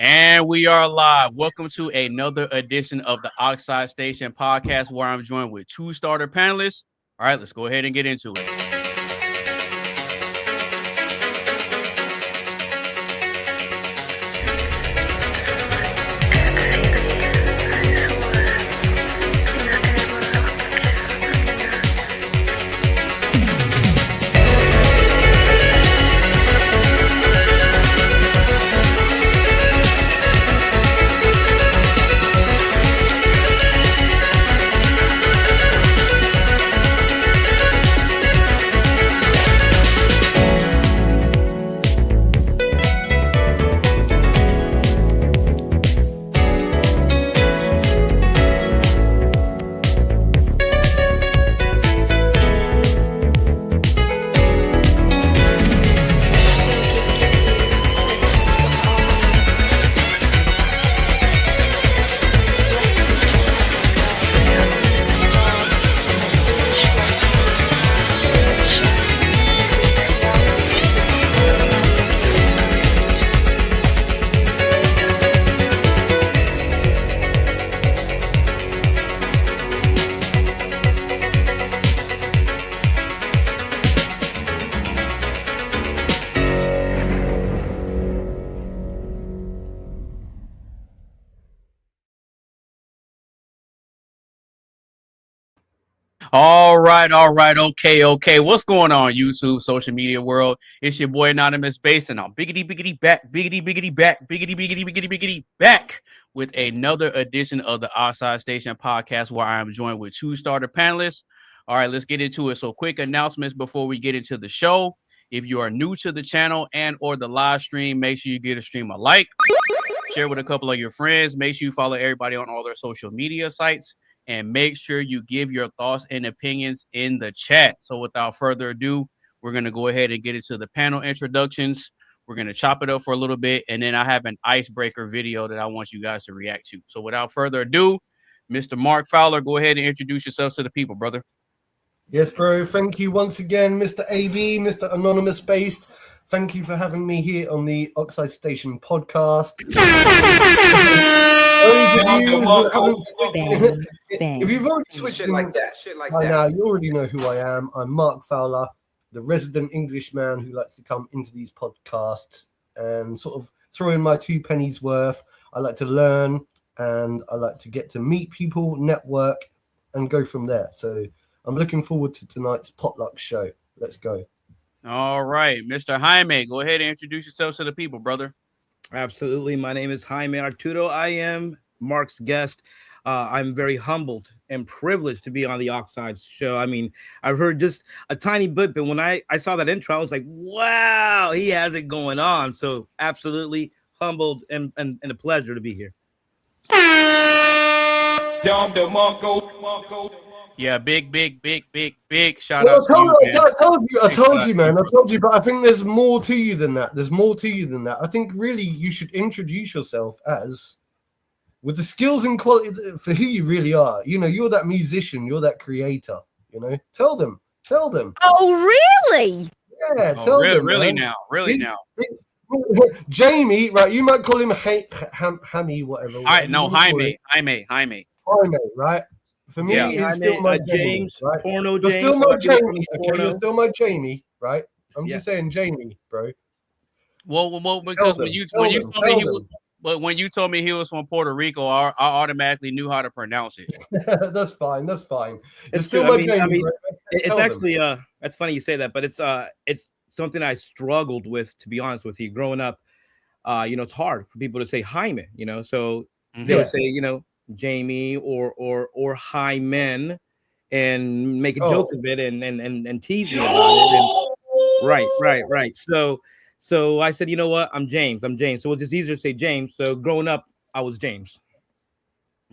And we are live. Welcome to another edition of the Oxide Station podcast where I'm joined with two starter panelists. All right, let's go ahead and get into it. All right, okay. What's going on, YouTube, social media world? It's your boy Anonymous Based, and I'm biggity back with another edition of the Oxide Station podcast where I am joined with two starter panelists. All right, let's get into it. So quick announcements before we get into the show. If you are new to the channel and or the live stream, make sure you give a stream a like, share with a couple of your friends. Make sure you follow everybody on all their social media sites. And make sure you give your thoughts and opinions in the chat. So without further ado, we're going to go ahead and get into the panel introductions. We're going to chop it up for a little bit. And then I have an icebreaker video that I want you guys to react to. So without further ado, Mr. Mark Fowler, go ahead and introduce yourself to the people, brother. Yes, bro. Thank you once again, Mr. AB, Mr. Anonymous Based. Thank you for having me here on the Oxide Station podcast. If you've already switched shit like that, now, you already know who I am. I'm Mark Fowler, the resident Englishman who likes to come into these podcasts and sort of throw in my 2 pennies worth. I like to learn and I like to get to meet people, network, and go from there. So I'm looking forward to tonight's Potluck show. Let's go. All right, Mr. Jaime, go ahead and introduce yourself to the people, brother. Absolutely. My name is Jaime Arturo. I am Mark's guest. I'm very humbled and privileged to be on the Oxide show. I mean, I've heard just a tiny bit, but when I saw that intro, I was like, wow, he has it going on. So absolutely humbled and a pleasure to be here. Yeah, big shout out to you, man. I told you, man. I told you, but I think there's more to you than that. I think really you should introduce yourself as with the skills and quality for who you really are. You know, you're that musician, you're that creator, you know. Tell them. Oh, really? Yeah, tell them. Really man. now. Jamie, right? You might call him Hammy, whatever. All right, no, Jaime. Jaime, right? For me, he's still my James, right? Porno You're James. still my Jamie, okay? You're still my Jamie, right? I'm just saying Jamie, bro. Well, because when you told me he was from Puerto Rico, I automatically knew how to pronounce it. That's fine. It's still my Jamie. Right? It's actually that's funny you say that, but it's something I struggled with, to be honest with you. Growing up, you know, it's hard for people to say Jaime, you know, so they would say, you know, Jamie or Hymen and make a joke of it and tease me about it. Right. So I said, you know what? I'm James. So it's just easier to say James. So growing up, I was James.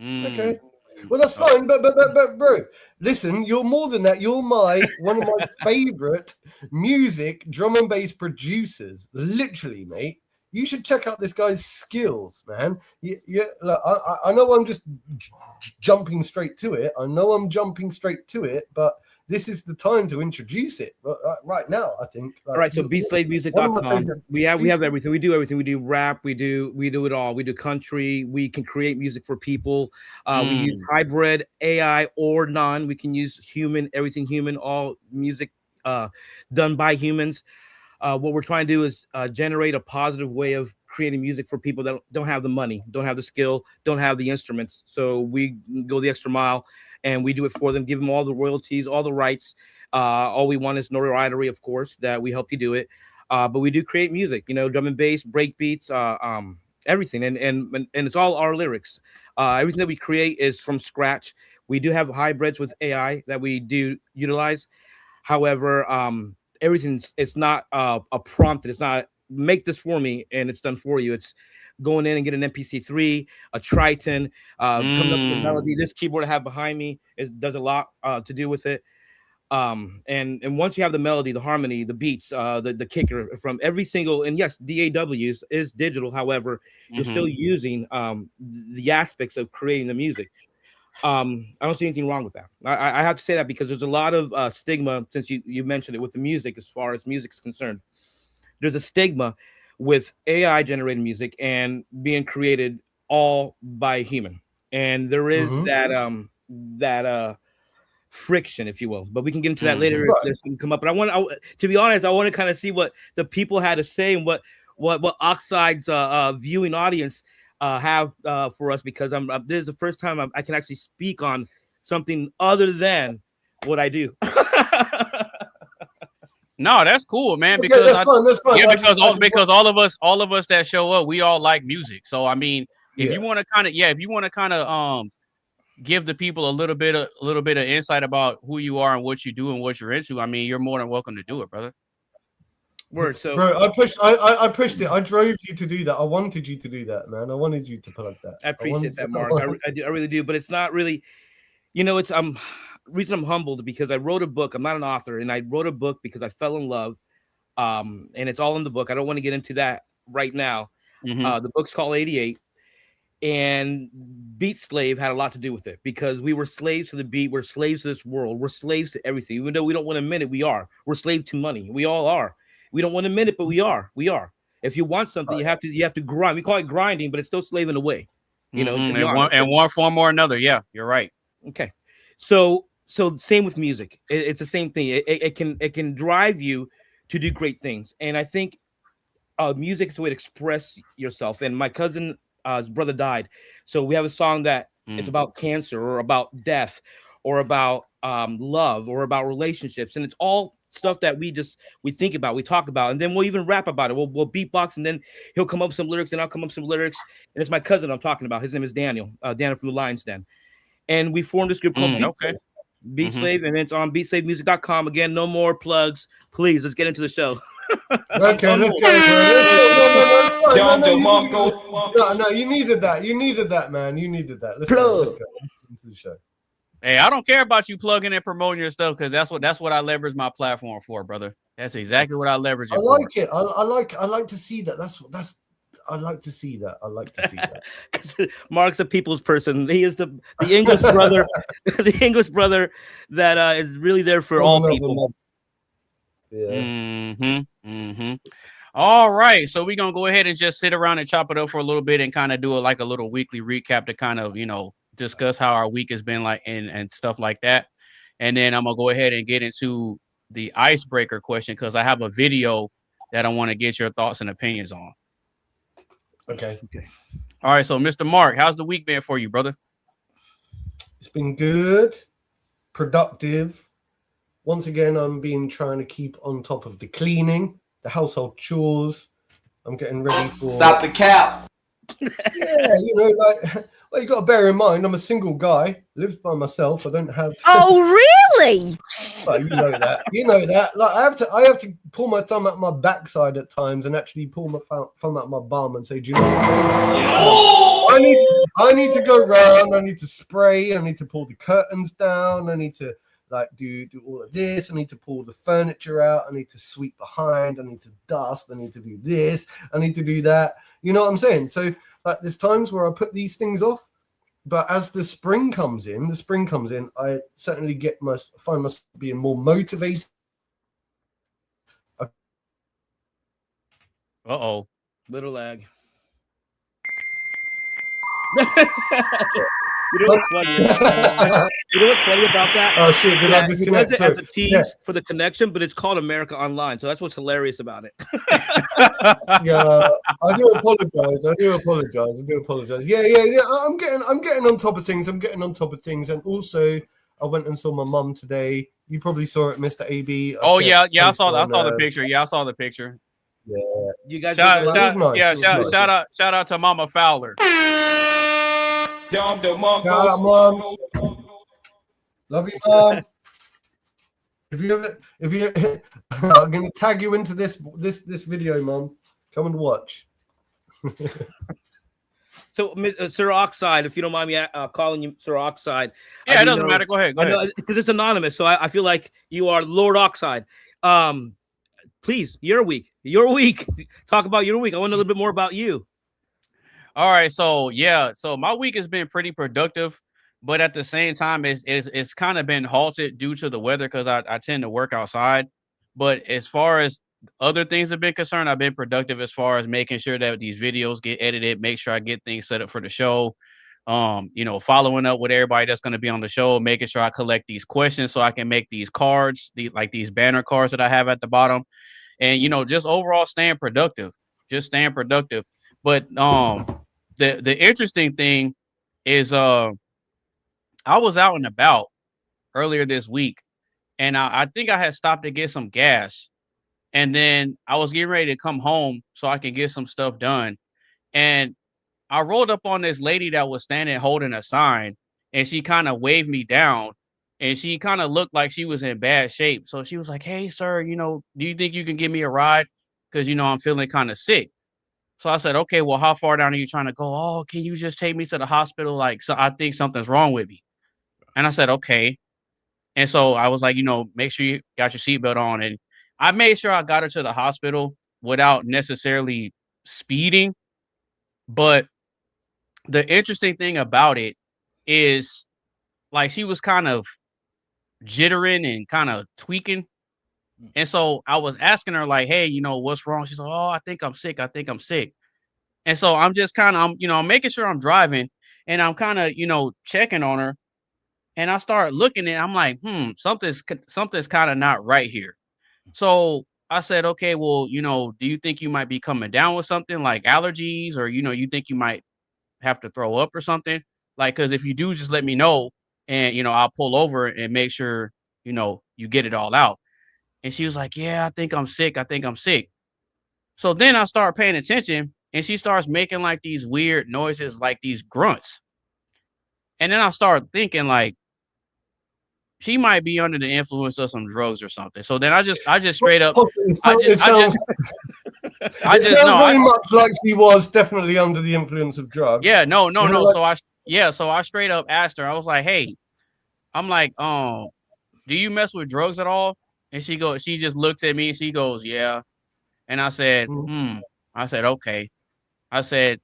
Okay. Well, that's fine, but bro, listen, you're more than that. You're one of my favorite music drum and bass producers. Literally, mate. You should check out this guy's skills, man. Look, I know I'm just jumping straight to it. But this is the time to introduce it right now. I think. All right, so beatslavemusic.com. We have everything. We do everything. We do rap. We do it all. We do country. We can create music for people. We use hybrid, AI or none. We can use human, everything human, all music done by humans. What we're trying to do is generate a positive way of creating music for people that don't have the money, don't have the skill, don't have the instruments. So we go the extra mile and we do it for them, give them all the royalties, all the rights. All we want is notoriety, of course, that we help you do it. But we do create music, drum and bass, break beats, everything. And it's all our lyrics. Everything that we create is from scratch. We do have hybrids with AI that we do utilize. However, it's not a prompt. It's not make this for me and it's done for you. It's going in and get an MPC3, a Triton, coming up with a melody. This keyboard I have behind me, it does a lot to do with it. And once you have the melody, the harmony, the beats, the kicker from every single, and yes, DAW is digital. However, you're still using the aspects of creating the music. I don't see anything wrong with that. I have to say that because there's a lot of stigma, since you mentioned it, with the music. As far as music is concerned, there's a stigma with AI generated music and being created all by a human, and there is that friction, if you will. But we can get into that later if there's something come up. But to be honest, I want to kind of see what the people had to say and what Oxide's viewing audience have for us, because this is the first time I can actually speak on something other than what I do. No, that's cool, man. Because that's fun. Yeah, because all of us that show up, we all like music. So I mean, if you want to kind of give the people a little bit of insight about who you are and what you do and what you're into, I mean, you're more than welcome to do it, brother. Bro, I pushed it. I drove you to do that. I wanted you to do that, man. I wanted you to plug that. I appreciate that, Mark. I really do. But it's not really, it's reason I'm humbled because I wrote a book. I'm not an author, and I wrote a book because I fell in love. And it's all in the book. I don't want to get into that right now. The book's called 88. And Beat Slave had a lot to do with it because we were slaves to the beat. We're slaves to this world. We're slaves to everything. Even though we don't want to admit it, we are. We're slaves to money. We all are. We don't want to admit it, but we are. We are. If you want something, you have to grind. We call it grinding, but it's still slaving away. In one form or another. Yeah, you're right. Okay. So same with music. It's the same thing. It can drive you to do great things. And I think music is a way to express yourself. And my cousin, his brother died. So we have a song that it's about cancer or about death or about love or about relationships. And it's all stuff that we think about, we talk about, and then we'll even rap about it. We'll beatbox, and then he'll come up with some lyrics, and I'll come up with some lyrics. And it's my cousin I'm talking about. His name is Daniel from the Lion's Den. And we formed this group called Beat Slave, and it's on beatslavemusic.com. Again, no more plugs. Please, let's get into the show. Okay, let's go. No, you needed that. You needed that, man. You needed that. Let's go into the show. Hey, I don't care about you plugging and promoting your stuff because that's what I leverage my platform for, brother. That's exactly what I leverage it for. I like it. I like to see that. I like to see that. Because Mark's a people's person. He is the English brother, the English brother that is really there for all people. Yeah. All right, so we're gonna go ahead and just sit around and chop it up for a little bit and kind of do a little weekly recap to kind of discuss how our week has been like and stuff like that. And then I'm gonna go ahead and get into the icebreaker question because I have a video that I want to get your thoughts and opinions on. Okay. All right, so Mr. Mark, how's the week been for you, brother? It's been good, productive. Once again, I'm trying to keep on top of the cleaning, the household chores. I'm getting ready for... Stop the cap. Yeah, well, you got to bear in mind, I'm a single guy, live by myself. I don't have... Oh, really? Well, you know that. Like, I have to pull my thumb out my backside at times and actually pull my thumb out my bum and say, do you know what? I need to go round. I need to spray. I need to pull the curtains down. I need to do all of this. I need to pull the furniture out. I need to sweep behind. I need to dust. I need to do this. I need to do that. You know what I'm saying? So there's times where I put these things off, but as the spring comes in, I certainly find myself being more motivated. Little lag. You know what's funny? You know what's funny about that? Oh shit! Did I disconnect? He does it as a tease for the connection, but it's called America Online, so that's what's hilarious about it. Yeah, I do apologize. Yeah. I'm getting on top of things. And also, I went and saw my mum today. You probably saw it, Mr. AB. I saw the picture. Yeah, I saw the picture. Yeah, you guys. Shout out to Mama Fowler. Shout out, Mom. Love you, Mom. If you, I'm gonna tag you into this video, Mom. Come and watch. So, Sir Oxide, if you don't mind me calling you Sir Oxide. Yeah, it doesn't matter. Go ahead. Because it's anonymous, so I feel like you are Lord Oxide. Please, your week. Talk about your week. I want to know a little bit more about you. All right, so my week has been pretty productive, but at the same time, it's kind of been halted due to the weather because I tend to work outside. But as far as other things have been concerned, I've been productive as far as making sure that these videos get edited, make sure I get things set up for the show. Following up with everybody that's going to be on the show, making sure I collect these questions so I can make these cards, these banner cards that I have at the bottom, and just overall staying productive. But the interesting thing is I was out and about earlier this week, and I think I had stopped to get some gas, and then I was getting ready to come home so I can get some stuff done, and I rolled up on this lady that was standing holding a sign, and she kind of waved me down, and she kind of looked like she was in bad shape. So she was like, "Hey, sir, do you think you can give me a ride? Because I'm feeling kind of sick." So I said, "Okay, well, how far down are you trying to go?" "Oh, can you just take me to the hospital? So I think something's wrong with me." And I said, "Okay." And so I was like, make sure you got your seatbelt on. And I made sure I got her to the hospital without necessarily speeding. But the interesting thing about it is she was kind of jittering and kind of tweaking. And so I was asking her hey, what's wrong? She's like, "Oh, I think I'm sick. And so I'm just kind of, I'm making sure I'm driving, and I'm kind of, checking on her, and I start looking and I'm like, something's kind of not right here. So I said, "Okay, well, do you think you might be coming down with something like allergies, or, you think you might have to throw up or something? Because if you do, just let me know, and, I'll pull over and make sure, you get it all out." And she was like, "Yeah, I think I'm sick. So then I start paying attention, and she starts making these weird noises, these grunts. And then I start thinking she might be under the influence of some drugs or something. So then I just straight up, it sounds very much like she was definitely under the influence of drugs. Yeah, no. So I straight up asked her. I was like, "Hey," I'm like, "Do you mess with drugs at all?" And she just looked at me and she goes, "Yeah." And I said, I said, "Okay." I said,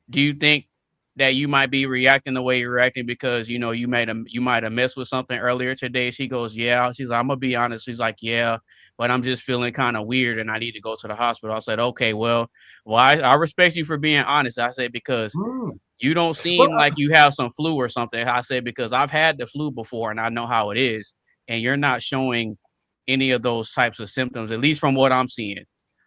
"Do you think that you might be reacting the way you're reacting because, you might have messed with something earlier today?" She goes, "Yeah." She's like, "I'm gonna be honest." She's like, "Yeah, but I'm just feeling kind of weird and I need to go to the hospital." I said, "Okay, well, I respect you for being honest." I said, "Because you don't seem like you have some flu or something." I said, "Because I've had the flu before and I know how it is, and you're not showing any of those types of symptoms, at least from what I'm seeing."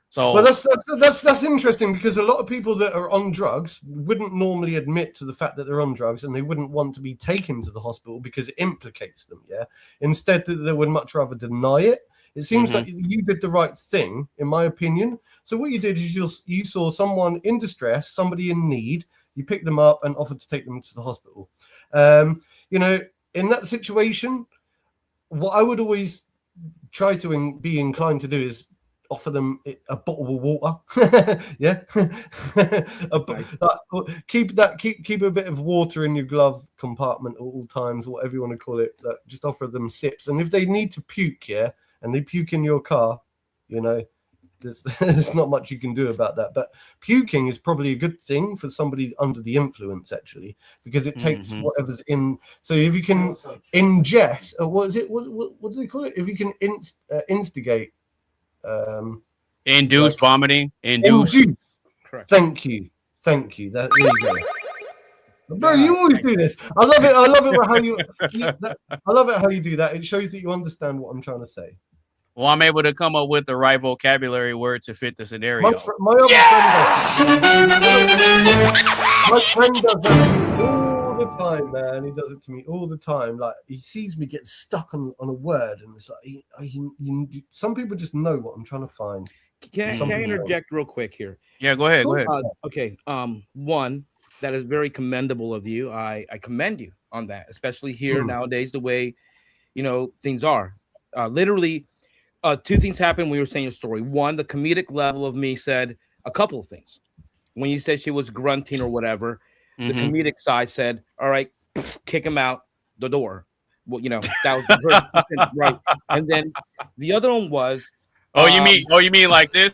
So, well, that's interesting, because a lot of people that are on drugs wouldn't normally admit to the fact that they're on drugs, and they wouldn't want to be taken to the hospital because it implicates them. Yeah. Instead, they would much rather deny it. It seems like you did the right thing, in my opinion. So what you did is you saw someone in distress, somebody in need. You picked them up and offered to take them to the hospital. In that situation, what I would always try to be inclined to do is offer them a bottle of water. Yeah. Keep a bit of water in your glove compartment at all times, or whatever you want to call it. Just offer them sips, and if they need to puke, and they puke in your car, there's not much you can do about that. But puking is probably a good thing for somebody under the influence, actually, because it takes whatever's in. So if you can ingest, what is it? What do they call it? If you can instigate, induce vomiting, induce. Correct. Thank you. There you go. Bro, you always do this. I love it. I love it how you. I love it how you do that. It shows that you understand what I'm trying to say. Well, I'm able to come up with the right vocabulary word to fit the scenario. My friend does that all the time, man. He does it to me all the time. Like, he sees me get stuck on a word, and it's like, some people just know what I'm trying to find. Can I interject real quick here? Yeah, go ahead. Okay. One, that is very commendable of you. I commend you on that, especially here nowadays, the way, things are. Literally, two things happened when you were saying your story. One, the comedic level of me said a couple of things. When you said she was grunting or whatever, the comedic side said, all right, kick him out the door. Well, that was right. And then the other one was, you mean like this?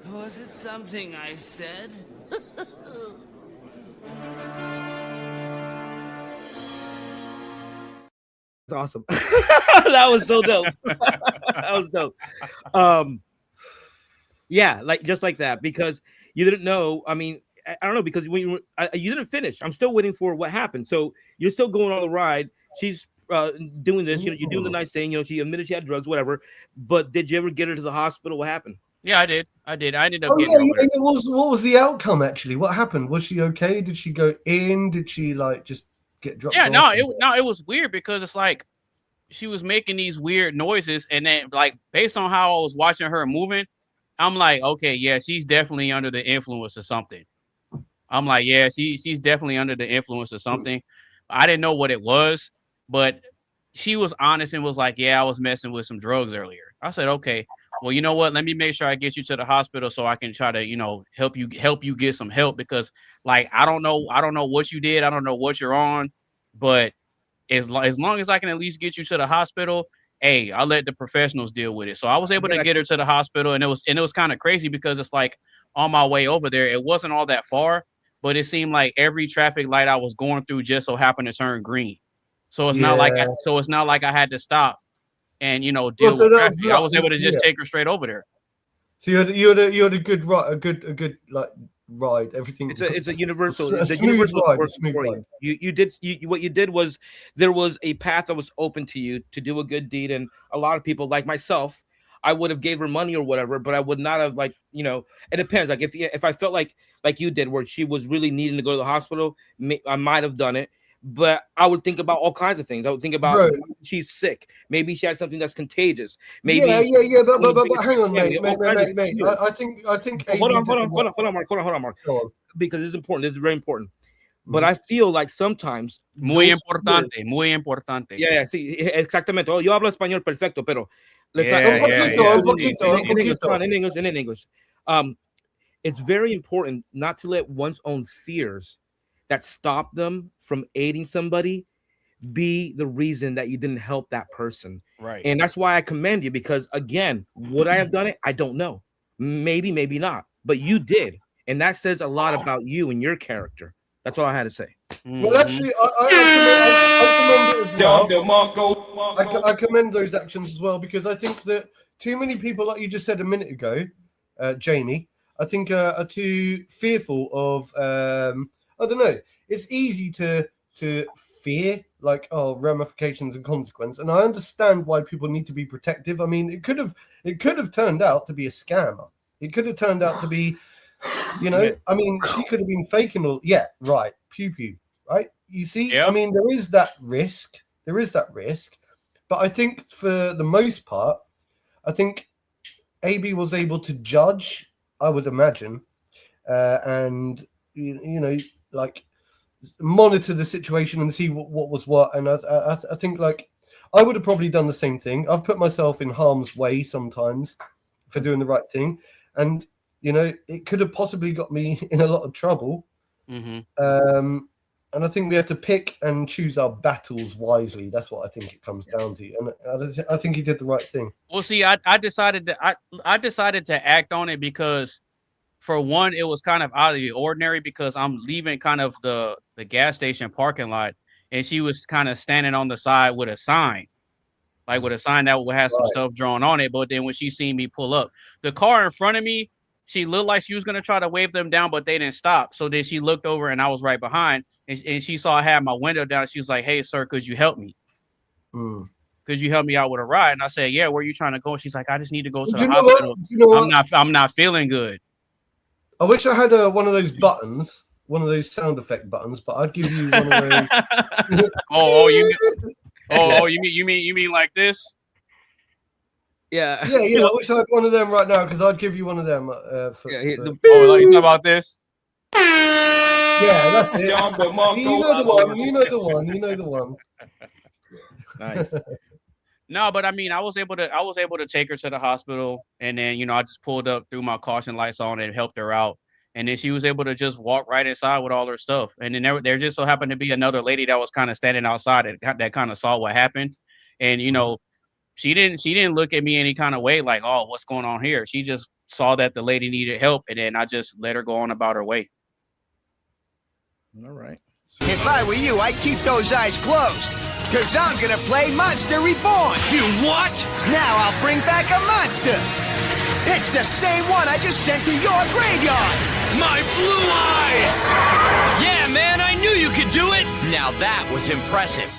Was it something I said? Awesome. That was so dope. That was dope. Yeah, just like that, because you didn't know. I mean, I don't know, because when you didn't finish. I'm still waiting for what happened. So you're still going on the ride. She's doing this. You're doing the nice thing. She admitted she had drugs, whatever. But did you ever get her to the hospital? What happened? Yeah, I did. I ended up getting over there. What was the outcome, actually? What happened? Was she okay? Did she go in? Did she just get dropped off? It was weird, because it's like she was making these weird noises, and then, like, based on how I was watching her moving, I'm like, okay, yeah, she's definitely under the influence of something. I'm like, yeah, she's definitely under the influence of something. I didn't know what it was, but she was honest and was like, yeah, I was messing with some drugs earlier. I said, okay, well, you know what? Let me make sure I get you to the hospital so I can try to, help you get some help, because, like, I don't know what you did. I don't know what you're on, but as long as I can at least get you to the hospital, hey, I'll let the professionals deal with it. So I was able to get her to the hospital, and it was kind of crazy, because it's like, on my way over there, it wasn't all that far, but it seemed like every traffic light I was going through just so happened to turn green. So it's not like I had to stop and deal with traffic. I was able to just take her straight over there. So you had a good ride. Everything. It's a universal. A smooth ride. What you did was, there was a path that was open to you to do a good deed, and a lot of people, like myself, I would have gave her money or whatever, but I would not have, it depends. Like, if I felt like you did, where she was really needing to go to the hospital, I might have done it. But I would think about all kinds of things. I would think about she's sick. Maybe she has something that's contagious. Maybe But hang on, mate. I think. Hold on, Mark. Because it's important. This is very important. But I feel like sometimes. Muy importante. Yeah. Sí, exactamente. Oh, yo hablo español perfecto, pero. Un poquito. In English. It's very important not to let one's own fears that stop them from aiding somebody be the reason that you didn't help that person. Right. And that's why I commend you, because, again, would I have done it? I don't know. Maybe not. But you did. And that says a lot about you and your character. That's all I had to say. Well, actually, I commend it as well. I commend those actions as well, because I think that too many people, like you just said a minute ago, Jamie, I think are too fearful of... I don't know. It's easy to fear, ramifications and consequence, and I understand why people need to be protective. I mean, it could have turned out to be a scammer. It could have turned out to be, I mean, she could have been faking all. Yeah, right. Pew, right? You see, I mean, there is that risk. But I think for the most part, I think AB was able to judge, I would imagine, and monitor the situation and see what was what. And I think I would have probably done the same thing. I've put myself in harm's way sometimes for doing the right thing, and it could have possibly got me in a lot of trouble. And I think we have to pick and choose our battles wisely. That's what I think it comes down to. And I think he did the right thing. Well, see, I decided to act on it because, for one, it was kind of out of the ordinary because I'm leaving kind of the gas station parking lot, and she was kind of standing on the side with a sign, like with a sign that would have some stuff drawn on it. But then when she seen me pull up, the car in front of me, she looked like she was going to try to wave them down, but they didn't stop. So then she looked over and I was right behind, and she saw I had my window down. She was like, "Hey, sir, could you help me? Could you help me out with a ride?" And I said, "Yeah, where are you trying to go?" She's like, "I just need to go to the hospital. I'm not feeling good." I wish I had one of those buttons, one of those sound effect buttons, but I'd give you one of those. You mean like this? Yeah. Yeah. I wish I had one of them right now because I'd give you one of them. You talking about this? Yeah, that's it. You know the one. Nice. No, but I mean, I was able to take her to the hospital, and then I just pulled up, threw my caution lights on, and helped her out. And then she was able to just walk right inside with all her stuff. And then there just so happened to be another lady that was kind of standing outside that kind of saw what happened, and she didn't look at me any kind of way like, "Oh, what's going on here?" She just saw that the lady needed help, and then I just let her go on about her way. All right. If I were you, I'd keep those eyes closed, because I'm going to play Monster Reborn. You what? Now I'll bring back a monster. It's the same one I just sent to your graveyard. My blue eyes! Yeah, man, I knew you could do it. Now that was impressive.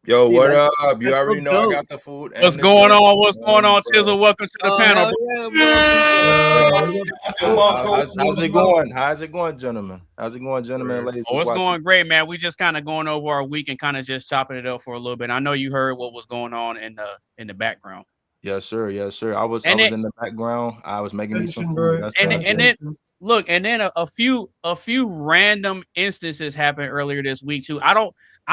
Yo, what up? You already know I got the food. What's going on? What's going on, Tizzle? Welcome to the panel. How's it going? How's it going, gentlemen? How's it going, gentlemen, ladies? Oh, it's going great, man. We just kind of going over our week and kind of just chopping it up for a little bit. I know you heard what was going on in the background. Yes, sir. Yes, sir. I was in the background. I was making me some food. And then a few random instances happened earlier this week too. I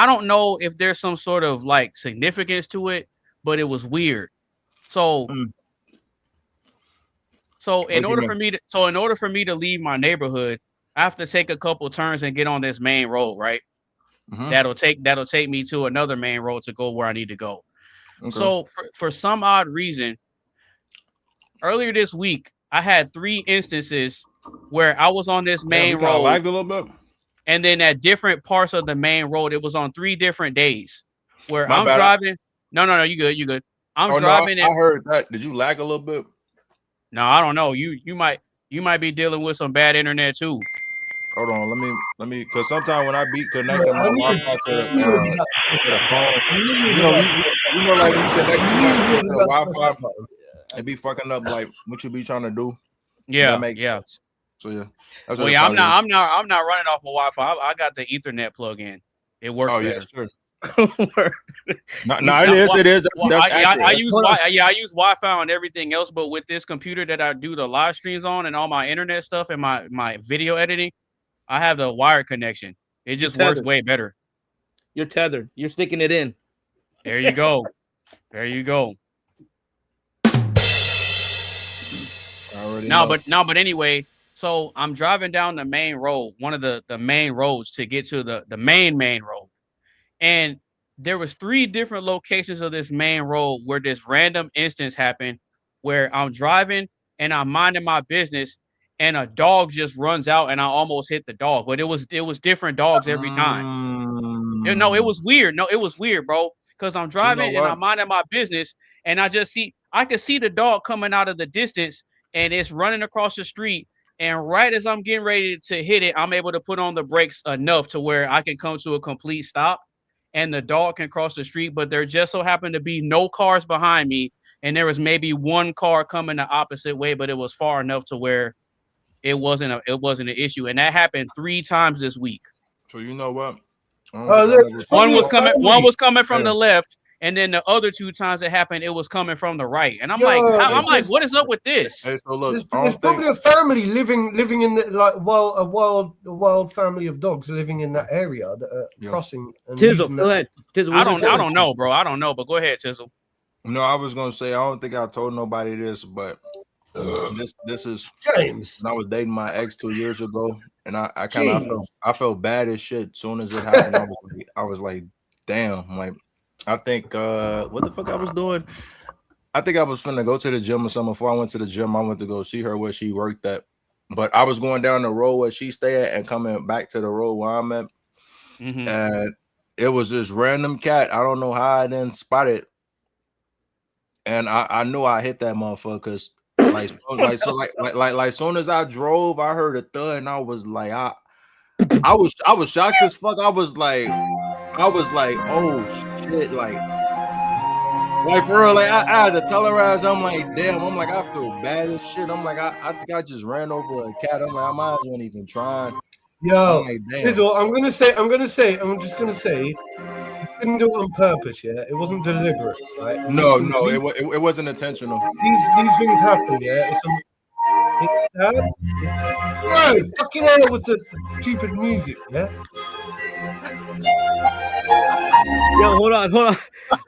don't know if there's some sort of like significance to it, but it was weird. So in order for me to leave my neighborhood, I have to take a couple turns and get on this main road, right? Mm-hmm. That'll take me to another main road to go where I need to go. Okay. So for some odd reason, earlier this week, I had 3 instances where I was on this main road, lagged a little bit, and then at different parts of the main road, it was on 3 different days where I'm driving. No, you good. I'm driving. I heard that. Did you lag a little bit? No, I don't know. You might be dealing with some bad internet too. Hold on, let me, because sometimes when I be connecting my Wi-Fi to the phone, you know, like when you connect to the Wi-Fi, it be fucking up like what you be trying to do. Yeah, that makes sense. So yeah. I'm not running off of Wi-Fi. I got the Ethernet plug in. It works. Oh better. yeah, sure. No, it is. I use Wi-Fi on everything else, but with this computer that I do the live streams on and all my internet stuff and my video editing, I have the wired connection. It just works way better. You're tethered. You're sticking it in. There you go. But anyway, so I'm driving down the main road, one of the main roads to get to the main road. And there was 3 different locations of this main road where this random instance happened where I'm driving and I'm minding my business and a dog just runs out and I almost hit the dog. But it was different dogs every time. No, it was weird. No, it was weird, bro. Because I'm driving and I'm minding my business and I could see the dog coming out of the distance and it's running across the street. And right as I'm getting ready to hit it, I'm able to put on the brakes enough to where I can come to a complete stop and the dog can cross the street. But there just so happened to be no cars behind me. And there was maybe 1 car coming the opposite way, but it was far enough to where it wasn't an issue. And that happened 3 times this week. So you know what? One was coming from the left. And then the other 2 times it happened, it was coming from the right. And I'm like, what is up with this? Hey, so look, there's probably a family living in the, like a wild family of dogs living in that area that are crossing. And Tizzle, go ahead. Tizzle, I don't know, bro. I don't know, but go ahead, Tizzle. No, I was gonna say I don't think I told nobody this, but this is James. When I was dating my ex 2 years ago. and I felt bad as shit. As soon as it happened, I was like, damn. Like, I think what the fuck I was doing. I think I was finna go to the gym or something. Before I went to the gym, I went to go see her where she worked at. But I was going down the road where she stayed at and coming back to the road where I'm at. And it was this random cat. I don't know how I didn't spot it. And I knew I hit that motherfucker because like soon as I drove, I heard a thud and I was like, I was shocked as fuck. I was like, oh shit, like for real, like I had to tell her as I'm like, damn, I'm like, I feel bad as shit. I'm like, I think I just ran over a cat. I'm like, I might as well even try. Yo, like, Tizzle, I'm just gonna say, you didn't do it on purpose, yeah. It wasn't deliberate, right? No, it wasn't intentional. These things happen, yeah. It's sad. Bro, fucking hell with the stupid music, yeah. Yo, hold on.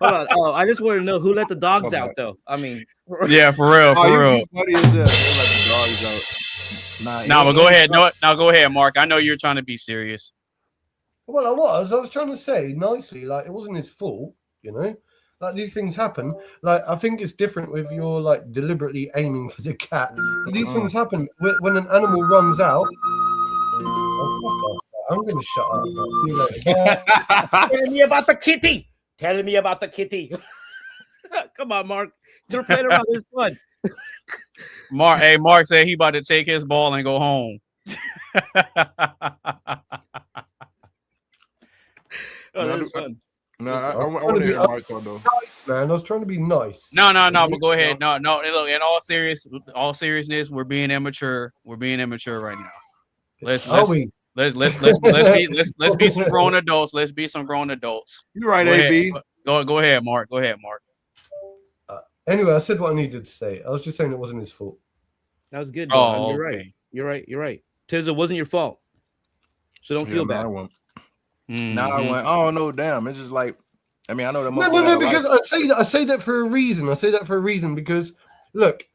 Oh, I just want to know who let the dogs out, though. I mean, yeah, for real. Funny as that. They let the dogs out. Nah, but go ahead. No, go ahead, Mark. I know you're trying to be serious. Well, I was trying to say nicely, like it wasn't his fault, you know. Like these things happen. Like I think it's different with your like deliberately aiming for the cat. But these things happen when an animal runs out. Oh, fuck off. I'm gonna shut up. See you later. Tell me about the kitty. Tell me about the kitty. Come on, Mark. You're playing around this fun. Mark said he about to take his ball and go home. No, I want to hear Mark talk though. Nice, man. I was trying to be nice. No, but go ahead. No. Look, in all seriousness, we're being immature. We're being immature right now. Let's be some grown adults. Let's be some grown adults. You're right, AB. Go ahead, Mark. Go ahead, Mark. Anyway, I said what I needed to say. I was just saying it wasn't his fault. That was good. Oh, You're right. Tiz, it wasn't your fault. So don't feel bad. Now I went, oh no, damn. It's just like, I mean, I know that. No, because I say that for a reason. I say that for a reason because, look,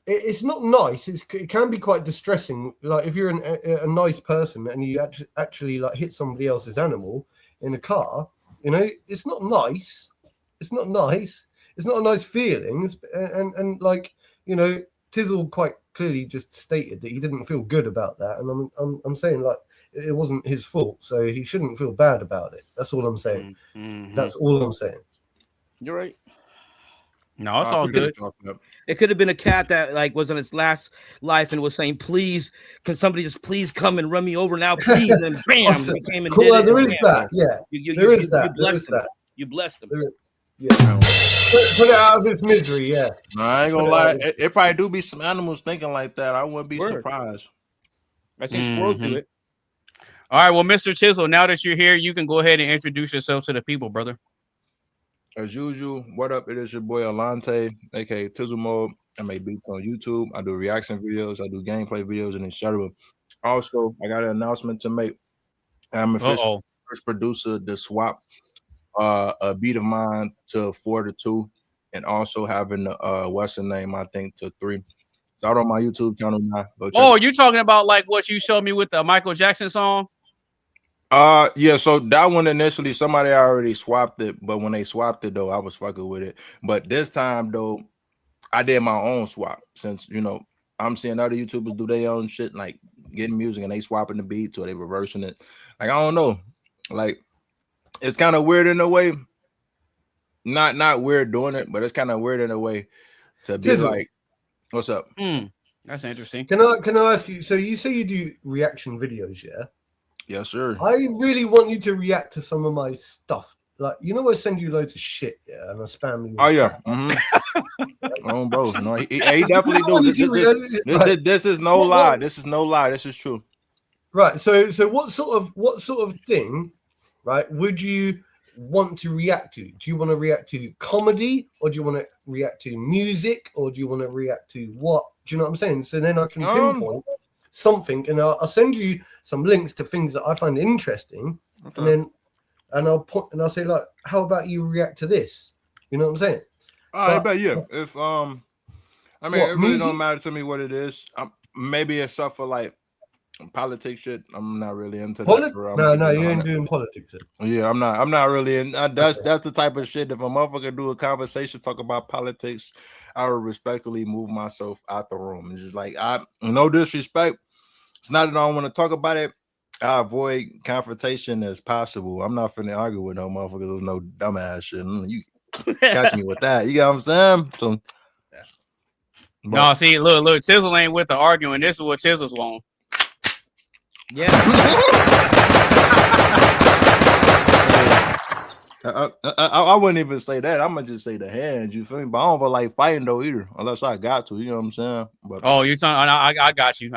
it's not nice. It can be quite distressing. Like if you're a nice person and you actually like hit somebody else's animal in a car, you know, it's not nice. It's not nice. It's not a nice feeling. And like, you know, Tizzle quite clearly just stated that he didn't feel good about that. And I'm saying like it wasn't his fault, so he shouldn't feel bad about it. That's all I'm saying. That's all I'm saying. You're right. No, it's all good. It could have been a cat that like was on its last life and was saying, "Please, can somebody just please come and run me over now, please?" And bam, awesome. He came and cool, did it. There is that, yeah. There is that. You blessed him. Yeah. Put it out of his misery, yeah. No, I ain't gonna lie. It probably do be some animals thinking like that. I wouldn't be surprised. I think squirrels do it. All right, well, Mr. Tizzle, now that you're here, you can go ahead and introduce yourself to the people, brother. As usual, what up? It is your boy Aluntay, aka Tizzle Mode. I make beats on YouTube. I do reaction videos. I do gameplay videos, and etc. Also, I got an announcement to make. I'm officially the first producer to swap a beat of mine to 4-2, and also having what's the name? I think to 3. It's out on my YouTube channel now. You talking about like what you showed me with the Michael Jackson song? Yeah, so that one initially somebody already swapped it, but when they swapped it though, I was fucking with it. But this time though, I did my own swap since you know I'm seeing other YouTubers do their own shit, like getting music and they swapping the beats or they reversing it. Like I don't know, like it's kind of weird in a way. Not weird doing it, but it's kind of weird in a way to be Tizzle. like, "What's up?" That's interesting. Can I ask you? So you say you do reaction videos, yeah? Yes, sir. I really want you to react to some of my stuff. Like, you know, I send you loads of shit, yeah, and I spam you. Oh yeah. Oh, bro. No, he definitely do. This is no lie. This is no lie. This is true. Right. So what sort of thing, right, would you want to react to? Do you want to react to comedy, or do you want to react to music, or do you want to react to what? Do you know what I'm saying? So then I can pinpoint something, and I'll send you some links to things that I find interesting, and I'll say like, how about you react to this? You know what I'm saying? I bet if I mean, it really don't matter to me what it is. Maybe it's stuff for like politics shit, I'm not really into that. No, you ain't doing politics. Yeah, I'm not really in. That's the type of shit. If a motherfucker do a conversation talk about politics, I would respectfully move myself out the room. It's just like no disrespect. It's not that I don't want to talk about it. I avoid confrontation as possible. I'm not finna argue with no motherfuckers. There's no dumbass shit. You catch me with that. You got what I'm saying? So, no, see, look, Tizzle ain't with the arguing. This is what Tizzle's want. Yeah. I wouldn't even say that. I'm gonna just say the hands. You feel me? But I don't feel like fighting though either, unless I got to. You know what I'm saying? But you're talking. I got you.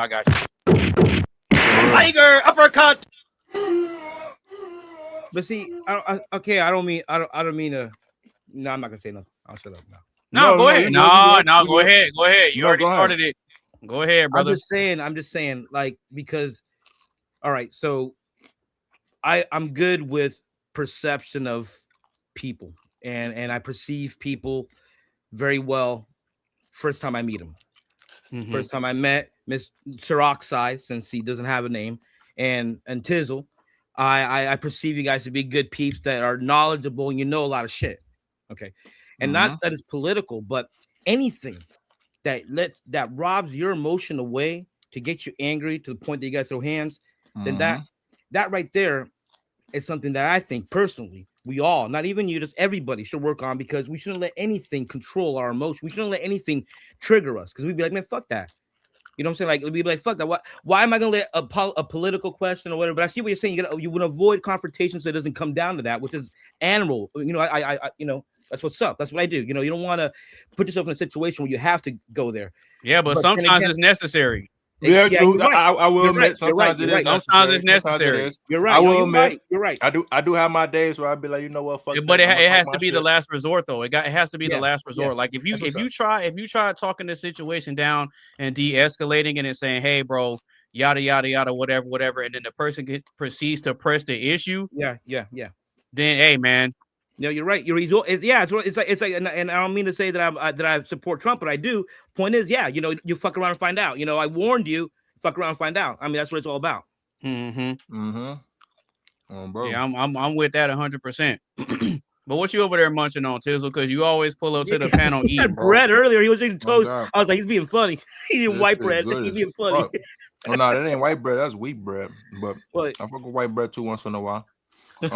Tiger uppercut. But see, I don't mean to. No, I'm not gonna say nothing. I'll shut up now. No, go ahead. No, go ahead. Go ahead. You already started it. Go ahead, brother. I'm just saying, like, because, all right, so I'm good with perception of people, and I perceive people very well first time I meet them. Mm-hmm. First time I met Mr. Oxide, since he doesn't have a name, and Tizzle, I perceive you guys to be good peeps that are knowledgeable and you know a lot of shit. Okay. And not that it's political, but anything that robs your emotion away to get you angry to the point that you got to throw hands, then that right there is something that I think personally we all, not even you, just everybody should work on, because we shouldn't let anything control our emotion. We shouldn't let anything trigger us, because we'd be like, man, fuck that. You know what I'm saying? Like, we'd be like, fuck that. Why am I gonna let a political question or whatever? But I see what you're saying. You would avoid confrontation so it doesn't come down to that, which is animal. You know, I you know. That's what's up. That's what I do. You know, you don't want to put yourself in a situation where you have to go there. Yeah, but sometimes it's necessary. Yeah, true. Right. I will admit sometimes it is necessary. Sometimes it's necessary. You're right. I will admit. You're right. I do have my days where I'd be like, you know what, fuck. But it has to be the last resort, though. It has to be the last resort. Yeah. Like if you try talking the situation down and de-escalating it and saying, hey, bro, yada yada yada, whatever, and then the person proceeds to press the issue. Yeah. Then, hey, man. No, you're right. It's like, and I don't mean to say that I support Trump, but I do. Point is, you know, you fuck around and find out. You know, I warned you. Fuck around and find out. I mean, that's what it's all about. Bro. Yeah, I'm with that 100%. But what you over there munching on, Tizzle? Because you always pull up to the panel eating. He had bread earlier. He was eating toast. I was like, he's being funny. He's eating white bread. He's being funny. Oh no, that ain't white bread. That's wheat bread. But I fuck with white bread too once in a while. But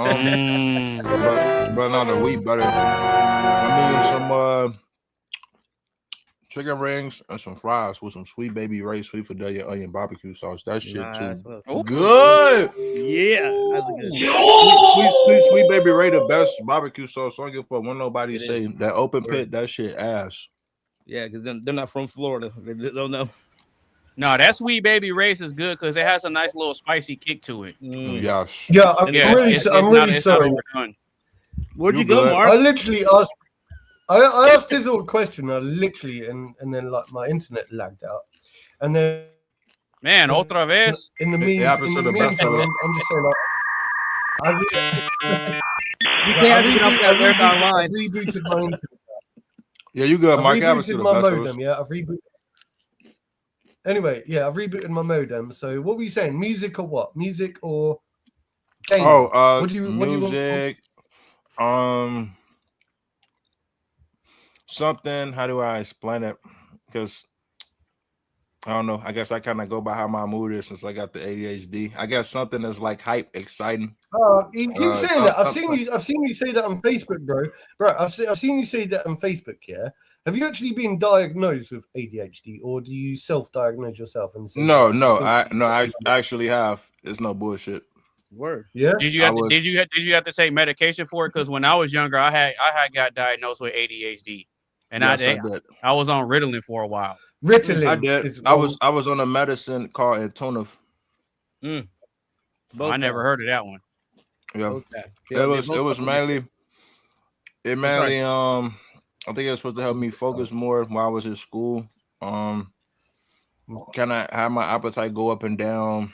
not the wheat better. I mean, some chicken rings and some fries with some sweet baby Ray sweet Fidelia onion barbecue sauce. That shit too good. Yeah, that's good. Sweet baby Ray, the best barbecue sauce. I don't give a fuck when nobody say that open pit. That shit ass. Yeah, because they're not from Florida. They don't know. No, that Sweet Baby Race is good because it has a nice little spicy kick to it. Yes. Yeah, I'm really sorry. Where'd you go, Mark? I literally asked. I asked Tizzle a question. And then like my internet lagged out, and then otra vez. In the meantime, I'm just saying like, you can't get off that word online. I've rebooted my internet. Yeah, you good, Mark? I've rebooted my modem. Yeah, I've rebooted. Anyway, I've rebooted my modem. So what were you saying? Music or what? Music or game? Music. Something. How do I explain it? Because I don't know. I guess I kind of go by how my mood is since I got the ADHD. I guess something that's like hype, exciting. You keep saying that. I've seen you say that on Facebook, bro. I've seen you say that on Facebook. Yeah. Have you actually been diagnosed with ADHD, or do you self-diagnose yourself? No, I actually have. It's no bullshit. Word. Yeah. Did you have to take medication for it? Because when I was younger, I had got diagnosed with ADHD, and I was on Ritalin for a while. Ritalin. I did. I was on a medicine called Antonov. I never heard of that one. Yeah. It was mainly. I think it was supposed to help me focus more while I was in school. Kind of have my appetite go up and down.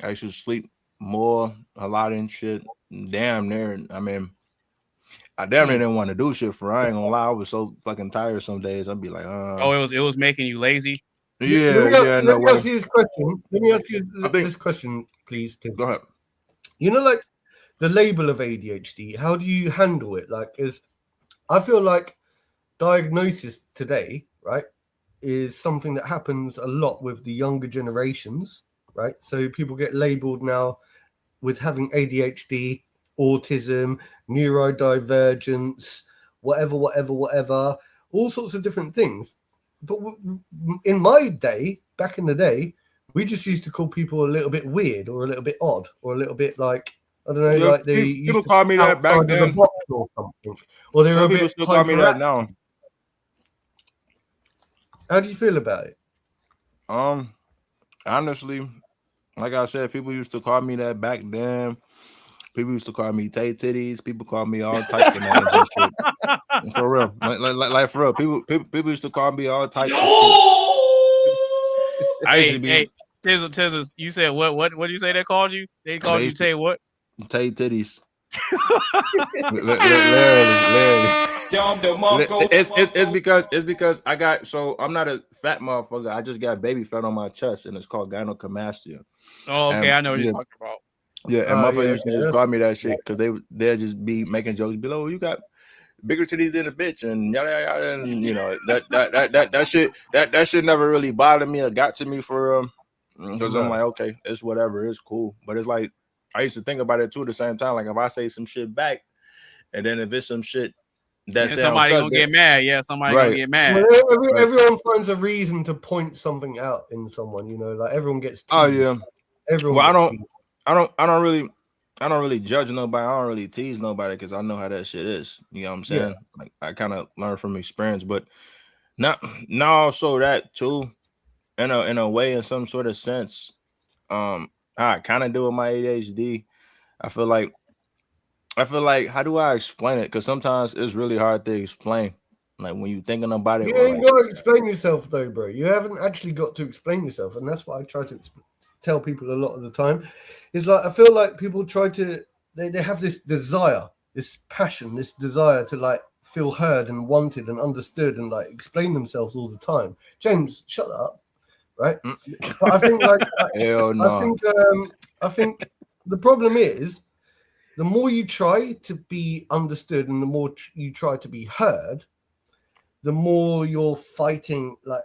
I should sleep more, a lot and shit. Damn near. I mean, I damn near didn't want to do shit for. I ain't gonna lie. I was so fucking tired some days. I'd be like, it was making you lazy. Let me ask you this question. Let me ask you this question, please, Tim. Go ahead. You know, like the label of ADHD, how do you handle it? Like, I feel like diagnosis today, right, is something that happens a lot with the younger generations, right? So people get labeled now with having ADHD, autism, neurodivergence, whatever, all sorts of different things. But in my day, back in the day, we just used to call people a little bit weird or a little bit odd or a little bit like, I don't know, like they used to call me that back then. The box or something. Or they were a bit still call me that now. How do you feel about it? Honestly, like I said, people used to call me that back then. People used to call me Tay Titties. People call me all types of names and shit. For real, like for real. People used to call me all types of shit. I used to be. Hey, Tizzle, you said what? What do you say they called you? They called you Tay what? Tay Titties. It's because I got, so I'm not a fat motherfucker. I just got baby fat on my chest, and it's called gynecomastia. Oh, okay, I know what you're talking about. Yeah, and motherfuckers used to just call me that shit because they'd just be making jokes below. You got bigger titties than a bitch, and yada yada, and you know that shit never really bothered me or got to me for because I'm like, okay, it's whatever, it's cool. But it's like I used to think about it too at the same time. Like if I say some shit back, and then if it's some shit that somebody gonna get mad, somebody gonna get mad. Well, everyone finds a reason to point something out in someone, you know, like everyone gets teased. Oh yeah, everyone. Well, I don't really judge nobody. I don't really tease nobody because I know how that shit is. You know what I'm saying? Yeah. Like I kind of learn from experience, but now also that too, in a way, in some sort of sense, I kind of do with my ADHD. I feel like, how do I explain it? Because sometimes it's really hard to explain. Like when you're thinking about it, you ain't got to explain yourself though, bro. You haven't actually got to explain yourself, and that's what I try to tell people a lot of the time. Is like I feel like people try to they have this desire, this passion, this desire to like feel heard and wanted and understood and like explain themselves all the time. James, shut up, right? But I think like hell no. I think the problem is the more you try to be understood and the more you try to be heard, the more you're fighting. Like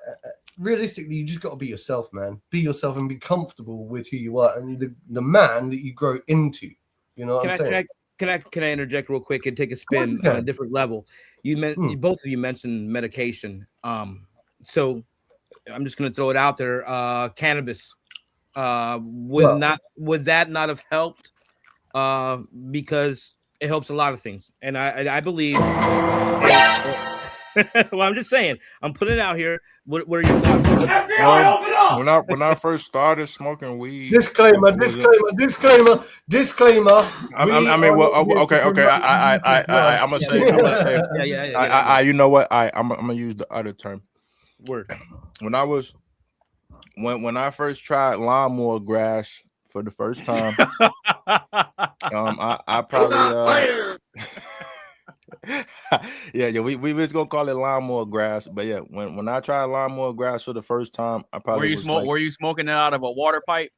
realistically, you just got to be yourself, man. Be yourself and be comfortable with who you are and the man that you grow into. You know what I'm saying? Can I interject real quick and take a spin on a different level? Both of you mentioned medication. So I'm just gonna throw it out there. Cannabis. Would that not have helped? Because it helps a lot of things, and I believe. Well, I'm just saying. I'm putting it out here. What are your thoughts? When I first started smoking weed. Disclaimer. I mean, well, okay. I'm gonna say. Yeah. You know what? I'm gonna use the other term. Word. When I first tried lawnmower grass for the first time, I probably we was gonna call it lawnmower grass, but yeah, when I tried lawnmower grass for the first time, I probably were you smoking it out of a water pipe?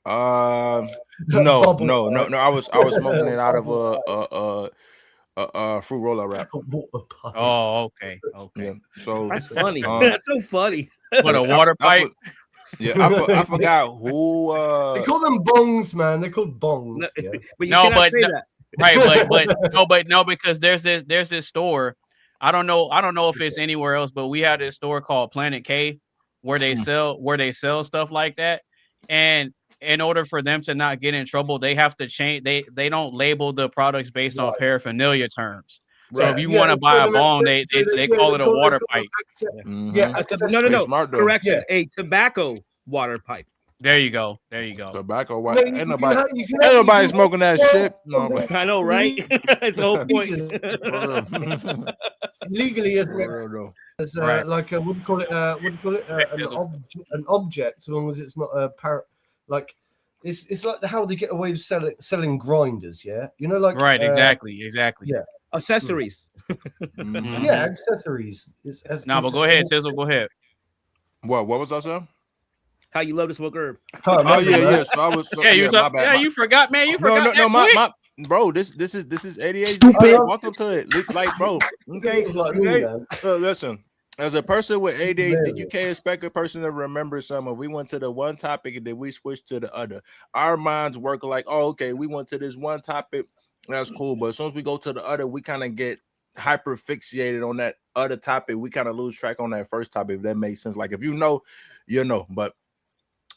No. I was smoking it out of a fruit roller wrap. Oh, okay. Yeah, so that's funny. That's so funny. What, a water pipe? I forgot who. They call them bongs, man. They're called bongs. But no, because there's this store. I don't know if it's anywhere else, but we have this store called Planet K where they sell stuff like that. And in order for them to not get in trouble, they have to change. They don't label the products based on paraphernalia terms. So if you want to buy a bong, they call it a water pipe. Yeah, no. Correction, a tobacco water pipe. There you go. Tobacco water. Ain't nobody smoking that shit. No, I know, right? That's the whole point. Legally, isn't it? Like what do you call it? An object, as long as it's not a like. It's like how they get away with selling grinders, yeah. You know, like exactly. Yeah, accessories. Yeah, accessories. But go ahead, Tizzle. Go ahead. What was I saying? How you love to smoke herb? Oh yeah. So I was. So, yeah, my bad. You forgot, man. You forgot. No, my bro. This is ADHD. Stupid. Walk up to it, like, bro. Okay. Listen. As a person with ADHD, you can't expect a person to remember something. We went to the one topic and then we switched to the other. Our minds work like, oh, okay, we went to this one topic. That's cool. But as soon as we go to the other, we kind of get hyper fixated on that other topic. We kind of lose track on that first topic, if that makes sense. Like, if you know, you know. But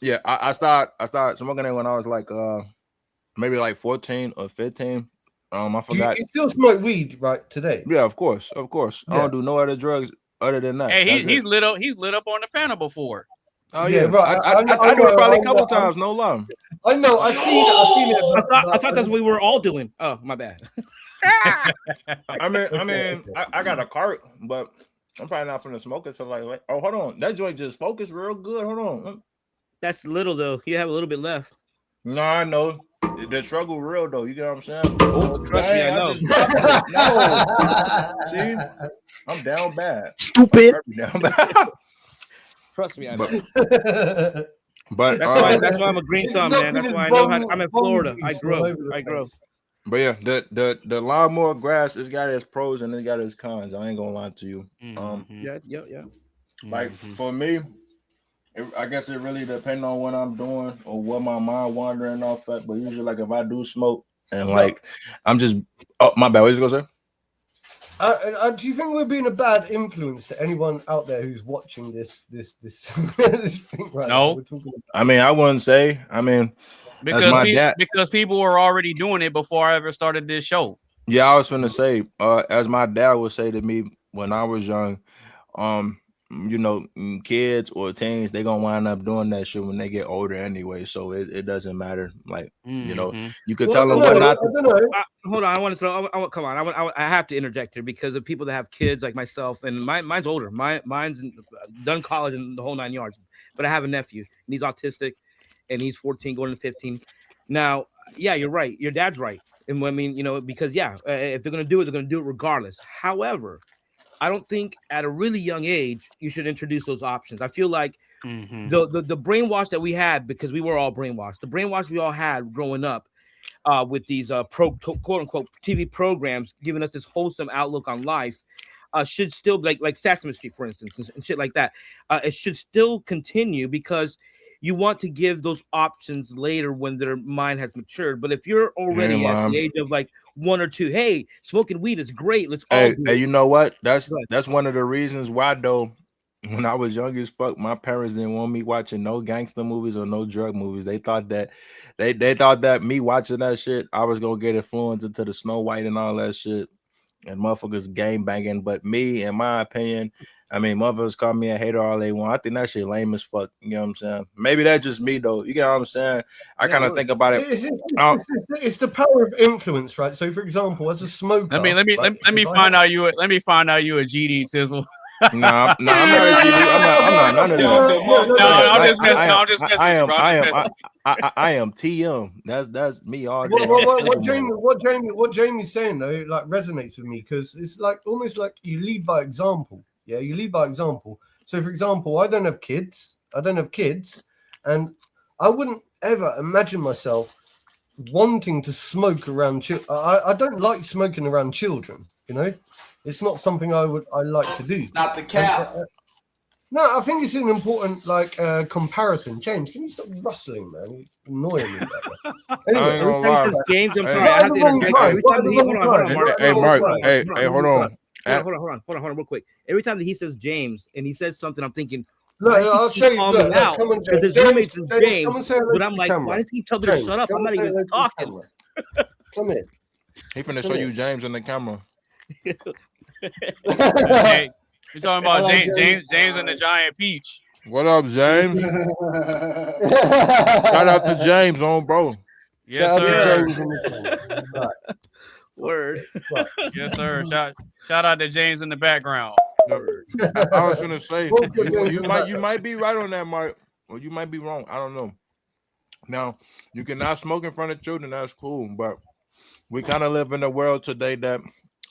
yeah, I started smoking it when I was like maybe like 14 or 15. I forgot. You still smoke weed right today? Yeah, of course. Yeah. I don't do no other drugs other than that. Hey, he's lit up on the panel before. Oh yeah, right. I do it probably a couple times. No lie. I know. I seen it. I thought that's what we were all doing. Oh, my bad. I mean, I got a cart, but I'm probably not gonna smoke it. So like, oh, hold on, that joint just focused real good. Hold on. That's little though. You have a little bit left. No, I know. The struggle real though. You get what I'm saying? Oh, trust me, I know. No. See, I'm down bad. Stupid. Down bad. Trust me, I know. But that's why I'm a green thumb, man. That's why I know how. I'm in Florida. I grow. But yeah, the lawnmower grass, it's got its pros and it got its cons. I ain't gonna lie to you. Yeah. Like for me, I guess it really depends on what I'm doing or what my mind wandering off at. But usually, like if I do smoke and like I'm just, oh my bad. What you gonna say? Do you think we're being a bad influence to anyone out there who's watching this this thing right now? We're talking about? I mean, I wouldn't say. I mean, because people were already doing it before I ever started this show. Yeah, I was gonna say, as my dad would say to me when I was young, you know, kids or teens, they gonna wind up doing that shit when they get older anyway. So it doesn't matter. Like, you know, you could tell them what not to. Hold on, I want to throw. Come on, I have to interject here because of people that have kids like myself, and mine's older. Mine's done college and the whole 9 yards. But I have a nephew, and he's autistic, and he's 14, going to 15. Now, yeah, you're right. Your dad's right, and I mean, you know, because if they're gonna do it, they're gonna do it regardless. However, I don't think at a really young age you should introduce those options. I feel like the brainwash that we had, because we were all brainwashed, the brainwash we all had growing up with these quote unquote TV programs giving us this wholesome outlook on life should still like Sesame Street, for instance, and shit like that. It should still continue because you want to give those options later when their mind has matured. But if you're already at the age of like 1 or 2, hey, smoking weed is great. Let's all do it. Hey, you know what? That's one of the reasons why though. When I was young as fuck, my parents didn't want me watching no gangster movies or no drug movies. They thought that they thought that me watching that shit, I was gonna get influenced into the Snow White and all that shit, and motherfuckers gang banging. But me, in my opinion, I mean, motherfuckers call me a hater all they want. I think that shit lame as fuck. You know what I'm saying? Maybe that's just me though. You get what I'm saying? I kind of think about it. It's the power of influence, right? So, for example, as a smoker, let me find out you a GD, Tizzle. No, I'm not none of that. I'm just messing. I am TM. That's me all day. What Jamie's saying though, like resonates with me because it's like almost like you lead by example. Yeah, you lead by example. So, for example, I don't have kids, and I wouldn't ever imagine myself wanting to smoke around children. I don't like smoking around children. You know. It's not something I like to do. It's not the cap. No, I think it's an important comparison. James, can you stop rustling, man? You're annoying me. Anyway, every time he says James, I'm sorry. I have to interject. Every time he hold on, real quick. Every time that he says James and he says something, I'm thinking, look, I'll show you. Look, come on, because his roommate's James. But I'm like, why does he tell me to shut up? I'm not even talking. Come in. He finna show you James in the camera. Hey, you're talking about James and the Giant Peach. What up, James? Shout out to James, bro. Yes, sir. Word. Yes, sir. Shout out to James in the background. I was gonna say you might be right on that, Mark, or you might be wrong. I don't know. Now you cannot smoke in front of children. That's cool, but we kind of live in a world today that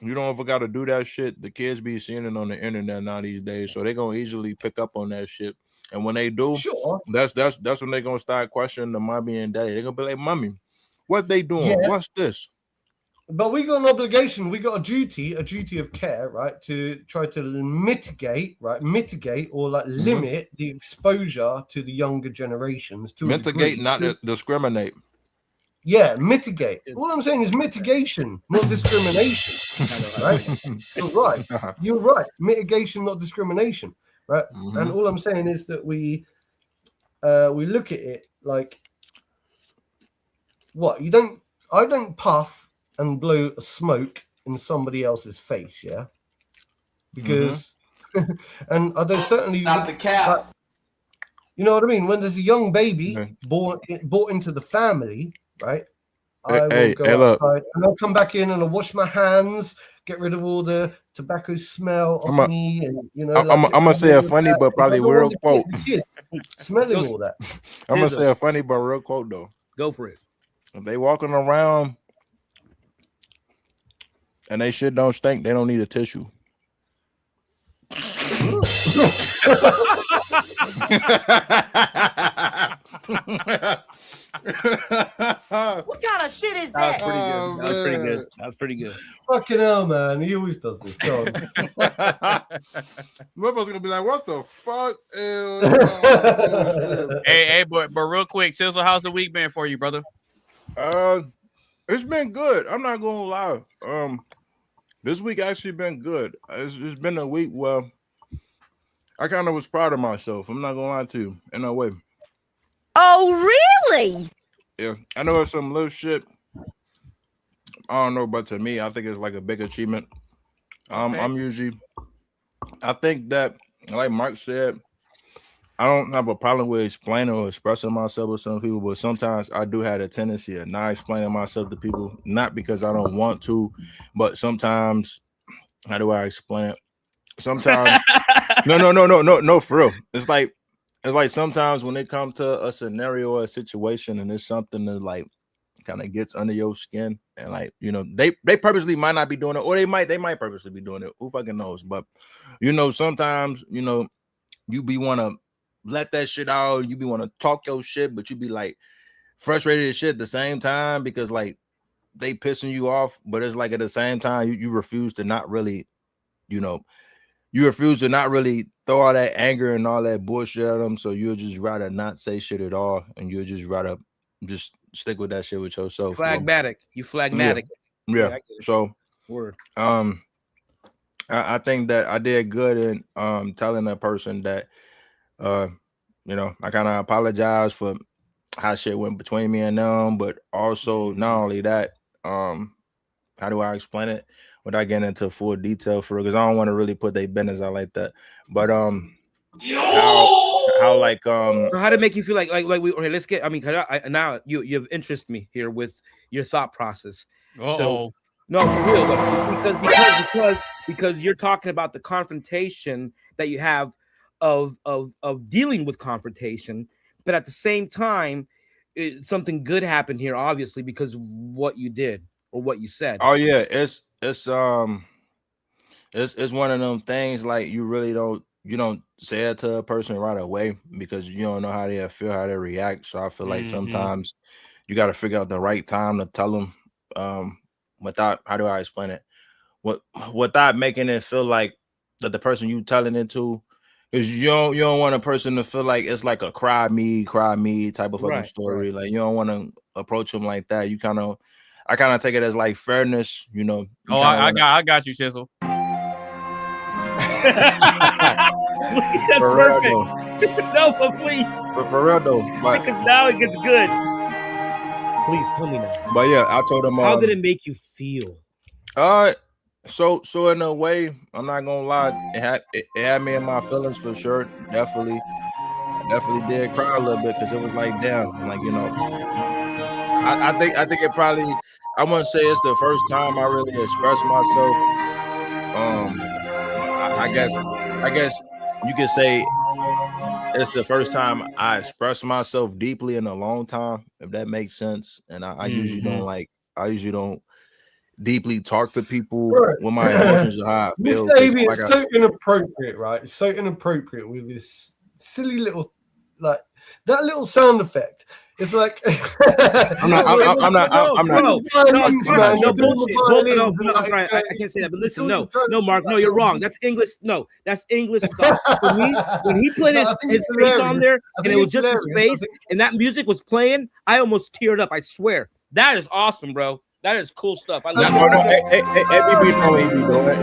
you don't ever got to do that shit. The kids be seeing it on the internet now these days, so they gonna easily pick up on that shit. And when they do, sure, that's when they're gonna start questioning the mommy and daddy. They're gonna be like, "Mommy, what they doing? Yeah. What's this?" But we got an obligation. We got a duty of care, right, to try to mitigate or like limit the exposure to the younger generations. To mitigate, not discriminate. Yeah, mitigate. All I'm saying is mitigation, not discrimination. Right? You're right. Mitigation, not discrimination. Right. And all I'm saying is that we look at it like what I don't puff and blow smoke in somebody else's face, yeah, because and I don't certainly Not the cap. Like, you know what I mean? When there's a young baby brought into the family, right? I will go outside and I'll come back in and I'll wash my hands, get rid of all the tobacco smell off me, and you know. I'm gonna say a funny but probably real quote. Smelling all that. I'm gonna say a funny but real quote though. Go for it. If they walking around and they shit don't stink, they don't need a tissue. What kind of shit is that? That was pretty good. Fucking hell, man. He always does this. Go on. Motherfuckers gonna be like, what the fuck? Hey, but real quick, Tizzle, how's the week been for you, brother? It's been good. I'm not gonna lie. This week actually been good. It's been a week where I kind of was proud of myself. I'm not gonna lie to you in a way. Oh, really? Yeah, I know it's some little shit. I don't know, but to me, I think it's like a big achievement. I'm usually, I think that, like Mark said, I don't have a problem with explaining or expressing myself with some people, but sometimes I do have a tendency of not explaining myself to people, not because I don't want to, but sometimes, how do I explain it? Sometimes, no, for real. It's like sometimes when it comes to a scenario or a situation and it's something that like kind of gets under your skin and like, you know, they purposely might not be doing it, or they might purposely be doing it. Who fucking knows? But you know, sometimes, you know, you be want to let that shit out, you be want to talk your shit, but you be like frustrated as shit at the same time because like they pissing you off, but it's like at the same time you refuse to not really, you know, you refuse to not really throw all that anger and all that bullshit at them, so you'll just rather not say shit at all, and you'll just rather just stick with that shit with yourself. Phlegmatic. You phlegmatic. Yeah. So word. I think that I did good in telling that person that you know, I kind of apologize for how shit went between me and them, but also not only that, how do I explain it without getting into full detail for it? Because I don't want to really put their business out like that. But how like how to make you feel like we okay, let's get, I mean, now you've interested me here with your thought process. So no, for real though, because you're talking about the confrontation that you have of dealing with confrontation, but at the same time something good happened here, obviously, because of what you did or what you said. Oh yeah, it's one of them things like you don't say it to a person right away because you don't know how they feel, how they react. So I feel like sometimes you got to figure out the right time to tell them without, how do I explain it, without making it feel like that the person you telling it to, because you don't want a person to feel like it's like a cry me type of fucking story. Like you don't want to approach them like that. I kind of take it as like fairness, you know. I got you, Tizzle. That's perfect. No, but please. For real though. Because now it gets good. Please tell me now. But yeah, I told him. How did it make you feel? So in a way, I'm not gonna lie, it had me in my feelings for sure. Definitely did cry a little bit because it was like, damn, like, you know, I think it probably, I wouldn't say it's the first time I really expressed myself. I guess you could say it's the first time I expressed myself deeply in a long time, if that makes sense. And I usually don't deeply talk to people when my emotions are high. It's so inappropriate, right? It's so inappropriate with this silly little like that little sound effect. It's like I'm not. No, bullshit. I can't say that. But listen, no, Mark, no, you're wrong. That's English. No, that's English stuff. For me, when he put his face on there, and it was just his face, and that music was playing, I almost teared up. I swear, that is awesome, bro. That is cool stuff. I love it. He definitely know what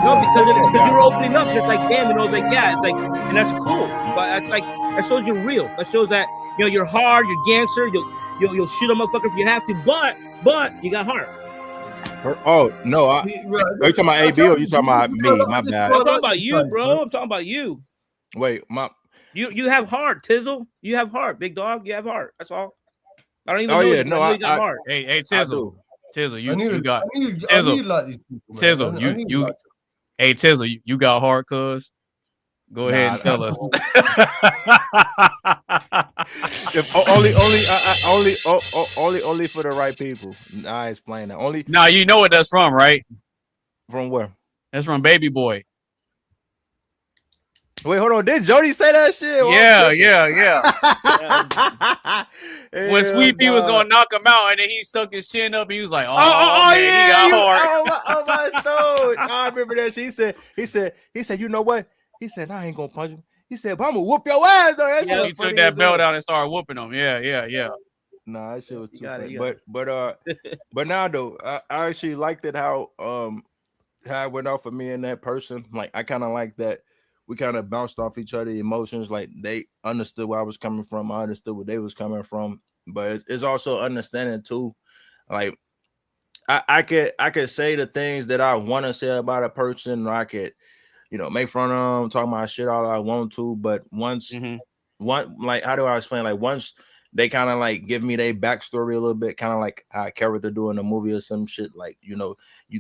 No, because you're opening up. It's like, damn, and I was like, yeah, it's like, and that's cool. But it's like that shows you're real. That shows that you're hard, you're gangster. You'll shoot a motherfucker if you have to, but you got heart. Oh no! Are you talking about AB or you talking about me? My bad. I'm talking about you, bro. I'm talking about you. Wait, you have heart, Tizzle. You have heart, big dog. You have heart. That's all. I don't even know. Yeah, no, I got heart. Hey, Tizzle, you got Tizzle. Like these people, Tizzle, you hey Tizzle, you got heart, cuz. Go ahead and tell us. If only for the right people. I explain that. Only. Now you know what that's from, right? From where? That's from Baby Boy. Wait, hold on. Did Jody say that shit? Yeah. When Sweet Pea was gonna knock him out, and then he stuck his chin up, he was like, "Oh man, yeah, he got heart." Oh my soul! I remember that shit. He said, you know what? He said, I ain't gonna punch him. He said, but I'm gonna whoop your ass though. He took that belt out and started whooping him. Yeah. Nah, that shit was too funny. But now though, I actually liked it how it went off of me and that person. Like I kind of like that. We kind of bounced off each other emotions. Like they understood where I was coming from. I understood where they was coming from. But it's also understanding too. Like I could say the things that I want to say about a person, or I could, make fun of them, talk my shit all I want to. But once like how do I explain? Like once they kind of like give me their backstory a little bit, kind of like how a character do in a movie or some shit. Like, you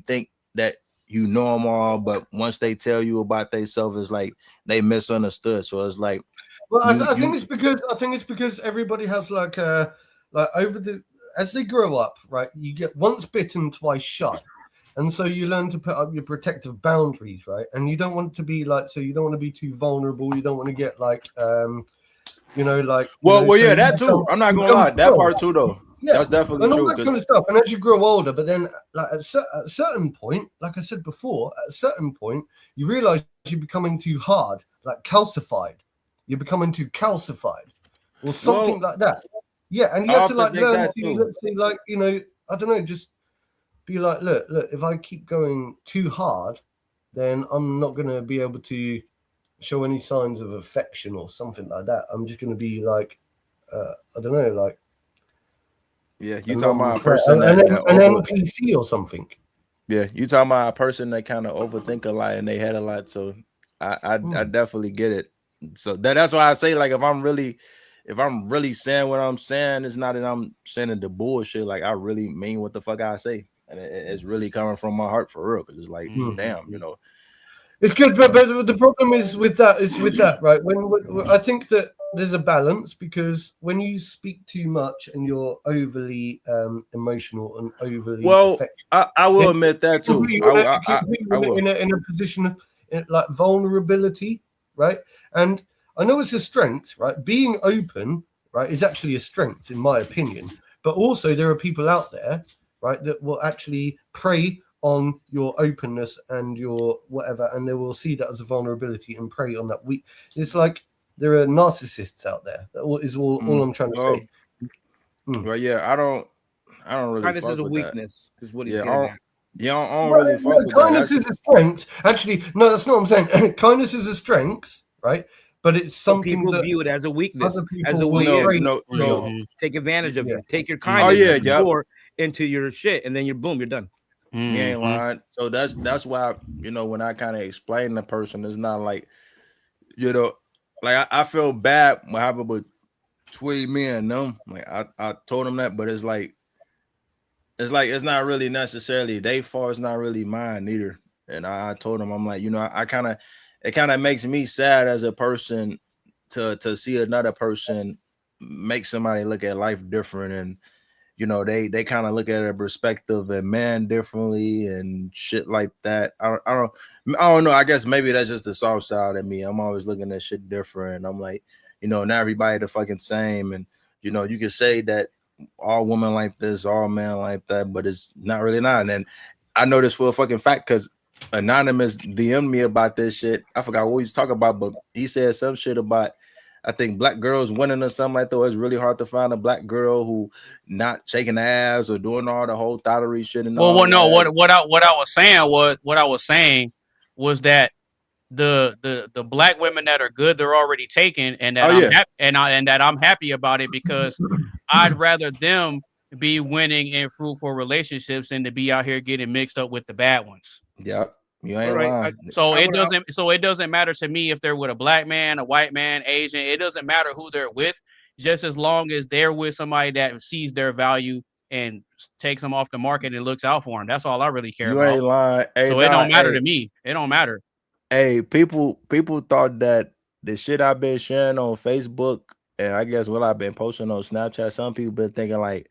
think that you know them all, but once they tell you about themselves, it's like they misunderstood. So it's like, well, I think it's because everybody has like as they grow up, right? You get once bitten, twice shy, and so you learn to put up your protective boundaries, right? And you don't want to be like, so you don't want to be too vulnerable. You don't want to get like, that too. I'm not gonna lie, that part too, though. Yeah, that's definitely true. That kind of stuff. And as you grow older, but then like at a certain point, like I said before, at a certain point, you realize you're becoming too hard, like calcified. You're becoming too calcified, or something like that. Yeah, and you have to like learn to, let's say, like, I don't know, just be like, look, if I keep going too hard, then I'm not gonna be able to show any signs of affection or something like that. I'm just gonna be like, I don't know, like. Yeah, you talking about a person an NPC or something. Yeah, you talking about a person that kind of overthink a lot and they had a lot. So I definitely get it. So that's why I say, like, if I'm really saying what I'm saying, it's not that I'm saying the bullshit. Like I really mean what the fuck I say, and it's really coming from my heart for real. Because it's like, damn, It's good, but the problem is with that, right? When I think that there's a balance, because when you speak too much and you're overly emotional and overly affectionate, I will admit that too. I will. In a position of like vulnerability, right? And I know it's a strength, right? Being open, right, is actually a strength in my opinion. But also there are people out there, right, that will actually prey on your openness and your whatever, and they will see that as a vulnerability and prey on that weak. It's like there are narcissists out there. That is all I'm trying to say. Well, yeah, I don't really. Kindness is a weakness, is what he's getting at. Yeah, I don't really fuck with kindness is a strength. Actually, no, that's not what I'm saying. Kindness is a strength, right? But it's something people that view it as a weakness, as a way take advantage of you. Take your kindness into your shit, and then you're done. You ain't lying. So that's why, when I kind of explain the person, it's not like, like I feel bad what happened between me and them. Like I told them that, but it's it's not really necessarily their fault. It's not really mine either. And I told them, I'm like, it kind of makes me sad as a person to see another person make somebody look at life different you know, they kind of look at a perspective and man differently and shit like that. I don't know. I guess maybe that's just the soft side of me. I'm always looking at shit different. I'm like, you know, not everybody the fucking same. And you know, you can say that all women like this, all men like that, but it's not really not. And then I know this for a fucking fact because Anonymous DM'd me about this shit. I forgot what he was talking about, but he said some shit about, I think, black girls winning or something like that. It's really hard to find a black girl who not shaking ass or doing all the whole thottery shit. And what I was saying was that the black women that are good, they're already taken, and that I'm happy about it because I'd rather them be winning in fruitful relationships than to be out here getting mixed up with the bad ones. Yep. You ain't lying. So it doesn't matter to me if they're with a black man, a white man, Asian. It doesn't matter who they're with, just as long as they're with somebody that sees their value and takes them off the market and looks out for them. That's all I really care about. You ain't lying. Hey, so it don't matter to me. It don't matter. Hey, people thought that the shit I've been sharing on Facebook and I guess what I've been posting on Snapchat, some people been thinking like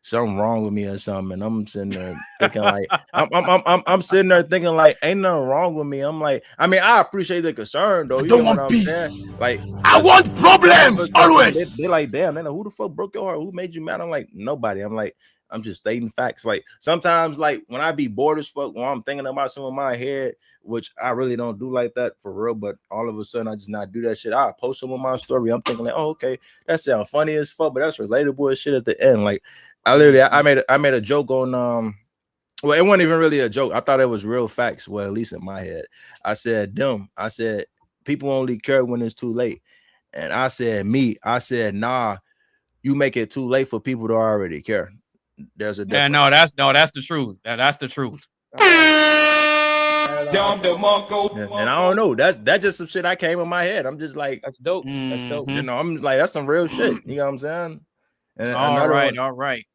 something wrong with me or something, and I'm sitting there thinking like I'm sitting there thinking like ain't nothing wrong with me. I'm like, I mean, I appreciate the concern though. You don't want peace. Like I want problems always. They like, damn, man, who the fuck broke your heart? Who made you mad? I'm like, nobody. I'm like, I'm just stating facts. Like sometimes, like when I be bored as fuck, when I'm thinking about something in my head, which I really don't do like that for real, but all of a sudden I just not do that shit. I post some of my story. I'm thinking like, oh, okay, that sounds funny as fuck, but that's relatable as shit at the end. Like I made a joke on well, it wasn't even really a joke. I thought it was real facts. Well, at least in my head. I said people only care when it's too late. And I said, nah, you make it too late for people to already care. There's a difference. Yeah, that's the truth. That's the truth. And I don't know. That's just some shit I came in my head. I'm just like, that's dope. That's dope. You know, I'm just like, that's some real shit. You know what I'm saying? And all right.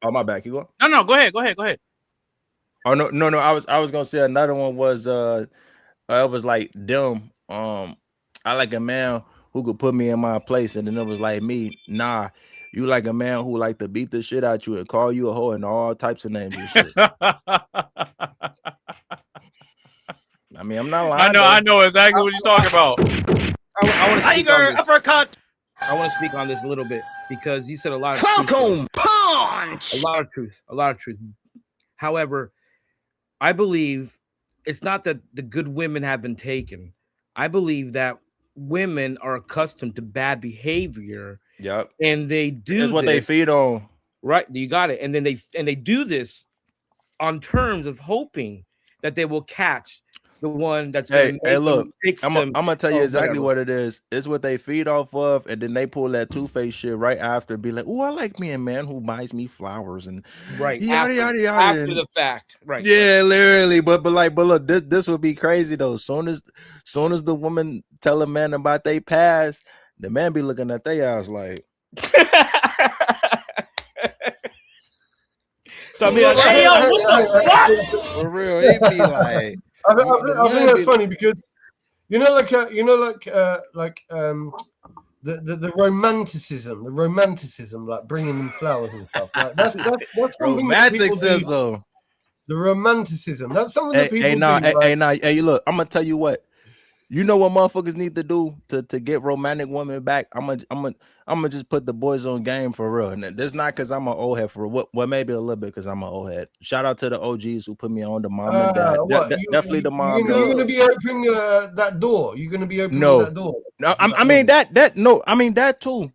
Oh, my bad. You go. No, go ahead. Oh no. I was gonna say another one was it was like them. I like a man who could put me in my place, and then it was like me. Nah, you like a man who like to beat the shit out you and call you a hoe and all types of names and shit. I mean, I'm not lying. I know exactly what you're talking about. I want to speak on this a little bit because you said a lot of Falcon punch. A lot of truth. However, I believe it's not that the good women have been taken. I believe that women are accustomed to bad behavior. Yep. And they do that's what they feed on. Right. You got it. And then they do this on terms of hoping that they will catch the one that's hey look, I'm gonna tell you exactly what it is. It's what they feed off of, and then they pull that two-faced shit right after, be like, oh, I like me a man who buys me flowers and yada yada after the fact. Right. Yeah, literally. But look, this would be crazy though. Soon as the woman tell a man about they past, the man be looking at their ass like so I mean, hey, yo, what the fuck? For real, he be like I think that's funny because the romanticism, like bringing them flowers and stuff. Like that's romanticism. The romanticism. That's something that people do. Hey, look, I'm gonna tell you what. You know what motherfuckers need to do to get romantic women back? I'm gonna just put the boys on game for real. And that's not because I'm an old head for real. Well, maybe a little bit because I'm an old head. Shout out to the OGs who put me on, the mom and dad. Definitely the mom. You're gonna be opening that door. You're gonna be opening that door. No, I mean that too.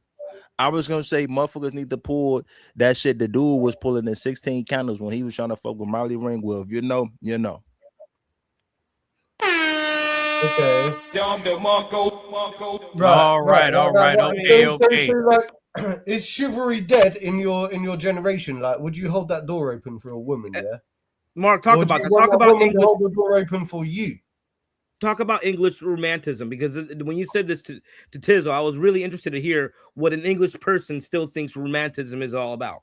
I was gonna say motherfuckers need to pull that shit. The dude was pulling the 16 candles when he was trying to fuck with Molly Ringwell. You know. Okay. Right. Okay. So, like, is chivalry dead in your generation? Like, would you hold that door open for a woman? Yeah. Mark, talk about English. Hold the door open for you. Talk about English romanticism, because when you said this to Tizzle, I was really interested to hear what an English person still thinks romanticism is all about.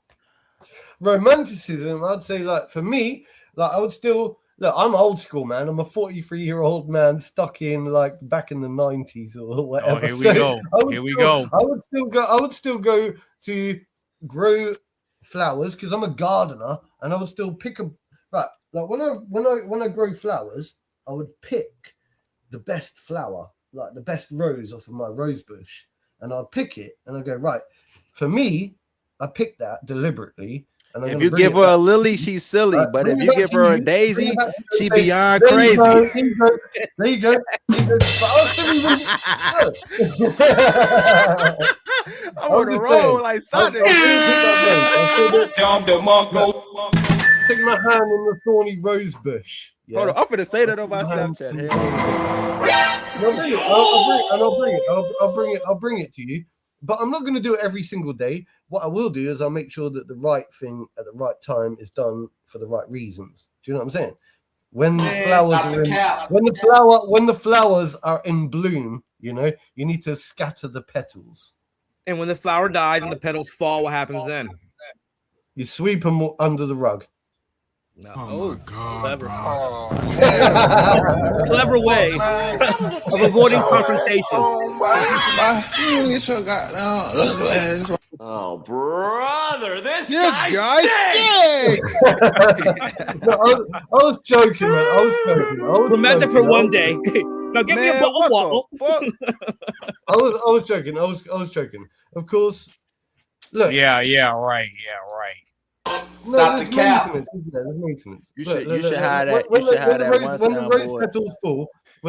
Romanticism, I'd say, like, for me, like, I would still. Look, I'm old school, man. I'm a 43-year-old man stuck in like back in the 90s or whatever. Oh, here we go. I would still go to grow flowers because I'm a gardener, and I would still pick a right. Like when I grow flowers, I would pick the best flower, like the best rose off of my rose bush, and I'd pick it, and I go right. For me, I picked that deliberately. And if you give her a lily, she's silly. But if you give her a daisy, she beyond crazy. There you go. I'm on the road like Sunday. Stick my hand in the thorny rose bush. Yeah. Hold on, I'm gonna say that on my Snapchat. I'll bring it to you. But I'm not going to do it every single day. What I will do is I'll make sure that the right thing at the right time is done for the right reasons. Do you know what I'm saying? When the flowers are in bloom, you know, you need to scatter the petals. And when the flower dies and the petals fall, what happens then? You sweep them under the rug. No. Oh my God. Clever. Clever way of avoiding confrontation. Oh, brother, this guy stinks! No, I was joking, man. I was joking. Romantic for one day. Now give me a bottle. I was joking. I was joking. Of course. Look. Yeah, right. No, there's maintenance, isn't there? There's maintenance. You should have that. When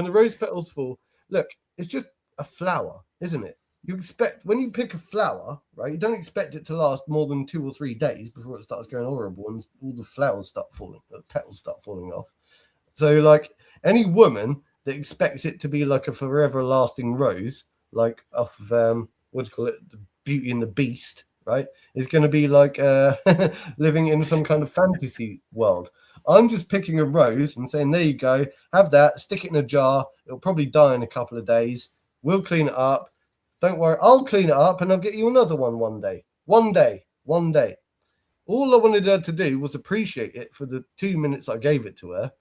the rose petals fall, look, it's just a flower, isn't it? You expect when you pick a flower, right? You don't expect it to last more than 2 or 3 days before it starts going horrible and all the flowers start falling, the petals start falling off. So, like any woman that expects it to be like a forever lasting rose, like off of what do you call it, the Beauty and the Beast. Right, it's going to be like living in some kind of fantasy world. I'm just picking a rose and saying, there you go, have that, stick it in a jar. It'll probably die in a couple of days. We'll clean it up. Don't worry, I'll clean it up and I'll get you another one one day. One day. All I wanted her to do was appreciate it for the 2 minutes I gave it to her,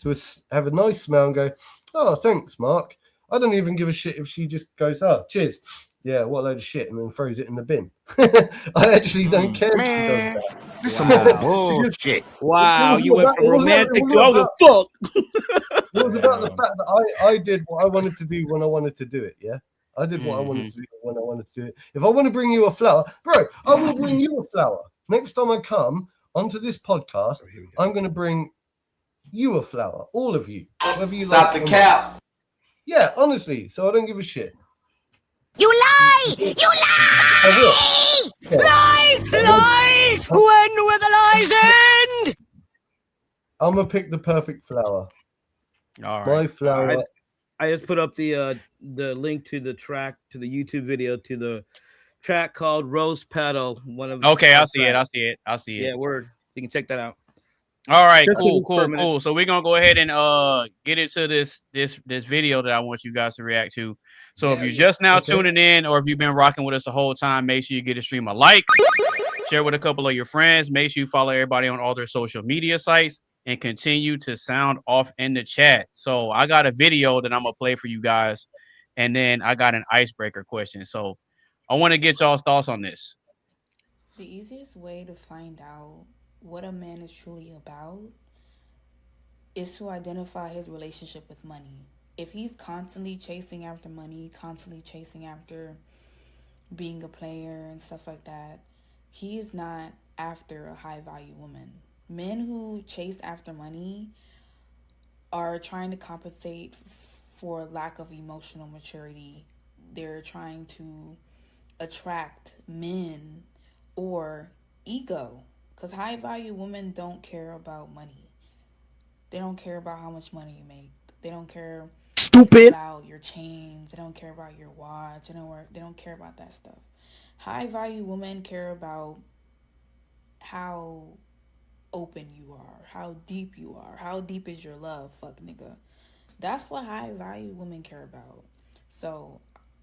to have a nice smell and go, oh, thanks, Mark. I don't even give a shit if she just goes, oh, cheers. Yeah, what a load of shit, and then throws it in the bin. I actually don't care if she does that. Some bullshit. Wow, you went from romantic to oh the fuck. It was about the fact that I did what I wanted to do when I wanted to do it. Yeah, I did what I wanted to do when I wanted to do it. If I want to bring you a flower, bro, I will bring you a flower. Next time I come onto this podcast, I'm going to bring you a flower, all of you. Whether you Stop the cap. Yeah, honestly. So I don't give a shit. You lie! You lie! Yeah. Lies! Lies! When will the lies end? I'm gonna pick the perfect flower. All right. My flower. I just put up the link to the track, to the YouTube video, to the track called Rose Petal. Okay, I see it. Yeah, word. You can check that out. All right, cool. So we're gonna go ahead and get into this video that I want you guys to react to. So if you're just now tuning in, or if you've been rocking with us the whole time, make sure you get a stream a like, share with a couple of your friends, make sure you follow everybody on all their social media sites, and continue to sound off in the chat. So I got a video that I'm gonna play for you guys, and then I got an icebreaker question. So I want to get y'all's thoughts on this. The easiest way to find out what a man is truly about is to identify his relationship with money. If he's constantly chasing after money, constantly chasing after being a player and stuff like that, he is not after a high value woman. Men who chase after money are trying to compensate for lack of emotional maturity. They're trying to attract men or ego. Because high value women don't care about money. They don't care about how much money you make. They don't care about your chains. They don't care about your watch. They don't care about that stuff. High value women care about how open you are, how deep you are, how deep is your love, fuck nigga. That's what high value women care about. So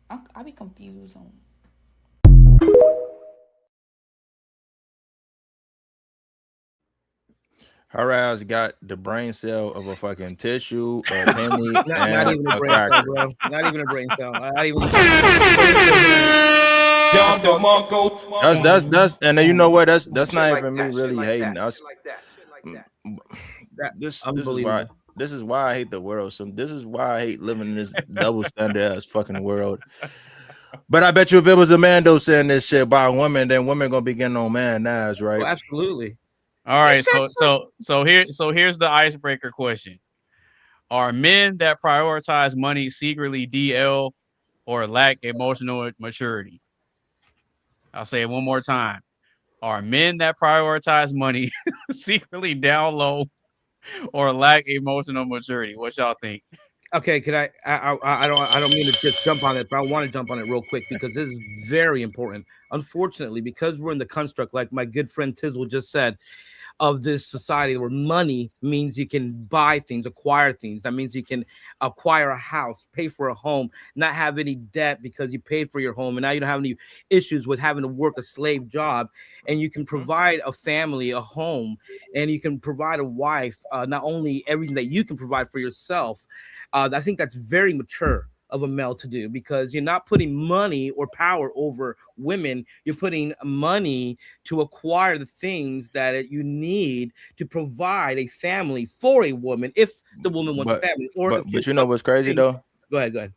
I be confused on. Her ass got the brain cell of a fucking tissue, a penny, not and even a brain cracker. cell, bro. Not even a brain cell. Not even. That's and then you know what? That's not even me really hating. This is why I hate the world. This is why I hate living in this double standard ass fucking world. But I bet you if it was a man though saying this shit about women, then women gonna be getting on man ass, right? Oh, absolutely. All right, so here's the icebreaker question: are men that prioritize money secretly DL or lack emotional maturity? I'll say it one more time: are men that prioritize money secretly down low or lack emotional maturity? What y'all think? Okay, can I don't mean to just jump on it, but I want to jump on it real quick because this is very important. Unfortunately, because we're in the construct, like my good friend Tizzle just said, of this society where money means you can buy things, acquire things. That means you can acquire a house, pay for a home, not have any debt because you paid for your home, and now you don't have any issues with having to work a slave job, and you can provide a family, a home, and you can provide a wife, not only everything that you can provide for yourself. I think that's very mature of a male to do, because you're not putting money or power over women. You're putting money to acquire the things that you need to provide a family for a woman, if the woman wants a family. But you know what's crazy though? Go ahead.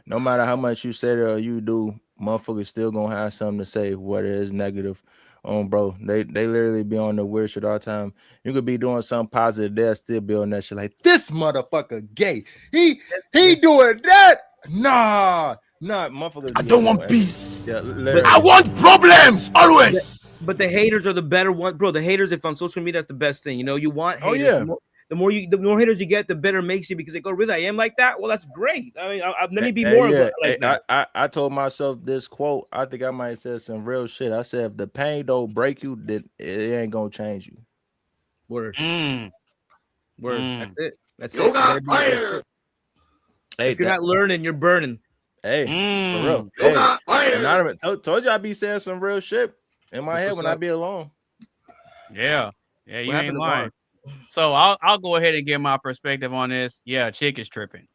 No matter how much you say or you do, motherfuckers still gonna have something to say, whether it's negative. Bro, they literally be on the weird shit all the time. You could be doing something positive, they'll still be on that shit like, this motherfucker gay. He doing that. Nah, motherfuckers. I don't want peace. Yeah, I want problems always. But the haters are the better one, bro. The haters, if on social media, that's the best thing. You know, you want haters. Oh, yeah. The more haters you get, the better it makes you, because they go, really, I am like that? Well, that's great. I mean, let me be more like that. I told myself this quote. I think I might have said some real shit. I said, if the pain don't break you, then it ain't gonna change you. Word. Word. That's it. That's it. Fire. Hey, if you're not learning, you're burning. Hey, for real. Hey, Anonymous, told you I be saying some real shit in my head when I be alone. Yeah, you ain't lying. So I'll go ahead and give my perspective on this. Yeah, chick is tripping.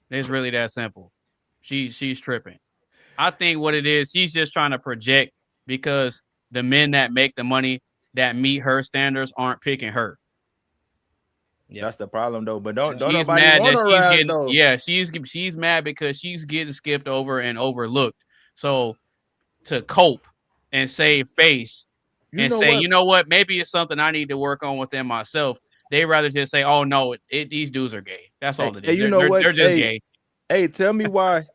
It's really that simple. She's tripping. I think what it is, she's just trying to project, because the men that make the money that meet her standards aren't picking her. Yeah. That's the problem though. But don't she's nobody mad want that her she's ass, getting though. Yeah, she's mad because she's getting skipped over and overlooked. So to cope and save face and say, you know what, maybe it's something I need to work on within myself, they rather just say, oh no, these dudes are gay. That's all it is. They're just gay. Hey, tell me why.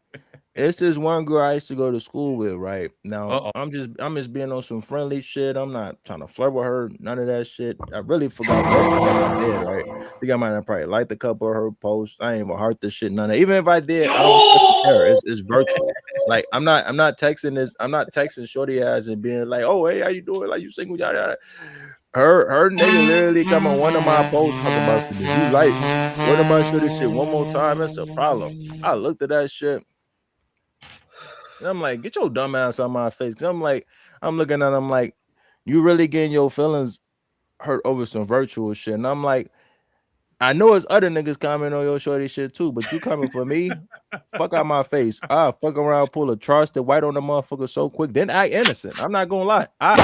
It's this one girl I used to go to school with, right? Now I'm just being on some friendly shit. I'm not trying to flirt with her, none of that shit. I really forgot what I did, right? I think I might have probably liked a couple of her posts. I ain't even heart this shit, none of it. Even if I did, I don't care. It's virtual. Like I'm not texting this, I'm not texting shorty ass and being like, oh hey, how you doing? Like, you single, yada yada. Her nigga literally come on one of my posts talking about some, if you like, what about show this shit one more time? That's a problem. I looked at that shit. And I'm like, get your dumb ass on my face. Cause I'm looking at him like, you really getting your feelings hurt over some virtual shit. And I'm like, I know it's other niggas commenting on your shorty shit too, but you coming for me? Fuck out my face. I fuck around, pull a Charleston White on the motherfucker so quick, then act innocent. I'm not gonna lie. I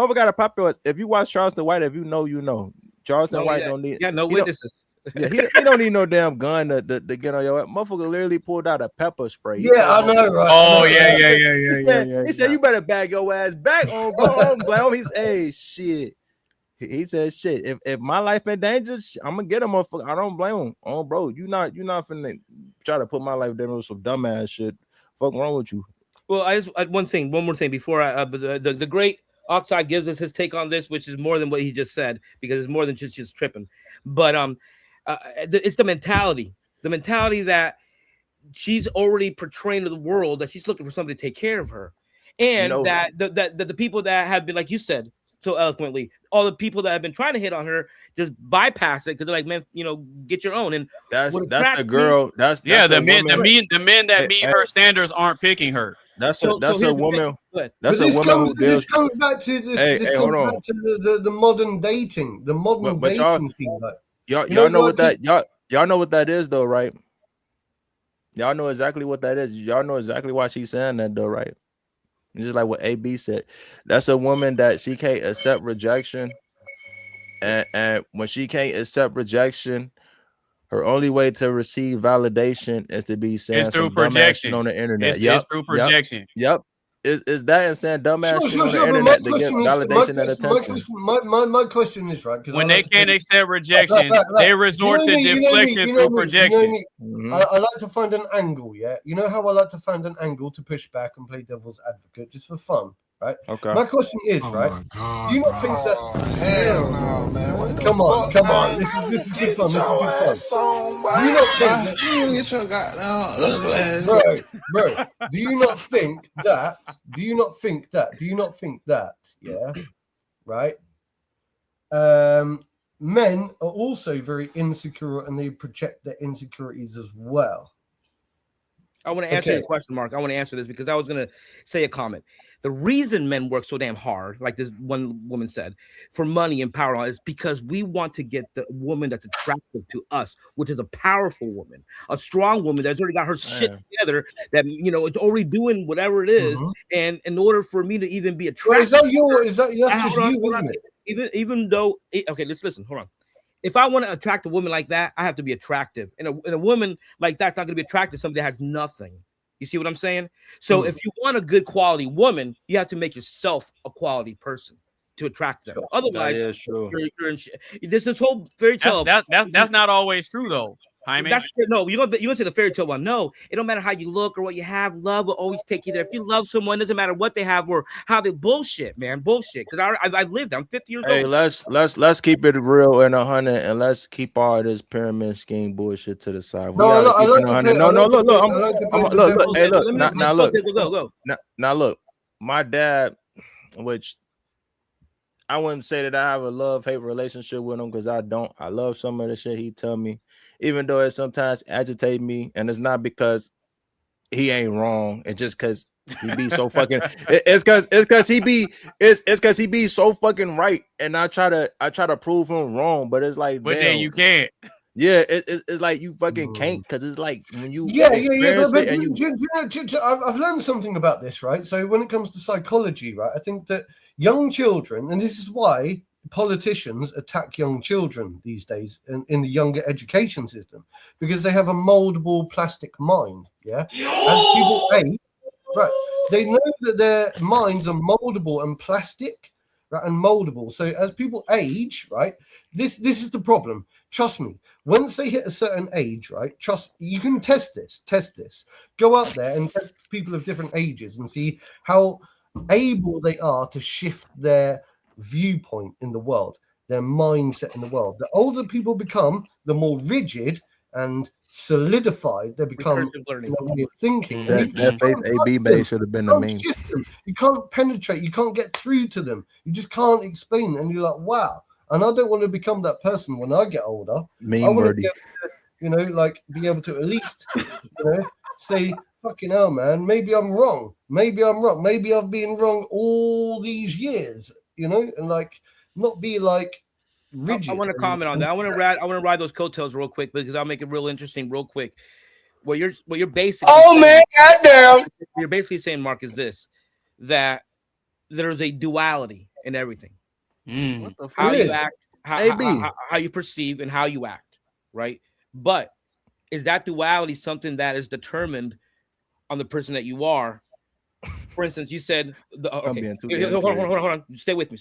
forgot to pop your ass. If you watch Charleston White, if you know, you know. Charleston White don't need no witnesses. He don't need no damn gun to get on your ass. Motherfucker literally pulled out a pepper spray. Yeah, I know, right? Oh, yeah. He said, you better bag your ass back on, bro. He's, hey, shit. He said, shit, if my life in danger, I'm gonna get him, motherfucker. I don't blame him. Oh, bro, you not finna try to put my life down with some dumbass shit. Fuck wrong with you? Well, one more thing before the great Oxide gives us his take on this, which is more than what he just said, because it's more than just tripping. But it's the mentality that she's already portraying to the world that she's looking for somebody to take care of her, and that the people that have been, like you said so eloquently, all the people that have been trying to hit on her just bypass it because they're like, man, get your own. And that's the girl. That's the men that meet her standards aren't picking her. That's a woman. That's a woman who deals. This comes back to this. This comes back to the modern dating. The modern dating scene. Like, y'all know what that y'all know what that is though, right? Y'all know exactly what that is. Y'all know exactly why she's saying that, though, right? And just like what AB said, that's a woman that she can't accept rejection, and when she can't accept rejection, her only way to receive validation is to be saying It's through some dumbass shit projection. on the internet. It's through projection. Yep. Is that and saying dumbass shit on the But internet to get validation and attention? My question is, right, because When they can't accept rejection, they resort to deflection through projection. I like to find an angle, yeah. You know how I like to find an angle to push back and play devil's advocate just for fun, right? Okay. My question is, right? Do you not think that? Hell no, man. Come on. This is good fun. This is good fun. Do you not think that? Bro, do you not think that? Do you not think that? Yeah, right. Men are also very insecure, and they project their insecurities as well. I want to answer your question, Mark. I want to answer this because I was going to say a comment. The reason men work so damn hard, like this one woman said, for money and power is because we want to get the woman that's attractive to us, which is a powerful woman, a strong woman that's already got her shit together, that, you know, it's already doing whatever it is. And in order for me to even be attractive, that's just you, isn't it? Even though, okay, let's listen, hold on. If I want to attract a woman like that, I have to be attractive. And a woman like that's not going to be attractive to somebody that has nothing. You see what I'm saying? So if you want a good quality woman, you have to make yourself a quality person to attract them. Otherwise, you're in this whole fairy tale. That's not always true, though. Jaime. No, you're gonna say the fairy tale one. No, it don't matter how you look or what you have. Love will always take you there. If you love someone, it doesn't matter what they have or how they bullshit, man. Bullshit. Because I've lived. I'm 50 years old. Hey, let's keep it real and 100, and let's keep all this pyramid scheme bullshit to the side. Look. My dad, which I wouldn't say that I have a love-hate relationship with him, because I don't. I love some of the shit he tell me, even though it sometimes agitates me, and it's not because he ain't wrong. It's just because he be so fucking. It's because he be so fucking right, and I try to prove him wrong, but it's like, but then you can't. Yeah, it's like you fucking can't, because it's like when you I've learned something about this, right? So when it comes to psychology, right, I think that young children, and this is why politicians attack young children these days in the younger education system, because they have a moldable plastic mind. Yeah, as people age, right, they know that their minds are moldable and plastic, right, and moldable. So as people age, right, this is the problem. Trust me, once they hit a certain age, right, you can test this. Go out there and test people of different ages and see how able they are to shift their viewpoint in the world, their mindset in the world. The older people become, the more rigid and solidified they become in their way of thinking. That face AB base should have been the main. You can't penetrate, you can't get through to them, you just can't explain it. And you're like, wow. And I don't want to become that person when I get older. I want to be able to, be able to at least, say, fucking hell, man, maybe I'm wrong. Maybe I've been wrong all these years, and not be like rigid. I want to comment on that. I want to ride those coattails real quick, because I'll make it real interesting real quick. What you're basically goddamn. What you're basically saying, Mark, is this: that there's a duality in everything. How you act, how you perceive, and how you act, right? But is that duality something that is determined on the person that you are? For instance, you said, hold on. Stay with me.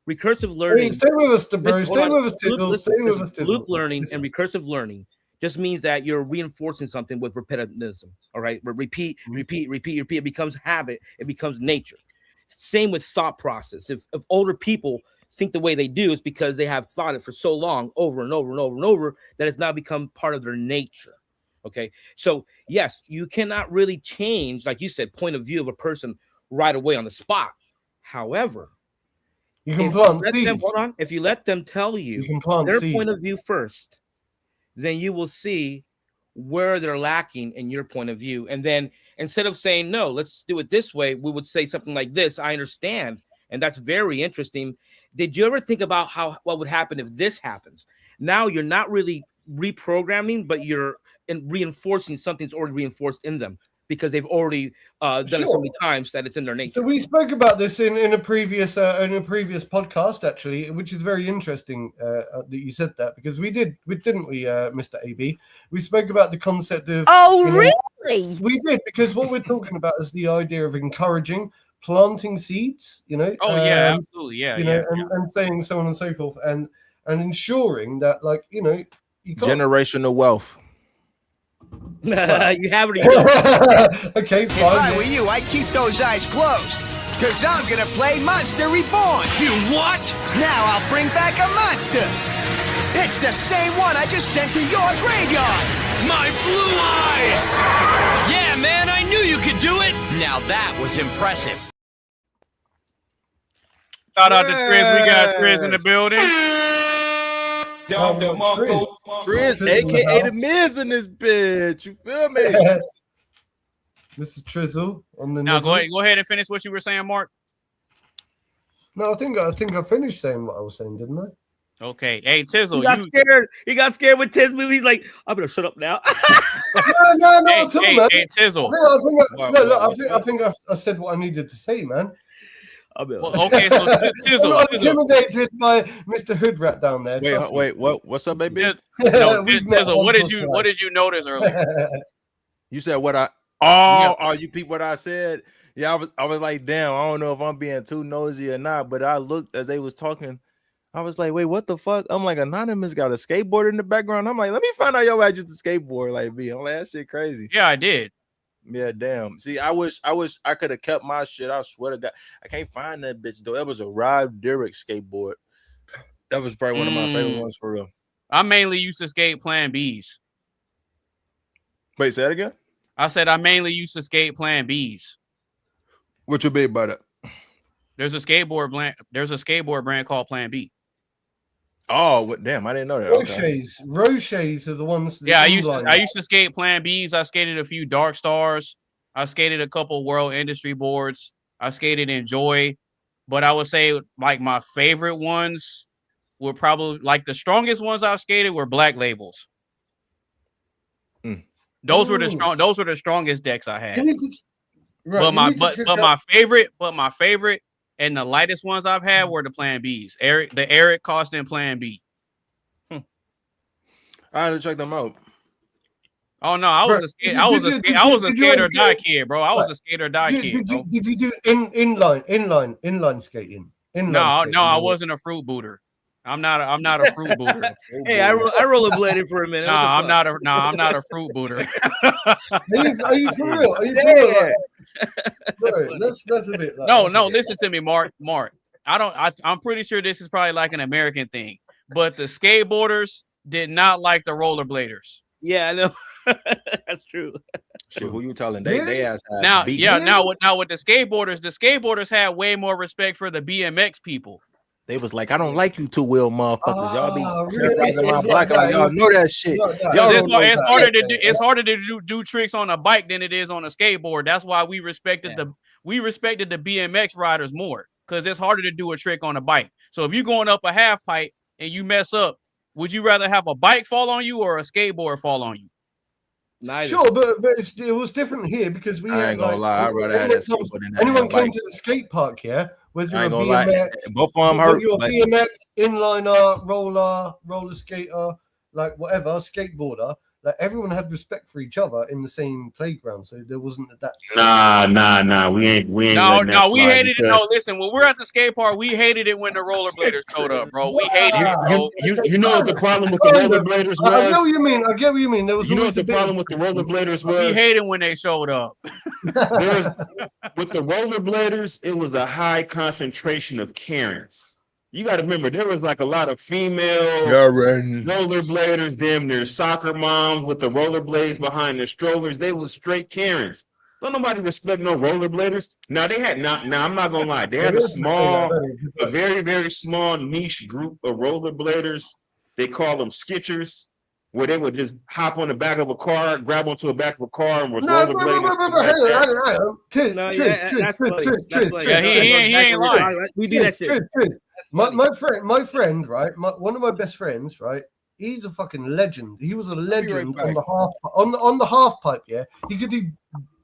Recursive learning. Stay with us, bro. Stay with us, Tizzle. Loop learning and recursive learning just means that you're reinforcing something with repetitivism. All right, repeat. It becomes habit. It becomes nature. Same with thought process. If older people think the way they do, is because they have thought it for so long, over and over, that it's now become part of their nature. Okay, so yes, you cannot really change, like you said, point of view of a person right away on the spot. However, you can plant seeds. If you let them tell you their point of view first, then you will see where they're lacking in your point of view. And then instead of saying, no, let's do it this way, we would say something like this: I understand. And that's very interesting. Did you ever think about what would happen if this happens? Now you're not really reprogramming, but you're reinforcing something's already reinforced in them because they've already done it so many times that it's in their nature. So we spoke about this in a previous podcast, actually, which is very interesting that you said that, because didn't we, Mr. AB? We spoke about the concept of really? We did, because what we're talking about is the idea of encouraging planting seeds, yeah, absolutely, and saying so on and so forth, and ensuring that, like, you can't... generational wealth. You have it. Okay, fine. If I were you, I'd keep those eyes closed, because I'm gonna play Monster Reborn. You what? Now I'll bring back a monster. It's the same one I just sent to your graveyard. My blue eyes! Yeah, man, I knew you could do it. Now that was impressive. Shout out to Triz. We got Triz in the building. Triz, aka the Miz in this bitch. You feel me? Mr. Tizzle on the Now go ahead and finish what you were saying, Mark. No, I think I finished saying what I was saying, didn't I? Okay. Hey, Tizzle. He got scared. He got scared with Tiz movie. He's like, I'm gonna shut up now. No, hey, Tizzle. I think I said what I needed to say, man. Okay, so Tizzle. I'm intimidated by Mr. Hoodrat down there. Wait, what's up, baby? Tizzle, what did you notice earlier? You said what you peep what I said? Yeah, I was like, damn, I don't know if I'm being too nosy or not, but I looked as they was talking. I was like, wait, what the fuck? I'm like, Anonymous got a skateboard in the background. I'm like, let me find out your ass just a skateboard like me. I'm like, that shit crazy. Yeah, I did. Yeah, damn. See, I wish I could have kept my shit. I swear to God, I can't find that bitch though. That was a Rod Derrick skateboard. That was probably one of my favorite ones for real. I mainly used to skate Plan Bs. Wait, say that again? I said I mainly used to skate Plan Bs. What you mean by that? There's a skateboard brand called Plan B. Oh, what? Damn, I didn't know that. Roches are the ones. I used to skate Plan Bs. I skated a few Dark Stars. I skated a couple World Industry boards. I skated Enjoy, but I would say like my favorite ones were probably like the strongest ones I've skated were Black Labels. Those were the strongest decks I had. But my favorite and the lightest ones I've had were the Plan Bs. The Eric Costin Plan B. I had to check them out. Oh no, I was a skate or die kid, bro. I was a skate or die kid. Did you do inline skating? No, I wasn't a fruit booter. I'm not a fruit booter. Hey, I rollerbladed for a minute. No, I'm not a fruit booter. Are you for real? Are you for real? Bro, that's a bit like, no, listen to me, Mark. I'm pretty sure this is probably like an American thing, but the skateboarders did not like the rollerbladers. Yeah, I know. That's true. Shit, who you telling? They ass now with the skateboarders had way more respect for the BMX people. They was like, I don't like you two wheel motherfuckers. Y'all be terrorizing my block. Y'all know that shit. It's harder to do tricks on a bike than it is on a skateboard. That's why we respected the BMX riders more, because it's harder to do a trick on a bike. So if you're going up a half pipe and you mess up, would you rather have a bike fall on you or a skateboard fall on you? Neither. Sure, but it was different here because I ain't gonna lie. I'd rather have that skateboard than that. Anyone came to the skate park, yeah? Whether you're a BMX, both of them hurt. You're a BMX, inliner, roller skater, like whatever, skateboarder. Like everyone had respect for each other in the same playground, so there wasn't that. Nah. We ain't. No, we hated it. No, listen. When we're at the skate park, we hated it when the rollerbladers showed up, bro. We hated it, bro. You know what the problem with the rollerbladers was? I know what you mean. I get what you mean. There was. You know what the problem with the rollerbladers was? We hated when they showed up. With the rollerbladers, it was a high concentration of Karens. You got to remember, there was like a lot of female rollerbladers, damn near soccer moms with the rollerblades behind their strollers. They was straight Karens. Don't nobody respect no rollerbladers. Now they had now I'm not gonna lie, they had a very, very small niche group of rollerbladers. They call them skitchers, where they would just hop on the back of a car, grab onto the back of a car, and was rollerblading. He ain't lying. We do that shit. My friend, right? One of my best friends, right? he's a fucking legend. He was a legend right on the half pipe. Yeah, he could do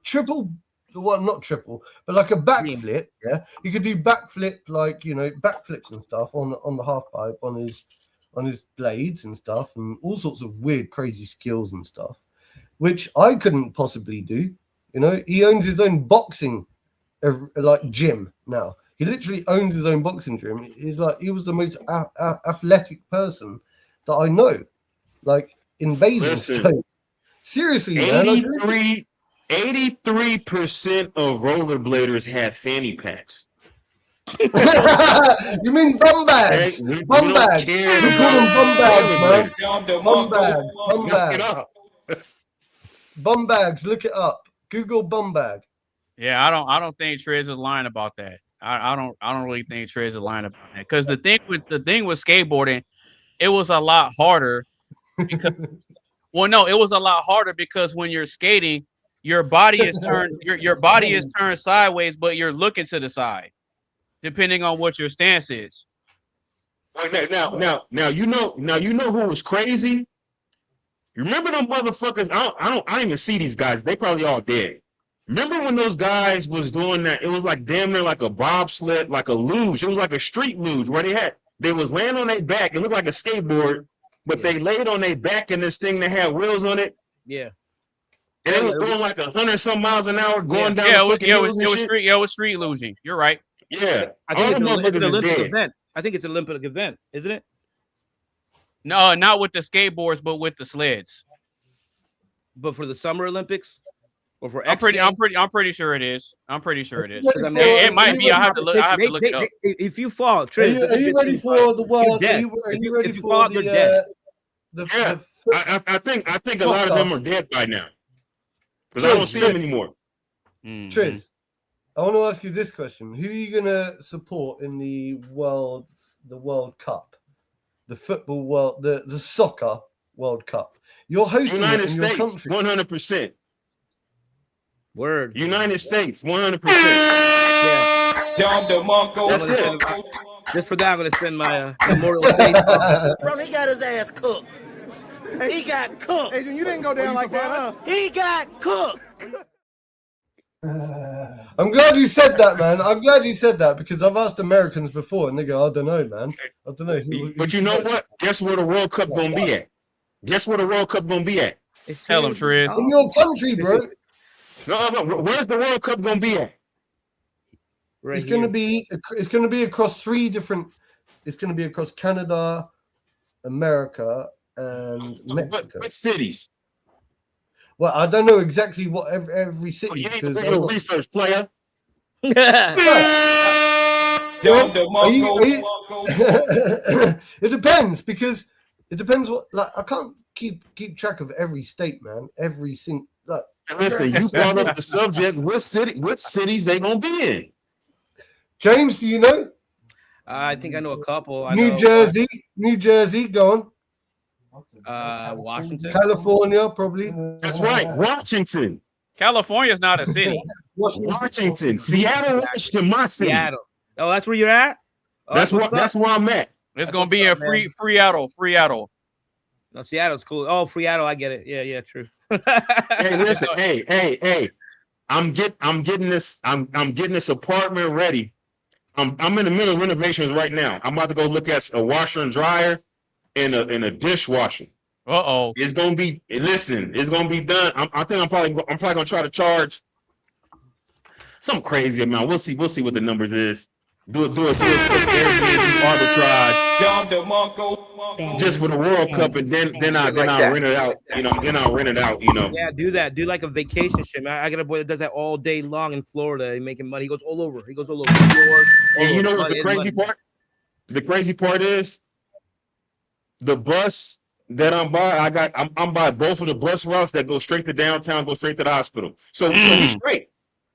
triple. Well, not triple, but like a backflip. Yeah, he could do backflip, like backflips and stuff on the half pipe on his blades and stuff, and all sorts of weird, crazy skills and stuff, which I couldn't possibly do. He owns his own boxing gym now. He literally owns his own boxing gym. He's like, he was the most athletic person that I know, like in Basingstoke. Seriously, man. 83% of rollerbladers have fanny packs. You mean bum bags? Bum bags. We call them bum bags, man. Bum bags. Bum bags. Bum bags. Look it up. Google bum bag. Yeah, I don't think Triz is lying about that. I don't really think Triz is lying about that, because the thing with skateboarding, it was a lot harder. Because, well, no, it was a lot harder because when you're skating, your body is turned your body is turned sideways, but you're looking to the side, depending on what your stance is. Wait, now you know who was crazy? You remember them motherfuckers? I don't even see these guys. They probably all dead. Remember when those guys was doing that? It was like damn near like a bobsled, like a luge. It was like a street luge where they was laying on their back. It looked like a skateboard, but they laid on their back in this thing that had wheels on it. Yeah. And it was going like 100-some miles an hour going down. It was street losing. You're right. Yeah, I think it's an Olympic event. I think it's an Olympic event, isn't it? No, not with the skateboards, but with the sleds. But for the Summer Olympics, or for I'm pretty sure it is. I'm pretty sure it is. It might be. I have to look it up. If you fall, Triz, are you ready for the world? Are you ready for the? I think a lot of them are dead by now, because I don't see them anymore. Triz, I want to ask you this question: who are you gonna support in the World Cup, the football world, the soccer World Cup? You're hosting United it in your States, country. 100%. Word. United States, 100%. Yeah. That's it. Just for that, I'm gonna spend my Memorial Day. Bro, he got his ass cooked. He got cooked. Adrian, you didn't go down like that, huh? He got cooked. I'm glad you said that, man. I'm glad you said that, because I've asked Americans before and they go, I don't know, man. I don't know. But you know what? Guess where the World Cup gonna be at? Guess where the World Cup gonna be at? Tell them, Triz. In your country, bro. No. Where's the World Cup gonna be at? It's gonna be across three different. It's gonna be across Canada, America, and Mexico. What cities? Well, I don't know exactly what every city. You need to do your research, player. It depends, because it depends what. Like, I can't keep track of every state, man. Every single. Like, listen, you brought up the subject. What cities they gonna be in? James, do you know? I think I know a couple. New Jersey, go on. Washington, California, probably. That's right, Washington. California is not a city. Washington, Seattle, Washington, my city. Seattle. Oh, that's where you're at. Oh, that's where I'm at. It's gonna be a Freattle. No, Seattle's cool. Oh, Freattle, I get it. Yeah, true. Hey, listen, hey. I'm getting this apartment ready. I'm in the middle of renovations right now. I'm about to go look at a washer and dryer and a dishwasher. It's gonna be done. I think I'm probably gonna try to charge some crazy amount. We'll see what the numbers is. Do a quick Airbnb arbitrage just for the World Cup, and then I'll rent it out. Yeah, do that. Do like a vacation shit, man. I got a boy that does that all day long in Florida. He's making money. He goes all over. And you know what the crazy part? The crazy part is the bus that I'm by. I'm by both of the bus routes that go straight to downtown, go straight to the hospital. So we straight.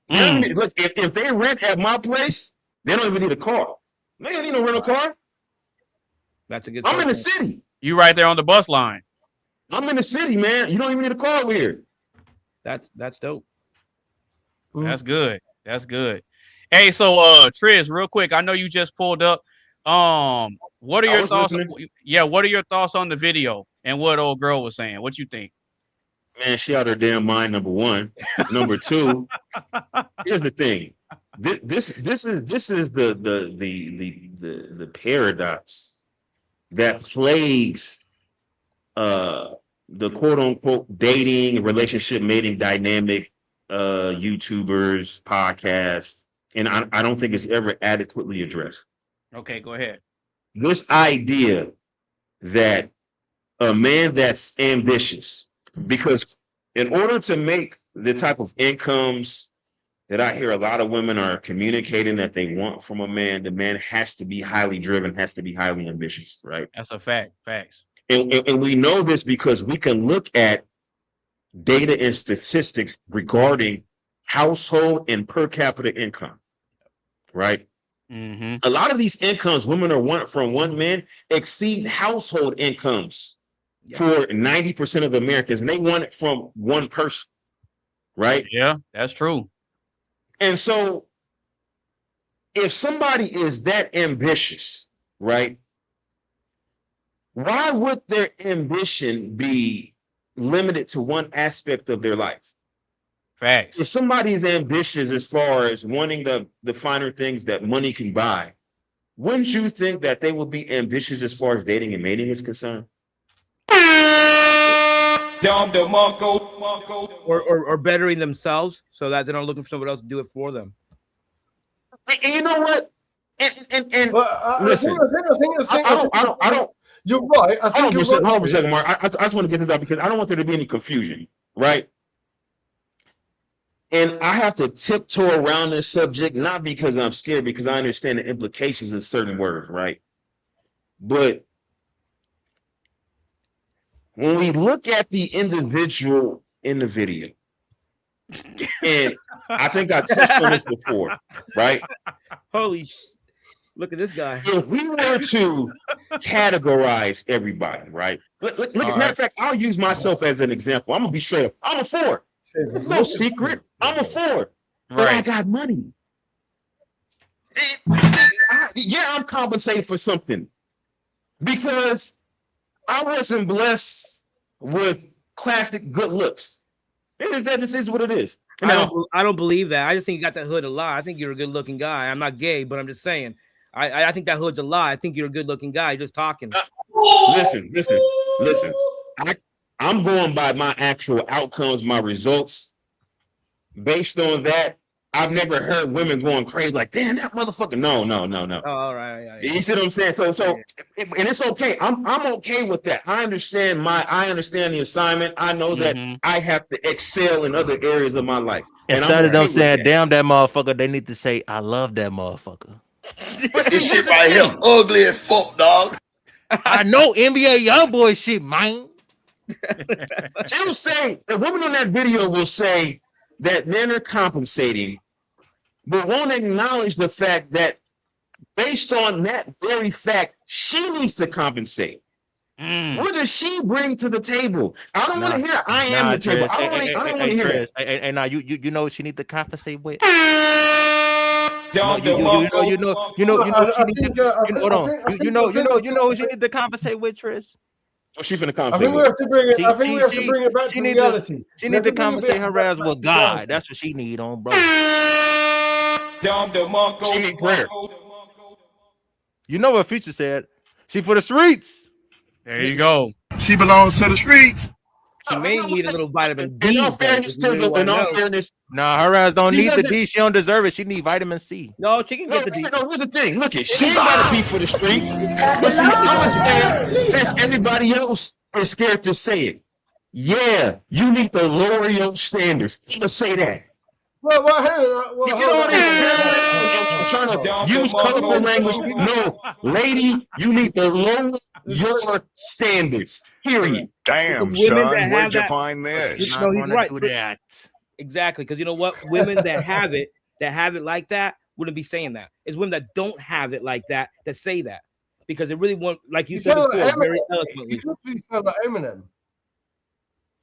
Look, if they rent at my place, they don't even need a car. They don't need no rental car. That's a good. I'm in the city. You right there on the bus line. I'm in the city, man. You don't even need a car here. That's dope. That's good. That's good. Hey, so Triz, real quick, I know you just pulled up. What are your thoughts? Listening. Yeah, what are your thoughts on the video? and what old girl was saying. What you think? Man, she out her damn mind. Number one. Number two. Here's the thing. This is the paradox that plagues the quote unquote dating relationship mating dynamic YouTubers podcasts, and I don't think it's ever adequately addressed. Okay, go ahead. This idea that a man that's ambitious, because in order to make the type of incomes that I hear a lot of women are communicating that they want from a man, the man has to be highly driven, has to be highly ambitious, right? That's a fact. Facts. And we know this because we can look at data and statistics regarding household and per capita income, right? Mm-hmm. A lot of these incomes women are want from one man exceed household incomes for 90% of Americans, and they want it from one person, right? Yeah, that's true. And so if somebody is that ambitious, right, why would their ambition be limited to one aspect of their life? Facts. If somebody is ambitious as far as wanting the finer things that money can buy, wouldn't you think that they will be ambitious as far as dating and mating is concerned? Or bettering themselves so that they're not looking for somebody else to do it for them. And you know what? And Well, listen, I don't. You're right. I think hold on for a second, Mark. I just want to get this out because I don't want there to be any confusion, right? And I have to tiptoe around this subject, not because I'm scared, because I understand the implications of certain words, right? But when we look at the individual in the video, and I think I touched on this before, right? Holy look at this guy. If we were to categorize everybody, right? Matter of fact, I'll use myself as an example. I'm gonna be straight up. I'm a 4. There's no secret. I'm a 4. But I got money. I'm compensated for something because I wasn't blessed with classic good looks. This is what it is. I don't believe that. I just think you got that hood a lie. I think you're a good looking guy. I'm not gay, but I'm just saying. I think that hood's a lie. I think you're a good looking guy. You're just talking. Listen. I'm going by my actual outcomes, my results. Based on that, I've never heard women going crazy like, damn, that motherfucker. No. Oh, all right. Yeah. You see what I'm saying? So, and it's okay. I'm okay with that. I understand the assignment. I know that I have to excel in other areas of my life. Instead of them saying, damn that motherfucker, they need to say, I love that motherfucker. This shit right here, ugly as fuck, dog. I know NBA YoungBoy shit, man. She was saying, the woman on that video will say that men are compensating, but won't acknowledge the fact that based on that very fact, she needs to compensate. What does she bring to the table? I don't want to hear I am the table. I don't want to hear it. And now you know what she need to compensate with? You know who she need to compensate with, Triz? Oh, she finna I compensate. think we have to bring it. I think we have to bring it back to reality. She need to compensate her ass with God. That's what she need on, bro. She need prayer. You know what Future said? She for the streets. There you go. She belongs to the streets. She may need a little vitamin D. In all fairness, nah, her ass don't need the D. She don't deserve it. She need vitamin C. No, she can get the D. No, here's the thing. Look, she ain't got to be for the streets. But see, I'm understand since everybody else is scared to say it. Yeah, you need to lower your standards. Even say that. Well, You get all this trying to use colorful language. No, lady, you need to lower your standards. Period. Damn, son, where'd you find this? No, he's right. Do that. Exactly, because you know what? Women that have it like that, wouldn't be saying that. It's women that don't have it like that say that because it really won't, like you said before, very eloquently. You sound like Eminem.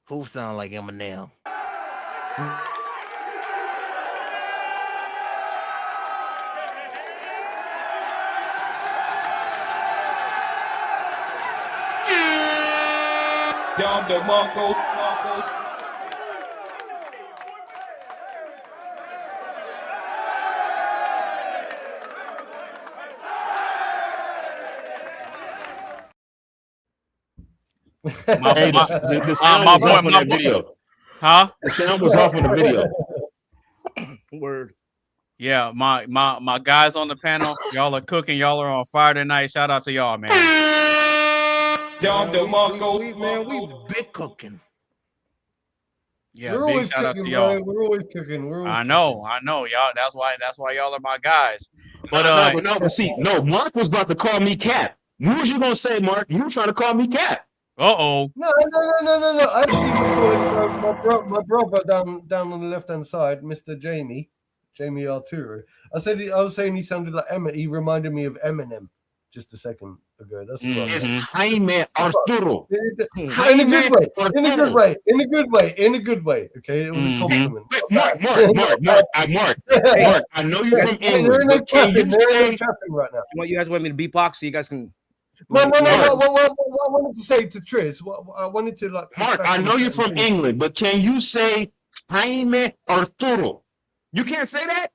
Who sound like Eminem? Down the Marco. The sound was off on that video. Huh? The sound was off on the video. Word. Yeah, my guys on the panel, y'all are cooking. Y'all are on fire tonight. Shout out to y'all, man. Down the Marco. We big cooking. Yeah, we're big always shout out cooking, to y'all. bro. We're always cooking. We're always I know, y'all. That's why y'all are my guys. But But Mark was about to call me Cap. What was you gonna say, Mark? You were trying to call me Cap. Uh-oh. No. I actually was calling my brother down on the left-hand side, Mr. Jamie Arturo. I was saying he sounded like Emmett. He reminded me of Eminem just a second ago. That's what I said. Jaime Arturo. In a good way. In a good way. Okay, it was a compliment. Mark. I know you're from England. But can you say right now? You guys want me to beatbox so you guys can? No. What I wanted to say to Triz, I wanted to like. Mark, I know you're from England, but can you say Jaime Arturo? You can't say that?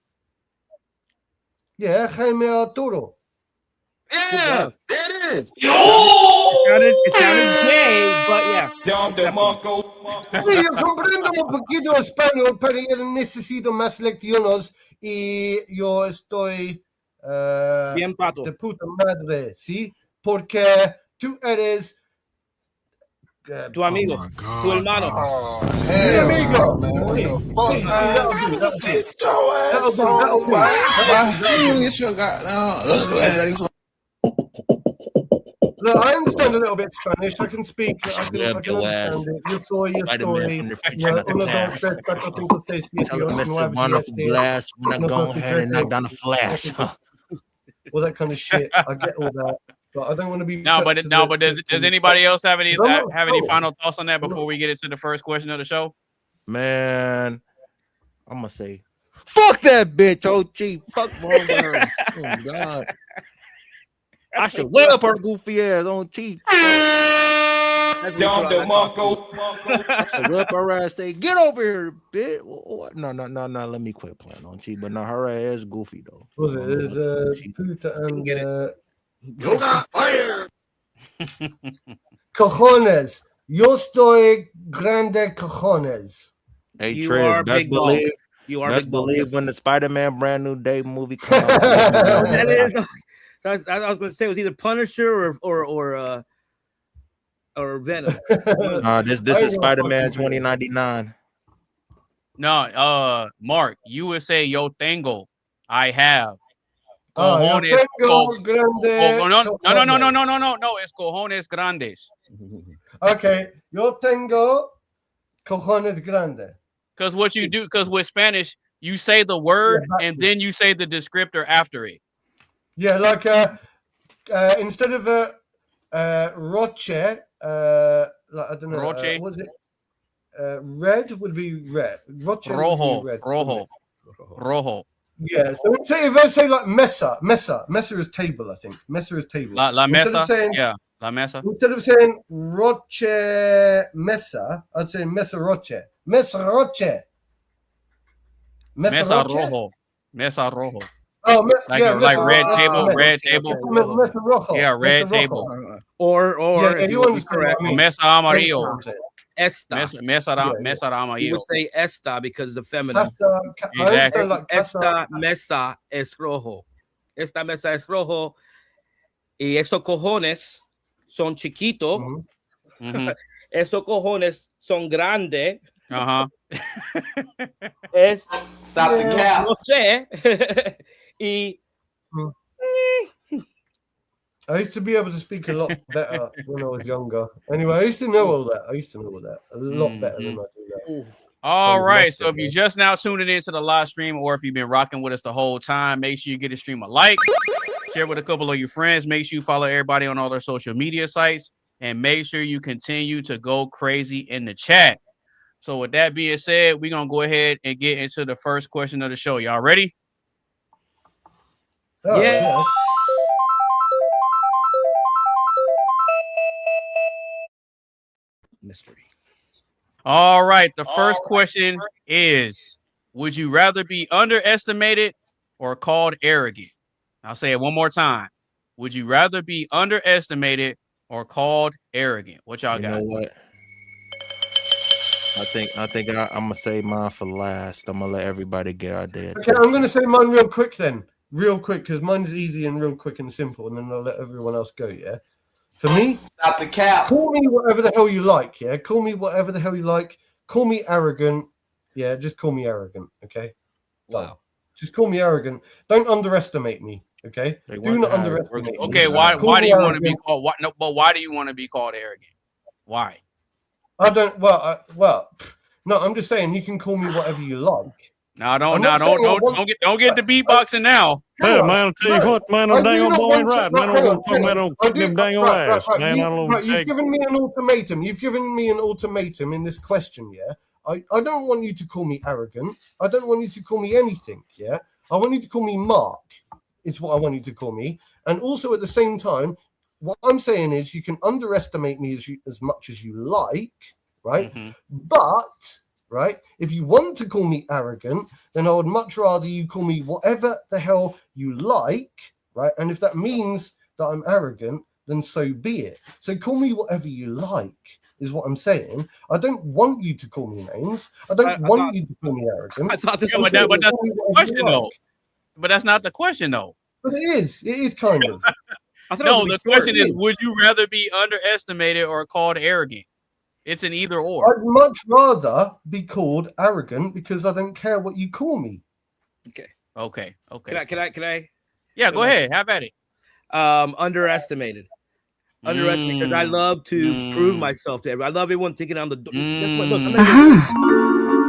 Yeah, Jaime Arturo. Yeah, there it is. It sounded gay, but yeah. Down the Marco. Sí, yo comprendo un poquito español, pero yo necesito más lecciones y yo estoy bien pato. de puta madre, ¿sí? Porque tú eres tu amigo, tu hermano. Mi amigo. Look, I understand a little bit Spanish. I can speak. I can understand it. Yo soy, estoy. Wonderful glass. We're not going ahead and knock down the flash. All that kind of shit. I get all that. But I don't want to be. But does anybody else have any final thoughts on that before we get into the first question of the show? Man, I'm gonna say, fuck that bitch, OG. Fuck wrong with her. Oh God. I should whip her goofy ass on cheap. Down the Marco. I should whip her ass. Say, get over here, bitch. No. Let me quit playing on cheap. But no, her ass goofy though. Was it? Is Puta and You got fired. Cojones. Yo estoy grande cojones. Hey, Triz, best believe when the Spider-Man brand new day movie comes out. That is. So I was going to say it was either Punisher or Venom. This is Spider-Man 2099. No, Mark, you would say yo tengo. I have. Cojones. No. It's cojones grandes. Okay, yo tengo cojones grande. Because with Spanish, you say the word and then you say the descriptor after it. Yeah, like instead of roche, like I don't know, roche. Was it red would be red. Roche rojo, would be red, rojo. Yeah, so if I say like mesa is table, I think. Mesa is table. La mesa. La mesa. Instead of saying roche mesa, I'd say mesa roche. Mesa roche. Mesa rojo. Mesa rojo. Oh, like red table. Yeah, red table. Or if you want to be correct, mesa amarillo. Esta. Mesa amarillo. You would say esta because the feminine. Exactly. Esta mesa es rojo. Esta mesa es rojo. Y esos cojones son chiquitos. Esos cojones son grandes. Stop the cap. No sé. Y I used to be able to speak a lot better when I was younger. Anyway, I used to know all that. A lot better than I do now. All right. So if you're just now tuning into the live stream, or if you've been rocking with us the whole time, make sure you get a stream a like, share with a couple of your friends. Make sure you follow everybody on all their social media sites, and make sure you continue to go crazy in the chat. So with that being said, we're going to go ahead and get into the first question of the show. Y'all ready? Yeah. mystery. All right. The first question is, would you rather be underestimated or called arrogant? I'll say it one more time. Would you rather be underestimated or called arrogant? What y'all got? You know what? I think I'm gonna save mine for last. I'm gonna let everybody get out there. Okay, I'm gonna say mine real quick then. Real quick, because mine's easy and real quick and simple, and then I'll let everyone else go, yeah? For me, Stop the cap. Call me whatever the hell you like, yeah? Call me whatever the hell you like. Call me arrogant. Yeah, just call me arrogant, okay? Wow. Just call me arrogant. Don't underestimate me, okay? Do not underestimate me. Okay, why do you want to be called why do you want to be called arrogant? Why? I don't no, I'm just saying you can call me whatever you like. Don't get the beatboxing now. Hey, man, I'll tell you what, man, I'm dang boy ain't right, man. I'm gonna put man on them dang ass, man. You've given me an ultimatum. You've given me an ultimatum in this question, yeah? I don't want you to call me arrogant. I don't want you to call me anything, yeah? I want you to call me Mark, is what I want you to call me. And also at the same time, what I'm saying is you can underestimate me as much as you like, right? Mm-hmm. But, right, if you want to call me arrogant, then I would much rather you call me whatever the hell you like, right? And if that means that I'm arrogant, then so be it. So call me whatever you like, is what I'm saying. I don't want you to call me names. I don't want you to call me arrogant. I thought this was but that's the question, though. But that's not the question, though. But it is. It is kind of. No, the question is, would you rather be underestimated or called arrogant? It's an either or. I'd much rather be called arrogant because I don't care what you call me. Okay. Can I? Yeah, go ahead. Have at it. Underestimated. Underestimated because I love to prove myself to everyone. I love everyone thinking I'm the.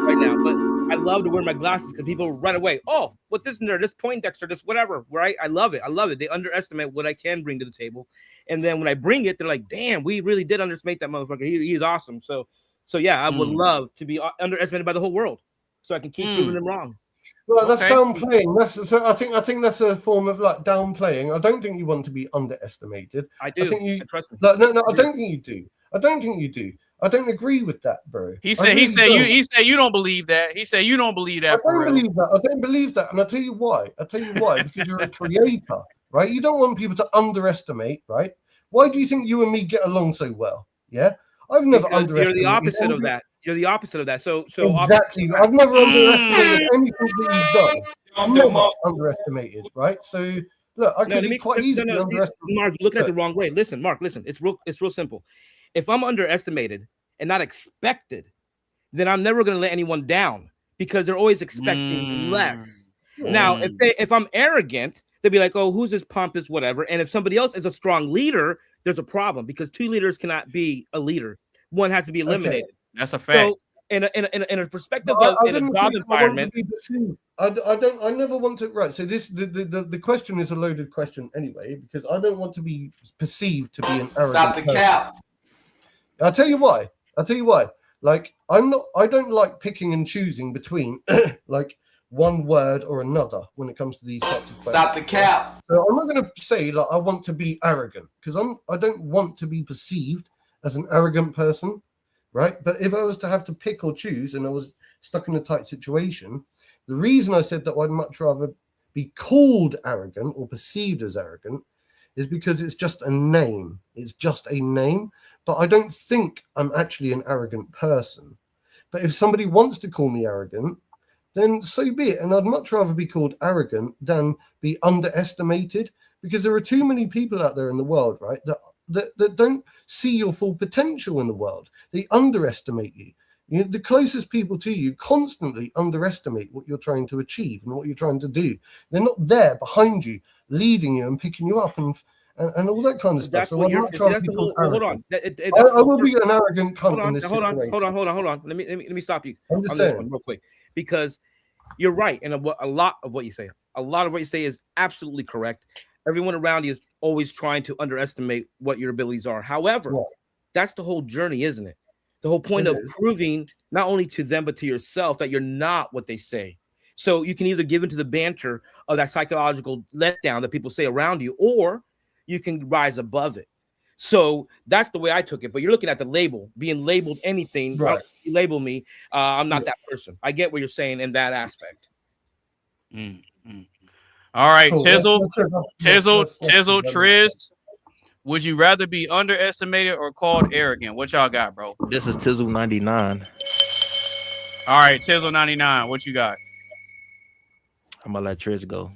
Right now, but I love to wear my glasses because people run away. Oh, what this nerd, this Poindexter, this whatever, right? I love it. They underestimate what I can bring to the table, and then when I bring it, they're like, "Damn, we really did underestimate that motherfucker. He's awesome." So yeah, I would love to be underestimated by the whole world, so I can keep proving them wrong. Well, that's downplaying. I think that's a form of like downplaying. I don't think you want to be underestimated. I do. I think you trust me. No, I don't think you do. I don't think you do. I don't agree with that, bro. He said you don't believe that. He said you don't believe that. I don't believe that. And I'll tell you why. Because you're a creator, right? You don't want people to underestimate, right? Why do you think you and me get along so well? Yeah. I've never underestimated. You're the opposite of that. You're the opposite of that. So exactly. I've never underestimated anything that you've done. I'm never underestimated, right? So look, I can be quite easily underestimated. Mark, you're looking at it the wrong way. Listen, Mark, it's real simple. If I'm underestimated and not expected, then I'm never going to let anyone down because they're always expecting less. Now, if I'm arrogant, they'll be like, "Oh, who's this pompous whatever?" And if somebody else is a strong leader, there's a problem because two leaders cannot be a leader. One has to be eliminated. Okay. That's a fact. So, in a perspective of a job environment, I never want to. Right. So the question is a loaded question anyway because I don't want to be perceived to be an arrogant. Stop the cap. I'll tell you why. Like I don't like picking and choosing between like one word or another when it comes to these types of questions. Stop the cap. So I'm not going to say like I want to be arrogant because I don't want to be perceived as an arrogant person, right? But if I was to have to pick or choose and I was stuck in a tight situation, the reason I said that I'd much rather be called arrogant or perceived as arrogant is because it's just a name. It's just a name. But I don't think I'm actually an arrogant person. But if somebody wants to call me arrogant, then so be it. And I'd much rather be called arrogant than be underestimated because there are too many people out there in the world, right, that don't see your full potential in the world. They underestimate you. You know, the closest people to you constantly underestimate what you're trying to achieve and what you're trying to do. They're not there behind you, leading you and picking you up and all that kind of stuff. So I'm not trying to be called arrogant. I will be an arrogant cunt in this situation. Hold on. Let me stop you. I'm just saying real quick because you're right, and a lot of what you say is absolutely correct. Everyone around you is always trying to underestimate what your abilities are. However, that's the whole journey, isn't it? The whole point of proving not only to them but to yourself that you're not what they say. So you can either give into the banter of that psychological letdown that people say around you, or you can rise above it. So that's the way I took it. But you're looking at the label, being labeled anything. Right. You label me, I'm not that person. I get what you're saying in that aspect. All right, Cool. Tizzle, That's Triz. Would you rather be underestimated or called arrogant? What y'all got, bro? This is Tizzle 99. All right, Tizzle 99. What you got? I'm gonna let Triz go.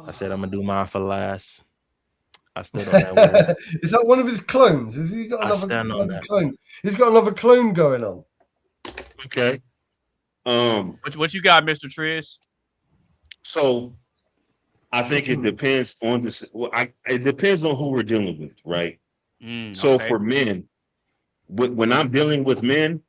I said I'm gonna do mine for last. I stood on that word. Is that one of his clones? Has he got another clone? He's got another clone going on. Okay. What you got, Mr. Triz? So I think it depends on this. Well, it depends on who we're dealing with, right? So for men, when I'm dealing with men,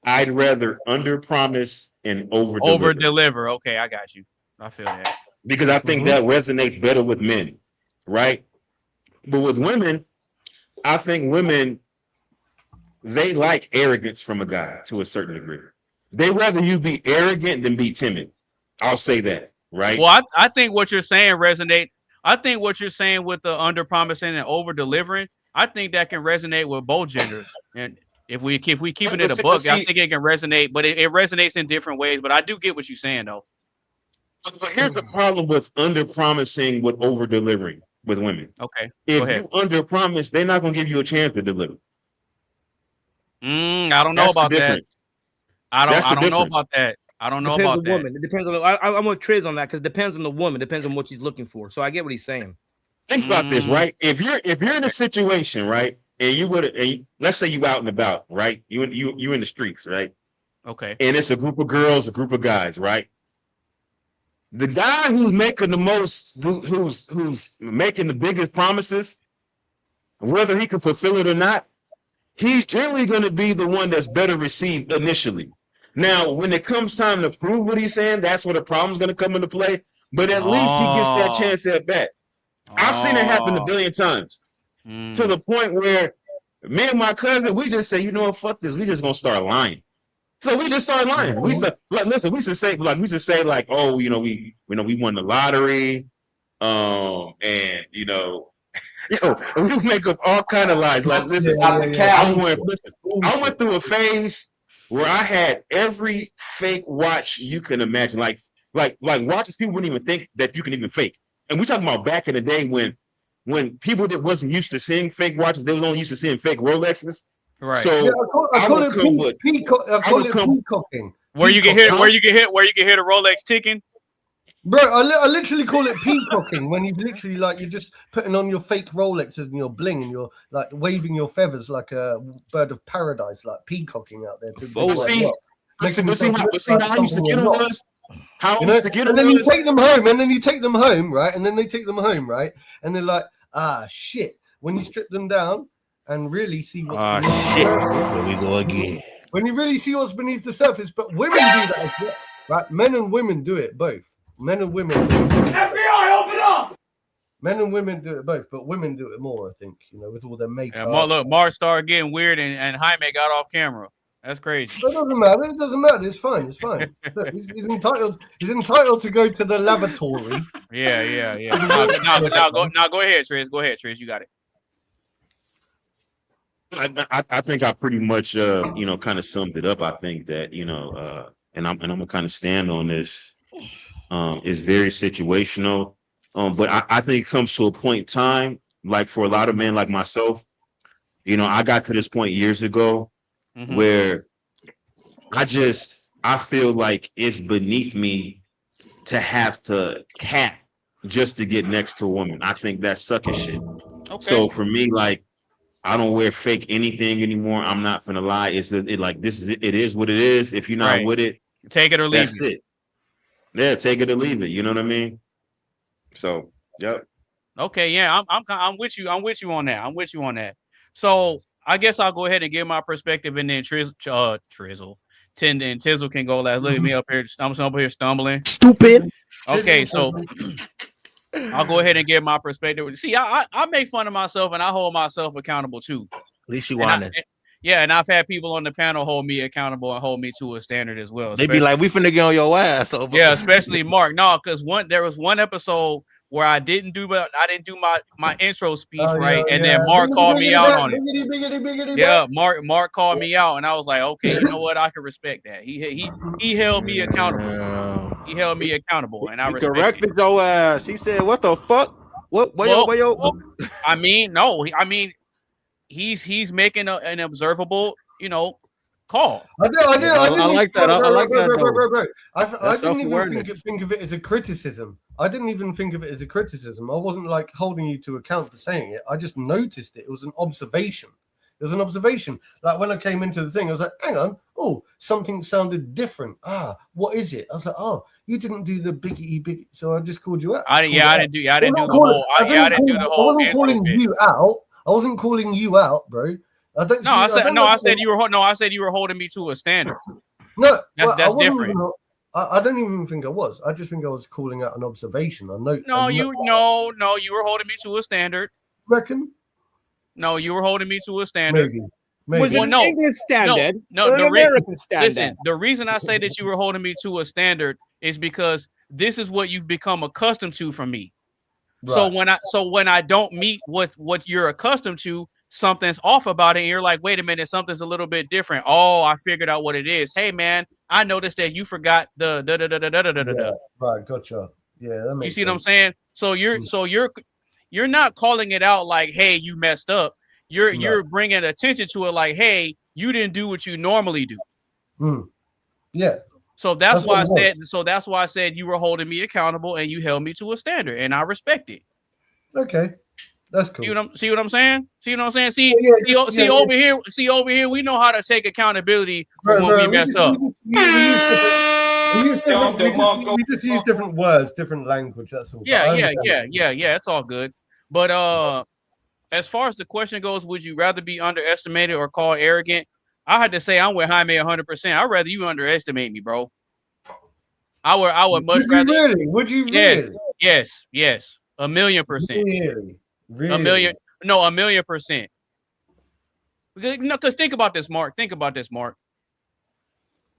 I'd rather under-promise and over-deliver. Over-deliver. Okay, I got you. I feel that. Because I think that resonates better with men, right? But with women, I think women, they like arrogance from a guy to a certain degree. They rather you be arrogant than be timid. I'll say that, right? Well, I think what you're saying resonate. I think what you're saying with the under-promising and over-delivering, I think that can resonate with both genders. And if we keeping it a book, I think it can resonate, but it resonates in different ways. But I do get what you're saying, though. But here's the problem with under-promising with over-delivering with women. Okay. If you under-promise, they're not going to give you a chance to deliver. I don't know about that. I don't know about that. I don't know about that. Woman. It depends on. I'm with Triz on that because it depends on the woman. Depends on what she's looking for. So I get what he's saying. Think about this, right? If you're in a situation, right, and let's say you out and about, right? You in the streets, right? Okay. And it's a group of girls, a group of guys, right? The guy who's making the most, who's making the biggest promises, whether he can fulfill it or not, he's generally going to be the one that's better received initially. Now, when it comes time to prove what he's saying, that's where the problem's going to come into play. But at least he gets that chance at bat. I've seen it happen a billion times to the point where me and my cousin, we just say, you know what, fuck this. We just going to start lying. So we just started lying. We said, like, listen, we used to say, oh, we won the lottery. And we make up all kind of lies. Like, listen, I went through a phase where I had every fake watch you can imagine. Like watches people wouldn't even think that you can even fake. And we're talking about back in the day when people that wasn't used to seeing fake watches, they was only used to seeing fake Rolexes. Right. So yeah, I call it peacocking. Where you can hear the Rolex ticking. Bro, I literally call it peacocking when you've literally you're just putting on your fake Rolexes and your bling and you're like waving your feathers like a bird of paradise, like peacocking out there. And then you take them home, right? And then they take them home, right? And they're like, shit. When you strip them down and really see what's shit, here we go again. When you really see what's beneath the surface, but women do that as well, right? Men and women do it both. Men and women. FBI, open up! Men and women do it both, but women do it more, I think, with all their makeup. Yeah, look, Mark started getting weird and Jaime got off camera. That's crazy. It doesn't matter. It doesn't matter. It's fine. It's fine. Look, he's entitled. He's entitled to go to the lavatory. Yeah. Now go ahead, Triz. Go ahead, Triz. You got it. I think I pretty much kind of summed it up. I think that and I'm gonna kind of stand on this. It's very situational, but I think it comes to a point in time, like for a lot of men like myself, I got to this point years ago where I feel like it's beneath me to have to cap just to get next to a woman. I think that's sucker shit. Okay. So for me, like, I don't wear fake anything anymore. I'm not gonna lie. It is what it is. If you're not with it, take it or leave it. Yeah, take it or leave it. You know what I mean? So, yep. Okay, yeah, I'm with you. I'm with you on that. So I guess I'll go ahead and give my perspective, and then Tizzle can go last. Look at me up here. I'm up here stumbling. Stupid. Okay, so I'll go ahead and give my perspective. See, I make fun of myself, and I hold myself accountable too. At least you honest. And I've had people on the panel hold me accountable and hold me to a standard as well. They be like, "We finna get on your ass." Yeah, especially Mark. No, because there was one episode where I didn't do my intro speech right, and then Mark called me out on it. Yeah, Mark called me out, and I was like, okay, you know what? I can respect that. He held me accountable. He held me accountable, and I corrected your ass. He said, "What the fuck? What? I mean, no. I mean, he's making an observable, call. I like that. I like that. I didn't even think of it as a criticism. I didn't even think of it as a criticism. I wasn't like holding you to account for saying it. I just noticed it. It was an observation. It was an observation. Like when I came into the thing, I was like, hang on. Oh, something sounded different. What is it? I was like, oh, you didn't do the biggie. So I just called you out. I didn't do the whole. I wasn't calling you out. I wasn't calling you out, bro. I said you were holding me to a standard. No, that's different. I don't even think I was. I just think I was calling out an observation. You were holding me to a standard. Reckon? No, you were holding me to a standard. Maybe. Was it an English standard? No, an American standard. Listen, the reason I say that you were holding me to a standard is because this is what you've become accustomed to from me. Right. So when I don't meet what you're accustomed to, something's off about it, and you're like, wait a minute, something's a little bit different. Oh, I figured out what it is. Hey man, I noticed that you forgot the Yeah, right, gotcha. Yeah, that makes you see what I'm saying? So you're not calling it out like, hey, you messed up. You're bringing attention to it like, hey, you didn't do what you normally do. Yeah. So that's why I said you were holding me accountable and you held me to a standard, and I respect it. Okay. That's cool. See what I'm saying? See over here, we know how to take accountability for when we mess up. We just use different words, different language. That's all. Yeah. It's all good. But as far as the question goes, would you rather be underestimated or called arrogant? I had to say I'm with Jaime 100%. I'd rather you underestimate me, bro. I would much rather. Really? Would you really? Yes. 1,000,000%. Really? 1,000,000%. Because think about this, Mark.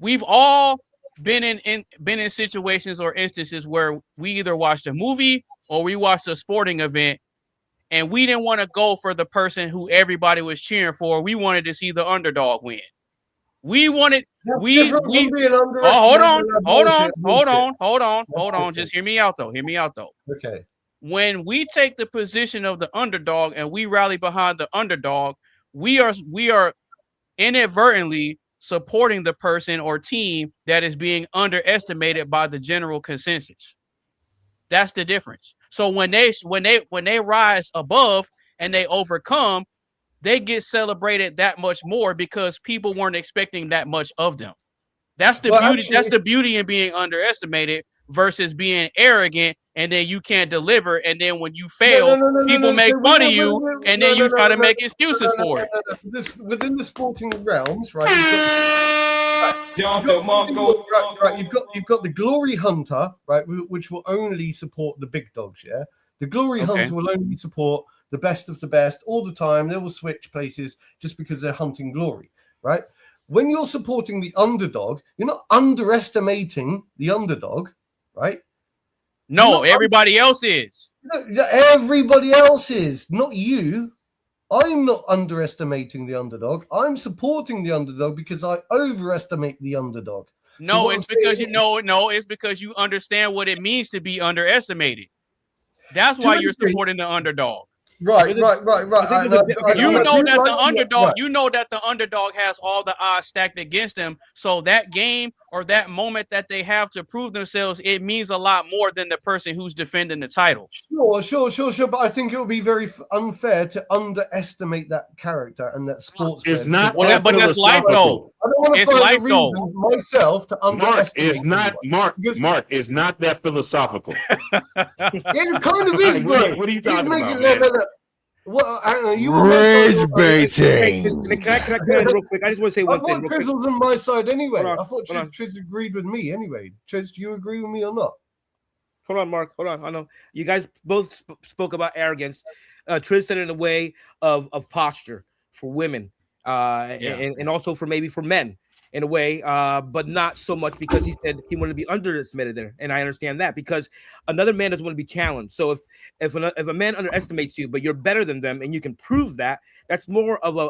We've all been in situations or instances where we either watched a movie or we watched a sporting event, and we didn't want to go for the person who everybody was cheering for. We wanted to see the underdog win. Hold on. Just hear me out though. Okay. When we take the position of the underdog and we rally behind the underdog, we are inadvertently supporting the person or team that is being underestimated by the general consensus. That's the difference. So when they rise above and they overcome, they get celebrated that much more because people weren't expecting that much of them. That's the beauty. Actually, that's the beauty in being underestimated versus being arrogant, and then you can't deliver, and then when you fail, people make fun of you, and then you try to make excuses for it. Within the sporting realms, right? You've got the glory hunter, right, which will only support the big dogs. Yeah, the glory hunter will only support the best of the best all the time. They will switch places just because they're hunting glory, right? When you're supporting the underdog, you're not underestimating the underdog, right? No, everybody else is. Everybody else is, not you. I'm not underestimating the underdog. I'm supporting the underdog because I overestimate the underdog. No, it's because you understand what it means to be underestimated. That's why you're supporting the underdog. Right. You know that the underdog has all the odds stacked against them. So that game or that moment that they have to prove themselves, it means a lot more than the person who's defending the title. Sure. But I think it would be very unfair to underestimate that character and that sports. It's not. But that's life, though. I don't want to find a reason myself to underestimate. Mark is not that philosophical. It kind of is, bro. What are you talking about? Well, I don't know. You rage baiting. Can I real quick? I just want to say one thing. Triz was on my side anyway. I thought Triz agreed with me anyway. Triz, do you agree with me or not? Hold on, Mark. Hold on. I know you guys both spoke about arrogance. Triz said it in a way of posture for women, and also for men. in a way, but not so much because he said he wanted to be underestimated there, and I understand that because another man doesn't want to be challenged. So if a man underestimates you, but you're better than them, and you can prove that, that's more of a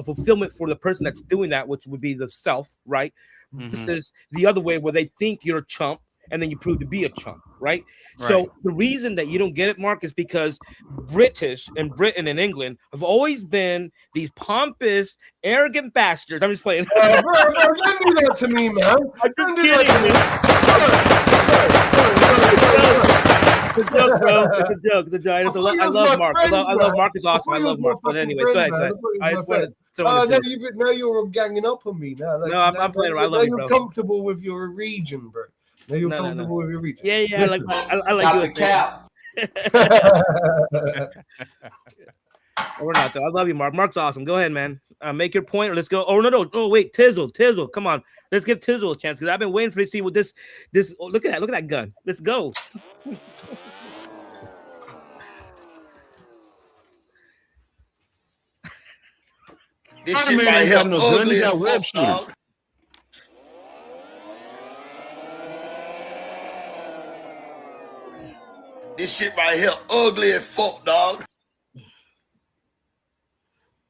fulfillment for the person that's doing that, which would be the self, right? Versus the other way where they think you're a chump, and then you prove to be a chump, right? So the reason that you don't get it, Mark, is because Britain and England have always been these pompous, arrogant bastards. I'm just playing. Bro, don't do that to me, man. I'm just Don't do kidding. that It's a joke, bro. It's a joke. It's a joke. I love Mark. I love Mark. Is awesome. I love Mark. But anyway, go ahead. I just wanted to now you're all ganging up on me now. Like, no, I'm playing around. I love you, bro. You're comfortable with your region, bro. Now you're comfortable with your region. Yeah. I like you. Cap. We're not though. I love you, Mark. Mark's awesome. Go ahead, man. Make your point, or let's go. Oh no, wait, Tizzle, come on. Let's give Tizzle a chance because I've been waiting for you to see what this. Oh, look at that gun. Let's go. This shit right here ugly as fuck, dog. This shit right here ugly as fuck, dog.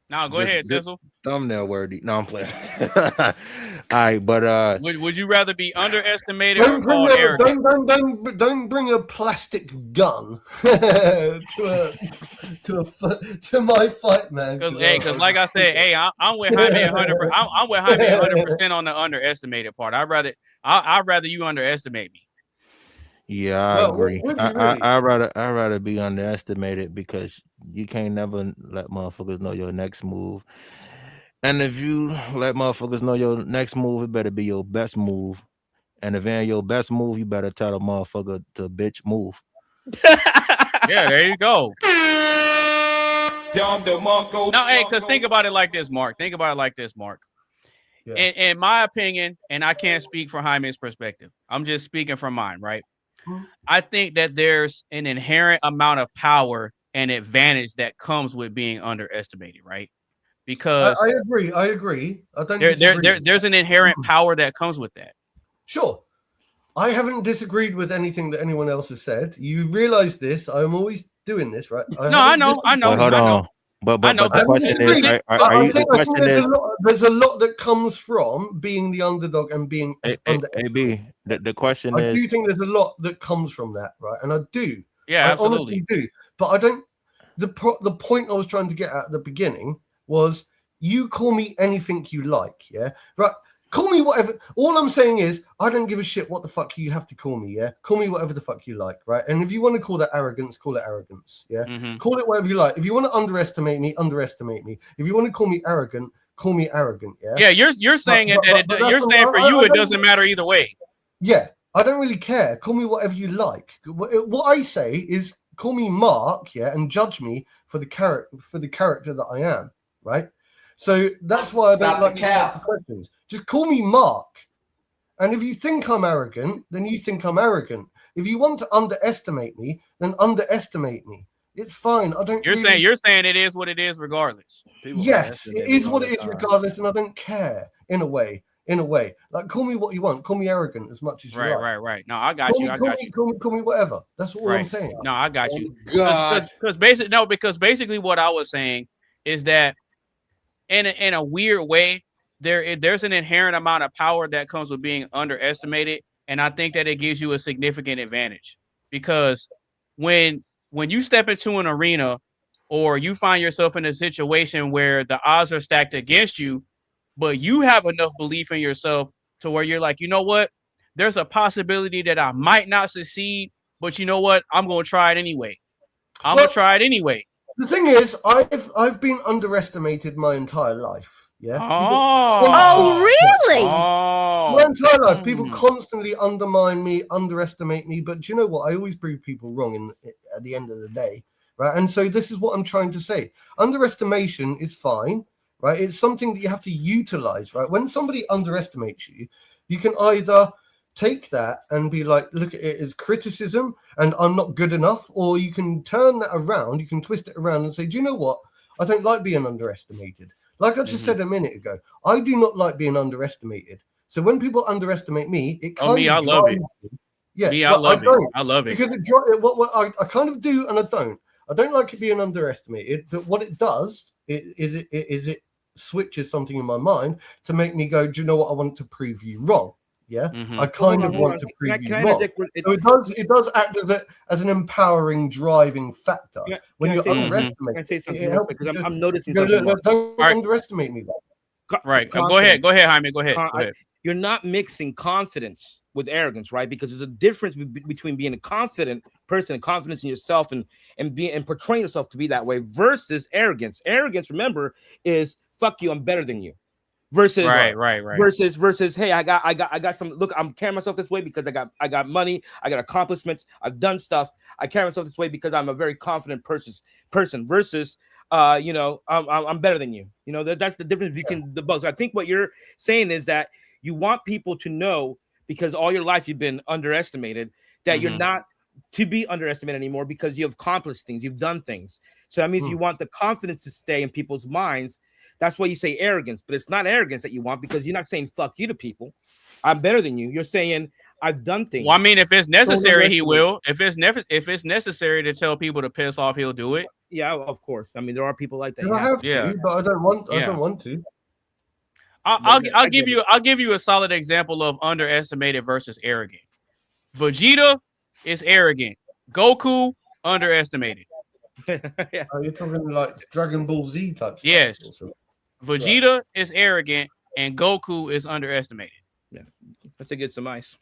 Now go ahead, Tizzle. Thumbnail worthy. No, I'm playing. All right, but would you rather be underestimated or called arrogant? Don't bring a plastic gun to my fight, man. Because like I said, I'm with Jaime 100%. I'm with Jaime 100% on the underestimated part. I'd rather you underestimate me. Yeah, I agree. I rather be underestimated because you can't never let motherfuckers know your next move. And if you let motherfuckers know your next move, it better be your best move. And if it ain't your best move, you better tell the motherfucker to bitch move. Yeah, there you go. Now, hey, because think about it like this, Mark. Yes. In my opinion, and I can't speak for Jaime's perspective, I'm just speaking from mine, right? I think that there's an inherent amount of power and advantage that comes with being underestimated, right? Because I agree. I don't there's an inherent power that comes with that. Sure. I haven't disagreed with anything that anyone else has said. You realize this. I'm always doing this, right? I know. Well, hold on. But the question is, there's a lot that comes from being the underdog and being AB. The question is, I do think there's a lot that comes from that, right? And I do. Yeah, absolutely. I do. But I don't. The point I was trying to get at the beginning was you call me anything you like, yeah, right? Call me whatever. All I'm saying is I don't give a shit what the fuck you have to call me, yeah? Call me whatever the fuck you like, right? And if you want to call that arrogance, call it arrogance, yeah? Mm-hmm. Call it whatever you like. If you want to underestimate me, underestimate me. If you want to call me arrogant, yeah? Yeah, you're saying you're saying for you it doesn't matter either way. Yeah, I don't really care. Call me whatever you like. What I say is call me Mark, yeah, and judge me for the character that I am, right? So that's why I don't like the questions. Just call me Mark. And if you think I'm arrogant, then you think I'm arrogant. If you want to underestimate me, then underestimate me. It's fine. I don't. You're saying it is what it is, regardless. Yes, it is what it is, regardless, and I don't care. In a way, like call me what you want. Call me arrogant as much as you like. Right. No, I got you. Call me whatever. That's all I'm saying. No, I got you. Because basically what I was saying is that in a weird way, there's an inherent amount of power that comes with being underestimated, and I think that it gives you a significant advantage because when you step into an arena or you find yourself in a situation where the odds are stacked against you, but you have enough belief in yourself to where you're like, you know what, there's a possibility that I might not succeed, but you know what, I'm gonna try it anyway. The thing is, I've been underestimated my entire life. Yeah. Oh, really? My entire life, people constantly undermine me, underestimate me. But do you know what? I always prove people wrong at the end of the day, right? And so this is what I'm trying to say. Underestimation is fine, right? It's something that you have to utilize, right? When somebody underestimates you, you can either take that and be like, look at it as criticism and I'm not good enough, or you can turn that around, you can twist it around and say, do you know what? I don't like being underestimated. Like I just said a minute ago, I do not like being underestimated. So when people underestimate me, it kind of I love it. Yeah, me, I love it. I love it because I kind of do and I don't. I don't like it being underestimated, but what it does is it switches something in my mind to make me go, do you know what? I want to prove you wrong. Yeah, I kind of want to prove you wrong. So it does act as an empowering driving factor when you underestimate. Can I say something because I'm noticing don't underestimate me. Right. Go ahead, Jaime. Go ahead. You're not mixing confidence with arrogance, right? Because there's a difference between being a confident person and confidence in yourself and portraying yourself to be that way versus arrogance. Arrogance, remember, is fuck you, I'm better than you. Versus right. Versus hey, I got some, look, I'm carrying myself this way because I got money, I got accomplishments, I've done stuff. I carry myself this way because I'm a very confident person versus I'm better than you. You know, that's the difference between the both. So I think what you're saying is that you want people to know, because all your life you've been underestimated, that you're not to be underestimated anymore because you've accomplished things, you've done things. So that means you want the confidence to stay in people's minds. That's why you say arrogance, but it's not arrogance that you want, because you're not saying fuck you to people. I'm better than you. You're saying I've done things. Well, I mean, if it's necessary, he will. If it's necessary to tell people to piss off, he'll do it. Yeah, of course. I mean, there are people like that. I have to, but I don't want to. I'll give you a solid example of underestimated versus arrogant. Vegeta is arrogant. Goku underestimated. You're talking like Dragon Ball Z type stuff. Yes. Vegeta is arrogant and Goku is underestimated. Yeah, let's get some ice.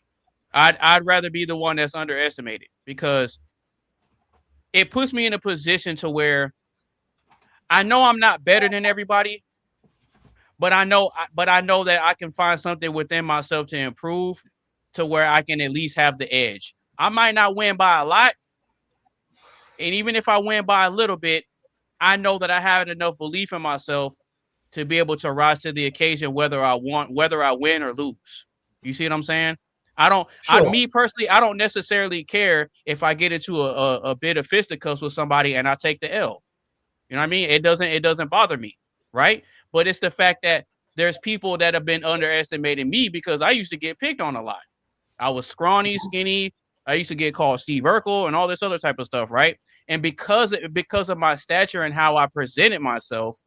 I'd rather be the one that's underestimated, because it puts me in a position to where I know I'm not better than everybody, but I know that I can find something within myself to improve to where I can at least have the edge. I might not win by a lot, and even if I win by a little bit, I know that I have enough belief in myself to be able to rise to the occasion, whether I win or lose. You see what I'm saying? Me personally, I don't necessarily care if I get into a bit of fisticuffs with somebody and I take the L. You know what I mean? It doesn't bother me, right? But it's the fact that there's people that have been underestimating me because I used to get picked on a lot. I was scrawny, skinny. I used to get called Steve Urkel and all this other type of stuff, right? And because of my stature and how I presented myself,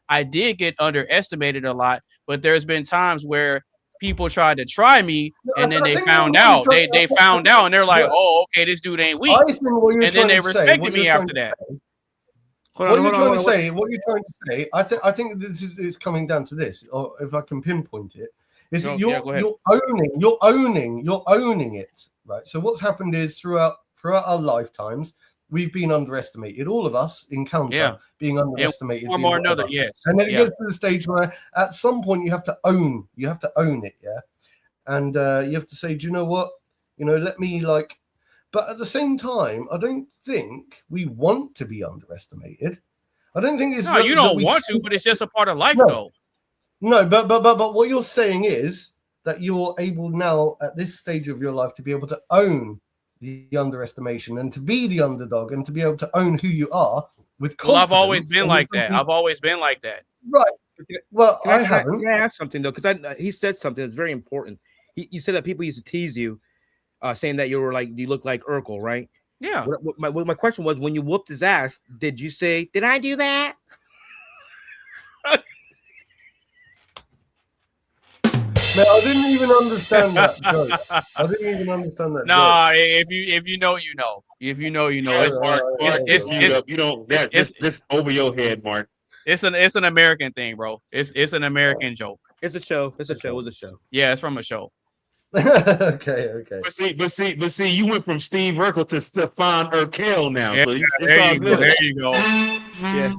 I did get underestimated a lot. But there's been times where people tried to try me, and then they found out. They found out, and they're like, "Oh, okay, this dude ain't weak." And then they respected me after that. What you're trying to say, I think this is coming down to this, or if I can pinpoint it, is that you're owning it, right? So what's happened is throughout our lifetimes, we've been underestimated. All of us encounter being underestimated, one more another, yes. And then it gets to the stage where at some point you have to own it, yeah. And you have to say, do you know what? Let me like. But at the same time, I don't think we want to be underestimated. I don't think it's. No, you don't want to, but it's just a part of life, though. No, but what you're saying is that you're able now at this stage of your life to be able to own the underestimation and to be the underdog and to be able to own who you are with confidence. Well, I've always been like that. Right. Well, I haven't. Can I ask something though? Because he said something that's very important. You said that people used to tease you, saying that you look like Urkel, right? Yeah. My question was, when you whooped his ass, did you say, "Did I do that"? No, I didn't even understand that joke. Nah, if you know, you know. If you know, you know. It's over your head, Mark. It's an American thing, bro. It's an American joke. It's a show. It was a show. Yeah, it's from a show. Okay. But see, you went from Steve Urkel to Stefan Urkel now. Yeah, so there you go. Yeah.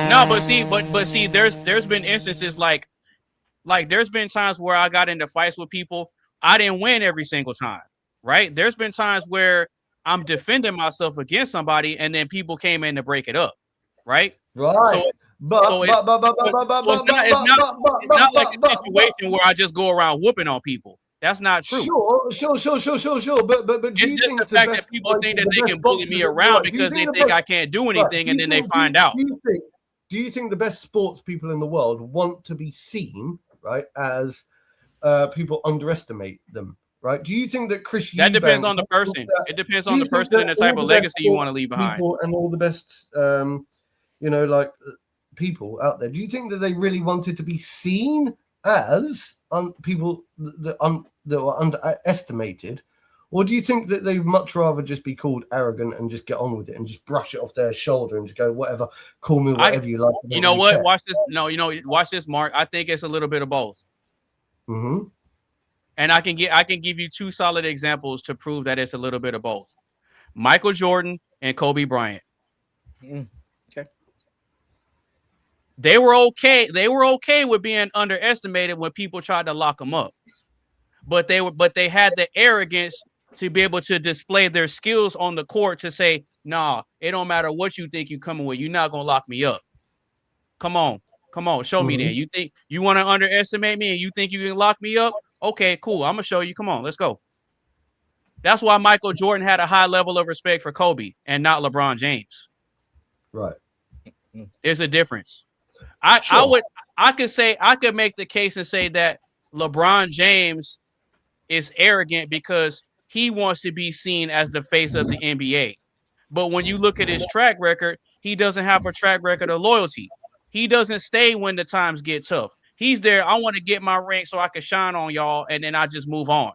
No, but see, there's been instances like there's been times where I got into fights with people. I didn't win every single time, right? There's been times where I'm defending myself against somebody, and then people came in to break it up, right? Right. It's not like a situation where I just go around whooping on people. That's not true. Sure. But it's just the fact that people think that they can bully me around because they think I can't do anything, and then they find out. do you think the best sports people in the world want to be seen, right, as people underestimate them, right? Do you think that Chris That depends Eubank on the person. It depends do on you the think person and that the type all of the best legacy you want to sports leave behind. people and all the best, like people out there, do you think that they really wanted to be seen as people that were underestimated? Or do you think that they much rather just be called arrogant and just get on with it and just brush it off their shoulder and just go, whatever, call me whatever you like? You know what? Watch this. No, watch this, Mark. I think it's a little bit of both. Mm-hmm. And I can give you 2 solid examples to prove that it's a little bit of both. Michael Jordan and Kobe Bryant. Okay. They were okay. They were okay with being underestimated when people tried to lock them up. But they had the arrogance to be able to display their skills on the court to say, nah, it don't matter what you think you're coming with. You're not going to lock me up. Come on. Show me then. You think you want to underestimate me and you think you can lock me up? Okay, cool. I'm going to show you. Come on, let's go. That's why Michael Jordan had a high level of respect for Kobe and not LeBron James. Right. There's a difference. I could make the case and say that LeBron James is arrogant because he wants to be seen as the face of the NBA. But when you look at his track record, he doesn't have a track record of loyalty. He doesn't stay when the times get tough. He's there. I want to get my ring so I can shine on y'all, and then I just move on.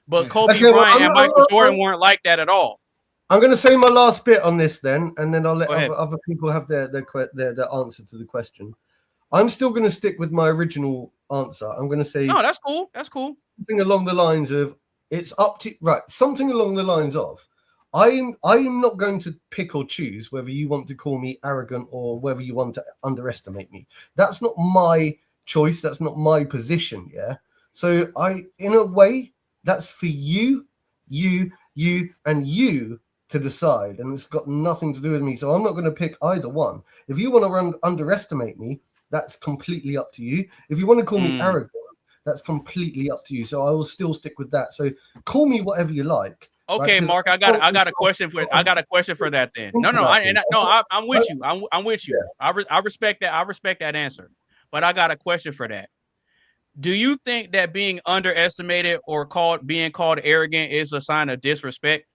But Kobe Bryant and Michael Jordan weren't like that at all. I'm going to say my last bit on this then, and then I'll let other people have their answer to the question. I'm still going to stick with my original answer. I'm going to say, no, that's cool. That's cool. Something along the lines of, it's up to something along the lines of, I am not going to pick or choose whether you want to call me arrogant or whether you want to underestimate me. That's not my choice. That's not my position. Yeah. So in a way, that's for you, and you to decide, and it's got nothing to do with me. So I'm not going to pick either one. If you want to underestimate me, that's completely up to you. If you want to call me arrogant, that's completely up to you. So I will still stick with that. So call me whatever you like. Okay, right? Mark, I got a question for that then. No, I'm with you. I'm with you. Yeah. I respect that. I respect that answer. But I got a question for that. Do you think that being underestimated or being called arrogant is a sign of disrespect?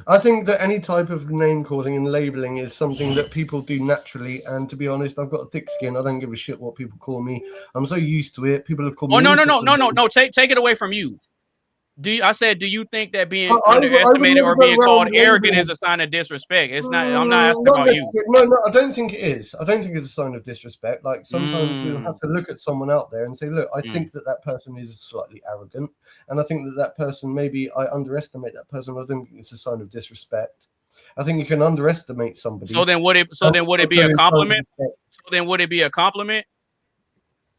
I think that any type of name calling and labeling is something that people do naturally. And to be honest, I've got a thick skin. I don't give a shit what people call me. I'm so used to it. People have called me. Oh, no. Take it away from you. Do you think that being underestimated or being called arrogant is a sign of disrespect? It's not. I'm not asking about you. No, I don't think it is. I don't think it's a sign of disrespect. Like sometimes we'll have to look at someone out there and say, look, I think that person is slightly arrogant, and I think that person, maybe I underestimate that person. I don't think it's a sign of disrespect. I think you can underestimate somebody. So then would it be a compliment? So then would it be a compliment?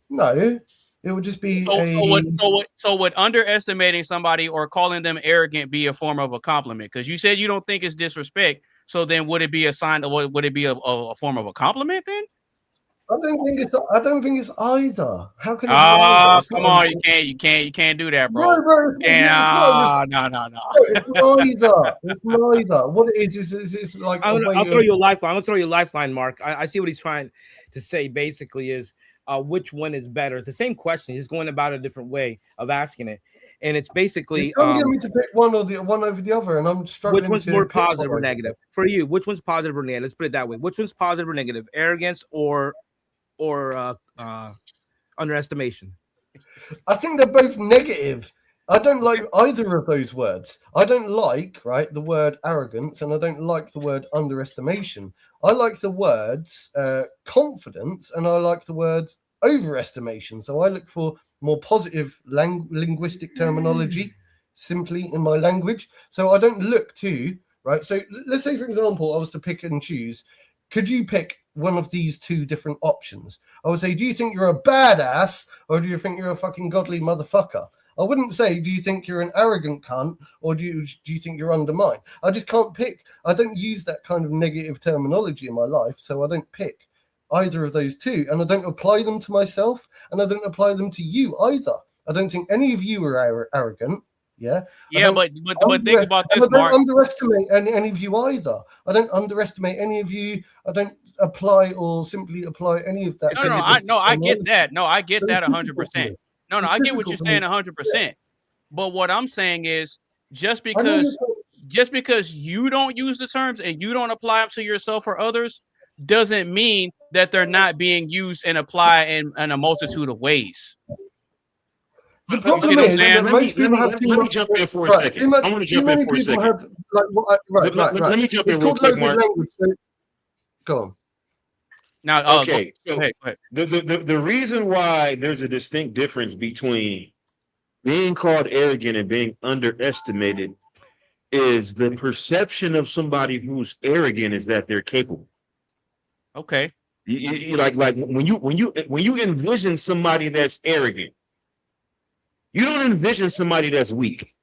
No. It would just be so would underestimating somebody or calling them arrogant be a form of a compliment? Because you said you don't think it's disrespect. So then would it be a sign of would it be a form of a compliment then? I don't think it's either. How can come on, you can't do that, bro. No, bro. No. It's neither. What it is it's like I'll throw you a lifeline. I'll throw you a lifeline, Mark. I see what he's trying to say basically is which one is better? It's the same question. He's going about a different way of asking it, and it's basically you can't get me to pick one over the other, and I'm struggling. Which one's more positive or negative for you? Which one's positive or negative? Let's put it that way. Which one's positive or negative? Arrogance or underestimation? I think they're both negative. I don't like either of those words. I don't like the word arrogance, and I don't like the word underestimation. I like the words confidence, and I like the words overestimation. So I look for more positive linguistic terminology simply in my language. So I don't look to, So let's say, for example, I was to pick and choose. Could you pick one of these two different options? I would say, do you think you're a badass, or do you think you're a fucking godly motherfucker? I wouldn't say, do you think you're an arrogant cunt, or do you think you're undermined? I just can't pick. I don't use that kind of negative terminology in my life, so I don't pick either of those two, and I don't apply them to myself, and I don't apply them to you either. I don't think any of you are arrogant. Yeah. But think about this, Mark. I don't underestimate any of you either. I don't underestimate any of you. I don't apply or simply apply any of that. No, I get that. No, I get that 100%. No, I get what you're saying 100%. But what I'm saying is just because you don't use the terms and you don't apply them to yourself or others doesn't mean that they're not being used and applied in a multitude of ways. The problem is that most people have too much. Let me jump in for a second. I want to jump in for a second. Let me jump in real quick, Mark. Go on. Now, okay. Go ahead. The reason why there's a distinct difference between being called arrogant and being underestimated is the perception of somebody who's arrogant is that they're capable. Okay. You like when you envision somebody that's arrogant, you don't envision somebody that's weak.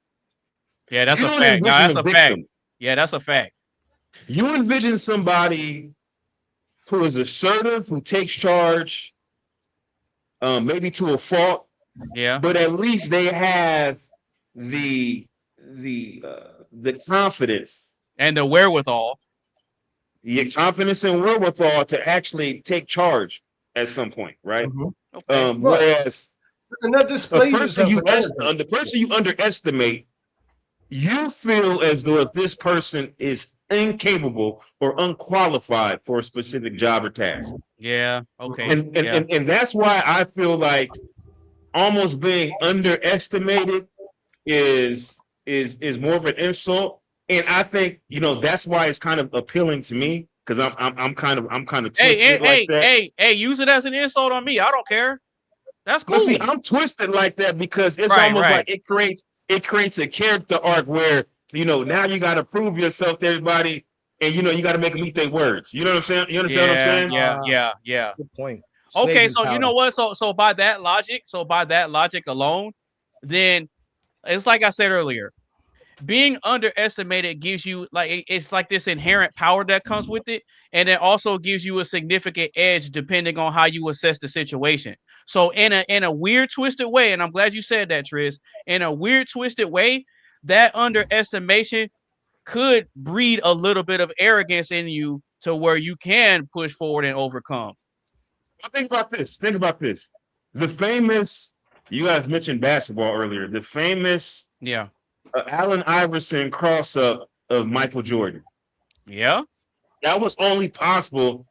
Yeah, that's a fact. No, that's a fact. Yeah, that's a fact. You envision somebody who is assertive, who takes charge, maybe to a fault. Yeah. But at least they have the confidence and the wherewithal. The confidence and wherewithal to actually take charge at some point, right? Mm-hmm. Okay. Whereas and that displays the person you underestimate, you feel as though if this person is incapable or unqualified for a specific job or task. Yeah. Okay. And that's why I feel like almost being underestimated is more of an insult. And I think that's why it's kind of appealing to me because I'm kind of twisted like that. Hey, use it as an insult on me. I don't care. That's cool. But see, I'm twisted like that because it's almost like it creates a character arc where now you got to prove yourself to everybody, and you got to make them eat their words. You know what I'm saying? You understand what I'm saying? Yeah. Good point. Okay, so you know what? So by that logic alone, then it's like I said earlier, being underestimated gives you it's like this inherent power that comes with it, and it also gives you a significant edge depending on how you assess the situation. So in a weird twisted way, and I'm glad you said that, Triz, in a weird twisted way, that underestimation could breed a little bit of arrogance in you to where you can push forward and overcome. Think about this. The famous, you guys mentioned basketball earlier, the famous Allen Iverson cross-up of Michael Jordan. Yeah. That was only possible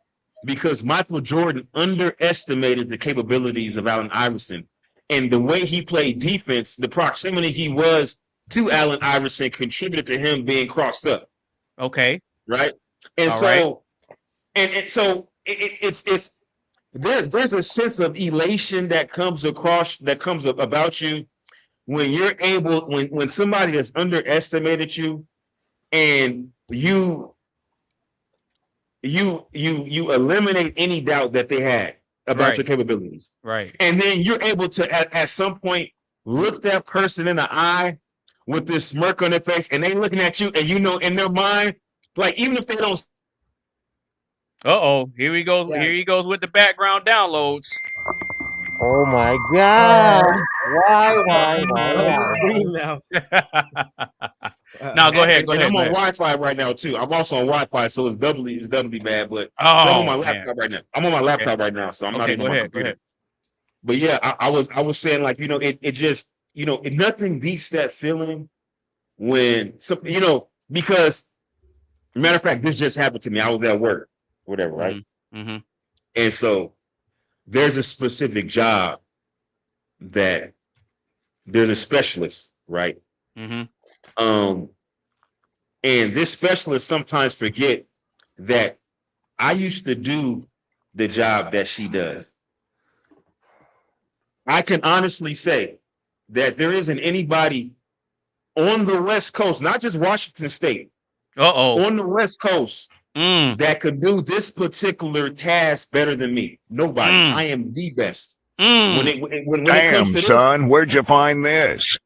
because Michael Jordan underestimated the capabilities of Allen Iverson. And the way he played defense, the proximity he was to Allen Iverson contributed to him being crossed up. Okay. Right? And it's there's a sense of elation that comes about you when you're able when somebody has underestimated you and you eliminate any doubt that they had about your capabilities. Right. And then you're able to at some point look that person in the eye with this smirk on their face and they looking at you and in their mind, like even if they don't. Here he goes. Yeah. Here he goes with the background downloads. Oh my God! Why? Now, go ahead. Go ahead. I'm on Wi-Fi right now too. I'm also on Wi-Fi, so it's doubly bad. But I'm on my laptop right now. I'm on my laptop right now, so I'm not even on my computer. Go ahead. But yeah, I was saying like it just nothing beats that feeling when because matter of fact, this just happened to me. I was at work, whatever, right? Mm-hmm. And so there's a specific job that there's a specialist, right? Mm-hmm. And this specialist sometimes forget that I used to do the job that she does. I can honestly say that there isn't anybody on the West Coast, not just Washington State, on the West Coast that could do this particular task better than me. Nobody. I am the best. When it comes to son, where'd you find this?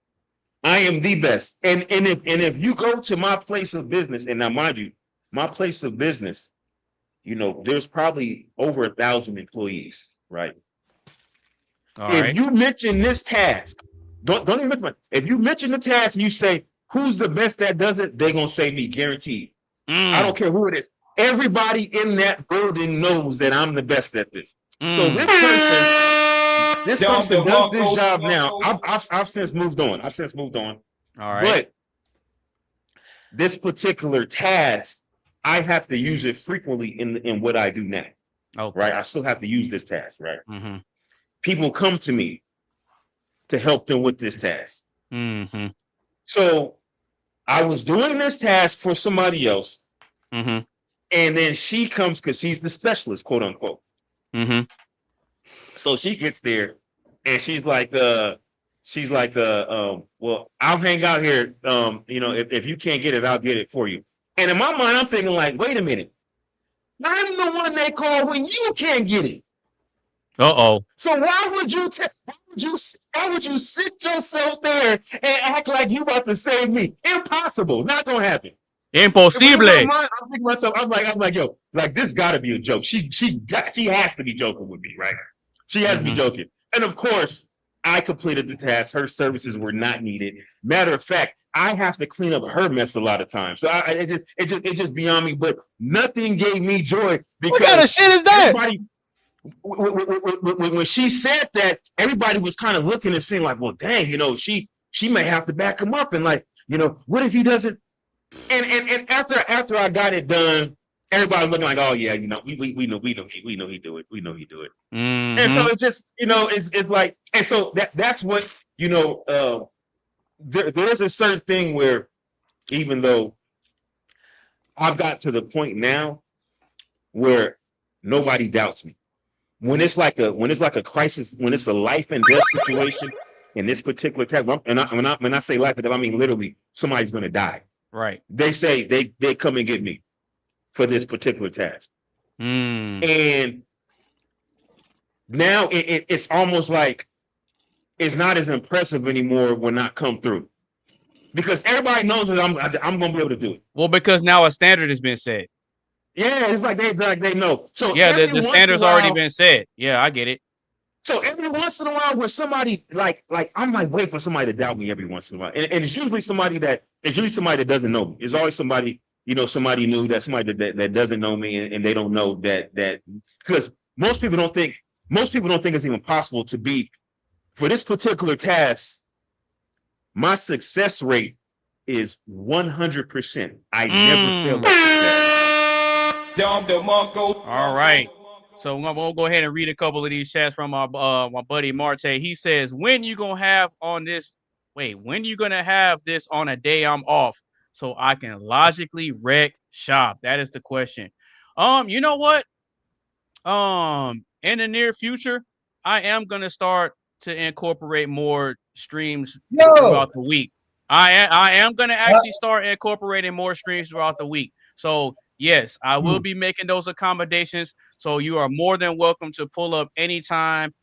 I am the best. And if you go to my place of business, and now mind you, my place of business, there's probably over 1,000 employees, right? If you mention this task Don't even mention. If you mention the task and you say who's the best that does it, they're gonna say me, guaranteed. I don't care who it is. Everybody in that building knows that I'm the best at this. So this person does this job now. I've since moved on. All right. But this particular task, I have to use it frequently in what I do now. Okay. Right. I still have to use this task. Right. Mm-hmm. People come to me to help them with this task. Mm-hmm. So I was doing this task for somebody else. Mm-hmm. And then she comes because she's the specialist, quote unquote. Mm-hmm. So she gets there and she's like, well, I'll hang out here. If you can't get it, I'll get it for you. And in my mind, I'm thinking like, wait a minute. I'm the one they call when you can't get it. Uh-oh. So why would you sit yourself there and act like you about to save me? Impossible. Not gonna happen. Impossible. I'm thinking to myself, I'm like, yo, like this gotta be a joke. She has to be joking with me, right? She has to be joking. And of course, I completed the task. Her services were not needed. Matter of fact, I have to clean up her mess a lot of times. So it just beyond me. But nothing gave me joy because what kind of shit is that? When she said that, everybody was kind of looking and saying like, well, dang, she may have to back him up and like, what if he doesn't? And after I got it done, everybody was looking like, oh yeah, we know he do it. Mm-hmm. And so it's just, it's like, and so that's what, there's a certain thing where even though I've got to the point now where nobody doubts me. When it's like a crisis, when it's a life and death situation in this particular type, when I say life and death, I mean literally somebody's going to die. Right. They say they come and get me for this particular task. And now it's almost like it's not as impressive anymore when I come through. Because everybody knows that I'm gonna be able to do it. Well, because now a standard has been set. Yeah, it's like they know. So yeah, the standard's already been set. Yeah, I get it. So every once in a while, when somebody like I'm like waiting for somebody to doubt me every once in a while, and it's usually somebody that doesn't know me. It's always somebody somebody new, that somebody that doesn't know me, and they don't know that because most people don't think it's even possible to be for this particular task. My success rate is 100%. I never fail that test. All right. So we'll go ahead and read a couple of these chats from my buddy Marte. He says, when you gonna have this on a day I'm off so I can logically wreck shop? That is the question. You know what? In the near future, I am gonna start to incorporate more streams throughout the week. I am gonna actually start incorporating more streams throughout the week. So yes, I will be making those accommodations. So you are more than welcome to pull up anytime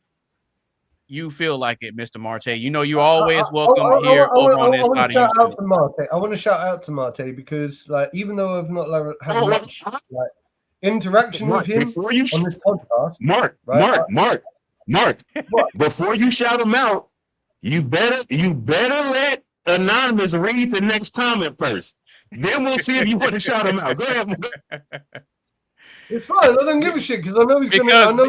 you feel like it, Mr. Marte. You're always welcome here over on this side of YouTube. I want to shout out to Marte because, like, even though I've not had much interaction with him on this podcast, Mark, before you shout him out, you better let Anonymous read the next comment first. Then we'll see if you want to shout him out. Go ahead. It's fine. I don't give a shit because I know he's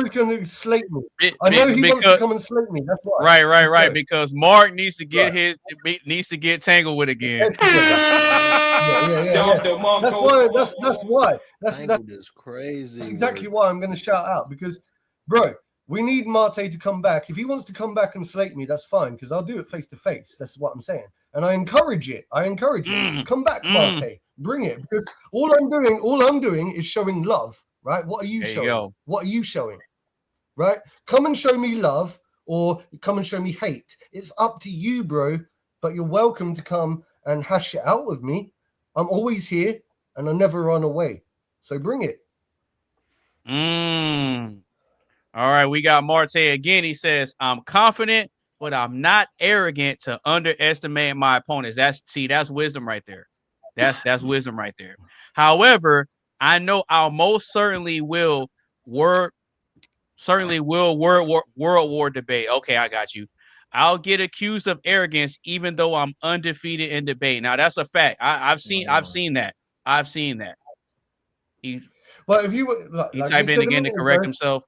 going to slate me. I know he wants to come and slate me. That's why. Right. Because Mark needs to get get tangled with again. Yeah. That's why. That's crazy. That's exactly why I'm going to shout out because, bro, we need Marte to come back. If he wants to come back and slate me, that's fine because I'll do it face to face. That's what I'm saying, and I encourage it. Come back, Marte. Bring it because all I'm doing is showing love. Right? What are you showing? What are you showing? Right? Come and show me love or come and show me hate. It's up to you, bro. But you're welcome to come and hash it out with me. I'm always here and I never run away. So bring it. All right, we got Marte again. He says, I'm confident, but I'm not arrogant to underestimate my opponents. That's wisdom right there. That's wisdom right there. However, I know I'll most certainly will world war debate. Okay, I got you. I'll get accused of arrogance even though I'm undefeated in debate. Now that's a fact. I've seen that. I've seen that. Well, if you he typed in again to correct himself.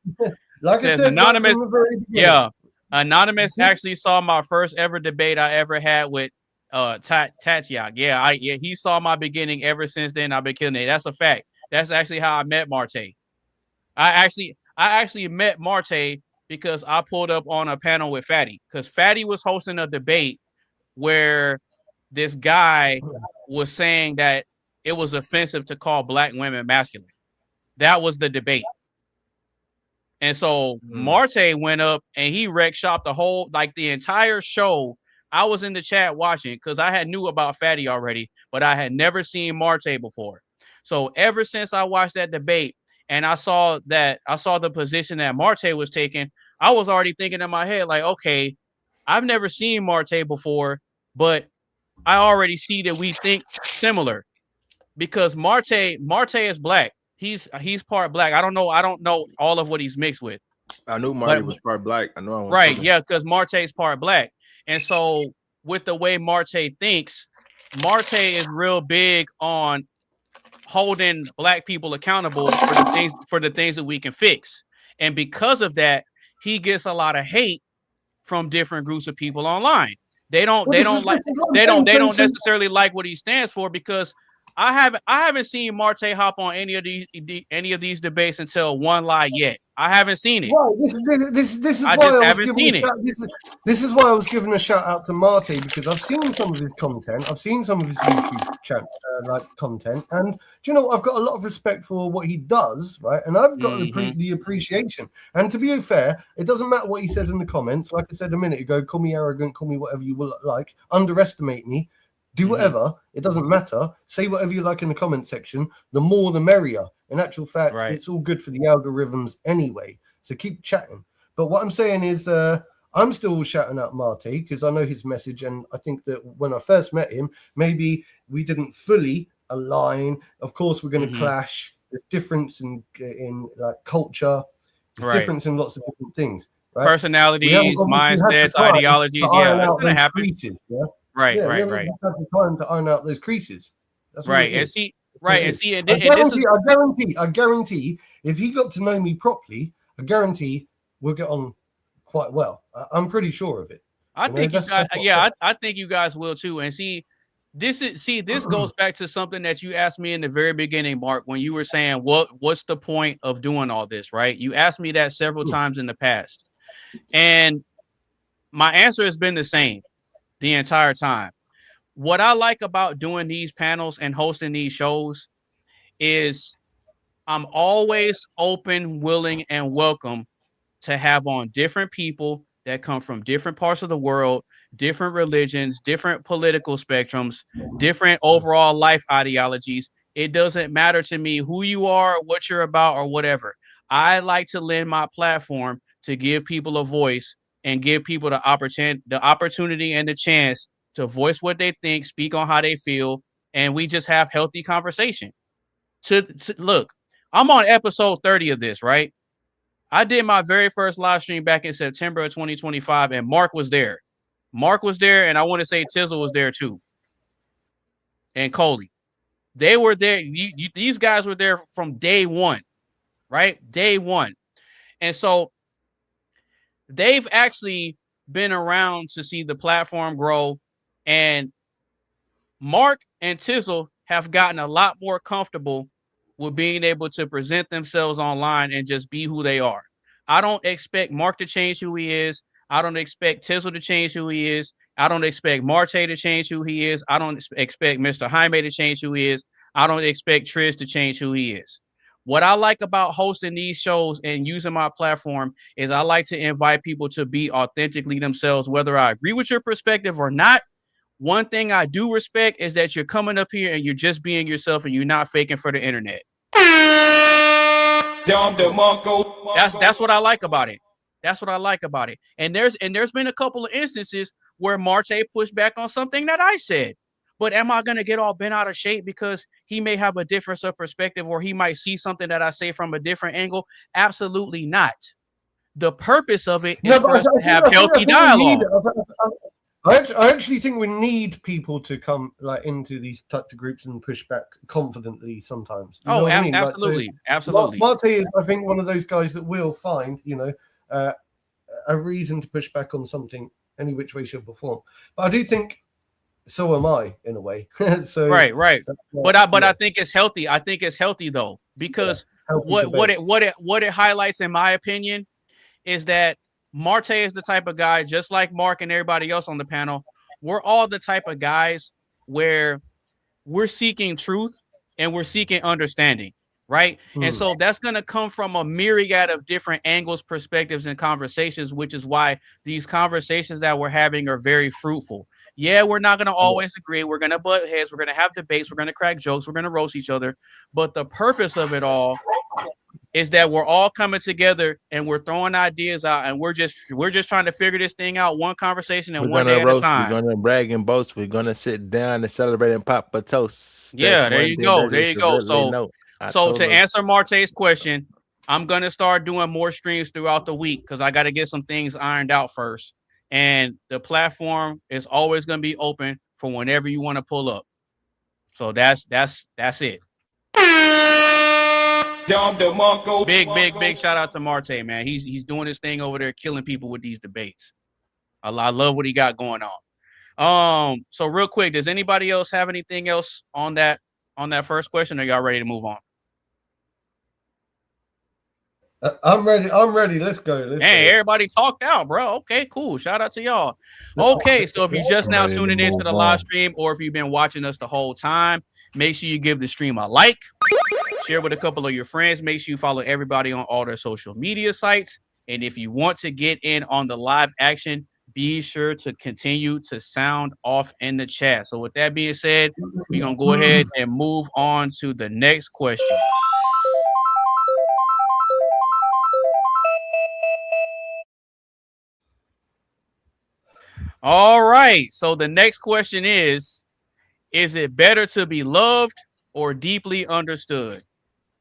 Like Says, I said, anonymous. From the very beginning. Yeah, anonymous actually saw my first ever debate I ever had with Tatyak. Yeah, he saw my beginning. Ever since then, I've been killing it. That's a fact. That's actually how I met Marte. I actually met Marte because I pulled up on a panel with Fatty, because Fatty was hosting a debate where this guy was saying that it was offensive to call black women masculine. That was the debate. And so Marte went up and he wreck shopped the entire show. I was in the chat watching because I had knew about Fatty already, but I had never seen Marte before. So ever since I watched that debate and I saw the position that Marte was taking, I was already thinking in my head, like, okay, I've never seen Marte before, but I already see that we think similar because Marte is black. He's part black. I don't know all of what he's mixed with. I knew Marty was part black. I know. Right, yeah, because Marte's part black. And so with the way Marte thinks, Marte is real big on holding black people accountable for the things that we can fix. And because of that, he gets a lot of hate from different groups of people online. They don't necessarily like what he stands for, because I haven't seen Marte hop on any of these debates until One Lie yet. I haven't seen it. Right. This is why I was giving a shout out to Marte, because I've seen some of his content. I've seen some of his YouTube content, and do you know, I've got a lot of respect for what he does, right? And I've got the appreciation. And to be fair, it doesn't matter what he says in the comments. Like I said a minute ago, call me arrogant, call me whatever you will like, underestimate me. Do whatever. It doesn't matter. Say whatever you like in the comment section. The more, the merrier. In actual fact, It's all good for the algorithms anyway. So keep chatting. But what I'm saying is, I'm still shouting out Marte because I know his message, and I think that when I first met him, maybe we didn't fully align. Of course, we're going to clash. There's difference in like culture. There's difference in lots of different things. Right? Personalities, mindsets, ideologies. Yeah, that's going to happen. Creases, yeah? Right. Have the time to iron out those creases. That's right. And see, I guarantee if he got to know me properly, I guarantee we'll get on quite well. I'm pretty sure of it. I think you guys will too. And this goes back to something that you asked me in the very beginning, Mark, when you were saying what's the point of doing all this, right? You asked me that several times in the past, and my answer has been the same the entire time. What I like about doing these panels and hosting these shows is I'm always open, willing, and welcome to have on different people that come from different parts of the world, different religions, different political spectrums, different overall life ideologies. It doesn't matter to me who you are, what you're about, or whatever. I like to lend my platform to give people a voice and give people the opportunity and the chance to voice what they think, speak on how they feel, and we just have healthy conversation. Look, I'm on episode 30 of this, right? I did my very first live stream back in September of 2025, and Mark was there. And I want to say Tizzle was there too. And Coley. They were there. These guys were there from day one, right? Day one. And so they've actually been around to see the platform grow, and Mark and Tizzle have gotten a lot more comfortable with being able to present themselves online and just be who they are. I don't expect Mark to change who he is. I don't expect Tizzle to change who he is. I don't expect Marte to change who he is. I don't expect Mr. Jaime to change who he is. I don't expect Triz to change who he is. What I like about hosting these shows and using my platform is I like to invite people to be authentically themselves, whether I agree with your perspective or not. One thing I do respect is that you're coming up here and you're just being yourself and you're not faking for the internet. That's what I like about it. That's what I like about it. And there's been a couple of instances where Marte pushed back on something that I said. But am I going to get all bent out of shape because he may have a difference of perspective, or he might see something that I say from a different angle? Absolutely not. the purpose of it is No, for but us to have healthy dialogue. I actually think we need people to come like into these types of groups and push back confidently sometimes. You know what I mean? Absolutely, like, so absolutely. Marte is, I think, one of those guys that will find, a reason to push back on something any which way, shape, or form. But I do think so am I in a way. So right. But I think it's healthy. I think it's healthy though, because what it highlights, in my opinion, is that Marte is the type of guy, just like Mark and everybody else on the panel. We're all the type of guys where we're seeking truth and we're seeking understanding, right? And so that's going to come from a myriad of different angles, perspectives, and conversations, which is why these conversations that we're having are very fruitful. Yeah, we're not going to always agree. We're going to butt heads. We're going to have debates. We're going to crack jokes. We're going to roast each other. But the purpose of it all is that we're all coming together and we're throwing ideas out, and we're just trying to figure this thing out, one conversation and one day at a time. We're gonna brag and boast. We're gonna sit down and celebrate and pop a toast. Yeah, there you go. So to answer Marte's question, I'm gonna start doing more streams throughout the week because I got to get some things ironed out first. And the platform is always gonna be open for whenever you want to pull up. So that's it. Big shout out to Marte, man. He's doing his thing over there, killing people with these debates. I love what he got going on. So real quick, does anybody else have anything else on that first question? Or y'all ready to move on? I'm ready. Let's go. Everybody talked out, bro. Okay, cool. Shout out to y'all. Okay, so if you just now tuning in to the live stream, or if you've been watching us the whole time, make sure you give the stream a like. Share with a couple of your friends. Make sure you follow everybody on all their social media sites. And if you want to get in on the live action, be sure to continue to sound off in the chat. So with that being said, we're going to go ahead and move on to the next question. All right. So the next question is it better to be loved or deeply understood?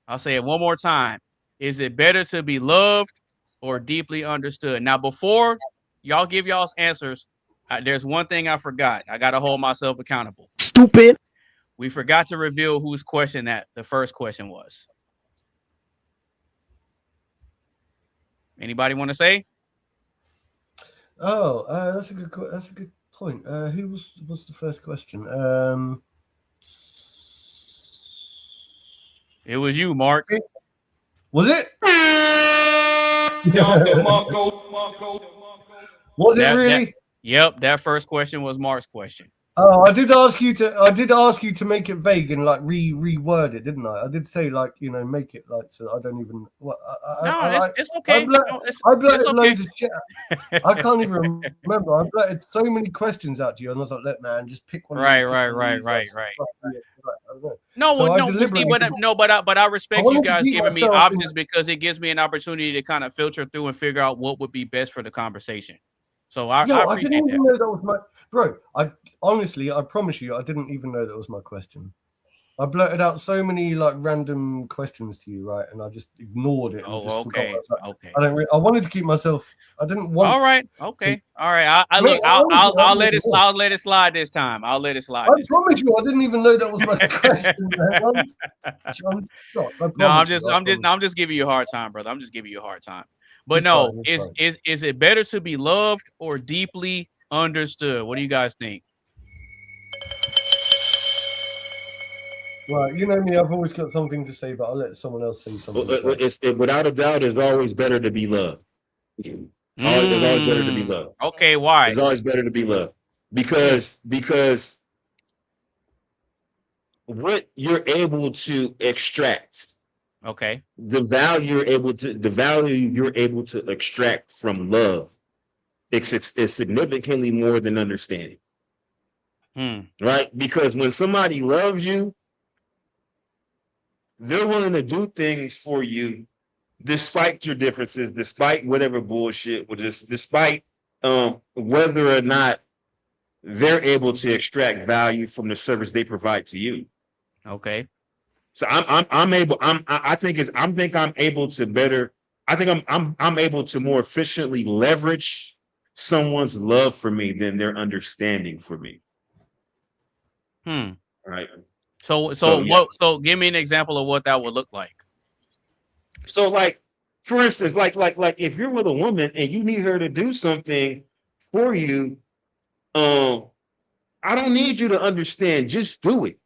I'll say it one more time. Is it better to be loved or deeply understood? Now, before y'all give y'all's answers, there's one thing I forgot. I got to hold myself accountable. Stupid. We forgot to reveal whose question that the first question was. Anybody want to say? Oh, that's a good point. Who was the first question? It was you, Mark. Was it? Was it really? Yep, that first question was Mark's question. Oh, I did ask you to make it vague and like reword it, didn't I? I did say like, make it like so I don't even. It's okay. I blurted loads of shit. I can't even remember. I blurted so many questions out to you, and I was like, "Look, man, just pick one." Right. But I respect you guys giving me options because it gives me an opportunity to kind of filter through and figure out what would be best for the conversation. So I didn't even know that was my bro. I promise you, I didn't even know that was my question. I blurted out so many like random questions to you, right? And I just ignored it. Okay. I wanted to keep myself. I didn't want. All right. Okay. All right. I'll let it slide this time. I'll let it slide. I promise you, I didn't even know that was my question. I'm just giving you a hard time, brother. I'm just giving you a hard time. But is it better to be loved or deeply understood? What do you guys think? Well, you know me, I've always got something to say, but I'll let someone else say something. Without a doubt, it's always better to be loved. It's always better to be loved. Okay, why? It's always better to be loved because what you're able to extract. Okay. The value you're able to extract from love is significantly more than understanding. Right? Because when somebody loves you, they're willing to do things for you despite your differences, despite whatever bullshit, despite whether or not they're able to extract value from the service they provide to you. Okay. So I'm able to better I think I'm able to more efficiently leverage someone's love for me than their understanding for me. Right. So give me an example of what that would look like. So like, for instance, like if you're with a woman and you need her to do something for you, I don't need you to understand, just do it.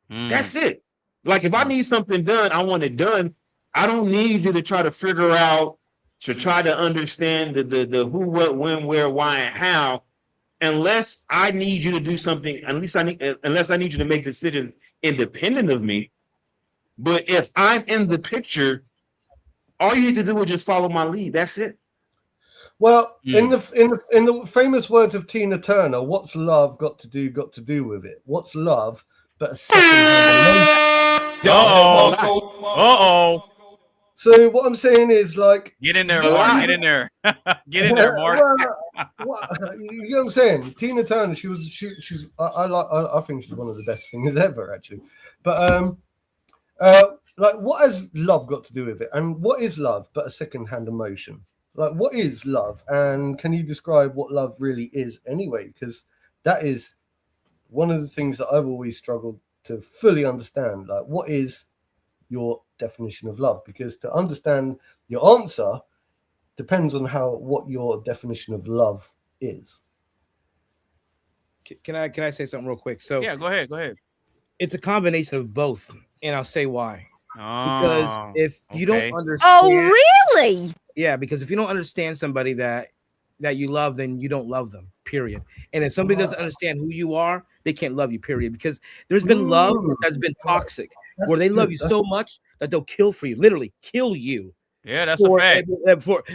That's it. Like if I need something done, I want it done. I don't need you to try to figure out, to try to understand the who, what, when, where, why, and how, unless I need you to do something, unless I need you to make decisions independent of me. But if I'm in the picture, all you need to do is just follow my lead. That's it. Well, in the famous words of Tina Turner, what's love got to do with it? What's love but a second-hand Uh-oh. So what I'm saying is, like, get in there, Mark. Get in there. Get in there, Mark. You know what I'm saying? Tina Turner, she's I think she's one of the best singers ever, actually. But like, what has love got to do with it? And what is love but a second-hand emotion? Like, what is love? And can you describe what love really is anyway? Because that is one of the things that I've always struggled to fully understand. Like, what is your definition of love? Because to understand your answer depends on what your definition of love is. Can I say something real quick? So yeah, go ahead. It's a combination of both, and I'll say why. Because if you don't understand, oh really? Yeah, because if you don't understand somebody that you love, then you don't love them, period. And if somebody doesn't understand who you are, they can't love you, period. Because there's been love that's been toxic, where they love you so much that they'll kill for you, literally kill you. Yeah, that's a fact.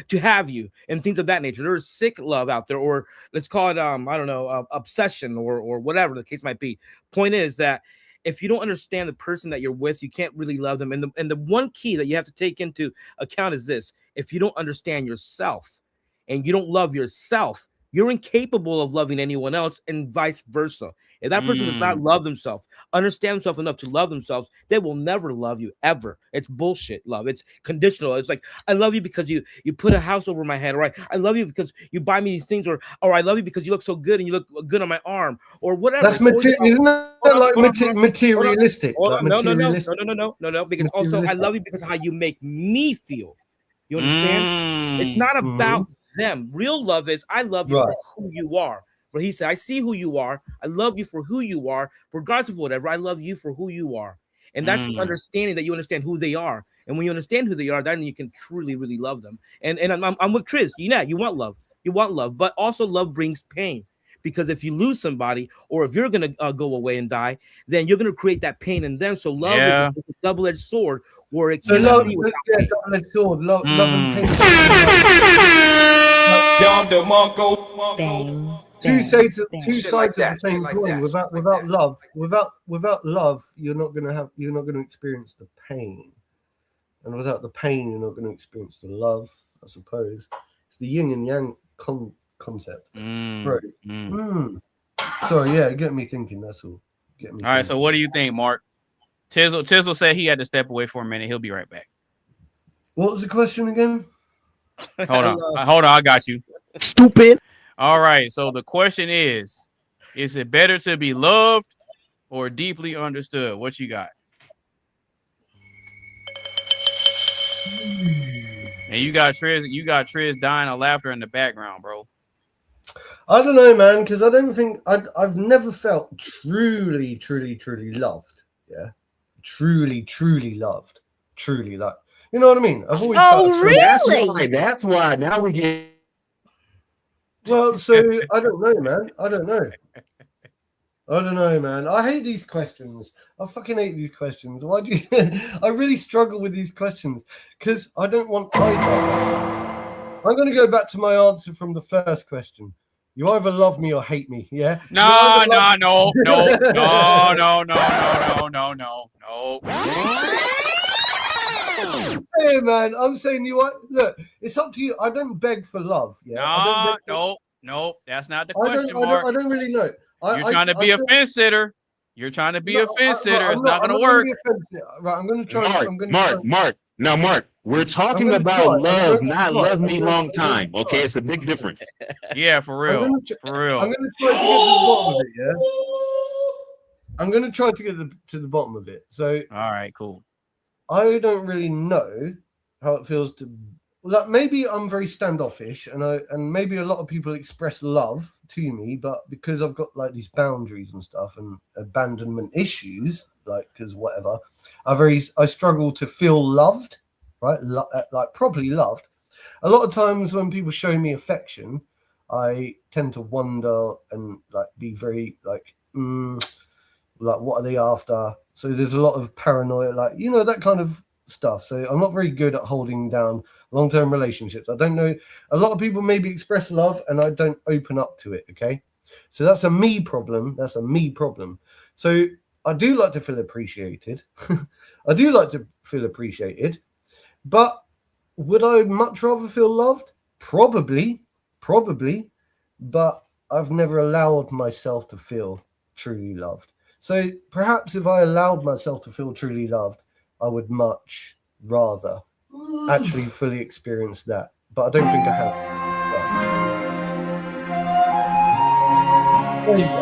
To have you and things of that nature. There is sick love out there, or let's call it I don't know, obsession or whatever the case might be. Point is that if you don't understand the person that you're with, you can't really love them. And the one key that you have to take into account is this: if you don't understand yourself and you don't love yourself, you're incapable of loving anyone else, and vice versa. If that person does not love themselves, understand themselves enough to love themselves, they will never love you ever. It's bullshit love. It's conditional. It's like, I love you because you put a house over my head, or I love you because you buy me these things, or I love you because you look so good and you look good on my arm, or whatever. That's isn't that like materialistic? No. Because also I love you because of how you make me feel. You understand? It's not about them. Real love is I love you for who you are. But he said, I see who you are. I love you for who you are, regardless of whatever. I love you for who you are. And that's the understanding that you understand who they are. And when you understand who they are, then you can truly, really love them. And I'm with Triz. Yeah, you want love. You want love. But also love brings pain. Because if you lose somebody, or if you're going to go away and die, then you're going to create that pain in them. So love is a double-edged sword, where it can be double-edged sword. Love and pain. Bang. Two sides of the same coin. Without love, you're not going to experience the pain, and without the pain, you're not going to experience the love. I suppose it's the yin and yang concept, right? Sorry, yeah, get me thinking. That's all. All right. So, what do you think, Mark? Tizzle said he had to step away for a minute. He'll be right back. What was the question again? Hold on. I got you. Stupid. All right. So the question is it better to be loved or deeply understood? What you got? And you got Triz dying of laughter in the background, bro. I don't know, man, because I don't think I've never felt truly loved. Yeah, truly loved. Truly, like, you know what I mean? I've always really? That's why now we get. Well, so I don't know, man. I don't know, man. I hate these questions. I fucking hate these questions. Why do you? I really struggle with these questions because I don't want either. I'm going to go back to my answer from the first question. You either love me or hate me. Yeah. No. Hey, man, I'm saying look, it's up to you. I don't beg for love. Yeah. No, that's not the question, Mark. I don't really know. You're trying to be a fence sitter. You're trying to be a fence sitter. It's not going to work. Right, I'm going to try. Mark. Now, Mark, we're talking about love, not love me long time. Okay, it's a big difference. Yeah, for real. For real. I'm going to try to get to the bottom of it, yeah? I'm going to try to get to the bottom of it. So, all right, cool. I don't really know how it feels to... Like, maybe I'm very standoffish, and maybe a lot of people express love to me, but because I've got like these boundaries and stuff and abandonment issues, like because whatever, I struggle to feel loved, right? Like properly loved. A lot of times when people show me affection, I tend to wonder and like be very like what are they after? So there's a lot of paranoia, like that kind of stuff. So I'm not very good at holding down long-term relationships. I don't know. A lot of people maybe express love and I don't open up to it. Okay. So that's a me problem. So I do like to feel appreciated. But would I much rather feel loved? Probably. But I've never allowed myself to feel truly loved. So perhaps if I allowed myself to feel truly loved, I would much rather actually fully experience that, but I don't think I have. There you go.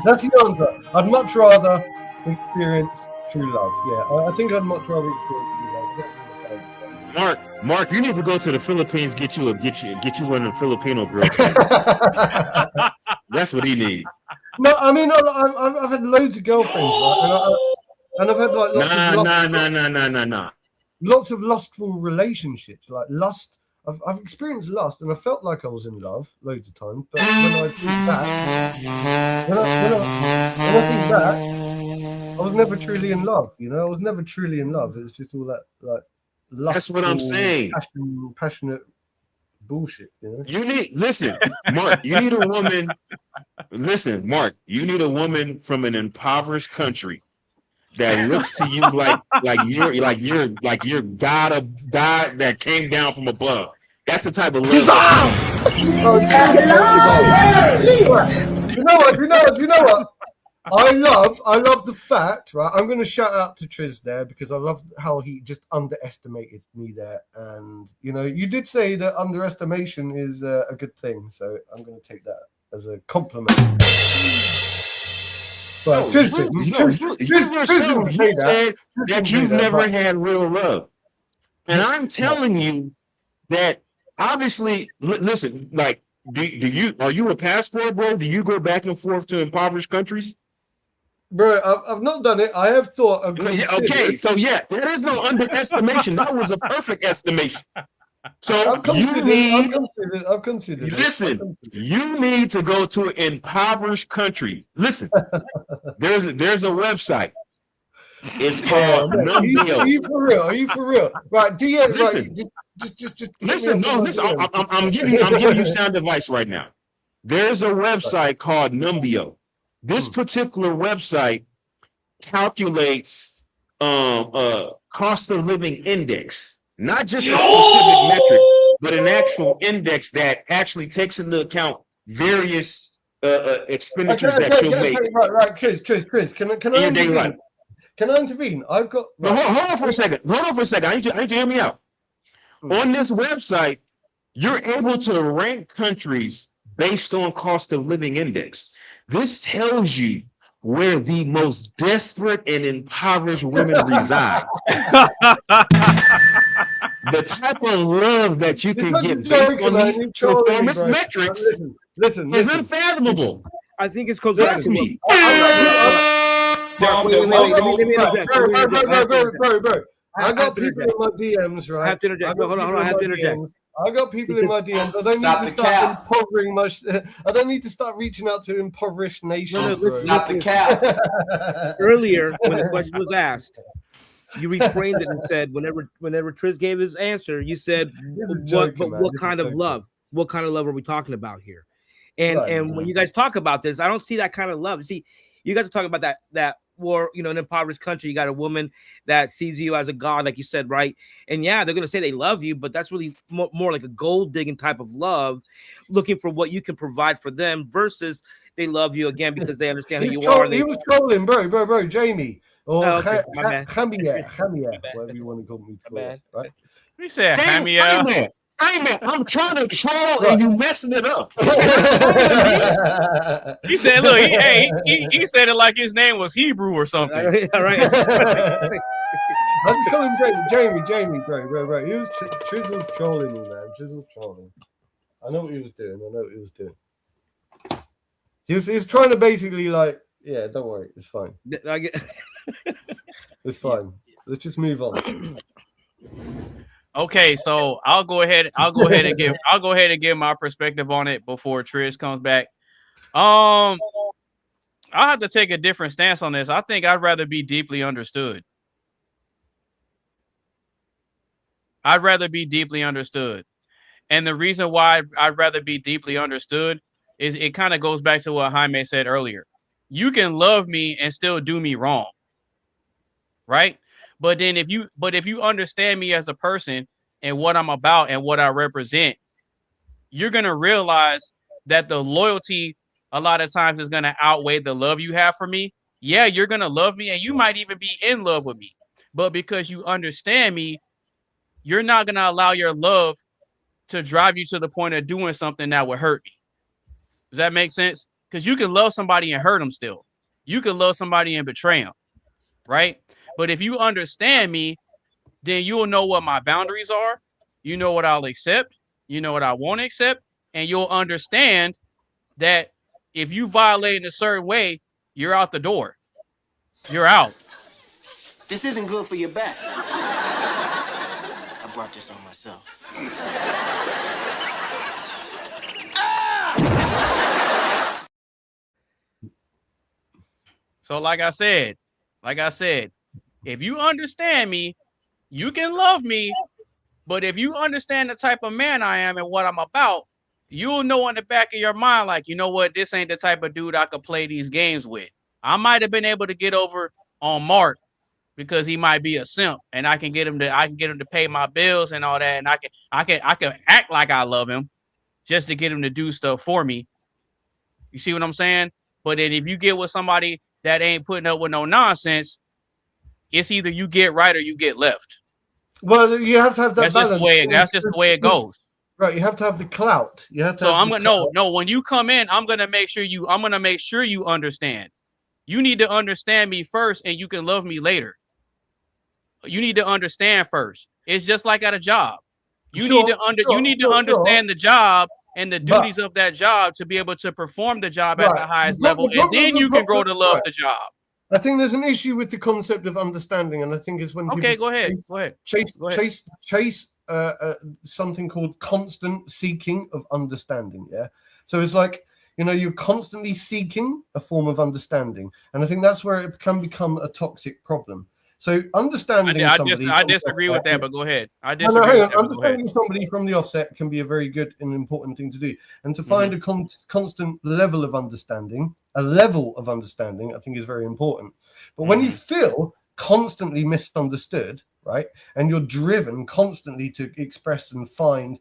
That's the answer. I'd much rather experience true love. Yeah, I think I'd much rather experience true love. Mark, you need to go to the Philippines, get you one of the Filipino girls. That's what he needs. No, I mean I've had loads of girlfriends, right? And I've had like lots of lustful relationships, like lust. I've experienced lust, and I felt like I was in love loads of times. But when I think back, I was never truly in love. I was never truly in love. It was just all that like lustful. That's what I'm saying. Passionate bullshit. Listen, Mark. You need a woman. Listen, Mark. You need a woman from an impoverished country that looks to you like you're God that came down from above. That's the type of love. You know what? I love the fact, right? I'm going to shout out to Triz there because I love how he just underestimated me there. And, you did say that underestimation is a good thing. So I'm going to take that as a compliment. But you said that you've never had real love. And I'm telling you that obviously, listen, like, are you a passport, bro? Do you go back and forth to impoverished countries? Bro, I've not done it. I have thought. Okay, so yeah, there is no underestimation. That was a perfect estimation. So I've considered. Listen, you need to go to an impoverished country. Listen, there's a website. It's called Are you for real? Right, listen, just listen. No, listen. I'm giving you sound advice right now. There's a website called Numbeo. This particular website calculates cost of living index. Not just a specific metric, but an actual index that actually takes into account various expenditures that you'll make. Right, Triz, can I intervene? Can I intervene? I've got. No, hold on for a second. I need you to hear me out. On this website, you're able to rank countries based on cost of living index. This tells you where the most desperate and impoverished women reside. The type of love that you can get based on these performance metrics is unfathomable. I think it's called trust me. Bro. I got people in my DMs, right? I have to interject. Hold on. I have to interject. I got people in my DMs. I don't need to start impovering my. I don't need to start reaching out to impoverished nations. Not the cap. Earlier, when the question was asked, you reframed it and said, whenever Triz gave his answer, you said, what kind of love? What kind of love are we talking about here? And when you guys talk about this, I don't see that kind of love. See, you guys are talking about that war, in an impoverished country, you got a woman that sees you as a god, like you said, right? And yeah, they're going to say they love you, but that's really more like a gold digging type of love, looking for what you can provide for them versus they love you again because they understand who you are. He was trolling, bro. Jamie, Or okay, my bad. Hamia, whatever you want to call me. Right? We said Hey Hamia. man, I'm trying to troll and you messing it up. He said, "Look, he said it like his name was Hebrew or something." All right. I just call him Jamie, bro. He was Trizzle's trolling me, man. Trizzle's trolling. I know what he was doing. He was trying to basically like, yeah, don't worry, it's fine. It's fine. Let's just move on. Okay, so I'll go ahead and give my perspective on it before Triz comes back. I'll have to take a different stance on this. I think I'd rather be deeply understood. And the reason why I'd rather be deeply understood is it kind of goes back to what Jaime said earlier. You can love me and still do me wrong. Right? But then if you understand me as a person and what I'm about and what I represent, you're going to realize that the loyalty a lot of times is going to outweigh the love you have for me. Yeah, you're going to love me and you might even be in love with me. But because you understand me, you're not going to allow your love to drive you to the point of doing something that would hurt me. Does that make sense? Because you can love somebody and hurt them still. You can love somebody and betray them, right? But if you understand me, then you'll know what my boundaries are. You know what I'll accept. You know what I won't accept. And you'll understand that if you violate in a certain way, you're out the door. You're out. This isn't good for your back. I brought this on myself. So like I said, if you understand me, you can love me. But if you understand the type of man I am and what I'm about, you'll know in the back of your mind, like, you know what, this ain't the type of dude I could play these games with. I might have been able to get over on Mark because he might be a simp, and I can get him to pay my bills and all that, and I can act like I love him just to get him to do stuff for me. You see what I'm saying? But then if you get with somebody that ain't putting up with no nonsense, it's either you get right or you get left. Well, you have to have that balance. That's just the way it goes. Right, you have to have the clout. You have to. So I'm gonna no. When you come in, I'm gonna make sure you understand. You need to understand me first, and you can love me later. You need to understand first. It's just like at a job. You need to understand the job and the duties of that job to be able to perform the job at the highest level, and then you can grow to love the job. I think there's an issue with the concept of understanding, and I think it's when go ahead. Chase something called constant seeking of understanding. Yeah, so it's like, you know, you're constantly seeking a form of understanding, and I think that's where it can become a toxic problem. So understanding somebody, I disagree with that, but go ahead. Understanding somebody from the offset can be a very good and important thing to do, and to find a constant level of understanding, I think is very important. But when you feel constantly misunderstood, right, and you're driven constantly to express and find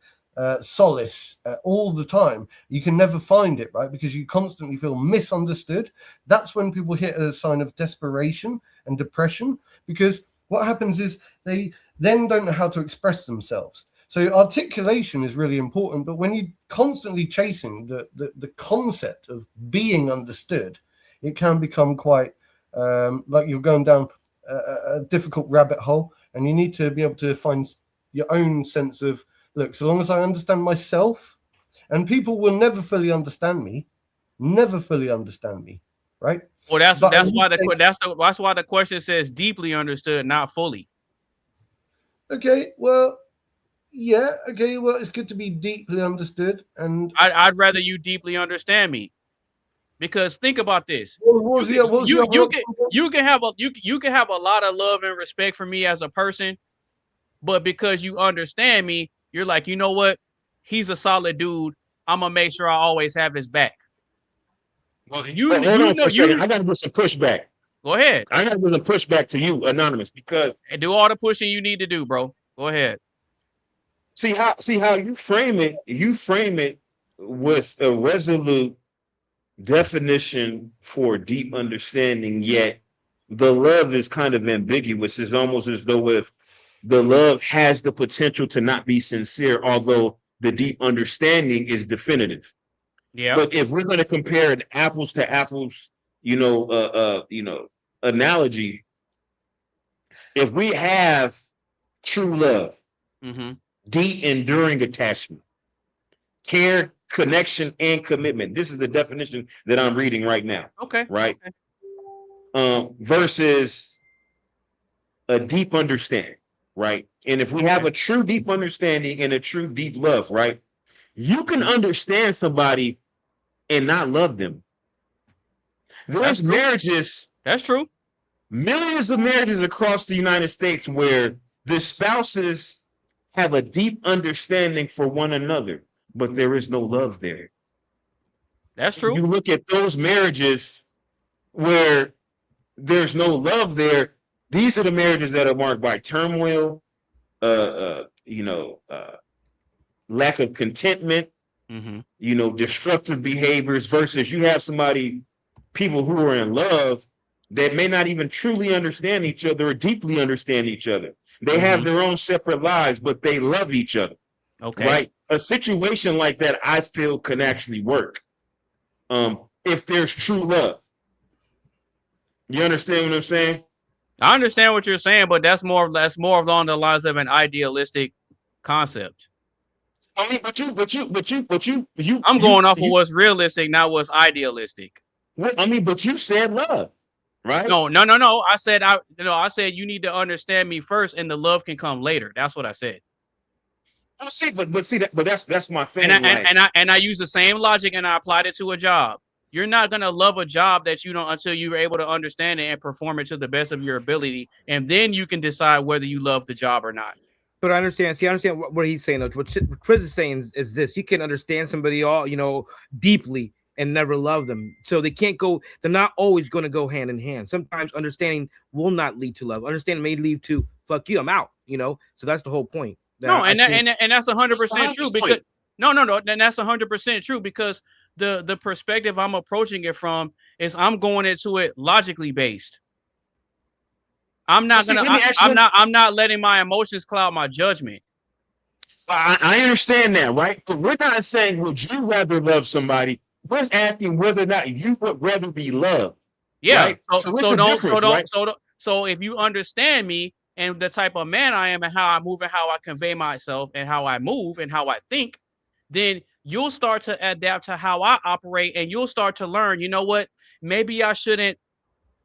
solace all the time, you can never find it, right? Because you constantly feel misunderstood. That's when people hit a sign of desperation and depression, because what happens is they then don't know how to express themselves. So articulation is really important, but when you're constantly chasing the concept of being understood, it can become quite like you're going down a difficult rabbit hole, and you need to be able to find your own sense of, look, so long as I understand myself, and people will never fully understand me, right? Well, that's why the question says deeply understood, not fully. Okay, well, yeah, okay, well, it's good to be deeply understood, and I'd rather you deeply understand me, because think about this: you can have a lot of love and respect for me as a person, but because you understand me, you're like, you know what? He's a solid dude. I'm gonna make sure I always have his back. Well, I gotta do some pushback. Go ahead. I gotta do some pushback to you, Anonymous, because do all the pushing you need to do, bro. Go ahead. See how you frame it. You frame it with a resolute definition for deep understanding, yet the love is kind of ambiguous. It's almost as though if the love has the potential to not be sincere, although the deep understanding is definitive. Yeah. But if we're going to compare an apples to apples, analogy, if we have true love, deep, enduring attachment, care, connection, and commitment. This is the definition that I'm reading right now. Okay. Right. Okay. Versus a deep understanding. Right. And if we have a true deep understanding and a true deep love, right, you can understand somebody and not love them. There's marriages. That's true. Millions of marriages across the United States where the spouses have a deep understanding for one another, but there is no love there. That's true. You look at those marriages where there's no love there. These are the marriages that are marked by turmoil, lack of contentment, destructive behaviors, versus you have people who are in love that may not even truly understand each other or deeply understand each other. They have their own separate lives, but they love each other. Okay. Right? A situation like that, I feel, can actually work. If there's true love. You understand what I'm saying? I understand what you're saying, but that's more along the lines of an idealistic concept. I mean, but you. I'm going off of what's realistic, not what's idealistic. I mean, but you said love, right? No. I said you need to understand me first, and the love can come later. That's what I said. I see, but that's my thing. And I use the same logic, and I applied it to a job. You're not gonna love a job that you don't until you're able to understand it and perform it to the best of your ability, and then you can decide whether you love the job or not. But I understand. I understand what he's saying. What Triz is saying is this: you can understand somebody deeply and never love them. So they can't go. They're not always going to go hand in hand. Sometimes understanding will not lead to love. Understanding may lead to fuck you, I'm out. So that's the whole point. And that's 100% true because and that's 100% true because the perspective I'm approaching it from is I'm going into it logically based. I'm not letting my emotions cloud my judgment. I understand that, right? But we're not saying would you rather love somebody. We're asking whether or not you would rather be loved. Yeah. Right? So if you understand me and the type of man I am and how I move and how I convey myself and how I move and how I think, then you'll start to adapt to how I operate and you'll start to learn, you know what? Maybe I shouldn't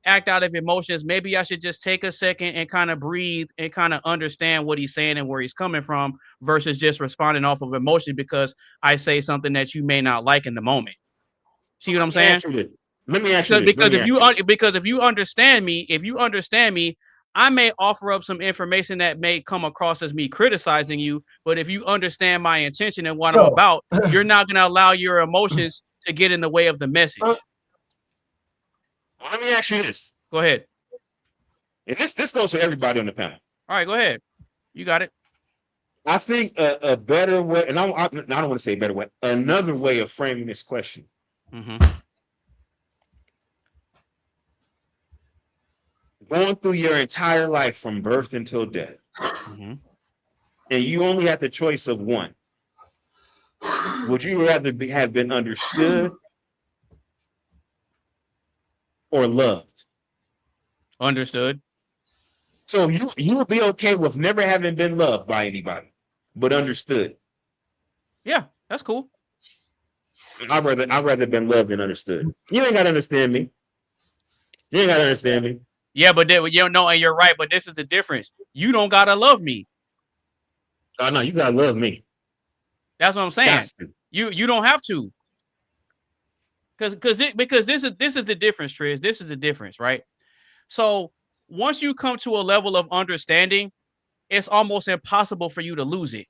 act out of emotions. Maybe I should just take a second and kind of breathe and kind of understand what he's saying and where he's coming from versus just responding off of emotion because I say something that you may not like in the moment. See what I'm saying? Let me ask you this. Because if you understand me, I may offer up some information that may come across as me criticizing you, but if you understand my intention and what I'm about, you're not going to allow your emotions to get in the way of the message. Let me ask you this. Go ahead. And this goes for everybody on the panel. All right, go ahead. You got it. I think a better way, and I don't want to say a better way, another way of framing this question. Going through your entire life from birth until death, and you only have the choice of one. Would you rather have been understood or loved? Understood. So you would be okay with never having been loved by anybody, but understood. Yeah, that's cool. I'd rather been loved than understood. You ain't gotta understand me. Yeah, but and you're right. But this is the difference. You don't gotta love me. Oh no, you gotta love me. That's what I'm saying. You don't have to. Because this is the difference, Triz. This is the difference, right? So once you come to a level of understanding, it's almost impossible for you to lose it.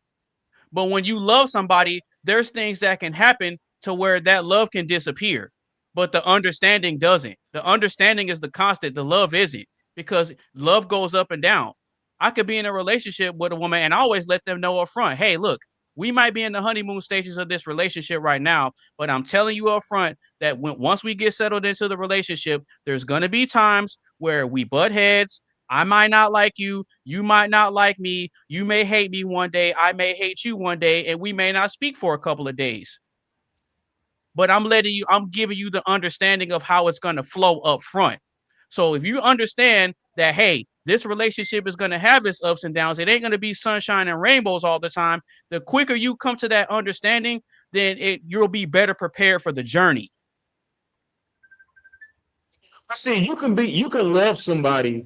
But when you love somebody, there's things that can happen to where that love can disappear, but the understanding doesn't. The understanding is the constant. The love isn't, because love goes up and down. I could be in a relationship with a woman and I always let them know up front, hey, look, We might be in the honeymoon stages of this relationship right now, but I'm telling you up front that once we get settled into the relationship, there's going to be times where we butt heads. I might not like you. You might not like me. You may hate me one day. I may hate you one day, and we may not speak for a couple of days. But I'm giving you the understanding of how it's going to flow up front. So if you understand that, hey, this relationship is going to have its ups and downs, it ain't going to be sunshine and rainbows all the time. The quicker you come to that understanding, then you'll be better prepared for the journey. I see, you can love somebody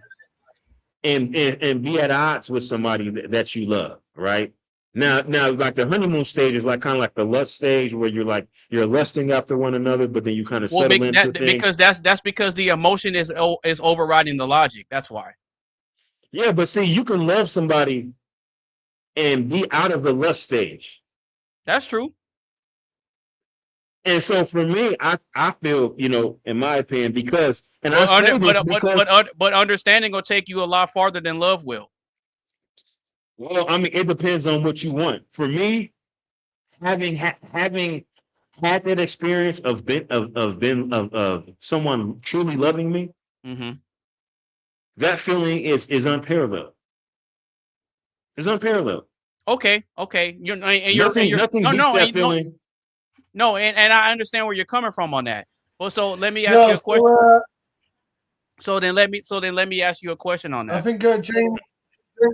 and be at odds with somebody that you love, right? Now, like the honeymoon stage is like kind of like the lust stage where you're lusting after one another, but then you kind of settle into things. Because that's because the emotion is overriding the logic. That's why. Yeah, but see, you can love somebody and be out of the lust stage. That's true. And so for me, I feel, in my opinion, but understanding will take you a lot farther than love will. Well, I mean, it depends on what you want. For me, having had that experience of someone truly loving me, that feeling is unparalleled. It's unparalleled. Okay. Nothing beats that feeling. No, and I understand where you're coming from on that. Well, so let me ask you a question. So then let me ask you a question on that. I think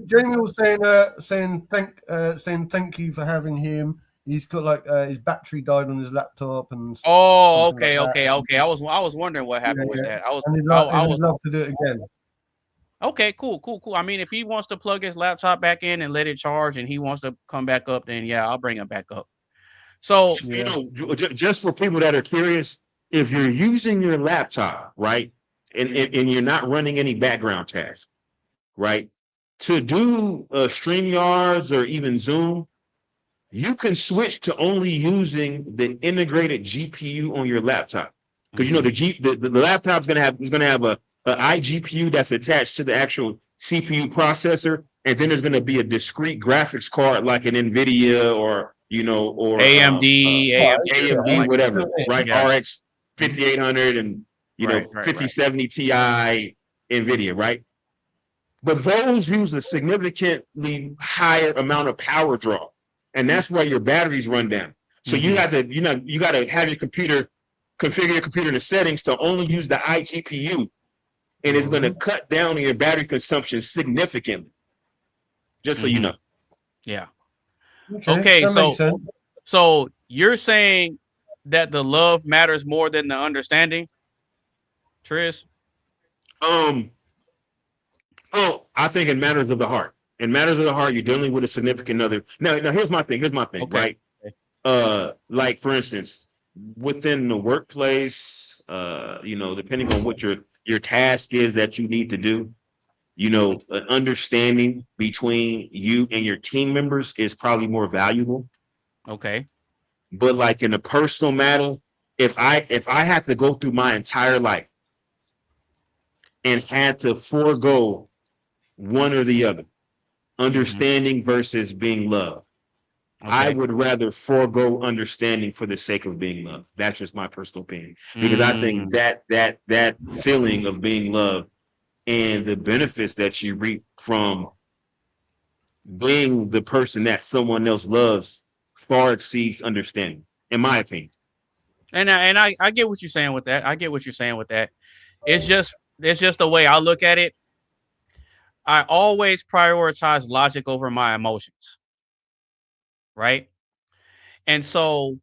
Jamie was saying thank you for having him. He's got his battery died on his laptop and. Oh, okay. I was wondering what happened with that. I would love to do it again. Okay, cool. I mean, if he wants to plug his laptop back in and let it charge, and he wants to come back up, then yeah, I'll bring him back up. So just for people that are curious, if you're using your laptop, right, and you're not running any background tasks, right, to do StreamYards or even Zoom, you can switch to only using the integrated GPU on your laptop, because the laptop's gonna have a iGPU that's attached to the actual CPU processor, and then there's gonna be a discrete graphics card like an NVIDIA or AMD, whatever, right? Yeah. RX 5800 and 5070 Ti NVIDIA, right? But those use a significantly higher amount of power draw, and that's why your batteries run down. So you got to have your computer configure your computer in the settings to only use the iGPU, and it's going to cut down on your battery consumption significantly. Just so you know. Yeah. Okay, so you're saying that the love matters more than the understanding, Triz? I think in matters of the heart. In matters of the heart, you're dealing with a significant other. Now here's my thing, right? Like for instance, within the workplace, depending on what your task is that you need to do, an understanding between you and your team members is probably more valuable. Okay. But like in a personal matter, if I had to go through my entire life and had to forego one or the other, understanding versus being loved, I would rather forego understanding for the sake of being loved. That's just my personal opinion, because I think that feeling of being loved and the benefits that you reap from being the person that someone else loves far exceeds understanding, in my opinion. And I get what you're saying with that. It's just the way I look at it. I always prioritize logic over my emotions. Right? And so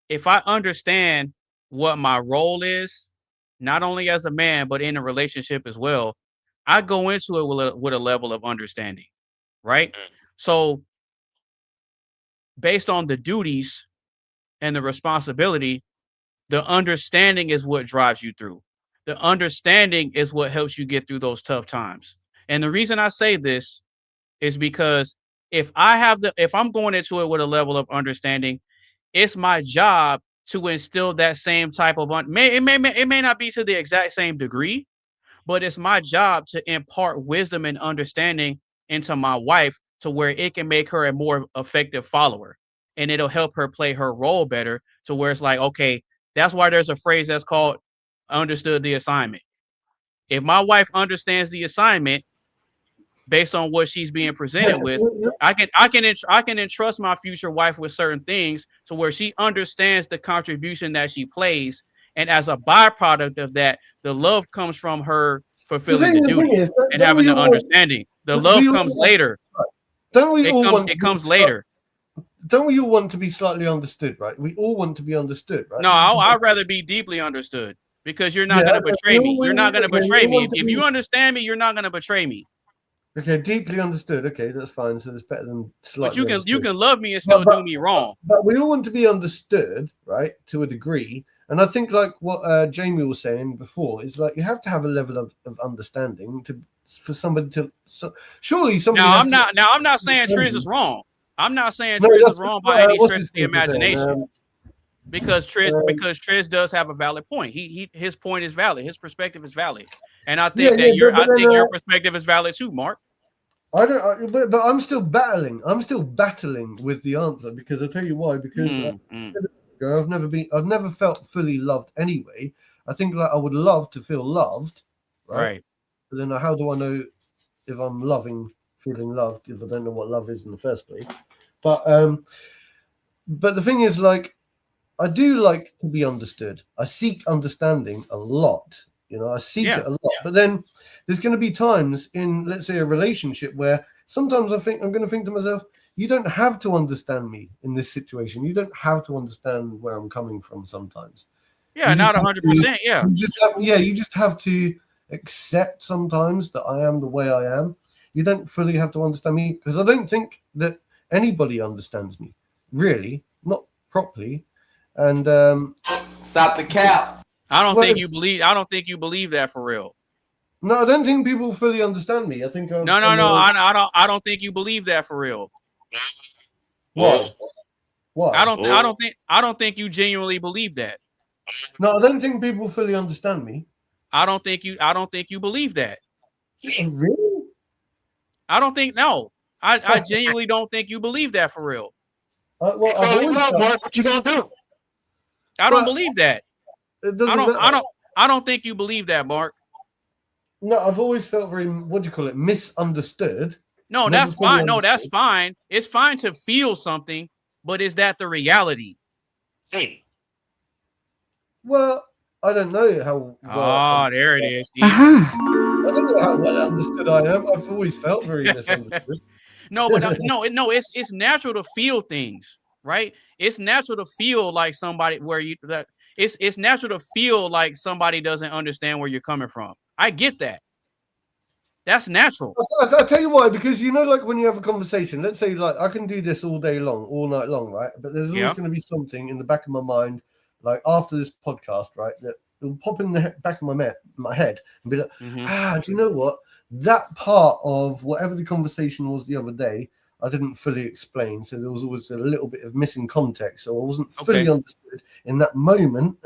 if I understand what my role is, not only as a man, but in a relationship as well, I go into it with a level of understanding. Right? So based on the duties and the responsibility, the understanding is what drives you through. The understanding is what helps you get through those tough times. And the reason I say this is because if I'm going into it with a level of understanding, it's my job to instill that same type of it may not be to the exact same degree, but it's my job to impart wisdom and understanding into my wife to where it can make her a more effective follower, and it'll help her play her role better to where it's like, okay, that's why there's a phrase that's called understood the assignment. If my wife understands the assignment based on what she's being presented with, I can entrust my future wife with certain things to where she understands the contribution that she plays, and as a byproduct of that, the love comes from her fulfilling the duty and having the understanding. The love comes later. Don't we all want? It comes later. Don't we all want to be slightly understood, right? We all want to be understood, right? No, I'd rather be deeply understood, because you're not going to betray me. You're not going to betray me. If you understand me, you're not going to betray me. Okay, deeply understood. Okay, that's fine. So it's better than slightly. But you can love me and still do me wrong. But we all want to be understood, right? To a degree. And I think like what Jamie was saying before is like you have to have a level of understanding for somebody to. Surely somebody. Now I'm not saying Triz is wrong. I'm not saying Triz is wrong by any stretch of the imagination. Because Triz does have a valid point. His point is valid. His perspective is valid, and I think your perspective is valid too, Mark. But I'm still battling. I'm still battling with the answer, because I tell you why. Because I've never felt fully loved anyway. I think like I would love to feel loved, right? But then how do I know if I'm feeling loved, if I don't know what love is in the first place? But the thing is, like, I do like to be understood. I seek understanding a lot. I seek it a lot. But then there's going to be times in, let's say, a relationship where sometimes I'm going to think to myself, you don't have to understand me in this situation. You don't have to understand where I'm coming from sometimes. Yeah, not 100%. Yeah. You just have to accept sometimes that I am the way I am. You don't fully have to understand me, because I don't think that anybody understands me, really, not properly. And stop the cap. I don't think you believe that for real. No, I don't think people fully understand me. I think I don't think you believe that for real. Why? I don't think you genuinely believe that. No, I don't think people fully understand me. I don't think you believe that. Really? I don't think I genuinely don't think you believe that for real. Mark, what you gonna do? I don't believe that. I don't think you believe that, Mark. No, I've always felt very, misunderstood. No, that's fine. No, that's fine. It's fine to feel something, but is that the reality? Hey. Well, I don't know how. There it is. I don't know how well understood I am. I've always felt very misunderstood. It's natural to feel things, right? It's natural to feel like somebody it's natural to feel like somebody doesn't understand where you're coming from. I get that. That's natural. I'll tell you why, because like when you have a conversation, let's say like I can do this all day long, all night long, right? But there's always going to be something in the back of my mind, like after this podcast, right, that will pop in the back of my head and be like, do you know what? That part of whatever the conversation was the other day, I didn't fully explain. So there was always a little bit of missing context. So I wasn't fully understood in that moment.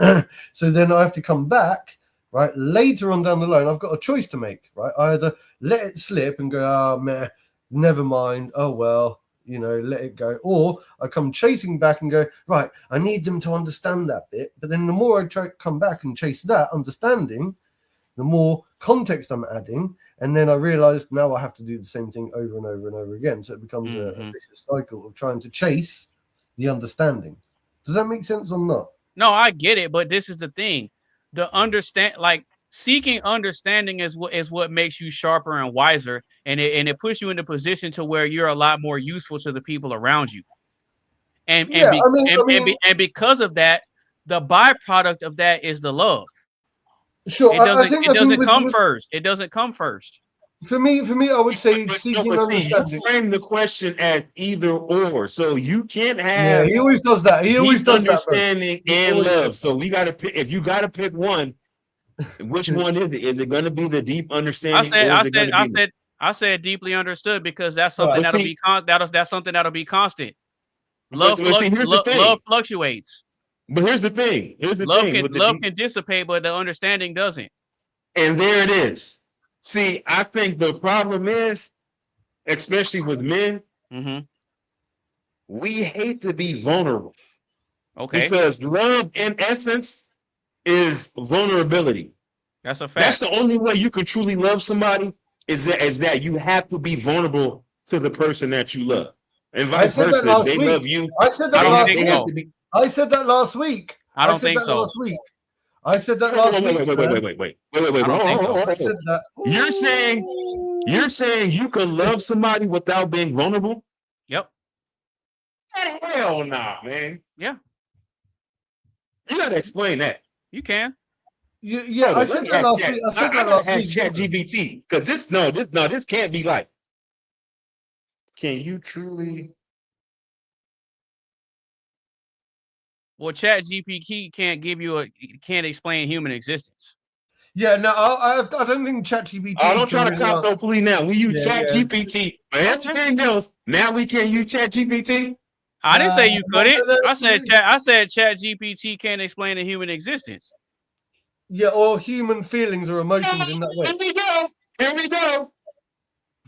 So then I have to come back, right? Later on down the line, I've got a choice to make, right? I either let it slip and go, oh, man, never mind. Oh, well, let it go. Or I come chasing back and go, right, I need them to understand that bit. But then the more I come back and chase that understanding, the more context I'm adding. And then I realized now I have to do the same thing over and over and over again. So it becomes a vicious cycle of trying to chase the understanding. Does that make sense or not? No, I get it. But this is the thing. Seeking understanding is what makes you sharper and wiser. And it puts you in a position to where you're a lot more useful to the people around you. And because of that, the byproduct of that is the love. Sure, it doesn't come first. It doesn't come first. For me, I would say seeking understanding. Frame the question as either or, so you can't have. Yeah, he always does that. He always does understanding and love. So we got to pick. If you got to pick one, which one is it? Is it going to be the deep understanding? I said deeply understood, because that's something that's something that'll be constant. Love fluctuates. But here's the thing. Love can dissipate, but the understanding doesn't. And there it is. See, I think the problem is especially with men, we hate to be vulnerable. Okay. Because love, in essence, is vulnerability. That's a fact. That's the only way you can truly love somebody is that you have to be vulnerable to the person that you love. And vice versa, if they love you. I said that last week. I said that last week. I don't think so. Last week. I said that last week. Wait. You're saying you can love somebody without being vulnerable? Yep. Hell nah, man. Yeah. You gotta explain that. You can. Yeah, I said that last week. I said that last week. ChatGPT, because this can't be like. Can you truly? Well, ChatGPT can't explain human existence. Yeah, no, I don't think ChatGPT. I don't try to cop no plea now. We use ChatGPT for everything else. Now we can't use ChatGPT. I didn't say you couldn't. I said ChatGPT can't explain the human existence. Yeah, or human feelings or emotions in that way. Here we go.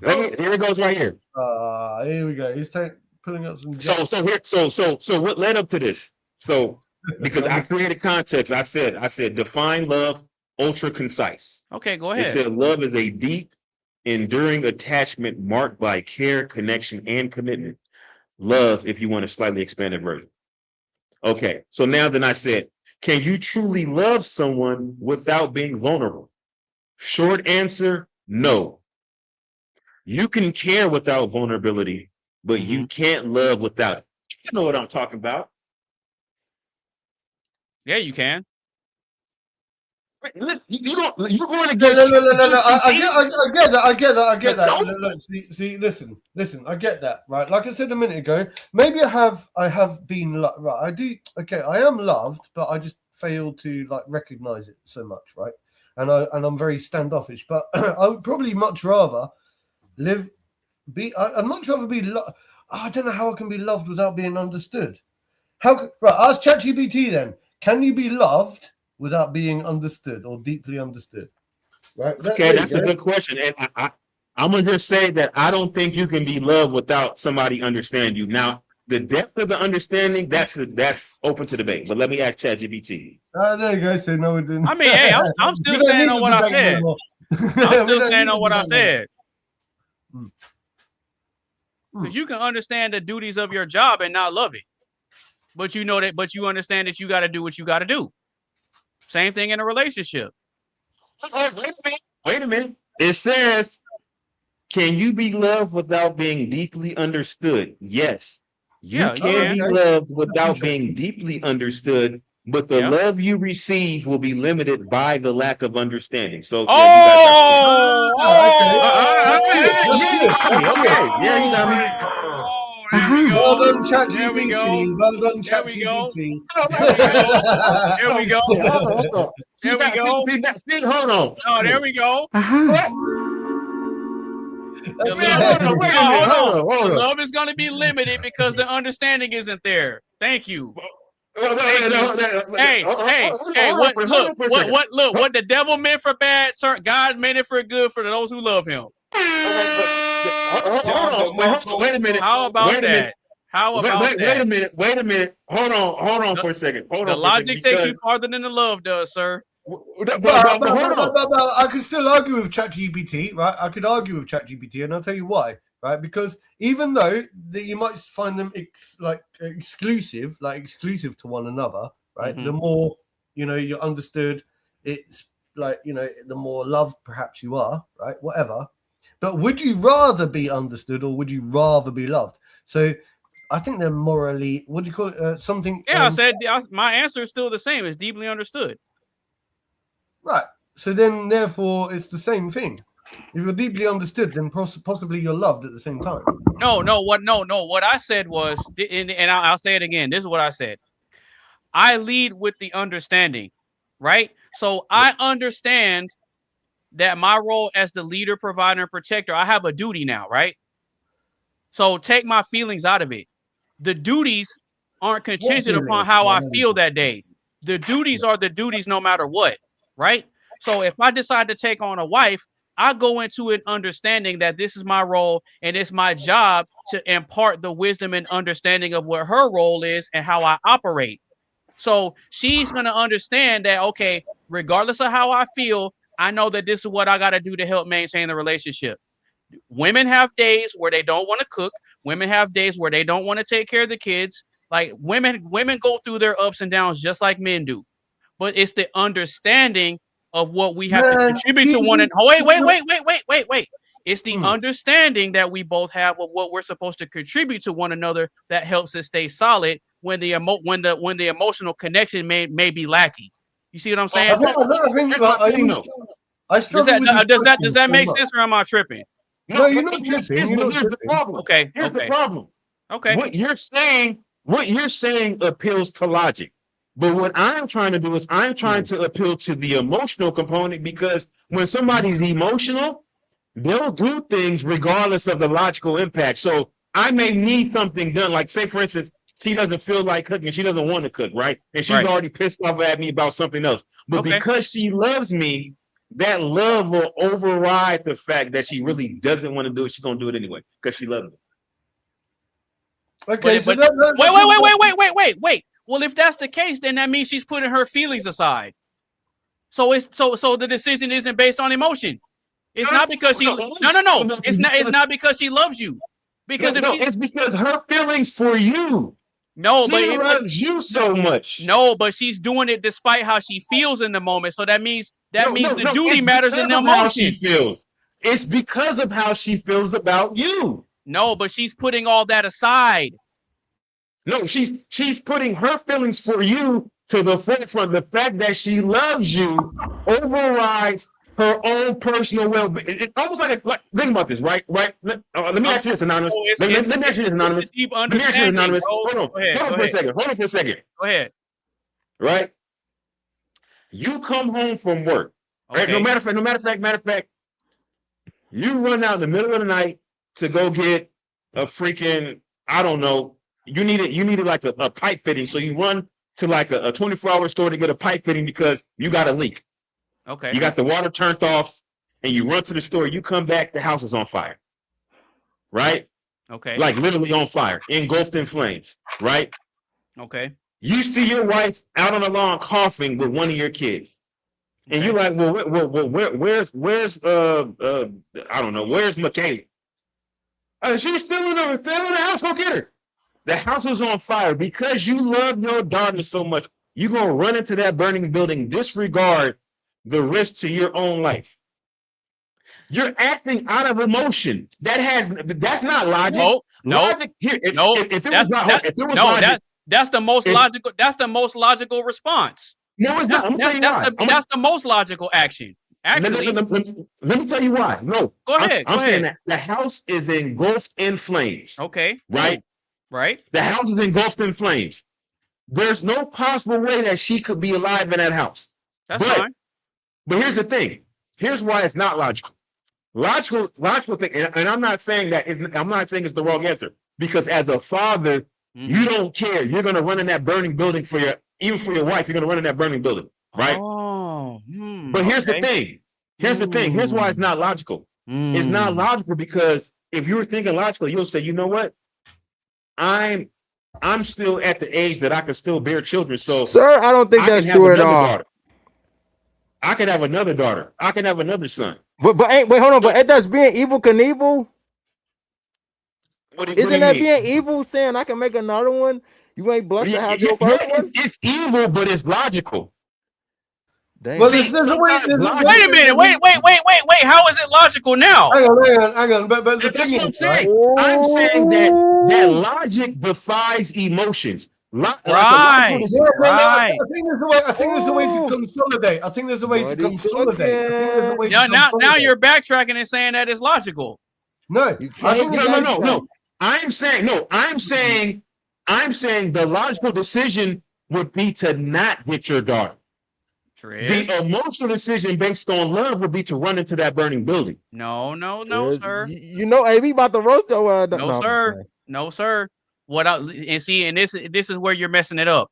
Here it goes right here. Here we go. He's pulling up some. So what led up to this? So because I created context, I said define love, ultra concise. Okay, go ahead. It said love is a deep, enduring attachment marked by care, connection, and commitment. Love, if you want a slightly expanded version. Okay, so now then I said, can you truly love someone without being vulnerable? Short answer, no. You can care without vulnerability, but you can't love without it. You know what I'm talking about. Yeah, you can. You're going to get. No. I get that. Look, see, listen. I get that, right? Like I said a minute ago, maybe I have been right. I do. Okay, I am loved, but I just fail to like recognize it so much, right? And I'm very standoffish. But I would probably much rather I'd much rather be loved. I don't know how I can be loved without being understood. Right, ask ChatGPT then. Can you be loved without being understood or deeply understood? Right. Okay, that's a good question. And I'm gonna just say that I don't think you can be loved without somebody understand you. Now, the depth of the understanding, that's open to debate. But let me ask ChatGPT. There you go. Say no, it didn't. I mean, hey, I'm still standing on what I said. I'm still standing on what I said. Because you can understand the duties of your job and not love it. But you know that, but you understand that you got to do what you got to do. Same thing in a relationship. Wait a minute. It says, can you be loved without being deeply understood? Yes. You can be loved without being deeply understood, but the love you receive will be limited by the lack of understanding. So, you got me. Well done, ChatGPT. Well done, ChatGPT. There we go. Hold on. Oh, there we go. Hold on. Love is going to be limited because the understanding isn't there. Thank you. Hey, what the devil meant for bad, God meant it for good for those who love him. Wait a minute. How about that? Wait a minute. Hold on for a second. The logic takes you farther than the love does, sir. I could still argue with ChatGPT, right? I could argue with ChatGPT, and I'll tell you why, right? Because even though you might find them exclusive to one another, right? The more you're understood, it's like the more loved perhaps you are, right? Whatever. But would you rather be understood or would you rather be loved? So I think they're morally, what do you call it? Something. Yeah, my answer is still the same. It's deeply understood. Right. So then, therefore, it's the same thing. If you're deeply understood, then possibly you're loved at the same time. No. What I said was, and I'll say it again. This is what I said. I lead with the understanding, right? So I understand that my role as the leader, provider, and protector, I have a duty now, right? So take my feelings out of it. The duties aren't contingent upon how I feel that day. The duties are the duties no matter what, right? So if I decide to take on a wife, I go into it understanding that this is my role and it's my job to impart the wisdom and understanding of what her role is and how I operate. So she's going to understand that, okay, regardless of how I feel, I know that this is what I got to do to help maintain the relationship. Women have days where they don't want to cook. Women have days where they don't want to take care of the kids. Like women go through their ups and downs just like men do. But it's the understanding of what we have to contribute to one. And wait. It's the understanding that we both have of what we're supposed to contribute to one another that helps us stay solid when the emotional connection may be lacking. You see what I'm saying? Does that make sense, or am I tripping? No, you're not tripping. Here's the problem. Okay. Here's the problem. Okay. What you're saying appeals to logic. But what I'm trying to do is I'm trying to appeal to the emotional component, because when somebody's emotional, they'll do things regardless of the logical impact. So I may need something done. Like, say, for instance, she doesn't feel like cooking. She doesn't want to cook, right? And she's already pissed off at me about something else. But because she loves me, that love will override the fact that she really doesn't want to do it. She's going to do it anyway because she loves me. Okay, wait. Well, if that's the case, then that means she's putting her feelings aside. So the decision isn't based on emotion. It's not because she It's not because she loves you. Because it's because her feelings for you. No, she loves you so much. No, but she's doing it despite how she feels in the moment. So that means the duty matters in the emotion. She feels. It's because of how she feels about you. No, but she's putting all that aside. No, she's putting her feelings for you to the forefront. The fact that she loves you overrides her own personal well-being. It's almost like think about this, right? Let me ask you this, Anonymous. Let me ask you this, Anonymous. Let me ask you this, Anonymous. Hold on for a second. Go ahead. Right? You come home from work. Right? No matter of fact, you run out in the middle of the night to go get a freaking, I don't know, you needed like a pipe fitting. So you run to like a 24-hour store to get a pipe fitting because you got a leak. Okay. You got the water turned off and you run to the store. You come back, the house is on fire. Right? Okay. Like literally on fire, engulfed in flames. Right? Okay. You see your wife out on the lawn coughing with one of your kids. And you're like, where's I don't know, where's McKay? She's still in the house, go get her. The house is on fire because you love your daughter so much. You're going to run into that burning building, disregard the risk to your own life. You're acting out of emotion. That's not logic. That's the most logical. That's the most logical response. No, it's not. That's the most logical action. Actually, let me tell you why. No, go ahead. I'm saying that the house is engulfed in flames. Okay. Right. The house is engulfed in flames. There's no possible way that she could be alive in that house. That's fine. But here's the thing. Here's why it's not logical. Logical thing, and I'm not saying that I'm not saying it's the wrong answer, because as a father, you don't care. You're going to run in that burning building even for your wife. You're going to run in that burning building, right? But here's the thing. Here's the thing. Here's why it's not logical. It's not logical because if you were thinking logically, you'll say, you know what? I'm still at the age that I can still bear children. So, sir, I don't think that's true at all. I can have another daughter. I can have another son. But wait, hold on. But that's being evil Knievel? Isn't that being evil, saying I can make another one? You ain't blessed to have your first one? It's evil, but it's logical. Dang. Well, wait a minute. Wait. How is it logical now? Hang on. But the thing is, I'm saying that logic defies emotions. Right. I think there's a way to consolidate. Now you're backtracking and saying that it's logical. No. I'm saying the logical decision would be to not get your daughter. Triz. The emotional decision based on love would be to run into that burning building. No, sir. You know, we about to roast your No, sir. This is where you're messing it up.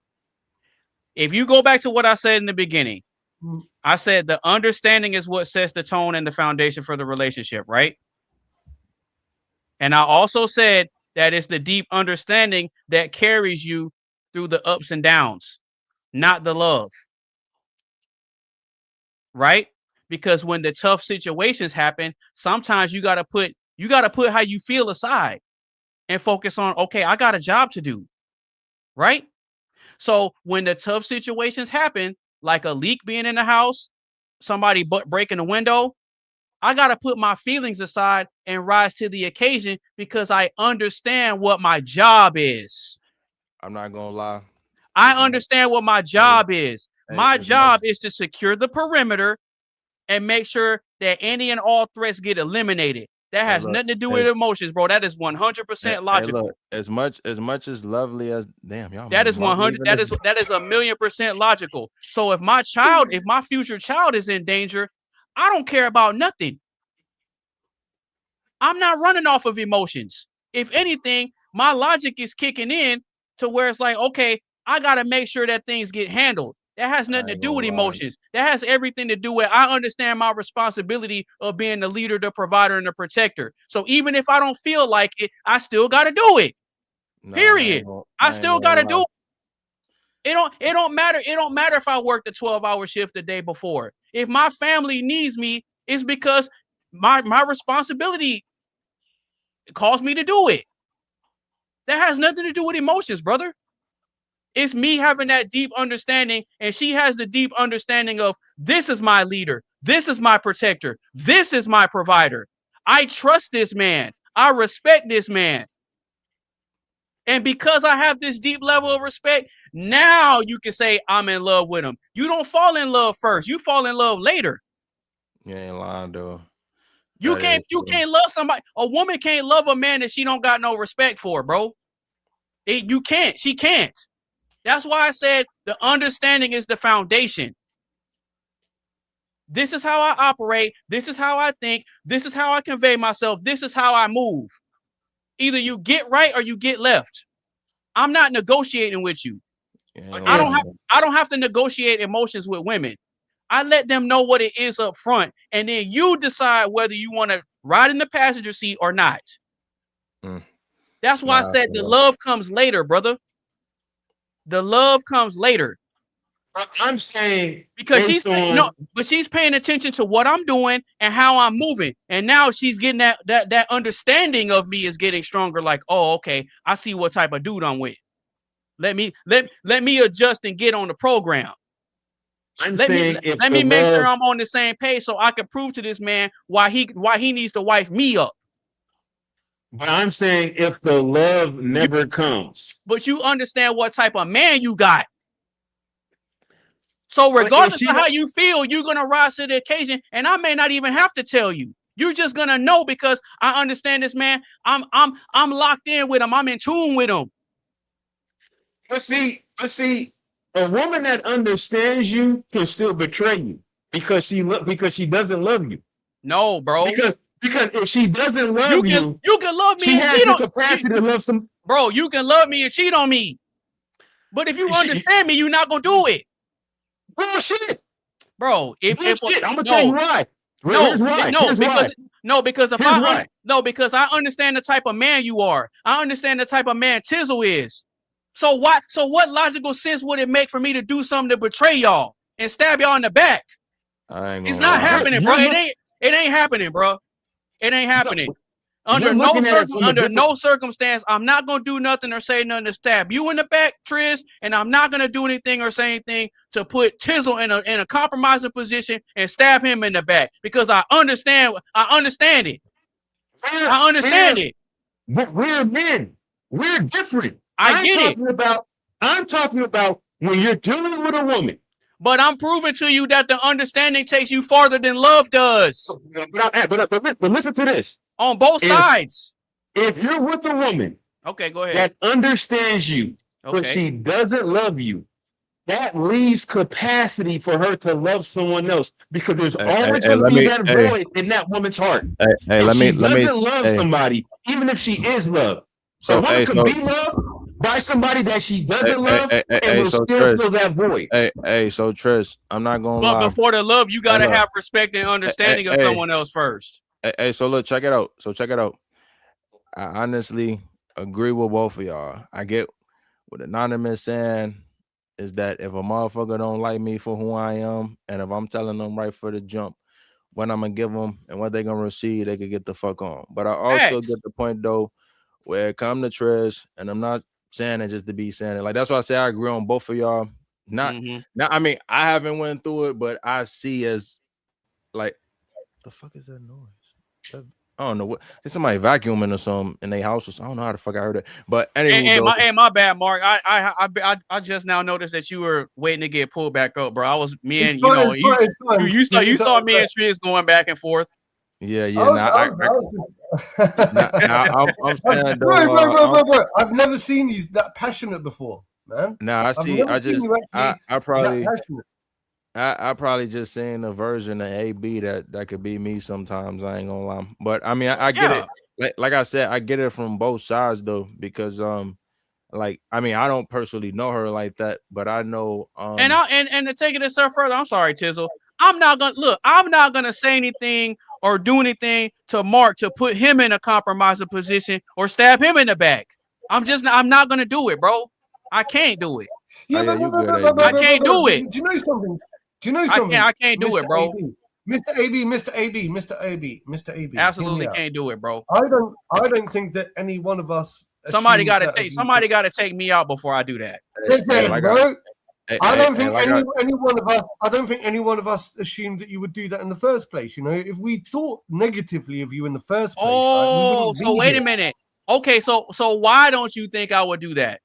If you go back to what I said in the beginning, I said the understanding is what sets the tone and the foundation for the relationship, right? And I also said that it's the deep understanding that carries you through the ups and downs, not the love. Right? Because when the tough situations happen, sometimes you got to put how you feel aside and focus on, okay, I got a job to do. Right? So when the tough situations happen, like a leak being in the house, somebody breaking the window, I got to put my feelings aside and rise to the occasion because I understand what my job is. I'm not going to lie. I understand what my job is. My job is to secure the perimeter and make sure that any and all threats get eliminated. That has nothing to do with emotions, bro. That is 100% logical. Look, as much as lovely as y'all. That is 100. That is 1,000,000% logical. So if my future child is in danger, I don't care about nothing. I'm not running off of emotions. If anything, my logic is kicking in to where it's like, okay, I got to make sure that things get handled. That has nothing to do with emotions. That has everything to do with I understand my responsibility of being the leader, the provider, and the protector. So even if I don't feel like it, I still got to do it. Period. I still got to do it. It don't matter. It don't matter if I worked a 12-hour shift the day before. If my family needs me, it's because my responsibility calls me to do it. That has nothing to do with emotions, brother. It's me having that deep understanding, and she has the deep understanding of this is my leader, this is my protector, this is my provider. I trust this man. I respect this man. And because I have this deep level of respect, now you can say I'm in love with him. You don't fall in love first. You fall in love later. You ain't lying, though. You can't love somebody. A woman can't love a man that she don't got no respect for, bro. You can't. She can't. That's why I said the understanding is the foundation. This is how I operate. This is how I think. This is how I convey myself. This is how I move. Either you get right or you get left. I'm not negotiating with you. I don't have to negotiate emotions with women. I let them know what it is up front, and then you decide whether you want to ride in the passenger seat or not. That's why I said the love comes later, brother. The love comes later. I'm saying because she's paying attention to what I'm doing and how I'm moving, and now she's getting that understanding of me is getting stronger. Like, oh, okay, I see what type of dude I'm with. Let me adjust and get on the program. Let me make sure I'm on the same page so I can prove to this man why he needs to wife me up. But I'm saying if the love never comes. But you understand what type of man you got. So regardless of how you feel, you're going to rise to the occasion, and I may not even have to tell you. You're just going to know because I understand this man. I'm locked in with him. I'm in tune with him. But see, a woman that understands you can still betray you because she doesn't love you. No, bro. Because if she doesn't love you, you can love me. She has the capacity to love some. Bro, you can love me and cheat on me. But if you understand me, you're not gonna do it. Bullshit. Bro, I'm gonna tell you why. Because I understand the type of man you are. I understand the type of man Tizzle is. So what logical sense would it make for me to do something to betray y'all and stab y'all in the back? It's not happening, bro. It ain't happening, bro. It ain't happening. Under no circumstance, I'm not gonna do nothing or say nothing to stab you in the back, Triz, and I'm not gonna do anything or say anything to put Tizzle in a compromising position and stab him in the back because I understand it. I understand it. But we're men. We're different. I'm talking about when you're dealing with a woman. But I'm proving to you that the understanding takes you farther than love does. But listen to this. On both sides. If you're with a woman, okay, go ahead, that understands you, but she doesn't love you, that leaves capacity for her to love someone else because there's always going to be that void in that woman's heart. She doesn't love somebody, even if she is loved. So a woman could be loved, by somebody that she doesn't love and will so still Triz, fill that void. So Triz, I'm not gonna But lie. before the love, you gotta have respect and understanding of someone else first. So look, check it out. I honestly agree with both of y'all. I get what Anonymous saying is that if a motherfucker don't like me for who I am, and if I'm telling them right for the jump when I'm gonna give them and what they're gonna receive, they could get the fuck on. But I also get the point though, where it come to Triz, and I'm not saying it just to be saying it. Like that's why I say I agree on both of y'all. Not, I mean, I haven't went through it, but I see as like the fuck is that noise? I don't know what. There's somebody vacuuming or something in their house or something. I don't know how the fuck I heard it. But anyway, my bad, Mark. I just now noticed that you were waiting to get pulled back up, bro. I was me and you saw me and Triz going back and forth. Yeah. I'm saying, bro. I've never seen you that passionate before, man. I probably just seen a version of AB that could be me sometimes. I ain't gonna lie, but I mean, I get it. Like I said, I get it from both sides though, because like I mean, I don't personally know her like that, but I know and to take it a step further, I'm sorry, Tizzle. I'm not gonna say anything or do anything to Mark to put him in a compromising position or stab him in the back. I'm not gonna do it, bro. I can't do it. Yeah, I can't do it. Do you know something? I can't do it, bro. Mr. AB. Absolutely can't do it, bro. I don't think that any one of us. Somebody got to take me out before I do that. Listen, bro. I don't think any one of us assumed that you would do that in the first place. You know, if we thought negatively of you in the first place, so wait a minute. Okay, so why don't you think I would do that?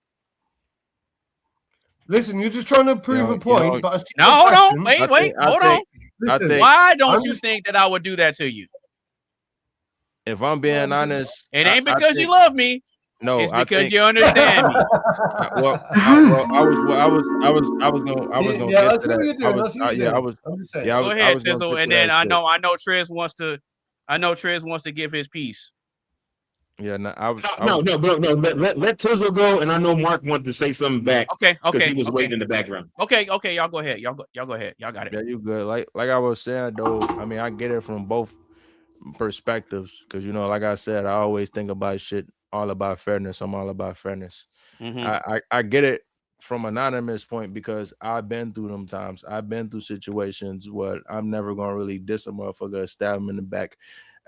Listen, you're just trying to prove a point, but hold on. Why don't you think that I would do that to you? If I'm being honest, it ain't because you love me. No, it's because you understand me. I was gonna get to that. Go ahead, Tizzle, and then I know Triz wants to give his piece. Yeah, no. Let Tizzle go, and I know Mark wanted to say something back. Okay. He was waiting in the background. Okay, y'all go ahead. Y'all go ahead. Y'all got it. Yeah, you good. Like I was saying though, I mean, I get it from both perspectives because you know, like I said, I always think about shit all about fairness. I'm all about fairness. I get it from Anonymous point because I've been through them times. I've been through situations where I'm never gonna really diss a motherfucker, stab him in the back.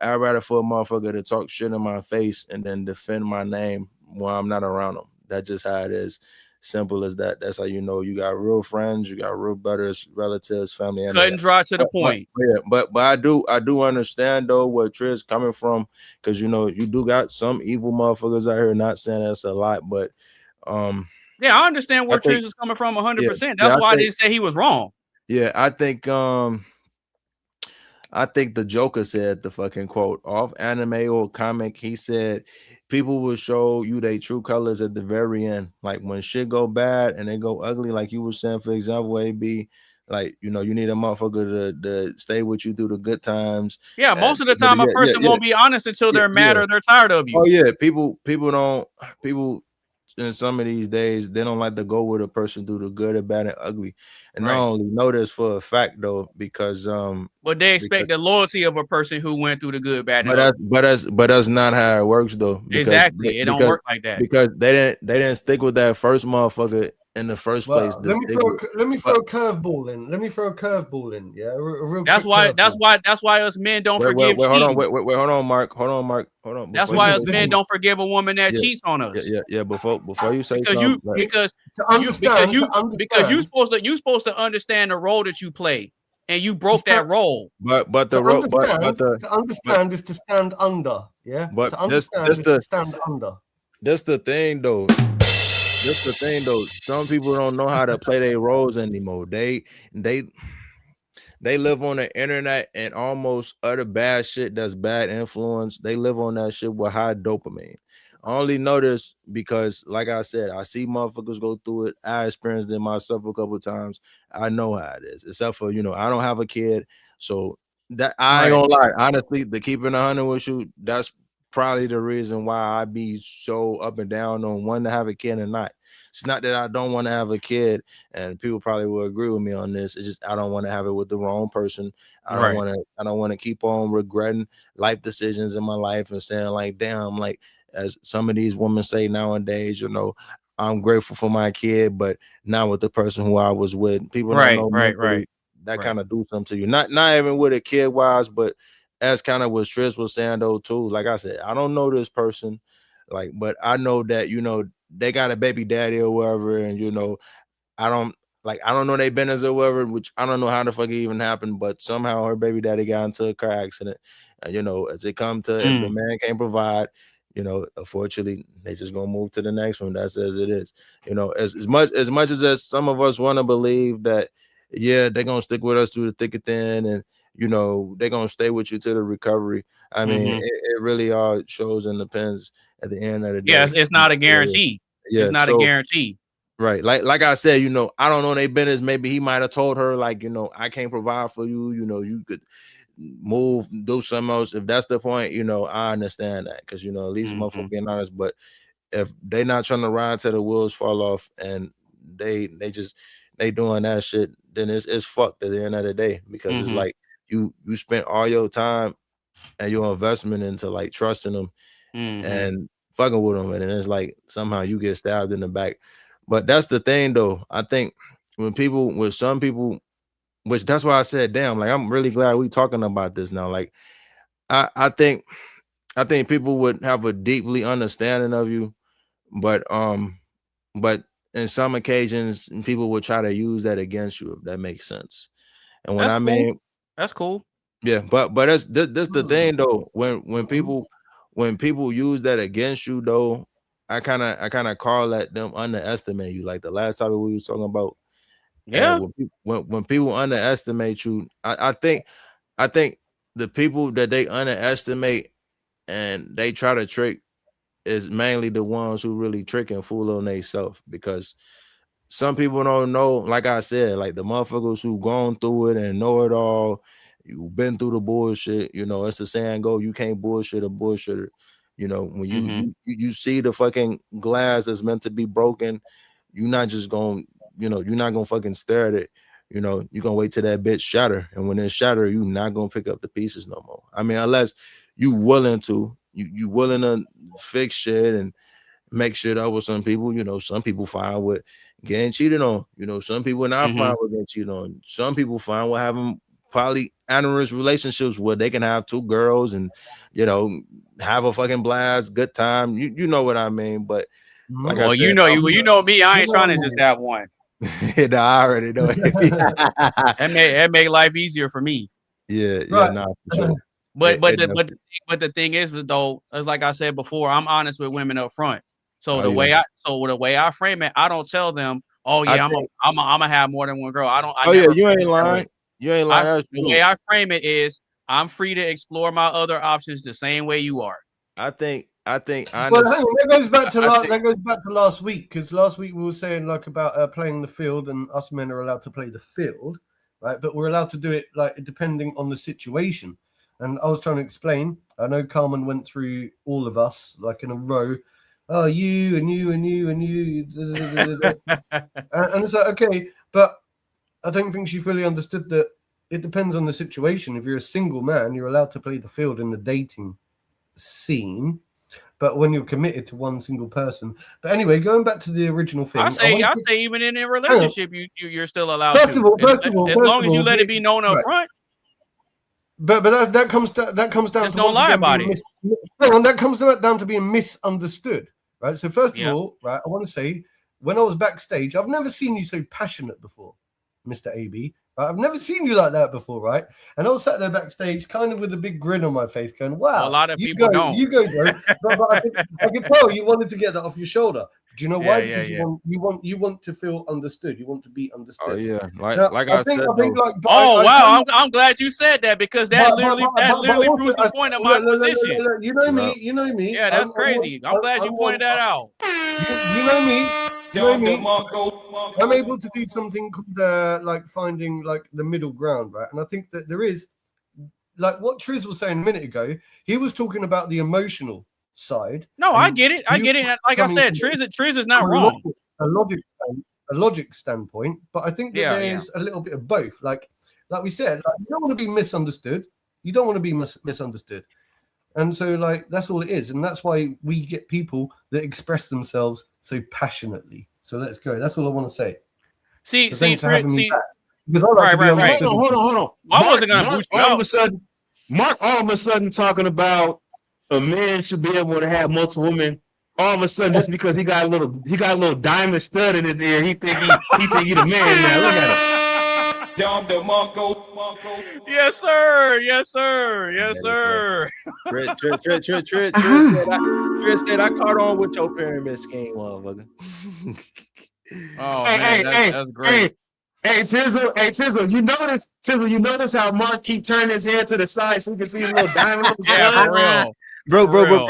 I'd rather for a motherfucker to talk shit in my face and then defend my name while I'm not around them. That's just how it is. Simple as that. That's how you know you got real friends, you got real brothers, relatives, family. Cut and dry to the point. But I do understand though where Triz coming from, because you know you do got some evil motherfuckers out here. Not saying that's a lot, but yeah, I understand where Triz is coming from 100%. That's why I didn't say he was wrong. Yeah, I think the Joker said the fucking quote off anime or comic. He said, people will show you their true colors at the very end. Like when shit go bad and they go ugly, like you were saying, for example, AB, like, you know, you need a motherfucker to stay with you through the good times. Yeah, most of the time a person won't be honest until they're mad or they're tired of you. Oh yeah, people in some of these days, they don't like to go with a person through the good, the bad, and ugly. And I only know this for a fact though, because but they expect the loyalty of a person who went through the good, bad, and ugly. But that's not how it works though. Exactly, it don't work like that. Because they didn't stick with that first motherfucker in the first place. Let me throw a curveball in. Yeah, that's why us men don't forgive. Hold on, Mark. That's why us men don't forgive a woman that cheats on us. Yeah. Before you say because you're supposed to understand the role that you play, and you broke that role. But to understand is to stand under. Yeah, but to understand is to stand under. That's the thing, though. Some people don't know how to play their roles anymore. They live on the internet and almost utter bad shit that's bad influence. They live on that shit with high dopamine. I only know this because, like I said, I see motherfuckers go through it. I experienced it myself a couple of times. I know how it is. Except for, you know, I don't have a kid, so that I ain't gonna lie. Honestly, the keeping 100 with you, that's probably the reason why I be so up and down on wanting to have a kid or not. It's not that I don't want to have a kid, and people probably will agree with me on this. It's just I don't want to have it with the wrong person. I don't want to keep on regretting life decisions in my life and saying like, damn, like as some of these women say nowadays, you know, I'm grateful for my kid, but not with the person who I was with. People don't know that kind of do something to you. Not even with a kid wise, but as kind of what Triz was saying though too. Like I said, I don't know this person, like, but I know that, you know, they got a baby daddy or whatever, and you know, I don't know their business or whatever, which I don't know how the fuck it even happened, but somehow her baby daddy got into a car accident. And you know, as it come to if the man can't provide, you know, unfortunately, they just gonna move to the next one. That's as it is. You know, as much as some of us want to believe that, yeah, they're gonna stick with us through the thick and thin, and you know, they're gonna stay with you to the recovery. I mean, it really all shows and depends at the end of the day. Yeah, it's not a guarantee. Yeah, it's not a guarantee. Right. Like I said, you know, I don't know their business. Maybe he might have told her, like, you know, I can't provide for you. You know, you could move, do something else. If that's the point, you know, I understand that. Because, you know, at least motherfucker being honest. But if they not trying to ride till the wheels fall off and they doing that shit, then it's fucked at the end of the day. Because it's like you spent all your time and your investment into like trusting them and fucking with them, and then it's like somehow you get stabbed in the back. But that's the thing though. I think with some people, which that's why I said, damn, like I'm really glad we talking about this now. Like I think people would have a deeply understanding of you, but in some occasions people would try to use that against you, if that makes sense. And when that's cool. Yeah, but that's the thing though. When people use that against you though, I kind of call that them underestimate you. Like the last topic we was talking about. Yeah. When people underestimate you, I think the people that they underestimate and they try to trick is mainly the ones who really trick and fool on themselves, because some people don't know, like I said, like the motherfuckers who gone through it and know it all, you've been through the bullshit, you know, it's the saying go, you can't bullshit a bullshitter. You know, when you see the fucking glass that's meant to be broken, you're not just going, you know, you're not gonna fucking stare at it. You know, you're gonna wait till that bitch shatter. And when it shatter, you're not gonna pick up the pieces no more. I mean, unless you willing to, you willing to fix shit and make shit up with some people. You know, some people fine with getting cheated on. You know, some people not fine with getting cheated on. Some people fine with having polyamorous relationships where they can have two girls and, you know, have a fucking blast, good time. You know what I mean? But like I said, you know me, I ain't trying to just have one. No, I already know. That make life easier for me. Yeah, right. Nah, for sure. But the thing is though, as like I said before, I'm honest with women up front. So the way I frame it, I don't tell them, oh yeah, I'm gonna have more than one girl. You ain't lying. You ain't lying. The way I frame it is, I'm free to explore my other options the same way you are. I think well, that goes back to last week, because last week we were saying like about playing the field, and us men are allowed to play the field, right? But we're allowed to do it like depending on the situation. And I was trying to explain. I know Carmen went through all of us like in a row. Oh, you and you and you and you, and it's like, okay, but I don't think she fully understood that it depends on the situation. If you're a single man, you're allowed to play the field in the dating scene, but when you're committed to one single person. But anyway, going back to the original thing, I say even in a relationship, you're still allowed. First of all, as long as you let it be known up front. But that comes down just to don't lie about it. That comes down to being misunderstood, right? So first of all, right, I want to say, when I was backstage, I've never seen you so passionate before, Mr. AB. Right? I've never seen you like that before, right? And I was sat there backstage, kind of with a big grin on my face, going, "Wow, a lot of people don't. You go, bro." but I could tell you wanted to get that off your shoulder. Do you know why? Because you want to feel understood. You want to be understood. Oh yeah, I said. I'm glad you said that, because that literally proves the point of my position. You know me. Yeah, that's crazy. I'm glad you pointed that out. You know me. I'm able to do something called like finding like the middle ground, right? And I think that there is like what Triz was saying a minute ago, he was talking about the emotional side. No, I get it. I get it. Like I said, Triz is not wrong. A logic standpoint, but I think that there's a little bit of both. Like we said, like, you don't want to be misunderstood. You don't want to be misunderstood. And so, like, that's all it is. And that's why we get people that express themselves so passionately. So let's go. That's all I want to say. See, because I like right. Hold on. I wasn't going to boost you all of a sudden, Mark all of a sudden talking about a man should be able to have multiple women. All of a sudden, just because he got a little diamond stud in his ear, he think he the man now. Look at him. Yes, sir. Triz said I caught on with your pyramid scheme, motherfucker. Oh, that's great. Hey, Tizzle, you notice how Mark keep turning his head to the side so you can see his little diamond. Yeah, for real. Bro,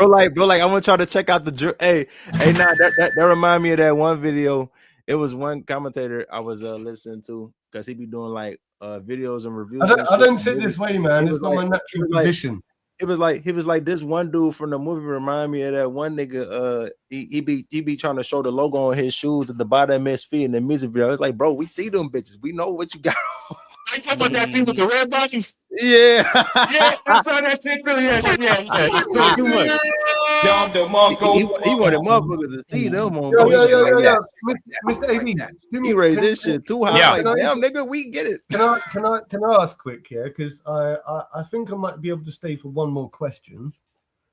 like I want y'all to check out the hey, that remind me of that one video. It was one commentator I was listening to because he be doing like videos and reviews. I don't sit this way, man. It's not my natural position. He was like this one dude from the movie remind me of that one nigga. He be trying to show the logo on his shoes at the bottom of his feet in the music video. It's like, bro, we see them bitches. We know what you got. I talking about that thing with the red bottoms. Yeah, I saw that shit too. Yeah. Too much. He wanted motherfuckers to see them on. Yeah. Mr. AB, he raised this shit too high. Yeah. Like, damn, nigga, we get it. Can I ask quick here? Because I think I might be able to stay for one more question.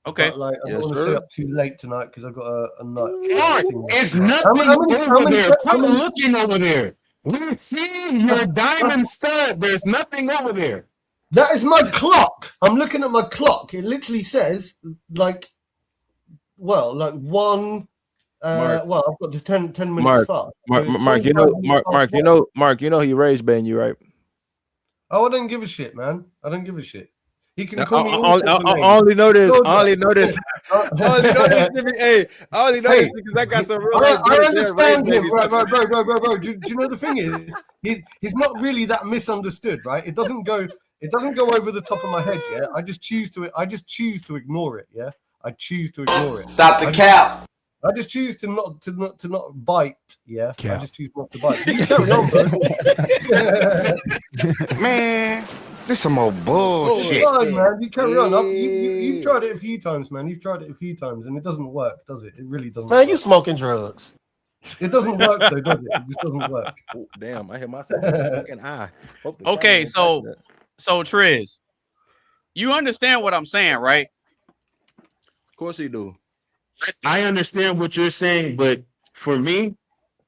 Okay. But, like, I don't want to stay up too late tonight because I've got a night. Mark, it's nothing over there. Quit looking over there. We see your diamond stud. There's nothing over there. That is my clock. I'm looking at my clock. It literally says like one. I've got to 10 minutes far. Mark, you know he raised bang you, right? Oh, I don't give a shit, man. I don't give a shit. He can call me. Only know this. Because I got some real. I understand him, right, bro. Do you know the thing is, he's not really that misunderstood, right? It doesn't go over the top of my head. Yeah, I just choose to ignore it. Yeah, I choose to ignore it. Stop the cap. I just choose to not bite. Yeah, I just choose not to bite. So you carry on, bro. Man. This some more bullshit. Fine, man. You carry on. You've tried it a few times, man. You've tried it a few times, and it doesn't work, does it? It really doesn't. Man, you smoking drugs. It doesn't work, though, does it? It just doesn't work. Oh, damn, I hit myself in the fucking eye. Okay, so Triz, you understand what I'm saying, right? Of course he do. I understand what you're saying, but for me,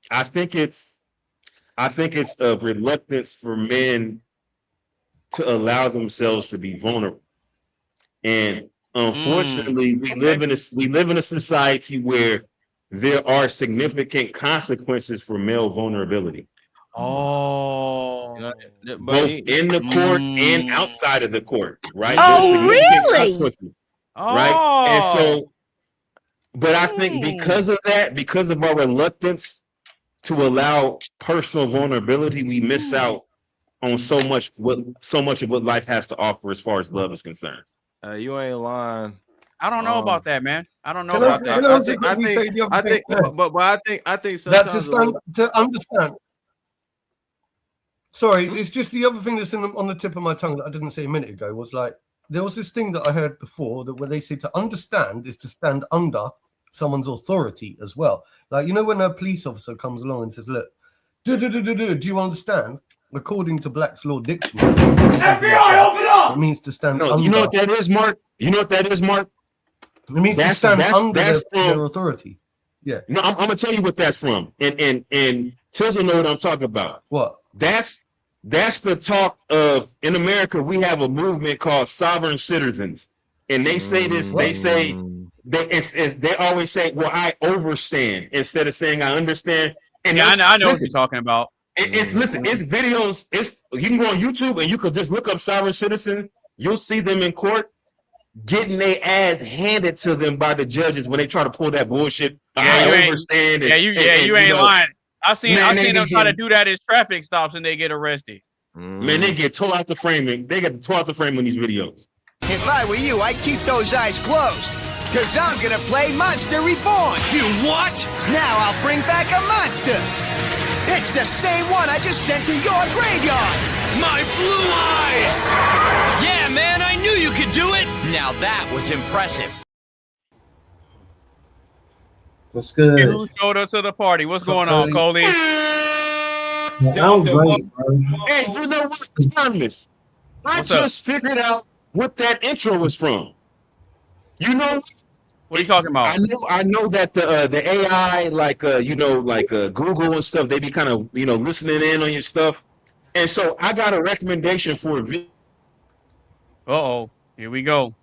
I think it's a reluctance for men to allow themselves to be vulnerable, and unfortunately, we live in a society where there are significant consequences for male vulnerability. Both in the court and outside of the court, right? Oh, really? Right, and so, but I think because of that, because of our reluctance to allow personal vulnerability, we miss out on so much of what life has to offer as far as love is concerned. You ain't lying. I don't know about that, man. I don't know about that. I think sometimes to understand. Sorry, it's just the other thing that's on the tip of my tongue that I didn't say a minute ago was like there was this thing that I heard before that where they say to understand is to stand under someone's authority as well. Like, you know, when a police officer comes along and says, "Look, do you understand?" According to Black's Law Dictionary, FBI, open up! It means to stand under. You know what that is, Mark? It means to stand under their authority. Yeah. No, I'm gonna tell you what that's from. And Tizzle know what I'm talking about. What? That's the talk of, in America, we have a movement called sovereign citizens. And they say this, they always say, well, I overstand, instead of saying I understand. And yeah, I know what you're talking about. Listen, it's videos. You can go on YouTube and you could just look up sovereign citizen. You'll see them in court getting their ass handed to them by the judges when they try to pull that bullshit. You ain't lying. I've seen them try to do that as traffic stops and they get arrested. Man, they get tore out the frame. They get tore out the frame in these videos. If I were you, I'd keep those eyes closed. Cause I'm gonna play Monster Reborn. You what? Now I'll bring back a monster. It's the same one I just sent to your graveyard. My blue eyes! Yeah, man, I knew you could do it. Now that was impressive. What's good? Who showed up to the party? What's going on, Coley? I'm great, bro. Hey, you know what? Timeless. I just figured out what that intro was from. You know, what are you talking about? I know that the AI, like Google and stuff, they be kind of listening in on your stuff, and so I got a recommendation for a video. Uh-oh, here we go.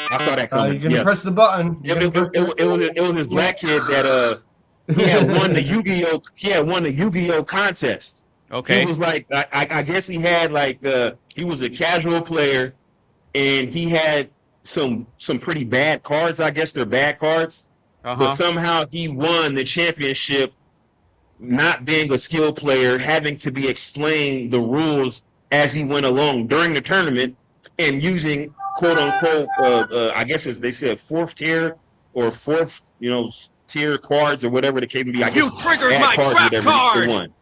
I saw that coming. You're gonna press the button. It was this black kid that he had won the Yu-Gi-Oh! He had won the Yu-Gi-Oh! Contest. Okay. He was like, I guess he had he was a casual player, and he had some pretty bad cards. I guess they're bad cards, but somehow he won the championship, not being a skilled player, having to be explained the rules as he went along during the tournament, and using quote unquote, I guess they said fourth tier or fourth, tier cards or whatever the case may be. You triggered my trap card.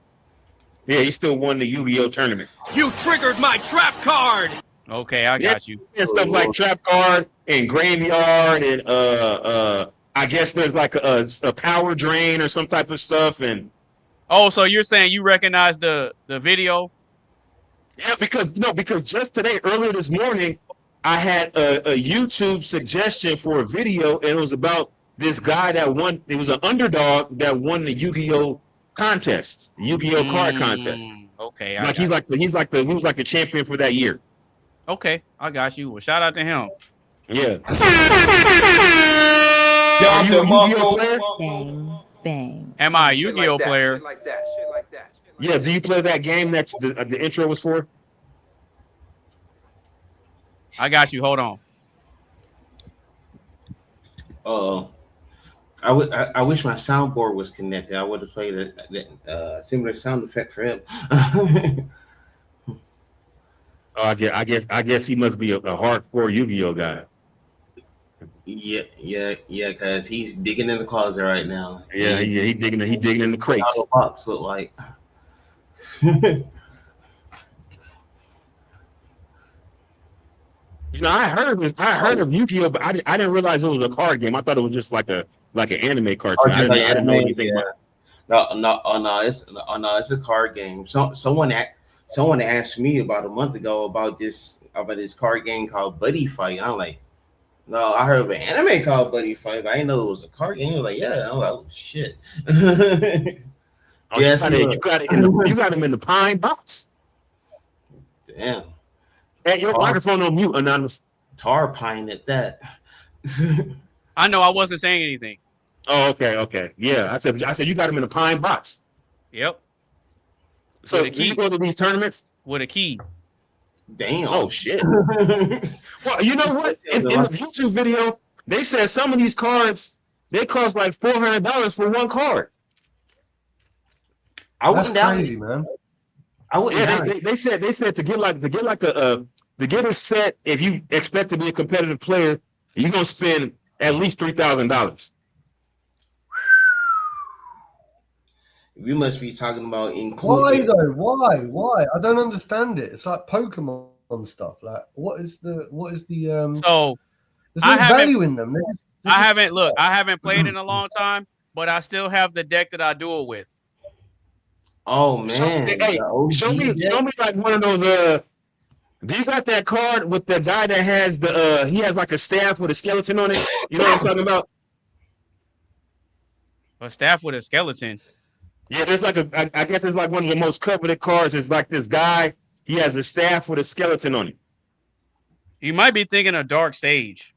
Yeah, he still won the Yu-Gi-Oh! Tournament. You triggered my trap card. Okay, I got you. And stuff like trap card and graveyard and I guess there's like a power drain or some type of stuff. And so you're saying you recognize the video? Yeah, because just today, earlier this morning, I had a YouTube suggestion for a video, and it was about this guy that won. It was an underdog that won the Yu-Gi-Oh! Contest, Yu-Gi-Oh! Card contest. Okay, he was like the champion for that year. Okay, I got you. Well, shout out to him. Yeah. Are you a Yu-Gi-Oh! player? Bang. Am I a Yu-Gi-Oh! player? Shit like that. Yeah. Do you play that game that the intro was for? I got you. Hold on. I wish my soundboard was connected. I would have played a similar sound effect for him. I guess he must be a hardcore Yu-Gi-Oh! guy. Yeah, because he's digging in the closet right now. Yeah, he's digging in the crates. How the box look like. I heard of Yu-Gi-Oh, but I didn't realize it was a card game. I thought it was just like an anime cartoon. I didn't know anything about it. No, it's a card game. Someone asked me about a month ago about this card game called Buddy Fight. And I'm like, no, I heard of an anime called Buddy Fight, but I didn't know it was a card game. He was like, yeah. I'm like, oh shit. Yes, you got him in the pine box. Damn. Hey, your microphone on mute, Anonymous. Tar pine at that. I know I wasn't saying anything. Oh, okay. Yeah, I said you got him in a pine box. Yep. So you go to these tournaments with a key. Damn. Oh shit. Well, you know what? In the YouTube video, they said some of these cards they cost like $400 for one card. I wouldn't doubt it, man. I wouldn't. Yeah, they said to get a set. If you expect to be a competitive player, you're gonna spend at least $3,000. We must be talking about Why though? Why? I don't understand it. It's like Pokemon stuff. Like, what is the So there's no value in them. I haven't played in a long time, but I still have the deck that I do it with. Oh man! Show me like one of those. Do you got that card with the guy that has he has like a staff with a skeleton on it? You know what I'm talking about? A staff with a skeleton. Yeah, there's like I guess it's like one of the most coveted cards. It's like this guy. He has a staff with a skeleton on it. You might be thinking of Dark Sage.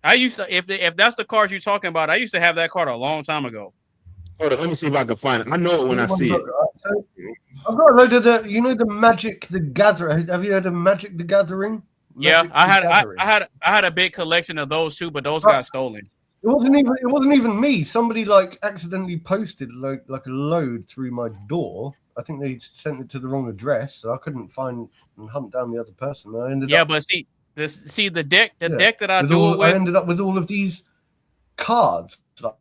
I used to, if that's the card you're talking about, I used to have that card a long time ago. Hold on, let me see if I can find it. I know it when I see it. I've got a load of the Magic the Gathering. Have you heard of Magic the Gathering? Yeah, I had a big collection of those too, but those got stolen. It wasn't even me. Somebody like accidentally posted like a load through my door. I think they sent it to the wrong address, so I couldn't find and hunt down the other person. I ended up, but see the deck that I do it I with. ended up with all of these cards, like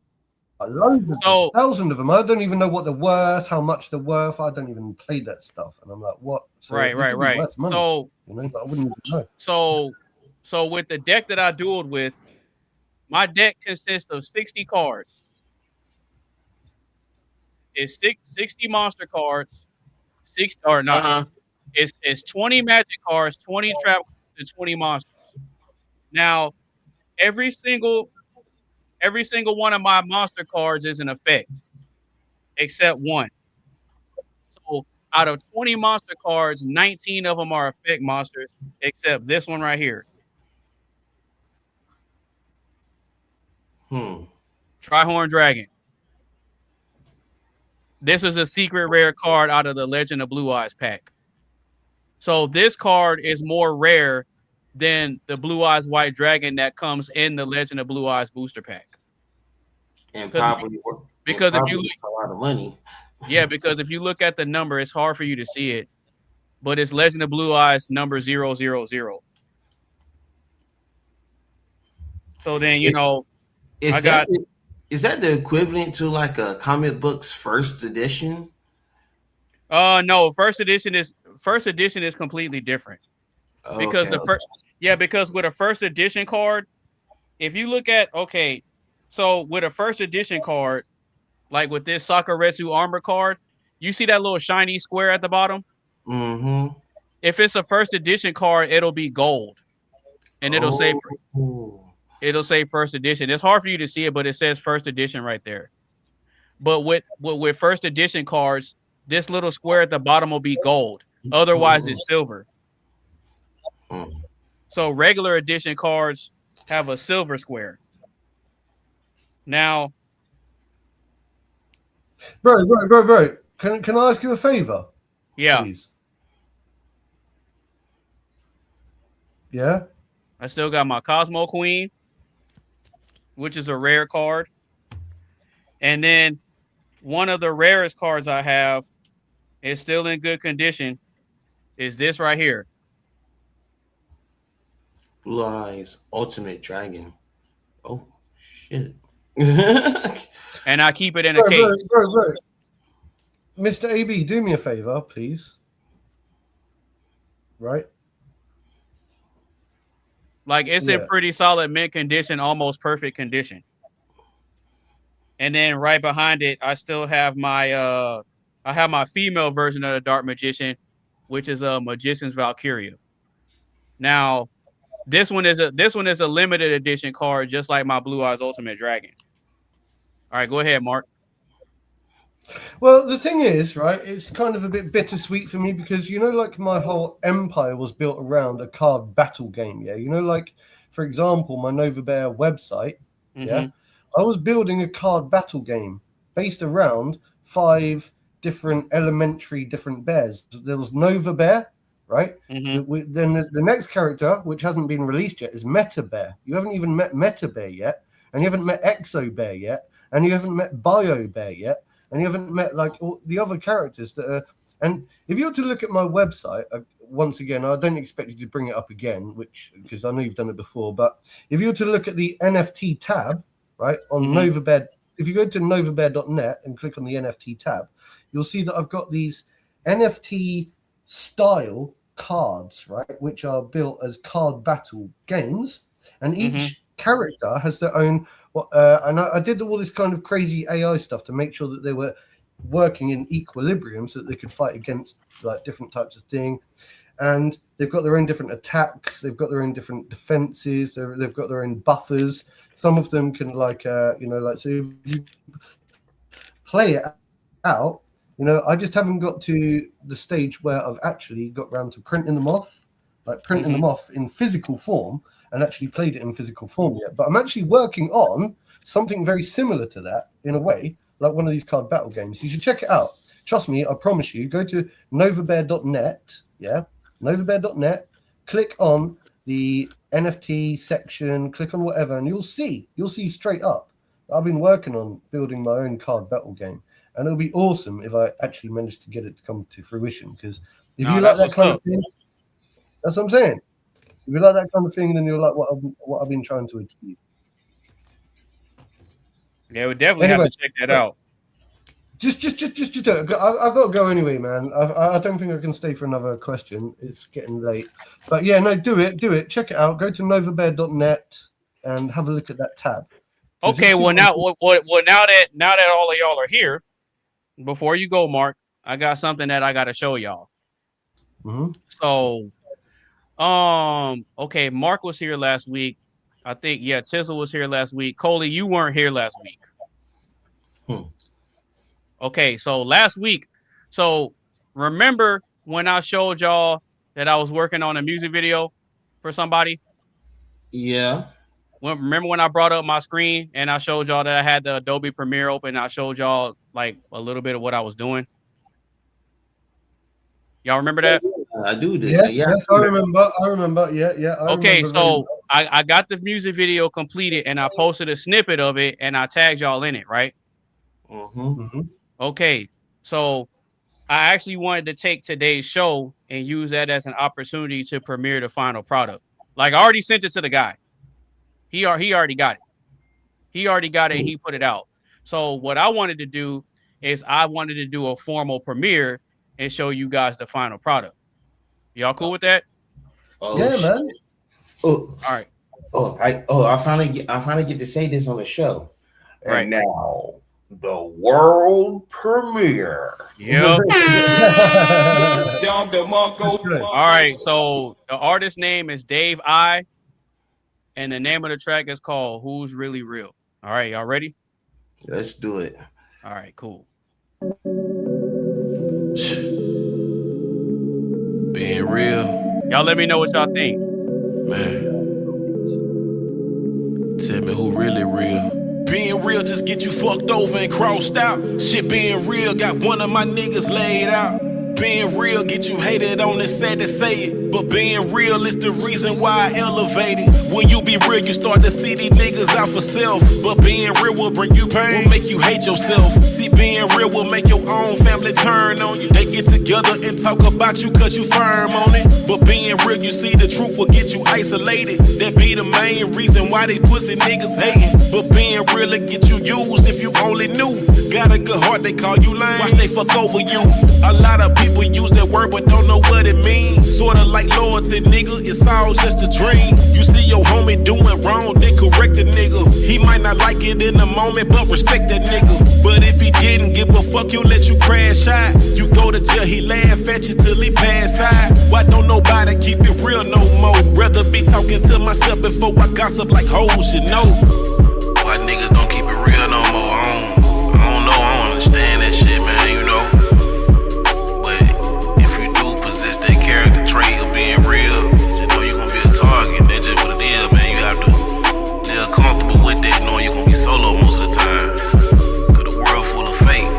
loads of them, thousands of them. I don't even know what they're worth, how much they're worth. I don't even play that stuff, and I'm like, what? So right. worth money, So but I wouldn't even know. So with the deck that I dueled with, my deck consists of 60 cards. It's 60 monster cards, 6 or not. It's 20 magic cards, 20 trap, and 20 monsters. Now, every single one of my monster cards is an effect, except one. So out of 20 monster cards, 19 of them are effect monsters, except this one right here. Trihorn Dragon. This is a secret rare card out of the Legend of Blue Eyes pack. So this card is more rare than the Blue Eyes White Dragon that comes in the Legend of Blue Eyes booster pack. And probably because if you look a lot of money. Yeah, because if you look at the number, it's hard for you to see it. But it's Legend of Blue Eyes number 000. So then is that the equivalent to like a comic book's first edition? No, first edition is completely different. Because because with a first edition card, if you look at so with a first edition card, like with this Sakuretsu armor card, you see that little shiny square at the bottom? Mm-hmm. If it's a first edition card, it'll be gold. And it'll say first edition. It's hard for you to see it, but it says first edition right there. But with first edition cards, this little square at the bottom will be gold. Otherwise, it's silver. So regular edition cards have a silver square. Now, bro, can I ask you a favor? Yeah. Please? Yeah. I still got my Cosmo Queen, which is a rare card. And then one of the rarest cards I have is still in good condition is this right here. Blue Eyes Ultimate Dragon. Oh, shit. And I keep it in a case. Bro. Mr. AB, do me a favor, please. Right? Like it's in pretty solid mint condition, almost perfect condition. And then right behind it, I still have my female version of the Dark Magician, which is a Magician's Valkyria. Now, this one is a limited edition card, just like my Blue Eyes Ultimate Dragon. All right, go ahead, Mark. Well, the thing is, right, it's kind of a bit bittersweet for me because, like my whole empire was built around a card battle game, yeah? Like, for example, my Nova Bear website, yeah? I was building a card battle game based around 5 different different bears. There was Nova Bear, right? Then the next character, which hasn't been released yet, is Meta Bear. You haven't even met Meta Bear yet, and you haven't met Exo Bear yet, and you haven't met Bio Bear yet, and you haven't met like all the other characters that are. And if you were to look at my website, once again, I don't expect you to bring it up again, because I know you've done it before. But if you were to look at the NFT tab, right, on Nova Bear, if you go to novabear.net and click on the NFT tab, you'll see that I've got these NFT style cards, right, which are built as card battle games, and each character has their own. And I did all this kind of crazy AI stuff to make sure that they were working in equilibrium so that they could fight against like different types of thing. And they've got their own different attacks. They've got their own different defenses. They've got their own buffers. Some of them can so if you play it out, I just haven't got to the stage where I've actually got around to printing them off in physical form and actually played it in physical form yet. But I'm actually working on something very similar to that in a way, like one of these card battle games. You should check it out. Trust me, I promise you. Go to novabear.net, yeah, novabear.net, click on the NFT section, click on whatever, and you'll see straight up. I've been working on building my own card battle game, and it'll be awesome if I actually manage to get it to come to fruition. Because if you like that kind of thing, that's what I'm saying. If you like that kind of thing, then you'll like what I've been trying to achieve. Yeah, we definitely have to check that out. Just do it. I've got to go anyway, man. I don't think I can stay for another question. It's getting late. But yeah, no, do it. Check it out. Go to novabear.net and have a look at that tab. Okay, well now that all of y'all are here, before you go, Mark, I got something that I got to show y'all. Mm-hmm. So, okay, Mark was here last week. I think Tizzle was here last week. Coley, you weren't here last week. Okay, so last week, remember when I showed y'all that I was working on a music video for somebody? Yeah. Remember when I brought up my screen and I showed y'all that I had the Adobe Premiere open and I showed y'all like a little bit of what I was doing? Y'all remember that? I do. Yes, I remember. Yeah. Okay, so I got the music video completed and I posted a snippet of it and I tagged y'all in it, right? Mm-hmm. Okay, so I actually wanted to take today's show and use that as an opportunity to premiere the final product. Like I already sent it to the guy. He already got it. He already got it and he put it out. So what I wanted to do is I wanted to do a formal premiere and show you guys the final product. Y'all cool with that? Oh, yeah, man. Oh, all right. I finally get to say this on the show. Right. And now the world premiere. Yep. All right. So the artist name is Dave I. And the name of the track is called Who's Really Real. All right, y'all ready? Let's do it. All right, cool. Being real. Y'all let me know what y'all think. Man. Tell me who really real. Being real just get you fucked over and crossed out. Shit being real got one of my niggas laid out. Being real get you hated on, it's sad to say it. But being real is the reason why I elevated. When you be real, you start to see these niggas out for self. But being real will bring you pain, will make you hate yourself. See, being real will make your own family turn on you. They get together and talk about you cause you firm on it. But being real, you see the truth will get you isolated. That be the main reason why they pussy niggas hating. But being real, it get you used if you only knew. Got a good heart, they call you lame. Watch they fuck over you. A lot of people use that word but don't know what it means. Sorta like loyalty, nigga, it's all just a dream. You see your homie doing wrong, then correct the nigga. He might not like it in the moment, but respect that nigga. But if he didn't give a fuck, you let you crash out. You go to jail, he laugh at you till he pass out. Why don't nobody keep it real no more? Rather be talking to myself before I gossip like hoes, you know. Why niggas don't keep it real no more? I don't know, I don't understand that shit, man, you know. Character trait of being real, you know you're gonna be a target. That's just what it is, man. You have to live comfortable with that, knowing you're gonna be solo most of the time. Cause the world full of fake.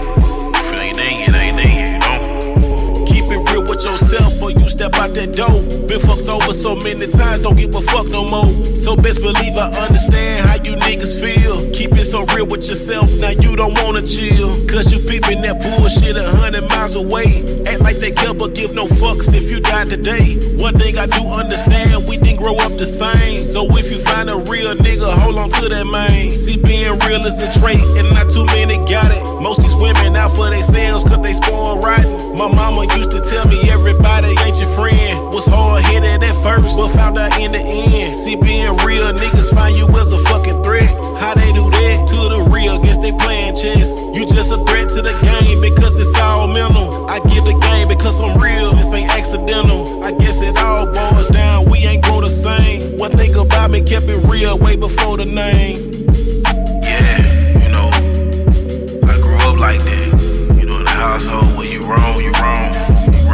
If it ain't in you, it ain't in you, you know. Keep it real with yourself or you step out that door. Been fucked over so many times, don't give a fuck no more. So best believe I understand how you niggas feel. Keep it so real with yourself, now you don't wanna chill. Cause you peeping that bullshit 100 miles away. Act like they care but give no fucks if you die today. One thing I do understand, we didn't grow up the same. So if you find a real nigga, hold on to that man. See, being real is a trait and not too many got it. Most these women out for themselves cause they spoil rotten. My mama used to tell me everybody ain't your friend. Was hard-headed at first, but found out in the end. See, being real, niggas find you as a fucking threat. How they do that? To the real, guess they playing chess. You just a threat to the game because it's all mental. I give the game because I'm real, this ain't accidental. I guess it all boils down, we ain't grow the same. One thing about me kept it real way before the name. Yeah, you know, I grew up like that. You know, in the household where you wrong, you wrong. You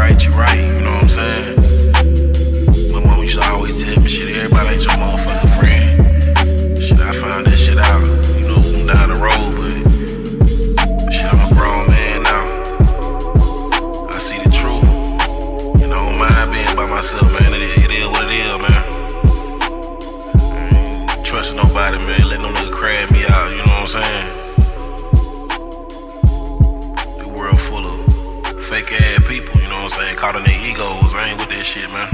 fake ass people, you know what I'm saying? Caught in their egos. I ain't with that shit, man.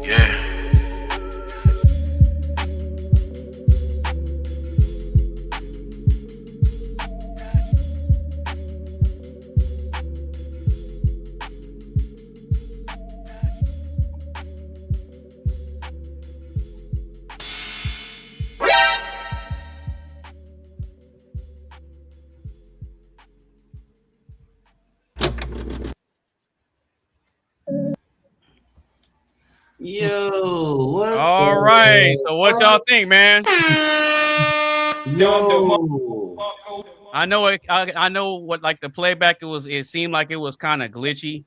Yeah. Yo, what? All right. So what y'all think, man? Yo. I know it. I know what like the playback. It seemed like it was kind of glitchy.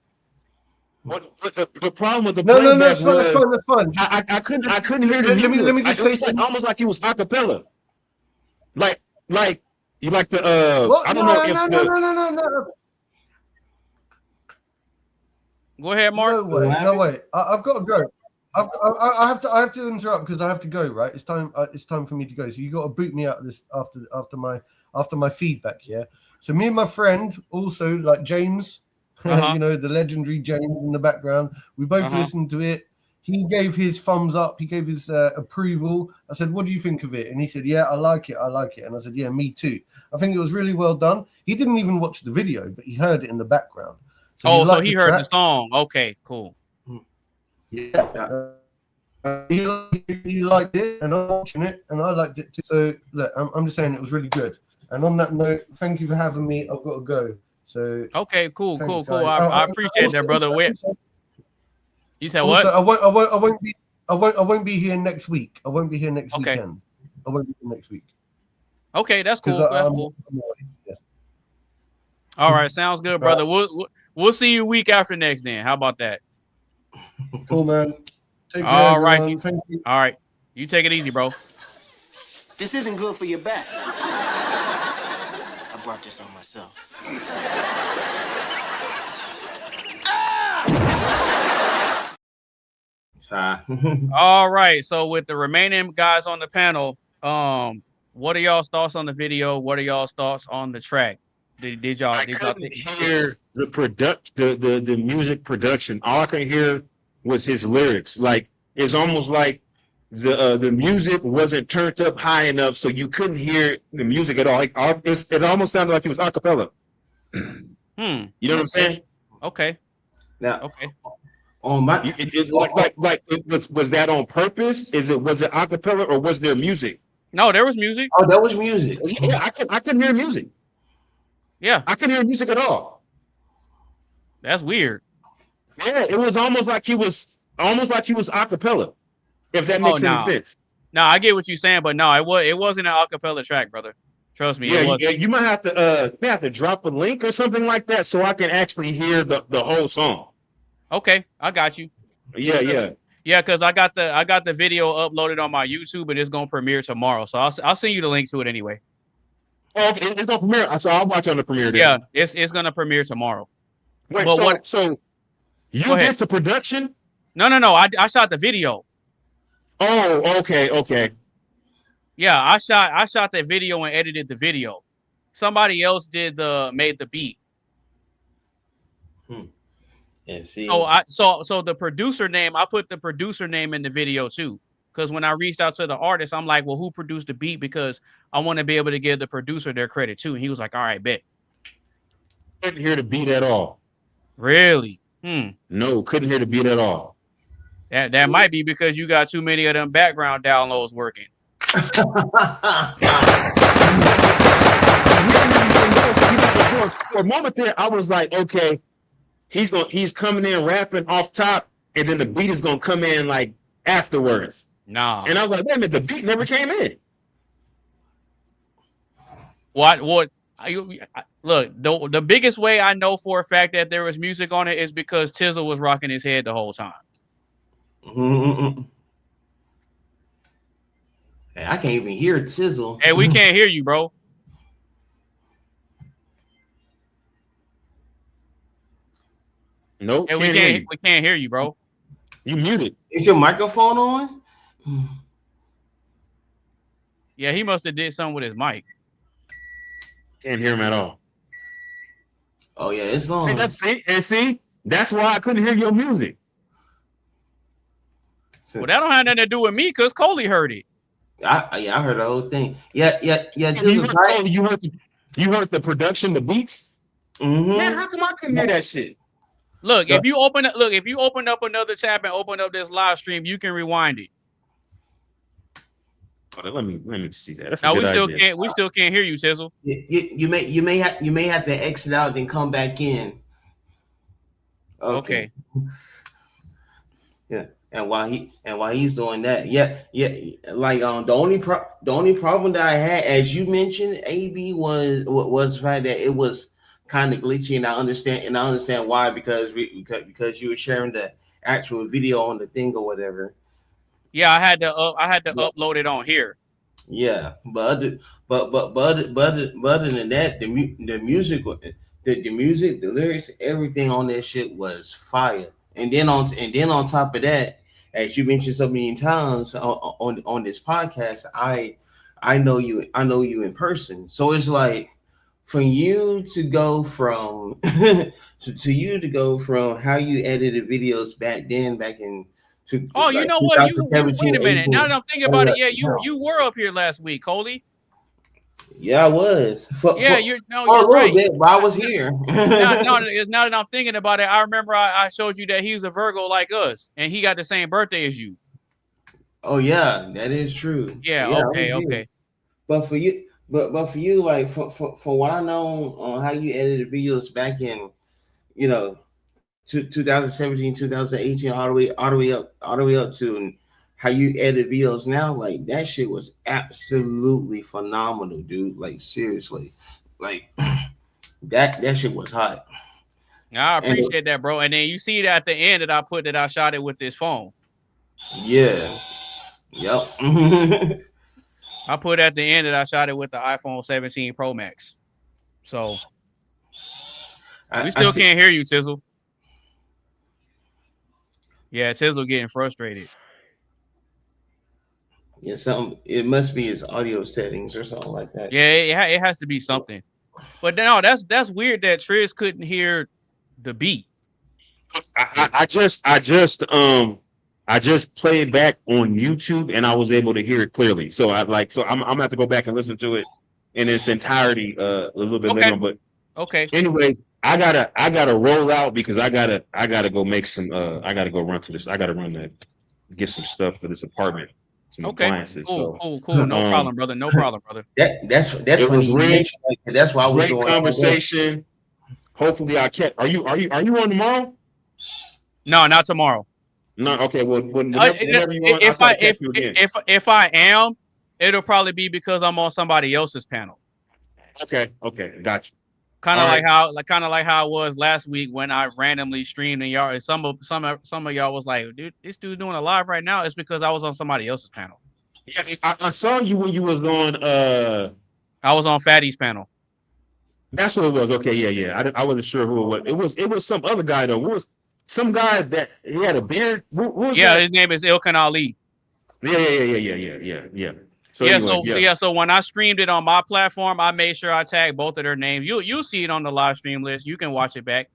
But the problem with the No, playback it's fun, was it's fun. I couldn't hear the music. Let me just say it's like, almost like he was acapella. Like you like the What? I don't know if No. Go ahead, Mark. No way. I've got to go. I have to interrupt because I have to go. Right, it's time for me to go. So you got to boot me out of this after my feedback. Yeah. So me and my friend also like James, you know, the legendary James in the background. We both listened to it. He gave his thumbs up. He gave his approval. I said, "What do you think of it?" And he said, "Yeah, I like it. And I said, "Yeah, me too. I think it was really well done." He didn't even watch the video, but he heard it in the background. So he heard the song. Okay, cool. Yeah. He liked it, and I'm watching it, and I liked it too. So look, I'm just saying it was really good. And on that note, thank you for having me. I've got to go. So okay, cool. Guys. I appreciate that, brother. You said also, what? I won't be here next week. I won't be here next weekend. I won't be here next week. Okay, that's cool. That's cool. Yeah. All right, sounds good, brother. We'll see you week after next then. How about that? Cool, man. Take care, all right. Thank you. All right. You take it easy, bro. This isn't good for your back. I brought this on myself. All right. So with the remaining guys on the panel, what are y'all's thoughts on the video? What are y'all's thoughts on the track? Did y'all hear the music production? All I could hear was his lyrics. Like it's almost like the music wasn't turned up high enough, so you couldn't hear the music at all. Like it almost sounded like it was a cappella. You know what I'm saying? Okay. Now, okay. On my, was that on purpose? Was it a cappella or was there music? No, there was music. Oh, that was music. Yeah, I couldn't hear music. Yeah, I couldn't hear music at all. That's weird. Yeah, it was almost like he was a cappella. If that makes any sense. No, I get what you're saying, but no, it wasn't an a cappella track, brother. Trust me. Yeah, you might have to drop a link or something like that so I can actually hear the whole song. Okay, I got you. Yeah, because I got the video uploaded on my YouTube and it's gonna premiere tomorrow. So I'll send you the link to it anyway. Oh, okay, it's gonna premiere. So I'll watch on the premiere. Then. Yeah, it's gonna premiere tomorrow. Wait, but so you did the production? No. I shot the video. Oh, okay. Yeah, I shot that video and edited the video. Somebody else made the beat. And see. So the producer name, I put the producer name in the video too. Because when I reached out to the artist, I'm like, well, who produced the beat? Because I want to be able to give the producer their credit too. And he was like, all right, bet. Couldn't hear the beat at all. Really? No, couldn't hear the beat at all. That might be because you got too many of them background downloads working. For a moment there, I was like, okay, he's coming in rapping off top, and then the beat is gonna come in like afterwards. Nah. And I was like, wait a minute, the beat never came in. What? Look, the biggest way I know for a fact that there was music on it is because Tizzle was rocking his head the whole time. Hey, I can't even hear Tizzle. Hey, we can't hear you, bro. Nope. Hey, we can't hear you, bro. You muted. Is your microphone on? Yeah, he must have did something with his mic. Can't hear him at all. Oh yeah, it's long. See, that's why I couldn't hear your music. Well, that don't have nothing to do with me because Coley heard it. I heard the whole thing. Yeah. You heard the production, the beats. Mm-hmm. Man, how come I couldn't hear that shit? Look, if you open up another tab and open up this live stream, you can rewind it. Oh, let me see that. That's now a we still can't hear you, Tizzle. You may have to exit out and come back in. Okay. Yeah. And while he's doing that, like the only problem that I had, as you mentioned, AB was the fact that it was kind of glitchy, and I understand why, because you were sharing the actual video on the thing or whatever. Yeah, I had to upload it on here. Yeah, but other than that, the music, the lyrics, everything on that shit was fire. And then on top of that, as you mentioned so many times on this podcast, I know you in person. So it's like for you to go from to go from how you edited videos back in. Oh, you know what? Wait a minute. Now that I'm thinking about it, you were up here last week, Coley. Yeah, I was. You're right. Bit, but I was here. now that I'm thinking about it, I remember I showed you that he's a Virgo like us, and he got the same birthday as you. Oh yeah, that is true. Yeah. Okay. But for you, like from what I know on how you edited videos back in, 2017, 2018, all the way up to how you edit videos now, like that shit was absolutely phenomenal, dude. Like seriously, like that shit was hot. I appreciate that, bro. And then you see that at the end that I put that I shot it with this phone. Yeah. Yep. I put at the end that I shot it with the iPhone 17 Pro Max. So we still can't hear you, Tizzle. Yeah, Tizzle getting frustrated. Yeah, it must be his audio settings or something like that. Yeah, it has to be something. But no, that's weird that Triz couldn't hear the beat. I just played back on YouTube and I was able to hear it clearly. So I'm gonna have to go back and listen to it in its entirety a little bit later on. But anyways, I gotta roll out because I gotta go make some I gotta go run to this. I gotta run that, get some stuff for this apartment. Some appliances. Cool. No problem, brother. That's funny. Great, that's why I was great conversation. Hopefully I can't. Are you on tomorrow? No, not tomorrow. No, okay. Well, whenever you want, if I am, it'll probably be because I'm on somebody else's panel. Okay, gotcha. Kind of like how it was last week when I randomly streamed and y'all. Some of y'all was like, "Dude, this dude's doing a live right now." It's because I was on somebody else's panel. Yeah, I saw you when you was on. I was on Fatty's panel. That's what it was. Okay, yeah. I wasn't sure who it was. It was some other guy though. It was some guy that he had a beard. What was that? His name is Ilkan Ali. Yeah. So when I streamed it on my platform, I made sure I tagged both of their names. You'll see it on the live stream list. You can watch it back.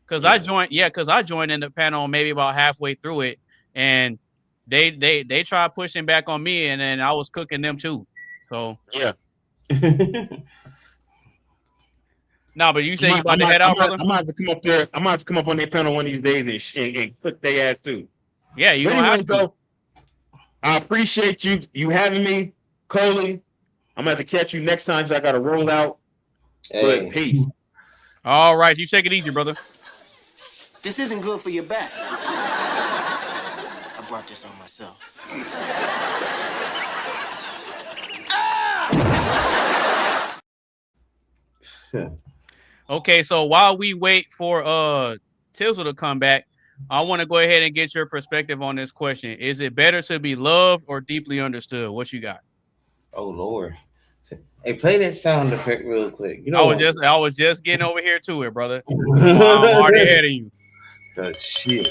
I joined in the panel maybe about halfway through it, and they tried pushing back on me, and then I was cooking them too. So yeah. No, but you say you about to head out, brother? I'm about to come up there. I'm about to come up on their panel one of these days and cook their ass too. Yeah, you don't have to. I appreciate you having me, Coley. I'm gonna have to catch you next time because I gotta roll out. Hey. But peace. All right, you take it easy, brother. This isn't good for your back. I brought this on myself. Okay, so while we wait for Tizzle to come back, I want to go ahead and get your perspective on this question. Is it better to be loved or deeply understood? What you got? Oh Lord. Hey, play that sound effect real quick. I was just getting over here to it, brother. I'm already ahead of you. Shit.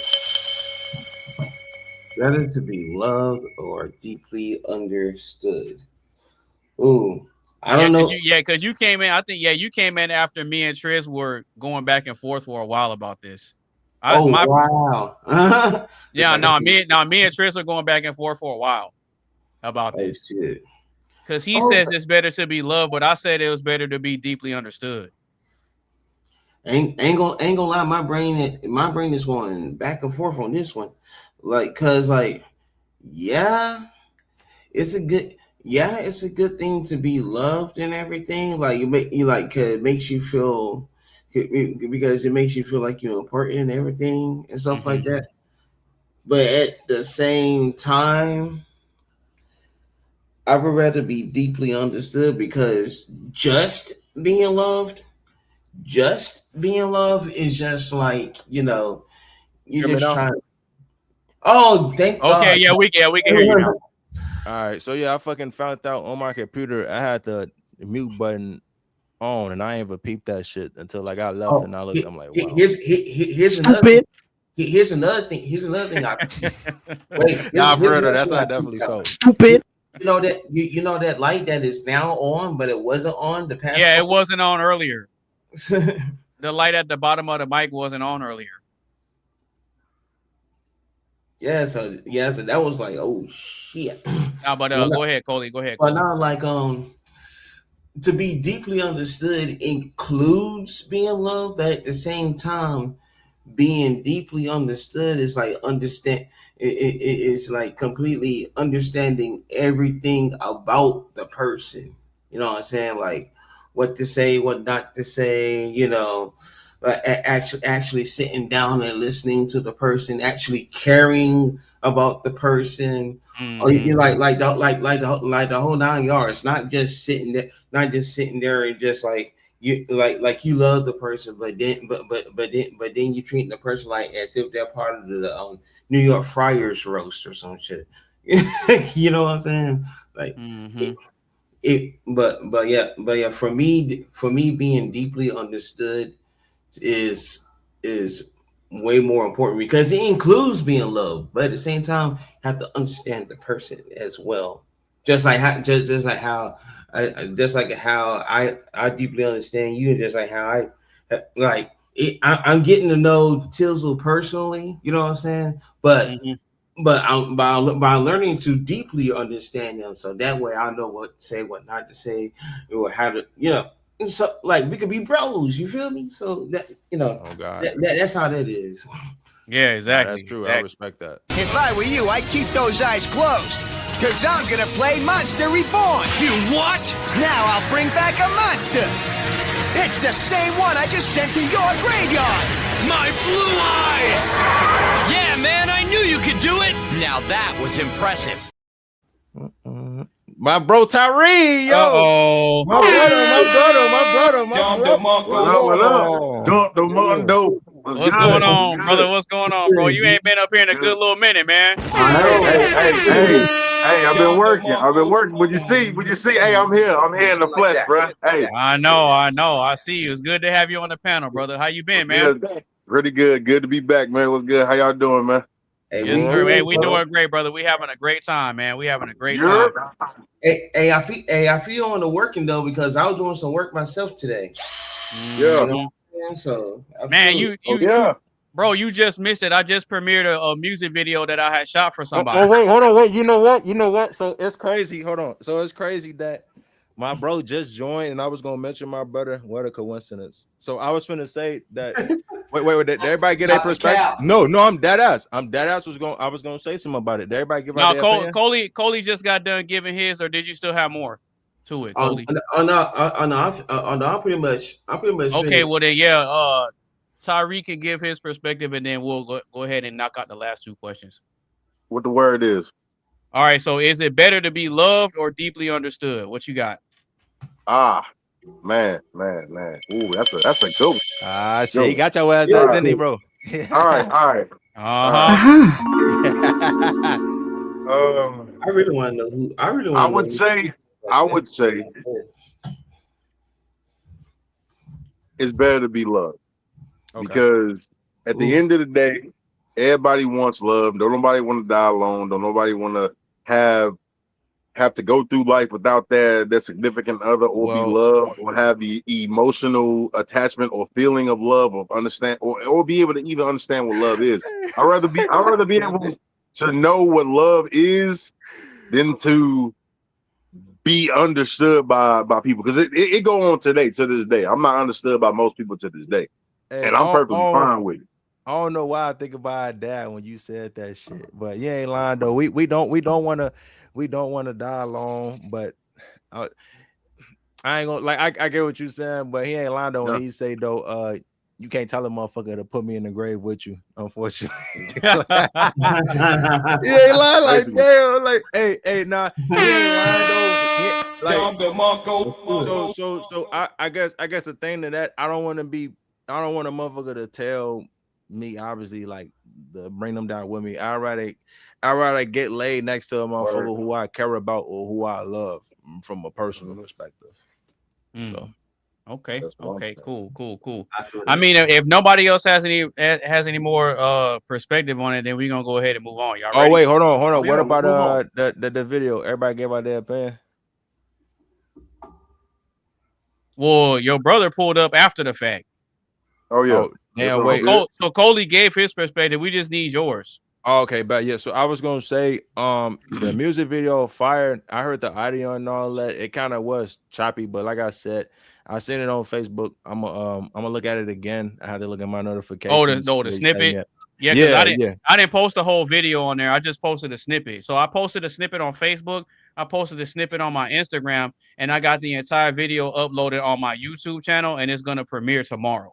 Better to be loved or deeply understood. Ooh. I don't know. Because you came in. I think you came in after me and Triz were going back and forth for a while about this. Wow. Me and Triz are going back and forth for a while about this. Shit. Because he says it's better to be loved, but I said it was better to be deeply understood. Ain't gonna lie, my brain is going back and forth on this one. Like, cause like, it's a good thing to be loved and everything. Like it makes you feel, because it makes you feel like you're important and everything and stuff like that. But at the same time, I would rather be deeply understood, because just being loved is just like, you're just trying. Oh, thank God. Okay, yeah, we can hear you now. All right, so I fucking found out on my computer I had the mute button on, and I ain't even peeped that shit until I got left, and I looked. I'm like, wow. Here's another. Here's another thing. Wait, nah, brother, that's how I definitely felt. Stupid. You know that light that is now on, but it wasn't on the past. Yeah, it wasn't on earlier. The light at the bottom of the mic wasn't on earlier. Yeah, so that was like, oh shit. Nah, but go ahead, Coley. Go ahead. But now, like, to be deeply understood includes being loved, but at the same time, being deeply understood is like it's like completely understanding everything about the person. You know what I'm saying? Like what to say, what not to say, actually sitting down and listening to the person, actually caring about the person. Or you like the whole 9 yards, not just sitting there and just like you like you love the person, but then you treat the person like as if they're part of the New York Friars roast or some shit. You know what I'm saying? Like but for me being deeply understood is way more important, because it includes being loved, but at the same time you have to understand the person as well. Just like how I deeply understand you, and just like how I'm getting to know Tizzle personally, you know what I'm saying? But I'm by learning to deeply understand them, so that way I know what to say, what not to say, or how to, so like we could be bros, you feel me? So that oh God, that's how that is. Yeah, exactly. That's true. Exactly. I respect that. If I were you, I'd keep those eyes closed, because I'm gonna play Monster Reborn. You what? Now I'll bring back a monster. It's the same one I just sent to your graveyard. My blue eyes! Yeah, man, I knew you could do it. Now that was impressive. My bro Tyree, yo. Uh-oh. My brother. Dr. Mondo. What's going on, brother? What's going on, bro? You ain't been up here in a good little minute, man. Hey, I've been working. Would you see? Hey, I'm here in the flesh, bro. Hey. I know. I see you. It's good to have you on the panel, brother. How you been, man? Pretty good. Good to be back, man. What's good? How y'all doing, man? Yes, sir. Hey, we doing great, brother. We having a great time, man. We having a great time. Hey, I feel on the working though, because I was doing some work myself today. Yeah. So man, you bro, you just missed it. I just premiered a music video that I had shot for somebody. Hold on. You know what? So it's crazy. Hold on. So it's crazy that my bro just joined, and I was gonna mention my brother. What a coincidence. So I was finna say that. Wait. Did everybody get a perspective? No, I'm dead ass. I was gonna say something about it. Did everybody give out their opinion? Coley just got done giving his, or did you still have more to it, Coley? I pretty much. Okay, finished. well then, Tyree can give his perspective, and then we'll go ahead and knock out the last two questions. What the word is? All right. So, is it better to be loved or deeply understood? What you got? Man. Ooh, that's a good one. Shit, he got your ass done, didn't he, bro? All right. I really want to know who. I would say it's better to be loved, because at the end of the day, everybody wants love. Don't nobody want to die alone. Don't nobody want to have have to go through life without their significant other, or be loved, or have the emotional attachment or feeling of love, or understand, or be able to even understand what love is. I'd rather be able to know what love is than to be understood by people, because it go on to this day. I'm not understood by most people to this day, and I'm perfectly fine with it. I don't know why I think about dad when you said that shit, but you ain't lying though. We don't want to die alone, but I ain't gonna I get what you saying, but he ain't lying though when he say though you can't tell a motherfucker to put me in the grave with you, unfortunately. He ain't lying, like damn, like hey nah, he ain't lying though. So I guess the thing to that, I don't want a motherfucker to tell me, obviously, like, to bring them down with me. I'd rather get laid next to a motherfucker who I care about or who I love from a personal perspective. So okay, cool. I mean, if nobody else has any more perspective on it, then we're gonna go ahead and move on. Y'all ready? Oh wait, hold on. What about the video? Everybody gave out their opinion. Well, your brother pulled up after the fact. Oh yeah. Damn, wait. So Coley gave his perspective. We just need yours. Oh, okay, but yeah. So I was gonna say, the music video fire. I heard the audio and all that. It kind of was choppy, but like I said, I seen it on Facebook. I'm gonna look at it again. I had to look at my notifications. The snippet. Yeah, because I didn't post the whole video on there. I just posted a snippet. So I posted a snippet on Facebook. I posted a snippet on my Instagram, and I got the entire video uploaded on my YouTube channel, and it's gonna premiere tomorrow.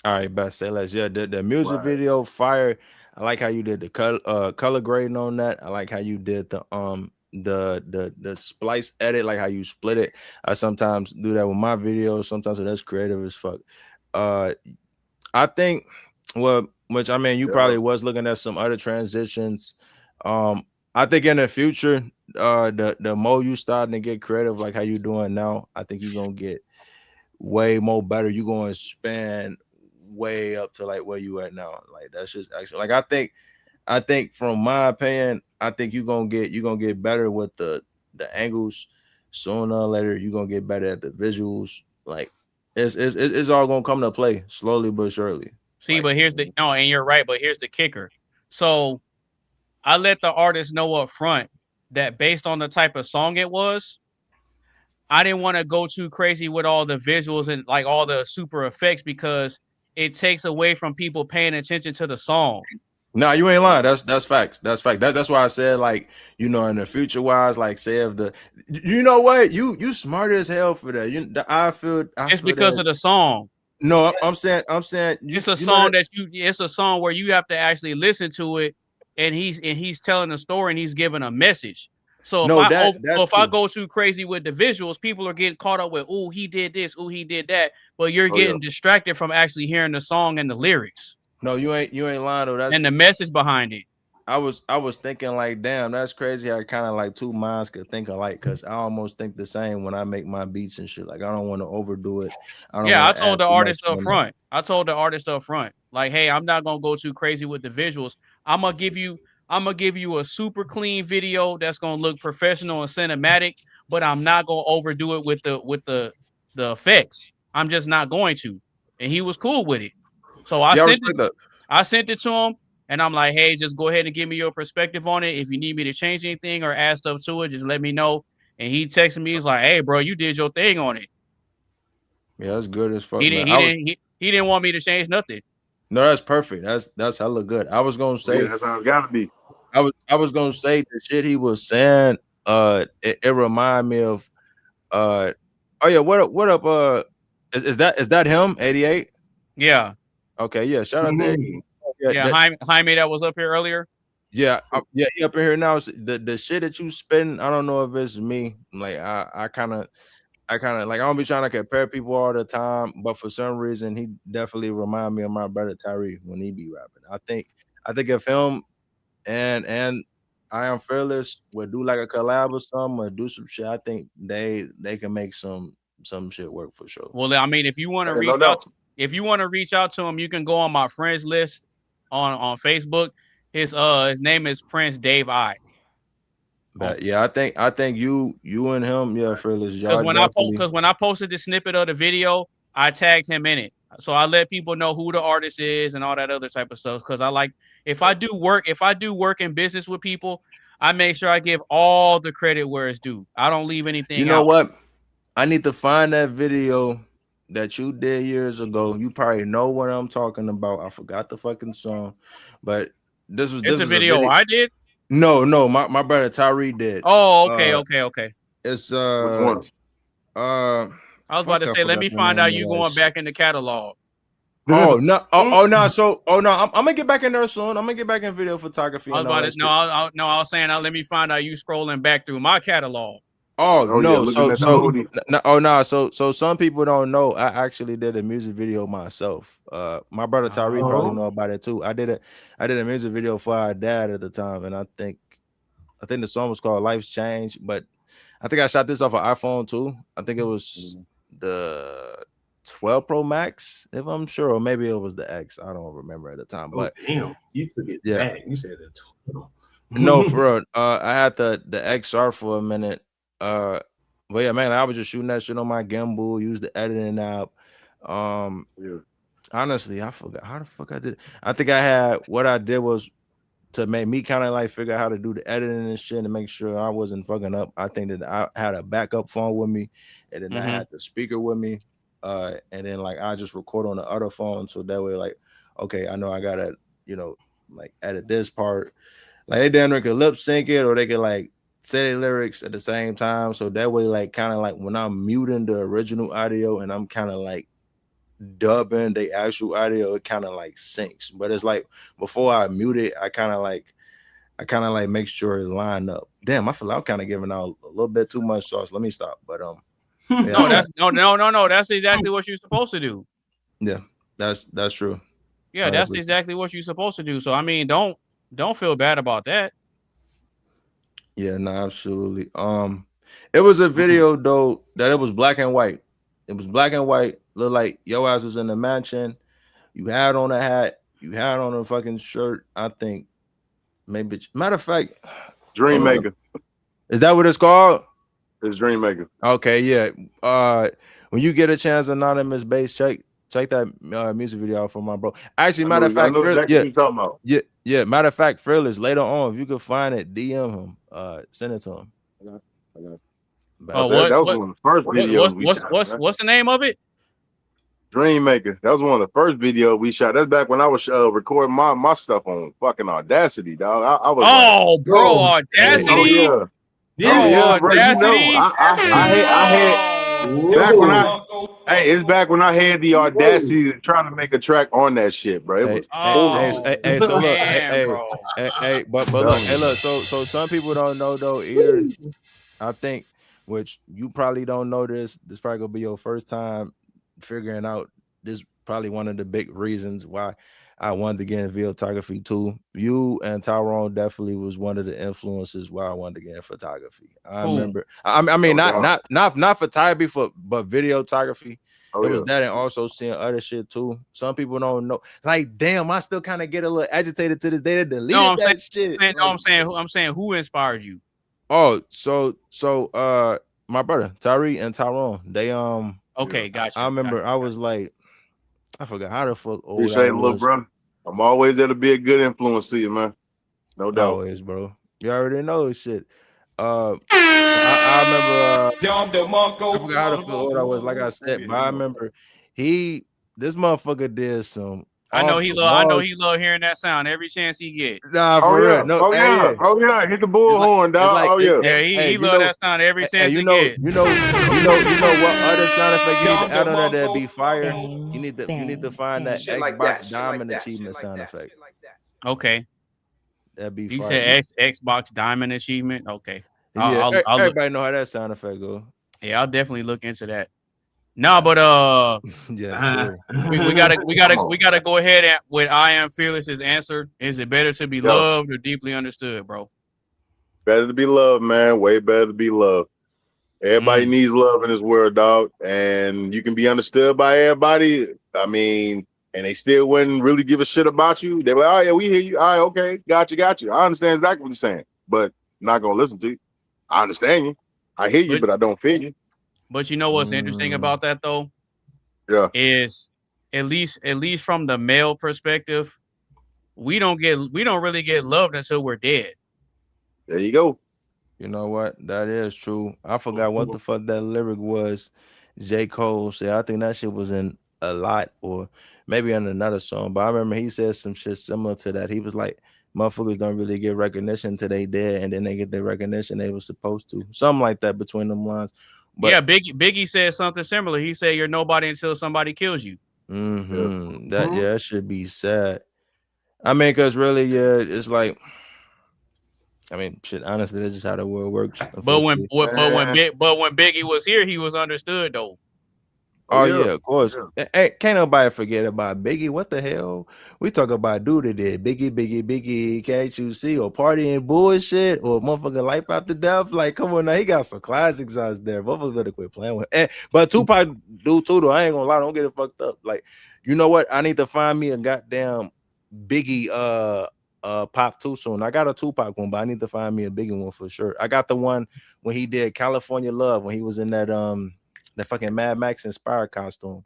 All right, best say less. Yeah, the music video fire. I like how you did the color grading on that. I like how you did the splice edit, like how you split it. I sometimes do that with my videos. Sometimes that's creative as fuck. I think, which I mean, you probably was looking at some other transitions. I think in the future, the more you starting to get creative, like how you doing now, I think you're gonna get way more better. You're gonna span way up to like where you at now. Like that's just actually, like, I think from my opinion, I think you're gonna get better with the angles. Sooner or later, you're gonna get better at the visuals. Like it's all gonna come to play slowly but surely. See, but here's and you're right, but here's the kicker. So I let the artist know up front that based on the type of song it was, I didn't want to go too crazy with all the visuals and like all the super effects, because it takes away from people paying attention to the song. Nah, you ain't lying. That's facts. That's fact. That's why I said, like, in the future wise, like, say if you know what, you smart as hell for that. I feel it's because of the song. No, I'm saying it's a song it's a song where you have to actually listen to it, and he's telling a story and he's giving a message. So if I go too crazy with the visuals, people are getting caught up with, oh, he did this, oh, he did that, but you're getting distracted from actually hearing the song and the lyrics. No, you ain't lying though. And the message behind it. I was thinking, like, damn, that's crazy. I kind of like two minds could think alike, because I almost think the same when I make my beats and shit. Like, I don't want to overdo it. I told the artist up front. Like, hey, I'm not gonna go too crazy with the visuals. I'm gonna give you a super clean video that's gonna look professional and cinematic, but I'm not gonna overdo it with the effects. I'm just not going to. And he was cool with it. So I sent it to him, and I'm like, hey, just go ahead and give me your perspective on it. If you need me to change anything or add stuff to it, just let me know. And he texted me, he's like, hey, bro, you did your thing on it. Yeah, that's good as fuck. He didn't want me to change nothing. No, that's perfect. That's hella good. I was gonna say that's how it's gotta be. I was gonna say the shit he was saying. It reminded me of oh yeah, what up? Is that him? 88? Yeah. Okay, yeah. Shout out there. Jaime that was up here earlier. Yeah, he up in here now. The shit that you spitting, I don't know if it's me. Like I kind of like, I don't be trying to compare people all the time, but for some reason he definitely remind me of my brother Tyree when he be rapping. I think if him and IamFearless would do like a collab or something, or do some shit, I think they can make some shit work for sure. Well, I mean, if you want to reach out to him, you can go on my friends list on Facebook. His name is Prince Dave I. But yeah, I think you and him, yeah, Fearless. Because when I posted the snippet of the video, I tagged him in it. So I let people know who the artist is and all that other type of stuff. Because I like if I do work in business with people, I make sure I give all the credit where it's due. I don't leave anything. You know what? I need to find that video that you did years ago. You probably know what I'm talking about. I forgot the fucking song, but this was a video I did. No, my brother Tyree did. Oh, okay. It's I was about to say, let me find out you going back in the catalog. Oh no! Oh no! I'm gonna get back in there soon. I'm gonna get back in video photography. I was about to I was saying, let me find out you scrolling back through my catalog. Oh no! So some people don't know. I actually did a music video myself. My brother Tyree probably know about it too. I did a music video for our dad at the time, and I think the song was called "Life's Change." But I think I shot this off an iPhone too. I think it was the 12 Pro Max, if I'm sure, or maybe it was the X. I don't remember at the time. But damn, you took it back. You said the 12. No, for real. I had the XR for a minute. But yeah, man, I was just shooting that shit on my gimbal, used the editing app. Honestly, I forgot how the fuck I did it. I think what I did was to make me kind of like figure out how to do the editing and shit and make sure I wasn't fucking up. I think that I had a backup phone with me, and then I had the speaker with me. And then like I just record on the other phone, so that way, like, okay, I know I gotta, like edit this part. Like they damn near could lip sync it, or they could like say the lyrics at the same time. So that way, like kind of like when I'm muting the original audio and I'm kind of like dubbing the actual audio, it kind of like syncs. But it's like before I mute it, I kind of like make sure it line up. Damn, I feel like I'm kind of giving out a little bit too much sauce. Let me stop. But No, that's exactly what you're supposed to do. Yeah, that's true. Yeah, that's exactly what you're supposed to do. So I mean, don't feel bad about that. Yeah, no, absolutely. It was a video though that it was black and white. It was black and white. Looked like your ass was in the mansion. You had on a hat. You had on a fucking shirt. I think maybe. Matter of fact, Dreammaker. Is that what it's called? It's Dreammaker. Okay, yeah. When you get a chance, Anonymous Bass, check that music video out for my bro. Actually, matter of fact, yeah. Matter of fact, Fearless, later on, if you could find it, DM him, send it to him. That was one of the first videos. What's the name of it? Dreammaker. That was one of the first videos we shot. That's back when I was recording my stuff on fucking Audacity, dog. I was Audacity. Bro, Audacity. It's back when I had the audacity to try to make a track on that shit, bro. It was but look, so some people don't know though either. I think, which you probably don't know this probably gonna be your first time figuring out this. Probably one of the big reasons why I wanted to get in videography too. You and Tyrone definitely was one of the influences why I wanted to get in photography. I remember. I mean, not photography, but videography. It was that, and also seeing other shit too. Some people don't know. Like, damn, I still kind of get a little agitated to this day to delete that shit. I'm saying who inspired you? Oh, so my brother Tyree and Tyrone. They okay, gotcha. I remember I was like, I forgot how the fuck old I was. Little brother. I'm always there to be a good influence to you, man. No doubt. Always, bro. You already know shit. I remember. I forgot how the fuck old I was. Like I said, but I remember this motherfucker did some. I know he love hearing that sound every chance he get. Nah, for real. No, hit the bullhorn, dog. He love that sound every chance he get. You know what other sound effect you need to add on there that be fire? You need to find that Xbox Diamond Achievement sound effect. Okay. That'd be you fire. said Xbox Diamond Achievement. Okay. Yeah, everybody know how that sound effect go. Yeah, I'll definitely look into that. No, but yes, we gotta go ahead with I Am Fearless's answer. Is it better to be loved or deeply understood, bro? Better to be loved, man. Way better to be loved. Everybody needs love in this world, dog. And you can be understood by everybody. I mean, and they still wouldn't really give a shit about you. They're like, oh yeah, we hear you. All right, okay, got you. I understand exactly what you're saying, but I'm not gonna listen to you. I understand you. I hear you, but I don't feel you. But you know what's interesting about that though? Yeah. Is at least from the male perspective, we don't really get loved until we're dead. There you go. You know what? That is true. I forgot what the fuck that lyric was. J. Cole said, I think that shit was in a lot or maybe in another song. But I remember he said some shit similar to that. He was like, motherfuckers don't really get recognition until they dead, and then they get the recognition they were supposed to. Something like that between them lines. But yeah, Biggie said something similar. He said, "You're nobody until somebody kills you." That should be sad. I mean, because really, yeah, it's like, I mean, shit. Honestly, that's just how the world works. But when Biggie was here, he was understood though. Oh yeah, of course. Hey, can't nobody forget about Biggie. What the hell? We talk about dude that did Biggie, can't you see? Or partying bullshit or motherfucking life after death. Like, come on now, he got some classics out there. Motherfuckers better quit playing with. But Tupac do too though. I ain't gonna lie, don't get it fucked up. Like, you know what? I need to find me a goddamn Biggie pop too soon. I got a Tupac one, but I need to find me a Biggie one for sure. I got the one when he did California Love when he was in that the fucking Mad Max inspired costume.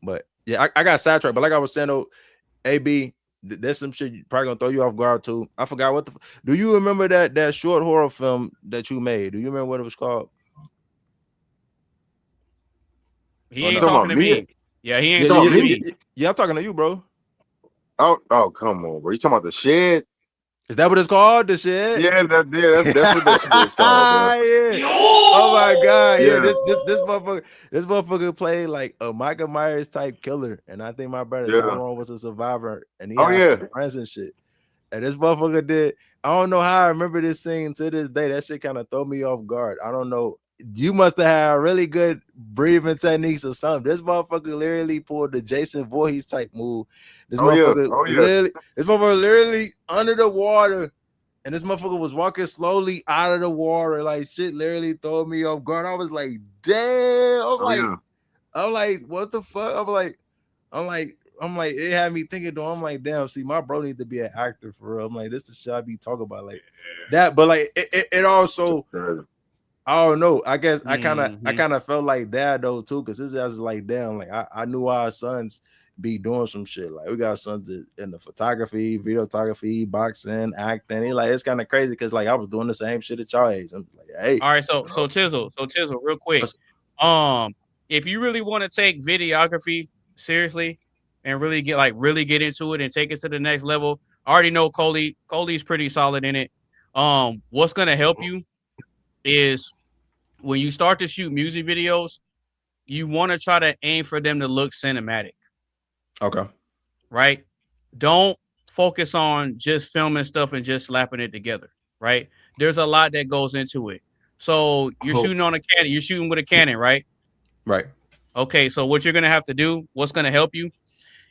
But yeah, I got sidetracked. But like I was saying though, AB, there's some shit probably gonna throw you off guard too. I forgot what do you remember that short horror film that you made? Do you remember what it was called? He ain't talking to me. Yeah, he ain't talking to me. Yeah, I'm talking to you, bro. Oh, come on, bro. You talking about the shed? Is that what it's called? The shit? Yeah, that's what that shit is called, bro. Yeah. Oh my god, yeah. This motherfucker played like a Michael Myers type killer, and I think my brother Tyrone was a survivor, and he had some friends and shit. And this motherfucker did. I don't know how I remember this scene to this day. That shit kind of throw me off guard. I don't know. You must have had really good breathing techniques or something. This motherfucker literally pulled the Jason Voorhees type move. This motherfucker literally under the water, and this motherfucker was walking slowly out of the water. Like shit literally threw me off guard. I was like, damn. I'm like, what the fuck? I'm like, it had me thinking though. I'm like, damn, see, my bro need to be an actor for real. I'm like, this the shit I be talking about like that, but like it also. I don't know. I guess I kind of felt like that though too, because this is like damn, like I knew our sons be doing some shit. Like we got sons in the photography, videography, boxing, acting. It's kind of crazy because like I was doing the same shit at y'all age. I'm like, hey, all right, so Tizzle, real quick. If you really want to take videography seriously and really get into it and take it to the next level, I already know Coley's pretty solid in it. What's gonna help you is when you start to shoot music videos, you want to try to aim for them to look cinematic. Okay. Right? Don't focus on just filming stuff and just slapping it together. Right? There's a lot that goes into it. So you're shooting on a Canon. You're shooting with a Canon, right? Right. Okay. So what you're going to have to do, what's going to help you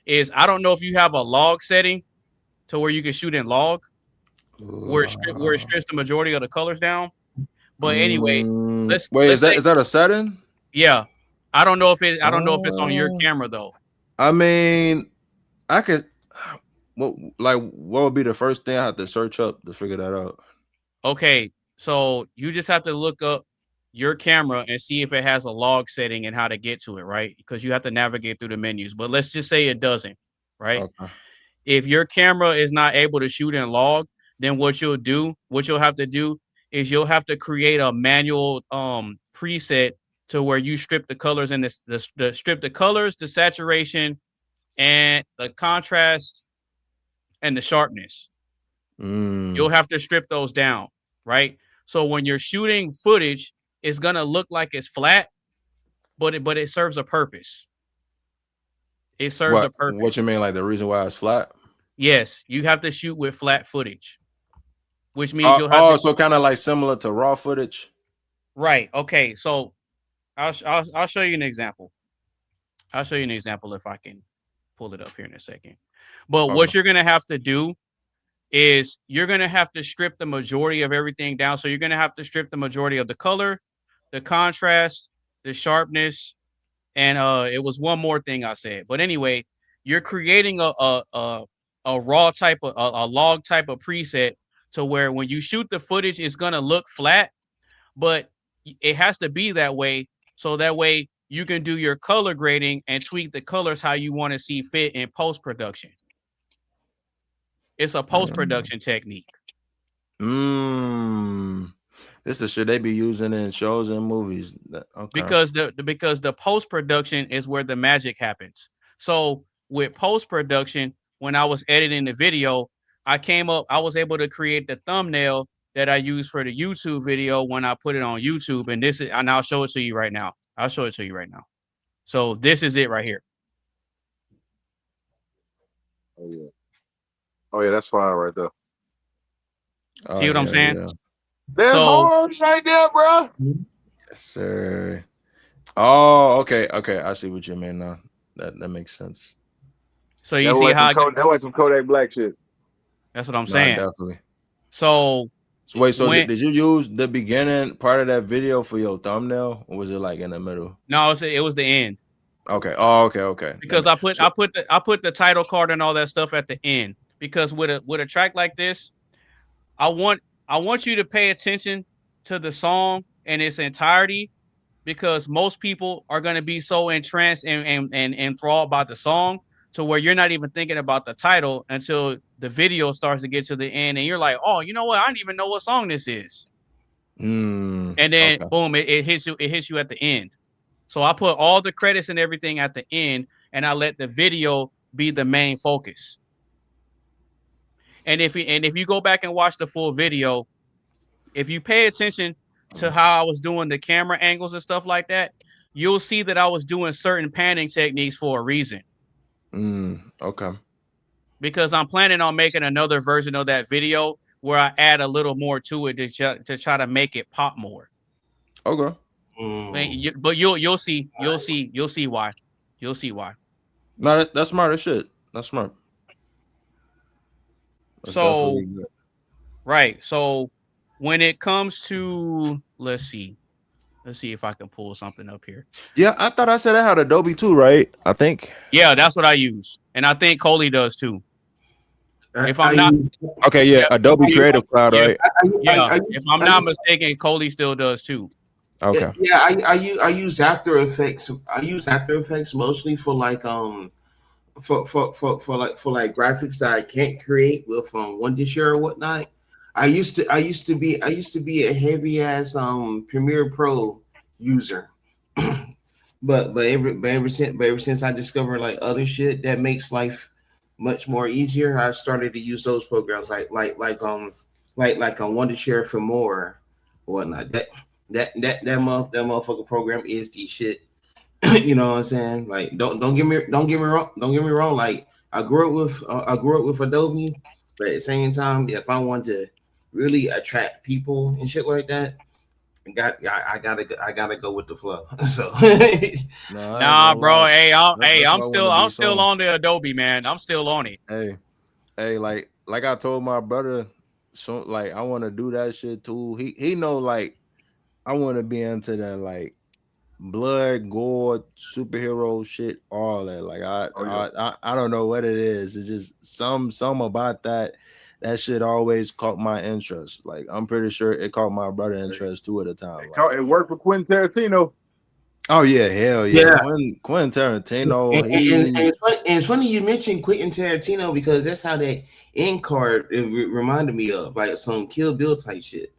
is, I don't know if you have a log setting to where you can shoot in log where it strips the majority of the colors down. But anyway, is that a setting? Yeah, I don't know if it's on your camera though. I mean, I could. What would be the first thing I have to search up to figure that out? Okay, so you just have to look up your camera and see if it has a log setting and how to get to it, right? Because you have to navigate through the menus. But let's just say it doesn't, right? Okay. If your camera is not able to shoot in log, then what you'll have to do is you'll have to create a manual preset to where you strip the colors and strip the colors, the saturation, and the contrast and the sharpness. You'll have to strip those down, right? So when you're shooting footage, it's gonna look like it's flat, but it serves a purpose. It serves a purpose. What you mean, like the reason why it's flat? Yes, you have to shoot with flat footage. Which means you'll have so kind of like similar to raw footage, right? Okay, so I'll show you an example. I'll show you an example if I can pull it up here in a second. But what you're gonna have to do is you're gonna have to strip the majority of everything down. So you're gonna have to strip the majority of the color, the contrast, the sharpness, and it was one more thing I said. But anyway, you're creating a raw type of a log type of preset to where when you shoot the footage, it's gonna look flat, but it has to be that way. So that way you can do your color grading and tweak the colors how you want to see fit in post-production. It's a post-production technique. This the shit they be using in shows and movies. Okay. Because the post-production is where the magic happens. So with post-production, when I was editing the video, I was able to create the thumbnail that I use for the YouTube video when I put it on YouTube. And I'll show it to you right now. So this is it right here. Oh yeah, that's fire right there. See what I'm saying? Yeah. That's hard right there, bro. Yes, sir. Oh, okay. I see what you mean now. That makes sense. So you see how that was some Kodak Black shit. That's what I'm saying. Definitely. So wait, did you use the beginning part of that video for your thumbnail, or was it like in the middle? No, it was the end. Okay. Oh, okay. Because I put the title card and all that stuff at the end. Because with a track like this, I want you to pay attention to the song in its entirety, because most people are going to be so entranced and enthralled by the song to where you're not even thinking about the title until the video starts to get to the end, and you're like, oh, you know what? I don't even know what song this is. And then boom, it hits you at the end. So I put all the credits and everything at the end, and I let the video be the main focus. And if you go back and watch the full video, if you pay attention to how I was doing the camera angles and stuff like that, you'll see that I was doing certain panning techniques for a reason. Okay. Because I'm planning on making another version of that video where I add a little more to it to try to make it pop more. Okay. But you'll see why. You'll see why. No, that's smart as shit. That's smart. That's right. So when it comes to, let's see if I can pull something up here. Yeah, I thought I said I had Adobe too, right? I think. Yeah, that's what I use, and I think Coley does too. If I'm not Adobe Creative Cloud, right? If I'm not mistaken, Coley still does too. Okay. Yeah, I use After Effects. I use After Effects mostly for like for graphics that I can't create with Wondershare or whatnot. I used to be a heavy ass Premiere Pro user, but ever since I discovered like other shit that makes life much more easier, I started to use those programs like Wondershare for more or whatnot. That motherfucker program is the shit. You know what I'm saying? Like don't get me wrong. Like I grew up with Adobe, but at the same time, if I want to really attract people and shit like that, I gotta go with the flow. So nah, bro. I'm still on the Adobe, man. I'm still on it. Hey, like I told my brother, so like I want to do that shit too. He know like I want to be into that like blood, gore, superhero shit, all that. Like I don't know what it is. It's just some about that shit always caught my interest. Like I'm pretty sure it caught my brother interest too at the time. It worked for Quentin Tarantino. Oh yeah, hell yeah. Quentin Tarantino. And it's funny you mentioned Quentin Tarantino because that's how that end card reminded me of, like some Kill Bill type shit.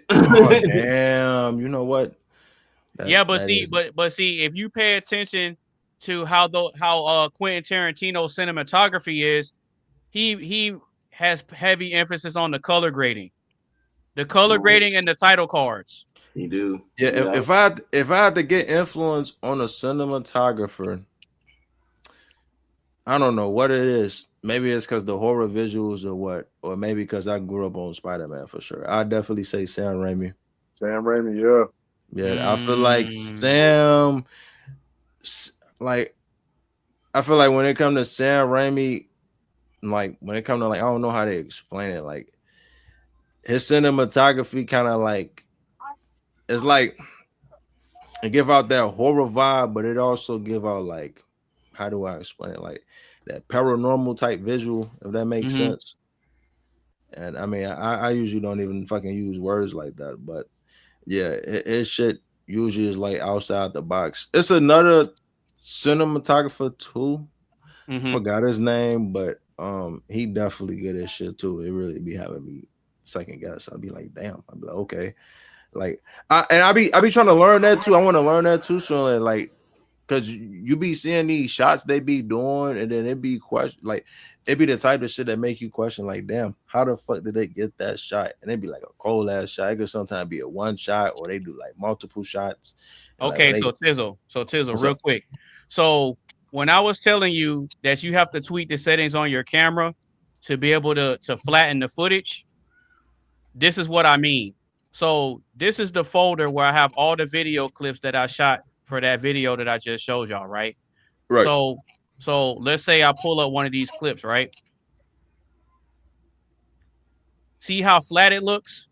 Oh, damn, you know what? But see, if you pay attention to how Quentin Tarantino cinematography is, he has heavy emphasis on the color grading, and the title cards. You do. Yeah. If I had to get influence on a cinematographer, I don't know what it is. Maybe it's because the horror visuals or what, or maybe because I grew up on Spider-Man for sure. I'd definitely say Sam Raimi. Yeah. Yeah, I feel like Sam, like, I feel like when it comes to Sam Raimi, like, when it comes to, like, I don't know how to explain it. Like, his cinematography kind of, like, it's like, it give out that horror vibe, but it also give out, like, how do I explain it? Like, that paranormal type visual, if that makes sense. And, I mean, I usually don't even fucking use words like that, but Yeah, his shit usually is like outside the box. It's another cinematographer too. Forgot his name, but he definitely good at shit too. It really be having me second guess. I'd be like, damn. I'd be like, okay. Like I be trying to learn that too. I want to learn that too. So like, cause you be seeing these shots they be doing, and then it be question like it be the type of shit that make you question, like, damn, how the fuck did they get that shot? And it be like a cold ass shot. It could sometimes be a one shot, or they do like multiple shots. Okay, so Tizzle, real quick. So when I was telling you that you have to tweak the settings on your camera to be able to flatten the footage, this is what I mean. So this is the folder where I have all the video clips that I shot for that video that I just showed y'all, right? Right. So let's say I pull up one of these clips, right? See how flat it looks?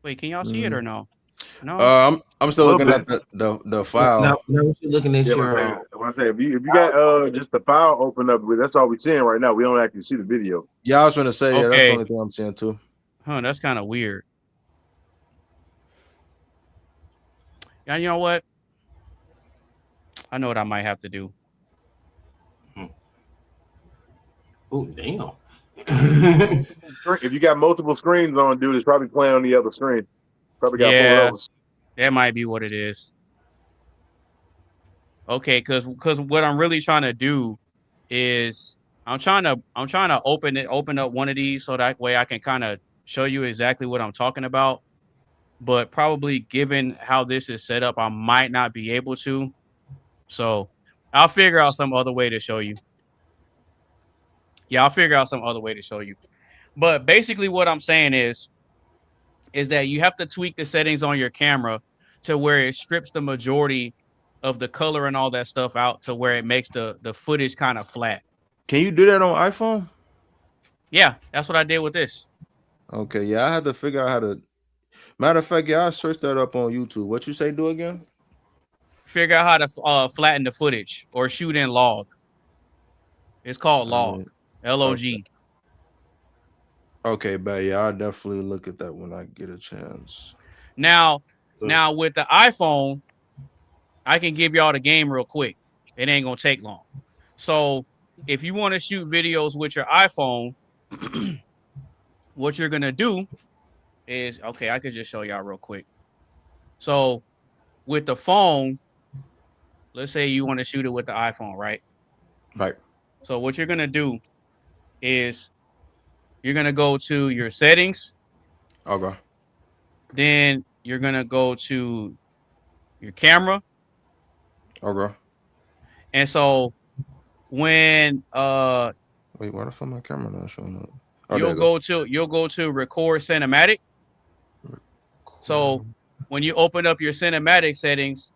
Wait, can y'all see it or no? No. I'm still looking at the file. Now you're looking at your. I say if you got just the file open up, that's all we're seeing right now. We don't actually see the video. Yeah, I was gonna say, yeah, that's the only thing I'm seeing too. Huh, that's kind of weird. Yeah, you know what? I know what I might have to do. Oh, damn. If you got multiple screens on, dude, it's probably playing on the other screen. Probably got Yeah, that might be what it is. Okay, because what I'm really trying to do is I'm trying to open up one of these so that way I can kind of show you exactly what I'm talking about. But probably given how this is set up, I might not be able to. So I'll figure out some other way to show you. Yeah, I'll figure out some other way to show you. But basically what I'm saying is that you have to tweak the settings on your camera to where it strips the majority of the color and all that stuff out to where it makes the footage kind of flat. Can you do that on iPhone? Yeah, that's what I did with this. Okay, yeah, I had to figure out how to. Matter of fact, yeah, I searched that up on YouTube. What you say do again? Figure out how to flatten the footage or shoot in log. It's called log. L-O-G. Okay, but yeah, I'll definitely look at that when I get a chance. Now with the iPhone, I can give y'all the game real quick. It ain't gonna take long. So if you want to shoot videos with your iPhone, what you're gonna do is, okay, I could just show y'all real quick. So with the phone, let's say you want to shoot it with the iPhone, right? Right. So what you're gonna do is you're gonna go to your settings. Okay. Then you're gonna go to your camera. Okay. And so when wait, why the fuck my camera not showing up? Oh, you'll go to record cinematic. So when you open up your cinematic settings,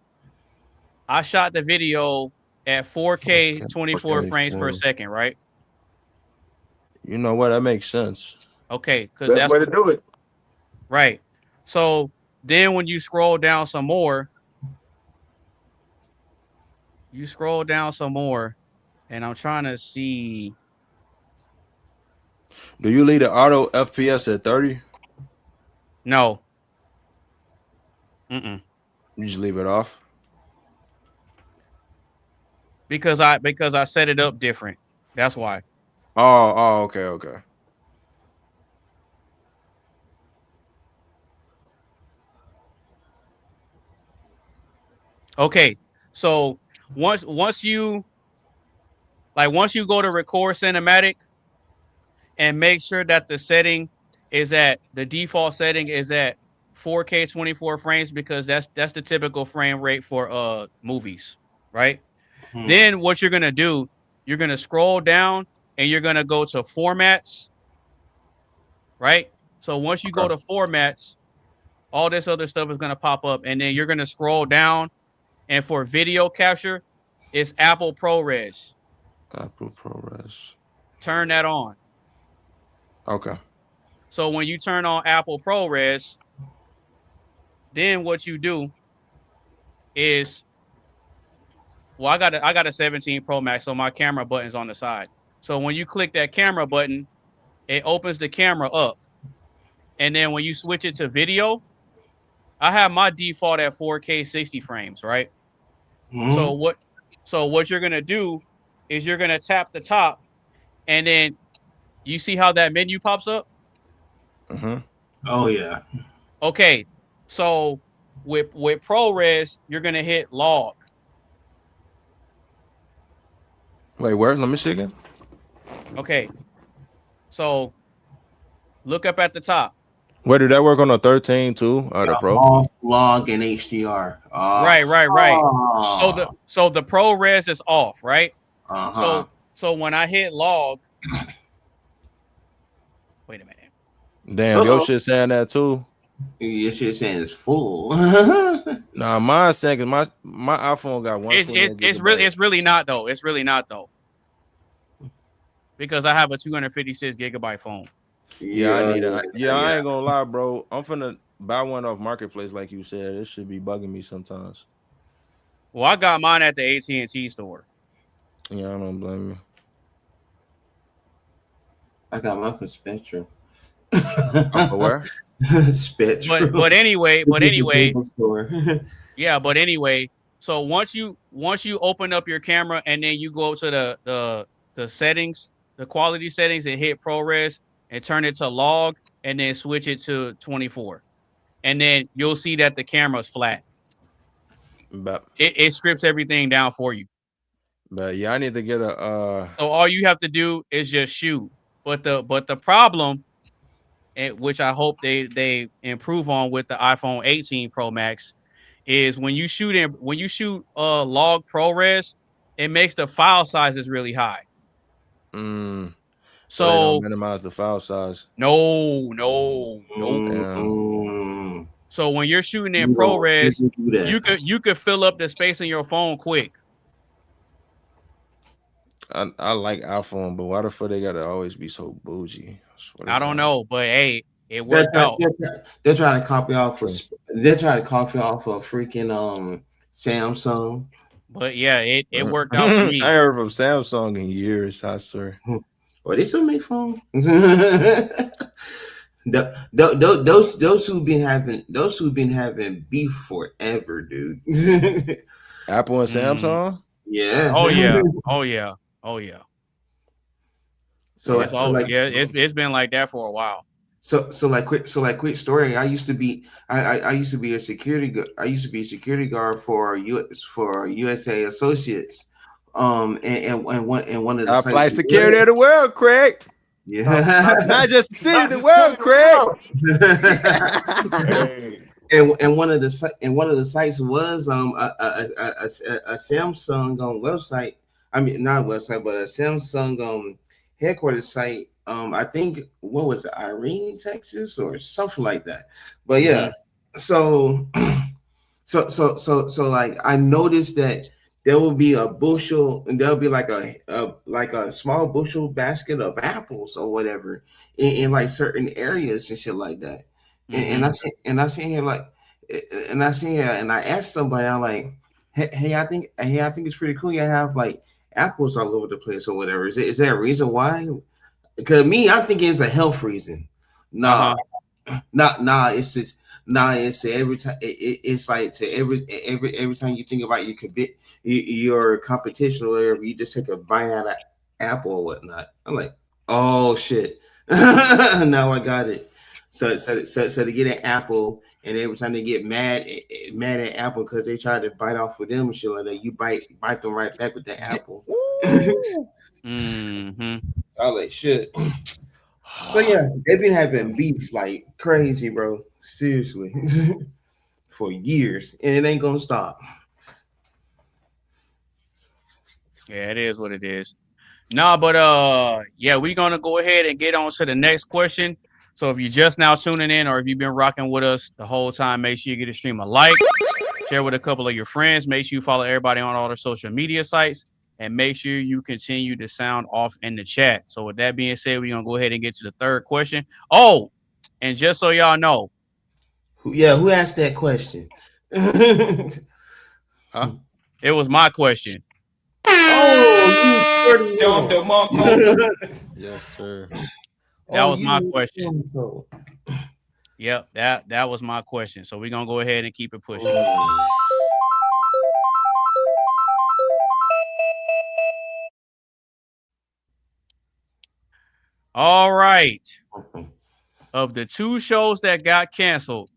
I shot the video at 4K 24 frames per second, right? You know what? That makes sense. Okay, because that's the way to do it. Right. So then when you scroll down some more, and I'm trying to see. Do you leave the auto FPS at 30? No. You just leave it off? Because I set it up different. That's why. Oh, okay. Okay. So once you go to record cinematic and make sure that the setting is at the default setting is at 4K 24 frames, because that's the typical frame rate for movies, right? Then what you're gonna do, you're gonna scroll down and you're gonna go to formats, right? So once you go to formats, all this other stuff is gonna pop up, and then you're gonna scroll down, and for video capture, it's Apple ProRes. Apple ProRes. Turn that on. Okay. So when you turn on Apple ProRes, then what you do is, well, I got a 17 Pro Max, so my camera button's on the side. So when you click that camera button, it opens the camera up. and then when you switch it to video, I have my default at 4K 60 frames, right? So what you're gonna do is you're gonna tap the top, and then you see how that menu pops up. Oh yeah. Okay, so with ProRes, you're gonna hit log. Wait, where? Let me see again. Okay, so look up at the top. Where did that work on the 13 too? Or the Pro? Off, log, and HDR. Right. So the ProRes is off, right? So when I hit log, wait a minute. Damn, your shit saying that too. Your shit saying it's full. Nah, mine's saying my iPhone got one. It's really not though. It's really not though. Because I have a 256 gigabyte phone. Yeah, I need it. Yeah, I ain't gonna lie, bro. I'm finna buy one off Marketplace, like you said. It should be bugging me sometimes. Well, I got mine at the AT&T store. Yeah, I don't blame you. I got mine for Spectrum. For where? Spectrum. But anyway. Yeah, but anyway. So once you open up your camera and then you go to the settings, the quality settings, and hit ProRes and turn it to log, and then switch it to 24, and then you'll see that the camera's flat. But it strips everything down for you. But yeah, I need to get a. So all you have to do is just shoot. But the problem, which I hope they improve on with the iPhone 18 Pro Max, is when you shoot log ProRes, it makes the file sizes really high. So they don't minimize the file size. No. So when you're shooting in ProRes, you could fill up the space in your phone quick. I like iPhone, but why the fuck they gotta always be so bougie? I don't know, but hey, it worked out. They're trying to copy off. They're trying to copy off of freaking Samsung. But yeah, it worked out for me. I heard from Samsung in years, I swear. Well, they still make phones. Those who've been having beef forever, dude. Apple and Samsung. Yeah. Oh yeah. It's been like that for a while. So quick story. I used to be a security guard for USA Associates. And one of the flight security of the world, Craig. Yeah, not just the city, the world, Craig. and one of the sites was a Samsung website. I mean, not a website, but a Samsung headquarters site. I think what was it, Irene, Texas, or something like that. But yeah, so like I noticed that there will be a bushel, and there'll be like a small bushel basket of apples or whatever in like certain areas and shit like that. And I see here and I asked somebody, I'm like, hey, I think it's pretty cool. You have like apples all over the place or whatever. Is there a reason why? Because I'm thinking it's a health reason. It's every time it's like to every time you think about your competition or whatever, you just take a bite out of apple or whatnot. I'm like, oh shit. Now I got it. So to get an apple, and every time they get mad at Apple because they try to bite off of them and shit like that, you bite them right back with the apple. I like shit. So yeah, they've been having beef like crazy, bro. Seriously, for years, and it ain't gonna stop. Yeah, it is what it is. Nah, but yeah, we're gonna go ahead and get on to the next question. So if you're just now tuning in, or if you've been rocking with us the whole time, make sure you get a stream a like, share with a couple of your friends. Make sure you follow everybody on all their social media sites, and make sure you continue to sound off in the chat. So with that being said, we're gonna go ahead and get to the third question. Oh, and just so y'all know, who asked that question? It was my question. Oh, you yes, sir. That was my question. Yep, that was my question. So we're gonna go ahead and keep it pushing. All right. Of the two shows that got canceled,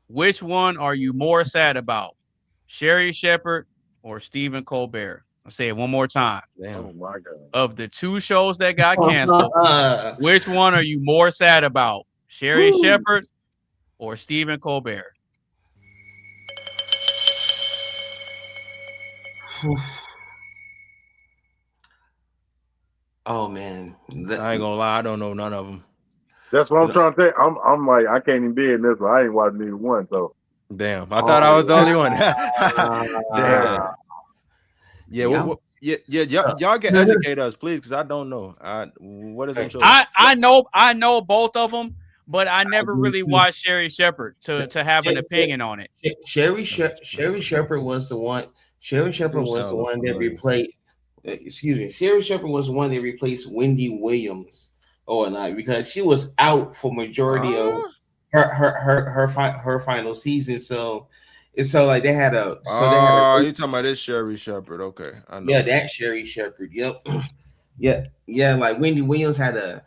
which one are you more sad about? Sherry Shepherd or Stephen Colbert? I'll say it one more time. Oh my God. Of the two shows that got canceled, which one are you more sad about? Sherry Shepherd or Stephen Colbert? Oh man, I ain't gonna lie, I don't know none of them. That's what I'm trying to say. I'm like, I can't even be in this one. I ain't watching neither one. So damn, I thought I was the only one. Damn. Y'all can educate us, please, because I don't know. What is them shows? I know both of them, but I never really watched Sherry Shepherd to have an opinion on it. Sherry Shepherd was the one. Sherry Shepherd was the one that replaced. Excuse me. Sherry Shepherd was the one that replaced Wendy Williams overnight because she was out for majority of her final season. So like they had a. You talking about this Sherry Shepherd? Okay, I know. Yeah, that Sherry Shepherd. Yep. yeah. Like Wendy Williams had a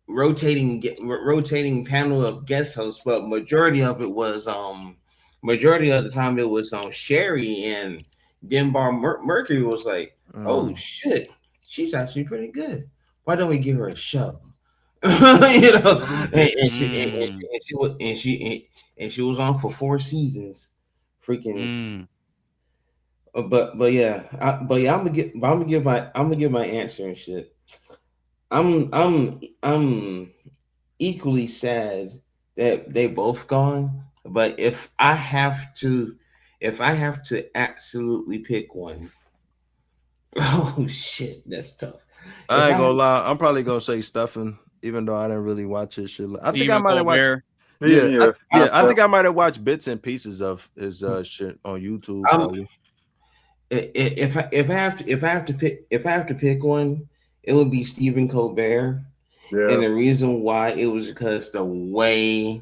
rotating panel of guest hosts, but majority of the time it was Sherry, and Denbar Mercury was like, oh shit, she's actually pretty good. Why don't we give her a show? You know, and she was on for 4 seasons, freaking. But yeah, I'm gonna give my answer and shit. I'm equally sad that they both gone. But if I have to absolutely pick one, oh shit, that's tough. I ain't gonna lie, I'm probably gonna say Stefan, even though I didn't really watch his shit. I think I might have watched. I think I might have watched bits and pieces of his shit on YouTube. Probably. If I have to pick one, it would be Stephen Colbert, and the reason why it was because the way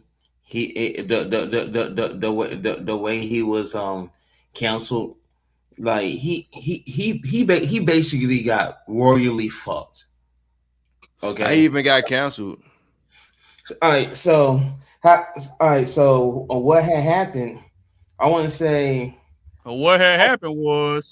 the way he was canceled, like he basically got royally fucked. Okay, I even got canceled. All right, so what had happened? I want to say. What had happened was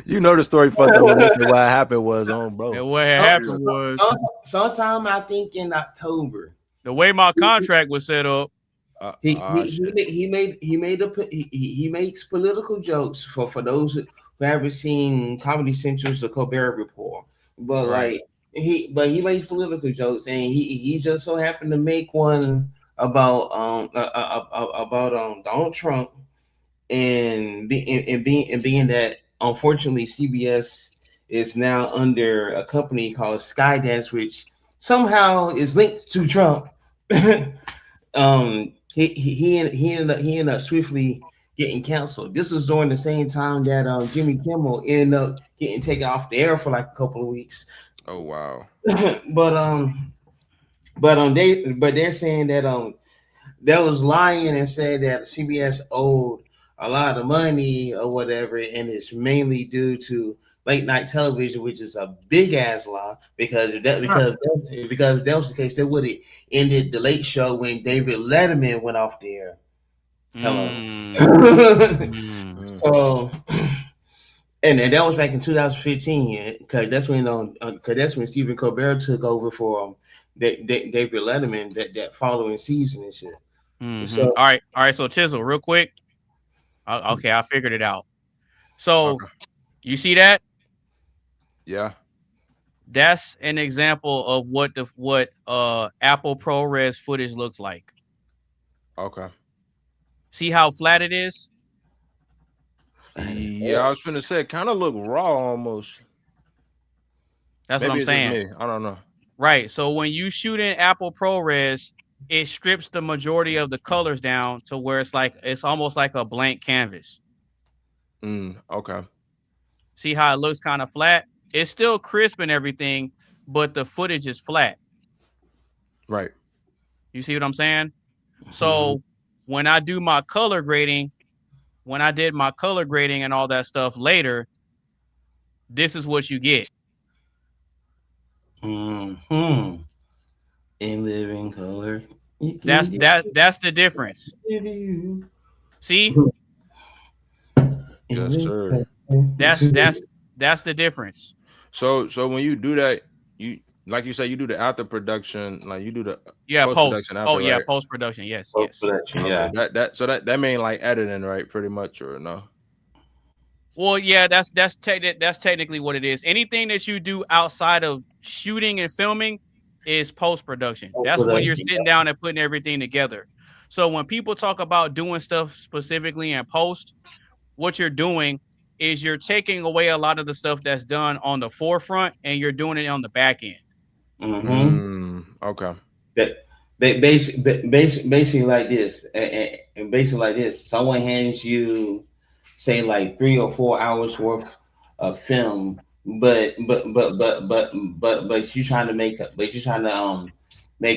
you know the story fucked up when they said what happened was on, bro. And what had happened was sometime I think in October. The way my contract was set up, he makes political jokes for those who haven't seen Comedy Central's The Colbert Report, but like he makes political jokes, and he just so happened to make one about Donald Trump. And being that unfortunately CBS is now under a company called Skydance, which somehow is linked to Trump. He ended up swiftly getting canceled. This was during the same time that Jimmy Kimmel ended up getting taken off the air for like a couple of weeks. Oh wow! but they're saying that that was lying and said that CBS owed a lot of money or whatever, and it's mainly due to late night television, which is a big ass lie. Because if that was the case, they would have ended the Late Show when David Letterman went off the air. Hello. So, and that was back in 2015, because that's when Stephen Colbert took over for David Letterman that following season and shit. So, all right. So Tizzle, real quick. Okay, I figured it out. So, you see that? Yeah. That's an example of what Apple ProRes footage looks like. Okay. See how flat it is? Yeah, I was finna say it kind of look raw almost. That's Maybe what I'm saying. Just me. I don't know. Right. So when you shoot in Apple ProRes, it strips the majority of the colors down to where it's almost like a blank canvas. Okay. See how it looks kind of flat? It's still crisp and everything, but the footage is flat. Right. You see what I'm saying? So when I do my color grading, when I did my color grading and all that stuff later, this is what you get. In living color. That's the difference. See? Yes, sir. That's the difference. So when you do that, you like you said, you do the after production, like you do the post production after, right? post production. Yes, Post-production, yes. Okay. That mean like editing, right? Pretty much, or no? Well, yeah, that's technically what it is. Anything that you do outside of shooting and filming is post production. That's when you're sitting down and putting everything together. So when people talk about doing stuff specifically in post, what you're doing is you're taking away a lot of the stuff that's done on the forefront and you're doing it on the back end. Okay. Basically like this, and basically like this. Someone hands you, say, like 3 or 4 hours worth of film, but you're trying to make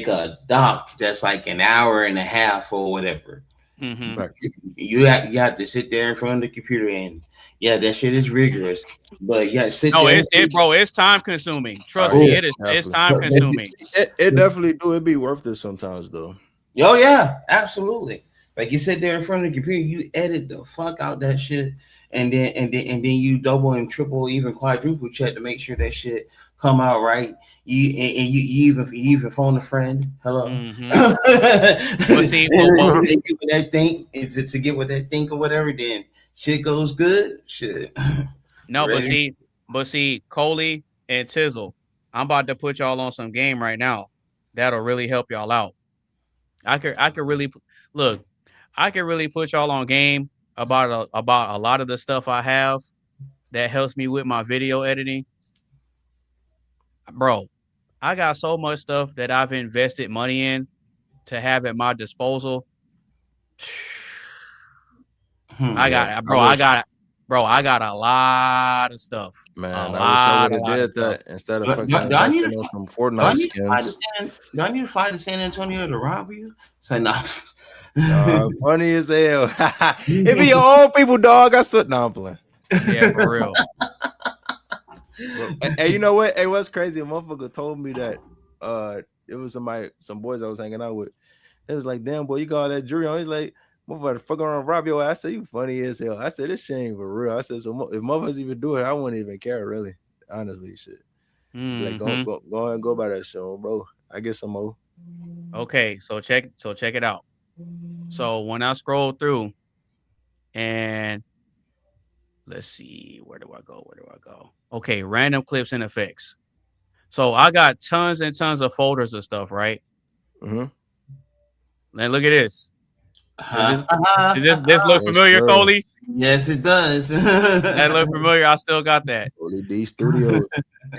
a doc that's like an hour and a half or whatever. You have to sit there in front of the computer, and that shit is rigorous. But it's time consuming. Trust me, it's time consuming. It definitely do. It'd be worth it sometimes though. Oh yeah, absolutely. Like you sit there in front of the computer, you edit the fuck out that shit, and then you double and triple, even quadruple check to make sure that shit come out right. You even phone a friend. Hello. But see, to get what they think or whatever, then shit goes good. Shit. No, but see, Coley and Tizzle, I'm about to put y'all on some game right now. That'll really help y'all out. I could really look. I can really put y'all on game about a lot of the stuff I have that helps me with my video editing. Bro, I got so much stuff that I've invested money in to have at my disposal. I got a lot of stuff. Man, I wish I would have did that instead of fucking investing on some Fortnite skins. Do I need to fly to San Antonio to rob you? Say nah. Funny as hell. It be your own people, dog. I swear. No, I'm playing. Yeah, for real. Hey, you know what? Hey, what's crazy? A motherfucker told me that it was some boys I was hanging out with. It was like, damn boy, you got all that jewelry on. He's like, motherfucker, fuck around, rob your ass. I said, you funny as hell. I said, this shit ain't for real. I said, so if motherfuckers even do it, I wouldn't even care, really. Honestly, shit. Like, go and go by that show, bro. I get some more. Okay, so check it out. So when I scroll through, and let's see, where do I go? Okay, random clips and effects. So I got tons and tons of folders of stuff, right? Mm-hmm. Then look at this. Does this look familiar, Coley? Yes, it does. That look familiar. I still got that. Coley D Studio.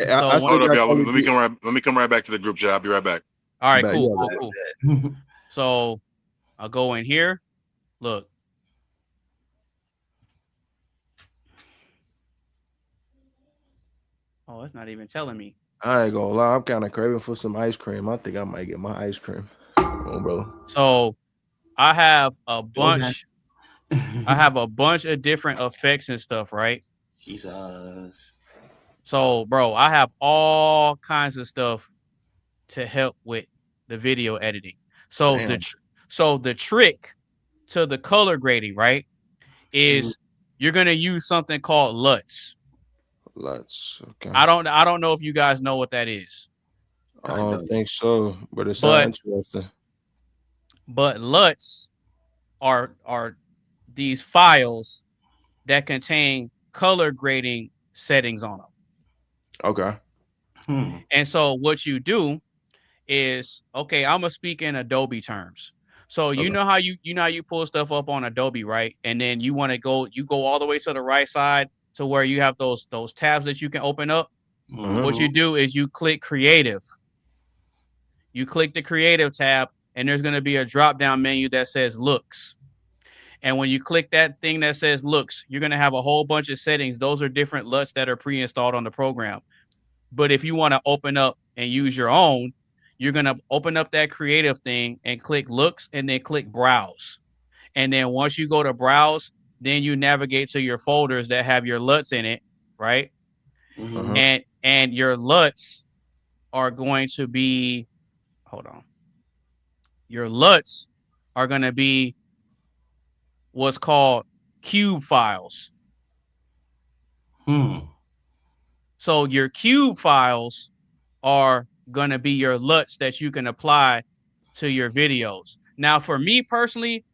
Hold up, y'all. Let me come right back to the group chat. I'll be right back. All right, cool. So I'll go in here. Look. Oh, it's not even telling me. I ain't gonna lie. I'm kind of craving for some ice cream. I think I might get my ice cream. Come on, bro. So I have a bunch. I have a bunch of different effects and stuff, right? Jesus. So, bro, I have all kinds of stuff to help with the video editing. So the trick to the color grading, right, is you're gonna use something called LUTs. Okay. I don't know if you guys know what that is. I don't think so, but it sounds interesting. But LUTs are these files that contain color grading settings on them. Okay. And so what you do is, okay, I'm gonna speak in Adobe terms. So you know how you pull stuff up on Adobe, right? And then you go all the way to the right side to where you have those tabs that you can open up. Mm-hmm. What you do is you click creative. You click the creative tab, and there's going to be a drop down menu that says looks. And when you click that thing that says looks, you're going to have a whole bunch of settings. Those are different LUTs that are pre-installed on the program. But if you want to open up and use your own, you're going to open up that creative thing and click looks and then click browse. And then once you go to browse, then you navigate to your folders that have your LUTs in it, right? Mhm. And your LUTs are going to be, hold on. Your LUTs are going to be what's called cube files. So your cube files are going to be your LUTs that you can apply to your videos. Now, for me personally,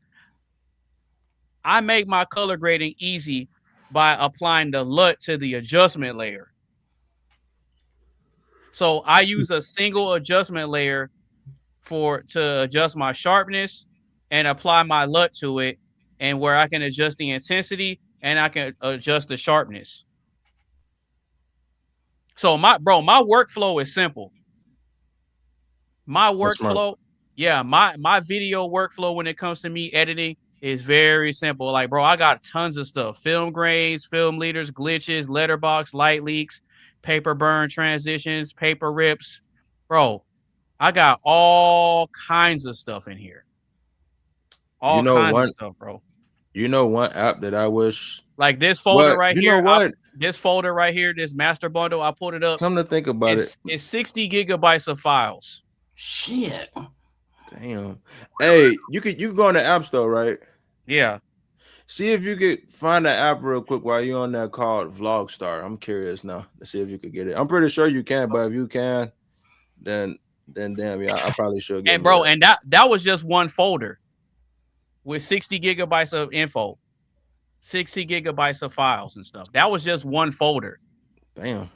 I make my color grading easy by applying the LUT to the adjustment layer. So I use a single adjustment layer to adjust my sharpness and apply my LUT to it, and where I can adjust the intensity and I can adjust the sharpness. So my workflow is simple. My workflow, my video workflow when it comes to me editing is very simple. Like, bro, I got tons of stuff: film grains, film leaders, glitches, letterbox, light leaks, paper burn transitions, paper rips. Bro, I got all kinds of stuff in here. All kinds of stuff, bro. You know one app that I wish, like this folder right here. Know what? This folder right here, this master bundle, I pulled it up. Come to think about it, it's 60 gigabytes of files. Shit. Damn. Hey, you can go on the App Store, right? Yeah. See if you could find that app real quick while you're on there called Vlogstar. I'm curious now to see if you could get it. I'm pretty sure you can, but if you can, then damn, yeah, I probably should get it. And bro, and that was just one folder with 60 gigabytes of info, 60 gigabytes of files and stuff. That was just one folder. Damn.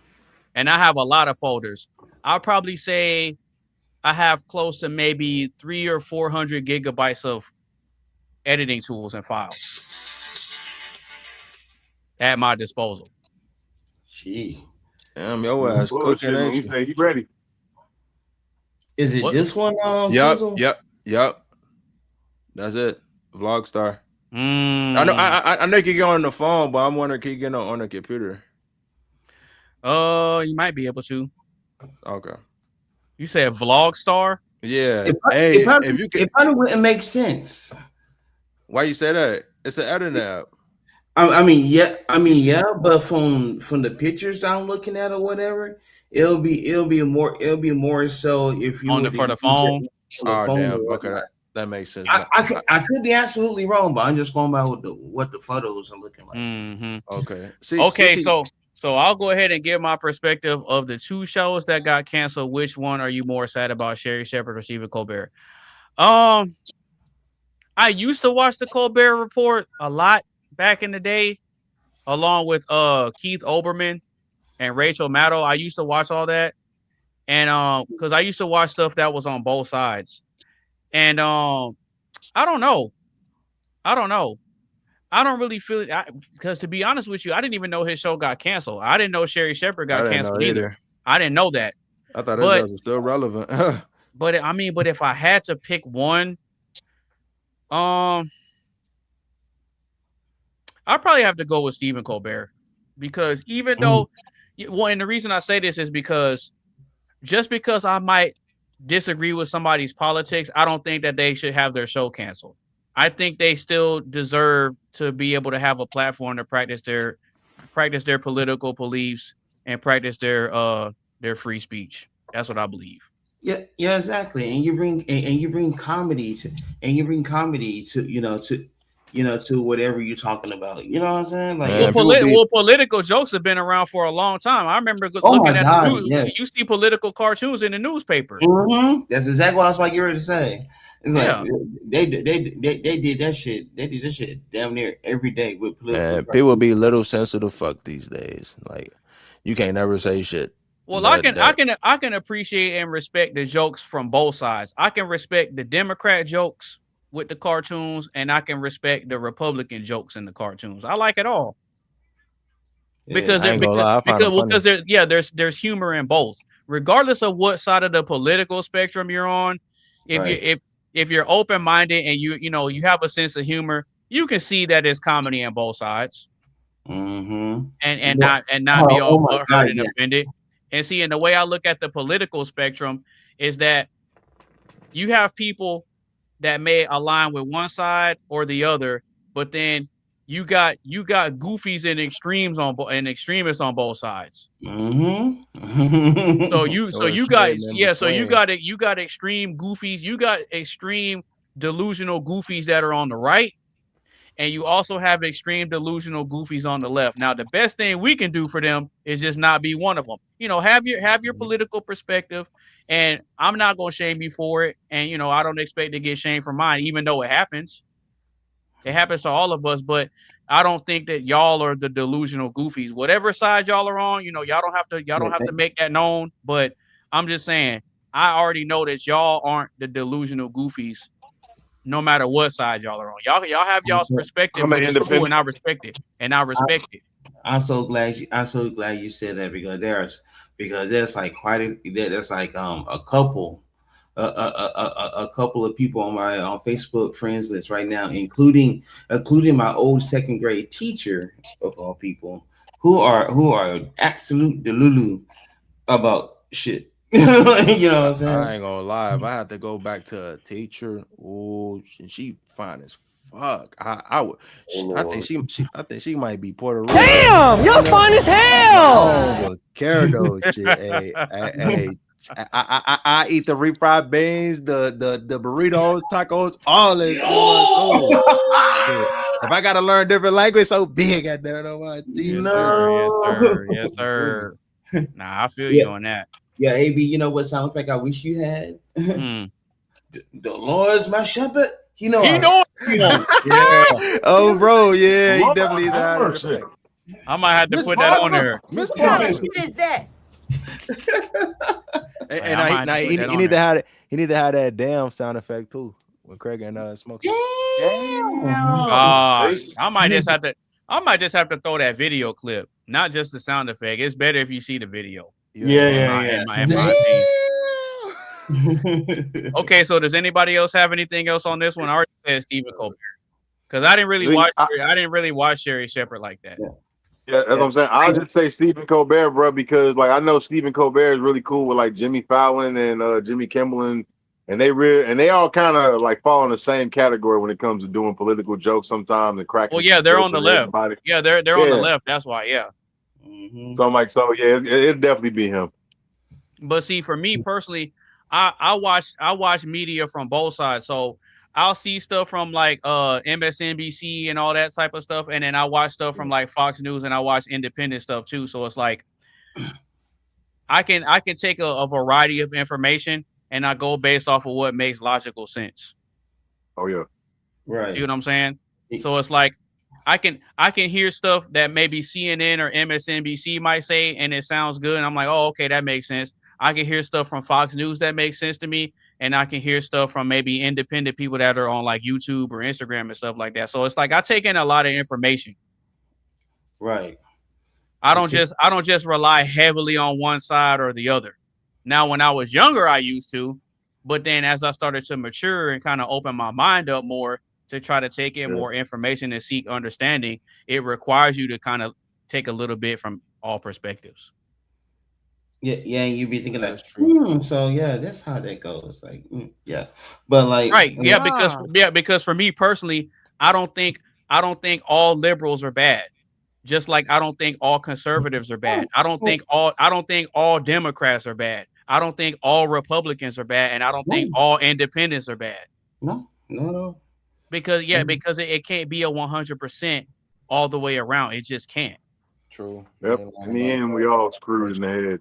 And I have a lot of folders. I'll probably say I have close to maybe 300 or 400 gigabytes of editing tools and files at my disposal. Gee. Damn, your ass cooking, ain't you? He ready. Is it this one? Yep. That's it. Vlogstar. I know you can get on the phone, but I'm wondering, can you get on the computer? You might be able to. Okay. You said Vlogstar? Yeah. It probably wouldn't make sense. Why you say that? It's an editing app. I mean, yeah, but from the pictures I'm looking at or whatever, it'll be more so if you for the phone. Oh damn. Okay, that makes sense. I could be absolutely wrong, but I'm just going by what the photos are looking like. Mm-hmm. Okay. So I'll go ahead and give my perspective of the two shows that got canceled. Which one are you more sad about, Sherry Shepherd or Stephen Colbert? I used to watch the Colbert Report a lot back in the day, along with Keith Olbermann and Rachel Maddow. I used to watch all that, and because I used to watch stuff that was on both sides, and I don't know. I don't really feel it because, to be honest with you, I didn't even know his show got canceled. I didn't know Sherry Shepherd got canceled either. I didn't know that. I thought his was still relevant. But if I had to pick one, I'd probably have to go with Stephen Colbert, because even though, and the reason I say this is because just because I might disagree with somebody's politics, I don't think that they should have their show canceled. I think they still deserve to be able to have a platform to practice their political beliefs and practice their free speech. That's what I believe. Yeah, exactly. And you bring comedy to to whatever you're talking about. You know what I'm saying? Like, political jokes have been around for a long time. I remember looking at the news. Yeah. You see political cartoons in the newspaper. Mm-hmm. That's exactly what I was about to get ready to say. It's like they did that shit. They did this shit damn near every day with political. People be little sensitive fuck these days. Like, you can't never say shit. Well, I can appreciate and respect the jokes from both sides. I can respect the Democrat jokes with the cartoons, and I can respect the Republican jokes in the cartoons. I like it all. Because there's humor in both. Regardless of what side of the political spectrum you're on, if you're open-minded and you have a sense of humor, you can see that there's comedy on both sides. Mm-hmm. And not be all hurt and offended. And see, and the way I look at the political spectrum is that you have people that may align with one side or the other, but then you got goofies and extremes and extremists on both sides. Mm-hmm. So you got extreme goofies, you got extreme delusional goofies that are on the right, and you also have extreme delusional goofies on the left. Now, the best thing we can do for them is just not be one of them. You know, have your political perspective, and I'm not gonna shame you for it. And you know, I don't expect to get shamed for mine, even though it happens. It happens to all of us, but I don't think that y'all are the delusional goofies. Whatever side y'all are on, you know, y'all don't have to make that known. But I'm just saying, I already know that y'all aren't the delusional goofies, no matter what side y'all are on. Y'all have y'all's perspective, which is cool, and I respect it. I'm so glad you said that, because there's like there's like a couple of people on my Facebook friends list right now, including my old second grade teacher of all people, who are absolute delulu about shit. You know what I'm saying? I ain't gonna lie. If I had to go back to a teacher, she fine as fuck. I think she might be Puerto Rican. Damn, you're fine as hell. I don't care though. Shit. Hey, I eat the refried beans, the burritos, tacos, all this. If I gotta learn different language, so big at there, Yes, sir. Nah, I feel you on that. Yeah, AB, you know what sound effect I wish you had? The Lord's my shepherd. He knows. Yeah. Oh, bro, yeah, he definitely died. I might have to put that on there. What kind of shit is that? And he need to have that damn sound effect too when Craig and smoking. I might just have to throw that video clip, not just the sound effect. It's better if you see the video. Yeah. In my opinion. Okay, so does anybody else have anything else on this one? I already said Stephen Colbert, because I didn't really watch Sherry Shepherd like that. Yeah, that's what I'm saying. I'll just say Stephen Colbert, bro, because like I know Stephen Colbert is really cool with like Jimmy Fallon and Jimmy Kimmel, and they all kind of like fall in the same category when it comes to doing political jokes sometimes and cracking. Well, yeah, they're on the left. Yeah, they're on the left. That's why. Yeah. So I'm like, it'd definitely be him. But see, for me personally, I watch media from both sides. So I'll see stuff from like MSNBC and all that type of stuff, and then I watch stuff from like Fox News, and I watch independent stuff too. So it's like I can take a variety of information, and I go based off of what makes logical sense. Oh yeah, right. See what I'm saying? So it's like I can hear stuff that maybe CNN or MSNBC might say, and it sounds good, and I'm like, oh, okay, that makes sense. I can hear stuff from Fox News that makes sense to me, and I can hear stuff from maybe independent people that are on like YouTube or Instagram and stuff like that. So it's like I take in a lot of information. Right. I don't just rely heavily on one side or the other. Now, when I was younger, I used to, but then as I started to mature and kind of open my mind up more to try to take in more information and seek understanding, it requires you to kind of take a little bit from all perspectives. Yeah, and you be thinking like, so yeah, that's how that goes. Like, yeah, but like, right, yeah, because for me personally, I don't think all liberals are bad. Just like I don't think all conservatives are bad. I don't think all Democrats are bad. I don't think all Republicans are bad, and I don't think all independents are bad. No. Because it can't be a 100% all the way around. It just can't. True. Yep. In the end, we all screwed in the head.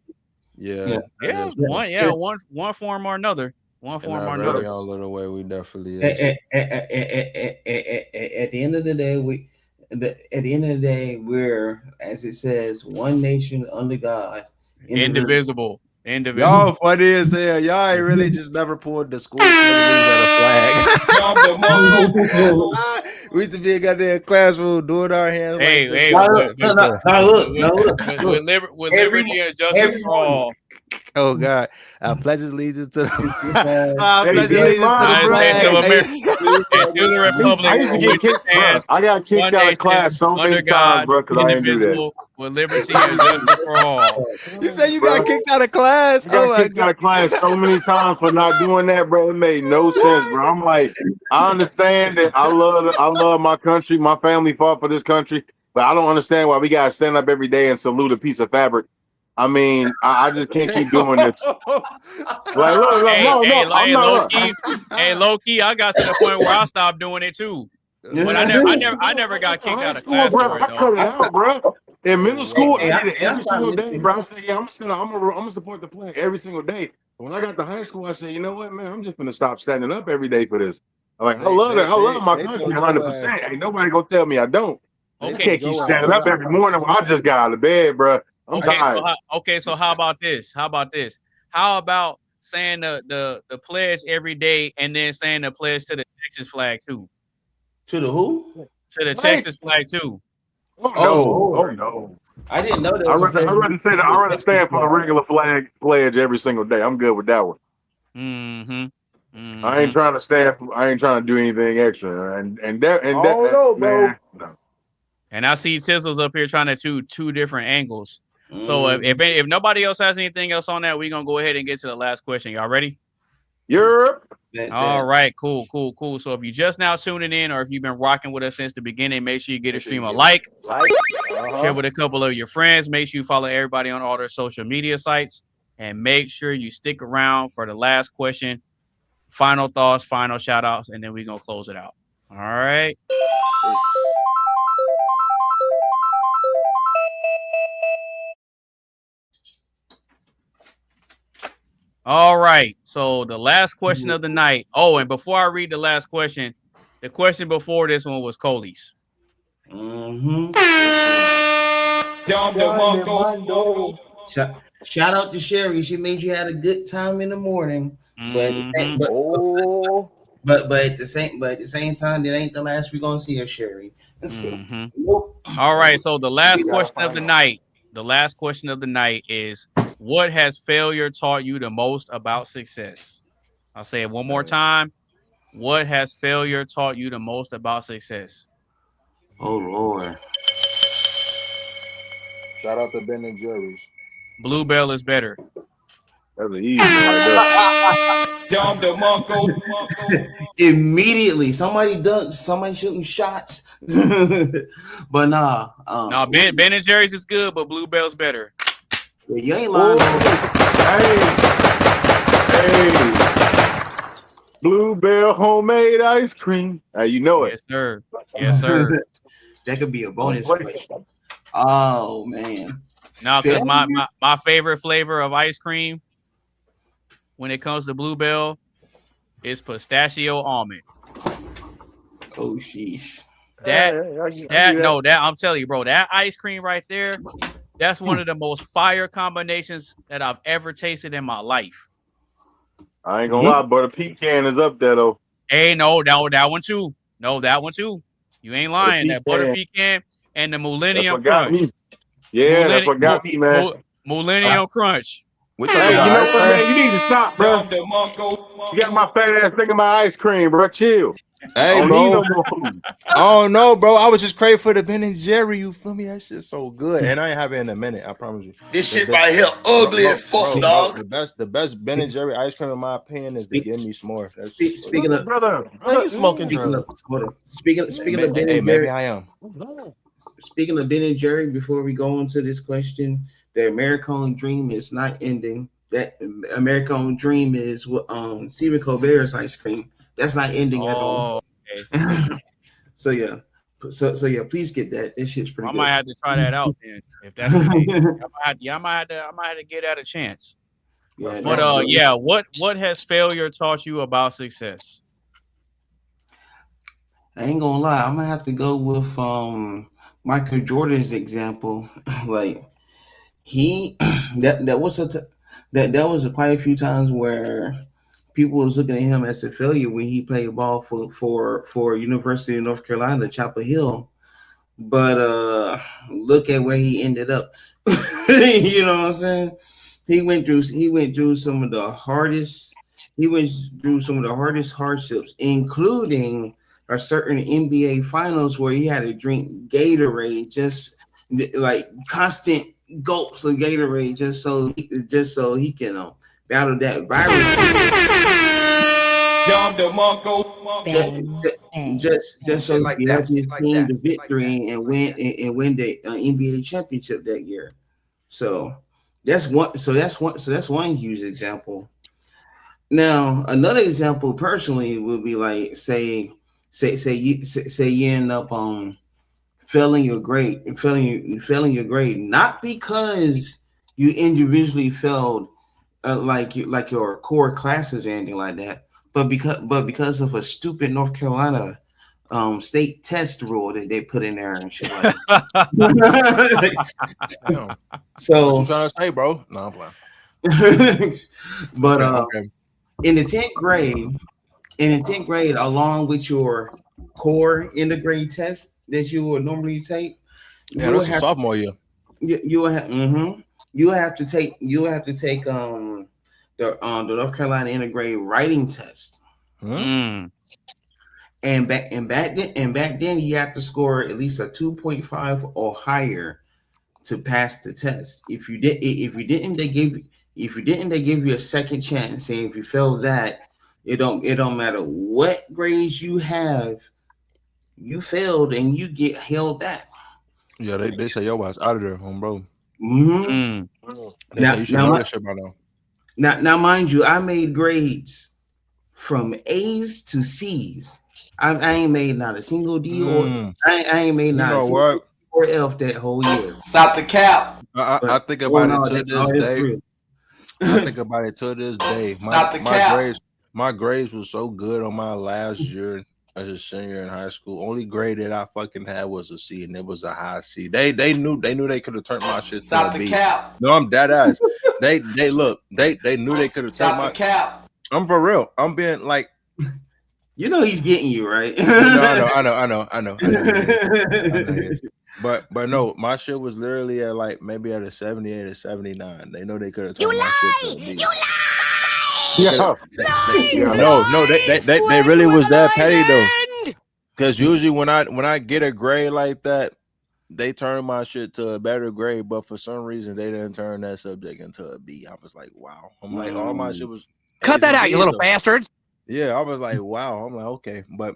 One form or another. One form or another. All little way, we definitely. At the end of the day, we're, as it says, one nation under God, indivisible. Y'all funny as hell. Y'all ain't really just never pulled the school flag. We used to be in goddamn classroom doing our hands. Hey, look. With liberty and justice for all. Oh God! I pledge allegiance to the flag. I got kicked out of class so many times, bro, because I didn't do that. with liberty and justice for all. You said you got kicked out of class. I got kicked out of class so many times for not doing that, bro. It made no sense, bro. I'm like, I understand that I love my country. My family fought for this country, but I don't understand why we gotta stand up every day and salute a piece of fabric. I mean, I just can't keep doing this. Like, look, low key, I got to the point where I stopped doing it too. But I never got kicked out of class for it, I cut it though. out, bro. In middle school, I did it every single day, bro. I said, yeah, I'm gonna support the flag every single day. But when I got to high school, I said, you know what, man, I'm just gonna stop standing up every day for this. I'm like, I love my country 100%. Ain't nobody gonna tell me I don't. I can't keep standing up every morning when I just got out of bed, bro. I'm tired. So how about this? How about saying the pledge every day and then saying the pledge to the Texas flag too? To the who? To the Texas flag too. Oh no! I didn't know that. I'd rather stand for the regular flag pledge every single day. I'm good with that one. I ain't trying to stand. I ain't trying to do anything extra. Man. No. And I see Tizzle's up here trying to do two different angles. So if nobody else has anything else on that, we're gonna go ahead and get to the last question. Y'all ready? Yep. All right, cool. So if you just now tuning in, or if you've been rocking with us since the beginning, make sure you get a stream a like. Share with a couple of your friends. Make sure you follow everybody on all their social media sites, and make sure you stick around for the last question. Final thoughts, final shout outs, and then we're gonna close it out. All right. All right. So the last question of the night. Oh, and before I read the last question, the question before this one was Coley's. Shout out to Sherry. She made you had a good time in the morning. But at the same time, that ain't the last we're gonna see her, Sherry. All right. So the last question of the night. The last question of the night is, what has failure taught you the most about success? I'll say it one more time. What has failure taught you the most about success? Oh, Lord. Shout out to Ben and Jerry's. Bluebell is better. That's an easy one. Immediately, somebody shooting shots. But nah. Ben and Jerry's is good, but Bluebell's better. Yeah, you ain't lying. Hey. Bluebell homemade ice cream. You know it. Yes, sir. Yes, sir. That could be a bonus question. Oh, man. No, because my favorite flavor of ice cream when it comes to Bluebell is pistachio almond. Oh, sheesh. That I'm telling you, bro, that ice cream right there, that's one of the most fire combinations that I've ever tasted in my life. I ain't gonna lie, but a pecan is up there though. Hey, no, that one too. No, that one too. You ain't lying. That butter pecan and the Millennium Crunch. Yeah, that's what got me, man. Millennium Crunch. Hey, you know what, man? You need to stop, bro. You got my fat ass thinking about ice cream, bro. Chill. Hey, bro. Oh no, bro. I was just craving for the Ben and Jerry. You feel me? That shit's so good, and I ain't have it in a minute. I promise you. This shit right here, ugly as fuck, dog. The best Ben and Jerry ice cream, in my opinion, is the Give Me S'more. Speaking of brother, you smoking drugs? Speaking of Ben and Jerry, maybe I am. Speaking of Ben and Jerry, before we go into this question, the American dream is not ending. That American dream is Stephen Colbert's ice cream. That's not ending at all. Okay. So yeah, please get that. This shit's pretty good. I might have to try that out then. If that's the case, I might have to give that a chance. Yeah, but what has failure taught you about success? I ain't gonna lie, I'm gonna have to go with Michael Jordan's example. Like that was quite a few times where people was looking at him as a failure when he played ball for University of North Carolina, Chapel Hill. But look at where he ended up. You know what I'm saying? He went through some of the hardest hardships, including a certain NBA finals where he had to drink Gatorade just like constant gulps of Gatorade just so he can battle that virus. Just so like that, his team the victory and win the NBA championship that year. So that's one huge example. Now another example personally would be like say you end up failing your grade, not because you individually failed like your core classes or anything like that, but because of a stupid North Carolina state test rule that they put in there and shit like that. So what you trying to say, bro? No, I'm playing. But okay. In the 10th grade, along with your core grade test that you would normally take, that's a sophomore year. You will have to take the North Carolina integrated writing test. And back then you have to score at least a 2.5 or higher to pass the test. If you didn't, they give you a second chance. And if you fail that, it don't matter what grades you have, you failed and you get held back. Yeah, they say your ass out of there, bro. Now, mind you, I made grades from A's to C's. I ain't made not a single D or I ain't made not a single D or F that whole year. Stop the cap. I think about it to this day. I think about it to this day. My grades were so good on my last year as a senior in high school. Only grade that I fucking had was a C, and it was a high C. They knew they could have turned my shit to a B. Cap. No, I'm dead ass. they knew they could have turned my cap. I'm for real. I'm being like, you know he's getting you right. I know. But no, my shit was literally at like maybe at a 78 or 79. They know they could have turned my shit to a B. You lie! No, they really was that petty though. Because usually when I get a grade like that, they turn my shit to a better grade. But for some reason, they didn't turn that subject into a B. I was like, wow. I'm like, all my shit was cut that out, you little bastards. Yeah, I was like, wow. I'm like, okay, but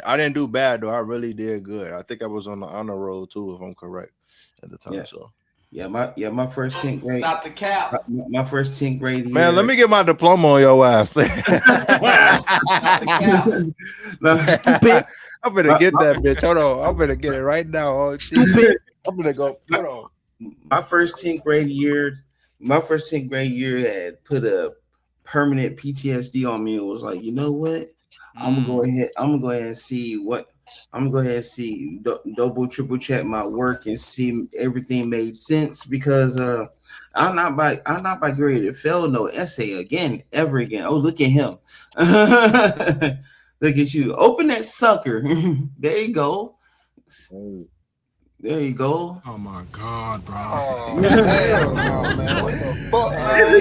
I didn't do bad though. I really did good. I think I was on the honor roll too, if I'm correct at the time. Yeah. So. My first 10th grade. Stop the cap. My first 10th grade year. Man, let me get my diploma on your ass. I'm gonna get that bitch. Hold on. I'm gonna get it right now. I'm gonna go. Hold on. My first 10th grade year had put a permanent PTSD on me. It was like, you know what? I'm gonna go ahead and see double, triple check my work and see everything made sense, because I'm not by grade to fail no essay ever again. Oh, look at him. Look at you. Open that sucker. There you go. There you go. Oh my God, bro. Oh, hell no, man. What the fuck, man?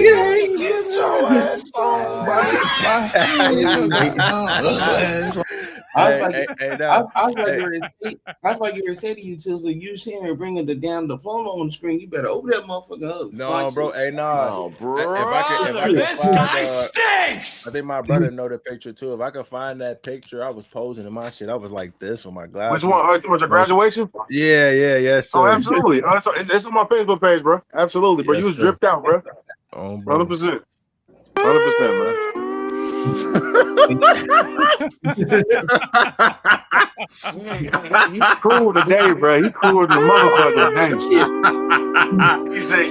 Get your ass on, buddy. I was like you were saying to you, Tizzle, you sitting here bringing the damn diploma on the screen. You better open that motherfucker up. No, bro. Hey, no, bro. If I this find, guy stinks. I think my brother know the picture too. If I could find that picture, I was posing in my shit. I was like this with my glasses. Which one? Was it graduation? Yeah, sir. Oh, absolutely. It's on my Facebook page, bro. Absolutely, bro. Yes, you was sir. dripped out, bro. Oh, bro. 100%, man. He's cool today, bro. He cool as the motherfucker today. He said,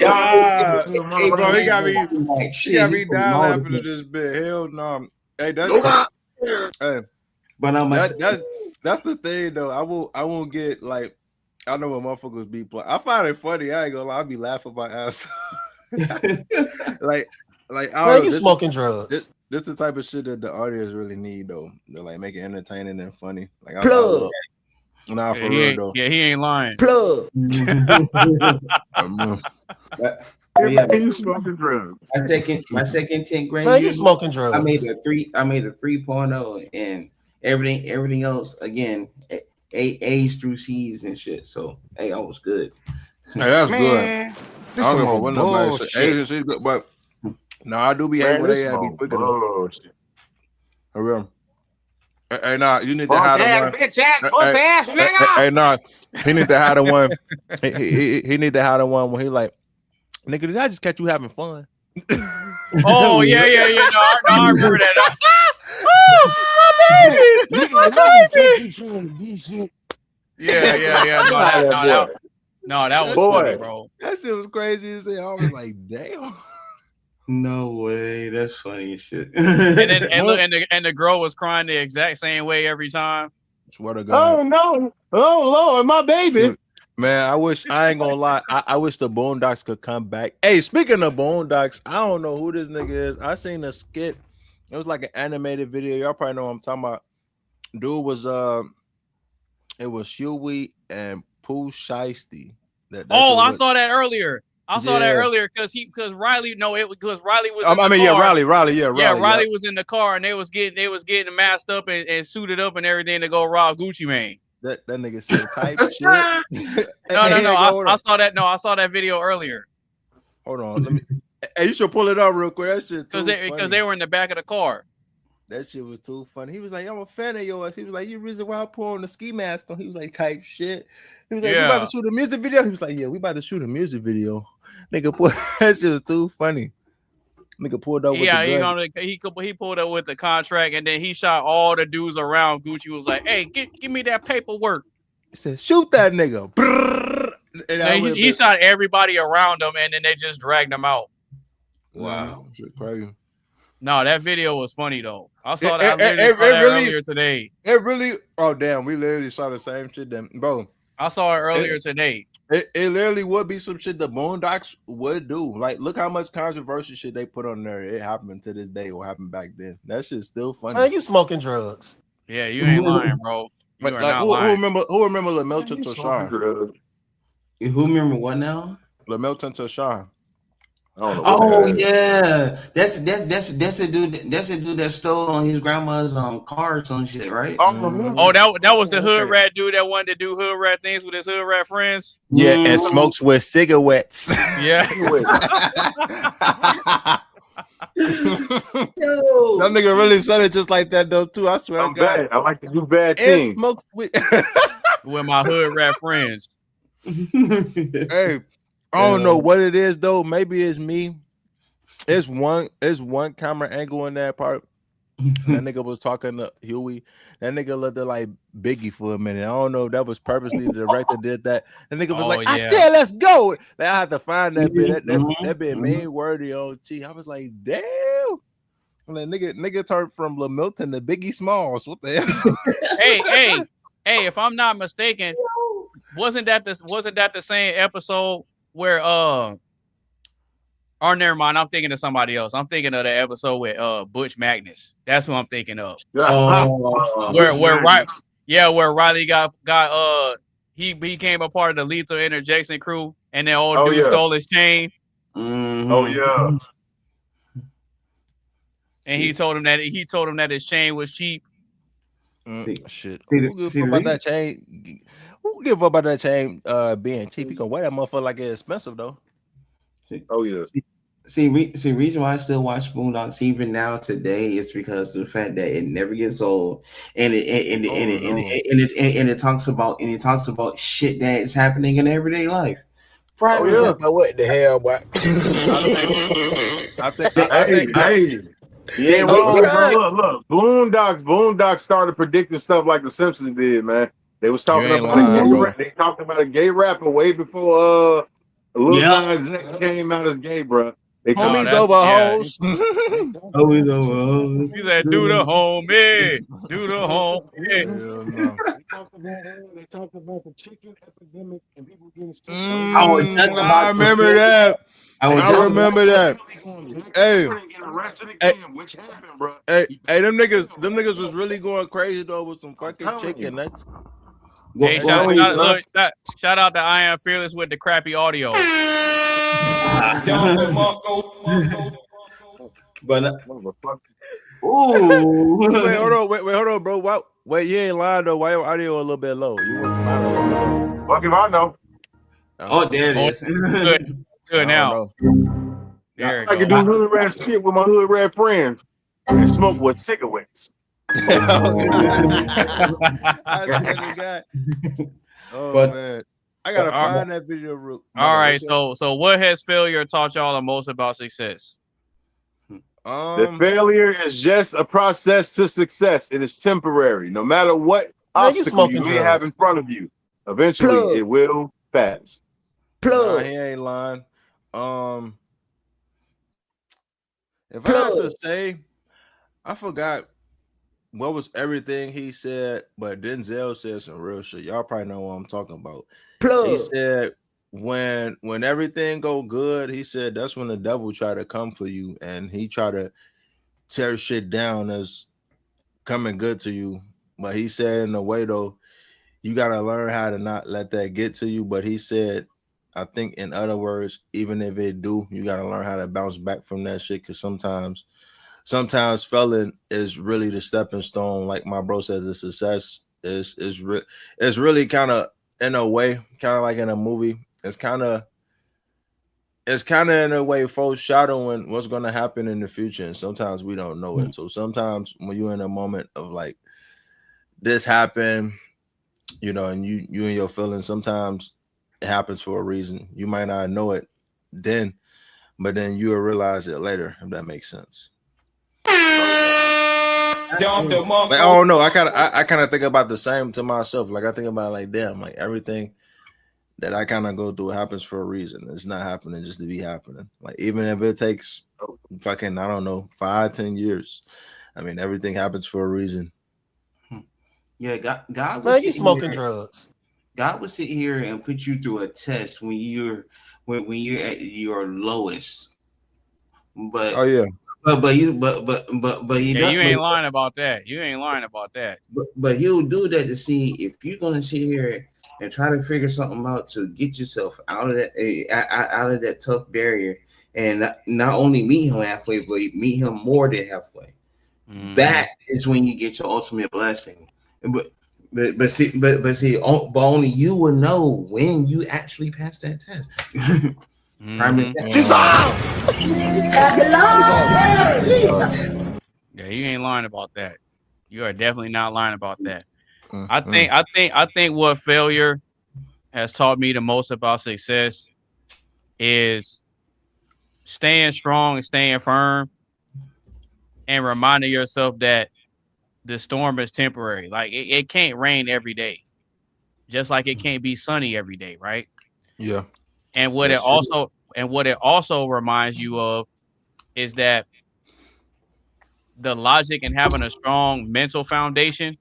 Hey, bro, he got me down laughing at this bit. Hell no. Hey, that's the thing though. I won't get like, I know what motherfuckers be playing. I find it funny. I ain't gonna lie. I be laughing my ass. like I don't know, smoking drugs. This the type of shit that the audience really need though. To like make it entertaining and funny. Like Plug. Nah, for real though. Yeah, he ain't lying. Plug. You smoking drugs. My second 10th grade. Man, you smoking drugs. I made a 3.0 and everything else again. A's through C's and shit. So hey, I was good. Hey, that's Man, good. I don't know what nobody say. A's is good, but no, I do be able to be quicker though. For real. Hey, nah, you need to hide the one. Hey, nah, he need to hide the one. He need to hide the one when he like, nigga, did I just catch you having fun? Oh yeah. No, I remember that. Oh, my baby. Yeah. No, that was funny, bro. That shit was crazy as hell. I was like, damn. No way, that's funny as shit. and the girl was crying the exact same way every time. Swear to God. Oh no! Oh Lord, my baby. Man, I ain't gonna lie. I wish the Boondocks could come back. Hey, speaking of Boondocks, I don't know who this nigga is. I seen a skit. It was like an animated video. Y'all probably know what I'm talking about. Dude was it was Huey and Pooh Shiesty. I saw that earlier. I saw that earlier because Riley Riley was. Riley was in the car and they was getting masked up and suited up and everything to go rob Gucci Mane. That nigga said type shit. No. I saw that. No, I saw that video earlier. Hold on, let me. Hey, you should pull it up real quick. That shit because they were in the back of the car. That shit was too funny. He was like, "I'm a fan of yours." He was like, "You reason why I put on the ski mask on?" He was like, "Type shit." He was like, "We about to shoot a music video." He was like, "Yeah, we about to shoot a music video." Nigga, that shit was too funny. Nigga pulled up with the gun. He pulled up with the contract and then he shot all the dudes around. Gucci was like, "Hey, give me that paperwork." He said, "Shoot that nigga." And he shot everybody around him and then they just dragged him out. Wow, shit crazy. No, that video was funny though. I saw that, earlier today. It really. Oh damn, we literally saw the same shit, then, bro. I saw it earlier today. It literally would be some shit the Boondocks would do. Like, look how much controversial shit they put on there. It happened to this day or happened back then. That shit's still funny. Man, you smoking drugs? Yeah, you ain't lying, bro. Who remember LaMelton Tashawn? Who remember what now? LaMelton Tashawn. Oh yeah, that's a dude. That's a dude that stole on his grandma's car or some shit, right? Oh, that was the hood rat dude that wanted to do hood rat things with his hood rat friends. Yeah, and smokes with cigarettes. Yeah. That nigga really said it just like that though too. I swear to God. I like to do bad things. Smokes with my hood rat friends. Hey. I don't know what it is though. Maybe it's me. It's one camera angle in that part. That nigga was talking to Huey. That nigga looked like Biggie for a minute. I don't know if that was purposely the director did that. The nigga was like, I said, let's go. Like, I had to find that bit. That bit main wordy on G. I was like, damn. I'm like, nigga turned from LaMilton to Biggie Smalls. What the hell? Hey, if I'm not mistaken, wasn't that the same episode where never mind, I'm thinking of somebody else. I'm thinking of the episode with Butch Magnus. That's what I'm thinking of. Where Riley got he became a part of the Lethal Interjection crew and then old dude stole his chain. Mm-hmm. Oh yeah. And he told him that his chain was cheap. Shit. Who gives a fuck about that chain? Who give up about that chain being cheap? You can wear that motherfucker like it's expensive though. Oh yeah. See, reason why I still watch Boondocks even now today is because of the fact that it never gets old, and it talks about shit that is happening in everyday life. Right? Oh, yeah. What the hell, boy? I think. Yeah, look. Boondocks started predicting stuff like the Simpsons did, man. They was talking about a gay rapper way before Lil Nas X came out as gay, bro. Homies over hoes. Homies over hoes. You said, do the homie. Do the homie. They talked about the chicken epidemic and people getting sick. I remember that. I remember that. Hey, which happened, bro. Hey, them niggas was really going crazy though with some fucking chicken. That's hey, shout out to IamFearless with the crappy audio. But ooh, wait, hold on, bro. Wait, you ain't lying though. Why your audio a little bit low? You went from loud a little bit low. Fuck if I know. Oh, there it is. Good now. There I can do hood rat shit with my hood rat friends and smoke with cigarettes. Oh man, I gotta find that video. All right, so what has failure taught y'all the most about success? The failure is just a process to success. It is temporary. No matter what obstacle you may have in front of you, eventually it will pass. Nah, he ain't lying. If I have to say, I forgot what was everything he said, but Denzel said some real shit. Y'all probably know what I'm talking about. He said when everything go good, he said that's when the devil try to come for you and he try to tear shit down as coming good to you. But he said in a way though, you gotta learn how to not let that get to you. But he said, I think in other words, even if it do, you gotta learn how to bounce back from that shit. Cause sometimes failing is really the stepping stone. Like my bro said, the success is really kind of in a way, kind of like in a movie. It's kind of in a way foreshadowing what's going to happen in the future. And sometimes we don't know it. So sometimes when you're in a moment of like this happened, you know, and you and your feelings, sometimes it happens for a reason. You might not know it then, but then you'll realize it later, if that makes sense. Like, I don't know. I kind of think about the same to myself. Like I think about like, damn, like everything that I kind of go through happens for a reason. It's not happening just to be happening. Like even if it takes fucking, I don't know, 5-10 years. I mean, everything happens for a reason. Yeah, God Man, you smoking drugs. God would sit here and put you through a test when you're at your lowest. But oh yeah. But you ain't lying about that. You ain't lying about that. But he'll do that to see if you're gonna sit here and try to figure something out to get yourself out of that tough barrier, and not only meet him halfway, but meet him more than halfway. That is when you get your ultimate blessing. But only you will know when you actually pass that test. Yeah, you ain't lying about that. You are definitely not lying about that. I think what failure has taught me the most about success is staying strong and staying firm and reminding yourself that the storm is temporary. Like it can't rain every day, just like it can't be sunny every day, right? Yeah. And what it also reminds you of is that the logic and having a strong mental foundation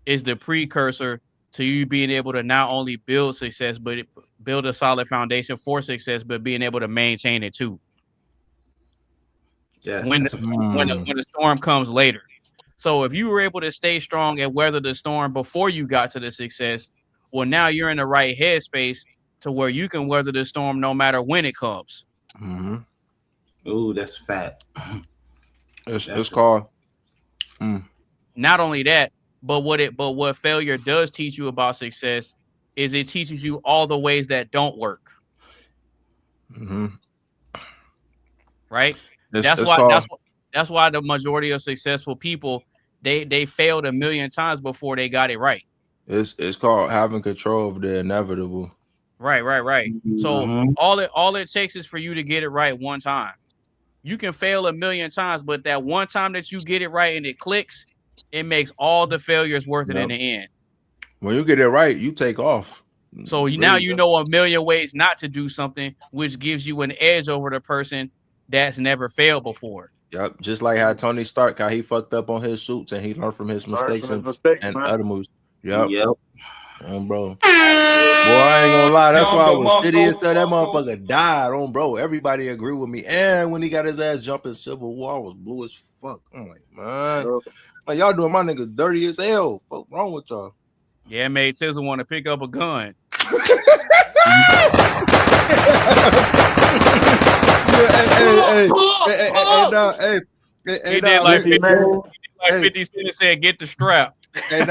is the precursor to you being able to not only build success, but build a solid foundation for success, but being able to maintain it too. Yeah. When the storm comes later. So if you were able to stay strong and weather the storm before you got to the success, well, now you're in the right headspace to where you can weather the storm no matter when it comes. Ooh, that's fat. It's called. Not only that, but what failure does teach you about success is it teaches you all the ways that don't work. Right? That's why the majority of successful people they failed a million times before they got it right. It's called having control of the inevitable. Right. So all it takes is for you to get it right one time. You can fail a million times, but that one time that you get it right and it clicks, it makes all the failures worth it in the end. When you get it right, you take off. So now you know a million ways not to do something, which gives you an edge over the person that's never failed before. Yep, just like how Tony Stark, how he fucked up on his suits and he learned from his mistakes and other movies. Yep. Bro. Boy, I ain't gonna lie. That's why I was shitty and stuff. That motherfucker died on, bro. Everybody agree with me. And when he got his ass jumping Civil War, I was blue as fuck. I'm like, man, like y'all doing my niggas dirty as hell. Fuck wrong with y'all? Yeah, it made Tizzle want to pick up a gun. He did like 50 Cent said, get the strap. And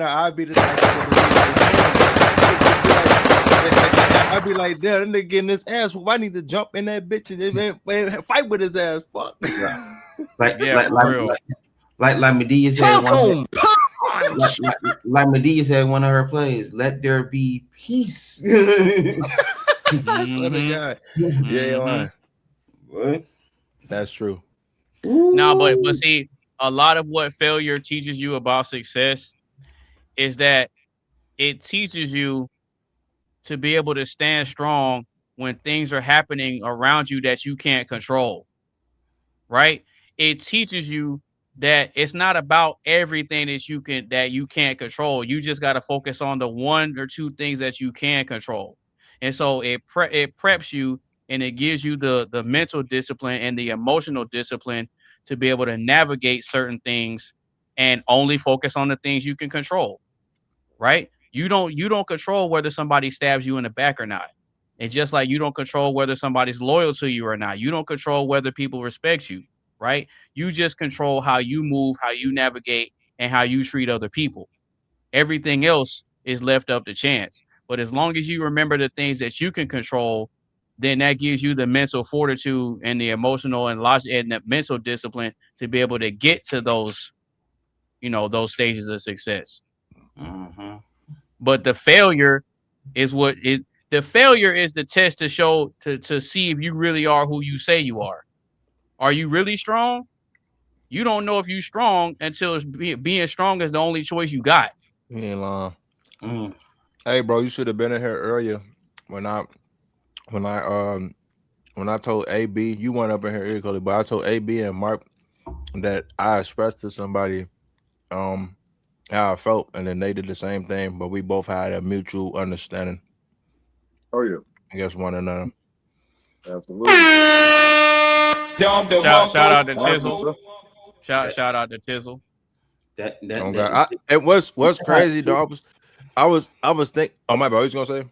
I'll be the type I'll be like, damn, that nigga getting his ass. I need to jump in that bitch and fight with his ass. Fuck. Like Medea said like Medea said one of her plays, let there be peace. Yeah, what? That's true. No, but see, a lot of what failure teaches you about success is that it teaches you to be able to stand strong when things are happening around you that you can't control. Right? It teaches you that it's not about everything that you can't control. You just got to focus on the one or two things that you can control. And so it preps you, and it gives you the mental discipline and the emotional discipline to be able to navigate certain things and only focus on the things you can control. Right? You don't control whether somebody stabs you in the back or not. And just like you don't control whether somebody's loyal to you or not, you don't control whether people respect you. Right? You just control how you move, how you navigate, and how you treat other people. Everything else is left up to chance. But as long as you remember the things that you can control, then that gives you the mental fortitude and the emotional and logic and the mental discipline to be able to get to those, those stages of success. Mm-hmm. But the failure is the failure is the test to show to see if you really are who you say you are. Are you really strong? You don't know if you're strong until being strong is the only choice you got. You ain't lying. Hey, bro, you should have been in here earlier when I told AB, you weren't up in here earlier, but I told AB and Mark that I expressed to somebody how I felt, and then they did the same thing, but we both had a mutual understanding. Oh yeah, against one another. Absolutely. Shout out to Tizzle. Shout out to Tizzle. It was crazy though. I was thinking. Oh my bad, what you gonna say?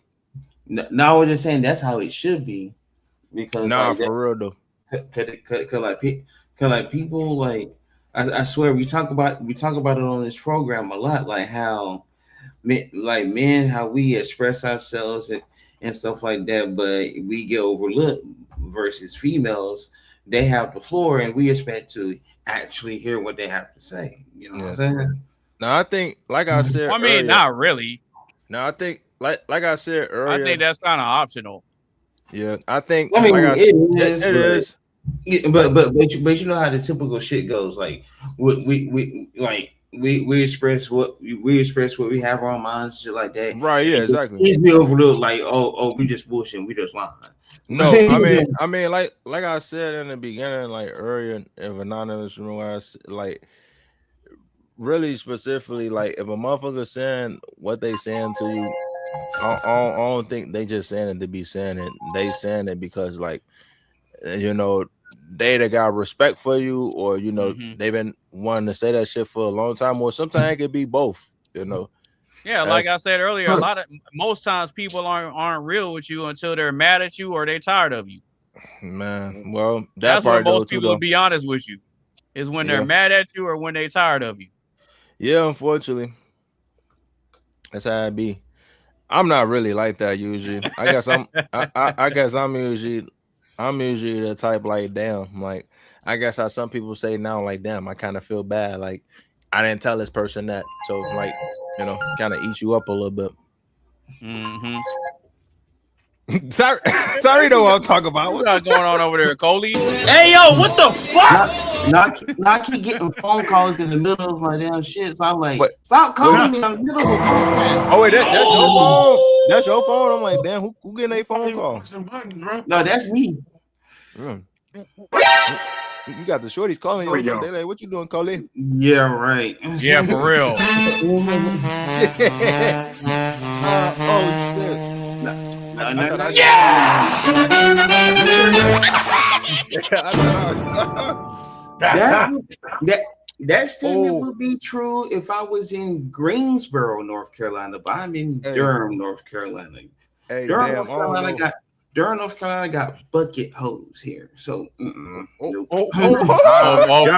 No, I was just saying that's how it should be. Because for real though. Cause people like I swear we talk about it on this program a lot, like how men how we express ourselves and stuff like that, but we get overlooked versus females. They have the floor and we expect to actually hear what they have to say. You know what I'm saying? Now I think, like I said, earlier, not really. No, I think like I said earlier, I think that's kind of optional. Yeah, I think. I mean, it is. Yeah, but you know how the typical shit goes. Like we express what we have on our minds, shit like that. Right? Yeah, exactly. He's be overlooked. Like we just bullshit. We just lying. No, I mean, like I said in the beginning, like earlier in Anonymous room, I like really specifically, like if a motherfucker saying what they saying to you, I don't think they just saying it to be saying it. They saying it because like they got respect for you, or they've been wanting to say that shit for a long time, or sometimes it could be both. Yeah, like I said earlier, most times people aren't real with you until they're mad at you or they're tired of you. Man, well, that's when most people will be honest with you, is when they're mad at you or when they're tired of you. Yeah, unfortunately, that's how it be. I'm not really like that usually. I guess I'm usually the type like, damn, like I guess how some people say now, like, damn, I kind of feel bad, like I didn't tell this person that, so like kind of eat you up a little bit. Sorry, though. I'll talk about what's going on over there, Coley. Hey, yo, what the fuck? I keep getting phone calls in the middle of my damn shit. So I'm like, stop calling me in the middle of a podcast. Oh wait, that's your phone. That's your phone. I'm like, damn, who getting a phone call? No, that's me. You got the shorties calling you. They like, what you doing, Coley? Yeah, right. Yeah, for real. Oh shit. That statement would be true if I was in Greensboro, North Carolina, but I'm in Durham, North Carolina. Durham, North Carolina got bucket hose here, so for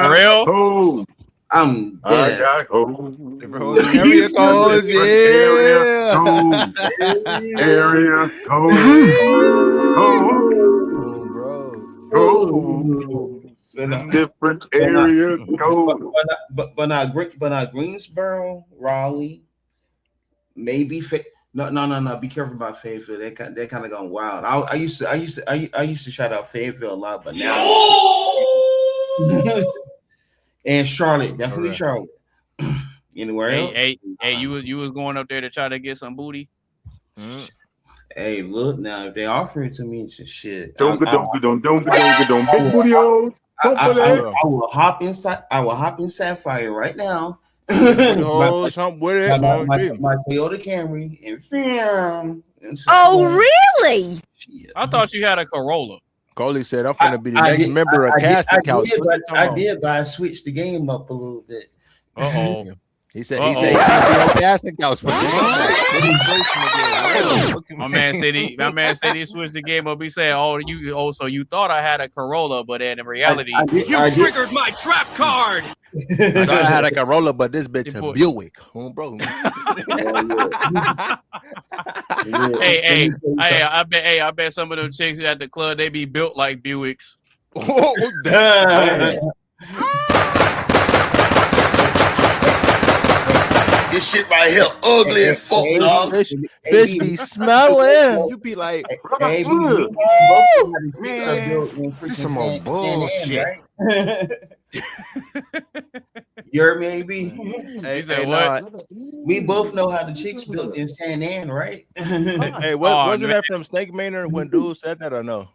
real? I'm I dead. got hoes. Different hoes and area codes, Area code. Different area code. But not Greensboro, Raleigh, maybe. No. Be careful about Fayetteville. They're kind of gone wild. I used to shout out Fayetteville a lot, but now. And Charlotte, definitely Charlotte. Anywhere else? Hey, you was going up there to try to get some booty. Hey, look now, if they offer it to me, it's just shit. Big booty hoes. I will hop inside. I will hop in Sapphire right now. my Toyota Camry and really? I thought you had a Corolla. Coley said, "I'm finna be the next member of Casting Couch." I did, but I switched the game up a little bit. He said he's gonna be on Casting Couch. My man said he switched the game up. He said, so you thought I had a Corolla, but then in reality, you triggered my trap card. I thought I had a Corolla, but this bitch a Buick, bro. Hey, I bet some of them chicks at the club, they be built like Buicks. Oh, damn. This shit right here ugly as fuck, dog. Fish be smelling. You be like, hey, man, some more bullshit. You're maybe. He said what? We both know how the chicks built in San Ann, right? Hey, wasn't that from Snake Maynard when dude said that or no?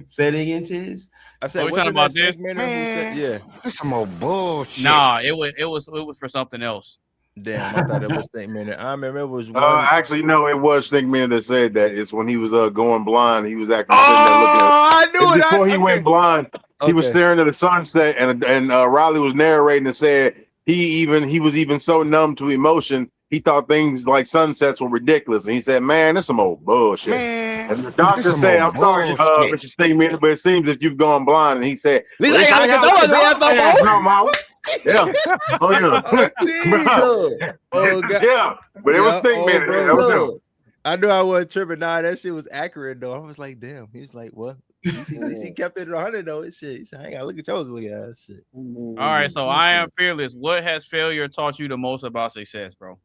Say it again, Tiz. I said, we talking about this? Yeah, that's some more bullshit. Nah, it was for something else. Damn, I thought it was Snake Maynard. I remember it was one. Actually, no, it was Snake Maynard that said that. It's when he was going blind. He was actually sitting there looking I knew it. Before he went blind, he was staring at the sunset, and Riley was narrating and said he was even so numb to emotion. He thought things like sunsets were ridiculous, and he said, "Man, that's some old bullshit." Man, and the doctor said, "I'm sorry, Mr. Snake Maynard, but it seems that you've gone blind." And he said, "Yeah, oh yeah, oh god, yeah." But it was Snake Maynard. I knew I wasn't tripping. Nah, that shit was accurate though. I was like, "Damn." He's like, "What?" At least he kept it 100 though. His shit. He said, "I ain't gotta look at your ugly ass shit." All right, so I am fearless. What has failure taught you the most about success, bro?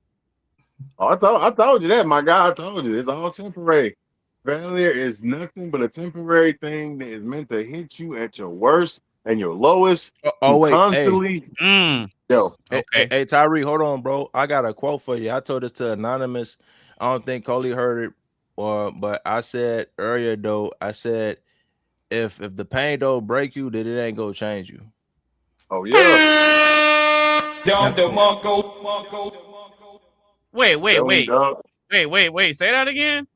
Oh, I told you that, my guy. I told you it's all temporary. Failure is nothing but a temporary thing that is meant to hit you at your worst and your lowest. Wait, constantly. Yo, hey, Tyree, hold on, bro. I got a quote for you. I told this to Anonymous. I don't think Coley heard it, but I said earlier though. I said if the pain don't break you, then it ain't gonna change you. Oh yeah. Wait. Say that again.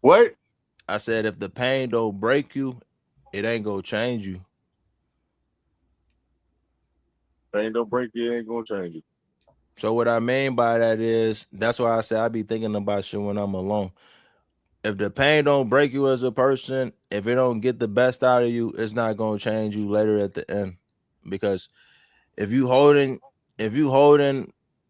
What? I said if the pain don't break you, it ain't gonna change you. Pain don't break you, it ain't gonna change you. So what I mean by that is that's why I say I be thinking about shit when I'm alone. If the pain don't break you as a person, if it don't get the best out of you, it's not gonna change you later at the end. Because if you holding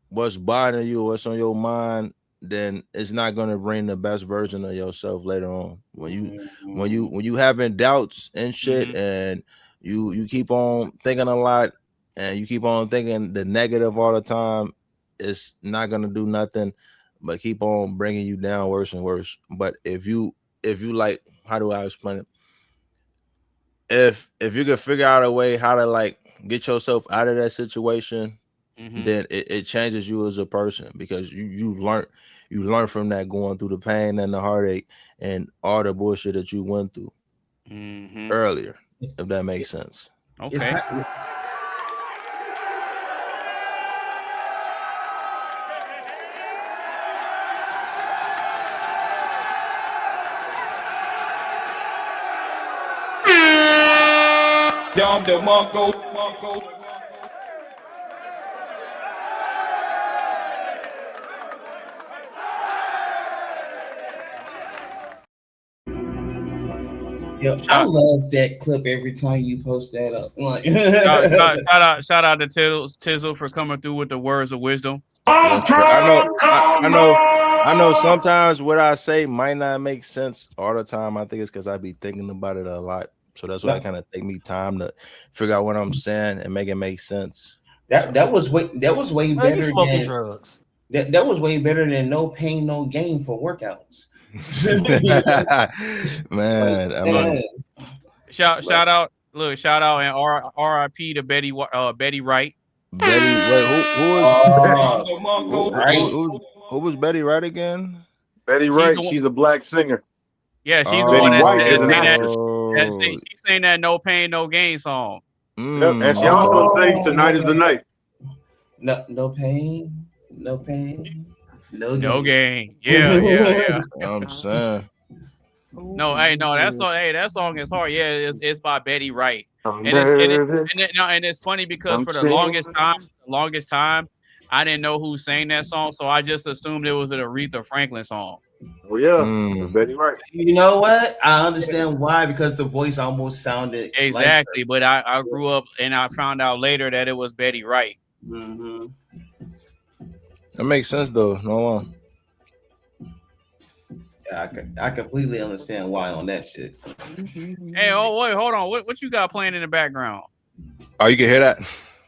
what's bothering you, what's on your mind, then it's not gonna bring the best version of yourself later on. When you having doubts and shit, and you keep on thinking a lot, and you keep on thinking the negative all the time, it's not gonna do nothing but keep on bringing you down worse and worse. But if you like, how do I explain it? If you can figure out a way how to like get yourself out of that situation, then it changes you as a person, because you learn from that, going through the pain and the heartache and all the bullshit that you went through earlier, if that makes sense. Okay. Yo, I love that clip every time you post that up. Shout out to Tizzle for coming through with the words of wisdom. I know sometimes what I say might not make sense all the time. I think it's because I be thinking about it a lot. So that's why it kind of take me time to figure out what I'm saying and make it make sense. That was way better than drugs. That was way better than no pain, no gain for workouts. Man, I mean, shout out and RIP to Betty Wright. Betty, who was Betty Wright again? Betty Wright, she's a black singer. Yeah, she's the one that she sang that "No Pain, No Gain" song. Yep, and she also sings "Tonight Is the Night." No pain, no pain, no gain. Yeah. I'm saying. No, that song is hard. Yeah, it's by Betty Wright. And it's funny because for the longest time, I didn't know who sang that song, so I just assumed it was an Aretha Franklin song. Oh yeah, Betty Wright. You know what? I understand why, because the voice almost sounded exactly. But I grew up and I found out later that it was Betty Wright. Mm-hmm. That makes sense though. No. I completely understand why on that shit. Hey, wait, hold on. What you got playing in the background? Oh, you can hear that?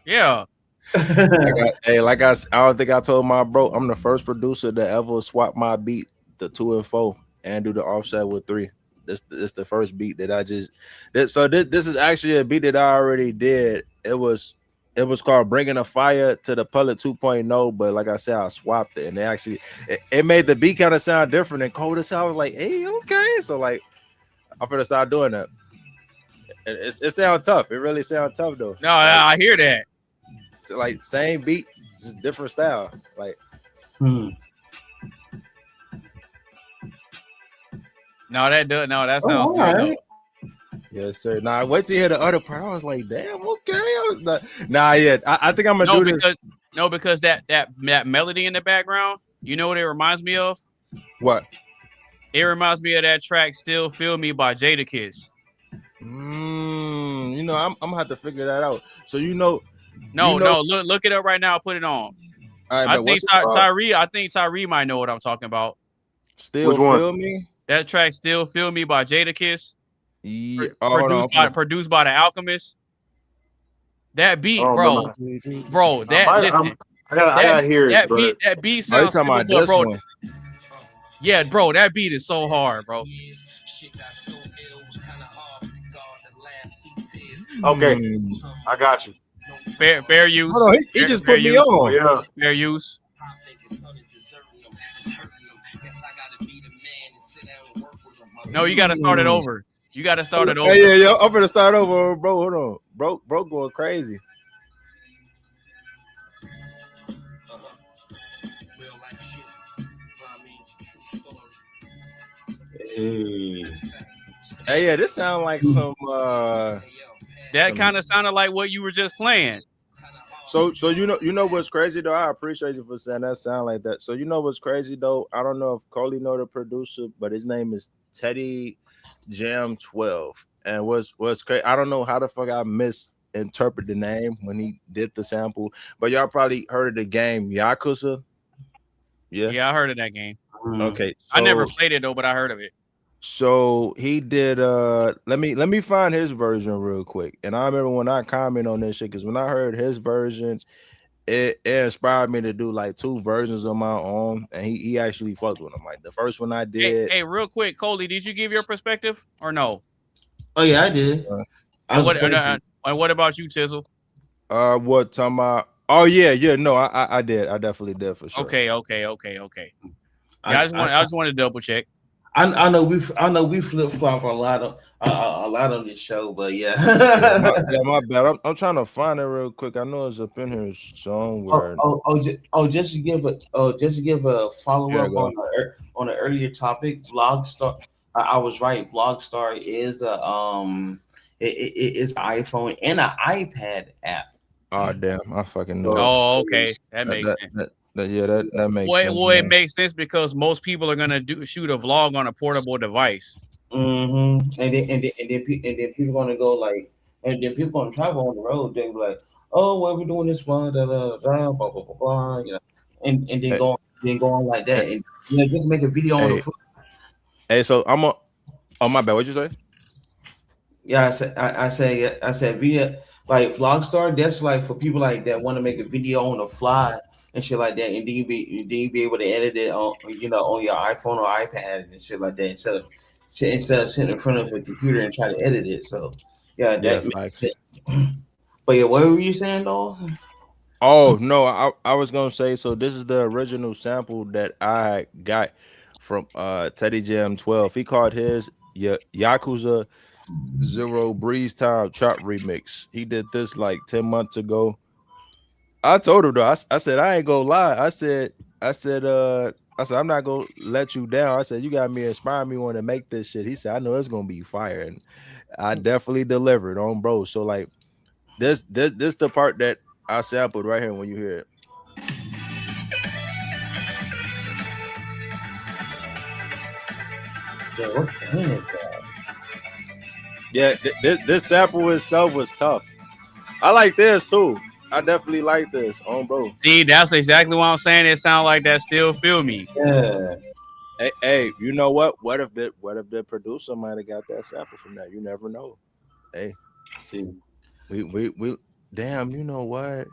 Yeah. I don't think I told my bro, I'm the first producer to ever swap my beat to 2 and 4 and do the offset with 3. This the first beat that I just did. So this is actually a beat that I already did. It was called Bringing a Fire to the Public 2.0, but like I said, I swapped it, and it made the beat kind of sound different and cold as hell. I was like, hey, okay. So like, I'm gonna start doing that. It sounds tough. It really sounds tough though. No, I hear that. So like same beat, just different style. Like, No, that sounds good. Right. Yes, sir. Now I wait to hear the other part. I was like, damn, okay. I think I'm gonna do this. Because that melody in the background, you know what it reminds me of? What? It reminds me of that track "Still Feel Me" by Jadakiss. I'm gonna have to figure that out. So look it up right now. Put it on. All right, I think Tyree might know what I'm talking about. Still Feel Me? That track "Still Feel Me" by Jadakiss. Yeah. Produced by the Alchemist. That beat, bro. I gotta hear it. That beat sounds about this bro. One? Yeah, bro, that beat is so hard, bro. Okay, I got you. Fair use. Hold on, he just put me on. Yeah. Fair use. No, you gotta start it over. You gotta start it over. Yeah. I'm gonna start over, bro. Hold on, bro, going crazy. Hey, yeah, this sounds like some. That kind of sounded like what you were just playing. So you know what's crazy though? I appreciate you for saying that sound like that. So you know what's crazy though? I don't know if Coley know the producer, but his name is Teddy Jam 12. And what's crazy? I don't know how the fuck I misinterpreted the name when he did the sample, but y'all probably heard of the game Yakuza. Yeah, I heard of that game. Okay, I never played it though, but I heard of it. So he did. Let me find his version real quick. And I remember when I comment on this shit, because when I heard his version, it inspired me to do like 2 versions of my own, and he actually fucked with them. Like the first one I did. Hey, real quick, Coley, did you give your perspective or no? Oh yeah, I did. And what about you, Tizzle? What talking about? Oh yeah. No, I did. I definitely did for sure. Okay. Yeah, I just want to double check. I know we flip flop a lot on this show, but yeah. My bad. I'm trying to find it real quick. I know it's up in here somewhere. Just to give a follow up on an earlier topic. Vlogstar, I was right. Vlogstar is it is an iPhone and an iPad app. Oh damn! I fucking know. Oh, okay, that makes sense. That makes sense. Well, it makes sense because most people are gonna shoot a vlog on a portable device. Mm-hmm. And then people gonna go like, and then people gonna travel on the road. They be like, oh, well, we're doing this one, da da da, blah blah blah blah, you know, and then go on like that, and just make a video on the foot. Hey, so I'm a. Oh my bad. What'd you say? Yeah, I said video like Vlogstar. That's like for people like that want to make a video on the fly and shit like that, and then you be able to edit it on on your iPhone or iPad and shit like that instead of sitting in front of a computer and try to edit it. So yeah, that makes sense. But yeah, what were you saying though? Oh no, I was gonna say, so this is the original sample that I got from Teddy Jam 12. He called his Yakuza Zero Breeze Time Trap Remix. He did this like 10 months ago. I told him though, I said I ain't gonna lie. I said I'm not gonna let you down. I said you got me inspiring me want to make this shit. He said I know it's gonna be fire, and I definitely delivered on bro. So like this the part that I sampled right here when you hear it. Yeah, what the hell is that? Yeah, this sample itself was tough. I like this too. I definitely like this on bro. See, that's exactly what I'm saying. It sounds like that still feel me. Yeah. Hey, you know what? What if the producer might have got that sample from that? You never know. Hey, see, we damn. You know what?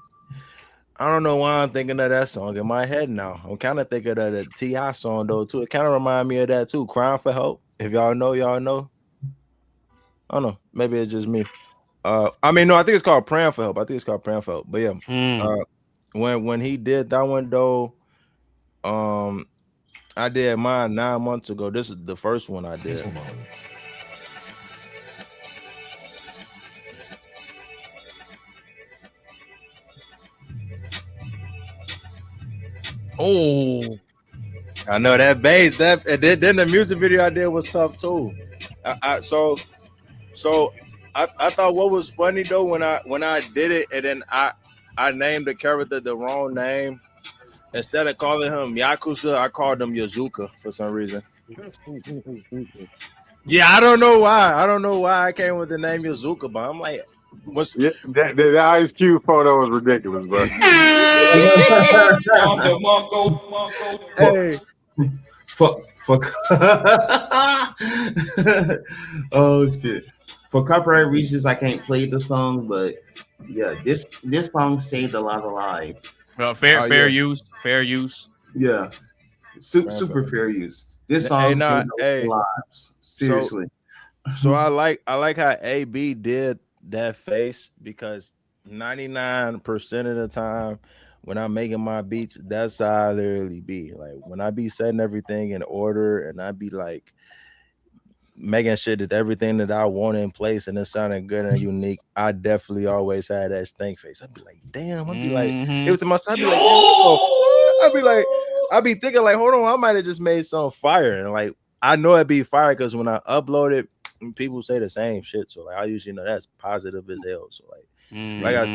I don't know why I'm thinking of that song in my head now. I'm kind of thinking of the T.I. song though too. It kind of remind me of that too. Crying for Help. If y'all know, y'all know. I don't know. Maybe it's just me. I mean, no, I think it's called Praying for Help. But yeah, when he did that one though, I did mine 9 months ago. This is the first one I did. Oh, I know that bass. That and then the music video I did was tough too. So I thought what was funny though when I did it and then I named the character the wrong name. Instead of calling him Yakuza, I called him Yazuka for some reason. Yeah, I don't know why I came with the name Yazuka, but I'm like, what's the Ice Cube photo was ridiculous, bro. Hey, fuck. Oh shit! For copyright reasons, I can't play the song, but yeah, this song saved a lot of lives. Well, fair use. Yeah, super fair use. This song saved a lot of lives. Seriously. So I like how AB did that face because 99% of the time when I'm making my beats, that's how I literally be. Like when I be setting everything in order and I be like making sure that everything that I want in place and it sounding good and unique, I definitely always had that stink face. I'd be like, damn, I'd be like, it was to myself, I'd be thinking like, hold on, I might have just made some fire. And like I know it'd be fire because when I upload it, people say the same shit. So like I usually know that's positive as hell. So like I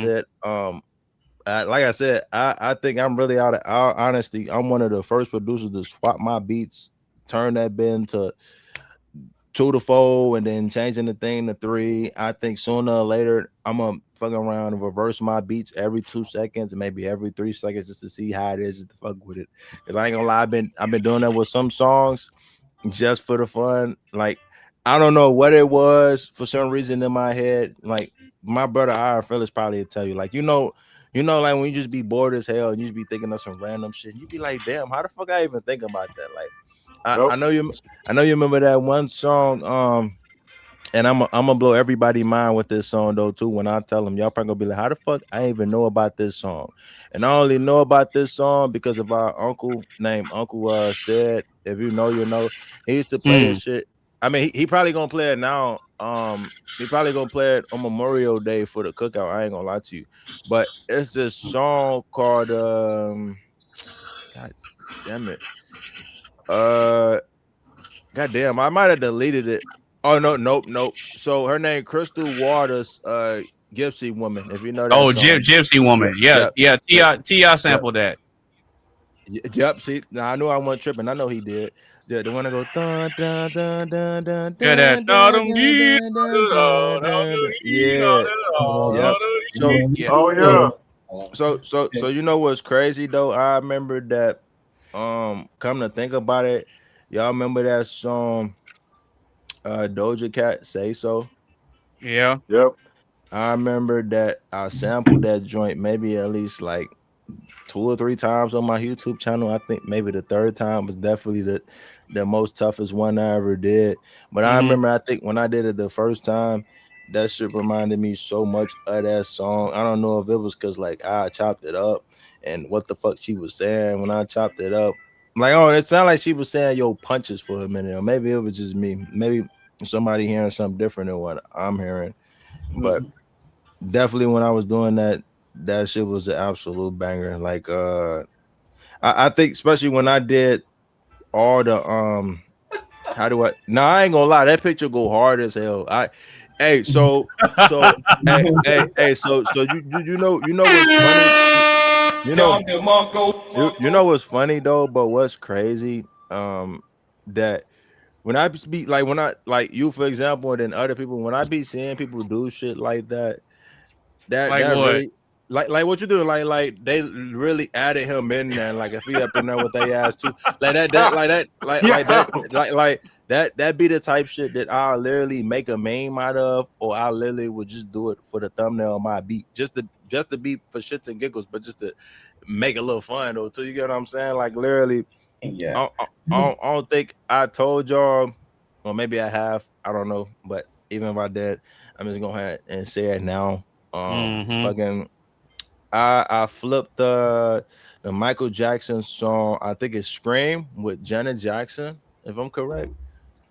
said, I think I'm really out of honesty. I'm one of the first producers to swap my beats, turn that bin to 2 to 4, and then changing the thing to 3. I think sooner or later I'm gonna fuck around and reverse my beats every 2 seconds, maybe every 3 seconds, just to see how it is to fuck with it. Because I ain't gonna lie, I've been doing that with some songs just for the fun. Like I don't know what it was for some reason in my head. Like my brother IamFearless probably would tell you, like, you know, like when you just be bored as hell and you just be thinking of some random shit, you be like, damn, how the fuck I even think about that? Like, I know you remember that one song. And I'm gonna blow everybody's mind with this song though too. When I tell them, y'all probably gonna be like, how the fuck I didn't even know about this song? And I only know about this song because of our uncle named Uncle Said. If you know, you know. He used to play this shit. I mean, he probably gonna play it now. He probably gonna play it on Memorial Day for the cookout. I ain't gonna lie to you, but it's this song called God damn it. God damn, I might have deleted it. Oh no, nope. So her name Crystal Waters, Gypsy Woman. If you know that. Oh, Gypsy Woman. Yeah. T.I. sampled that. Yep. See, now I knew I wasn't tripping. I know he did. The one that go dun dun dun dun dun Yeah, that dun dun dun dun dun dun. Yeah. Yep. So yeah. Oh yeah. so you know what's crazy though? I remember that. Come to think about it, y'all remember that song? Doja Cat, Say So. Yeah. Yep. I remember that I sampled that joint maybe at least like 2 or 3 times on my YouTube channel. I think maybe the third time was definitely the most toughest one I ever did. But I remember, I think when I did it the first time, that shit reminded me so much of that song. I don't know if it was because like I chopped it up and what the fuck she was saying when I chopped it up. Like, oh, it sounded like she was saying yo punches for a minute, or maybe it was just me. Maybe somebody hearing something different than what I'm hearing. But definitely when I was doing that, that shit was an absolute banger. Like I think especially when I did all the how do I I ain't gonna lie, that picture go hard as hell. Hey, so so you know what's funny? You know what's funny though, but what's crazy? That when I be like when I like you for example, and then other people, when I be seeing people do shit like that, Like that what? really like what you do, like they really added him in there, like if he up in there with they ass too, like that be the type shit that I'll literally make a meme out of, or I literally would just do it for the thumbnail of my beat, just to be for shits and giggles, but just to make a little fun though too. You get what I'm saying? Like literally, Yeah. I don't think I told y'all, or maybe I have, I don't know, but even if I did, I'm just gonna go ahead and say it now. Fucking I flipped the Michael Jackson song, I think it's Scream with Janet Jackson, if I'm correct.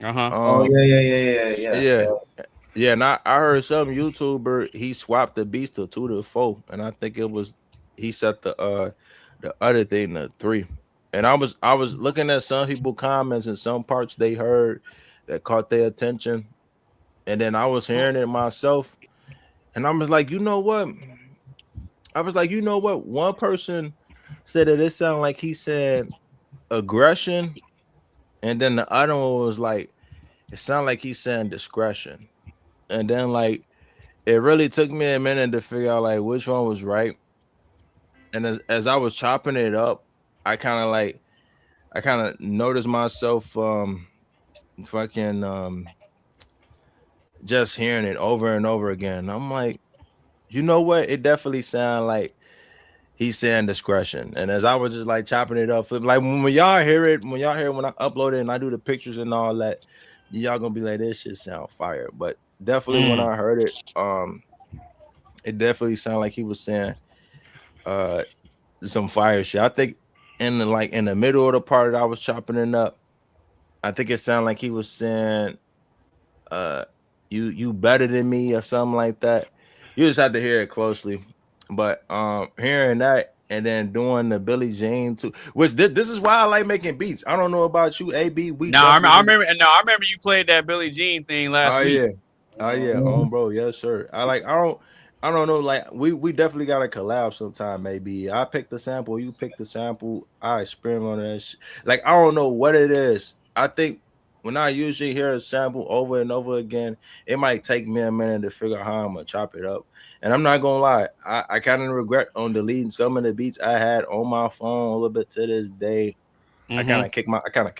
Oh yeah. Yeah, and I heard some YouTuber, he swapped the beats to 2 to 4, and I think it was he set the other thing to 3. And I was looking at some people comments and some parts they heard that caught their attention, and then I was hearing it myself, and I was like, you know what? One person said that it sounded like he said aggression, and then the other one was like, it sounded like he's saying discretion. And then like it really took me a minute to figure out like which one was right. And as I was chopping it up, I kind of noticed myself fucking just hearing it over and over again. I'm like, you know what? It definitely sounded like he's saying discretion. And as I was just like chopping it up, like when y'all hear it, when I upload it and I do the pictures and all that, y'all gonna be like, this shit sound fire. But definitely when I heard it, it definitely sounded like he was saying some fire shit. I think in the middle of the part that I was chopping it up, I think it sounded like he was saying you better than me or something like that. You just have to hear it closely. But hearing that and then doing the Billie Jean too, which this is why I like making beats. I don't know about you, AB. I remember you played that Billie Jean thing last week. Bro, yes sir. I don't know, like we definitely got to collab sometime. Maybe I pick the sample, you pick the sample, I experiment on that shit. Like I don't know what it is. I think when I usually hear a sample over and over again, it might take me a minute to figure out how I'm gonna chop it up. And I'm not gonna lie, I kind of regret on deleting some of the beats I had on my phone a little bit to this day. I kind of kick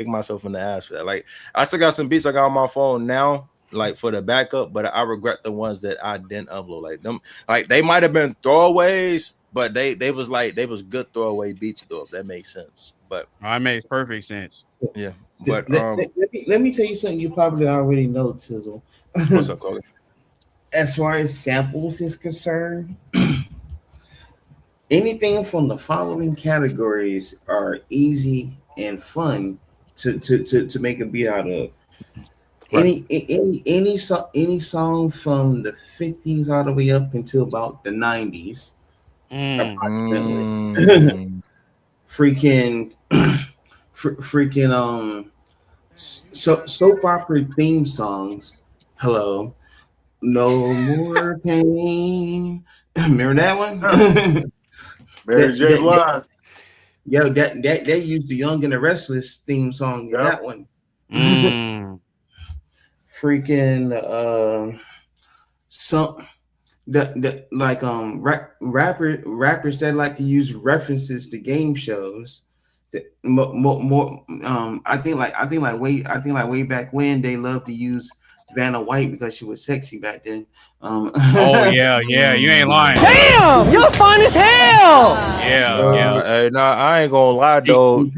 myself in the ass for that. Like I still got some beats I got on my phone now, like for the backup, but I regret the ones that I didn't upload. Like them, like they might have been throwaways, but they was good throwaway beats though, if that makes sense. But it makes perfect sense. Yeah. But let me tell you something you probably already know, Tizzle. What's up, Coley? As far as samples is concerned, anything from the following categories are easy and fun to make a beat out of. Right. Any song from the 50s all the way up until about the 90s. Freaking soap opera theme songs. Hello. No more pain. Remember that one? Mary J. Blige. Yo, that they used the Young and the Restless theme song in that one. Freaking some the like rappers that like to use references to game shows. I think way back when they loved to use Vanna White because she was sexy back then. Oh yeah, you ain't lying. Damn, you're fine as hell. Yeah. Hey, nah, I ain't gonna lie though.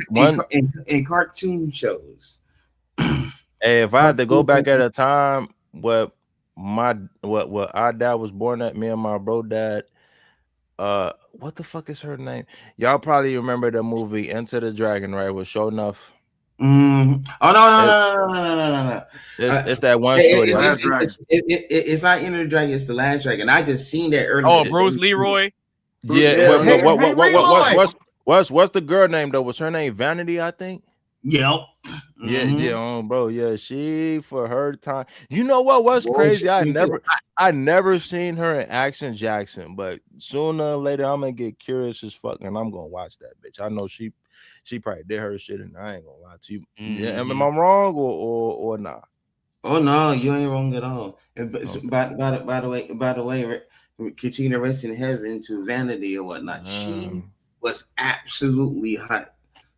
In cartoon shows. Hey, if I had to go back at a time where our dad was born at, me and my bro dad, what the fuck is her name? Y'all probably remember the movie Enter the Dragon, right? With Show Enough. Oh no. It's that one shorty. It's not Enter the Dragon, it's the Last Dragon. I just seen that earlier. Oh, Bruce Leroy. Yeah. What's the girl name though? Was her name Vanity? I think. Yep. Yeah, bro. Yeah, she for her time. You know what? What's crazy? I never seen her in Action Jackson, but sooner or later I'm gonna get curious as fuck, and I'm gonna watch that bitch. I know she probably did her shit, and I ain't gonna lie to you. Yeah, am I wrong or nah? Oh no, you ain't wrong at all. By the way, Katrina rest in heaven to Vanity or whatnot. She was absolutely hot.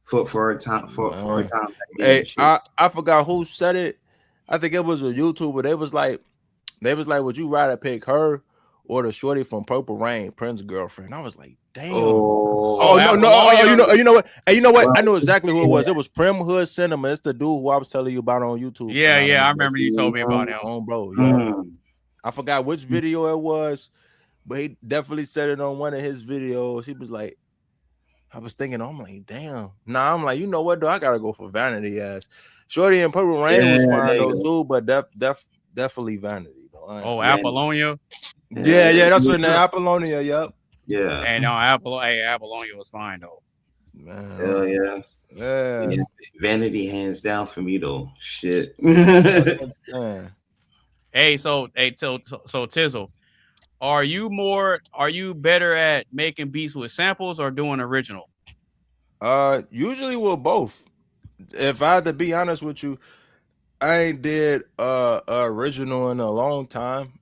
For her time, for her time. Hey, I forgot who said it. I think it was a YouTuber. They was like, would you rather pick her or the shorty from Purple Rain, Prince's girlfriend? I was like, damn. No. You know what? Hey, you know what? I knew exactly who it was. It was Prim Hood Cinema. It's the dude who I was telling you about on YouTube. Yeah, I remember you told me about him. Bro. Yeah. I forgot which video it was, but he definitely said it on one of his videos. He was like, I was thinking, I'm like, damn. Nah, I'm like, you know what, though? I gotta go for Vanity ass. Shorty and Purple Rain was fine though too, but definitely Vanity though. Oh, Apollonia. Yeah, that's her name. Apollonia. Yep. Yeah. And no, Apollonia was fine though. Man. Hell yeah. Yeah. Vanity hands down for me though. Shit. Hey, so Tizzle. Are you better at making beats with samples or doing original? Usually with both. If I had to be honest with you, I ain't did original in a long time.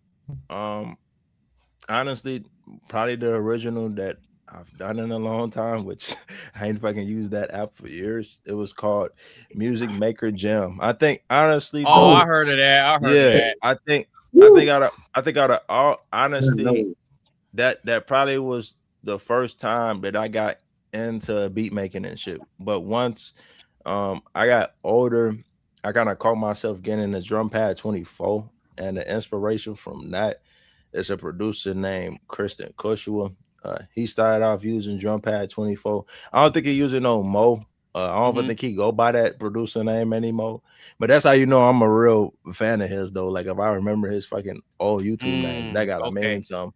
Honestly, probably the original that I've done in a long time, which I ain't fucking used that app for years. It was called Music Maker Jam. I think honestly, I heard of that. I think out of all honesty, that probably was the first time that I got into beat making and shit. But once I got older, I kind of caught myself getting the drum pad 24, and the inspiration from that is a producer named Kristen Kushua. He started off using drum pad 24. I don't think he using no Mo. I don't even think he go by that producer name anymore. But that's how you know I'm a real fan of his though. Like if I remember his fucking old YouTube name, that gotta mean something.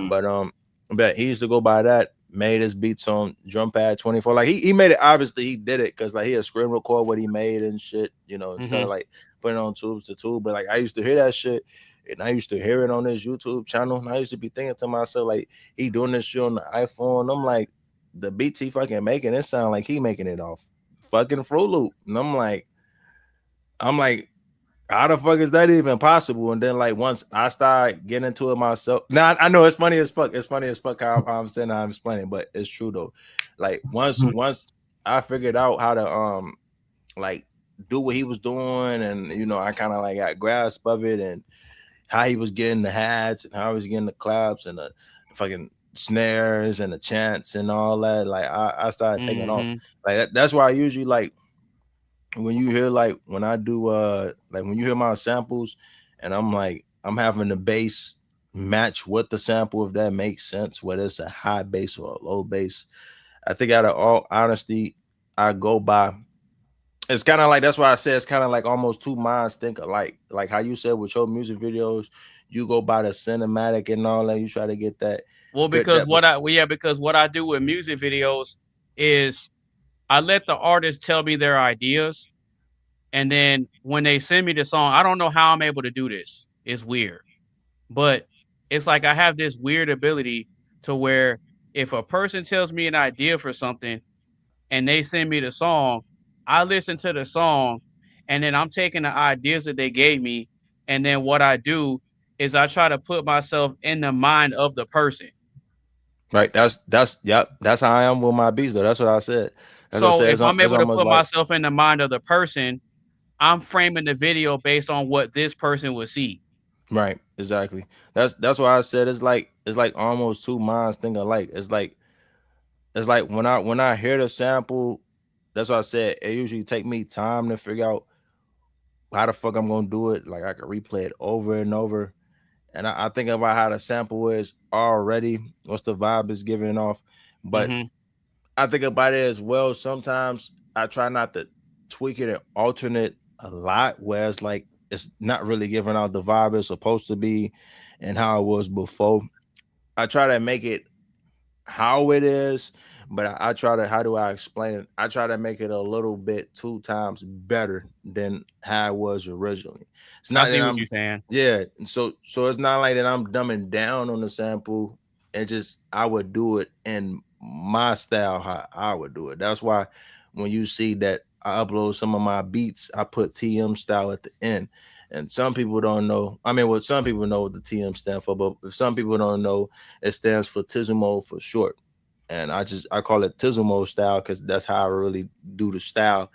But he used to go by that. Made his beats on drum pad 24. Like he made it. Obviously he did it because like he had screen record what he made and shit. You know, instead of like putting on tubes to tube. But like I used to hear that shit. And I used to hear it on his YouTube channel. And I used to be thinking to myself, like, he doing this shit on the iPhone. I'm like, the beats he fucking making, it sound like he making it off fucking Fruit Loop. And I'm like, how the fuck is that even possible? And then like once I start getting into it myself, now I know it's funny as fuck. It's funny as fuck how I'm saying I'm explaining, but it's true though. Like once I figured out how to like do what he was doing, and you know, I kind of like got grasp of it and how he was getting the hats and how he was getting the claps and the fucking snares and the chants and all that. Like I started taking off. Like that's why I usually like when you hear like when I do like when you hear my samples and I'm like I'm having the bass match with the sample, if that makes sense, whether it's a high bass or a low bass. I think out of all honesty, I go by. It's kind of like, that's why I say it's kind of like almost two minds think alike. Like how you said with your music videos, you go by the cinematic and all that. You try to get that. Well, because what I do with music videos is I let the artist tell me their ideas. And then when they send me the song, I don't know how I'm able to do this. It's weird. But it's like I have this weird ability to where if a person tells me an idea for something, and they send me the song, I listen to the song, and then I'm taking the ideas that they gave me, and then what I do is I try to put myself in the mind of the person. Right. Yep. That's how I am with my beats though. That's what I said. As I So said, if I'm it's able to almost put like myself in the mind of the person, I'm framing the video based on what this person would see. right. Exactly. That's why I said it's like almost two minds think alike. It's like when I hear the sample, that's what I said. It usually take me time to figure out how the fuck I'm gonna do it. Like I could replay it over and over. And I think about how the sample is already, what's the vibe is giving off. But I think about it as well. Sometimes I try not to tweak it and alternate a lot, where it's like it's not really giving out the vibe it's supposed to be and how it was before. I try to make it how it is, but I try to, how do I explain it? I try to make it a little bit 2 times better than how it was originally. It's I not see that what I'm you're saying. yeah, so it's not like that I'm dumbing down on the sample. It just I would do it in my style how I would do it. That's why when you see that I upload some of my beats, I put TM style at the end. And some people don't know. I mean, well, some people know what the TM stand for, but if some people don't know, it stands for Tizzle for short. And I call it Tizzle style because that's how I really do the style.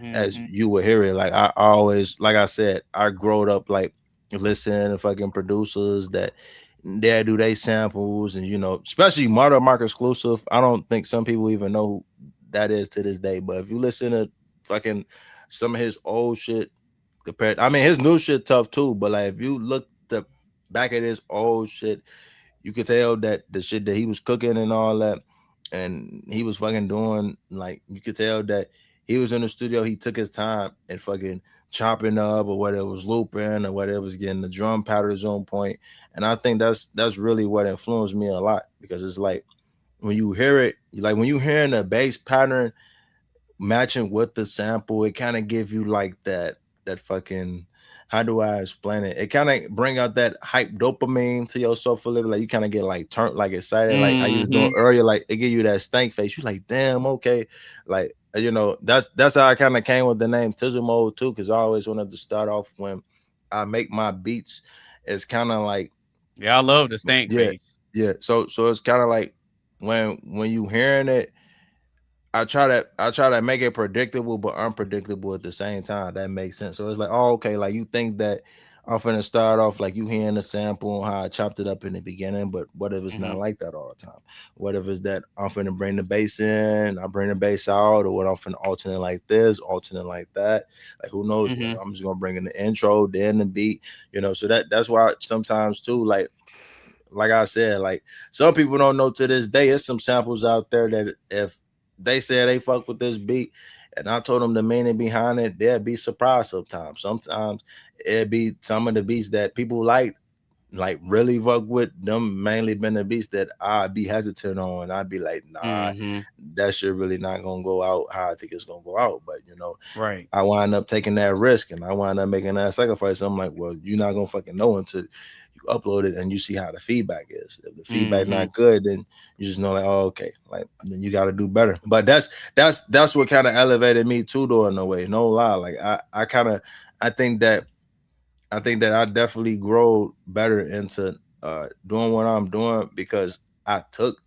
As you will hear it, like I always, like I said, I growed up like listening to fucking producers that they do they samples, and especially Murder Mark exclusive. I don't think some people even know who that is to this day. But if you listen to fucking some of his old shit compared, I mean his new shit tough too. But like if you look the back at his old shit, you could tell that the shit that he was cooking and all that, and he was fucking doing, like you could tell that he was in the studio. He took his time and fucking chopping up, or whether it was looping or whether it was getting the drum patterns on point. And I think that's really what influenced me a lot, because it's like when you hear it, like when you hearing the bass pattern matching with the sample, it kind of give you like that fucking, how do I explain it? It kind of bring out that hype dopamine to yourself a little. Like you kind of get like turned, like excited, like how you was doing earlier. Like it give you that stank face. You like, damn, okay. Like that's how I kind of came with the name Tizzle Mode too, because I always wanted to start off when I make my beats. It's kind of like, yeah, I love the stank face. Yeah. So it's kind of like when you hearing it, I try to make it predictable but unpredictable at the same time. That makes sense. So it's like, oh, okay, like you think that I'm finna start off like you hearing the sample and how I chopped it up in the beginning, but what if it's not like that all the time? What if it's that I'm finna bring the bass in, I bring the bass out, or what I'm finna alternate like this, alternate like that? Like who knows? I'm just gonna bring in the intro, then the beat, So that's why sometimes too, like I said, like some people don't know to this day. There's some samples out there that if they say they fuck with this beat, and I told them the meaning behind it, they'd be surprised sometimes. Sometimes it'd be some of the beats that people like really fuck with them, mainly been the beats that I'd be hesitant on. I'd be like, nah, that shit really not gonna go out how I think it's gonna go out. But right, I wind up taking that risk and I wind up making that sacrifice. I'm like, well, you're not gonna fucking know until you upload it and you see how the feedback is. If the feedback not good, then you just know like, oh, okay, like then you got to do better. But that's what kind of elevated me too, though, in a way. No lie, like I think that I definitely grow better into doing what I'm doing because I took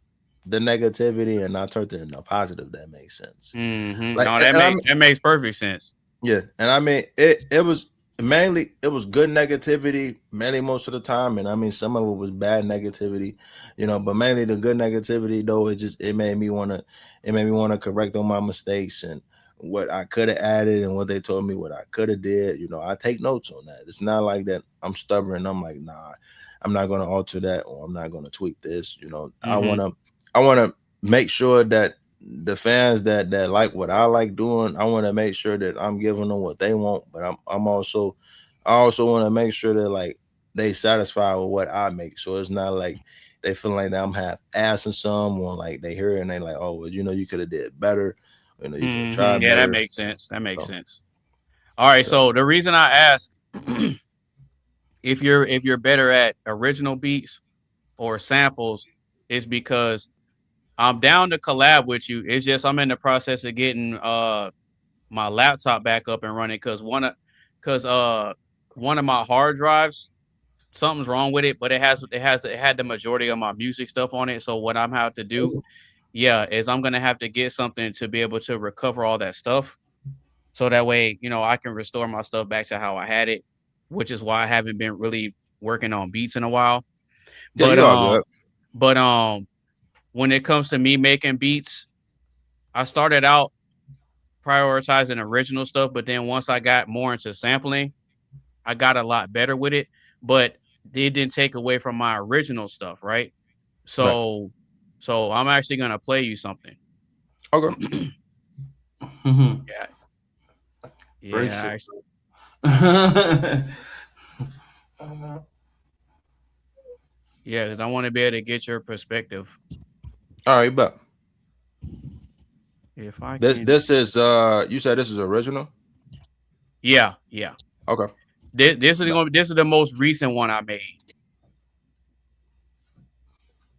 the negativity and I turned it into positive. That makes sense. Like, no, that makes perfect sense. Yeah, and I mean it was mainly good negativity mainly most of the time, and I mean some of it was bad negativity, but mainly the good negativity though, it made me want to correct on my mistakes and what I could have added and what they told me what I could have did. I take notes on that. It's not like that I'm stubborn. I'm like, nah, I'm not going to alter that, or I'm not going to tweak this. I want to make sure that the fans that like what I like doing, I want to make sure that I'm giving them what they want, but I also want to make sure that like they satisfied with what I make. So it's not like they feel like that I'm half-assing some, or like they hear it and they like, oh, well, you could have did better. You could try better. Yeah, that makes sense. Sense. All right. So the reason I ask if you're better at original beats or samples is because I'm down to collab with you. It's just I'm in the process of getting my laptop back up and running because one of my hard drives, something's wrong with it, but it had the majority of my music stuff on it. So what I'm have to do, is I'm gonna have to get something to be able to recover all that stuff. So that way, I can restore my stuff back to how I had it, which is why I haven't been really working on beats in a while. Yeah, But you all good. When it comes to me making beats, I started out prioritizing original stuff, but then once I got more into sampling, I got a lot better with it. But it didn't take away from my original stuff, right? So I'm actually gonna play you something. Okay. Yeah. Yeah. Yeah, because I want to be able to get your perspective. All right, bet. If I this is you said this is original? Yeah. Okay. This is the most recent one I made.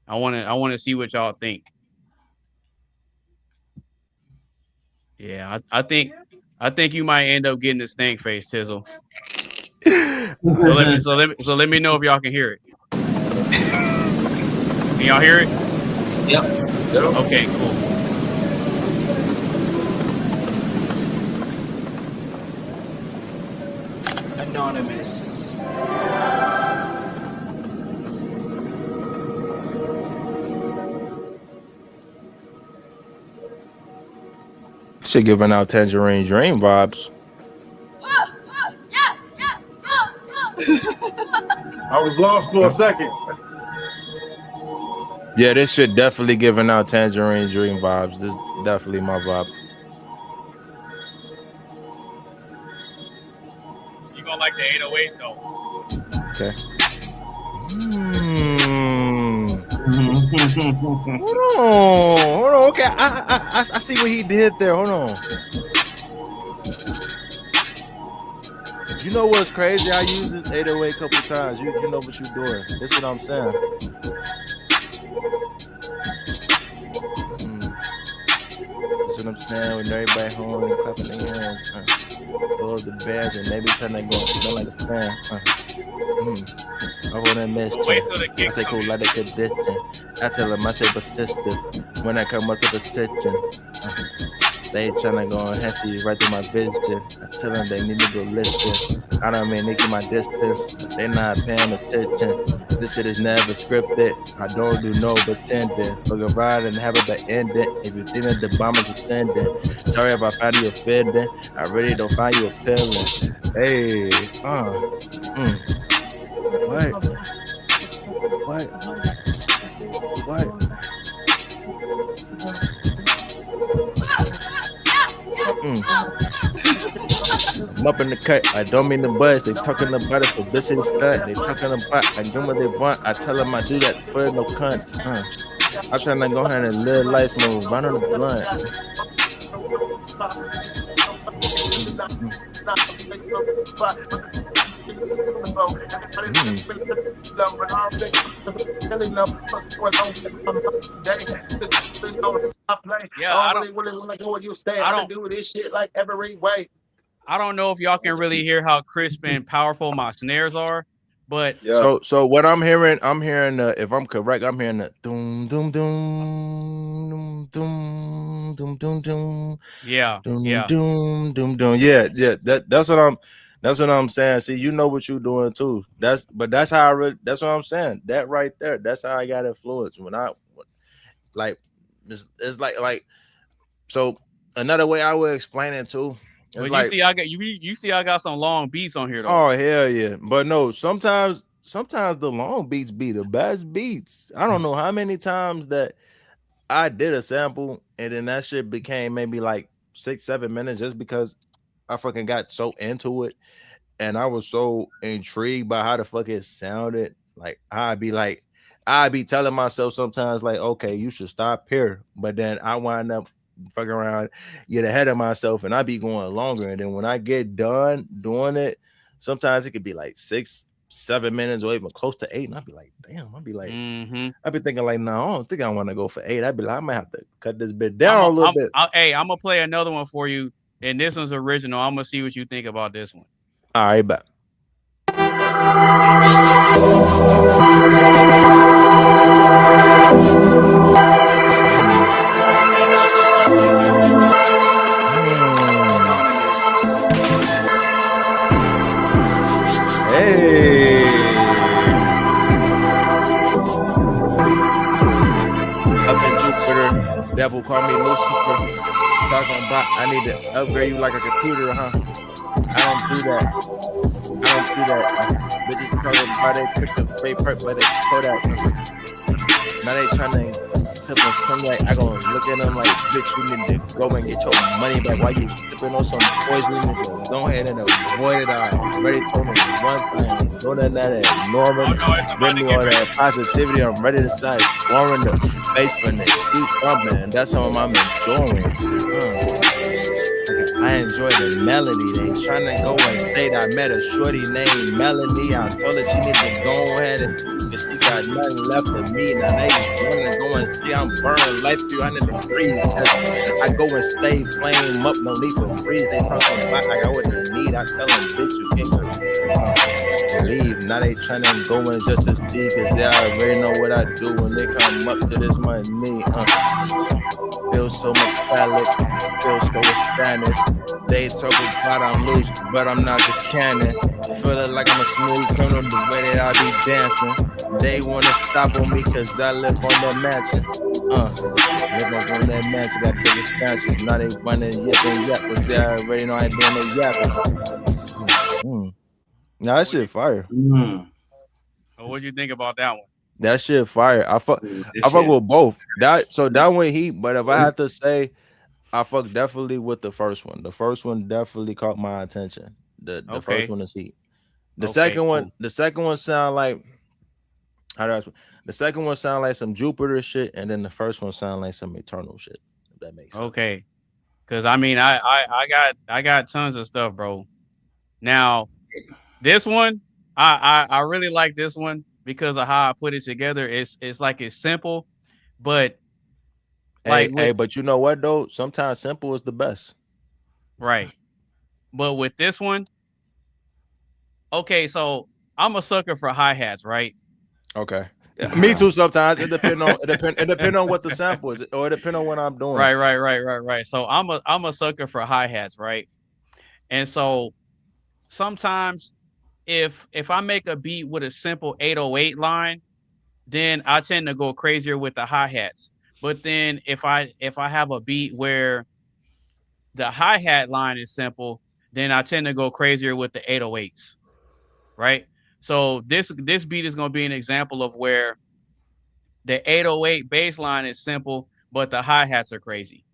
I want to see what y'all think. Yeah, I think you might end up getting the stank face, Tizzle. So let me know if y'all can hear it. Can y'all hear it? Yep. Okay, cool. Anonymous. Shit giving out Tangerine Dream vibes. I was lost for a second. Yeah, this shit definitely giving out Tangerine Dream vibes. This is definitely my vibe. You gonna like the 808 though? Okay. Hold on. Okay, I see what he did there. Hold on. You know what's crazy? I used this 808 a couple times. You know what you're doing. That's what I'm saying. That's what I'm saying. When everybody home and clapping their hands, blow the bands and maybe trying to go smell like a fan. I want to miss you. I say cool like a condition. I tell them I say persistent. When I come up to the stitching, they tryna go on Hesse right through my vision. I tell them they need to go listen. I don't mean they keep my distance. They not paying attention. This shit is never scripted. I don't do no pretending. Look around and have it the ending. If you think that the bomb is ascending, sorry if I found you offending. I really don't find you appealing. Hey, What? I'm up in the cut. I don't mean the buzz. They talking about it, publicity stunt. They talking about I do what they want. I tell them I do that for no cunts. I'm trying to go ahead and live life move. Run on the blunt. Yeah, I don't do this shit like every way. I don't know if y'all can really hear how crisp and powerful my snares are, but so what I'm hearing if I'm correct, I'm hearing the doom doom doom doom doom doom doom. Yeah. Doom doom doom. Yeah. That's what I'm saying. See, you know what you're doing too. That's how that's what I'm saying. That right there. That's how I got influence when I like it's like so another way I would explain it too. But like, you see I got some long beats on here though. Oh hell yeah. But no, sometimes the long beats be the best beats. I don't know how many times that I did a sample and then that shit became maybe like 6-7 minutes just because I fucking got so into it and I was so intrigued by how the fuck it sounded. Like I'd be telling myself sometimes like, okay, you should stop here. But then I wind up fucking around, get ahead of myself, and I be going longer. And then when I get done doing it, sometimes it could be like 6 7 minutes or even close to 8, and I'd be like, damn, I'd be like, Mm-hmm. I'd be thinking like, no, I don't think I want to go for 8. I'd be like, I might have to cut this bit down a little bit. Hey, I'm gonna play another one for you, and this one's original. I'm gonna see what you think about this one. All right, bet. Hey. Up in Jupiter, devil call me Lucifer. Talking about I need to upgrade you like a computer, huh? I don't do that. Bitches talking about they pick the fake perk, but they Kodak. Now they trying to tip on some like I gonna look at them like, bitch, you need to go and get your money back. Why you sipping on some poison? Go ahead and avoid it. I already told them one thing. Don't let that normal. Bring me all that positivity. I'm ready to start scoring the face for the keep thumping. That's all I'm enjoying. I enjoy the melody. They tryna go and say that I met a shorty named Melanie. I told her she need to go ahead and she got nothing left of me. Now they wanna go and see I'm burning life through. I need to breathe. I go and stay flame up, no need for freeze. They talking about I got what they need. I tell them, bitch, you can't leave. Now they tryna go and just to see, cause they already know what I do when they come up to this money. Feel so metallic, feel so Spanish. They talk about I'm loose, but I'm not the cannon. Feeling like I'm a smooth criminal the way that I be dancing. They wanna stop on me cause I live on that mansion. Live up on that mansion, got big expansions. Now they running yip, cause they already know I ain't doing no yapping. Nah, that shit fire. So what do you think about that one? That shit fire. I fuck with both. That one heat, but if I had to say, I fuck definitely with the first one. The first one definitely caught my attention. The first one is heat. The second one sound like the second one sound like some Jupiter shit, and then the first one sound like some Eternal shit. If that makes sense. Okay, because I mean, I got tons of stuff, bro. Now, this one, I really like this one because of how I put it together. It's like it's simple, but but you know what though? Sometimes simple is the best. Right. But with this one, okay, so I'm a sucker for hi-hats, right? Okay. Me too. Sometimes it depends on what the sample is, or it depends on what I'm doing. Right. So I'm a sucker for hi-hats, right? And so sometimes if I make a beat with a simple 808 line, then I tend to go crazier with the hi-hats. But then if I have a beat where the hi-hat line is simple, then I tend to go crazier with the 808s. Right? So this beat is going to be an example of where the 808 bass line is simple, but the hi-hats are crazy.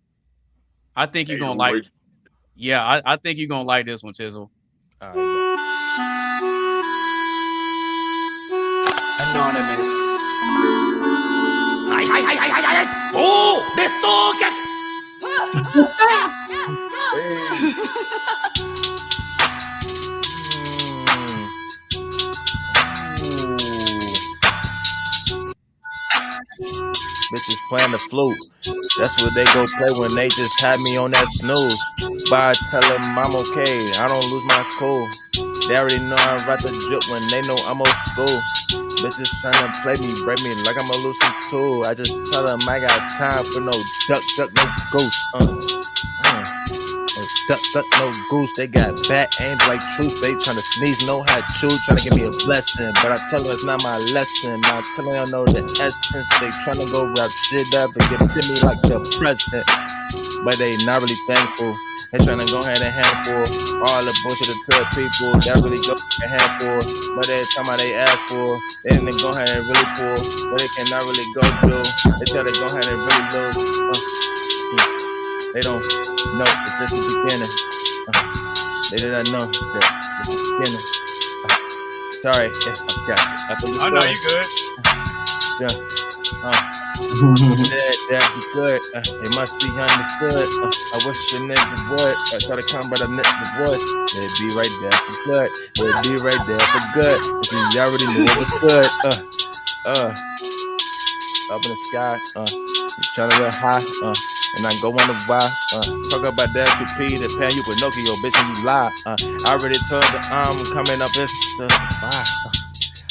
I think you're going to like. Yeah, I think you're going to like this one, Tizzle. Anonymous. Oh, Bitches playing the flute. That's what they go play when they just had me on that snooze. But I tell them I'm okay. I don't lose my cool. They already know I rap the drip when they know I'm old school. Bitches trying to play me, break me like I'm a losing tool. I just tell them I got time for no duck, no goose. Duck, no goose. They got bad aim like truth. They trying to sneeze, know how to chew, trying to give me a blessing. But I tell them it's not my lesson. I tell them I know the essence. They trying to go wrap shit up and give it to me like the president. But they not really thankful. They trying to go ahead and handful all the bullshit to the people that really go a handful. But they time how they ask for, they didn't go ahead and really pull. But they cannot really go through. They try to go ahead and really lose. They don't know it's just the beginning. They did not know that it's the beginning. Sorry if I got you. I know you good. That'd be good. It must be understood. I wish the niggas would try to come, but I never would. They'd be right there for good. They'd be right there for good. If you already knew it was good. Up in the sky. Trying to get high. And I go on the why. Talk about that to P, the pan, you Pinocchio, bitch, and you lie. I already told her I'm coming up, it's just fine.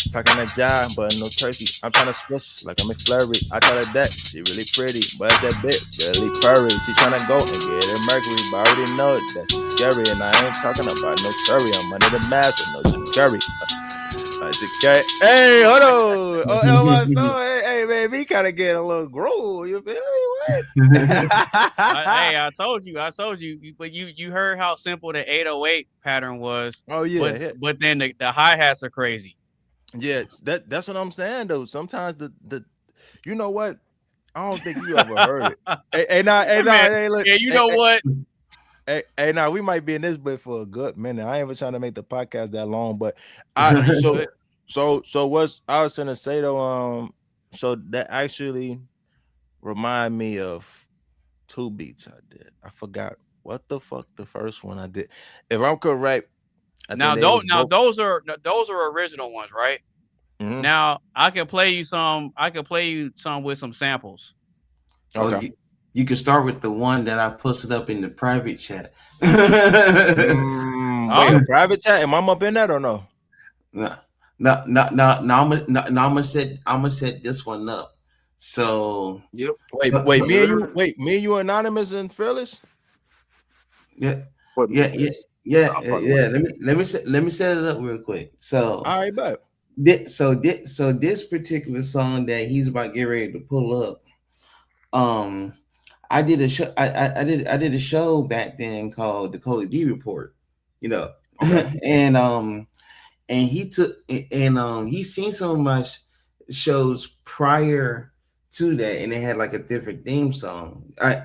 Talking that job, but no turkey. I'm trying to switch like I'm a flurry. I tell her that she really pretty, but that bitch really furry. She trying to go and get her Mercury, but I already know that she's scary. And I ain't talking about no curry. I'm under the mask with no Jim Curry. Hey, hold on. Hey, man, we kind of get a little groove. You feel me? Hey, I told you. But you heard how simple the 808 pattern was. Oh yeah. But then the hi-hats are crazy. Yeah, that's what I'm saying though. Sometimes the you know what? I don't think you ever heard it. Hey, look. Yeah, you know what? Hey, now we might be in this bit for a good minute. I ain't even trying to make the podcast that long, but so what's I was gonna say though, so that actually remind me of 2 beats I did. I forgot what the fuck the first one I did. If I'm correct. Those are original ones, right? Mm-hmm. Now I can play you some with some samples. Okay. You can start with the one that I posted up in the private chat. Wait, private chat? Am I up in that or no? No. I'm gonna set this one up. So yep. Wait, me and you anonymous and fearless? Yeah. Let me set it up real quick. So all right, but so this particular song that he's about to get ready to pull up, I did a show. I did a show back then called the Coley D Report. You know, okay. and he he's seen some of my shows prior to that, and they had like a different theme song. I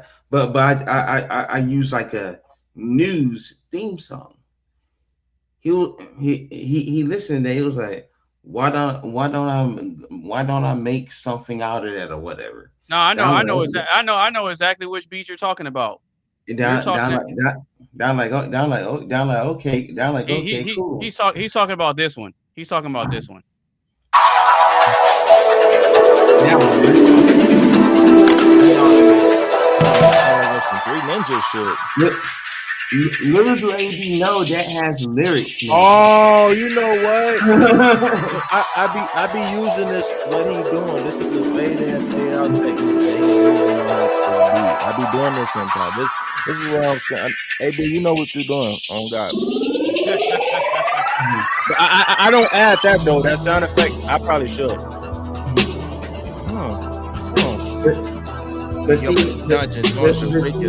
use like a news theme song. He listened to that. He was like, why don't I make something out of that or whatever? No, I know exactly which beat you're talking about. Okay, cool. He's talking about this one. He's talking about this one. Three Ninja shit. Little do AB know that has lyrics. Man. Oh, you know what? I be using this. What he doing? This is his fade in, fade out thing. I be doing this sometimes. This is what I'm saying. AB, you know what you're doing. Oh God. But I don't add that though. That sound effect. I probably should. But see,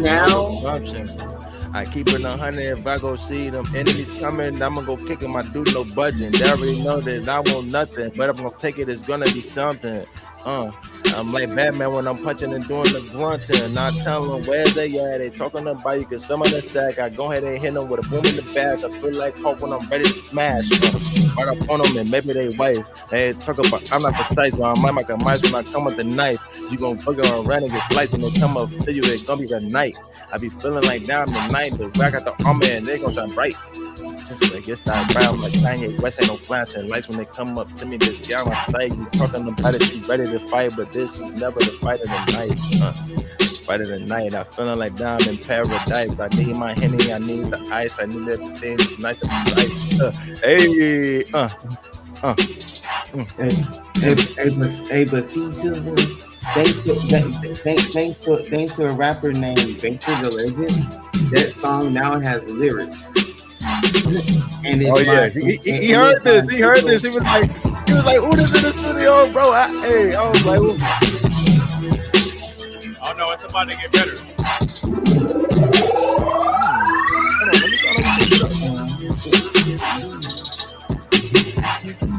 now. I keep it 100 if I go see them enemies coming. I'm gonna go kicking my dude, no budging. They already know that I want nothing, but I'm gonna take it. It's gonna be something. I'm like Batman when I'm punching and doing the grunting. Not telling them where they at. They talking about you cause some of the sack. I go ahead and hit them with a boom in the bass. I feel like Hulk when I'm ready to smash. Right up on them and maybe they wife. They talk about I'm not precise, but I'm like a mice when I come with the knife. You gon' fuck around and get sliced when they come up to you. It's gonna be the night. I be feeling like now I'm the night, but I got the armor and they gon' shine bright. Just like it's that brown like Kanye West ain't no flashing lights when they come up to me. This guy on sight, you talking about it, you ready to fight, but this is never the fight of the night. Fight of the night. I feeling like now I'm in paradise. I need my Henny, I need the ice, I need everything that's nice and precise. But Tizzle, thanks to a rapper named Banker the Legend, that song now has lyrics. And it's he heard this. He heard this. He was like, "Who this in the studio, bro?" I was like, "Who?" Oh no, it's about to get better.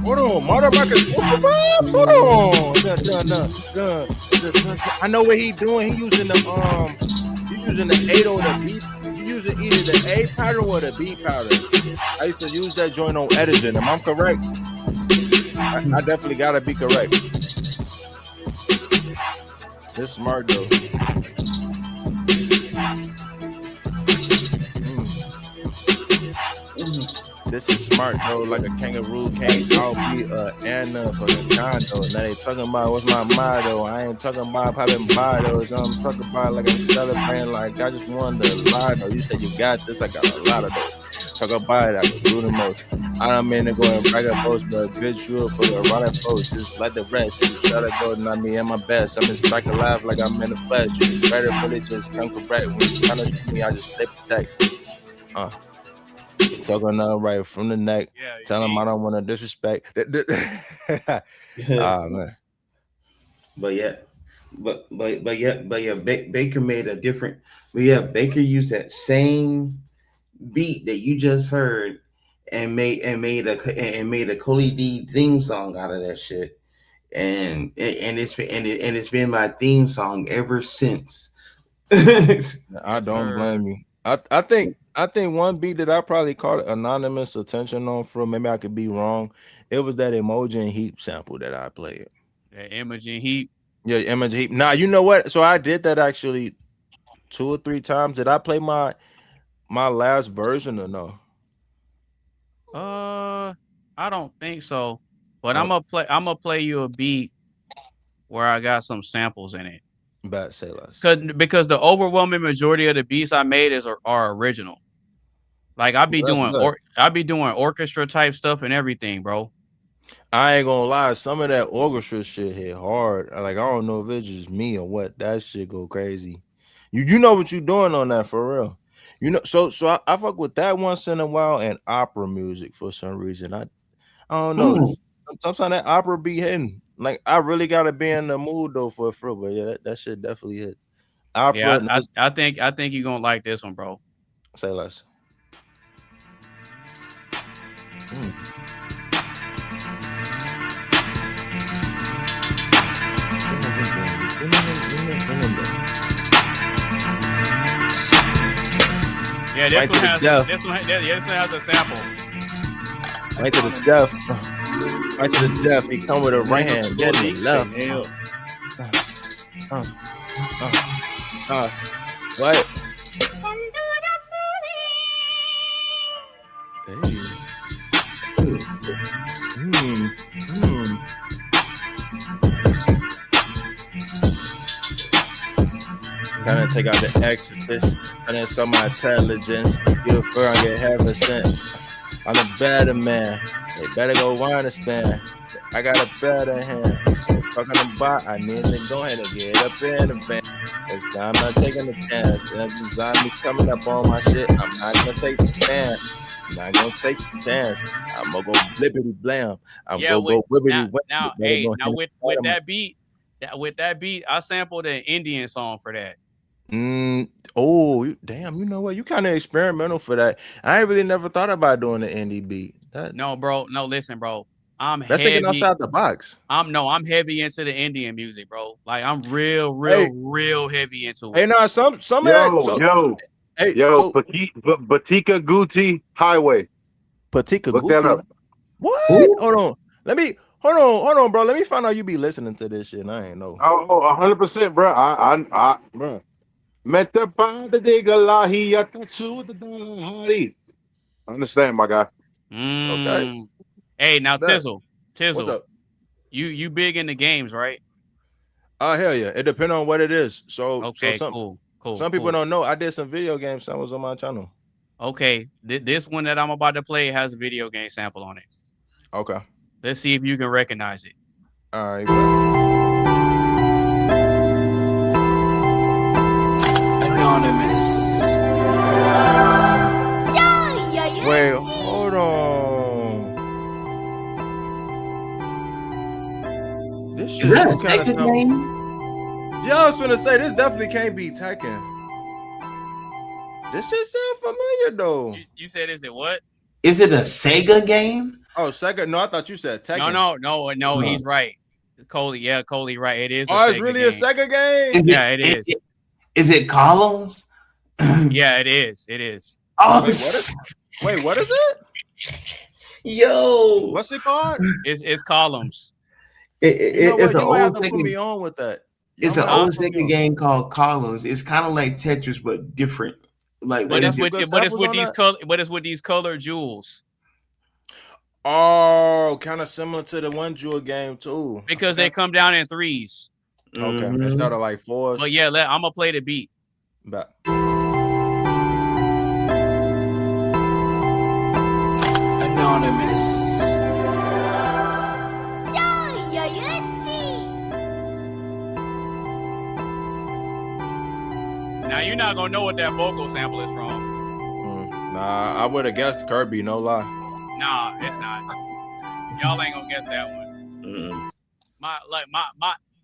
Hold on, motherfucker. Hold on. I know what he doing. He using the 8 or the beat. Using either the A powder or the B powder. I used to use that joint on Edison. Am I correct? I definitely gotta be correct. This smart though. This is smart though, like a kangaroo can't outbeat Anna for the condo. Now they talking about what's my motto. I ain't talking about popping bottles. I'm talking about like I'm celebrating like I just won the lotto. You said you got this, I got a lot of those. Talk about it, I can do the most. I don't mean to go and brag a post, but good true for the running post. Just like the rest, you try to go, not me and my best. I'm just back alive like I'm in the flesh. You better really just come correct. When you trying to shoot me, I just stay protect. Talking right from the neck. Yeah, tell him I don't want to disrespect. Man. Baker made a different. Baker used that same beat that you just heard and made a Coley D theme song out of that shit, and it's been my theme song ever since. I don't blame you. I think one beat that I probably caught anonymous attention on from, maybe I could be wrong, it was that Imogen Heap sample that I played. That Imogen Heap? Yeah, Imogen Heap. Nah, you know what? So I did that actually 2 or 3 times. Did I play my last version or no? I don't think so. But I'm gonna play you a beat where I got some samples in it. But say less. Because the overwhelming majority of the beats I made are original. Like I be doing orchestra type stuff and everything, bro. I ain't gonna lie, some of that orchestra shit hit hard. Like I don't know if it's just me or what. That shit go crazy. You know what you doing on that for real. You know, so I fuck with that once in a while and opera music for some reason. I don't know. Sometimes that opera be hitting. Like I really gotta be in the mood though for real. But yeah, that shit definitely hit. Opera. Yeah, I think you're gonna like this one, bro. Say less. Yeah, this one has a sample. Right to the death. Right to the death. He come with a right hand. Get me left. What? Gonna take out the exorcist, and then some my intelligence. You prefer I get half a cent. I'm a better man. They better go understand. I got a better hand. Talking about, I need to go ahead and get up in the van. This time I'm taking a chance. Every time me coming up on my shit, I'm not gonna take the chance. I'm not gonna take the chance. I'm gonna go blippity blam. I'm gonna go whippity whip. Now, with that beat, I sampled an Indian song for that. Oh, damn! You know what? You kind of experimental for that. I ain't really never thought about doing the indie beat. No, bro. No, listen, bro. That's thinking outside the box. I'm heavy into the Indian music, bro. Like I'm real heavy into it. Hey, now some Batika Gucci Highway. Batika Look Gucci. that up. What? Who? Hold on, bro. Let me find out you be listening to this shit. And I ain't know. Oh, 100%, bro. I bro. Understand, my guy. Okay. Hey, now Tizzle. What's up? You big in the games, right? Hell yeah. It depends on what it is. Cool. Some people don't know. I did some video game samples on my channel. Okay. This one that I'm about to play has a video game sample on it. Okay. Let's see if you can recognize it. All right. Anonymous. Wait, hold on. This shit is that a Tekken game? Yeah, I was gonna say this definitely can't be Tekken. This shit sound familiar though. You said, is it what? Is it a Sega game? Oh, Sega. No, I thought you said Tekken. No, he's right. Coley, right. It is. Oh, it's really a Sega game? Yeah, it is. Is it Columns? Yeah, it is. It is. Oh, wait, what is it? Yo, what's it called? It's Columns. You might have to put me on with that. It's an old Sega game called Columns. It's kind of like Tetris, but different. Like, but it's with these colored jewels. Oh, kind of similar to the one jewel game too. Because they come down in threes. Okay, instead of like fours. But yeah, I'm gonna play the beat. But Anonymous. Now you're not gonna know what that vocal sample is from. Nah, I would have guessed Kirby, no lie. Nah, it's not. Y'all ain't gonna guess that one.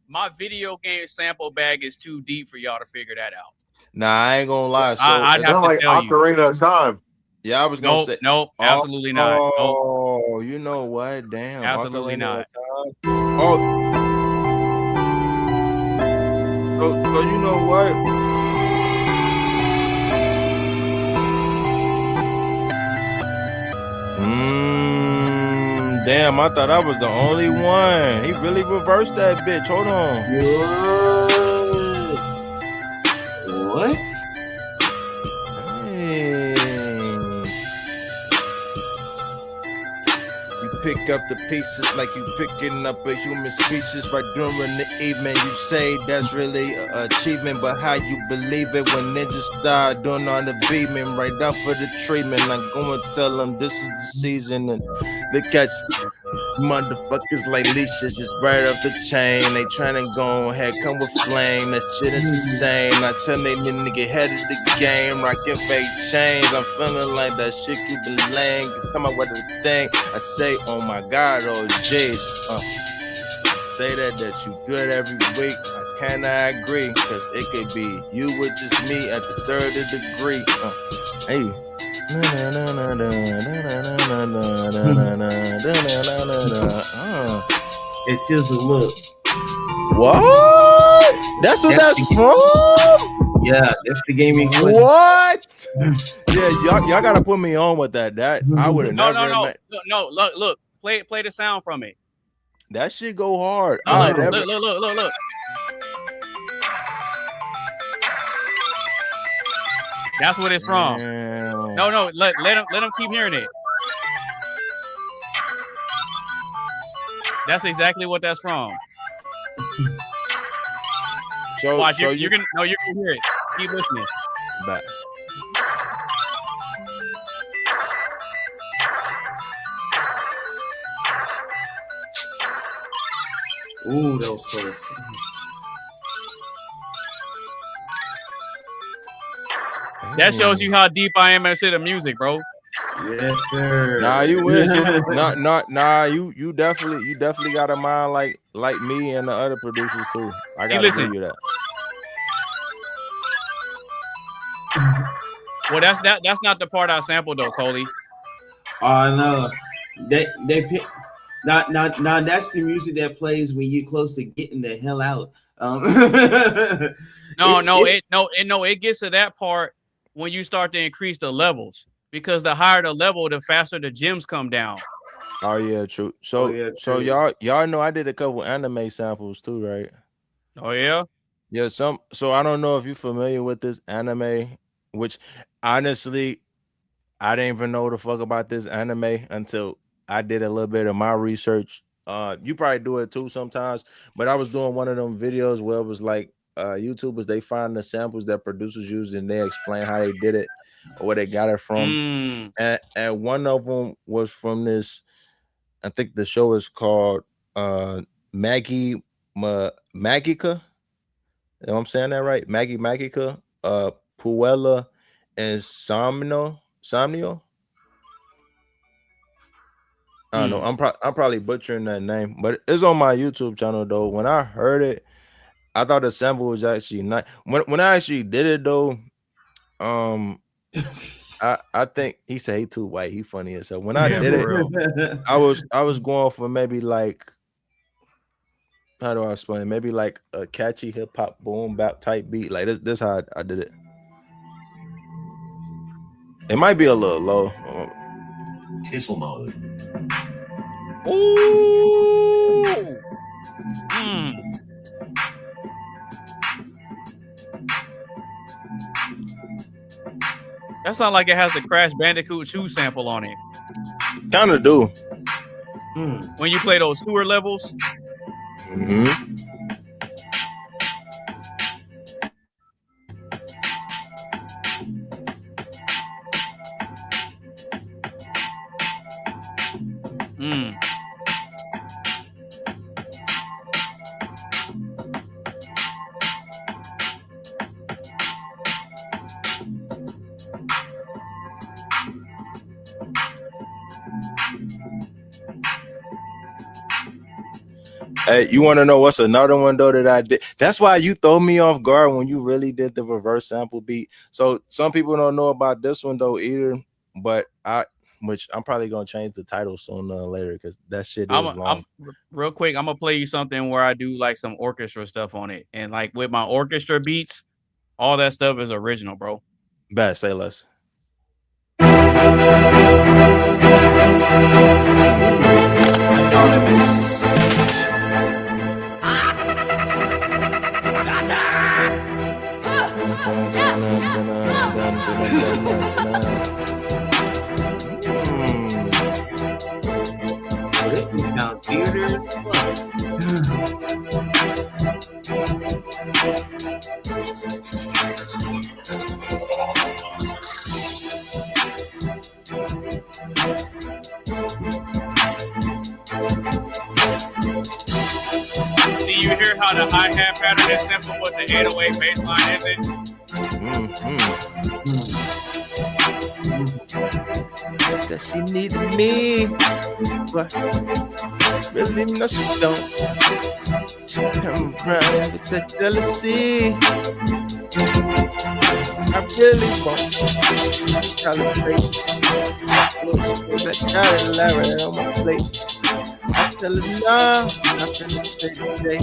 My video game sample bag is too deep for y'all to figure that out. Nah, I ain't gonna lie. So I'd have to tell you. Ocarina of Time. Yeah, I was gonna say nope, absolutely not. Oh, you know what? Damn, absolutely not. Oh, so you know what? Damn, I thought I was the only one. He really reversed that bitch. Hold on. What? Hey. You pick up the pieces like you picking up a human species right during the evening. You say that's really an achievement, but how you believe it when ninjas start doing all the beaming right up for the treatment? I'm gonna tell them this is the season and they catch motherfuckers like leashes just right off the chain. They tryna go ahead, come with flame. That shit is insane. I tell they nigga head of the game, rocking fake chains. I'm feeling like that shit you been laying. Come out with the thing. I say, oh my god, oh jeez. Say that you good every week. I cannot agree, cause it could be you with just me at the third degree. Hey. It Tizzle, look. What? That's what that's from? Yeah, that's the game. What? Yeah, y'all gotta put me on with that. I would have never. No. Look. Play the sound from it. That shit go hard. Look. That's what it's from. Damn. No. Let him keep hearing it. That's exactly what that's from. So watch, so you're gonna hear it. Keep listening. Back. Ooh, that was close. That shows you how deep I am into the music, bro. Yes, sir. Nah, you is. You definitely got a mind like me and the other producers too. I gotta give you that. Well, that's not the part I sampled though, Coley. Oh no, they pick. Now that's the music that plays when you're close to getting the hell out. It gets to that part when you start to increase the levels, because the higher the level, the faster the gems come down. Oh yeah, true. So y'all know I did a couple anime samples too, right? Oh yeah. Yeah, so I don't know if you're familiar with this anime, which honestly I didn't even know the fuck about this anime until I did a little bit of my research. You probably do it too sometimes, but I was doing one of them videos where it was like YouTubers, they find the samples that producers use and they explain how they did it or where they got it from. And one of them was from this, I think the show is called Magica. You know I'm saying that right? Magica, Puella and Somnio. I don't know. I'm probably butchering that name, but it's on my YouTube channel though. When I heard it, I thought the sample was actually nice. When I actually did it though, I think he said he too white. He funny as hell. When I did it, I was going for maybe like, how do I explain it? Maybe like a catchy hip hop boom bap type beat. Like this how I did it. It might be a little low. Tizzle mode. Ooh. That sounds like it has the Crash Bandicoot 2 sample on it. Kind of do. When you play those sewer levels. Mm-hmm. Hey, you want to know what's another one though that I did? That's why you throw me off guard when you really did the reverse sample beat. So some people don't know about this one though either, but which I'm probably gonna change the title sooner or later because that shit is long. Real quick, I'm gonna play you something where I do like some orchestra stuff on it, and like with my orchestra beats, all that stuff is original, bro. Bad, say less. Anonymous. See, you hear how the hi-hat pattern is simple, but the 808 bass line isn't? Said she needed me, but really no she don't. She come around with that jealousy. I really won't calibrate. I got it elaborate on my plate. I tell her nah, I'm finna stay today.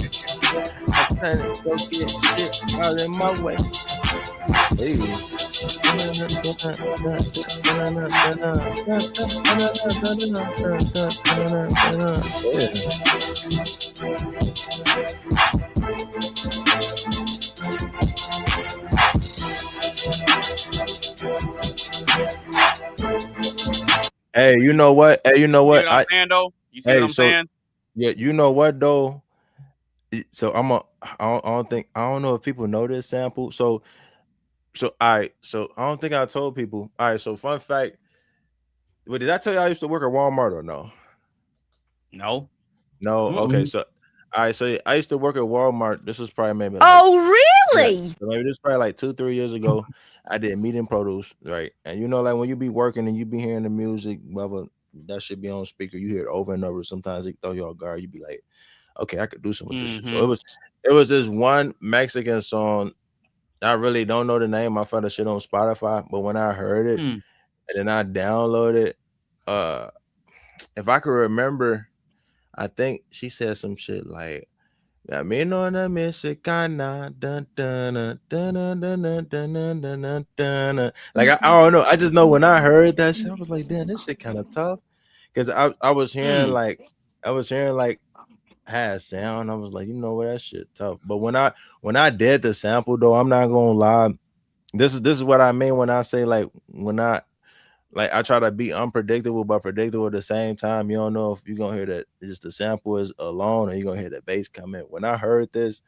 I'm trying to go get shit all in my way. Hey. Hey, you know what? Hey, you know what? I'm saying, though? You see what I'm saying? Yeah, you know what though? So I don't know if people know this sample. So I don't think I told people. All right, so fun fact. Well, did I tell you I used to work at Walmart or no? No. Okay, so all right, so I used to work at Walmart. This was probably maybe really? Yeah, so maybe this was probably like 2-3 years ago. I did meat and produce, right? And you know, like when you be working and you be hearing the music, whether that should be on speaker, you hear it over and over. Sometimes it throw you off guard. You be like, okay, I could do something with this shit. So it was this one Mexican song. I really don't know the name. I found the shit on Spotify, but when I heard it and then I downloaded, if I could remember, I think she said some shit like "Camino a Mexicana." Dun, dun, dun, dun, dun, dun, dun, dun, dun, dun, dun. Like I don't know. I just know when I heard that shit, I was like, damn, this shit kind of tough. Because I was hearing like had sound. I was like, you know what, that shit tough. But when I did the sample though, I'm not gonna lie. This is what I mean when I say like when I try to be unpredictable but predictable at the same time. You don't know if you're gonna hear that just the sample is alone or you're gonna hear the bass come in. When I heard this,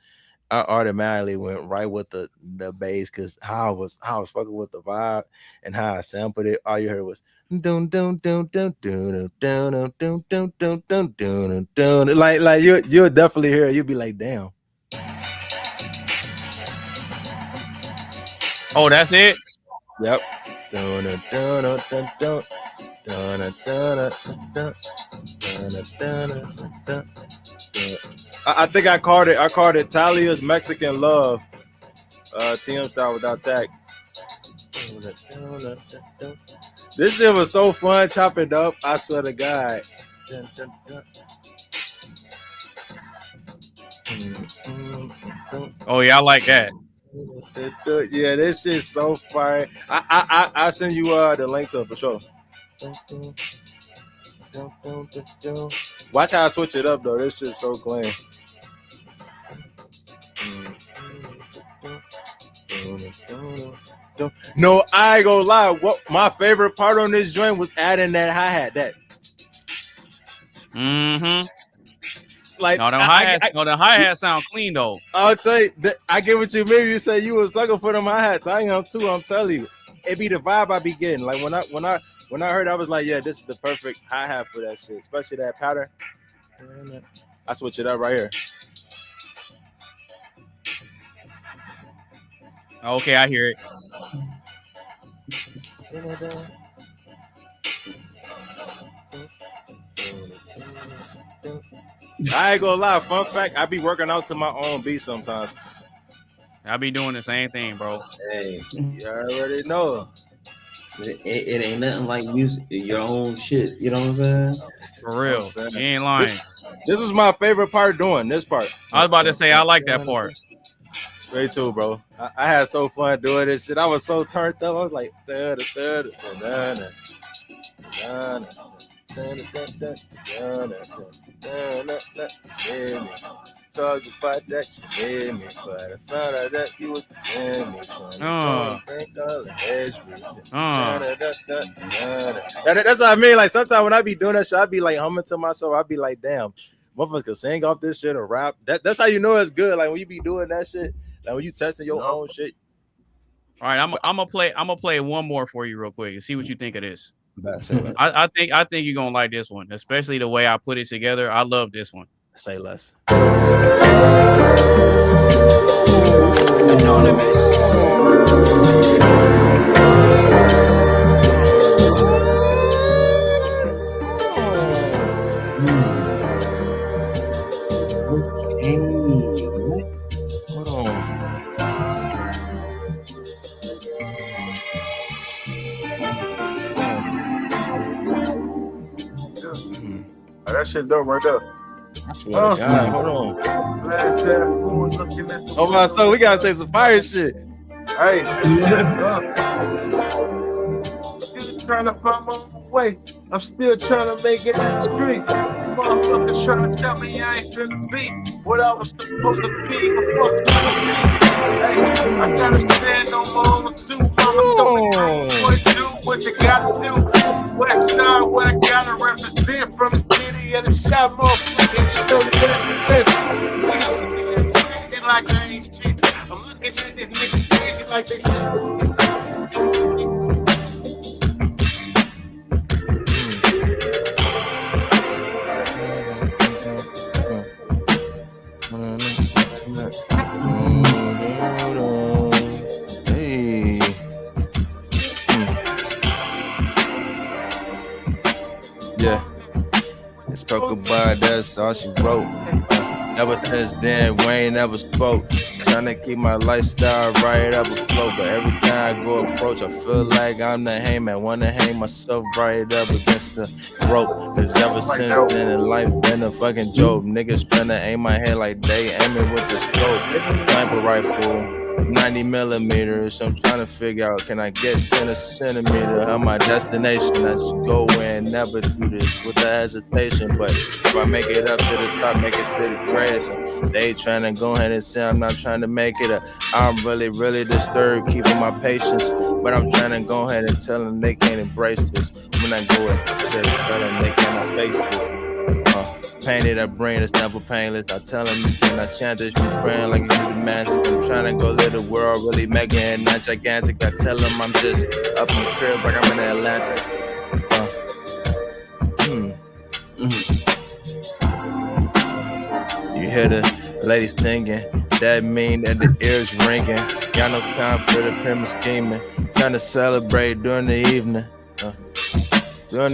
I automatically went right with the bass because how I was fucking with the vibe and how I sampled it. All you heard was dun dun dun dun dun dun dun dun dun dun dun dun. Like you'll definitely hear it. You'll be like, damn. Oh, that's it? Yep. Dun dun dun dun dun dun dun dun dun dun. I think I called it Talia's Mexican Love. TM style without tag. This shit was so fun chopping up. I swear to God. Oh yeah, I like that. Yeah, this shit's so fire. I send you the link to it for sure. Watch how I switch it up though. This shit's so clean. No, I ain't gonna lie. What my favorite part on this joint was adding that hi-hat. That like no, the hi-hat sound clean though. I'll tell you, I get what you mean. You say you a sucker for them hi-hats. I am too. I'm telling you, it be the vibe I be getting. Like when I heard, I was like, yeah, this is the perfect hi-hat for that shit, especially that pattern. I switch it up right here. Okay, I hear it. I ain't gonna lie. Fun fact: I be working out to my own beat sometimes. I be doing the same thing, bro. Hey, you already know. It ain't nothing like music, your own shit. You know what I'm saying? For real, you ain't lying. This was my favorite part doing this part. I was about to say I like that part. Me too, bro. I had so fun doing this shit. I was so turned up. I was like, talk about that you made me, but I found out that you was me. That's what I mean. Like sometimes when I be doing that shit, I be like humming to myself. I be like, damn, motherfuckers can sing off this shit or rap. That's how you know it's good. Like when you be doing that shit, like when you testing your own shit. All right, I'm gonna play one more for you real quick and see what you think of this. Say I think you're gonna like this one, especially the way I put it together. I love this one. Say less. That shit dope right there. I swear to God, hold on. Oh my soul, we gotta say some fire shit. Hey, still trying to find my way. I'm still trying to make it out the street. Motherfuckers trying to tell me I ain't finna be what I was supposed to be before. Hey, I gotta stand no more too. Mama told me boy, do what you gotta do. West side, where I gotta represent from the city of the shop, motherfucker. Like I ain't shit. I'm looking at this nigga crazy like they Yeah. Spoke about that's all she wrote. Ever since then, Wayne never spoke. Trying to keep my lifestyle right up afloat, but every time I go approach, I feel like I'm the hangman. Wanna hang myself right up against the rope. Cause ever since then, in life been a fucking joke. Niggas tryna aim my head like they aiming with the scope. Sniper rifle, 90 millimeters. I'm trying to figure out, can I get 10 a centimeter of my destination? I should go and never do this with the hesitation. But if I make it up to the top, make it to the grass. They trying to go ahead and say I'm not trying to make it up. I'm really, really disturbed, keeping my patience. But I'm trying to go ahead and tell them they can't embrace this. When I go and tell them they cannot face this. Painted up brain is never painless. I tell them you cannot chant this, you praying like you the master. I'm trying to go live the world really mega and not gigantic. I tell them I'm just up in the crib like I'm in Atlanta. You hear the ladies singing, that mean that the ears ringing. Got no time for the pyramid scheming. Trying to celebrate during the evening. During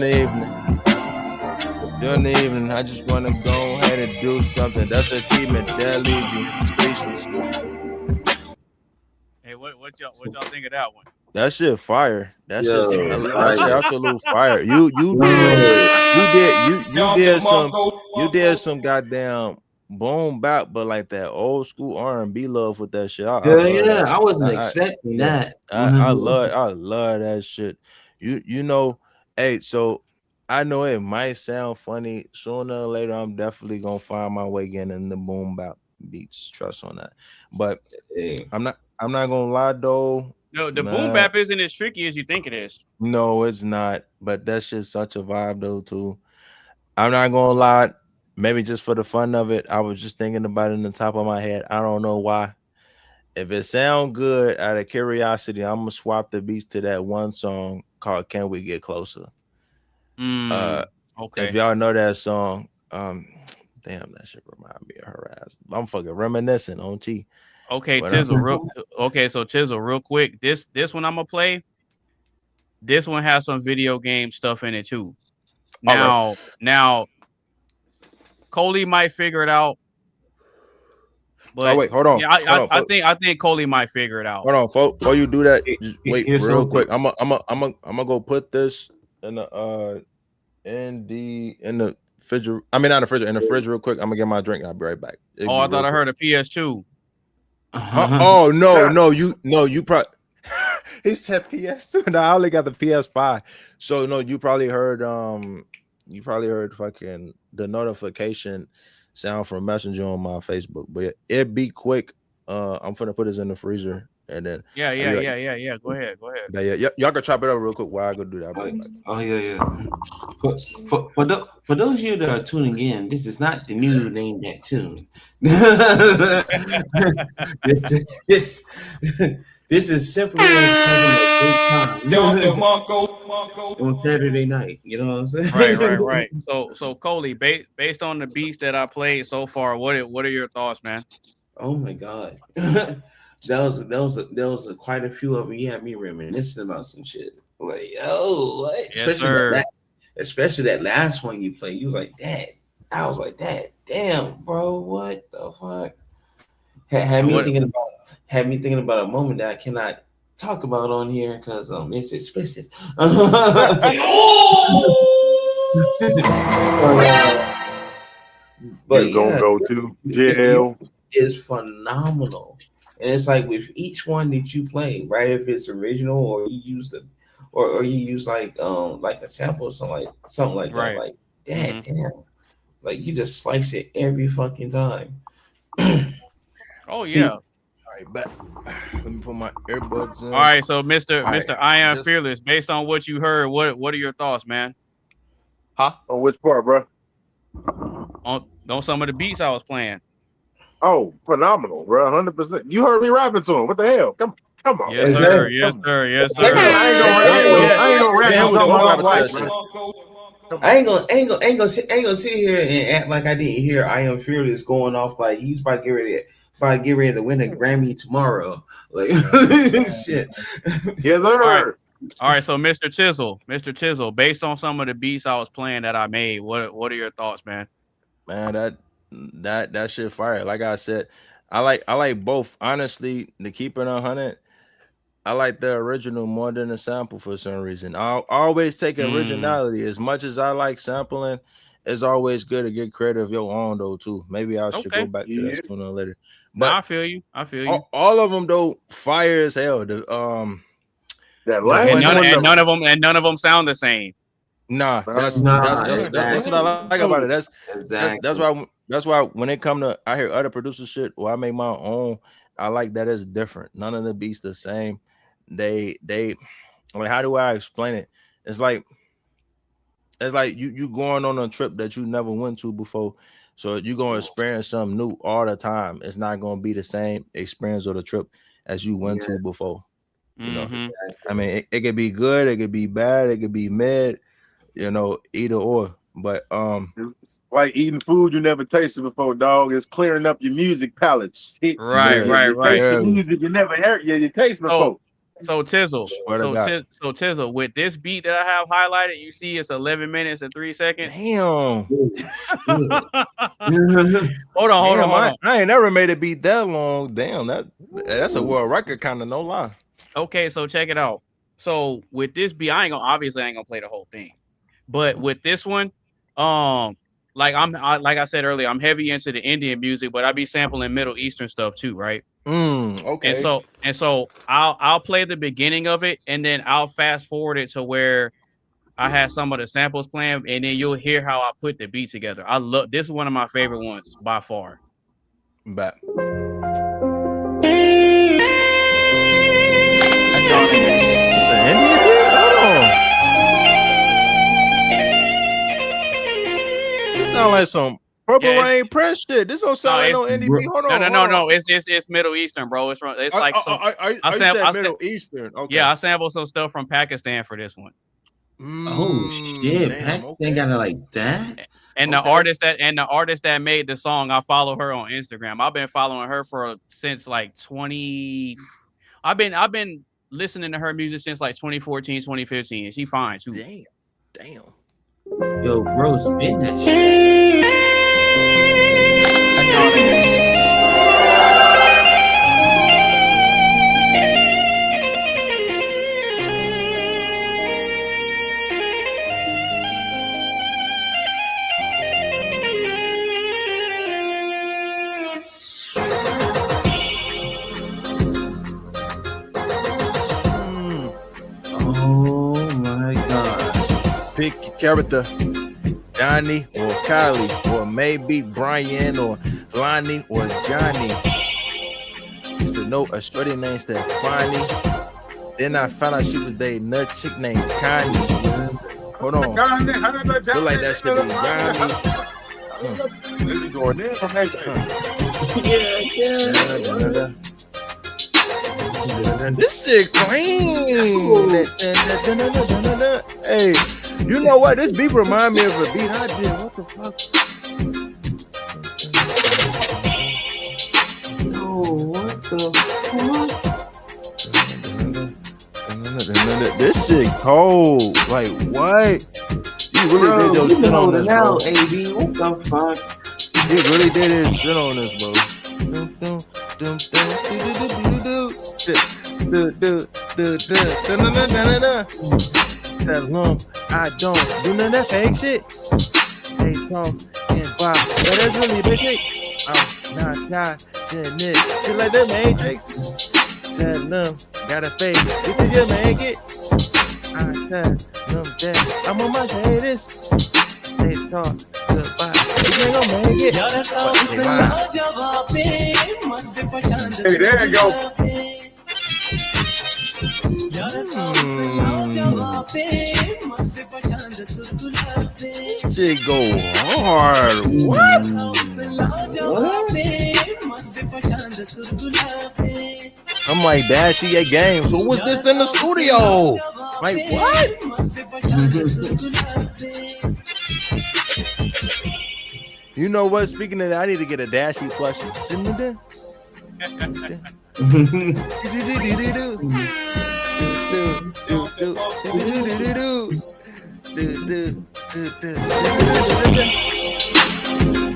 the evening, I just want to go ahead and do something. That's an achievement. They'll leave you speechless. Hey, what y'all think of that one? That shit fire. That shit absolute fire. You did some goddamn boom bap, but like that old school R&B love with that shit. I wasn't expecting that. I love that shit. You know, hey, so I know it might sound funny. Sooner or later, I'm definitely gonna find my way getting in the boom bap beats. Trust on that. But I'm not gonna lie though. No, the boom bap isn't as tricky as you think it is. No, it's not. But that's just such a vibe though too. I'm not gonna lie. Maybe just for the fun of it, I was just thinking about it in the top of my head. I don't know why. If it sound good out of curiosity, I'm gonna swap the beats to that one song called "Can We Get Closer." Okay. If y'all know that song, damn, that shit remind me of her ass. I'm fucking reminiscing on T. Okay, Tizzle. So Tizzle, real quick. This one I'm gonna play. This one has some video game stuff in it too. Now, Coley might figure it out. But wait, hold on. Yeah, I think Coley might figure it out. Hold on, before you do that, just wait real quick. I'm gonna go put this in the fridge. I mean, not the fridge, in the fridge real quick. I'm gonna get my drink. I'll be right back. I thought I heard a PS2. Oh no, you probably he said PS2. No, I only got the PS5. So no, you probably heard fucking the notification sound from Messenger on my Facebook. But it be quick. I'm finna put this in the freezer and then Yeah. Go ahead. Yeah. Y'all can chop it up real quick while I go do that. Oh yeah. For those of you that are tuning in, this is not the new Name That Tune. This is simply having a good time on Saturday night. You know what I'm saying? Right. So Coley, based on the beats that I played so far, what are your thoughts, man? Oh my God, that was quite a few of them. You had me reminiscing about some shit. Like, what? Yes, especially that last one you played. You was like, that. I was like, that. Damn, bro, what the fuck? Had me thinking about a moment that I cannot talk about on here because it's explicit. But you're gonna go to jail. It's phenomenal, and it's like with each one that you play, right? If it's original or you use or you use like a sample or something like that, like that, damn, like you just slice it every fucking time. Oh yeah. All right, but let me put my earbuds in. All right, so Mr. I Am Fearless, based on what you heard, what are your thoughts, man? Huh? On which part, bro? On some of the beats I was playing. Oh, phenomenal, bro! 100%. You heard me rapping to him. What the hell? Come on. Yes, sir. Yes, sir. I ain't gonna rap. I ain't gonna sit here and act like I didn't hear I Am Fearless going off like he's about to get ready to win a Grammy tomorrow. Like shit. Yes, sir. All right, so Mr. Tizzle, based on some of the beats I was playing that I made, what are your thoughts, man? Man, that shit fire. Like I said, I like both. Honestly, to keep it 100, I like the original more than the sample for some reason. I always take originality. As much as I like sampling, it's always good to get credit of your own though too. Maybe I should go back to that sooner or later. But I feel you. All of them though, fire as hell. That last and none of them sound the same. Nah, that's what I like about it. That's why when it come to I hear other producers shit or I make my own, I like that it's different. None of the beats the same. They like, how do I explain it? It's like you going on a trip that you never went to before. So you're gonna experience something new all the time. It's not gonna be the same experience or the trip as you went to before. You know, I mean, it could be good, it could be bad, it could be mid, you know, either or. But like eating food you never tasted before, dog. It's clearing up your music palate. Right. Music you never heard, you taste before. So Tizzle, Tizzle, with this beat that I have highlighted, you see it's 11 minutes and 3 seconds. Damn. Hold on. I ain't never made a beat that long. Damn, that's a world record, kind of, no lie. Okay, so check it out. So with this beat, I ain't gonna play the whole thing, but with this one, like I said earlier, I'm heavy into the Indian music, but I be sampling Middle Eastern stuff too, right? Okay. And so I'll play the beginning of it, and then I'll fast forward it to where I had some of the samples playing, and then you'll hear how I put the beat together. I love this is one of my favorite ones by far. sound like some Purple Rain Press shit. This don't sound like no indie beat. Hold on. No. It's Middle Eastern, bro. It's like some. I Middle Eastern. Okay. Yeah, I sampled some stuff from Pakistan for this one. Oh shit, Pakistan got it like that. And the artist that made the song, I follow her on Instagram. I've been following her since like 20. I've been listening to her music since like 2014, 2015. She fine too. Damn. Yo, bro, spin that shit. Oh my god. Pick your character. Johnny or Kylie or maybe Brian or Lonnie or Johnny. Used to know a shorty named Stephanie. Then I found out she was dating a chick named Connie. Hold on. Look like that shit be Johnny. This is going in from next This shit clean. Hey, you know what? This beat remind me of a beat I did. What the fuck? Yo, what the fuck? This shit cold. Like what? You really did your shit on this, bro. AB, what the fuck? You really did his shit on this, bro. That lump, I don't do none of that fake shit. They talk and buy, but that's really big shit. I'm not it. Shit like the Matrix. That lump, got a face, this is your make it. I tell them that I'm on my greatest. They talk goodbye, you ain't gonna make it. Hey, there you go. Shit go hard. What? I'm like, Dad, she at games. Who was this in the studio? Like, what? You know what? Speaking of that, I need to get a Dashy plushie.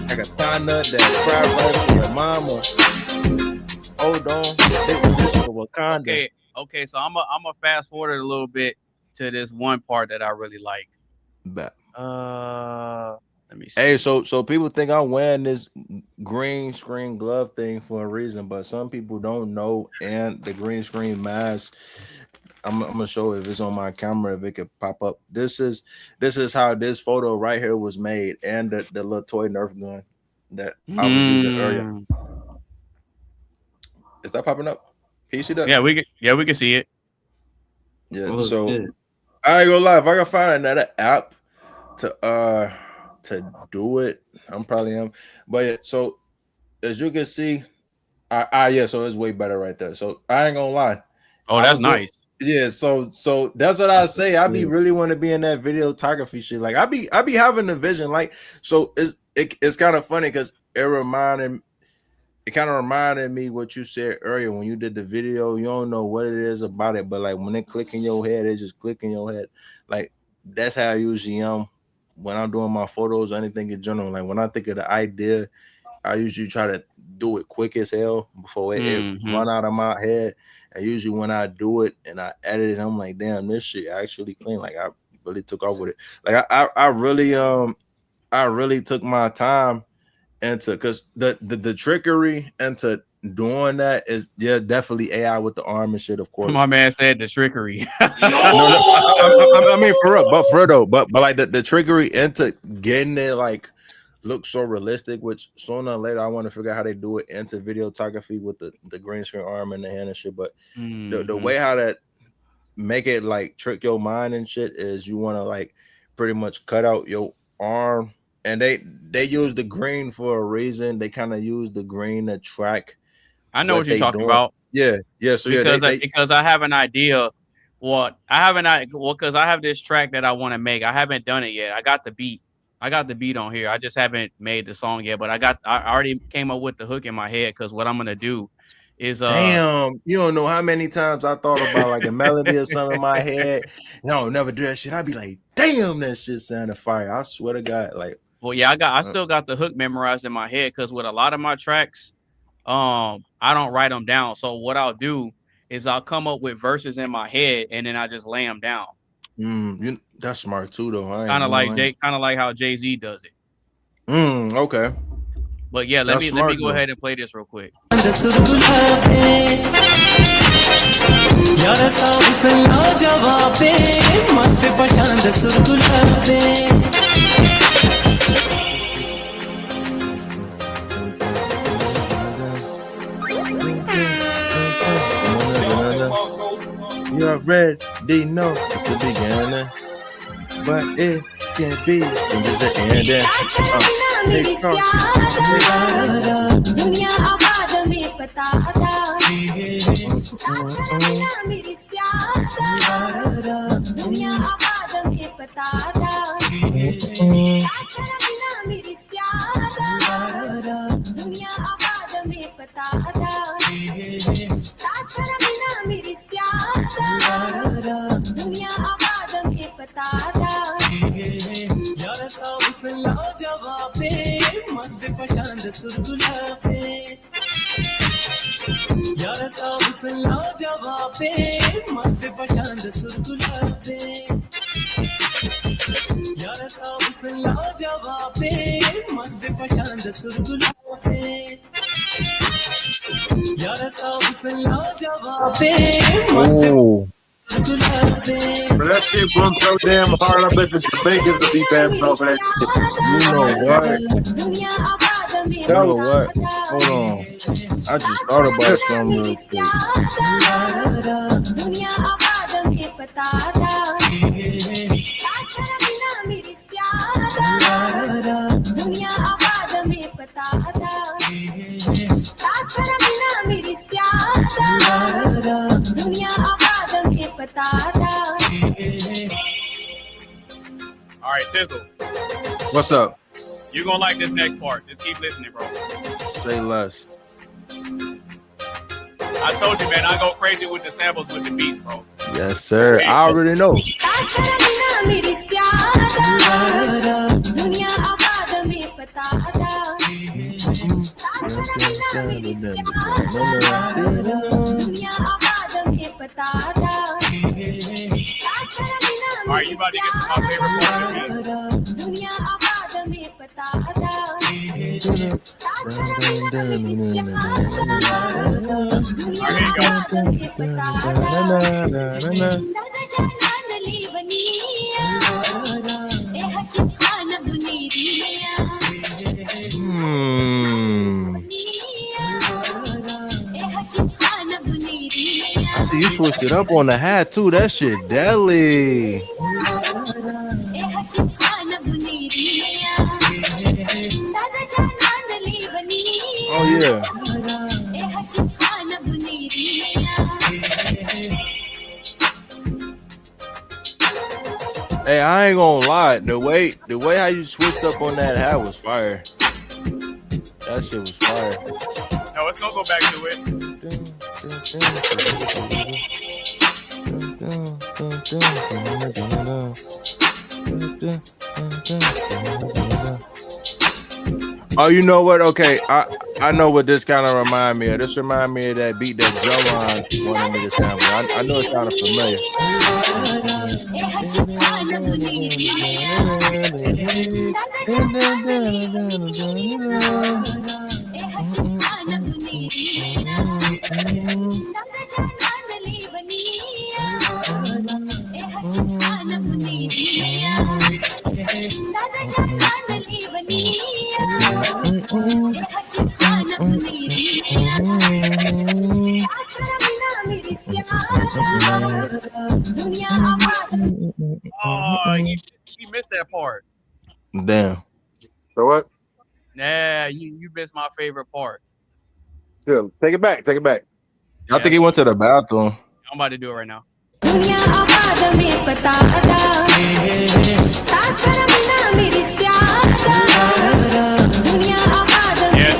I got tie nut that fried rice for your mama. Hold on, this for Wakanda. Okay. So I'm a fast forward a little bit to this one part that I really like. Bet. Let me see. Hey, so people think I'm wearing this green screen glove thing for a reason, but some people don't know. And the green screen mask, I'm gonna show if it's on my camera if it could pop up. This is how this photo right here was made, and the little toy Nerf gun that I was using earlier. Is that popping up? Can you see that? Yeah, we can see it. Yeah. So I ain't gonna lie, if I can find another app to do it, I'm probably am. But yeah, so as you can see, yeah, so it's way better right there. So I ain't gonna lie. Oh, that's nice. Yeah, so that's what I say. I be really want to be in that videography shit. Like I be having the vision. Like, so it's kind of funny because it kind of reminded me what you said earlier when you did the video. You don't know what it is about it, but like when it click in your head, it just click in your head. Like that's how I usually am when I'm doing my photos or anything in general. Like when I think of the idea, I usually try to do it quick as hell before it run out of my head. And usually when I do it and I edit it, I'm like, damn, this shit actually clean. Like I really took off with it. Like I really took my time into, because the trickery into doing that is definitely AI with the arm and shit, of course. My man said the trickery. I mean for real, but like the trickery into getting it like look so realistic, which sooner or later I want to figure out how they do it into videography with the green screen arm in the hand and shit. But the way how that make it like trick your mind and shit is you want to like pretty much cut out your arm and they use the green for a reason. They kind of use the green to track. I know what you're talking about. Yeah. So because I have an idea. Because I have this track that I want to make. I haven't done it yet. I got the beat on here. I just haven't made the song yet. But I already came up with the hook in my head. Because what I'm gonna do is damn, you don't know how many times I thought about like a melody or something in my head. No, never do that shit. I'd be like, damn, that shit sounded fire. I swear to God, like. Well, yeah, I still got the hook memorized in my head. Because with a lot of my tracks, I don't write them down. So what I'll do is I'll come up with verses in my head and then I just lay them down. That's smart too, though. Kind of like how Jay-Z does it. Okay. But yeah, let me go ahead and play this real quick. You already know it's the beginning, but it can be just the ending. Ooh. But that shit broke so damn hard. I bet the Jamaicans will be bad over that shit. You know what? Hold on. I just thought about something real quick. All right, Tizzle. What's up? You're gonna like this next part. Just keep listening, bro. Say less. I told you, man, I go crazy with the samples with the beats, bro. Yes, sir. I already know. All right, you about to get to my favorite part of the beat. I see you switched it up on the hat too. That shit deadly. Oh yeah. Hey, I ain't gonna lie. The way how you switched up on that hat was fire. That shit was fire. No, let's go back to it. Oh, you know what? Okay, I know what this kind of remind me of. This remind me of that beat that Joan wanted me to sample. I know it sounded familiar. Oh, you missed that part. Damn. So what? Nah, you missed my favorite part. Yeah, take it back. Take it back. I think he went to the bathroom. I'm about to do it right now. Yeah,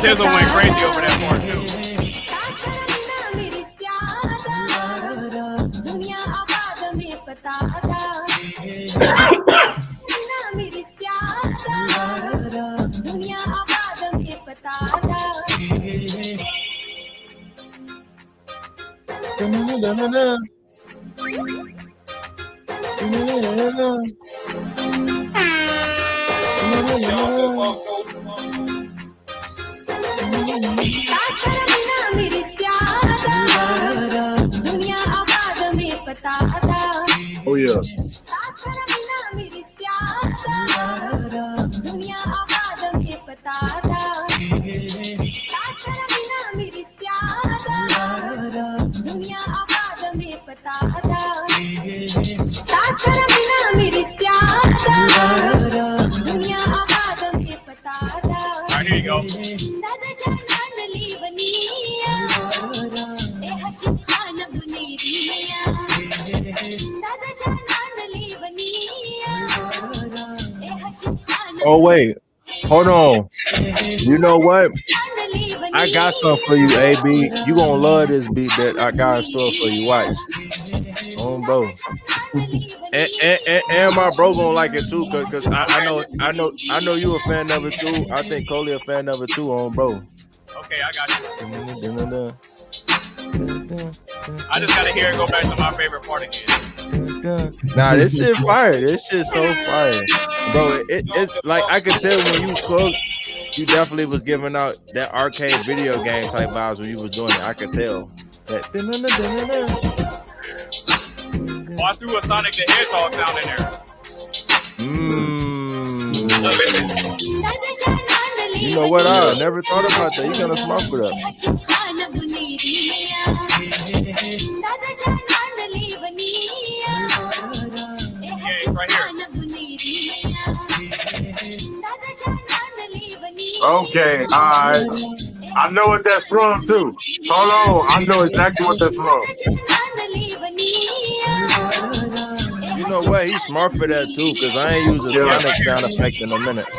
Tizzle went crazy over that part too. Oh yeah. Alright, here you go. Oh wait, hold on. You know what? I got something for you, AB. You gonna love this beat that I got in store for you. Watch, bro. And my bro gonna like it too, cause I know you a fan of it too. I think Coley a fan of it too, bro. Okay, I got you. I just gotta hear it go back to my favorite part again. Nah, this shit fire. This shit so fire, bro. It's like I could tell when you close, you definitely was giving out that arcade video game type vibes when you was doing it. I could tell. Oh, I threw a Sonic the Hedgehog sound in there. You know what? I never thought about that. You gonna smart for that. Yeah, right here. Okay, all right. I know what that's from too. Hold on, I know exactly what that's from. You know what? He's smart for that too, because I ain't used a Sonic sound effect in a minute.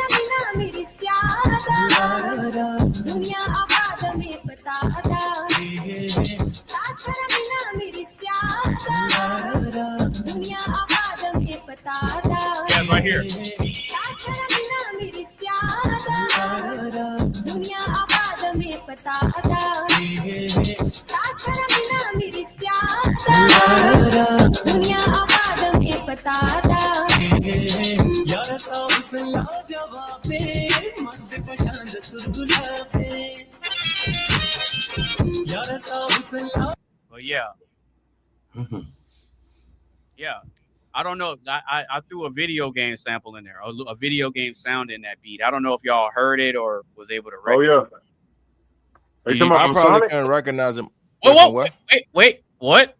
Yeah, right here. But yeah. Yeah. I don't know. I threw a video game sample in there, a video game sound in that beat. I don't know if y'all heard it or was able to recognize. Oh yeah. Are you talking about I from probably Sonic? couldn't recognize him. Wait, what?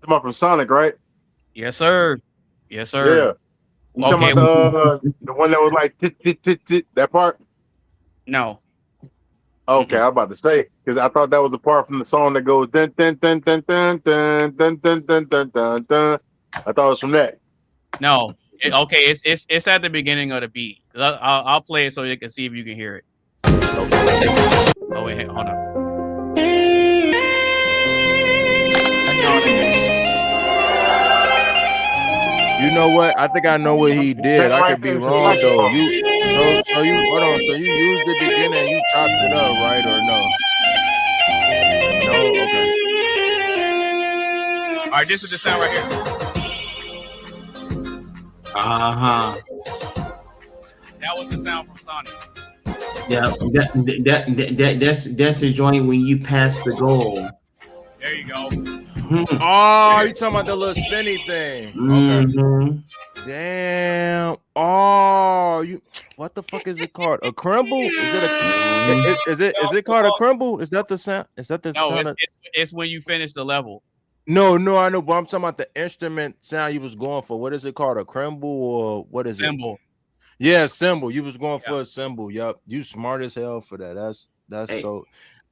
Talking about from Sonic, right? Yes, sir. Yes, sir. Yeah. You talking about the one that was like that part? No. Okay, I'm about to say because I thought that was the part from the song that goes dun dun dun dun dun dun dun dun dun dun dun dun. I thought it was from that. No. Okay, it's at the beginning of the beat. I'll play it so you can see if you can hear it. Oh wait, hold on. You know what? I think I know what he did. I could be wrong though. So you hold on. So you used the beginning and you chopped it up, right or no? No, okay. All right, this is the sound right here. That was the sound from Sonic. Yeah, that's the joint when you pass the goal. There you go. Oh, you talking about the little spinny thing? Okay. Damn. Oh, what the fuck is it called? A crumble? Is it called a crumble? Is that the sound? Is that the sound? It's when you finish the level. No, I know, but I'm talking about the instrument sound you was going for. What is it called? A crumble or what is Cymbal. Yeah, symbol. You was going for a symbol. Yup. You smart as hell for that. That's Hey. so.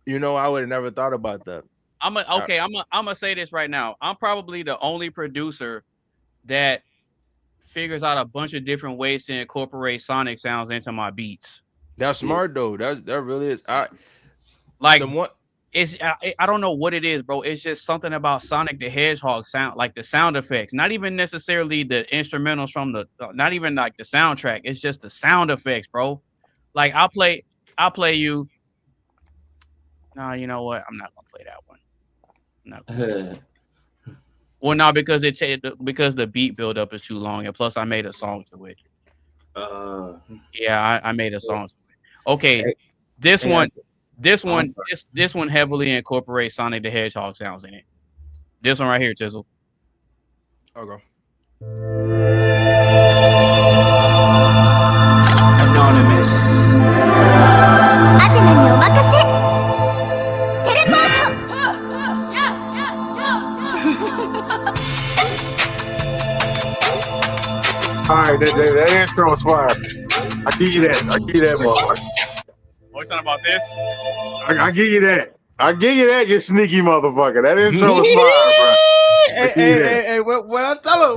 You know, I would have never thought about that. I'm gonna say this right now. I'm probably the only producer that figures out a bunch of different ways to incorporate sonic sounds into my beats. That's smart though. That really is. Like the one. It's I don't know what it is, bro. It's just something about Sonic the Hedgehog sound, like the sound effects. Not even necessarily the instrumentals from the, not even like the soundtrack. It's just the sound effects, bro. Like I'll play you. No, you know what? I'm not gonna play that one. No. Well, no, because because the beat buildup is too long, and plus I made a song to it. Yeah, I made a song to it. Okay, this one heavily incorporates Sonic the Hedgehog sounds in it. This one right here, Tizzle. Okay. Anonymous. All right, that intro was fire. I give you that. Motherfucker. What you talking about this? I give you that. I give you that, you sneaky motherfucker. That intro was fire, bro. Hey, when I tell her,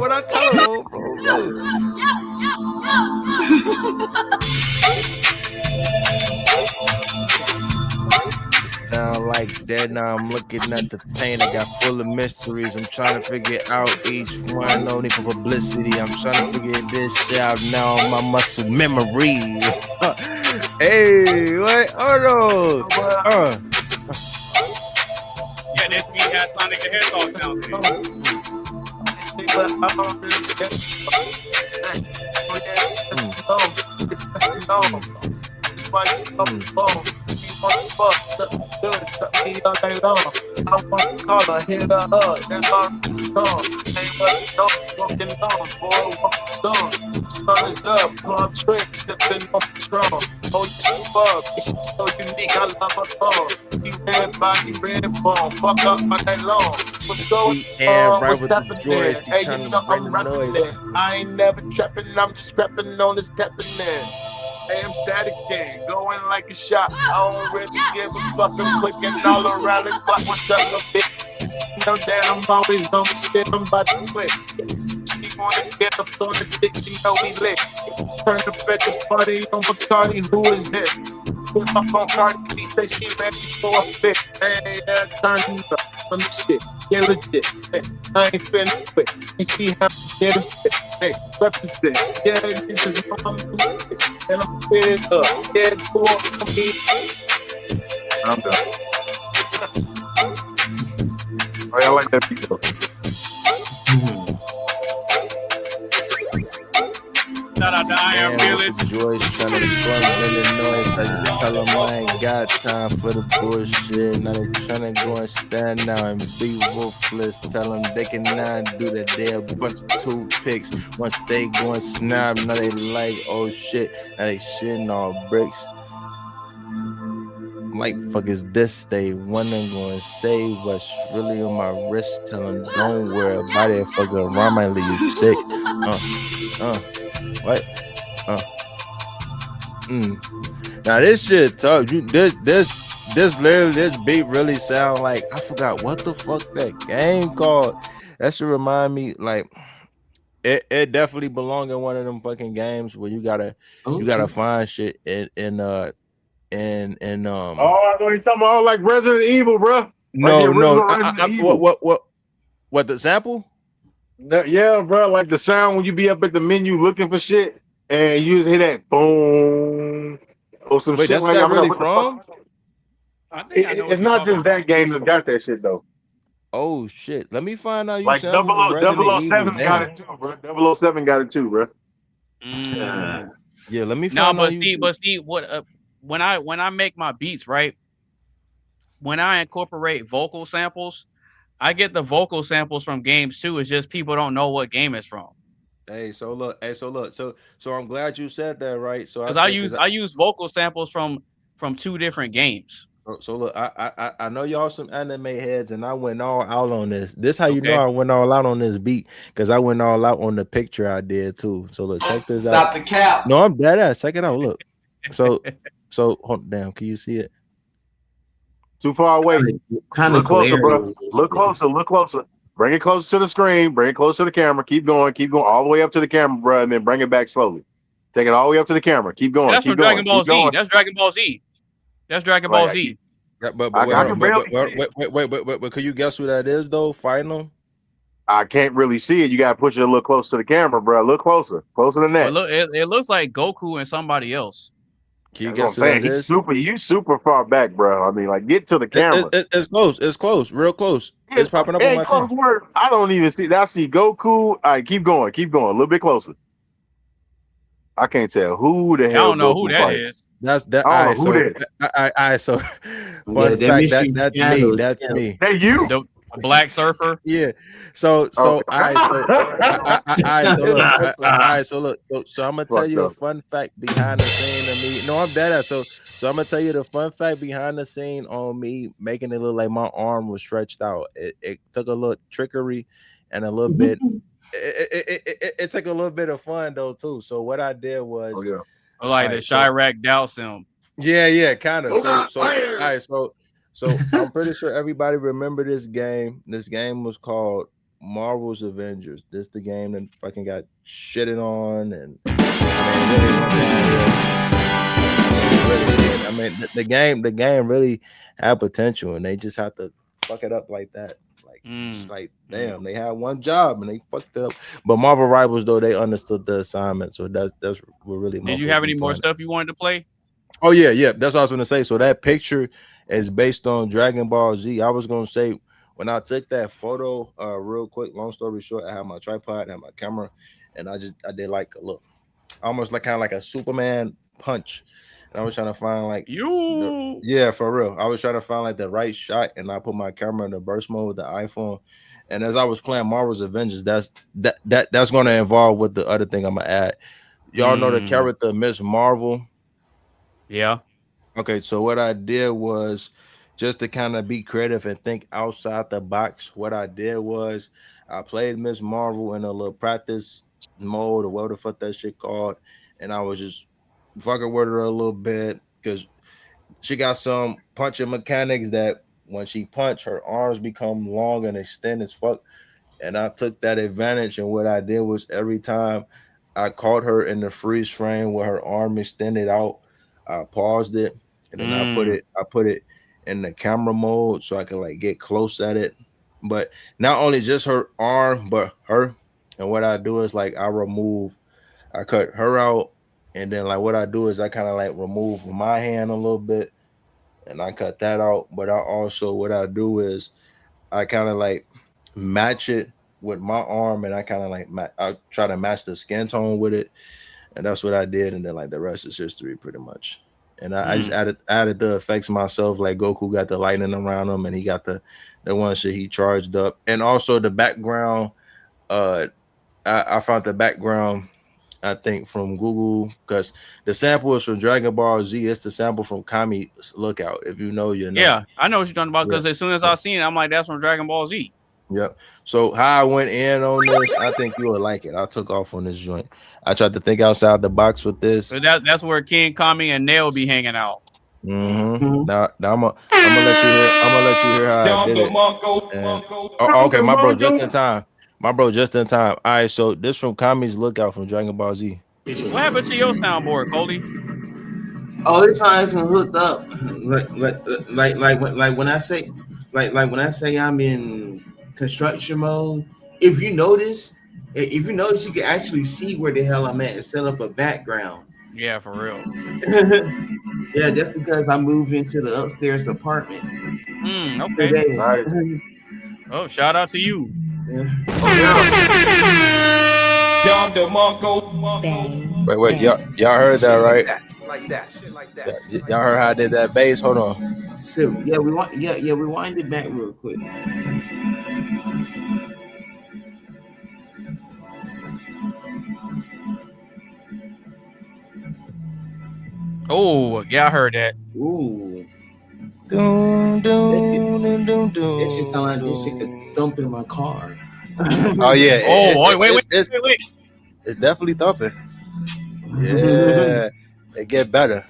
sound like that. Now I'm looking at the pain. I got full of mysteries. I'm trying to figure out each one. No need for publicity. I'm trying to figure this shit out now on my muscle memory. Hey, what? Hold on. Yeah, this beat has Sonic the Hedgehog sounds in it. Hey, you know I'm rapping there. I ain't never trapping, I'm just rapping on this tapping there. Hey, I'm static gang, going like a shot. I don't really give a fuck, I'm clicking all around the clock. What's up, little bitch? You know that I'm always on shit, I'm about to quit. She wanna get up on the stick, you know we lit. Turn the fed the party on Bacardi, who is this? Put my phone card, she say she ready for a fit. Hey, turn me up on the shit, yeah, legit. Hey, I ain't finna quit, and she have to get a fit. Hey, represent, yeah, this is what I'm doing. And I'm fitted up, yeah, it's cool for me. I'm done. Oh, yeah, I like that beat though. Shout out to IamFearless. Joyce trying to from Illinois. I just tell them I ain't got time for the bullshit. Now they trying to go and stand now and be ruthless. Tell them they cannot do that. They're a bunch of toothpicks. Once they go and snap, now they like, oh shit. Now they shitting all bricks. Like, fuck is this? They wanna go and say what's really on my wrist. Tell them don't worry about it. Fuck around, might leave you sick. What? Now this shit tough. This beat really sound like, I forgot what the fuck that game called. That should remind me, like, it definitely belong in one of them fucking games where you gotta find shit in Oh, I know he's talking about like Resident Evil, bro. No, like what the sample? Yeah, bro, like the sound when you be up at the menu looking for shit and you just hear that boom or some shit. That's like that really from? It's not just that game that's got that shit though. Oh shit! Let me find out. You like 007 got it too, bro. 007 got it too, bro. Yeah, let me find out. But Steve, what? When I make my beats, right? When I incorporate vocal samples, I get the vocal samples from games too. It's just people don't know what game it's from. So I'm glad you said that, right? So I use vocal samples from 2 different games. So look, I know y'all some anime heads, and I went all out on this. This how you know I went all out on this beat, because I went all out on the picture I did too. So look, check this out. Stop the cap. No, I'm dead ass. Check it out. Look. So hold damn. Can you see it? Too far away. Kinda Look closer, bro. glaring. Look closer. Look closer. Bring it closer to the screen. Bring it closer to the camera. Keep going all the way up to the camera, bro, and then bring it back slowly. Take it all the way up to the camera. Keep going. That's keep from going. Dragon Ball keep Z. going. That's Dragon Ball Z. That's Dragon Ball Z. Yeah, but could you guess who that is though? Final. I can't really see it. You gotta push it a little closer to the camera, bro. Look closer than that. Well, look, it looks like Goku and somebody else. Can you That's guess what I'm who saying. that is? You super far back, bro. I mean, like, get to the camera. It's close. It's close. Real close. It's popping up on my close thing. word. I don't even see that. I see Goku. All right, keep going. A little bit closer. I can't tell who the hell. I don't know Goku who that fight. is. That's that. I All don't right, know so who that. so fun that fact, mystery that's channel me. is That's hell. me. Hey, you. The Black Surfer. Yeah. So all right. So look. So I'm gonna tell you a fun fact behind the scene of me. No, I'm dead ass. So I'm gonna tell you the fun fact behind the scene on me making it look like my arm was stretched out. It took a little trickery and a little bit. It took a little bit of fun though too. So what I did was, Like the Chirac doubts him. Yeah, kind of. So all right, so I'm pretty sure everybody remember this game. This game was called Marvel's Avengers. This the game that fucking got shitted on, and I mean, the game really had potential, and they just had to fuck it up like that. Like, just like damn, they had one job and they fucked it up. But Marvel Rivals though, they understood the assignment, so that's what really. Did you have any more stuff you wanted to play? Oh yeah, that's what I was gonna say. So that picture is based on Dragon Ball Z. I was gonna say when I took that photo, real quick, long story short, I had my tripod, I had my camera, and I did like a look, almost like kind of like a Superman punch. And I was trying to find like yeah, for real. I was trying to find like the right shot, and I put my camera in the burst mode with the iPhone. And as I was playing Marvel's Avengers, that's gonna involve with the other thing I'm gonna add. Y'all know the character Miss Marvel. Yeah. Okay, so what I did was just to kind of be creative and think outside the box. What I did was I played Miss Marvel in a little practice mode or whatever the fuck that shit called, and I was just fucking with her a little bit because she got some punching mechanics that when she punch, her arms become long and extend as fuck. And I took that advantage, and what I did was every time I caught her in the freeze frame with her arm extended out, I paused it, and then I put it in the camera mode so I could like get close at it. But not only just her arm, but her. And what I do is like I cut her out, and then like what I do is I kind of like remove my hand a little bit, and I cut that out. But I also what I do is I kind of like match it with my arm, and I kind of like I try to match the skin tone with it. And that's what I did, and then like the rest is history, pretty much. And I just added the effects myself. Like Goku got the lightning around him, and he got the one shit he charged up, and also the background. I found the background, I think, from Google because the sample is from Dragon Ball Z. It's the sample from Kami's Lookout. If you know, you know. Yeah, I know what you're talking about because as soon as I seen it, I'm like, that's from Dragon Ball Z. Yep. So how I went in on this, I think you would like it. I took off on this joint. I tried to think outside the box with this. So that's where King Kami and Nail be hanging out. Now I'm gonna let you hear. I'm gonna let you hear how I did it. Okay, my bro, just in time. All right, so this from Kami's Lookout from Dragon Ball Z. What happened to your soundboard, Coley? Oh, this time it's hooked up. Like when I say, when I say I'm in construction mode. If you notice, you can actually see where the hell I'm at and set up a background. Yeah, for real. Yeah, that's because I moved into the upstairs apartment. Okay. Today. Oh, shout out to you. Wait, y'all heard that, right? Like that, shit like that. Y'all heard how I did that bass? Hold on. Yeah, rewind it back real quick. Oh, yeah, I heard that. Ooh. Doom, doom, doom, doom, That shit sound like this shit could thump in my car. Oh yeah. Wait. It's definitely thumping. Yeah, it get better.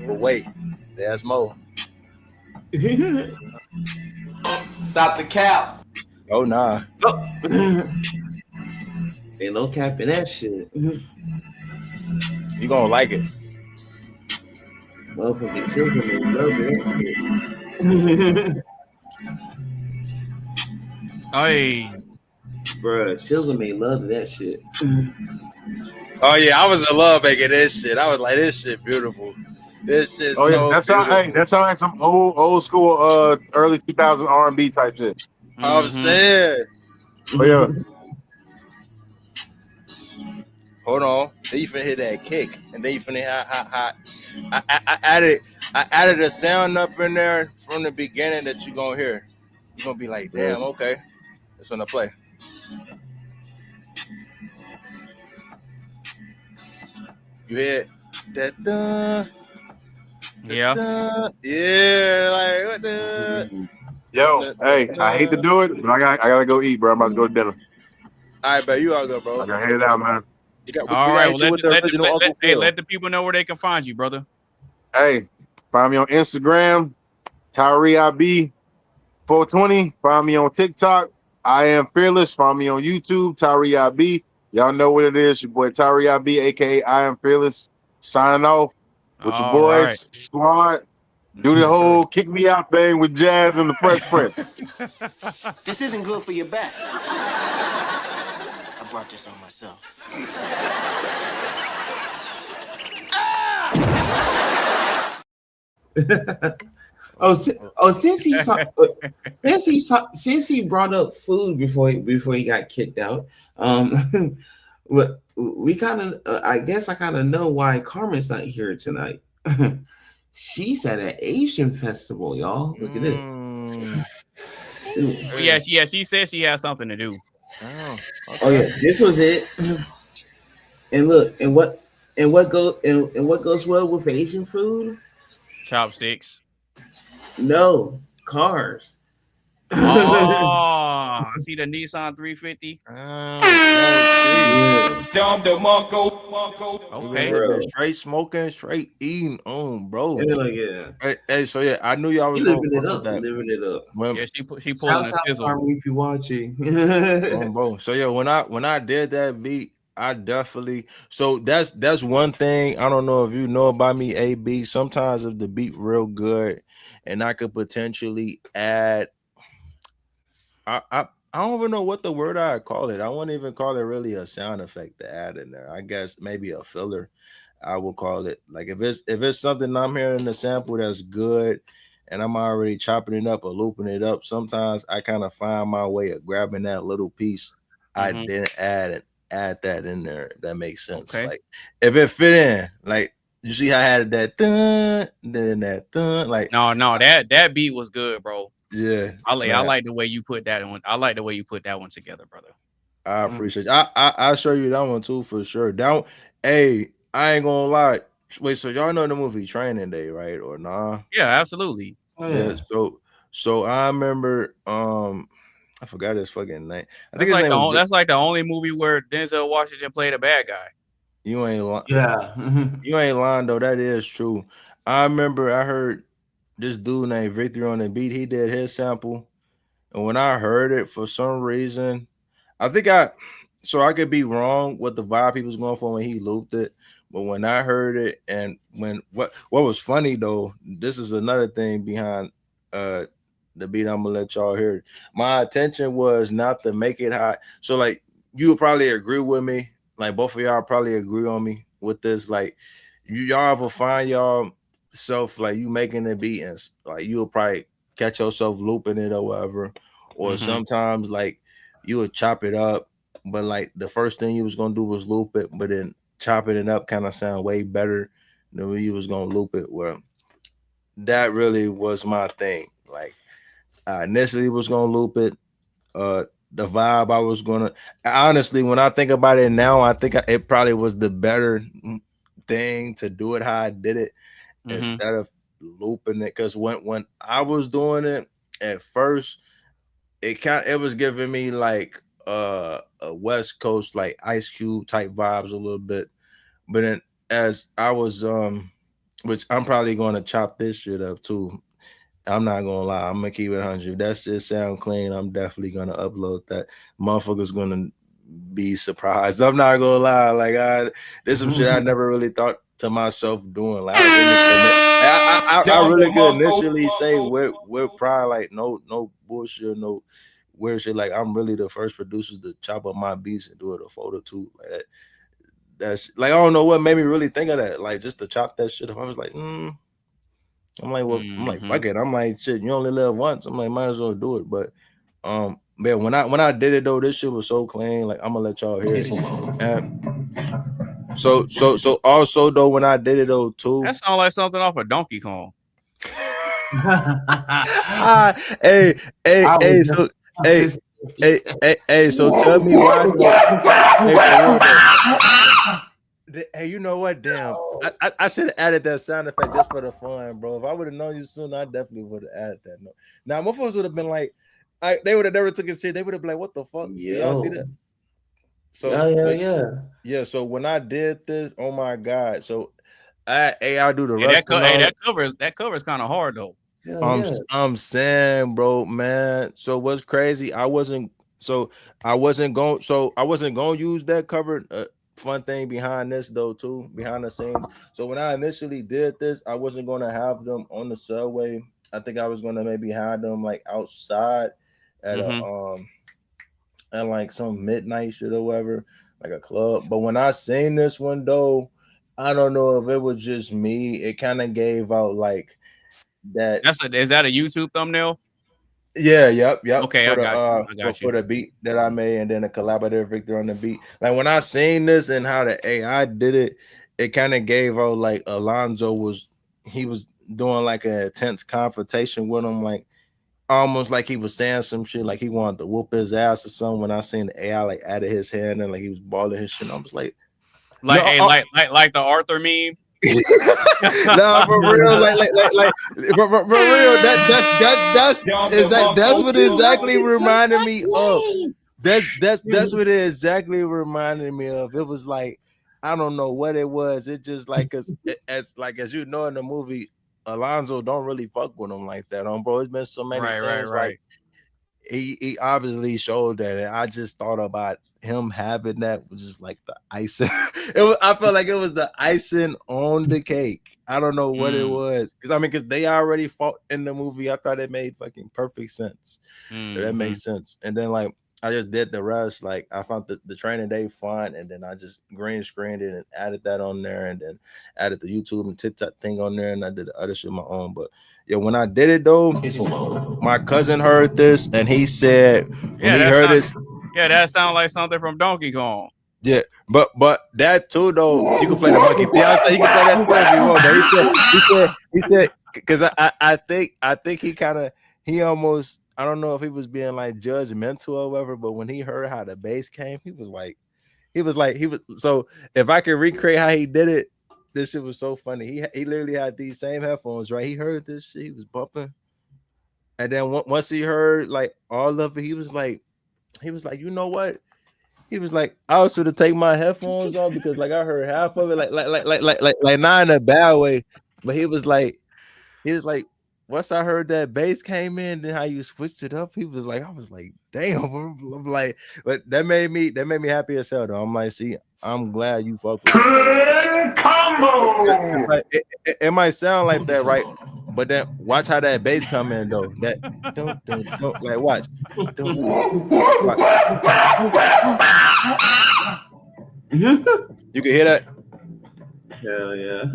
But wait, there's more. Stop the cap. Oh nah. Ain't no cap in that shit. You gonna like it. Motherfucking Tizzle love that shit. Hey, bruh, Tizzle love that shit. Oh yeah, I was in love making this shit. I was like, this shit beautiful. This shit Oh yeah, so that beautiful. sound like some old school early 2000 R&B type shit. I'm saying. Oh yeah. Hold on. Then you finna hit that kick, and then you finna hot. I added a sound up in there from the beginning that you gonna hear. You gonna be like, damn, okay. That's when I play. You hear that? Yeah. Yeah, like what the? Yo, hey, I hate to do it, but I gotta go eat, bro. I'm about to go to dinner. All right, bet you all go, bro. I gotta head out, man. All right. Well, let the people know where they can find you, brother. Hey, find me on Instagram, TyreeIB420. Find me on TikTok, IamFearless. Find me on YouTube, TyreeIB. Y'all know what it is. Your boy TyreeIB, aka IamFearless. Signing off with your boys, squad. Do the whole kick me out thing with Jazz and the Fresh Prince. This isn't good for your back. I brought this on myself. Since he brought up food before he got kicked out, we kind of I guess I kind of know why Carmen's not here tonight. She's at an Asian festival, y'all. Look at this. Yeah, she said she has something to do. Oh yeah, this was it. And look, and what goes well with Asian food? Chopsticks. No, cars. Oh, see the Nissan 350. Okay, straight smoking, straight eating on, bro. Yeah. Hey, so yeah, I knew y'all was living it up. Living it up. Yeah, she pulling Shouts the out Tizzle. Carmen if you watching. Bro. So yeah, when I did that beat, I definitely. So that's one thing. I don't know if you know about me, AB. Sometimes if the beat real good, and I could potentially add. I don't even know what the word I call it. I wouldn't even call it really a sound effect to add in there. I guess maybe a filler. I will call it. Like if it's something I'm hearing in the sample that's good, and I'm already chopping it up or looping it up. Sometimes I kind of find my way of grabbing that little piece I didn't add that in there. That makes sense. Okay. Like if it fit in, like you see how I had that then that like no, that beat was good, bro. Yeah, I like the way you put that one. I like the way you put that one together, brother. I appreciate you. I'll show you that one too for sure. That one, hey, I ain't gonna lie. Wait, so y'all know the movie Training Day, right? Or nah? Yeah, absolutely. Yeah. So I remember I forgot his fucking name. I think that's his name that's like the only movie where Denzel Washington played a bad guy. You ain't lying. Yeah. You ain't lying though. That is true. I remember I heard this dude named Victory on the beat. He did his sample, and when I heard it, for some reason, I could be wrong what the vibe he was going for when he looped it. But when I heard it, and when what was funny though, this is another thing behind the beat I'm gonna let y'all hear. My attention was not to make it hot. So like you would probably agree with me. Like both of y'all probably agree on me with this. Like y'all ever find y'all self like you making the beat and like you'll probably catch yourself looping it or whatever. Or sometimes like you would chop it up, but like the first thing you was gonna do was loop it, but then chopping it up kind of sound way better than when you was gonna loop it. Well, that really was my thing. Like I initially was gonna loop it. The vibe I was gonna. Honestly, when I think about it now, I think it probably was the better thing to do it how I did it instead of looping it. Because when I was doing it at first, it was giving me like a West Coast like Ice Cube type vibes a little bit. But then as I was which I'm probably gonna chop this shit up too. I'm not gonna lie, I'm gonna keep it 100. That shit sound clean. I'm definitely gonna upload that. Motherfuckers gonna be surprised. I'm not gonna lie. Like there's some shit I never really thought to myself doing. Like I really could initially say with pride, like no bullshit, no weird shit. Like I'm really the first producers to chop up my beats and do it a photo too. Like that. That's like I don't know what made me really think of that. Like just to chop that shit up. I was like, I'm like, well, I'm like, fuck it. I'm like, shit, you only live once. I'm like, might as well do it. But man, when I did it though, this shit was so clean. Like I'm gonna let y'all hear it. And so also though, when I did it though too, that sounds like something off of Donkey Kong. So tell me why. Hey, you know what? Damn, I should have added that sound effect just for the fun, bro. If I would have known you sooner, I definitely would have added that. No, now my folks would have been like, they would have never took it serious. They would have been like, "What the fuck?" Y'all see that? So yeah. So when I did this, oh my god! So I do the rest. That cover is kind of hard though. I'm saying, bro, man. So what's crazy? I wasn't going to use that cover. Fun thing behind this though too, behind the scenes. So when I initially did this, I wasn't going to have them on the subway. I think I was going to maybe have them like outside at at like some midnight shit or whatever, like a club. But when I seen this one though, I don't know if it was just me. It kind of gave out like that. Is that a YouTube thumbnail? Yeah, yep. Okay, I got you. For the beat that I made, and then a collaborative Victor on the beat. Like when I seen this and how the AI did it, it kind of gave out like Alonzo was doing like an intense confrontation with him, like almost like he was saying some shit, like he wanted to whoop his ass or something. When I seen the AI like added his hand and like he was balling his shit, I was like the Arthur meme. Nah, for real, for real. That's what exactly reminded me of. That's what it exactly reminded me of. It was like I don't know what it was. It just like as you know in the movie, Alonzo don't really fuck with him like that, bro. It's been so many scenes like. He obviously showed that, and I just thought about him having that was just like the icing. I felt like it was the icing on the cake. I don't know what it was, because they already fought in the movie. I thought it made fucking perfect sense. So that makes sense. And then like I just did the rest. Like I found the training day fun, and then I just green screened it and added that on there, and then added the YouTube and TikTok thing on there, and I did the other shit on my own. But yeah, when I did it though, my cousin heard this and he said that sounds like something from Donkey Kong. Yeah, but that too though, you can play the monkey thing. He can play that too if you want. But he said because I think he almost, I don't know if he was being like judgmental or whatever, but when he heard how the bass came, he was so if I could recreate how he did it. This shit was so funny. He literally had these same headphones, right? He heard this shit. He was bumping, and then once he heard like all of it, he was like, you know what? He was like, I was going to take my headphones off because like I heard half of it, like not in a bad way, but he was like, once I heard that bass came in, then how you switched it up, I was like, damn, I'm like, but that made me happy as hell though. I'm like, see, I'm glad you fuck with me. Combo. It might sound like that, right? But then watch how that bass come in though. That don't like watch. You can hear that? Hell yeah.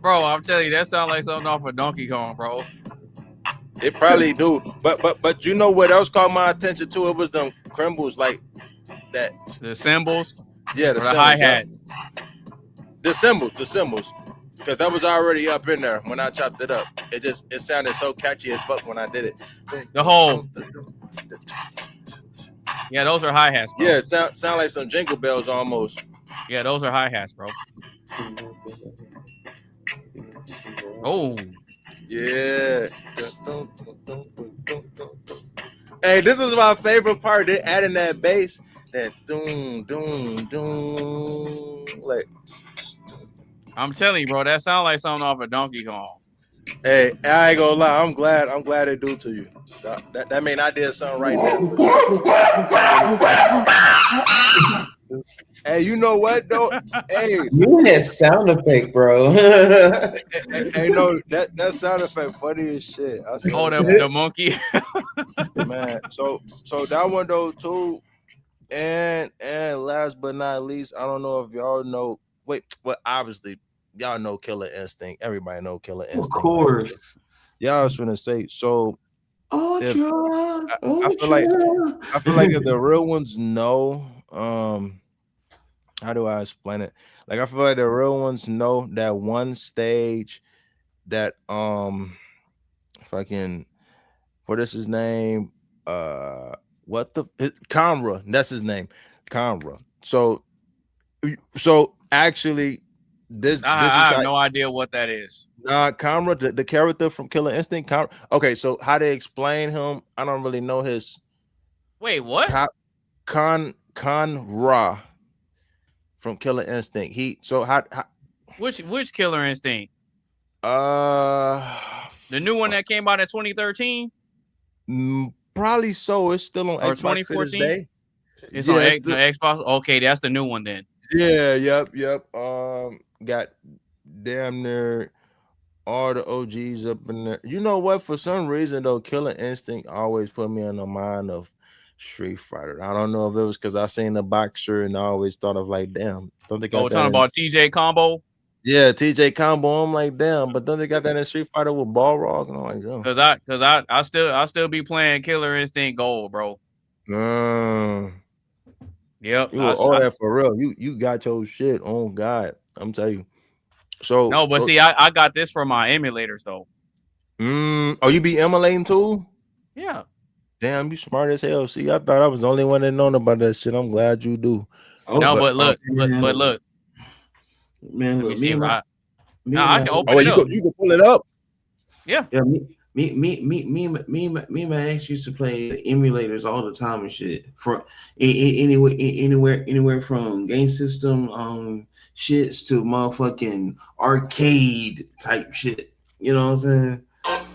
Bro, I'm telling you, that sounds like something off of Donkey Kong, bro. It probably do, but you know what else caught my attention too? It was them crumbles like that. The cymbals, yeah, the hi-hat. The cymbals. because that was already up in there when I chopped it up. It sounded so catchy as fuck when I did it. The whole. Yeah, those are hi-hats, bro. Yeah, sound like some jingle bells almost. Yeah, those are hi-hats, bro. Oh. Yeah. Hey, this is my favorite part. They adding that bass. That doom, doom, doom. Like, I'm telling you, bro, that sounds like something off of Donkey Kong. hey, I ain't gonna lie. I'm glad they do to you. That mean I did something right there. Hey, you know what though? Hey, you that sound effect, bro. hey, no, that sound effect funny as shit. I said, the monkey. Man, so that one though too, and last but not least, I don't know if y'all know. Wait, well, obviously y'all know Killer Instinct. Everybody know Killer Instinct. Of course. Right? Yeah, I was gonna say so. I feel like if the real ones know, how do I explain it? Like I feel like the real ones know that one stage that fucking what is his name? Conra, that's his name. Conra. So actually I have no idea what that is. Conra, the character from Killer Instinct. Okay, so how they explain him? I don't really know his. Wait, what? Conra from Killer Instinct. Which Killer Instinct? The new one that came out in 2013. Probably so. It's still on Xbox 2014. To this day. It's on the Xbox. Okay, that's the new one then. Yeah. Yep. Got damn near all the OGs up in there. You know what? For some reason though, Killer Instinct always put me in the mind of Street Fighter. I don't know if it was because I seen the boxer and I always thought of like, damn. Don't they got we're talking about TJ Combo? Yeah, TJ Combo. I'm like, damn, but don't they got that in Street Fighter with Balrog? And I'm like, damn. Cause I still be playing Killer Instinct Gold, bro. Yep. You all that for real. You got your shit on God. I'm telling you. So no, but see, I got this for my emulators though. Oh, you be emulating too? Yeah. Damn, you smart as hell. See, I thought I was the only one that known about that shit. I'm glad you do. But look. Man, let look, me see if I can open it up. You can pull it up. Yeah. Me and my ex used to play the emulators all the time and shit. For anywhere from game system shits to motherfucking arcade type shit. You know what I'm saying?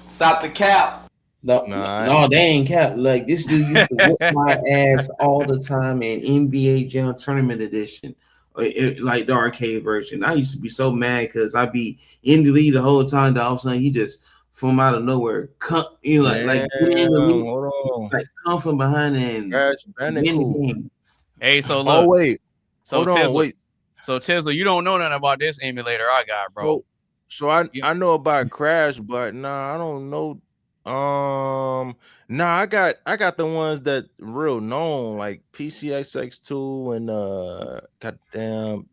Stop the cap. No, they ain't cap. Like this dude used to whip my ass all the time in NBA Jam Tournament Edition. Like the arcade version. I used to be so mad because I'd be in the lead the whole time that all of a sudden he just from out of nowhere come like come from behind and win the game. Hey, so look. Oh wait. So hold on, wait. So Tizzle, you don't know nothing about this emulator I got, bro. So I know about Crash, but I don't know. I got the ones that real known like PCSX2 and goddamn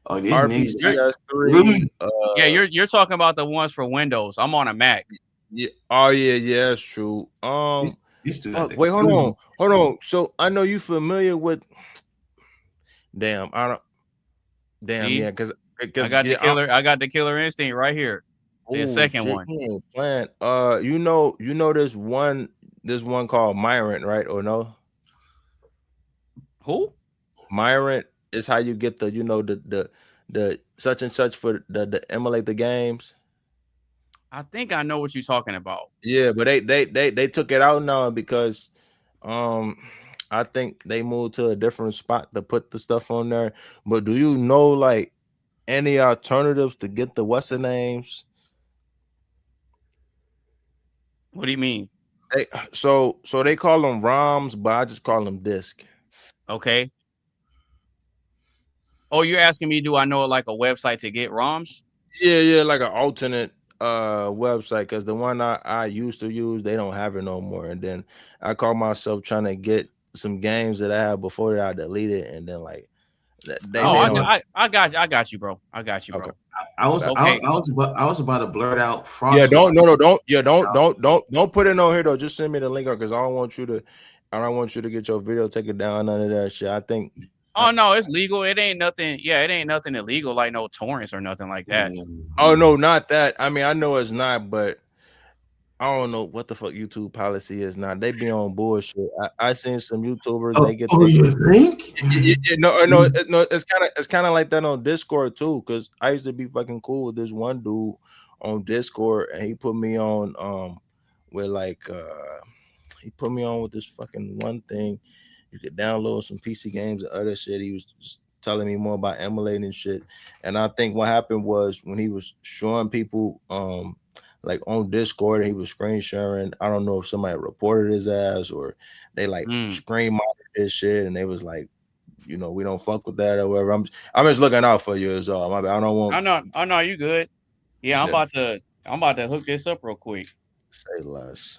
RPCS3. Yeah, you're talking about the ones for Windows. I'm on a Mac. Yeah. Oh yeah, that's true. Wait, hold on. So I know you familiar with. Damn, yeah, because I got the Killer Instinct right here. The second one. You know this one called Myrant, right? Or no? Who? Myrant is how you get the such and such for the emulate the games. I think I know what you're talking about. Yeah, but they took it out now because I think they moved to a different spot to put the stuff on there. But do you know like any alternatives to get the what's the names? What do you mean? So they call them ROMs, but I just call them disk. Okay. Oh, you're asking me, do I know like a website to get ROMs? Yeah, like an alternate website, because the one I used to use, they don't have it no more. And then I call myself trying to get some games that I had before that I deleted, and then like I got you, bro. I got you, bro. Okay. I was about to blurt out Frost. Yeah, don't put it on here though. Just send me the link because I don't want you to get your video taken down. None of that shit. I think. Oh no, it's legal. It ain't nothing. Yeah, it ain't nothing illegal like no torrents or nothing like that. Oh no, not that. I mean, I know it's not, but I don't know what the fuck YouTube policy is now. They be on bullshit. I seen some YouTubers. They get. You think? No. It's kind of like that on Discord too. Because I used to be fucking cool with this one dude on Discord, and he put me on he put me on with this fucking one thing. You could download some PC games and other shit. He was just telling me more about emulating shit. And I think what happened was when he was showing people like on Discord and he was screen sharing, I don't know if somebody reported his ass or they like screen monitored his shit and they was like, we don't fuck with that or whatever. I'm just looking out for you as all. I don't want. I know you good. Yeah, I'm about to hook this up real quick. Say less.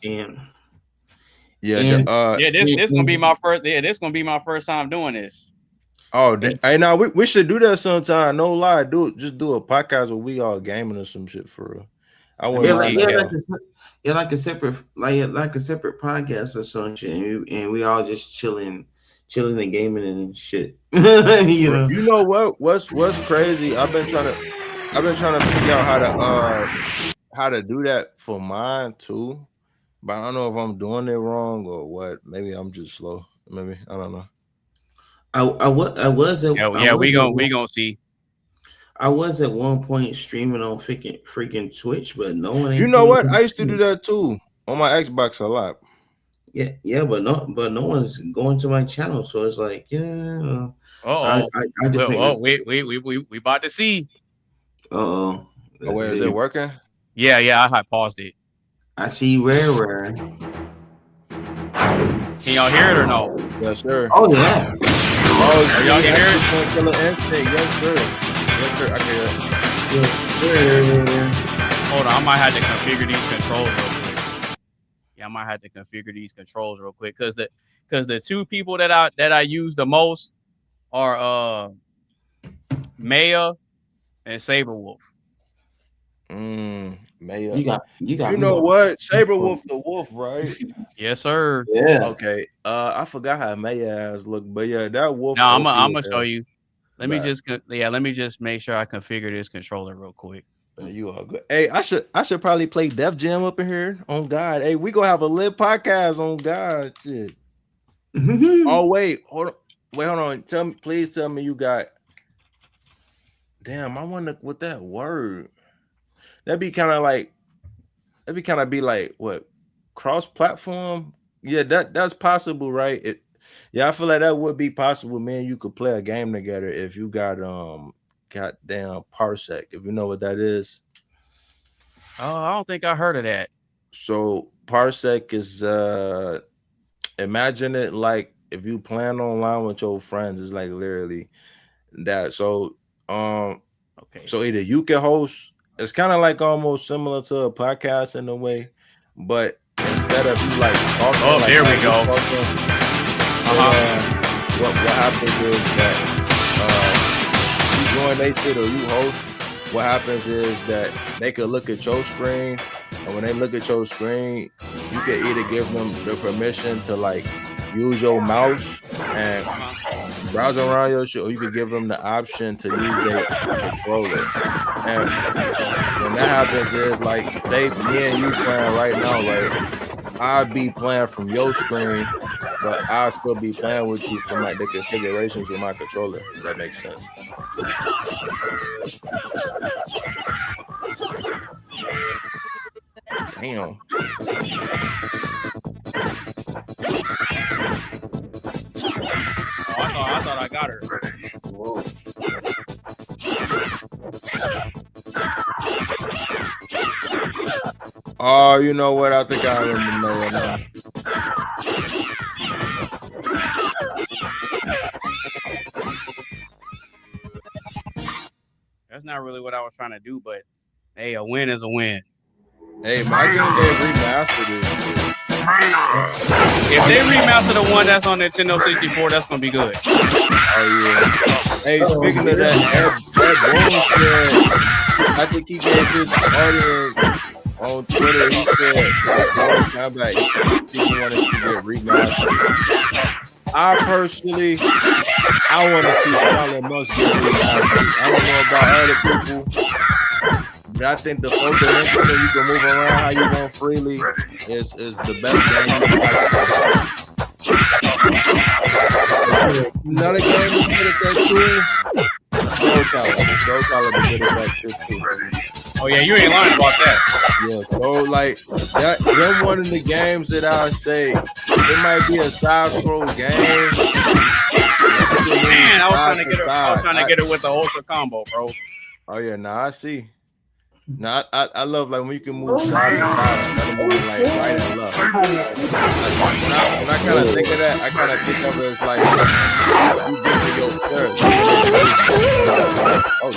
This gonna be my first. Yeah, this gonna be my first time doing this. Oh, hey, now we should do that sometime. No lie, just do a podcast where we all gaming or some shit for real. I want like a separate podcast or some shit, and we all just chilling and gaming and shit. You know what? What's crazy? I've been trying to figure out how to do that for mine too. But I don't know if I'm doing it wrong or what. Maybe I'm just slow. Maybe I don't know. We gonna see. I was at one point streaming on freaking Twitch, but no one. You know what? I used to do that too on my Xbox a lot. Yeah, but no one's going to my channel, so it's like, yeah. We about to see. Oh, wait, is it working? Yeah, I paused it. I see rare. Can y'all hear it or no? Yes, sir. Oh yeah. Oh, y'all can hear it? Killer instinct. Yes, sir. I can hear it. Hold on, I might have to configure these controls real quick. Yeah, I might have to configure these controls real quick because the two people that I use the most are Maya and Saberwolf. Maya. You got. You know what? Saberwolf the wolf, right? Yes, sir. Yeah. Okay. I forgot how Maya ass look, but yeah, that wolf. No, I'm gonna show you. Let me just make sure I configure this controller real quick. You all good. Hey, I should probably play Def Jam up in here. On God. Hey, we gonna have a lit podcast on God. Shit. Oh, wait, hold on. Please tell me you got. Damn, I wonder what that word. That'd be kind of like what, cross-platform? Yeah, that's possible, right? I feel like that would be possible. Man, you could play a game together if you got goddamn Parsec, if you know what that is. Oh, I don't think I heard of that. So Parsec is imagine it like if you playing online with your friends, it's like literally that. So okay. So either you can host. It's kind of like almost similar to a podcast in a way, but instead of you like talking, there we go. What happens is that you join they shit or you host. What happens is that they could look at your screen, and when they look at your screen, you can either give them the permission to like use your mouse and browse around your shit, or you could give them the option to use their controller. And when that happens is like, say me and you playing right now, like I'd be playing from your screen, but I'll still be playing with you from like the configurations with my controller. If that makes sense. Damn. I thought I got her. Whoa. Oh, you know what? I think I remember now. That's not really what I was trying to do, but hey, a win is a win. Hey, my game they remastered it. If they remaster the one that's on Nintendo 64, that's gonna be good. Oh yeah. Hey, speaking of that, Boone said, I think he gave his audience on Twitter, he said, Mortal Kombat, people want to see get remastered. I personally, I want to see Shaolin Monks get remastered. I don't know about other people, but I think the 4 dimensional, you can move around how you want freely, is the best game you can Another game is good at that too. Soul Calibur be good at that shit too. Oh yeah, you ain't lying about that. Yeah, so like they're one of the games that I'll say it might be a side scroll game. Man, I was trying to get it with the ultra combo, bro. Oh yeah, nah, I see. Now I love like when you can move side to side instead of moving like right and left. When I kind of think of that, I kind of think of it as like you get to your third. Oh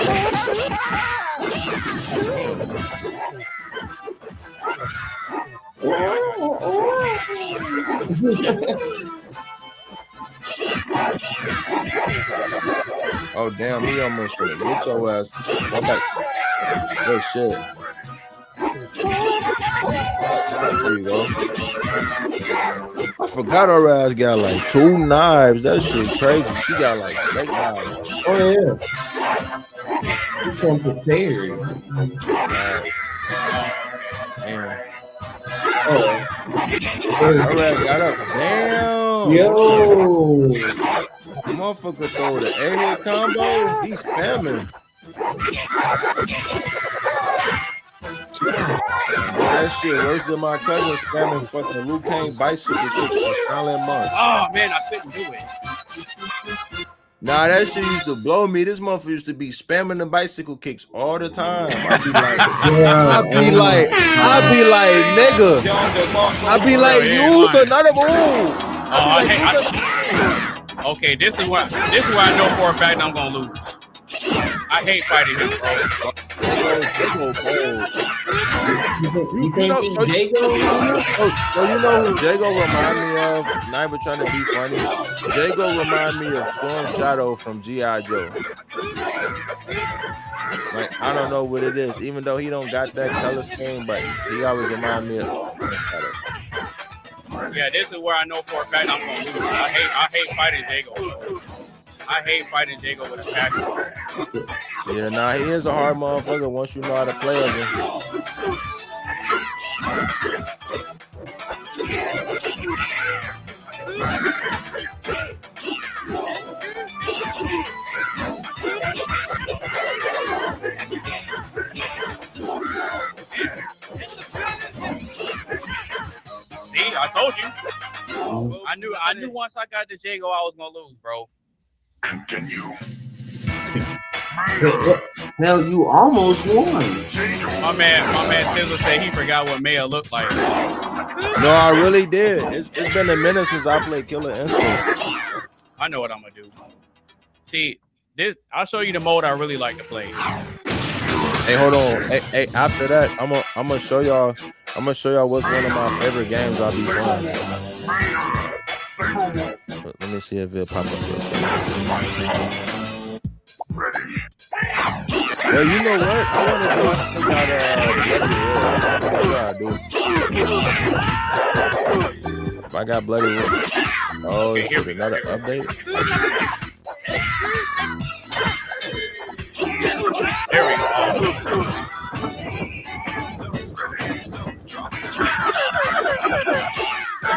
Oh damn, he almost gonna get your ass. Okay. Oh shit. There you go. I forgot her ass got like 2 knives. That shit crazy. She got like snake knives. Oh yeah. You come prepared. Damn. Oh. Her ass got up. Damn. Yo. Motherfucker throw the airhead combo. He's spamming. That shit worse than my cousin spamming fucking Liu Kang bicycle kick for Shaolin Monks. Oh man, I couldn't do it. Nah, that shit used to blow me. This motherfucker used to be spamming the bicycle kicks all the time. I'd be like, nigga. I'd be like, use another move. Okay, this is why I know for a fact I'm gonna lose. I hate fighting him, bro. You know who Jago remind me of? Not even trying to be funny. Jago remind me of Storm Shadow from G.I. Joe. Like, I don't know what it is, even though he don't got that color scheme, but he always remind me of Storm Shadow. Yeah, this is where I know for a fact I'm gonna lose. I hate fighting Jago, bro. I hate fighting Jago with a passion. Yeah, nah, he is a hard motherfucker once you know how to play him. See, I told you. I knew once I got to Jago, I was gonna lose, bro. Continue. Hell, you almost won. My man Tizzle said he forgot what Maya looked like. No, I really did. It's been a minute since I played Killer Instinct. I know what I'm gonna do. See, I'll show you the mode I really like to play. Hey, hold on. Hey, after that, I'm gonna show y'all. I'm gonna show y'all what's one of my favorite games I'll be playing. Let me see if it'll pop up real quick. Well, you know what? I want to do a spin out Bloody Roar. If I got Bloody Roar. Oh, shit, another update? There we go.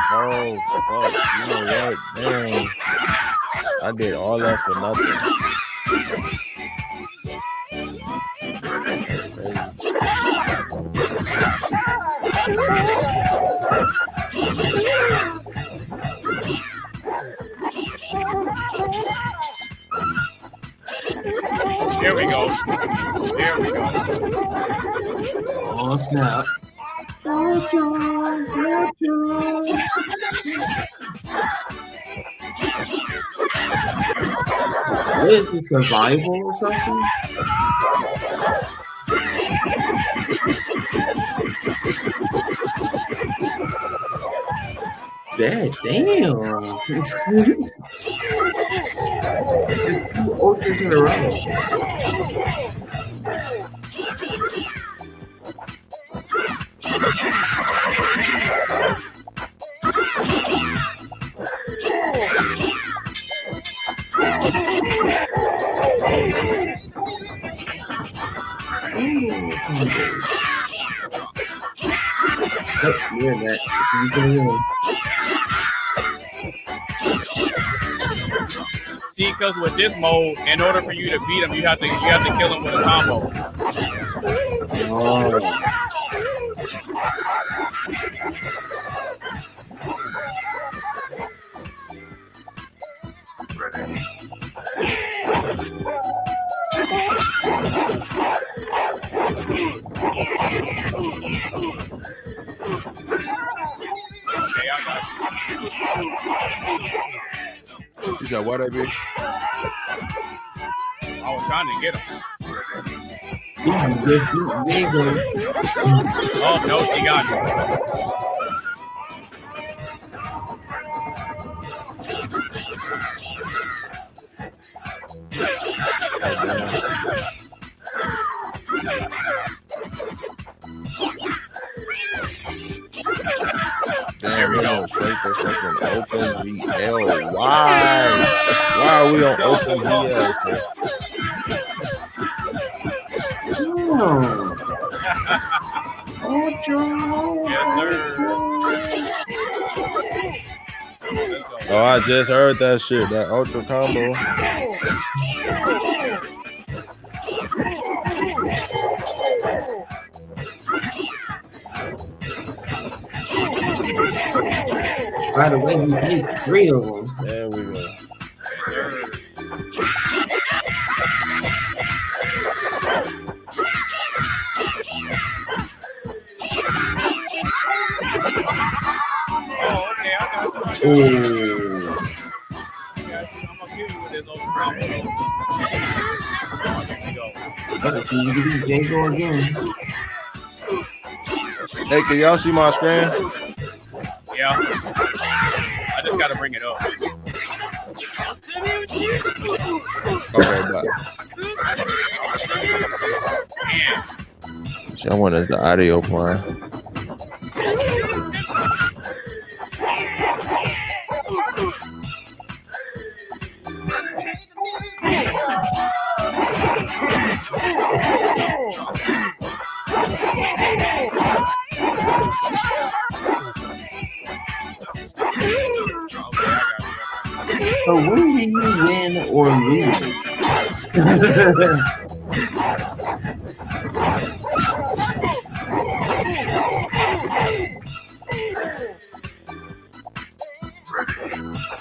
Oh, fuck. You know what? Damn. I did all that for nothing. There we go. Oh, snap. What is this, survival or something? Damn. ultras in a row. See, because with this mode, in order for you to beat him, you have to kill him with a combo. Oh. Okay, I got you. You said what, AB? I was trying to get him. Oh, no, he got me. There we go. Straight to fucking OpenGL. Why are we on OpenGL? Yes, sir. Oh, I just heard that shit. That ultra combo. By the way, we beat 3 of them. There we go. Oh, okay, I got you. Ooh. I'm gonna kill you with this open combo. Here we go. There you go again. Hey, can y'all see my screen? Yeah. I just gotta bring it up. Okay, bye. See, I want us the audio playing. So when do you win or lose?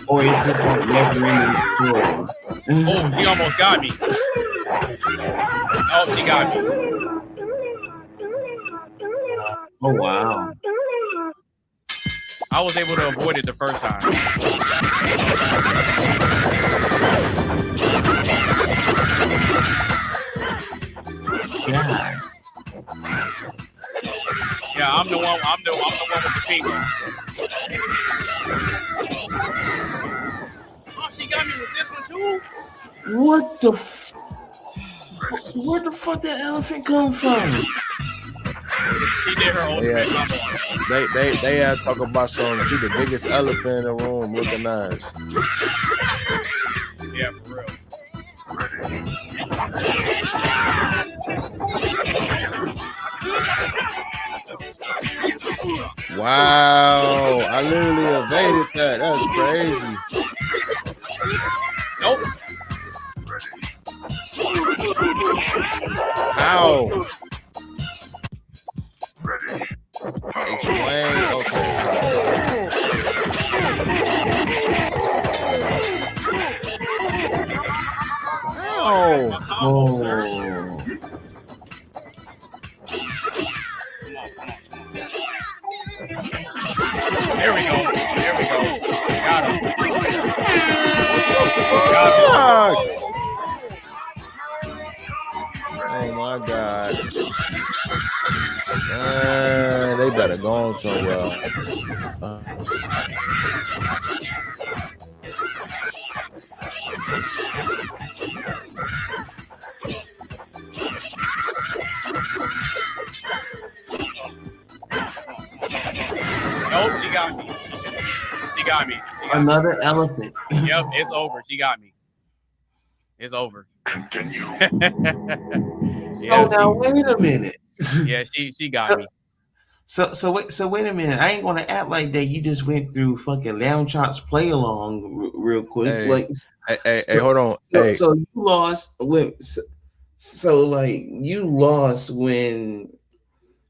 Or is this like never ending story? Oh, she almost got me. Oh, she got me. Oh wow. I was able to avoid it the first time. Yeah. Yeah, I'm the one with the finger. Oh, she got me with this one too? What the where the fuck that elephant come from? She did her ultimate combo. They had talk about some. She the biggest elephant in the room, looking nice. Yeah, for real. Wow, I literally evaded that. That's crazy. Nope. How? Explain. Okay. Oh. There we go. There we go. Got him. Oh my God. They better go on somewhere. got me. Another elephant. Yep, it's over. She got me. It's over. So now wait a minute. Yeah, she got me. So wait a minute. I ain't gonna act like that. You just went through fucking Lamb Chops play along real quick. Hey, hold on. So you lost when. So like you lost when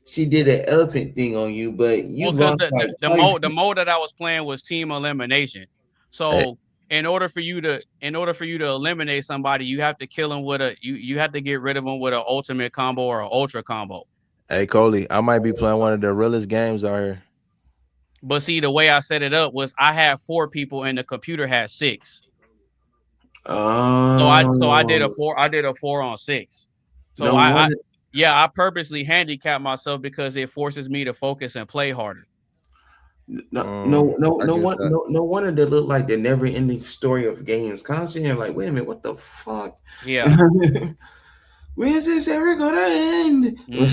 she did an elephant thing on you, but you lost the mode that I was playing was team elimination. So in order for you to eliminate somebody, you have to kill them with you have to get rid of them with an ultimate combo or an ultra combo. Hey, Coley, I might be playing one of the realest games out here. But see, the way I set it up was I had 4 people and the computer had 6. So I did a 4 on 6. So I purposely handicapped myself because it forces me to focus and play harder. No wonder they look like the never-ending story of games. Constantly, you're like, wait a minute, what the fuck? Yeah. When's this ever gonna end? But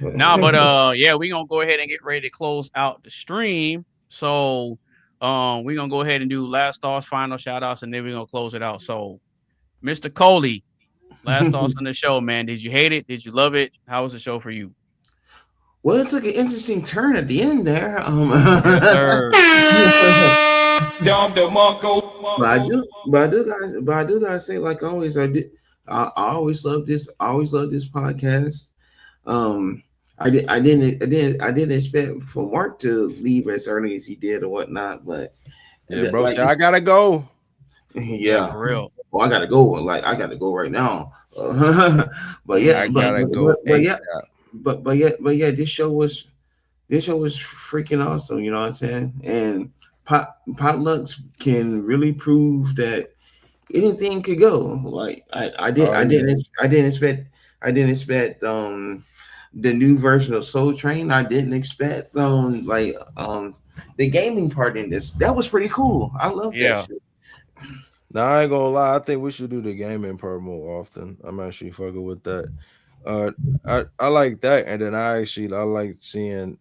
we're gonna go ahead and get ready to close out the stream. So we're gonna go ahead and do last thoughts, final shout outs, and then we're gonna close it out. So Mr. Coley, last thoughts on the show, man. Did you hate it? Did you love it? How was the show for you? Well, it took an interesting turn at the end there. But I do gotta say, like always, I always love this. I always love this podcast. I didn't expect for Mark to leave as early as he did or whatnot, but yeah, bro, I gotta go. Yeah, for real. Well, I gotta go. Like I gotta go right now. But yeah, I gotta go. But yeah, this show was freaking awesome. You know what I'm saying? And potlucks can really prove that anything could go. Like I didn't expect the new version of Soul Train. I didn't expect the gaming part in this. That was pretty cool. I love that shit. Now I ain't gonna lie, I think we should do the gaming part more often. I'm actually fucking with that. I like that, and then I like seeing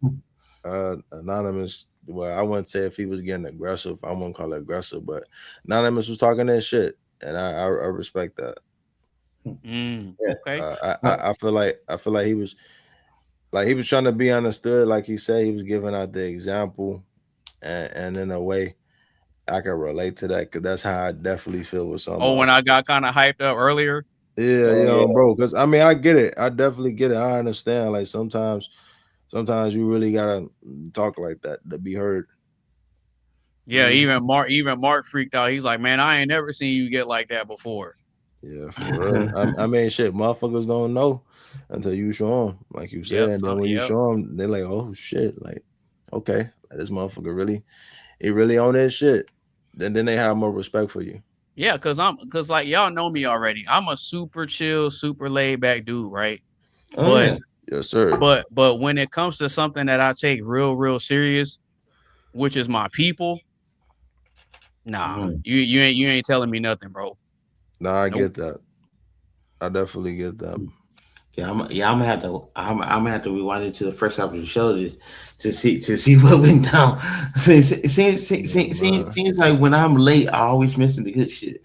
Anonymous. Well, I wouldn't say if he was getting aggressive. I wouldn't call it aggressive, but Anonymous was talking that shit, and I respect that. Okay. I feel like he was trying to be understood. Like he said, he was giving out the example, and in a way, I can relate to that because that's how I definitely feel with something. Oh, when I got kind of hyped up earlier. Yeah, bro. Because I mean, I get it. I definitely get it. I understand. Like sometimes you really gotta talk like that to be heard. Yeah, even Mark freaked out. He's like, "Man, I ain't never seen you get like that before." Yeah, for real. I mean, shit, motherfuckers don't know until you show them, like you said. And then when you show them, they're like, "Oh shit!" Like, okay, this motherfucker really on that shit. Then they have more respect for you. Yeah, cause like y'all know me already. I'm a super chill, super laid back dude, right? Yes, sir. But when it comes to something that I take real serious, which is my people, nah, you ain't telling me nothing, bro. Nah, I get that. I definitely get that. Yeah, I'm gonna have to rewind it to the first half of the show to see what went down. Seems like when I'm late, I always missing the good shit.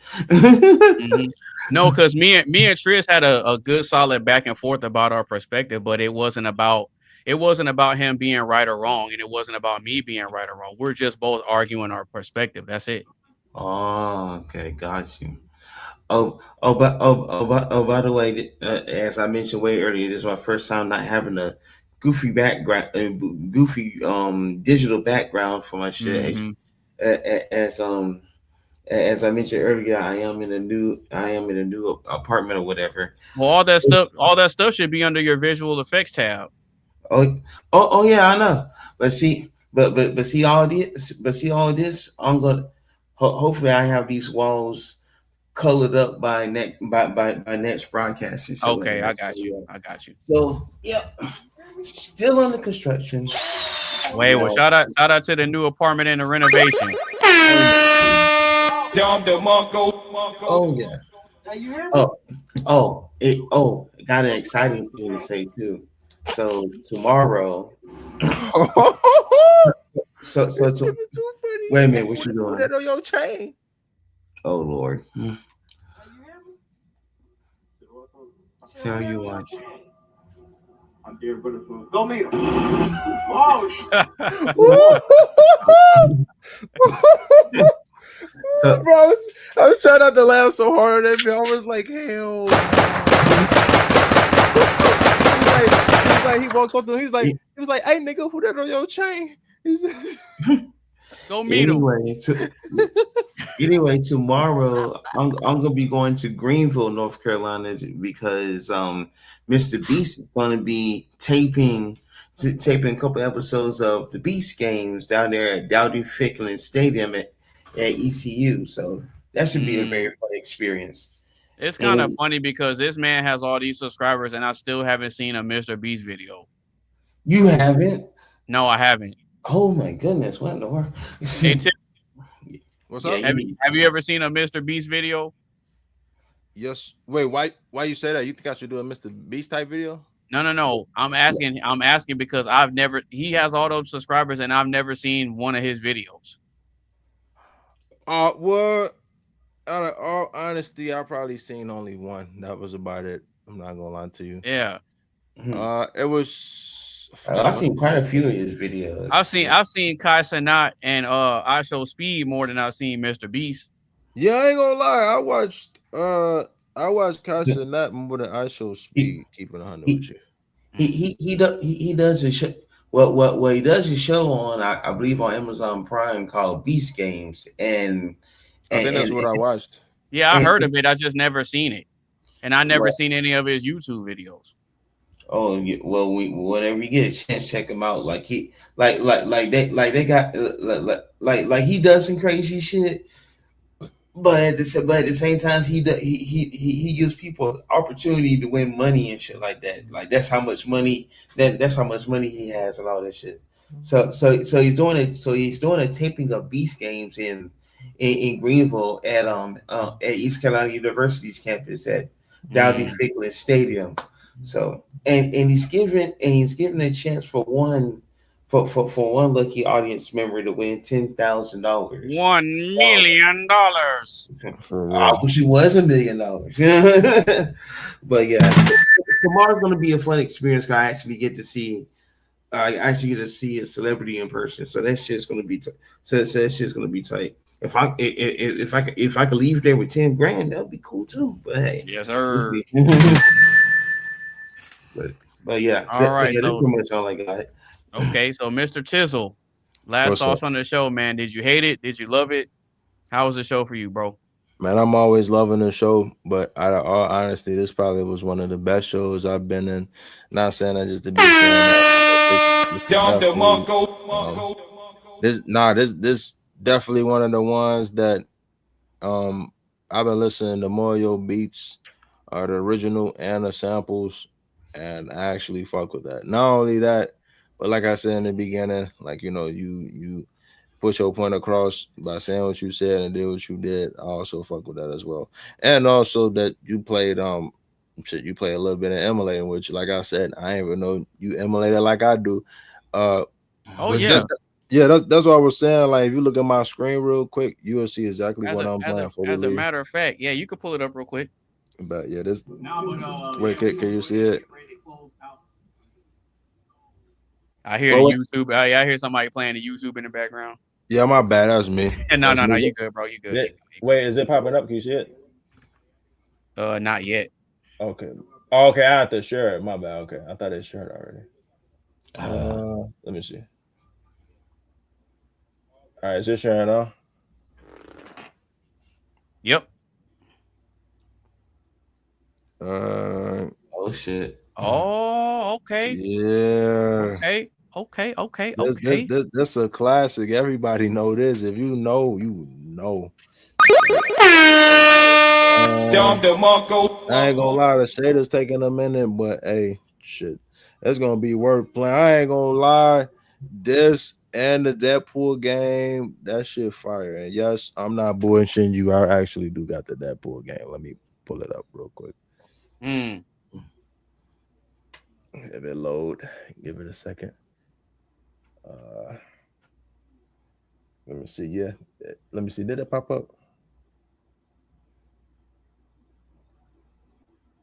No, because me and Triz had a good solid back and forth about our perspective, but it wasn't about him being right or wrong, and it wasn't about me being right or wrong. We're just both arguing our perspective. That's it. Oh, okay, got you. By the way, as I mentioned way earlier, this is my first time not having a goofy background, digital background for my shit. As I mentioned earlier, I am in a new apartment or whatever. Well, all that stuff should be under your visual effects tab. Oh yeah, I know. But see all this. I'm gonna hopefully I have these walls colored up by next broadcast. Okay, I got you. So yeah, still under construction. Wait, well, shout out to the new apartment and the renovation. Oh yeah. Got an exciting thing to say too. So tomorrow. Wait a minute, what you Who doing? that on your chain? Oh Lord. Tell you what. I'm dear brother food. Go meet him. Oh shit. Bro, I was trying not to laugh so hard at me. I was like, hell. He walked up to him. He was like, hey nigga, who that on your chain? Go meet him. Anyway, tomorrow I'm gonna be going to Greenville, North Carolina, because Mr. Beast is gonna be taping a couple episodes of the Beast games down there at Dowdy Ficklin Stadium at ECU. So that should be a very fun experience. It's kind of funny because this man has all these subscribers, and I still haven't seen a Mr. Beast video. You haven't? No, I haven't. Oh my goodness, what in the world? Hey, What's up? Have you ever seen a Mr. Beast video? Yes. Wait, why you say that? You think I should do a Mr. Beast type video? No. I'm asking because he has all those subscribers, and I've never seen one of his videos. Well, out of all honesty, I probably seen only one. That was about it. I'm not gonna lie to you. Yeah. It was. I've seen quite a few of his videos. I've seen Kai Cenat and I Show Speed more than I've seen Mr. Beast. Yeah, I ain't gonna lie. I watched Kai Cenat more than I Show Speed. Keeping 100 with you. He does a show. Well, he does a show on I believe on Amazon Prime called Beast Games, and I think that's what I watched. Yeah, I heard of it. I just never seen it, and I never seen any of his YouTube videos. Oh well, whenever you get a chance, check him out. Like he like they got like he does some crazy shit, but at the same time he gives people opportunity to win money and shit like that. Like that's how much money that's how much money he has and all that shit. So he's doing it. So he's doing a taping of Beast Games in Greenville at East Carolina University's campus at Dowdy Ficklin Stadium. So and he's given a chance for one lucky audience member to win $10,000. $1 million. I wish it was $1 million. But yeah, tomorrow's gonna be a fun experience. I actually get to see a celebrity in person. So that shit's gonna be that shit's gonna be tight. If I could leave there with 10 grand, that'd be cool too. But hey, yes, sir. But yeah, all right. That's pretty much all I got. Okay, so Mr. Tizzle, last thoughts on the show, man. Did you hate it? Did you love it? How was the show for you, bro? Man, I'm always loving the show, but out of all honesty, this probably was one of the best shows I've been in. Not saying that just to be saying that. This definitely one of the ones that I've been listening to more of your beats, the original and the samples, and I actually fuck with that. Not only that, but like I said in the beginning, like you put your point across by saying what you said and did what you did. I also fuck with that as well. And also that you played you play a little bit of emulating, which like I said, I ain't even know you emulated like I do. Yeah. That's what I was saying. Like if you look at my screen real quick, you will see exactly what I'm playing for. As a matter of fact, yeah, you can pull it up real quick. But yeah, this wait, can you see it? I hear YouTube. I hear somebody playing the YouTube in the background. Yeah, my bad. That's me. No, you good, bro. You good. Yeah. Wait, is it popping up? Can you see it? Not yet. Okay. Oh, okay, I have to share it. My bad. Okay, I thought it shared already. Let me see. All right, is it sharing now? Yep. Oh shit. Oh, okay. Yeah. Okay. That's a classic. Everybody know this. If you know, you know. I ain't gonna lie, the shader's taking a minute, but hey, shit, that's gonna be worth playing. I ain't gonna lie, this and the Deadpool game, that shit fire. And yes, I'm not bullshitting you. I actually do got the Deadpool game. Let me pull it up real quick. If it load, give it a second. Let me see. Yeah, let me see. Did it pop up?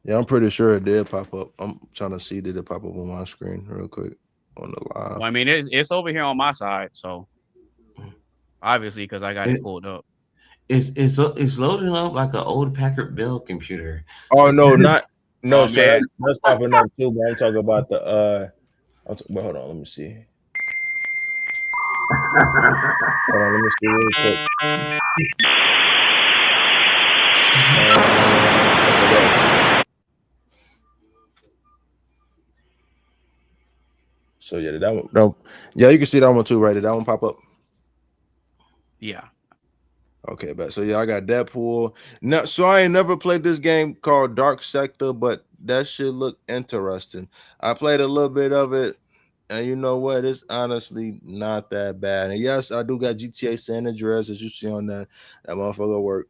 Yeah, I'm pretty sure it did pop up. I'm trying to see did it pop up on my screen real quick on the live. Well, I mean, it's over here on my side, so obviously because I got it pulled up. It's loading up like an old Packard Bell computer. Oh no, not no. Oh, So man. that's popping up too. But I'm talking about the but hold on, let me see. Hold on, let me see real quick. So yeah, that one. No, yeah, you can see that one too, right? Did that one pop up? Yeah. Okay, but so yeah, I got Deadpool. Now, so I ain't never played this game called Dark Sector, but that shit look interesting. I played a little bit of it, and you know what? It's honestly not that bad. And yes, I do got GTA San Andreas, as you see on that motherfucker work.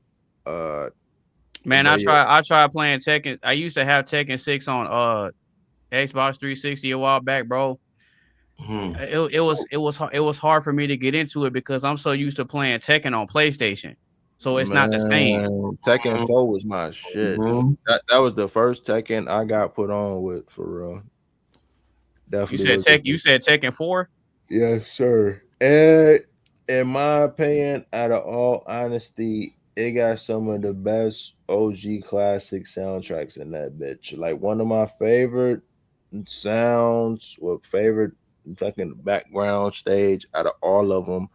Man, but yeah. I tried playing Tekken. I used to have Tekken 6 on Xbox 360 a while back, bro. It was hard for me to get into it because I'm so used to playing Tekken on PlayStation. So it's not the same. Tekken 4 was my shit. That was the first Tekken I got put on with, for real. Definitely. You said Tekken 4? Yes, sir. And in my opinion, out of all honesty, it got some of the best OG classic soundtracks in that bitch. Like one of my favorite sounds or favorite fucking background stage out of all of them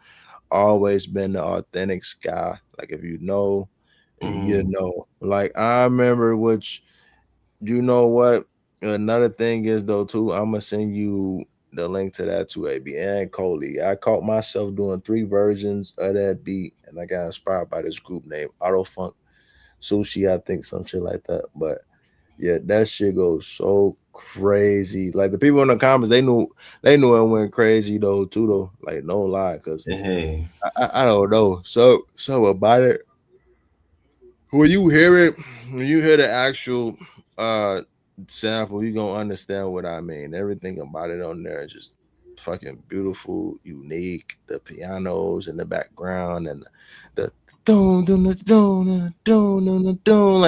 always been the Authentic Sky. Like if you know, you know. Like I remember, which you know what? Another thing is though too, I'm gonna send you the link to that too, AB and Coley. I caught myself doing 3 versions of that beat, and I got inspired by this group named Autofunk Sushi, I think, some shit like that. But yeah, that shit goes so crazy. Like the people in the comments, they knew it went crazy though too though. Like no lie, because I don't know. So about it. When you hear the actual sample, you gonna understand what I mean. Everything about it on there is just fucking beautiful, unique. The pianos in the background and the like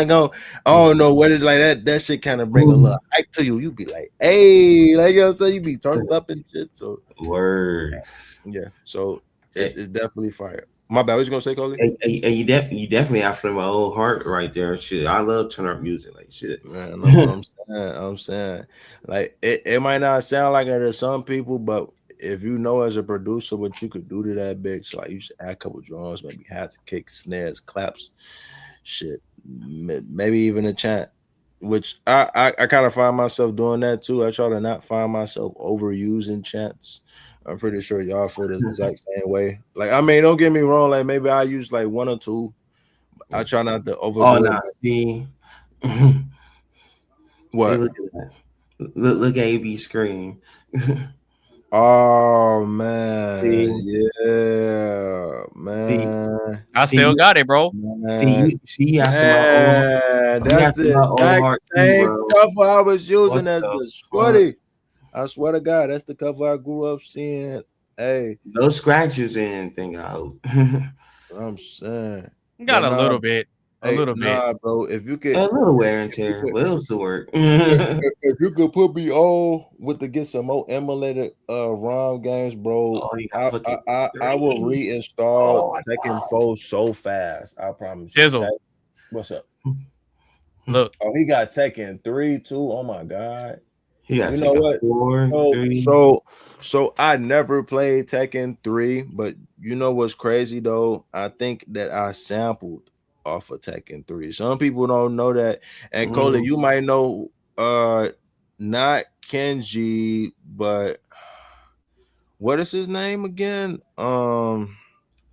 I don't know what it like that shit kind of bring a little hype to you. You be like, hey, like you know what I'm saying, you be turned up and shit. So word. Yeah. So it's definitely fire. My bad. What you gonna say, Coley? And you definitely after my old heart right there. Shit, I love turn up music like shit. Man, I'm saying, like it might not sound like it to some people, but if you know as a producer what you could do to that bitch, like you should add a couple drums, maybe have to kick snares, claps, shit, maybe even a chant. Which I kind of find myself doing that too. I try to not find myself overusing chants. I'm pretty sure y'all feel the exact same way. Like, I mean, don't get me wrong. Like, maybe I use like 1 or 2. I try not to overdo it. See. What? See, look at that. Look at AB screen. Oh man, yeah, man. I still got it, bro. See after my old, that's the exact same cover I was using as the Sweaty. I swear to God, that's the cover I grew up seeing. Hey, no scratches or anything out. I'm saying, got a little bit. A little bit, bro. If you could, a little wear and tear. What else to work? if you could put me on with to get some more emulated ROM games, bro, I will reinstall Tekken 4 so fast. I promise you. Tizzle. What's up? Look. Oh, he got Tekken 3 too. Oh my God. He got you know what? 4, 3. So I never played Tekken 3, but you know what's crazy though? I think that I sampled off of Tekken 3. Some people don't know that. And Coley, you might know not Kenji, but what is his name again? Oh,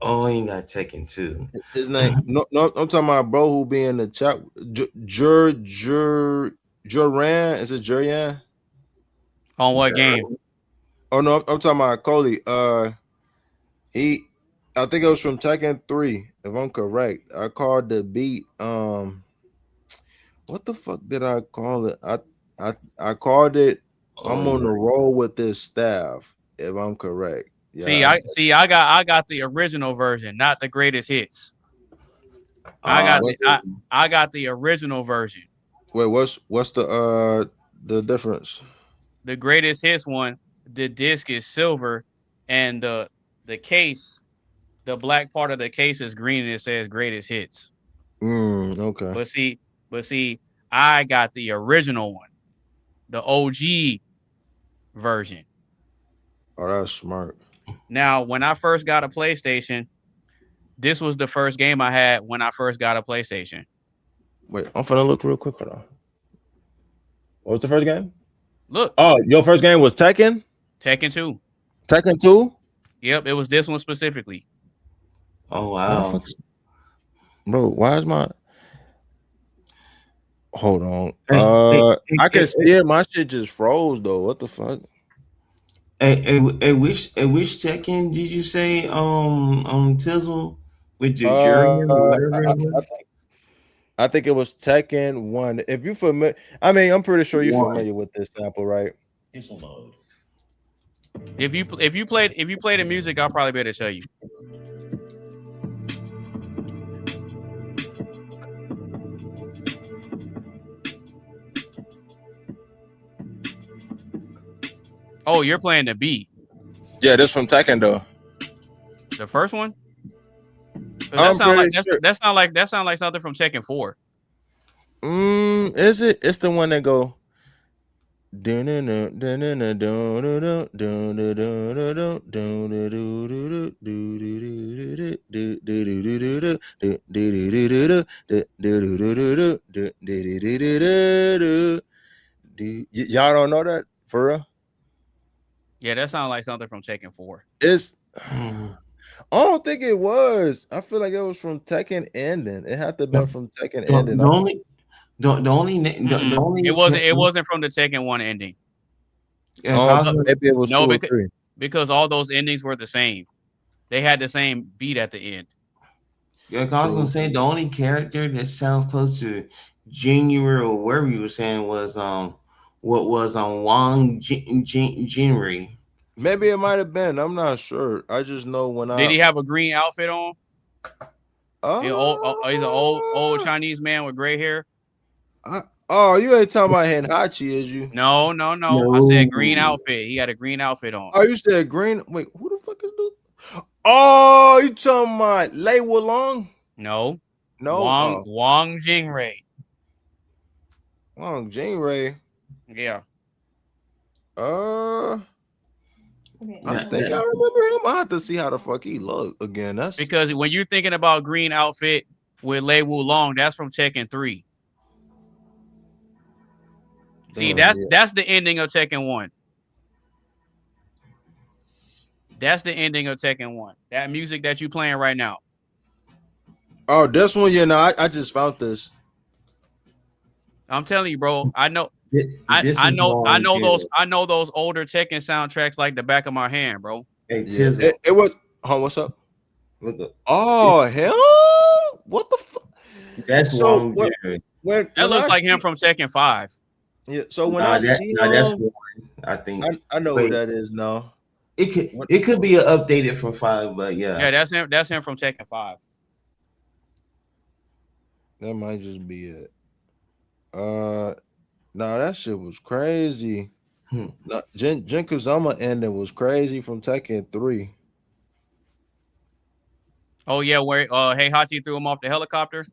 he got Tekken 2. His name no, I'm talking about bro who be in the chat. Juran, is it Jurian? On what game? Oh no, I'm talking about Coley. I think it was from Tekken 3, if I'm correct. I called the beat. What the fuck did I call it? I called it. I'm on the roll with this staff, if I'm correct. Yeah. I got the original version, not the greatest hits. I got the original version. Wait, what's the difference? The greatest hits one, the disc is silver, and the case, the black part of the case is green, and it says greatest hits. Okay. But see, I got the original one, the OG version. Oh, that's smart. Now, when I first got a PlayStation, this was the first game I had when I first got a PlayStation. Wait, I'm finna look real quick. Hold on. What was the first game? Look. Oh, your first game was Tekken? Tekken 2. Tekken 2? Yep, it was this one specifically. Oh, wow. Bro, why is my... Hold on. I can see it. My shit just froze, though. What the fuck? Which Tekken did you say? Tizzle with the jury. I think it was Tekken 1. If you familiar, I mean, I'm pretty sure you're familiar with this sample, right? Tizzle mode. If you play the music, I'll probably be able to show you. Oh, you're playing the beat. Yeah, this from Tekken though. The first one? That sound like something from Tekken 4. Is it? It's the one that go. Y'all don't know that for real? Yeah, that sounds like something from Tekken 4. I don't think it was. I feel like it was from Tekken Ending. It had to have been from Tekken Ending. It wasn't from the Tekken 1 ending. Maybe it was 2 or 3. Because all those endings were the same. They had the same beat at the end. Yeah, I was gonna say the only character that sounds close to January or wherever you were saying was what was on Wang Jinri. Maybe it might have been. I'm not sure. I just know when Did he have a green outfit on? He's an old Chinese man with gray hair. You ain't talking about Henhachi, is you? No. I said green outfit. He had a green outfit on. Oh, you said green. Wait, who the fuck is this? Oh, you talking about Lei Wulong? No. Wang Jingrei. Wang Jingrei. Yeah. I think I remember him. I have to see how the fuck he look again. That's because when you're thinking about green outfit with Lei Wulong, that's from Tekken 3. See, that's the ending of Tekken 1. That's the ending of Tekken 1. That music that you playing right now. Oh, this one, I just found this. I'm telling you, bro. I know those older Tekken soundtracks like the back of my hand, bro. Hey, Tizzle. It was. What's up? Look up. Oh hell! What the fuck? That's so. That looks like him from Tekken 5. Yeah. So when I see that's one. I think I know who that is now. It could be updated from 5, but yeah. Yeah, that's him. That's him from Tekken 5. That might just be it. Nah, that shit was crazy. Nah, Jin Kazama ending was crazy from Tekken 3. Oh yeah, where Heihachi threw him off the helicopter.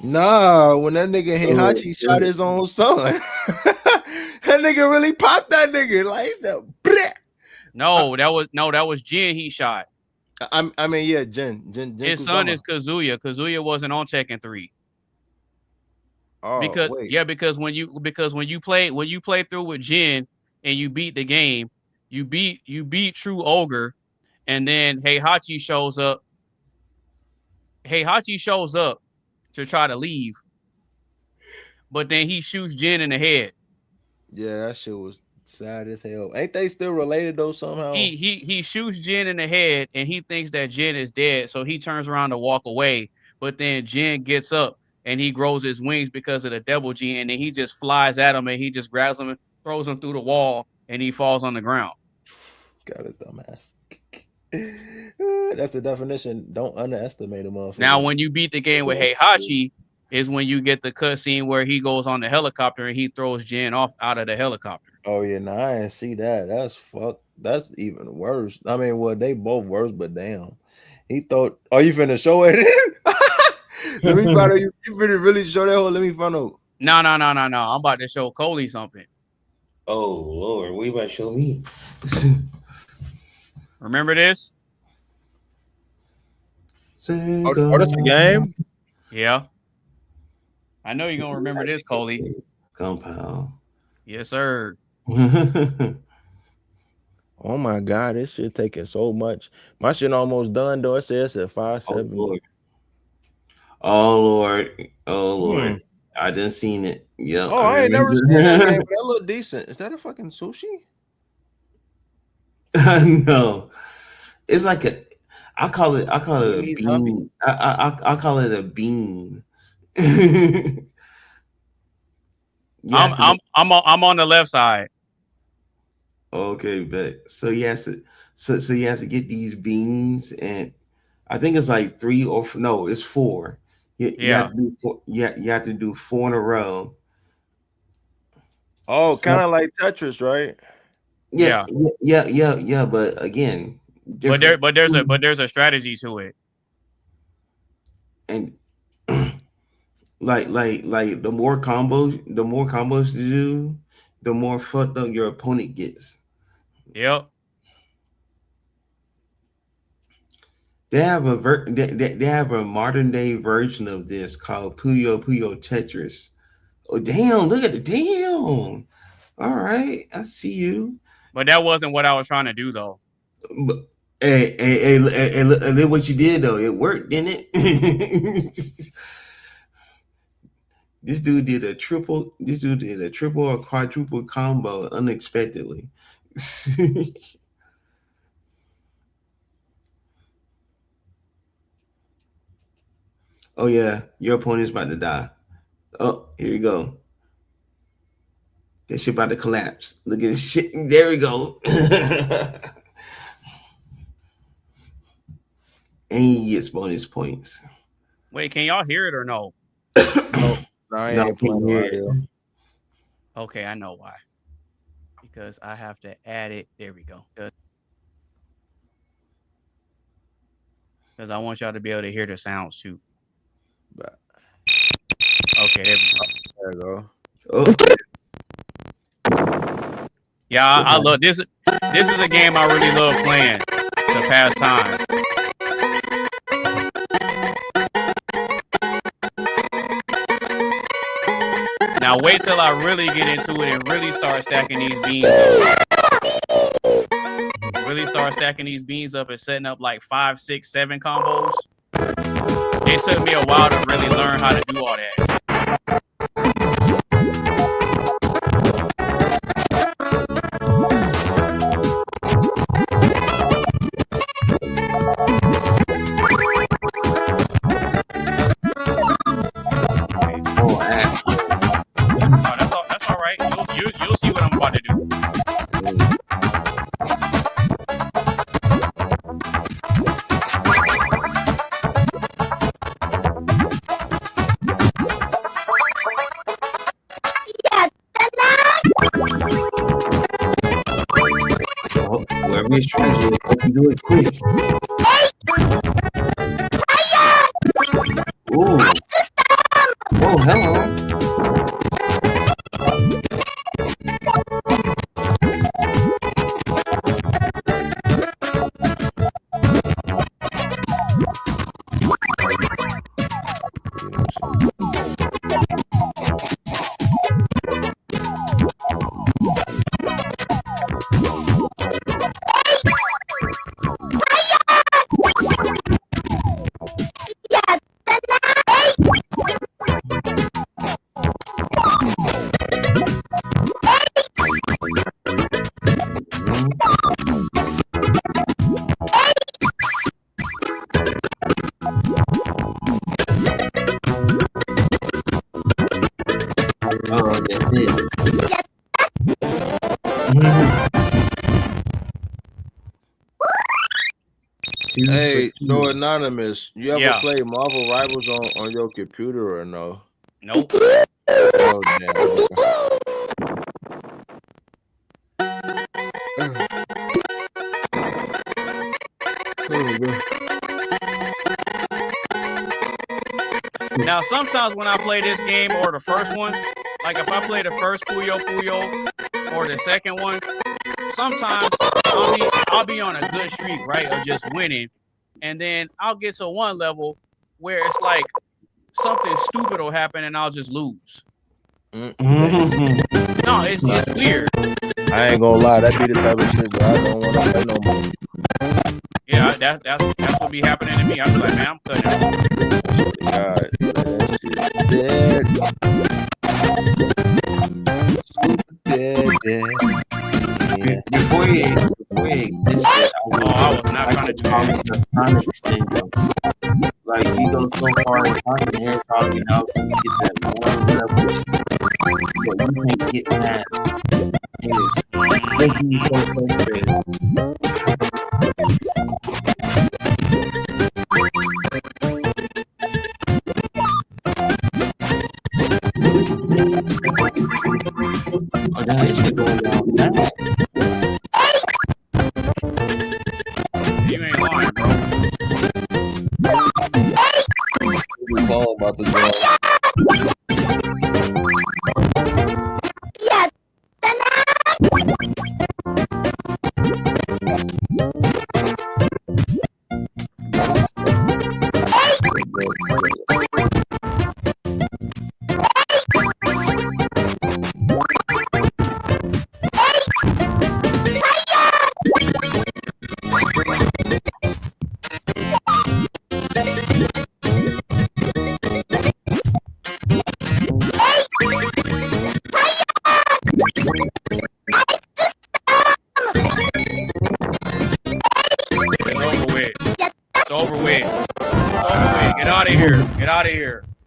Nah, when that nigga Heihachi shot his own son, that nigga really popped that nigga like that. No, that was Jin he shot. I mean, yeah, Jin his Kazama. son is Kazuya. Kazuya wasn't on Tekken 3. Oh, because when you play through with Jin and you beat the game, you beat True Ogre, and then Heihachi shows up. Heihachi shows up to try to leave, but then he shoots Jin in the head. Yeah, that shit was sad as hell. Ain't they still related though somehow? He shoots Jin in the head, and he thinks that Jin is dead, so he turns around to walk away. But then Jin gets up and he grows his wings because of the double G, and then he just flies at him and he just grabs him and throws him through the wall, and he falls on the ground. Got his dumb ass. That's the definition. Don't underestimate a motherfucker. Now, when you beat the game with Heihachi, is when you get the cutscene where he goes on the helicopter and he throws Jin off out of the helicopter. Oh yeah, no, I didn't see that. That's fuck. That's even worse. I mean, well, they both worse, but damn, he thought. Oh, you finna show it? Let me find out. You finna really show that whole? Let me find out. No. I'm about to show Coley something. Oh Lord, what you about to show me? Remember this? Oh, that's a game? Yeah. I know you're gonna remember this, Coley. Compound. Yes, sir. Oh my god, this shit taking so much. My shit almost done though. It says at 5-7. Oh Lord. I done seen it. Yeah. Oh, I ain't never seen that game, but that look decent. Is that a fucking sushi? No. It's like I call it a bean. I call it a bean. I'm on the left side. Okay, but so he has to get these beans, and I think it's like 3 or no, it's 4. You have to do 4. You have to do 4 in a row. Oh, kind of like Tetris, right? Yeah. But again, but there's a strategy to it. And like the more combos you do, the more fucked up your opponent gets. Yep. They have a modern day version of this called Puyo Tetris. Oh damn! Look at the damn. All right, I see you. But that wasn't what I was trying to do, though. But, hey, look what you did though. It worked, didn't it? This dude did a triple or quadruple combo unexpectedly. Oh yeah, your opponent's about to die. Oh, here you go. That shit about to collapse. Look at this shit. There we go. And he gets bonus points. Wait, can y'all hear it or no? No, I ain't playing it. Okay, I know why. Because I have to add it. There we go. Because I want y'all to be able to hear the sounds too. Okay, there we go. There we go. Oh. Yeah, I love this. This is a game I really love playing to pass time. Now wait till I really get into it and really start stacking these beans. Really start stacking these beans up and setting up like 5, 6, 7 combos. It took me a while to really learn how to do all that. That's all right. You'll see what I'm about to do. Whoever is trying to do it quick. Ooh. Oh, hello. Oh, that's it. Hey, so anonymous, you ever Yeah. play Marvel Rivals on your computer or no? Nope. Oh damn. Now, sometimes when I play this game or the first one, like if I play the first Puyo Puyo or the second one, sometimes I'll be on a good streak, right, of just winning, and then I'll get to one level where it's like something stupid will happen and I'll just lose. No, it's weird. I ain't gonna lie, that be the type of shit that I don't want to play no more. Yeah, that's what be happening to me. I feel like, man, I'm cutting it off. God, that shit dead. Before he existed, I was not trying to do that. Sonic extension. Like he goes so far as Sonic head probably now can get that one level, but you can't get past. It's making you so frustrated. Oh, damn, this shit going down bad. You ain't lying, bro. We call about to go.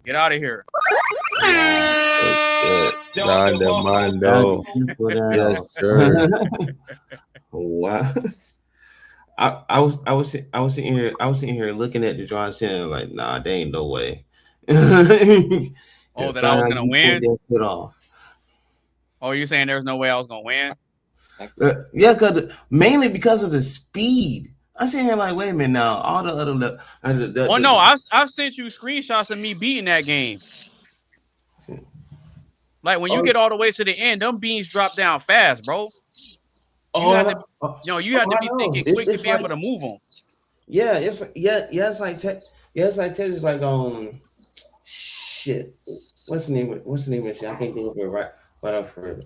Get out of here. Mondo. Yes, sir. Wow. I was sitting here looking at the drawing saying like, nah, there ain't no way. Oh, that I was gonna win? Oh, you're saying there's no way I was gonna win? Yeah, mainly because of the speed. I'm sitting here like, wait a minute now. All the other well, no, I've sent you screenshots of me beating that game. Like when you get all the way to the end, them beans drop down fast, bro. You have to be thinking quick to be able to move them. Yeah, it's like Tetris, like shit. What's the name of shit? I can't think of it right off for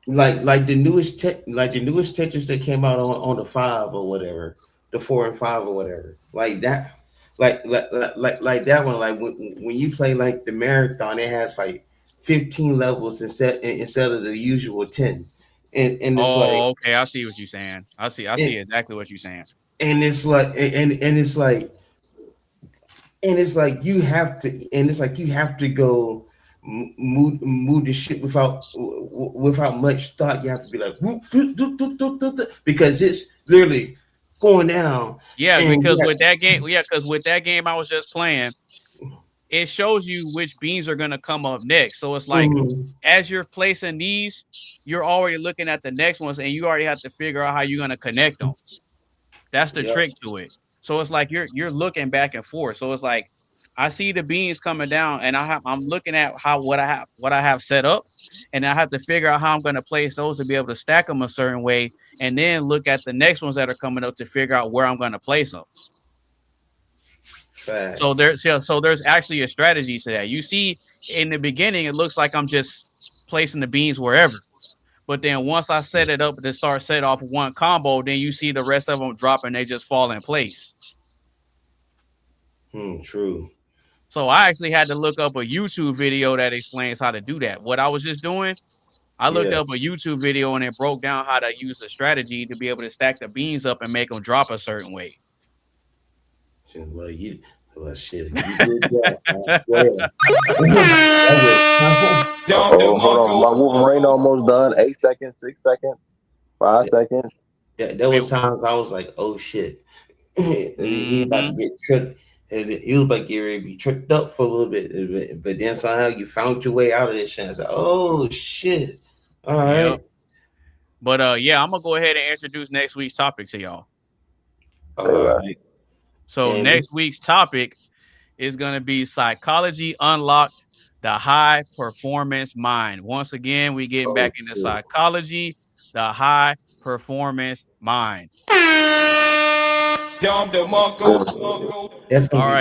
like the newest Tetris that came out on the 5 or whatever, the 4 and 5 or whatever, like that, like that one. Like when you play like the marathon, it has like 15 levels instead of the usual 10. And it's okay, I see what you're saying. I see exactly what you're saying. And it's like you have to go move the shit without much thought. You have to be like because it's literally going down. Yeah, because with that game I was just playing, it shows you which beans are gonna come up next. So it's like as you're placing these, you're already looking at the next ones, and you already have to figure out how you're gonna connect them. That's the trick to it. So it's like you're looking back and forth. So it's like I see the beans coming down, and I'm looking at what I have set up, and I have to figure out how I'm going to place those to be able to stack them a certain way, and then look at the next ones that are coming up to figure out where I'm going to place them. Fact. So there's actually a strategy to that. You see, in the beginning, it looks like I'm just placing the beans wherever. But then once I set it up to start set off one combo, then you see the rest of them drop and they just fall in place. True. So I actually had to look up a YouTube video that explains how to do that. What I was just doing, I looked up a YouTube video and it broke down how to use a strategy to be able to stack the beans up and make them drop a certain way. Well, shit. Hold on. My Wolverine almost done. 8 seconds, 6 seconds, 5 seconds. Yeah, there was times I was like, oh shit. He about to get tripped. He was about to get ready to be tripped up for a little bit, but then somehow you found your way out of this shit. I said, "Oh shit! All right." Yep. But yeah, I'm gonna go ahead and introduce next week's topic to y'all. All right. So next week's topic is gonna be Psychology Unlocked: The High Performance Mind. Once again, we getting back into psychology, the high performance mind. That's gonna be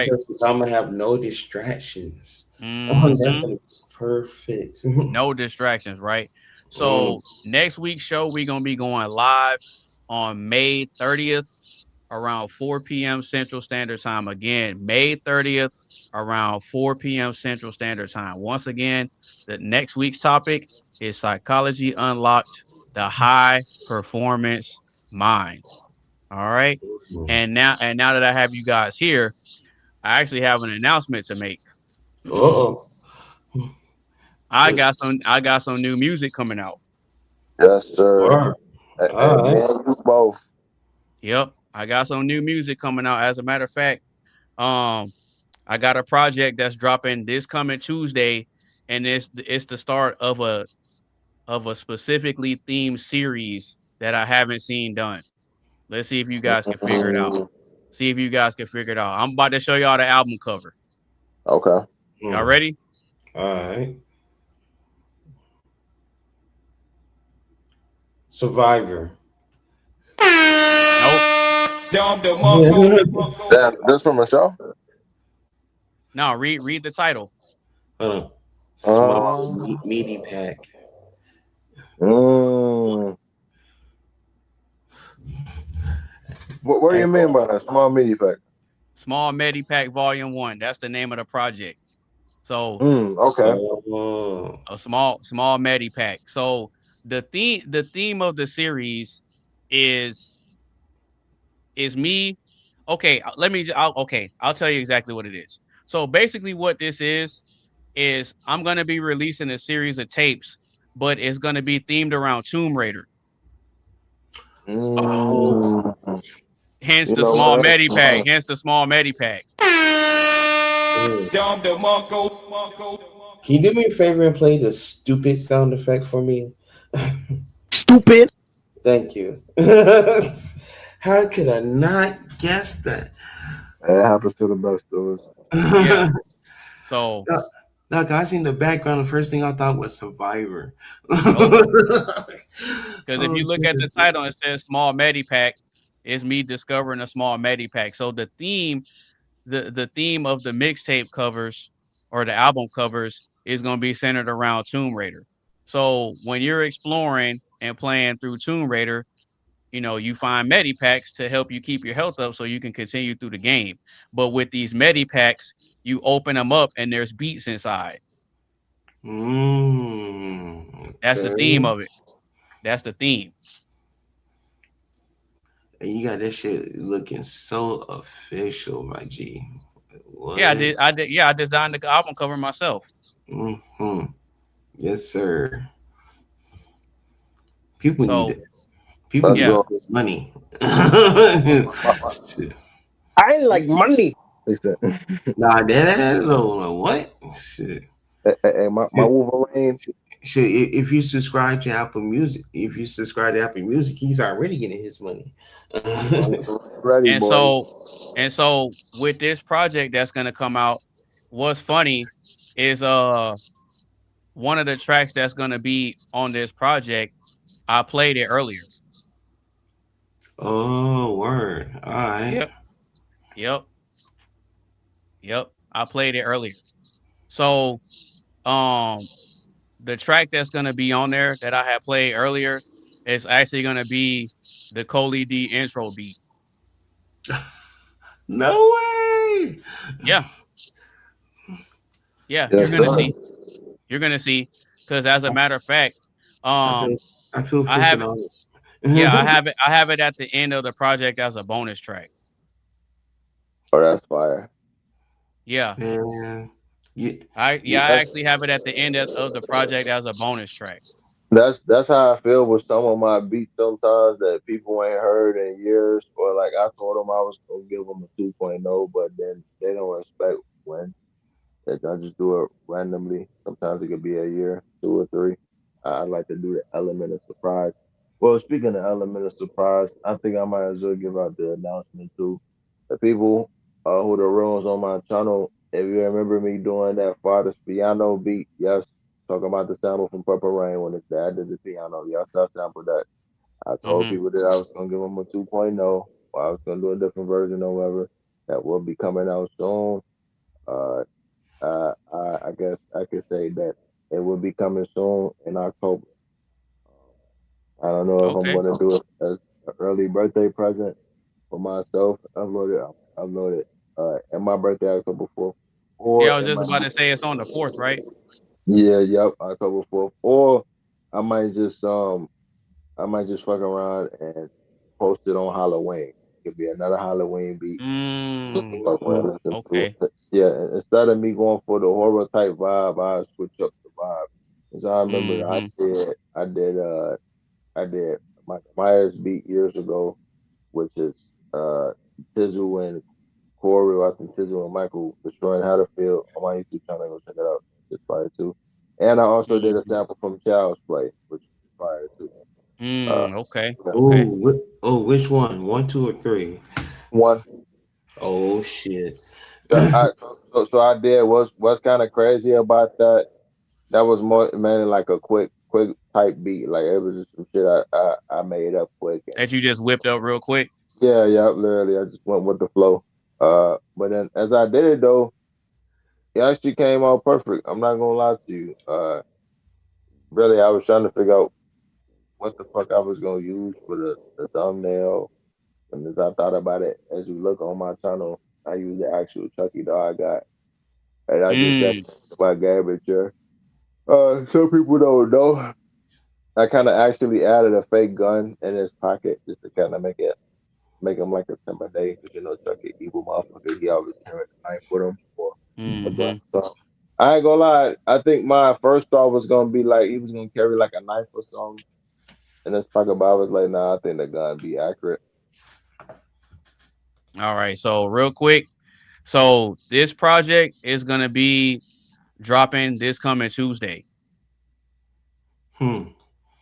perfect. I'm gonna have no distractions. That's gonna be perfect. No distractions, right? So next week's show, we're gonna be going live on May 30th around 4 p.m. Central Standard Time. Again, May 30th around 4 p.m. Central Standard Time. Once again, the next week's topic is Psychology Unlocked: The High Performance Mind. All right. And now that I have you guys here, I actually have an announcement to make. I got some new music coming out. Yes, sir. And you both. Yep. I got some new music coming out. As a matter of fact, I got a project that's dropping this coming Tuesday, and it's the start of a specifically themed series that I haven't seen done. Let's see if you guys can figure it out. See if you guys can figure it out. I'm about to show y'all the album cover. Okay. Y'all ready? All right. Survivor. Nope. This from a show? No, read the title. Small meaty pack. What do you mean by that? Small meaty pack? Small Medi Pack Volume 1. That's the name of the project. So okay. A small Medi Pack. So the theme of the series is me. Okay, I'll tell you exactly what it is. So basically what this is I'm gonna be releasing a series of tapes, but it's gonna be themed around Tomb Raider. Hence the small Medi Pack. Hence the small Medi Pack. Can you do me a favor and play the stupid sound effect for me? Stupid. Thank you. How could I not guess that? It happens to the best of us. Yeah. So look, I seen the background. The first thing I thought was Survivor. Because if you look at the title, it says Small Medi Pack. It's me discovering a small Medi Pack. So the theme of the mixtape covers or the album covers is going to be centered around Tomb Raider. So when you're exploring and playing through Tomb Raider, you find Medi Packs to help you keep your health up so you can continue through the game. But with these Medi Packs, you open them up and there's beats inside. That's the theme of it. That's the theme. And you got that shit looking so official, my G. What? Yeah, I did. Yeah, I designed the album cover myself. Yes, sir. People need it. People need money. I like money. Nah, that what? Shit. Hey, my Wolverine. Shit, if you subscribe to Apple Music, he's already getting his money. And so with this project that's gonna come out, what's funny is one of the tracks that's gonna be on this project, I played it earlier. Oh, word. All right. Yep. I played it earlier. So the track that's gonna be on there that I had played earlier is actually gonna be the Coley D intro beat. No way. Yeah. Yes, You're gonna see. Because as a matter of fact, I feel I have it. Yeah, I have it at the end of the project as a bonus track. Oh, that's fire. Yeah. I actually have it at the end of the project as a bonus track. That's how I feel with some of my beats sometimes that people ain't heard in years, or like I told them I was gonna give them a 2.0, but then they don't respect when. That I just do it randomly. Sometimes it could be a year, 2 or 3. I like to do the element of surprise. Well, speaking of element of surprise, I think I might as well give out the announcement too. The people who the rooms on my channel, if you remember me doing that Father's piano beat, yes, talking about the sample from Purple Rain when his dad did the piano, yes, I sampled that. I told Mm-hmm. people that I was gonna give them a 2.0, or I was gonna do a different version or whatever that will be coming out soon. Uh, I guess I could say that it will be coming soon in October. I don't know if I'm Okay. going to do it as an early birthday present for myself. Upload it at my birthday October 4th, Yeah, or I was it just might about to say it's on the 4th, right? yep, October 4th, or I might just I might just fuck around and post it on Halloween. It could be another Halloween beat. Mm, Fuck around, listen to okay. it. Yeah, instead of me going for the horror type vibe, I switch up the vibe. Cause I remember Mm-hmm. I did Michael Myers beat years ago, which is uh Tizzle and Corey. I think Tizzle and Michael destroying Haddonfield on my YouTube channel. Go check it out. It's fire too. And I also did a Mm-hmm. sample from Child's Play, which is fire too. Uh, Okay. yeah. Okay. Which one? 1, 2, or 3? One. Oh shit. So I did what's kind of crazy about that. That was more mainly like a quick type beat. Like it was just some shit I made up quick. And That you just whipped up real quick. yeah, literally I just went with the flow. But then as I did it though, it actually came out perfect. I'm not gonna lie to you. Really, I was trying to figure out what the fuck I was gonna use for the thumbnail. And as I thought about it, as you look on my channel, I use the actual Chucky doll I got, and I just said Mm. my garbage here. Some people don't know. I kind of actually added a fake gun in his pocket just to kind of make him like intimidate. Because you know Chucky, evil motherfucker, he always carried a knife with him for Mm-hmm. gun. So I ain't gonna lie. I think my first thought was gonna be like he was gonna carry like a knife or something in his pocket, but I was like, nah, I think the gun be accurate. All right. So real quick. So this project is gonna be dropping this coming Tuesday,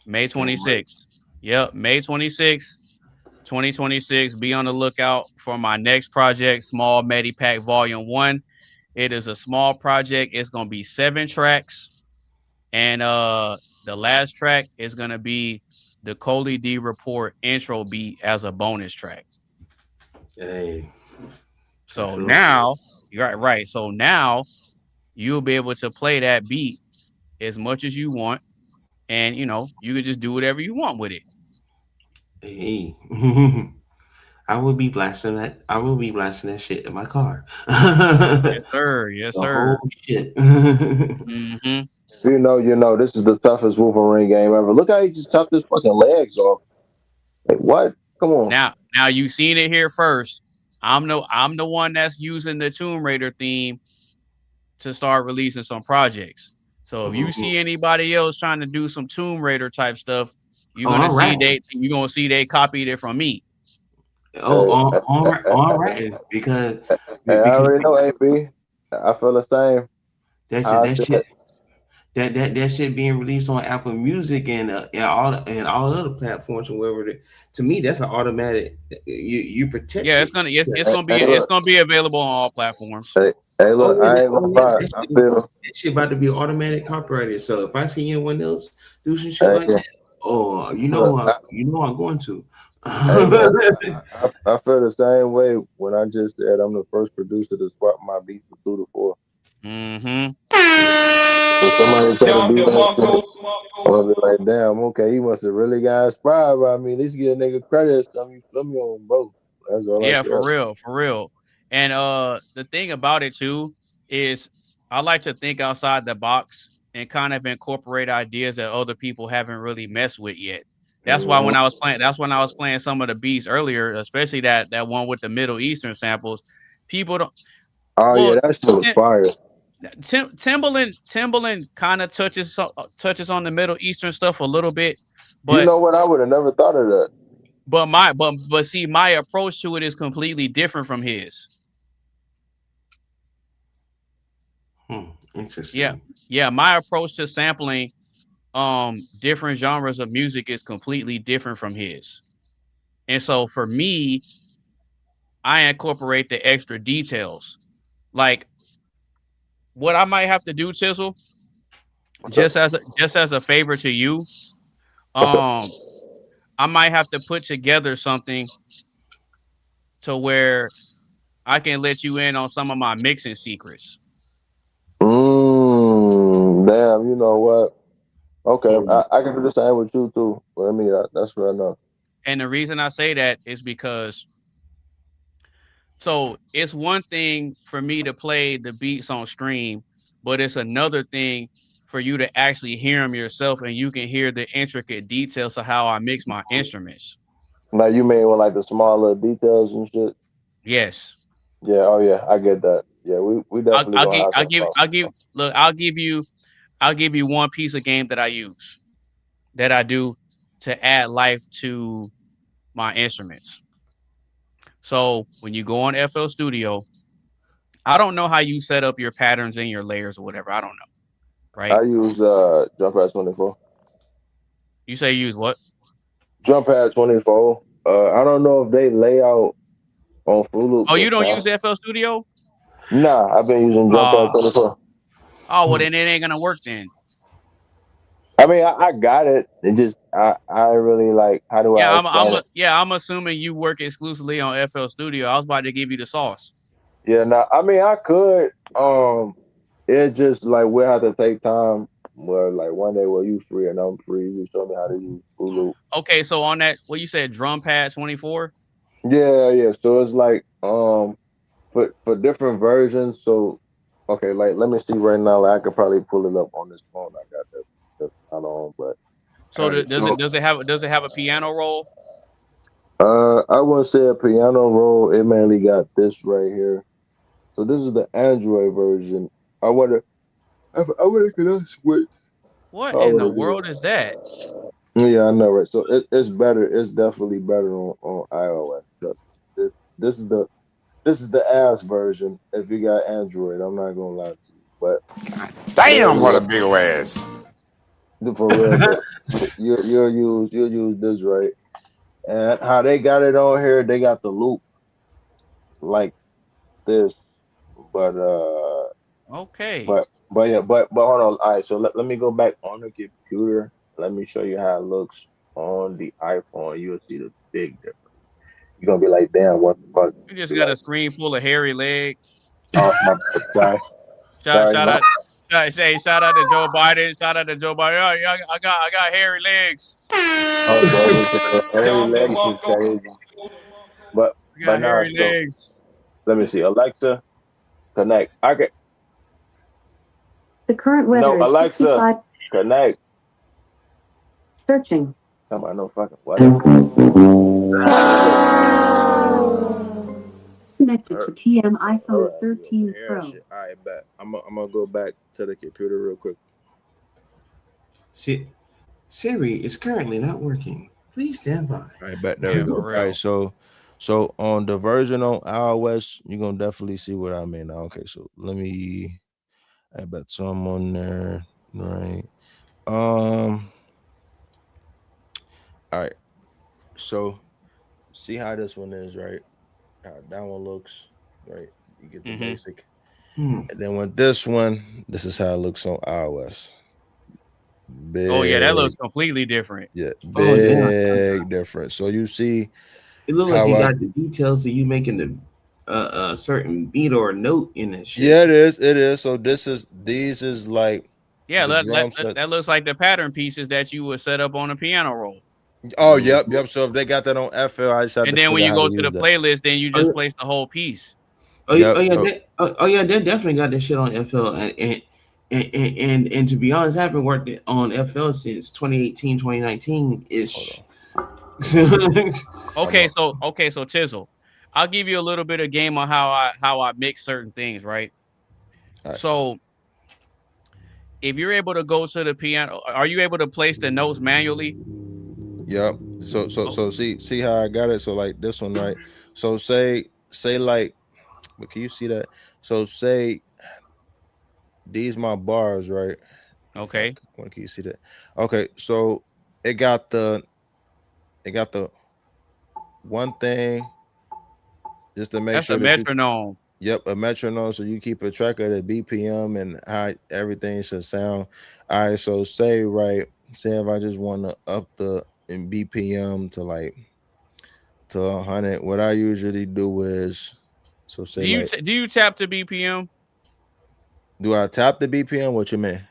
May Damn right. 26th. Yep, May 26th, 2026. Be on the lookout for my next project, Small Medipack Volume 1. It is a small project. It's gonna be 7 tracks. And the last track is gonna be the Coley D Report intro beat as a bonus track. Hey. So now you're right. So now you'll be able to play that beat as much as you want, and you know you can just do whatever you want with it. Hey. I will be blasting that. I will be blasting that shit in my car. Yes, sir. Yes, The sir. whole shit. Mm-hmm. You know, this is the toughest Wolverine game ever. Look how he just chopped his fucking legs off. Like what? Come on. Now you seen it here first. I'm the one that's using the Tomb Raider theme to start releasing some projects. So if you see anybody else trying to do some Tomb Raider type stuff, you're gonna All see right. they copied it from me. Oh, Hey, all right. Because I because already know, AB. I feel the same. that shit How I that see shit it. that shit being released on Apple Music and all other platforms or wherever. To me, that's an automatic. You protect Yeah, it. it's gonna be available on all platforms. Hey, Oh look, yeah, I ain't gonna lie. I feel. that shit about to be automatic copyrighted. So if I see anyone else do some shit Hey, like that, oh, look, I'm going to. hey, look. I feel the same way when I just said I'm the first producer to swap my beat for 2 to 4. Mm-hmm. So somebody try to do that shit, I'm gonna be like, damn, okay, he must have really got inspired by me. At least get a nigga credit or something. You feel me on, bro? That's all I Yeah, care. for real. And the thing about it too is I like to think outside the box and kind of incorporate ideas that other people haven't really messed with yet. That's why Mhm. when I was playing some of the beats earlier, especially that one with the Middle Eastern samples, people don't Oh yeah, well that shit was fire. Timbaland kind of touches on the Middle Eastern stuff a little bit, You but know what? I would have never thought of that. but see, my approach to it is completely different from his. Interesting. Yeah. My approach to sampling different genres of music is completely different from his. And so for me, I incorporate the extra details. Like what I might have to do, Tizzle, just as a favor to you, I might have to put together something to where I can let you in on some of my mixing secrets. Damn, you know what? Okay, I can do the same with you too. But I mean, that's fair enough. And the reason I say that is because so it's one thing for me to play the beats on stream, but it's another thing for you to actually hear them yourself and you can hear the intricate details of how I mix my instruments. Now you mean with like the smaller details and shit? Yes. Yeah. Oh yeah, I get that. Yeah, we definitely gonna have to. I'll give you one piece of game that I use that I do to add life to my instruments. So when you go on FL Studio, I don't know how you set up your patterns and your layers or whatever. I don't know. Right? I use Jump Pad 24. You say you use what? Jump Pad 24. I don't know if they lay out on Fruit Loop. Oh, you don't use FL Studio? Nah, I've been using Jump Pad 24. Oh, well then it ain't gonna work then. I mean, I got it. It just I really like. How do I? I'm assuming you work exclusively on FL Studio. I was about to give you the sauce. Yeah, no, I mean I could. It just like we'll have to take time. Where like one day where you free and I'm free, you show me how to use Fruit Loop. Okay, so on that, what you said, Drum Pad 24? Yeah. So it's like for different versions. So okay, like let me see right now. Like, I could probably pull it up on this phone. I got that not on, but so does it have a piano roll? I wouldn't say a piano roll. It mainly got this right here. So this is the Android version. I wonder could I switch? What in the world is that? Yeah, I know, right? So it's better. It's definitely better on iOS. This is the ass version. If you got Android, I'm not gonna lie to you. But damn, what a big ass! For real, but you'll use this right. And how they got it on here, they got the loop like this, but okay. But hold on. All right, so let me go back on the computer. Let me show you how it looks on the iPhone. You'll see the big difference. You're gonna be like, damn, what the fuck? You just got a screen full of hairy legs. Oh, sorry. Shout out to Joe Biden. Shout out to Joe Biden. Oh, I got hairy legs. Oh, hairy legs is crazy. But now, hairy legs. Let me see. Alexa, connect. Okay. The current weather is Alexa, 65. Connect. Searching. Come on, no fucking what? Connected to TM iPhone 13 Pro. All right, bet. I'm gonna go back to the computer real quick. Siri is currently not working. Please stand by. All right, bet. There we go. All right, so on the version on iOS, you're gonna definitely see what I mean. Okay, so I bet some on there, right? All right. So see how this one is, right? How that one looks, right? You get the basic. And then with this one, this is how it looks on iOS. Big, oh yeah, that looks completely different. Yeah, big difference. So you see, it looks like you got the details of you making a certain beat or a note in that shit. Yeah, it is. So these is like that looks like the pattern pieces that you would set up on a piano roll. Oh, yep. So if they got that on FL, I just have and to then when you go to the that. playlist, then you just place the whole piece. They definitely got this shit on FL, and to be honest, I haven't worked on FL since 2018, 2019 ish. Okay, so Tizzle, I'll give you a little bit of game on how I mix certain things, right? So if you're able to go to the piano, are you able to place the notes manually? Yep. So see how I got it. So like this one, right? So say like, but can you see that? So say these my bars, right? Okay. Fuck, can you see that? Okay, so it got the one thing just to make That's sure a that you. metronome. Yep, a metronome, so you keep a track of the BPM and how everything should sound. All right, so say if I just want to up the in BPM to like to 100, what I usually do is so say Do you like, do you tap the BPM? do I tap the BPM? What you mean?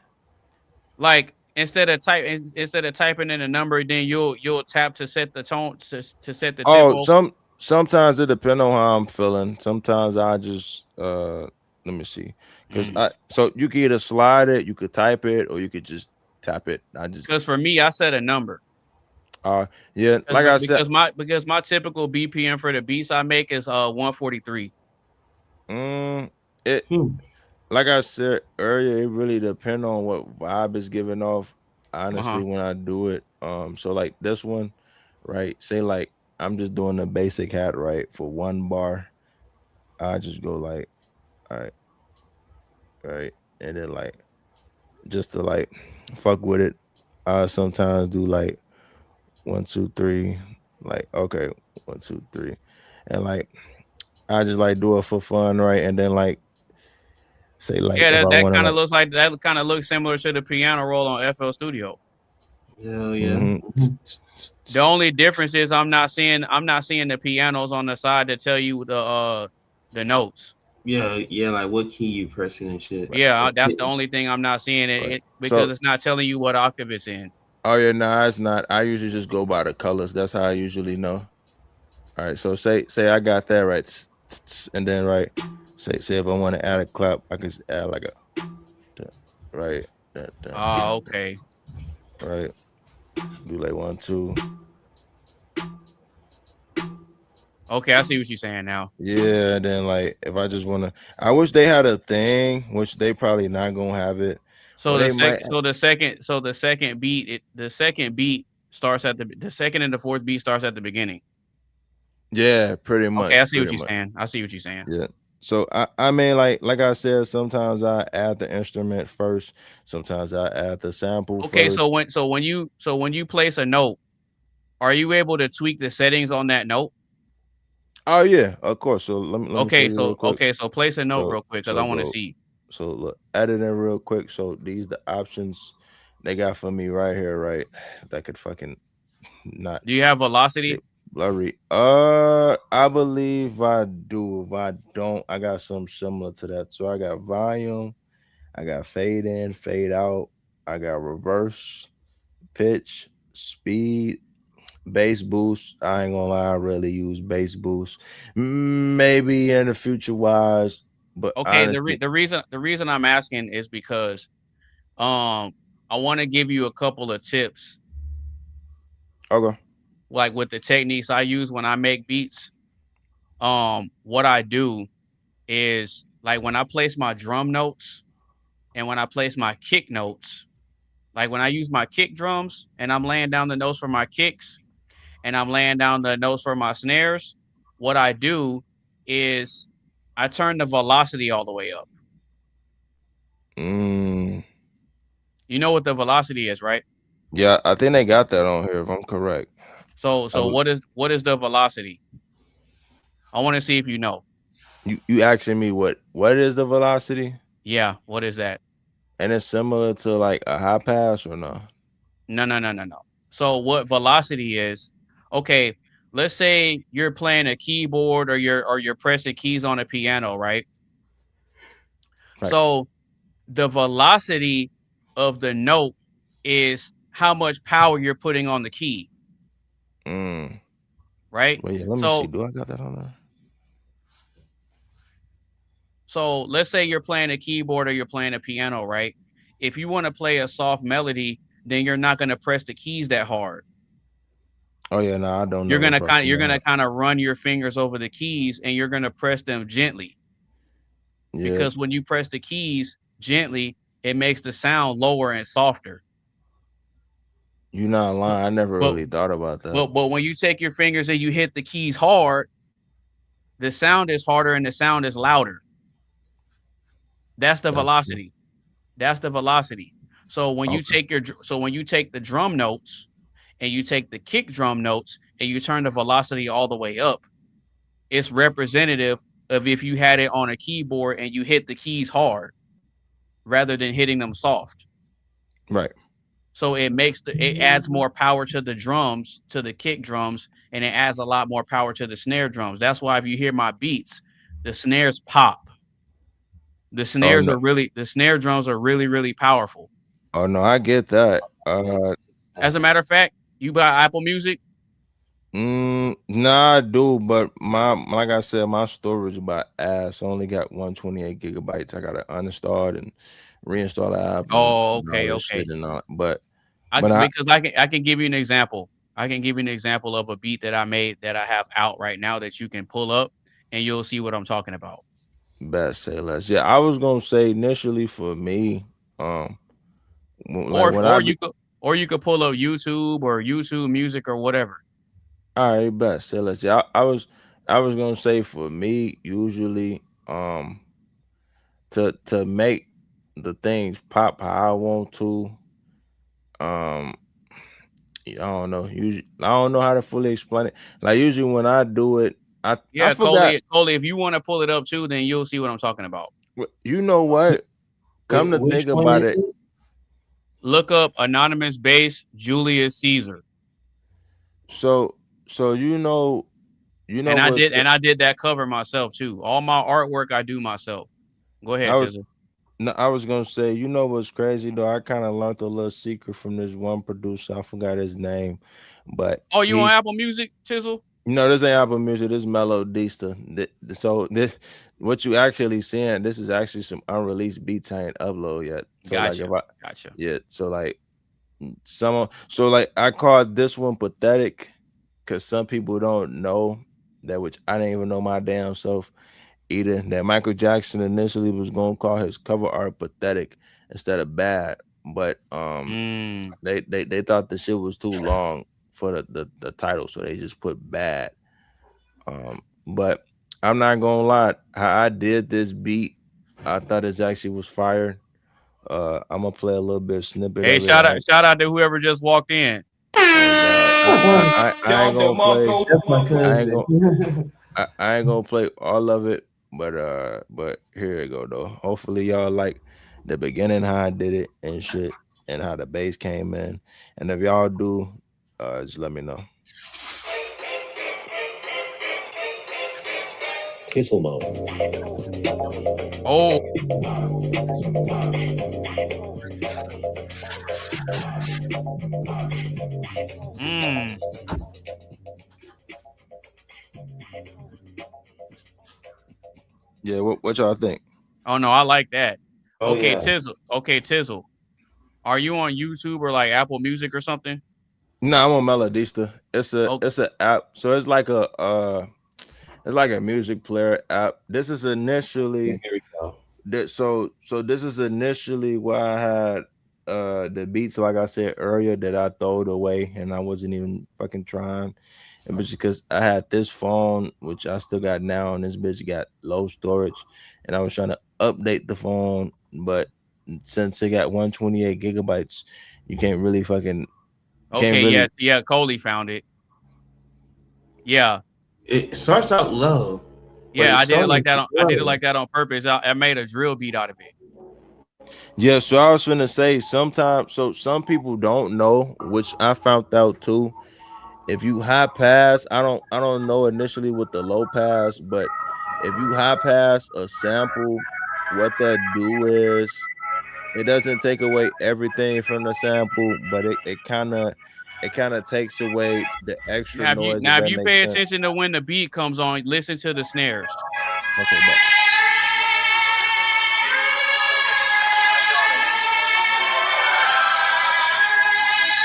Like instead of typing in a number, then you'll tap to set the tone to set the Oh, tempo. sometimes it depends on how I'm feeling. Sometimes I just let me see, because so you could either slide it, you could type it, or you could just tap it. Because for me, I set a number. Yeah, like I said, because my typical BPM for the beats I make is 143. It like I said earlier, it really depends on what vibe is giving off. Honestly, when I do it, so like this one, right? Say like I'm just doing the basic hat, right? For one bar, I just go like, all right, and then like just to like fuck with it. I sometimes do like 1, 2, 3, like okay, 1, 2, 3, and like I just like do it for fun, right? And then like say like Yeah, if I that want to kind of like, looks like that kind of looks similar to the piano roll on FL Studio. Yeah. The only difference is I'm not seeing the pianos on the side to tell you the notes. Yeah, like what key you pressing and shit. Yeah, that's the only thing I'm not seeing it because So- it's not telling you what octave it's in. oh yeah, no, it's not. I usually just go by the colors. That's how I usually know. All right, so say I got that right, and then right, say if I want to add a clap, I can just add like a right. Oh, okay. Right. Do like 1, 2. Okay, I see what you're saying now. Yeah, and then like if I just want to, I wish they had a thing, which they probably not gonna have it. So Or the second beat starts at the second and the fourth beat starts at the beginning. Yeah, pretty much. Okay, I see what you're saying. I see what you're saying. Yeah. So I mean like I said, sometimes I add the instrument first, sometimes I add the sample Okay, first. so when you place a note, are you able to tweak the settings on that note? Oh yeah, of course. So let me show you real quick. So place a note real quick because I want to see. So look, editing real quick. So these the options they got for me right here, right? That could fucking not. Do you have velocity? Blurry. I believe I do. If I don't, I got some similar to that. So I got volume, I got fade in, fade out, I got reverse, pitch, speed, bass boost. I ain't gonna lie, I really use bass boost. Maybe in the future wise, but Okay, honestly, the reason I'm asking is because I want to give you a couple of tips. Okay. Like with the techniques I use when I make beats. What I do is like when I place my drum notes and when I place my kick notes, like when I use my kick drums and I'm laying down the notes for my kicks and I'm laying down the notes for my snares, what I do is I turn the velocity all the way up. You know what the velocity is, right? Yeah, I think they got that on here if I'm correct. So what is the velocity? I want to see if you know. You asking me what is the velocity? Yeah, what is that? And it's similar to like a high pass or no? No. So what velocity is? Okay, let's say you're playing a keyboard or you're pressing keys on a piano, right? So the velocity of the note is how much power you're putting on the key. Right? Well, yeah, let me see. Do I got that on there? So let's say you're playing a keyboard or you're playing a piano, right? If you want to play a soft melody, then you're not going to press the keys that hard. Oh yeah, no, I don't know. You're gonna kind of run your fingers over the keys and you're gonna press them gently. Yeah. Because when you press the keys gently, it makes the sound lower and softer. You're not lying. I never really thought about that. But when you take your fingers and you hit the keys hard, the sound is harder and the sound is louder. That's the velocity. That's the velocity. So when you take the drum notes and you take the kick drum notes and you turn the velocity all the way up, it's representative of if you had it on a keyboard and you hit the keys hard rather than hitting them soft. Right. So it adds more power to the drums, to the kick drums, and it adds a lot more power to the snare drums. That's why if you hear my beats, the snares pop. The snare drums are really, really powerful. Oh no, I get that. As a matter of fact, you buy Apple Music? Nah, I do, but like I said, my storage about ass. I only got 128 gigabytes. I gotta uninstall it and reinstall the app. Oh, okay. But I can give you an example. I can give you an example of a beat that I made that I have out right now that you can pull up and you'll see what I'm talking about. Best say less. Yeah, I was gonna say initially for me, or you could pull up YouTube or YouTube Music or whatever. All right, best say less. Yeah, I was gonna say for me usually to make the things pop how I want to. I don't know. Usually, I don't know how to fully explain it. Like usually when I do it, I Coley, if you want to pull it up too, then you'll see what I'm talking about. You know what? Come to think about it, look up Anonymous Bass Julius Caesar. So you know, and I did that cover myself too. All my artwork I do myself. Go ahead, Tizzle. No, I was gonna say, you know what's crazy though? I kind of learned a little secret from this one producer. I forgot his name, but you on Apple Music, Tizzle? No, this ain't Apple Music. This is Melodista. So this, what you actually seeing? This is actually some unreleased beats I ain't upload yet. So Gotcha. Yeah. So like I called this one pathetic because some people don't know that, which I didn't even know my damn self either, that Michael Jackson initially was gonna call his cover art pathetic instead of bad, but they thought the shit was too long for the title, so they just put bad. But I'm not gonna lie, how I did this beat, I thought it actually was fire. I'm gonna play a little bit snippet. Hey, shout out to whoever just walked in. I ain't gonna play all of it, but here you go though. Hopefully y'all like the beginning, how I did it and shit, and how the bass came in. And if y'all do, just let me know. Tizzle mode. Oh. Yeah, what y'all think? Oh no, I like that. Oh, okay, yeah. Tizzle. Are you on YouTube or like Apple Music or something? No, I'm on Melodista. It's an app. So it's like a music player app. This is initially so this is initially where I had the beats, like I said earlier, that I throwed away and I wasn't even fucking trying. It was because I had this phone, which I still got now, and this bitch got low storage, and I was trying to update the phone, but since it got 128 gigabytes, you can't really fucking. Yeah. Coley found it. Yeah, it starts out low. Yeah, I did it like that. I did it like that on purpose. I made a drill beat out of it. Yeah, so I was gonna say sometimes. So some people don't know, which I found out too. If you high pass, I don't know initially with the low pass, but if you high pass a sample, what that do is it doesn't take away everything from the sample, but it kind of takes away the extra noise. If you pay attention to when the beat comes on, listen to the snares. Okay, but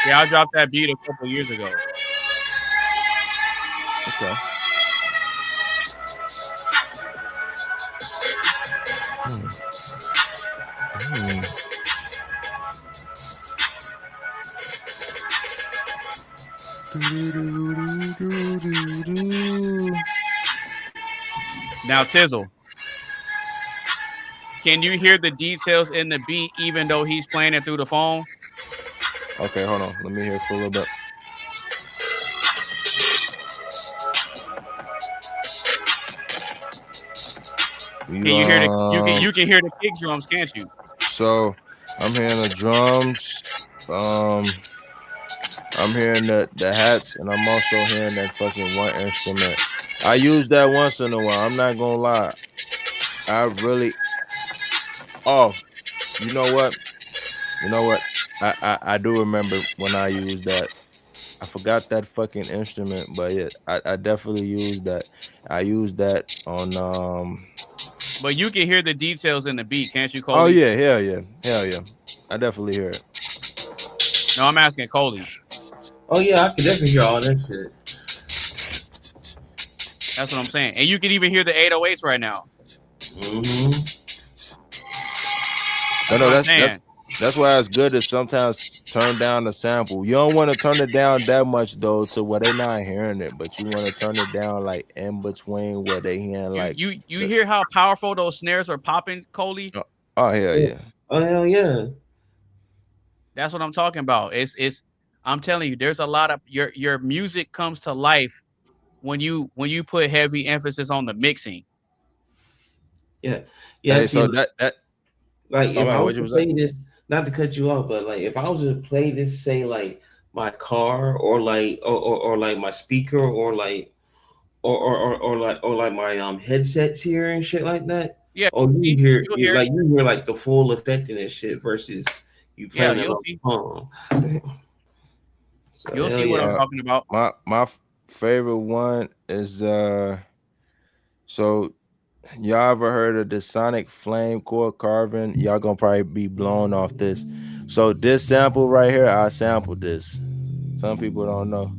yeah, I dropped that beat a couple years ago. Okay. Now, Tizzle, can you hear the details in the beat even though he's playing it through the phone? Okay, hold on. Let me hear it for a little bit. Can you hear you can hear the kick drums, can't you? So I'm hearing the drums. I'm hearing the hats, and I'm also hearing that fucking one instrument. I use that once in a while. I'm not gonna lie. I really. Oh, you know what? I do remember when I used that. I forgot that fucking instrument, but yeah, I definitely used that. I used that on But you can hear the details in the beat, can't you, Coley? Oh yeah, hell yeah. I definitely hear it. No, I'm asking Coley. Oh yeah, I can definitely hear all that shit. That's what I'm saying. And you can even hear the 808s right now. Mm-hmm. That's why it's good to sometimes turn down the sample. You don't want to turn it down that much though to where they not hearing it, but you want to turn it down like in between where they hearing like you hear how powerful those snares are popping, Coley? Oh hell yeah. Oh hell yeah. That's what I'm talking about. It's I'm telling you, there's a lot of your music comes to life when you put heavy emphasis on the mixing. Yeah. Hey, See, so that like if I was to play this, not to cut you off, but like if I was to play this, say like my car or like or like my speaker or like my headsets here and shit like that. Yeah. Oh, you hear like the full effect in this shit versus you playing it on the phone. You'll see what I'm talking about. My favorite one is so y'all ever heard of the sonic flame core carving? Y'all gonna probably be blown off this. So this sample right here, I sampled this. Some people don't know.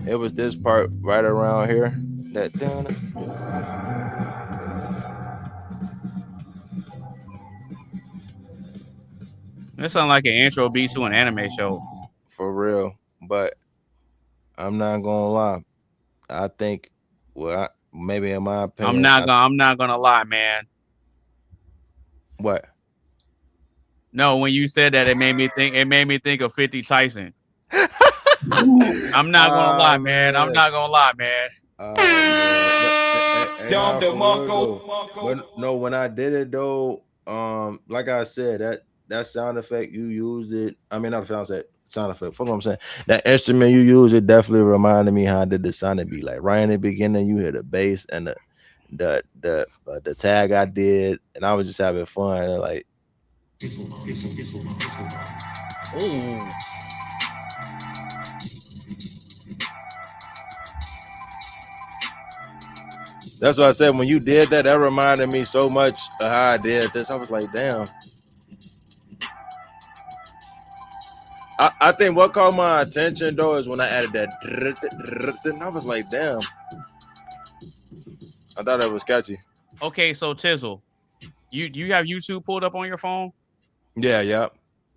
It was this part right around here. That sounds like an intro beat to an anime show. For real. But I'm not gonna lie. I think maybe in my opinion. I'm not gonna lie, man. What? No, when you said that, it made me think of 50 Tyson. I'm not gonna lie, man. I'm not gonna lie, man. But no, when I did it though, like I said, that sound effect you used it. I mean, not sound effect. Fuck what I'm saying. That instrument you use, it definitely reminded me how I did the sonic beat. Like right in the beginning, you hear the bass and the tag I did, and I was just having fun. And like, ooh. That's what I said. When you did that, that reminded me so much of how I did this. I was like, damn. I think what caught my attention though is when I added that, and I was like, damn. I thought that was catchy. Okay, so Tizzle, you have YouTube pulled up on your phone? Yeah.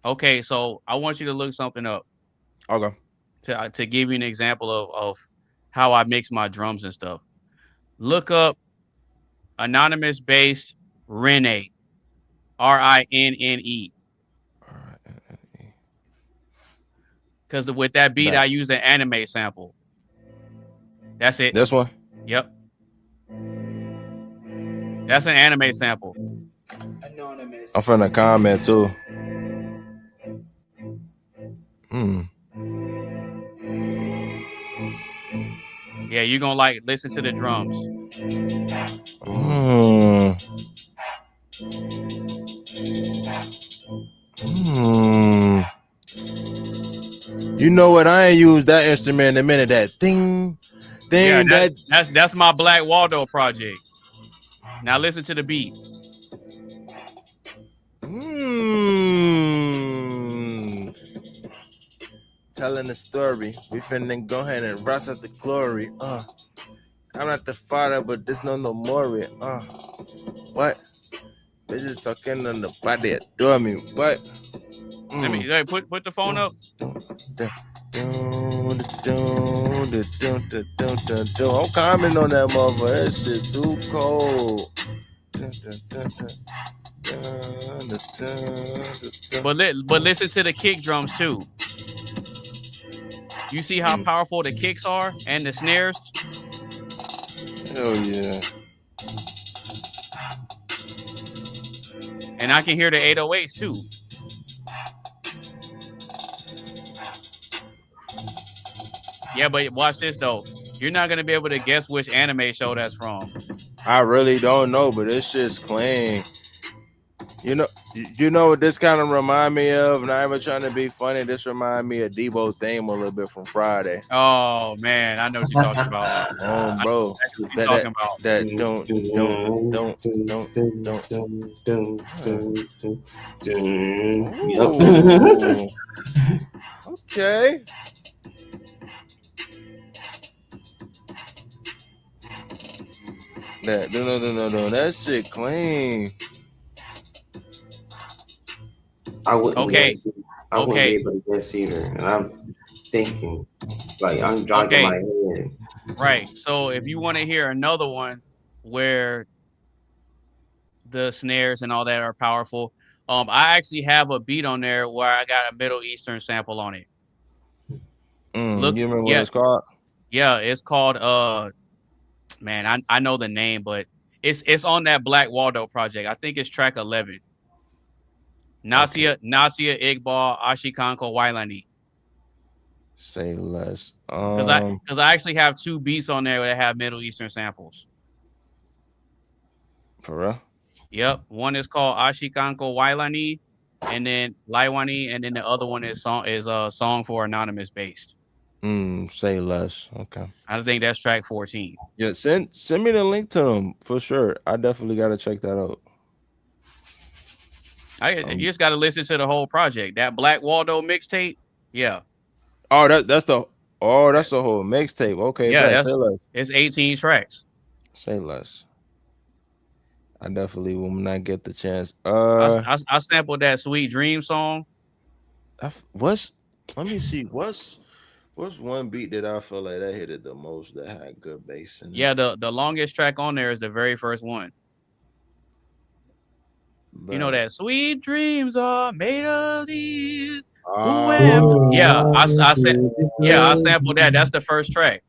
Okay, so I want you to look something up. Okay. To give you an example of how I mix my drums and stuff. Look up anonymous bass Rene, RINNE. Because with that beat, I use an anime sample. That's it. This one? Yep. That's an anime sample. Anonymous. I'm from the comment too. Yeah, you're gonna like listen to the drums. You know what? I ain't used that instrument in a minute. That thing. Yeah, that's my Black Waldo project. Now listen to the beat. Telling the story. We finna go ahead and rise up the glory. I'm not the father, but this no more. What? Bitches talking on the body adore me. What? Let me put the phone up. I'm commenting on that motherfucker. That shit too cold. But listen to the kick drums too. You see how powerful the kicks are and the snares? Hell yeah. And I can hear the 808s too. Yeah, but watch this though. You're not gonna be able to guess which anime show that's from. I really don't know, but this shit's clean. You know what this kind of remind me of? Not even trying to be funny. This remind me of Debo theme a little bit from Friday. Oh man, I know what you're talking about. Bro, Talking about. Okay. No. That shit clean. I wouldn't Okay. guess. I wouldn't be able to guess either. And I'm thinking, like, I'm jogging my head. Right. So if you want to hear another one where the snares and all that are powerful, I actually have a beat on there where I got a Middle Eastern sample on it. Look, you remember what it's called? Yeah, it's called man, I know the name, but it's on that Black Waldo project. I think it's track 11. Nasia Iqbal Ashikanko Wailani. Say less. Because I actually have 2 beats on there that have Middle Eastern samples. For real? Yep. One is called Ashikanko Wailani, and then Laiwani, and then the other one is Song for Anonymous based. Say less. Okay. I think that's track 14. Yeah, send me the link to them for sure. I definitely gotta check that out. You just gotta listen to the whole project. That Black Waldo mixtape. Yeah. Oh, that's the whole mixtape. Okay, yeah, say less. It's 18 tracks. Say less. I definitely will not get the chance. I sampled that Sweet Dream song. Let me see. What's one beat that I feel like that hit it the most that had good bass in it? Yeah, the longest track on there is the very first one. But, you know that sweet dreams are made of these. I sampled that. That's the first track.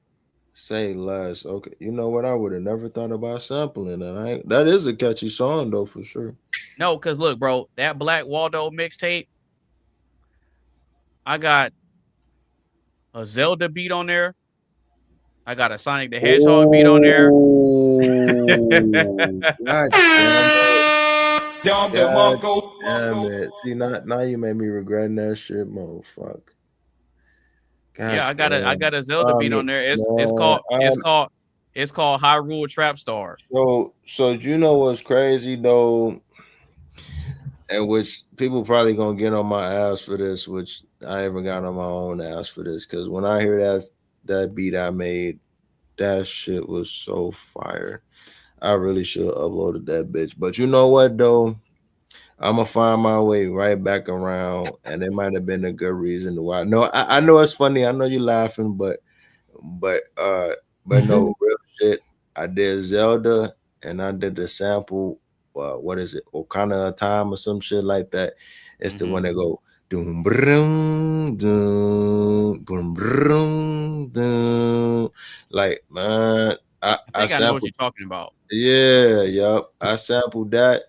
Say less. Okay, you know what? I would have never thought about sampling that. That is a catchy song though, for sure. No, because look, bro, that Black Waldo mixtape, I got a Zelda beat on there. I got a Sonic the Hedgehog beat on there. God damn it. See, now you made me regret that shit, motherfucker. I got a Zelda beat on there. It's called Hyrule Trap Star. So you know what's crazy though, and which people probably gonna get on my ass for this, which I even got on my own ass for this, because when I hear that beat I made, that shit was so fire. I really should have uploaded that bitch. But you know what though? I'm gonna find my way right back around, and it might have been a good reason why. No, I know it's funny. I know you're laughing, but no, real shit. I did Zelda, and I did the sample. What is it? Okana of Time or some shit like that. It's the one that go doom brum doom boom brum doom. Like, man, I know what you're talking about. Yeah, yep. I sampled that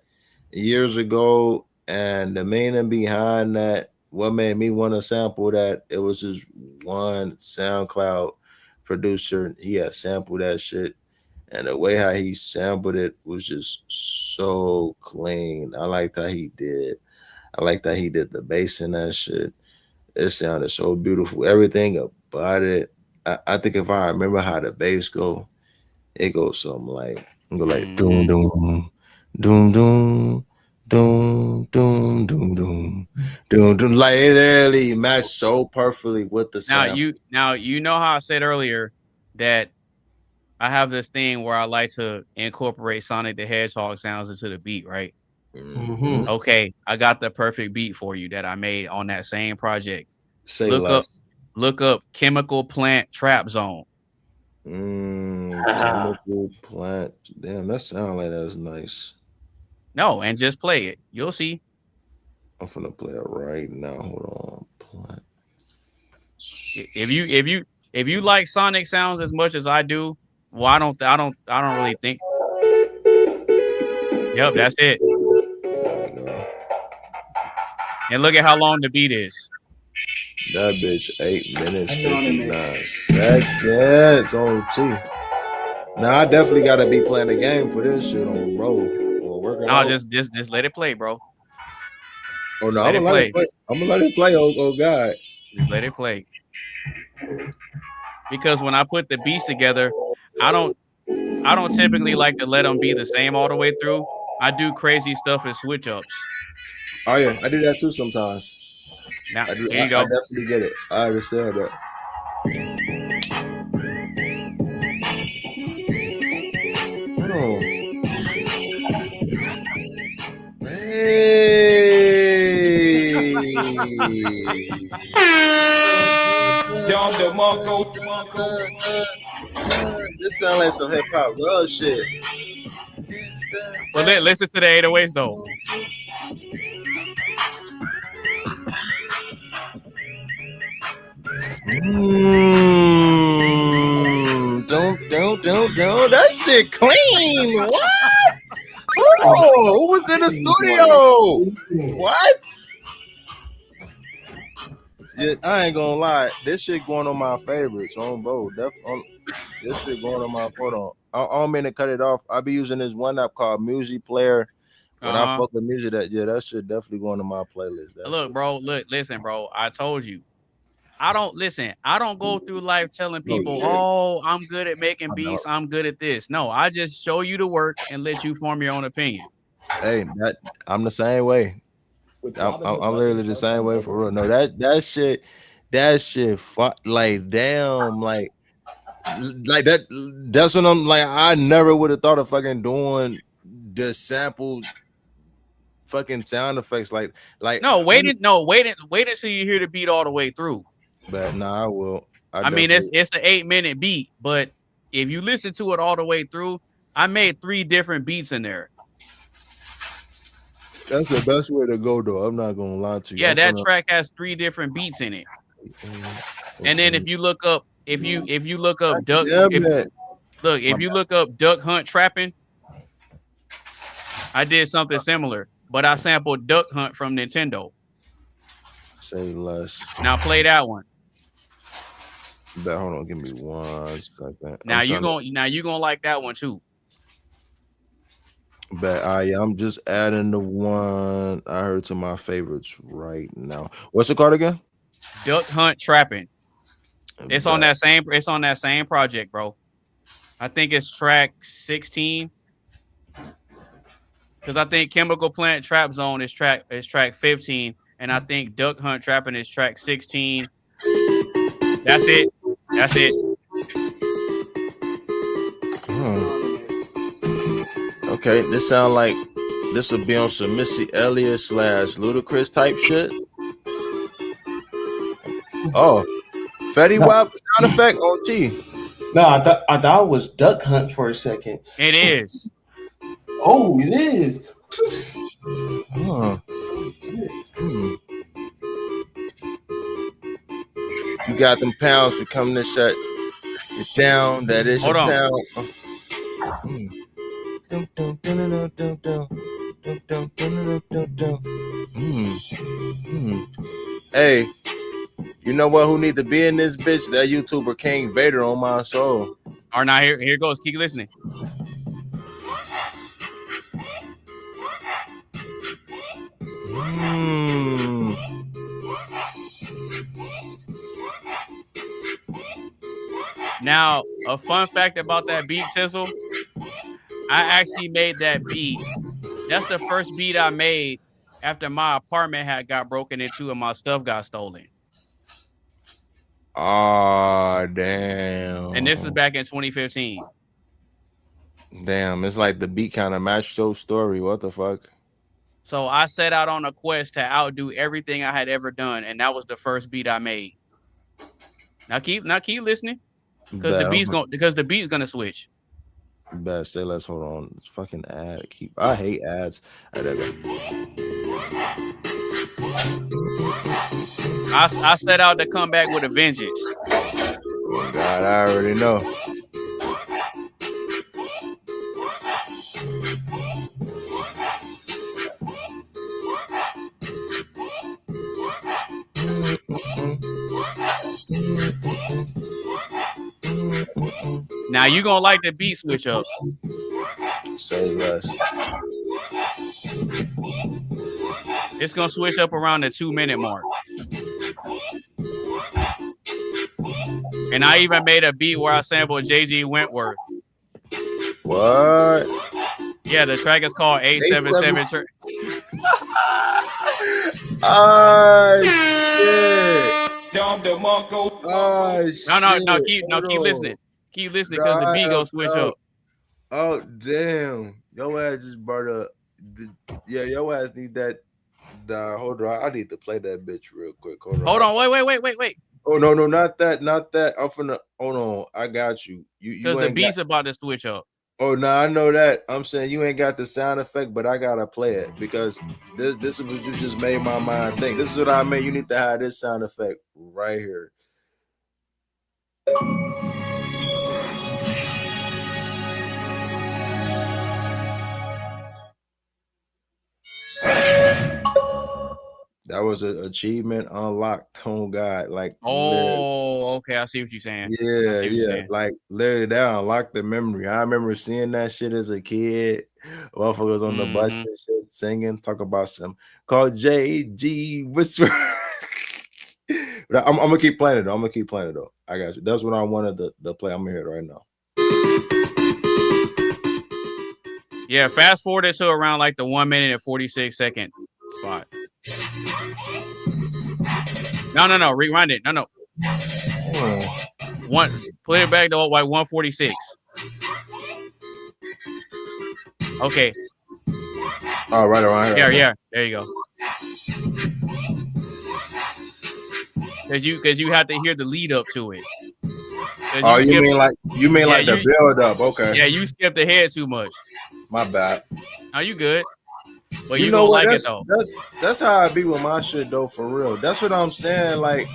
years ago, and the meaning behind that, what made me want to sample that, it was just one SoundCloud producer. He had sampled that shit, and the way how he sampled it was just so clean. I liked how he did the bass in that shit. It sounded so beautiful. Everything about it. I think if I remember how the bass go, it goes something like doom doom doom doom doom doom doom doom doom doom. Like it really matched so perfectly with the sound. Now you know how I said earlier that I have this thing where I like to incorporate Sonic the Hedgehog sounds into the beat, right? Okay, I got the perfect beat for you that I made on that same project. Say look up Chemical Plant Trap Zone. Chemical Plant. Damn, that sounds like that's nice. No, and just play it. You'll see. I'm finna play it right now. Hold on. Plant. If you like Sonic sounds as much as I do, well, I don't really think. Yep, that's it. And look at how long the beat is. That bitch 8 minutes 59 seconds. Oh, gee. Now I definitely gotta be playing the game for this shit on roll or working. No, just let it play, bro. Oh no, I'm gonna let it play. I'm gonna let it play. Oh God, just let it play. Because when I put the beats together, I don't typically like to let them be the same all the way through. I do crazy stuff and switch ups. Oh yeah, I do that too sometimes. Now, here you go. I definitely get it. I understand that. Hold on. This sounds like some hip hop love shit. Well, listen to the 808s though. Don't. That shit clean. What? Oh, who was in the studio? What? Yeah, I ain't gonna lie. This shit going on my favorites on both. This shit going on my photo. I don't mean to cut it off. I be using this one app called Music Player. When I fuck with music, that shit definitely going to my playlist. Look, bro. Listen, bro. I told you. I don't go through life telling people, oh, I'm good at making beats. I'm good at this. No, I just show you the work and let you form your own opinion. Hey, I'm the same way. I'm literally the same way for real. No, that shit, like damn, like that. That's what I'm like. I never would have thought of fucking doing the sample, fucking sound effects. Like no, wait until you hear the beat all the way through. But I will. I mean, it's an 8-minute beat, but if you listen to it all the way through, I made 3 different beats in there. That's the best way to go, though. I'm not gonna lie to you. Yeah, that track has 3 different beats in it. And then if you look up, if you look up Duck, if you look up Duck Hunt Trapping, I did something similar, but I sampled Duck Hunt from Nintendo. Say less. Now play that one. But hold on, give me 1 second. Now you gonna like that one too. But I'm just adding the one I heard to my favorites right now. What's it called again? Duck Hunt Trapping. It's on that same project, bro. I think it's track 16. Because I think Chemical Plant Trap Zone is track 15, and I think Duck Hunt Trapping is track 16. That's it. Okay, this sound like this would be on some Missy Elliott / Ludacris type shit. Oh, Fetty Wap sound effect on G. No, I thought it was Duck Hunt for a second. It is. Oh, it is. You got them pounds for coming to shut it down. That is your town. Hey, you know what? Who need to be in this bitch? That YouTuber King Vader on my soul. All right, now here goes. Keep listening. Now, a fun fact about that beat, Tizzle, I actually made that beat. That's the first beat I made after my apartment got broken into and my stuff got stolen. Oh, damn. And this is back in 2015. Damn, it's like the beat kind of matched your story. What the fuck? So I set out on a quest to outdo everything I had ever done, and that was the first beat I made. Now keep listening, because the beat's gonna switch. Best say let's hold on. It's fucking ad. I hate ads. I set out to come back with a vengeance. Oh God, I already know. Now you gonna like the beat switch up. Say less. It's gonna switch up around the 2-minute mark. And I even made a beat where I sampled J.G. Wentworth. What? Yeah, the track is called 877. Oh shit! Oh shit! No, keep listening. Keep listening, because the beat gonna switch up. Oh damn! Your ass just brought up. Your ass need that. Hold on, I need to play that bitch real quick. Hold on, wait. Oh no, not that. I'm finna. Hold on, I got you. Because the beat's about to switch up. Oh no, I know that. I'm saying you ain't got the sound effect, but I gotta play it because this is what you just made my mind think. This is what I mean. You need to have this sound effect right here. That was an achievement unlocked. Oh God, like okay, I see what you're saying. Yeah. Like literally, that unlocked the memory. I remember seeing that shit as a kid. Motherfuckers on the bus and shit singing, talk about some called J.G. Whisper. I'm gonna keep playing it though. I got you. That's what I wanted to play. I'm gonna hear it right now. Yeah, fast forward it to around like the 1 minute and 46 second spot. No, rewind it. No. Play it back to like 146. Okay. Oh, right around here. Yeah. There you go. Because you have to hear the lead up to it. Oh, you mean like the build up? Okay. Yeah, you skipped ahead too much. My bad. Are you good? But you know what? Like it though. That's how I be with my shit though, for real. That's what I'm saying. Like,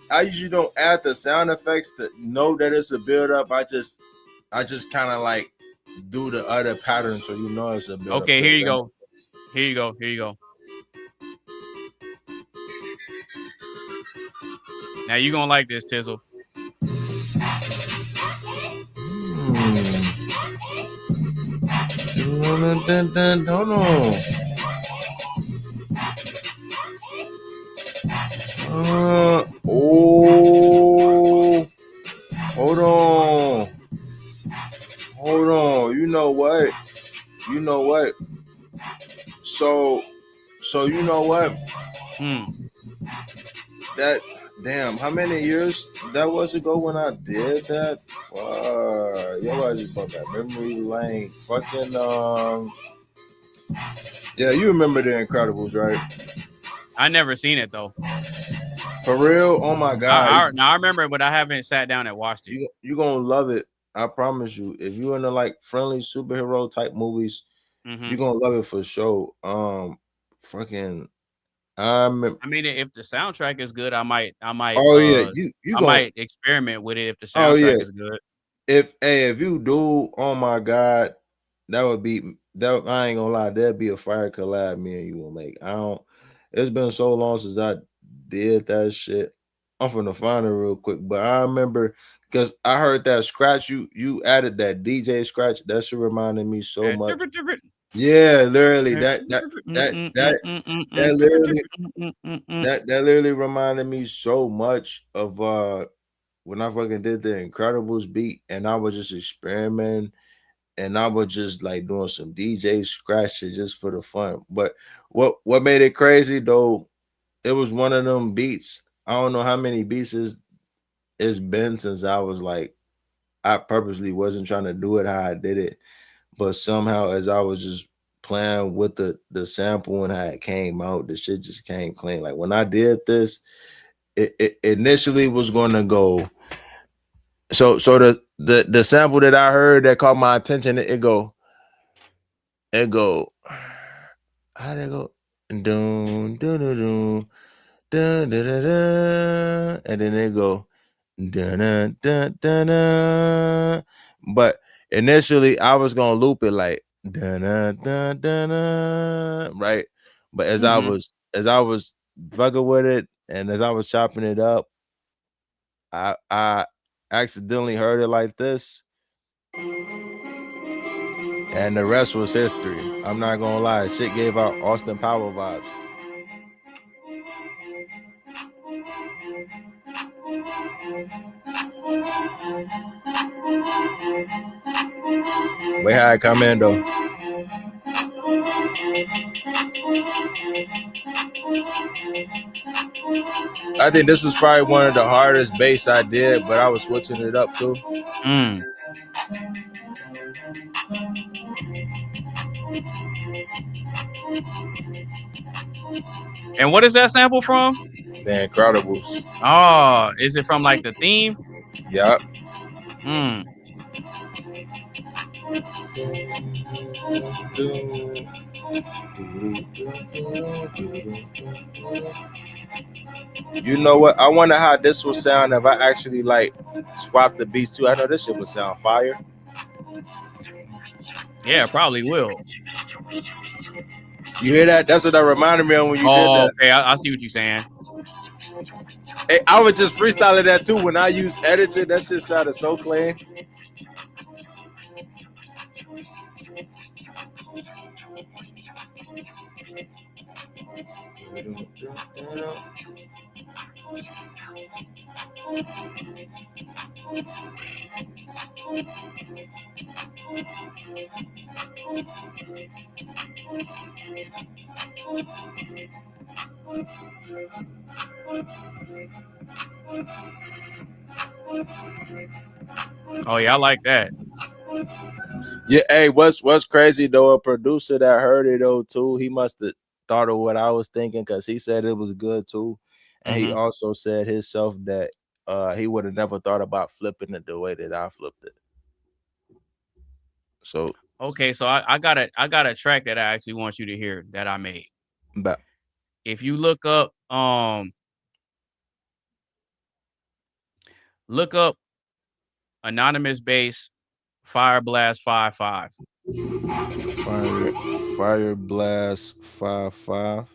I usually don't add the sound effects to know that it's a build up. I just kind of like do the other pattern so you know it's a build up. Okay, here you go. Here you go. Now you gonna like this, Tizzle. Hold on. You know what? So you know what? That damn, how many years that was ago when I did that? Yo, I just brought that memory lane. Fucking yeah, you remember The Incredibles, right? I never seen it though. For real? Oh my God! I remember it, but I haven't sat down and watched it. You gonna love it. I promise you. If you're into like friendly superhero type movies, you're gonna love it for sure. Fucking. I mean, if the soundtrack is good, I might. Oh yeah, I might experiment with it if the soundtrack is good. If you do, oh my God, that would be that. I ain't gonna lie, that'd be a fire collab me and you will make. It's been so long since I did that shit. I'm finna find it real quick, but I remember because I heard that scratch you added that DJ scratch. That shit reminded me so much. Yeah, literally that literally reminded me so much of when I fucking did the Incredibles beat, and I was just experimenting, and I was just like doing some DJ scratches just for the fun. But what made it crazy though, it was one of them beats. I don't know how many beats it's been since I was like, I purposely wasn't trying to do it how I did it, but somehow as I was just playing with the sample and how it came out, the shit just came clean. Like when I did this, it initially was gonna go. So the sample that I heard that caught my attention, it go. How'd it go? Dun, dun, dun, dun, dun, dun, dun, dun, and then it go dun, dun, dun, dun, dun. But initially I was gonna loop it like dun, dun, dun, dun, dun, right? But as I was fucking with it and as I was chopping it up, I accidentally heard it like this. And the rest was history. I'm not gonna lie. Shit gave out Austin Power vibes. Wait how I come in though. I think this was probably one of the hardest bass I did, but I was switching it up too. And what is that sample from? The Incredibles. Oh, is it from like the theme? Yep. You know what? I wonder how this will sound if I actually like swap the beats too. I know this shit would sound fire. Yeah, probably will. You hear that? That's what that reminded me of when you did that. Okay, I see what you're saying. Hey, I was just freestyling that too. When I use editor, that shit sounded so clean. Oh yeah, I like that. Yeah, hey, what's crazy though? A producer that heard it though too, he must have thought of what I was thinking because he said it was good too, and he also said himself that he would have never thought about flipping it the way that I flipped it. So okay, so I got a track that I actually want you to hear that I made. But if you look up Anonymous Bass Fire Blast 55. Fire Blast 55.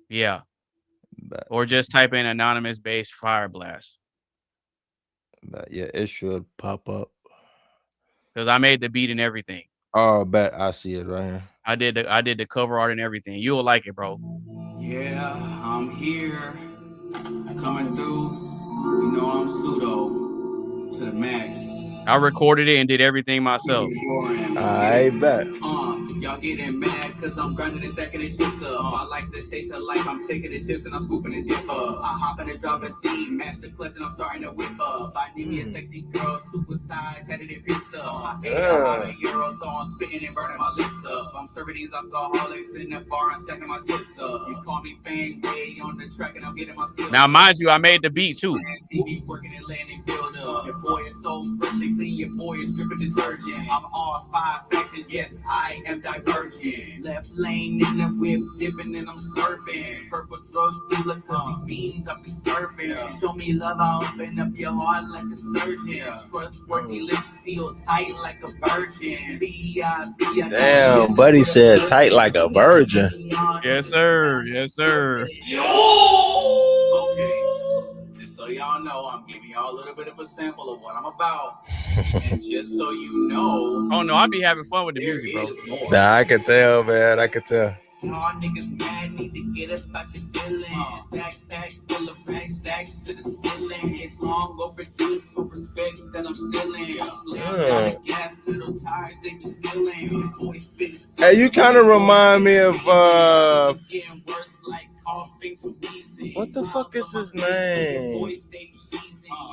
Yeah. Or just type in Anonymous Bass Fire Blast. Yeah, it should pop up. Because I made the beat and everything. Oh, bet I see it right here. I did the cover art and everything. You'll like it, bro. Yeah, I'm here. I'm coming through. You know I'm pseudo to the max. I recorded it and did everything myself. I bet. Y'all getting mad because I'm grinding and stacking the chips up. I like this taste of life. I'm taking the chips and I'm scooping the dip up. I hop in the driver's seat, master clutch, and I'm starting to whip up. I need me a sexy girl, super size, tatted and pitched up. I paid €100, so I'm spitting and burning my lips up. I'm serving these alcoholics in the bar and stacking my chips up. You call me Fang Way on the track and I'm getting my skills. Now, mind you, I made the beat too. Working and landing build up. Your boy is so freshly clean, your boy is dripping detergent. I'm all 5 factions, yes, I am divergent. Left lane in the whip, dipping and I'm slurping. Purple drug dealer, cause these fiends I be serving. Show me love, I open up your heart like a surgeon. Trustworthy lips sealed tight like a virgin. B.I.B. Damn, buddy said tight like a virgin. Yes, sir. Yes, sir. Okay. Just so y'all know, I'm giving y'all a little bit of a sample of what I'm about. And just so you know. Oh, no, I be having fun with the music, bro. Nah, I can tell, man. I can tell. Y'all niggas mad, need to get up about your feelings. Backpack full of racks stacked to the ceiling. It's long overdue, so respect that I'm stealing. Slam down the gas pedal tires, they be stealing. Hey, you kind of remind me of what the fuck is his name?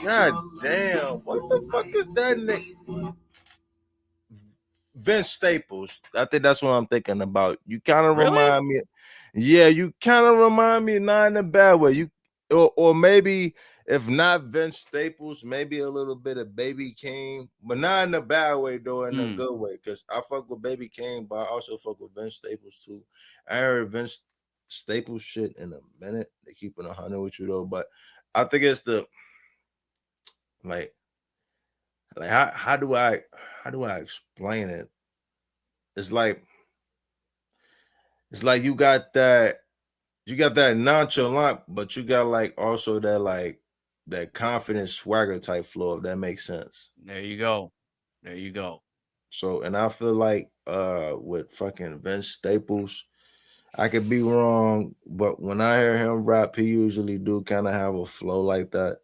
God damn, what the fuck is that name? Vince Staples. I think that's what I'm thinking about. You kind of Really? remind me. Yeah, you kind of remind me, not in a bad way. You or maybe if not Vince Staples, maybe a little bit of Baby King, but not in a bad way though, in a good way. Because I fuck with Baby King, but I also fuck with Vince Staples too. I heard Vince Staples shit in a minute. They keeping 100 with you though, but I think it's the like how do I explain it? It's like you got that nonchalant, but you got like also that like that confident swagger type flow, if that makes sense. There you go. So, and I feel like with fucking Vince Staples, I could be wrong, but when I hear him rap, he usually do kind of have a flow like that,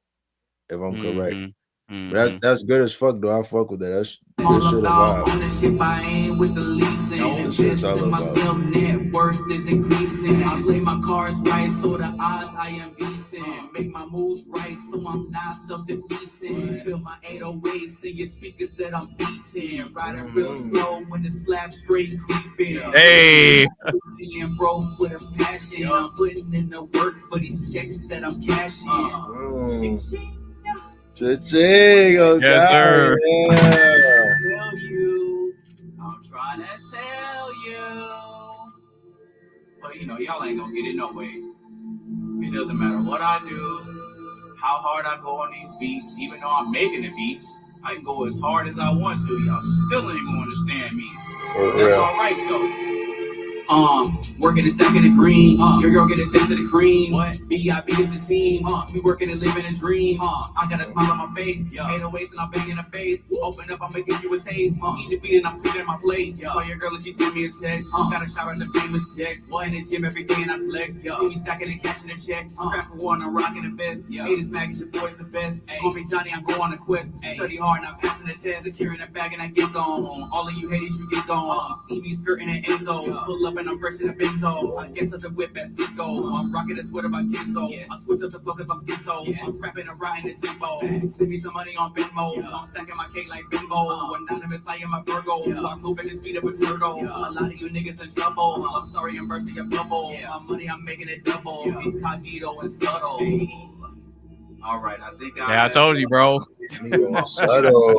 if I'm correct. But that's good as fuck though. I fuck with that. That's good shit about ownership. I ain't with the leasing. Shit's all about. Myself net worth is increasing. I play my cards right, so the odds I am decent. Make my moves right, so I'm not self-defeating. Feel my 808s, see your speakers that I'm beating. Riding real slow when the slap straight creeping. Hey. Being broke with a passion. I'm putting in the work for these checks that I'm cashing. Cha-ching, yes, sir. Tell you, I'm trying to tell you, but you know y'all ain't gonna get it no way. It doesn't matter what I do, how hard I go on these beats. Even though I'm making the beats, I can go as hard as I want to. Y'all still ain't gonna understand me. That's all right though. Working and stacking the green. Your girl get a taste of the cream. B.I.B. is the team. We working and living a dream. I got a smile on my face. 808s and I'm banging the bass. Open up, I'm making you a taste. Eat the beat and I'm cooking in my plate. Saw your girl and she sent me a text. Got a shout out the famous text. In the gym every day and I flex. See me stacking and cashing the checks. Strap for war and I'm rocking the best. Haters mad cause your boy's the best. Call me Johnny, I'm going on a quest. Study hard and I'm passing the test. Securing the bag and I get gone. All of you haters, you get gone. See me skirting an end zone. Pull up and I'm fresh in the benzo. I guess of the whip at Sicko. I'm rocking a sweater by Kenzo. I switch up the focus, I'm schizo. I'm rapping and riding the tempo. Send me some money on Venmo. I'm stacking my cake like Bimbo. Anonymous, I am a Virgo. I'm moving the speed of a turtle. A lot of you niggas in trouble. I'm sorry, I'm bursting your bubble. My money, I'm making it double. Incognito and subtle. All right, I think I told you, bro. Subtle.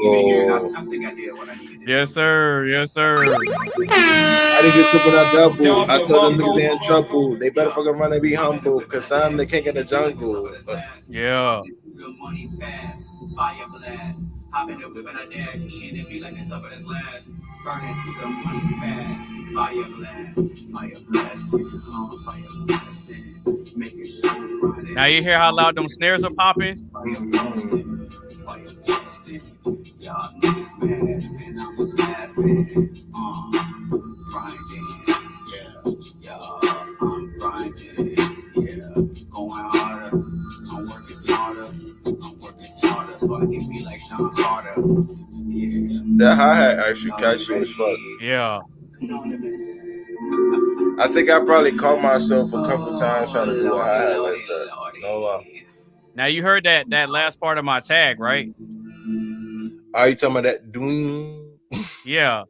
I think I did what I needed. Yes, sir. I didn't get triple that double. I told them niggas they in trouble. They better fucking run and be humble, cause I'm the king of the jungle. Yeah. Real money fast, fire blast. Hop in the whip and I dash. Eating it be like the supper that's last. Burning through the money fast, fire blast, fire blasting. Make it so bright. Now you hear how loud them snares are popping? Fire blasting. Y'all niggas mad, man, I'm laughing. Grinding, I'm grinding, going harder, I'm working smarter, so I can be like Sean Carter. That hi-hat actually catchy as fuck. Yeah. I think I probably caught myself a couple times trying to do a hi-hat like that. No lie. Now you heard that last part of my tag, right? Are you talking about that doing? Yeah.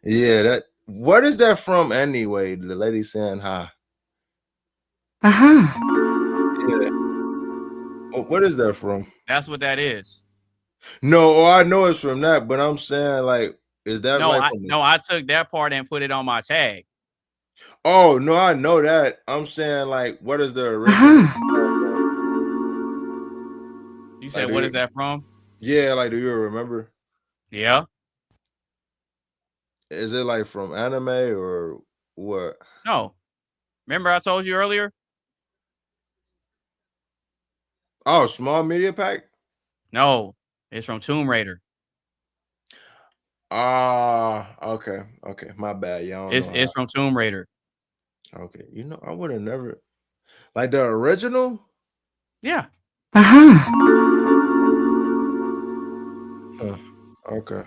Yeah, that. What is that from anyway? The lady saying hi. Yeah. What is that from? That's what that is. No, I know it's from that, but I'm saying like, is that I took that part and put it on my tag. Oh no, I know that. I'm saying like, what is the original? You said what is that from? Yeah, like, do you remember? Yeah. Is it like from anime or what? No. Remember I told you earlier? Oh, Small Media Pack? No, it's from Tomb Raider. Okay. My bad, y'all. It's from Tomb Raider. Okay, I would have never like the original. Yeah. Okay.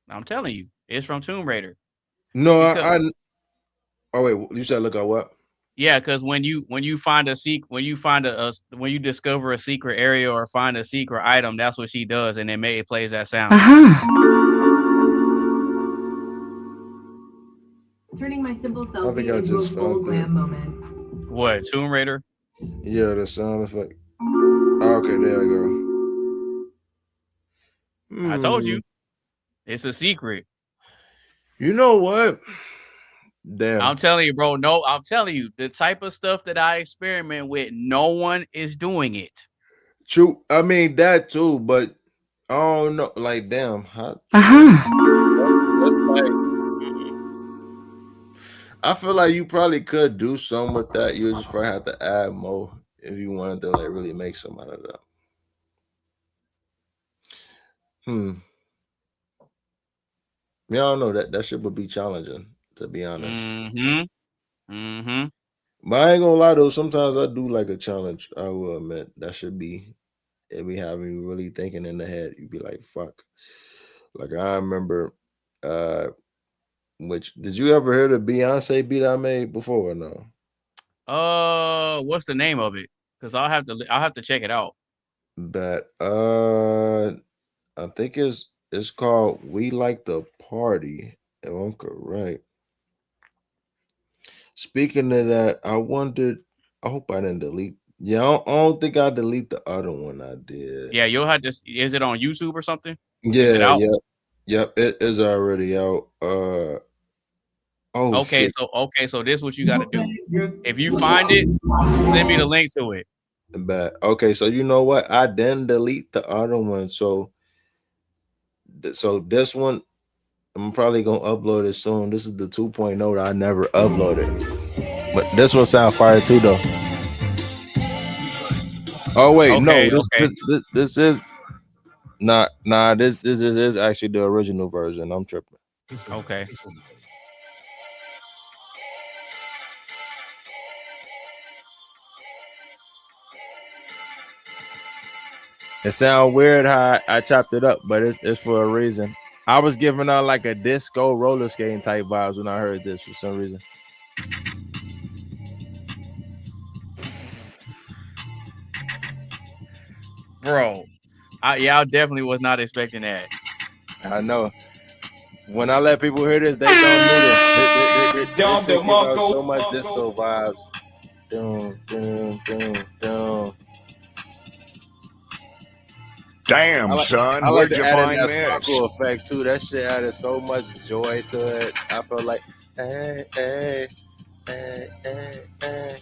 I'm telling you, it's from Tomb Raider. No, oh wait, you said look at what? Yeah, because when you discover a secret area or find a secret item, that's what she does, and it plays that sound. Turning my simple I think selfie I into a just full found it. glam moment. What, Tomb Raider? Yeah, the sound effect. Okay, there I go. I told you. It's a secret. You know what? Damn. I'm telling you, bro. No, I'm telling you, the type of stuff that I experiment with, no one is doing it. True. I mean that too, but I don't know. Like, damn. That's like, I feel like you probably could do something with that. You just probably have to add more if you wanted to like really make some out of that. Yeah, I don't know. That shit would be challenging, to be honest. But I ain't gonna lie though, sometimes I do like a challenge. I will admit that should be it be having you really thinking in the head. You'd be like, fuck. Like I remember which did you ever hear the Beyonce beat I made before or no? What's the name of it? Because I'll have to check it out. But I think it's called We Like the Party, if I'm correct. Speaking of that, I wondered, I hope I didn't delete. Yeah, I don't think I delete the other one I did. Yeah, you'll have to. Is it on YouTube or something? Yeah, yep. It is already out. Okay, shit. so this is what you got to do. If you find it, send me the link to it. But okay, so you know what? I didn't delete the other one. So this one, I'm probably gonna upload it soon. This is the 2.0 that I never uploaded. But this one sound fire too though. Oh wait, okay, no, this is this is actually the original version. I'm tripping. Okay. It sounds weird how I chopped it up, but it's for a reason. I was giving out like a disco roller skating type vibes when I heard this for some reason. Bro, I definitely was not expecting that. I know. When I let people hear this, they don't need it. This shit give out so much disco vibes. Damn, son, where'd you find that this? sparkle effect too. That shit added so much joy to it. I felt like, hey, hey, hey, hey, hey.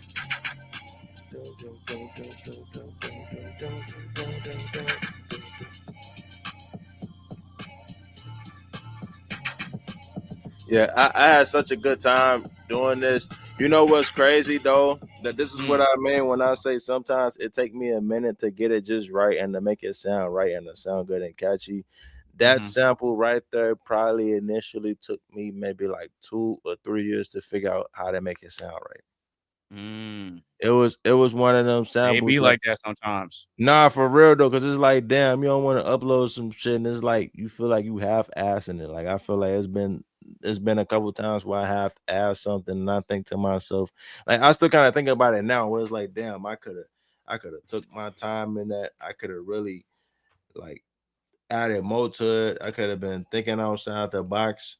Yeah, I had such a good time doing this. You know what's crazy though? That this is what I mean when I say sometimes it take me a minute to get it just right and to make it sound right and to sound good and catchy. That sample right there probably initially took me maybe like 2 or 3 years to figure out how to make it sound right. It was one of them samples. It be like that sometimes. Nah, for real though, because it's like, damn, you don't want to upload some shit, and it's like you feel like you half assing it. Like I feel like it's been a couple times where I half ass something, and I think to myself, like I still kind of think about it now, where it's like, damn, I could have took my time in that. I could have really like added more to it. I could have been thinking outside the box.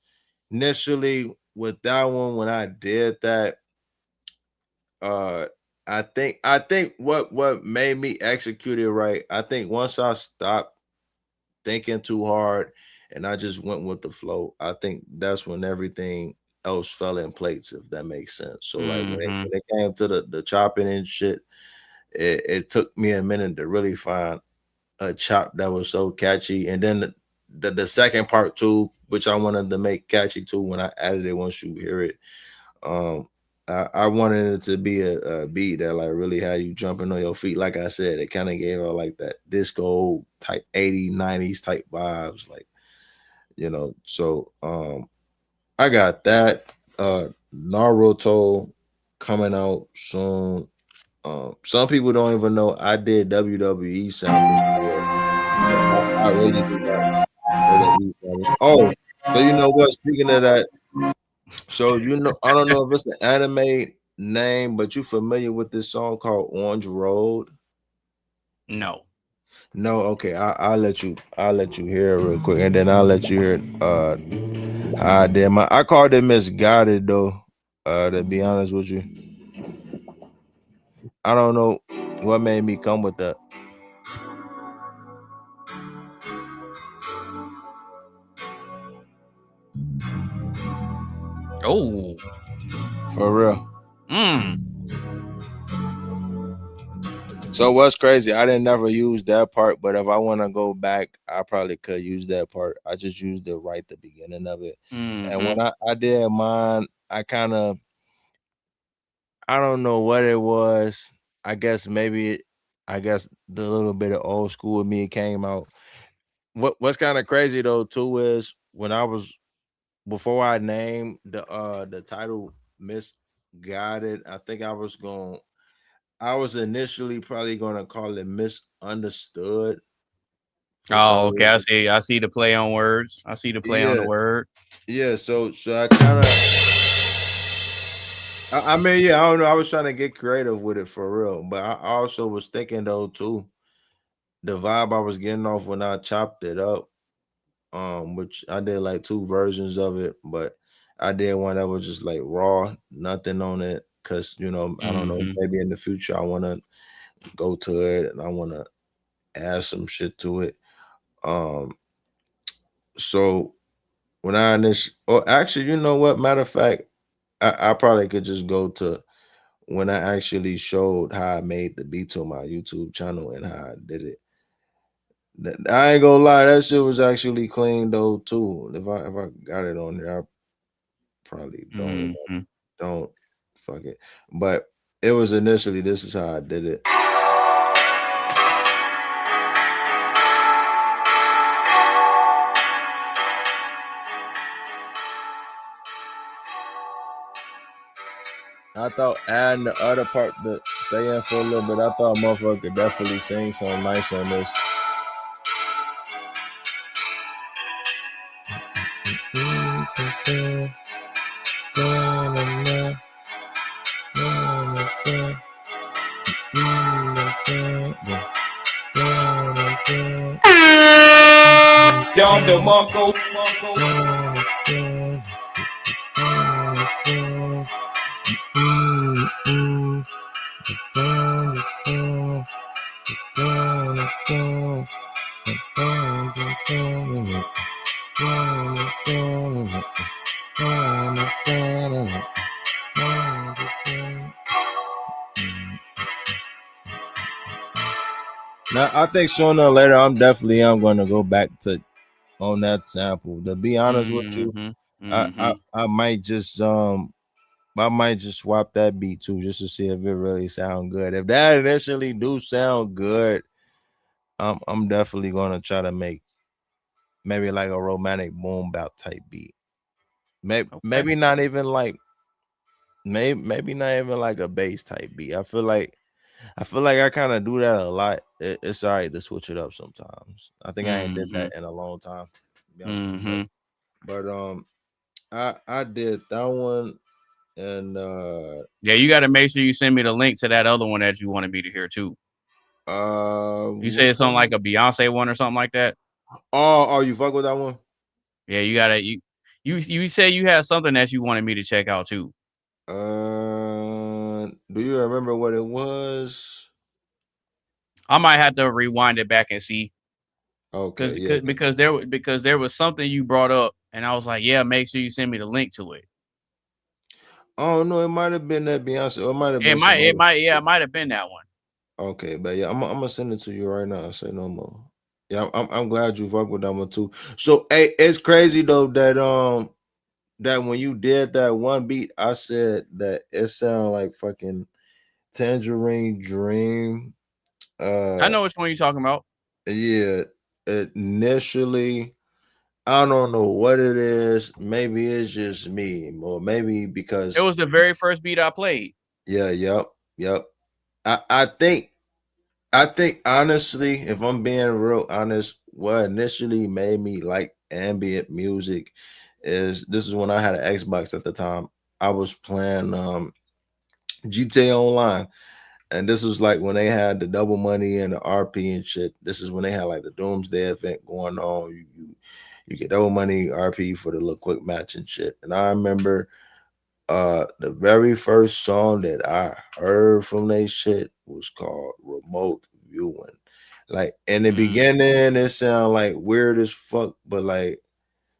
Initially, with that one, when I did that, I think what made me execute it right, I think once I stopped thinking too hard and I just went with the flow, I think that's when everything else fell in place, if that makes sense. So like when it came to the chopping and shit, it took me a minute to really find a chop that was so catchy. And then the second part too, which I wanted to make catchy too, when I added it, once you hear it, I wanted it to be a beat that like really had you jumping on your feet. Like I said, it kind of gave her like that disco type 80s, 90s type vibes, like, you know. So I got that. Naruto coming out soon. Some people don't even know I did WWE samples. I really did that. WWE samples. Oh, so you know what? Speaking of that. So you know, I don't know if it's an anime name, but you familiar with this song called Orange Road? No. Okay, I'll let you hear it real quick, and then I'll let you hear Damn, I called it misguided though. To be honest with you, I don't know what made me come with that. Oh, for real. So what's crazy? I didn't never use that part, but if I want to go back, I probably could use that part. I just used it right the beginning of it. And when I did mine, I don't know what it was. I guess the little bit of old school of me came out. What's kind of crazy though too is before I named the title Misguided, I think I was initially probably gonna call it Misunderstood. Oh, okay. I see the play on words. I see the play on the word. Yeah, so I kind of I mean, yeah, I don't know. I was trying to get creative with it for real, but I also was thinking though too, the vibe I was getting off when I chopped it up, which I did like 2 versions of it, but I did one that was just like raw, nothing on it, because I don't know, maybe in the future I want to go to it and I want to add some shit to it. So when actually, you know what? Matter of fact, I probably could just go to when I actually showed how I made the beats on my YouTube channel and how I did it. I ain't gonna lie, that shit was actually clean though too. If I got it on there, I probably don't fuck it. But it was initially, this is how I did it. I thought adding the other part to stay in for a little bit, I thought motherfucker could definitely sing something nice on this. Dom DeMarco. Now I think sooner or later I'm going to go back to on that sample. To be honest with you, I might just swap that beat too, just to see if it really sound good. If that initially do sound good, I'm definitely gonna try to make maybe like a romantic boom bap type beat. Maybe not even like maybe not even like a bass type beat. I feel like I kind of do that a lot. It's all right to switch it up sometimes. I think I ain't did that in a long time. But I did that one, and yeah, you got to make sure you send me the link to that other one that you wanted me to hear too. You said something like a Beyonce one or something like that. Oh, you fuck with that one? Yeah, you gotta you said you had something that you wanted me to check out too. Do you remember what it was? I might have to rewind it back and see. Okay, because there was something you brought up, and I was like, yeah, make sure you send me the link to it. Oh no, it might have been that Beyonce. Or it might have been. It might have been that one. Okay, but yeah, I'm gonna send it to you right now. Say no more. Yeah, I'm glad you fuck with that one too. So hey, it's crazy though that when you did that one beat, I said that it sounded like fucking Tangerine Dream. I know which one you're talking about. Yeah, initially, I don't know what it is. Maybe it's just me, or maybe because it was the very first beat I played. Yeah, yep. I think honestly, if I'm being real honest, what initially made me like ambient music is this is when I had an Xbox at the time. I was playing GTA Online, and this was like when they had the double money and the RP and shit. This is when they had like the Doomsday event going on. You get double money RP for the little quick match and shit. And I remember the very first song that I heard from they shit was called Remote Viewing. Like in the beginning, it sounded like weird as fuck, but like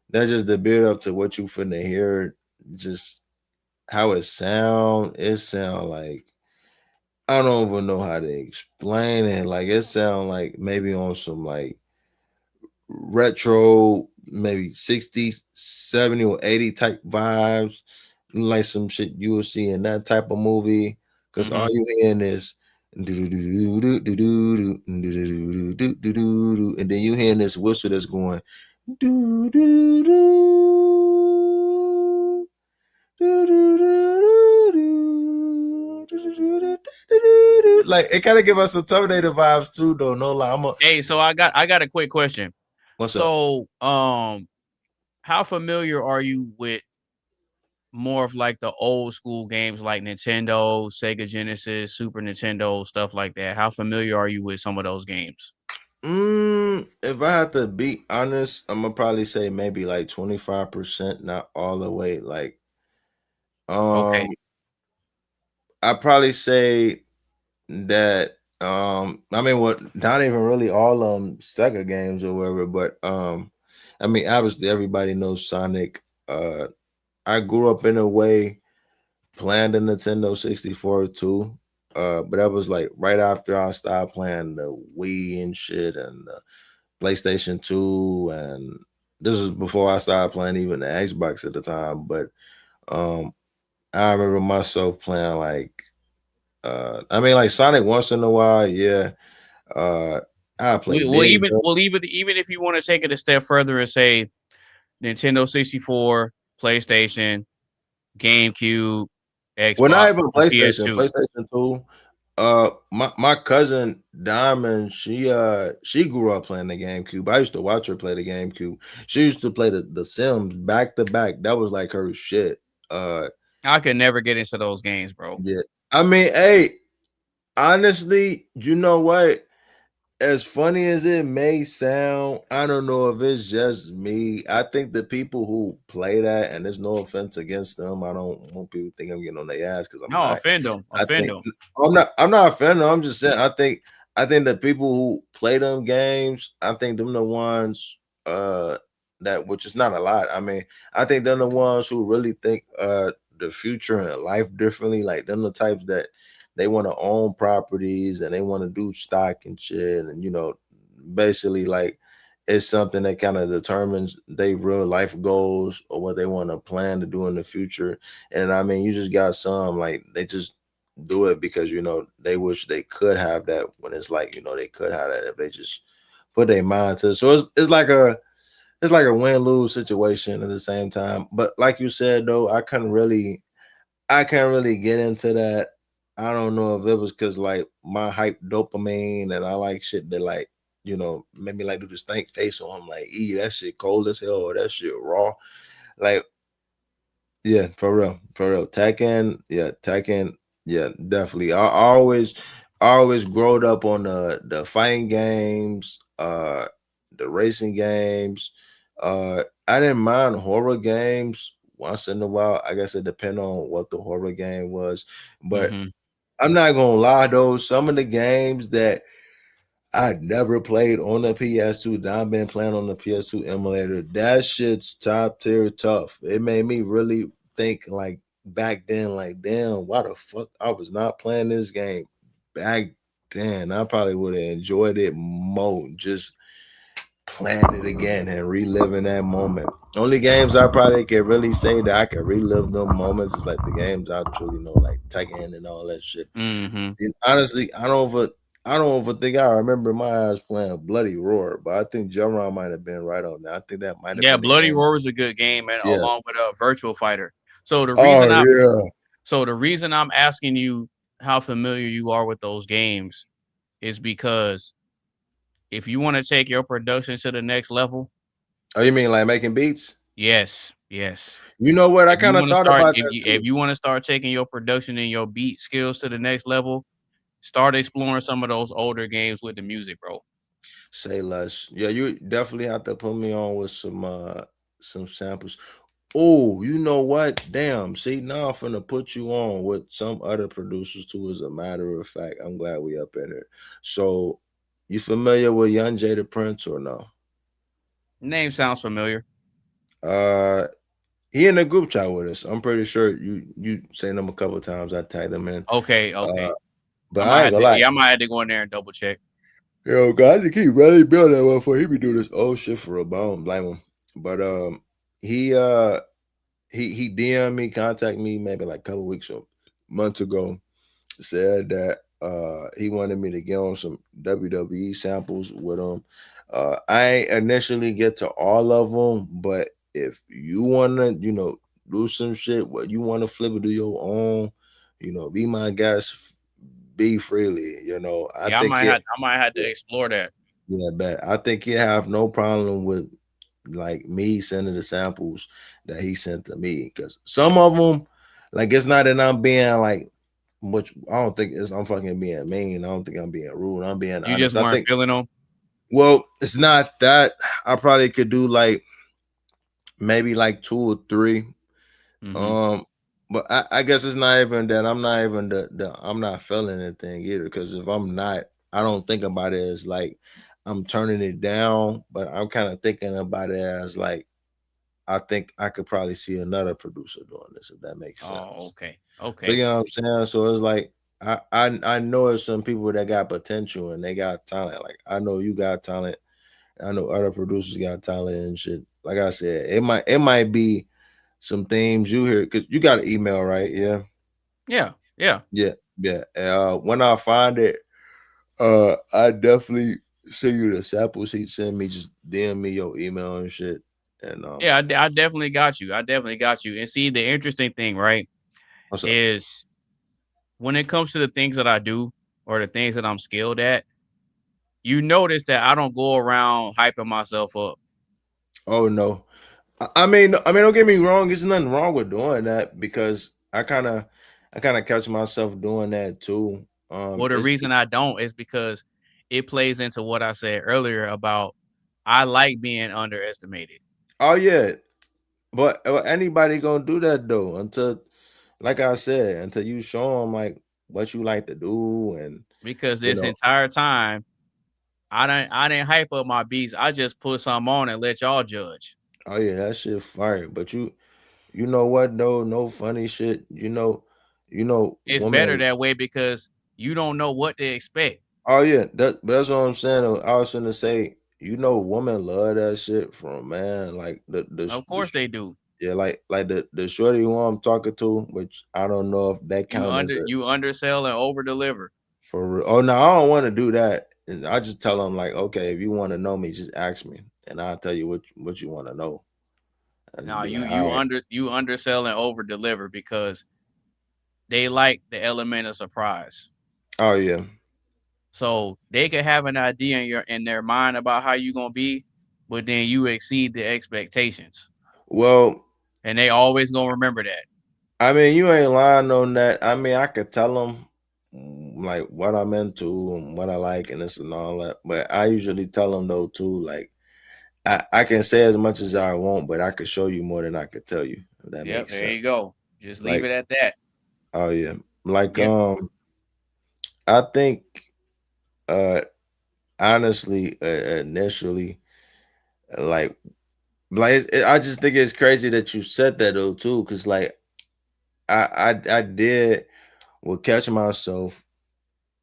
that's just the build up to what you finna hear. Just how it sound. It sound like I don't even know how to explain it. Like it sound like maybe on some like retro, maybe 60, 70 or 80 type vibes, like some shit you will see in that type of movie. Because all you hearing is and then you hearing this whistle that's going like it kind of give us some Terminator vibes too, though. No lie. Hey, so I got a quick question. What's up? How familiar are you with more of like the old school games like Nintendo, Sega Genesis, Super Nintendo, stuff like that? How familiar are you with some of those games? If I have to be honest, I'm gonna probably say maybe like 25%, not all the way. Like, Okay. I probably say that I mean what not even really all Sega games or whatever, but I mean obviously everybody knows Sonic. I grew up in a way playing the Nintendo 64 too. But that was like right after I stopped playing the Wii and shit and the PlayStation 2, and this was before I started playing even the Xbox at the time. But I remember myself playing like I mean like Sonic once in a while, yeah. I play even if you want to take it a step further and say Nintendo 64, PlayStation, GameCube, Xbox, well, not even PlayStation, PS2. PlayStation 2. My cousin Diamond, she grew up playing the GameCube. I used to watch her play the GameCube. She used to play the Sims back to back. That was like her shit. I could never get into those games, bro. Yeah. I mean, hey, honestly, you know what? As funny as it may sound, I don't know if it's just me. I think the people who play that, and there's no offense against them. I don't want people to think I'm getting on their ass because I'm not. Offend them. Offend them. I'm not offending them. I'm just saying I think the people who play them games, I think them the ones that, which is not a lot. I mean, I think they're the ones who really think the future and life differently. Like them the types that they want to own properties and they want to do stock and shit. And, you know, basically like it's something that kind of determines their real life goals or what they want to plan to do in the future. And I mean, you just got some like they just do it because, you know, they wish they could have that when it's like, you know, they could have that if they just put their mind to it. So it's like a win-lose situation at the same time. But like you said, though, I can't really get into that. I don't know if it was because like my hype dopamine and I like shit that like, you know, made me like do the stank face on him like, that shit cold as hell or that shit raw. Like, yeah, for real. Tekken, yeah, definitely. I always growed up on the fighting games, the racing games. I didn't mind horror games once in a while. I guess it depends on what the horror game was, but I'm not gonna lie though, some of the games that I never played on the PS2 that I've been playing on the PS2 emulator, that shit's top tier tough. It made me really think like back then, like, damn, why the fuck I was not playing this game back then. I probably would have enjoyed it more just playing it again and reliving that moment. Only games I probably can really say that I can relive them moments is like the games I truly know, like Tekken and all that shit. And honestly, I don't even think I remember my ass playing Bloody Roar, but I think Jaron might have been right on that. I think that might have been Bloody Roar was a good game, man, along with a Virtual Fighter. So the reason I'm asking you how familiar you are with those games is because if you want to take your production to the next level. Oh, you mean like making beats? Yes. You know what? I kind of thought about that too. If you want to start taking your production and your beat skills to the next level, start exploring some of those older games with the music, bro. Say less. Yeah, you definitely have to put me on with some samples. Oh, you know what? Damn. See, now I'm finna put you on with some other producers too. As a matter of fact, I'm glad we up in it. So, you familiar with Young Jay the Prince or no? Name sounds familiar. He in the group chat with us. I'm pretty sure you seen him a couple of times. I tagged him in. Okay. But I ain't gonna lie. I might have to go in there and double check. Yo, guys, I think he really built that one for he be doing this old shit for a bone. Blame him. But he DM'd me, contact me maybe like a couple weeks or months ago. Said that he wanted me to get on some WWE samples with him. I ain't initially get to all of them, but if you wanna, do some shit, what you wanna flip it, do your own, be my guest, be freely. I might have to explore that. Yeah, bet. I think he have no problem with like me sending the samples that he sent to me, because some of them, like, it's not that I'm being like, which I don't think I'm fucking being mean. I don't think I'm being rude. I'm being honest. You just weren't feeling them. Well, it's not that. I probably could do like maybe like 2 or 3. But I guess it's not even that. I'm not even I'm not feeling anything either. Because if I'm not, I don't think about it as like I'm turning it down. But I'm kind of thinking about it as like, I think I could probably see another producer doing this, if that makes sense. Oh, okay. But you know what I'm saying? So it's like I know there's some people that got potential and they got talent. Like, I know you got talent. I know other producers got talent and shit. Like I said, it might be some themes you hear, because you got an email, right? Yeah. When I find it, I definitely send you the samples he sent me. Just DM me your email and shit. And I definitely got you. And see, the interesting thing, right, is when it comes to the things that I do or the things that I'm skilled at, you notice that I don't go around hyping myself up. Oh no. I mean, don't get me wrong. There's nothing wrong with doing that, because I kind of catch myself doing that too. Well, the reason I don't is because it plays into what I said earlier about I like being underestimated. Oh yeah, but anybody gonna do that though, until, like I said, until you show them like what you like to do. And because this entire time, I didn't hype up my beats. I just put some on and let y'all judge. Oh yeah, that shit fire. But you know what though? No funny shit. It's better that way because you don't know what to expect. Oh yeah, that's what I'm saying. I was gonna say, women love that shit from man. Like of course they do. Yeah, like the shorty who I'm talking to, which I don't know if that counts as you undersell and over deliver. For real. Oh no, I don't want to do that. I just tell them like, okay, if you want to know me, just ask me, and I'll tell you what you want to know. No, you undersell and over deliver because they like the element of surprise. Oh yeah. So they could have an idea in their mind about how you're gonna be, but then you exceed the expectations. Well, and they always gonna remember that. I mean, you ain't lying on that. I mean, I could tell them like what I'm into and what I like and this and all that, but I usually tell them though too, like I can say as much as I want, but I could show you more than I could tell you. If that makes sense. There you go. Just leave it at that. Oh yeah, like I think honestly, initially, like I just think it's crazy that you said that though too, because like I did catch myself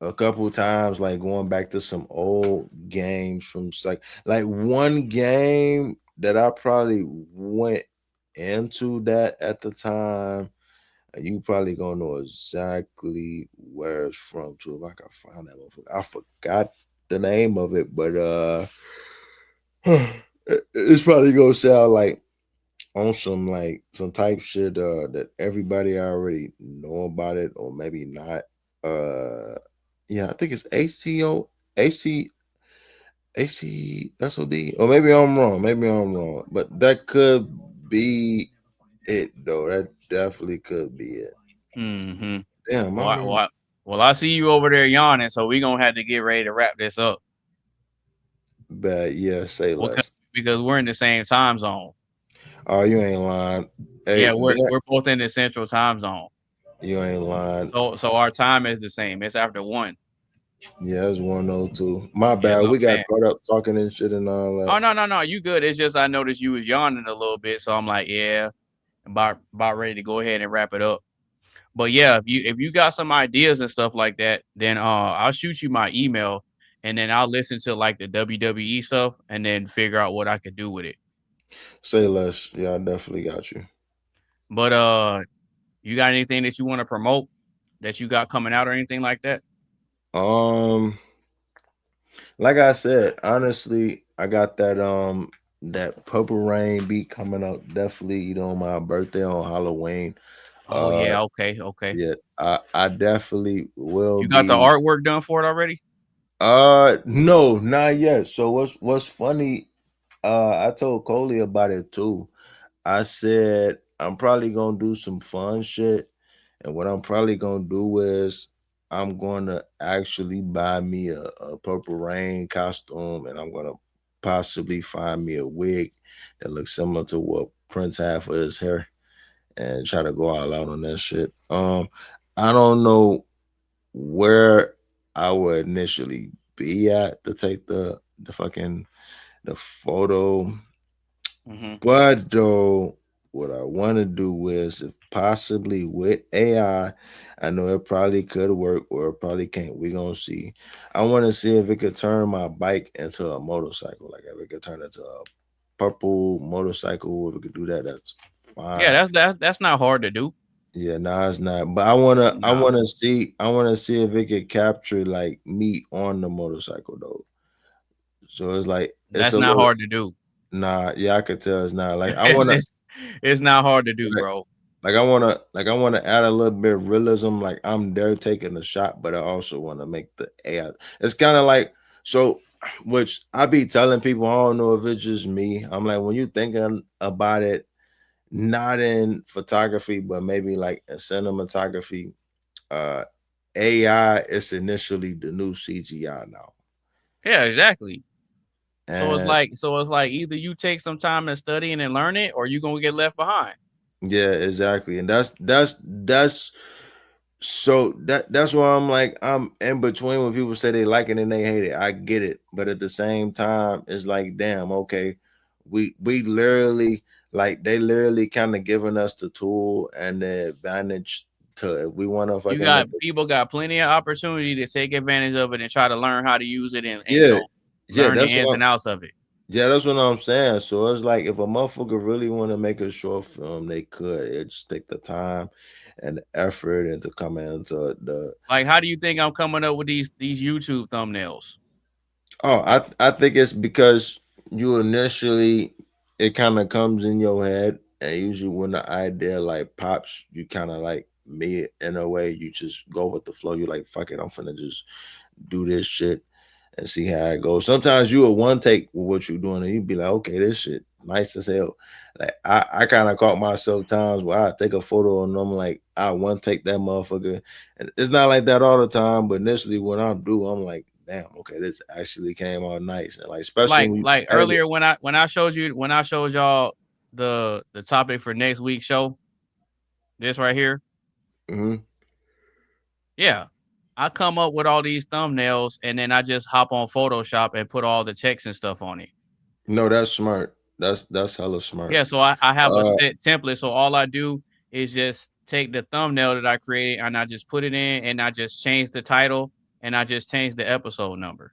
a couple of times, like going back to some old games from like one game that I probably went into that at the time. You probably gonna know exactly where it's from too, if I can find that motherfucker. I forgot the name of it, but it's probably gonna sound like on some type shit that everybody already know about it, or maybe not. Yeah, I think it's ACSOD, or maybe I'm wrong, but that could be it though. That definitely could be it. Mm-hmm. Damn. Well, I see you over there yawning, so we're gonna have to get ready to wrap this up. But yeah, say less. Because we're in the same time zone. Oh, you ain't lying. Hey, Yeah, we're both in the central time zone. You ain't lying. So our time is the same. It's after 1. Yeah, it's 1:02. My Yeah, bad. We got man. caught up talking and shit and all that. Oh no, you good. It's just I noticed you was yawning a little bit, so I'm like, yeah, about ready to go ahead and wrap it up. But yeah, if you got some ideas and stuff like that, then I'll shoot you my email, and then I'll listen to like the WWE stuff, and then figure out what I could do with it. Say less. Yeah, I definitely got you. But you got anything that you want to promote that you got coming out or anything like that? Like I said, honestly, I got that Purple Rain beat coming out definitely, on my birthday on Halloween. Oh yeah, okay. Yeah, I definitely will. You got the artwork done for it already? No, not yet. So what's funny, I told Coley about it too. I said I'm probably gonna do some fun shit, and what I'm probably gonna do is I'm gonna actually buy me a Purple Rain costume, and I'm gonna possibly find me a wig that looks similar to what Prince had for his hair, and try to go all out on that shit. I don't know where I would initially be at to take the photo. But though, what I want to do is, if possibly with AI, I know it probably could work or it probably can't. We're gonna see. I want to see if it could turn my bike into a motorcycle. Like if it could turn it into a purple motorcycle, if it could do that, that's fine. Yeah, that's not hard to do. Yeah, no, it's not. But I wanna see if it could capture like me on the motorcycle though. So it's like that's not hard to do. Nah, yeah, I could tell it's not. Like I wanna it's not hard to do, bro. Like I wanna add a little bit of realism, like I'm there taking the shot, but I also want to make the AI. It's kind of like, so, which I be telling people, I don't know if it's just me. I'm like, when you thinking about it, not in photography, but maybe like in cinematography, AI is initially the new CGI now. Yeah, exactly. So it's like either you take some time and study and learn it, or you're gonna get left behind. Yeah, exactly. And that's why I'm like, I'm in between when people say they like it and they hate it. I get it. But at the same time, it's like, damn, okay, we literally, like, they literally kind of giving us the tool and the advantage to, if we want to people got plenty of opportunity to take advantage of it and try to learn how to use it and learn the ins and outs of it. Yeah, that's what I'm saying. So it's like, if a motherfucker really want to make a short film, they could. It just take the time and the effort and to come into the. Like, how do you think I'm coming up with these YouTube thumbnails? Oh, I think it's because you initially, it kind of comes in your head, and usually when the idea like pops, you kind of like me in a way. You just go with the flow. You're like, fuck it, I'm finna just do this shit and see how it goes. Sometimes you will one take with what you're doing, and you'd be like, okay, this shit nice as hell. Like I kind of caught myself times where I take a photo and I'm like, I one take that motherfucker. And it's not like that all the time, but initially when I do, I'm like, damn, okay, this actually came out nice. And like, especially like earlier when I showed y'all the topic for next week's show, this right here. Yeah. I come up with all these thumbnails and then I just hop on Photoshop and put all the text and stuff on it. No, that's smart. That's hella smart. Yeah, so I have a set template. So all I do is just take the thumbnail that I created and I just put it in and I just change the title and I just change the episode number.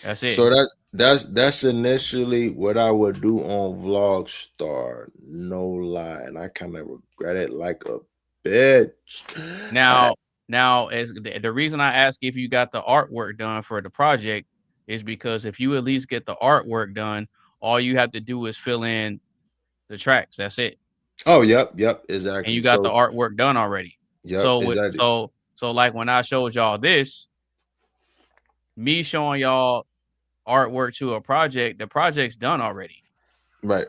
That's it. So that's initially what I would do on Vlogstar. No lie. And I kind of regret it like a bitch. Now, as the reason I ask if you got the artwork done for the project is because if you at least get the artwork done, all you have to do is fill in the tracks. That's it. Oh, yep, exactly. And you got the artwork done already. Yep, so exactly. So like when I showed y'all this, me showing y'all artwork to a project, the project's done already. Right.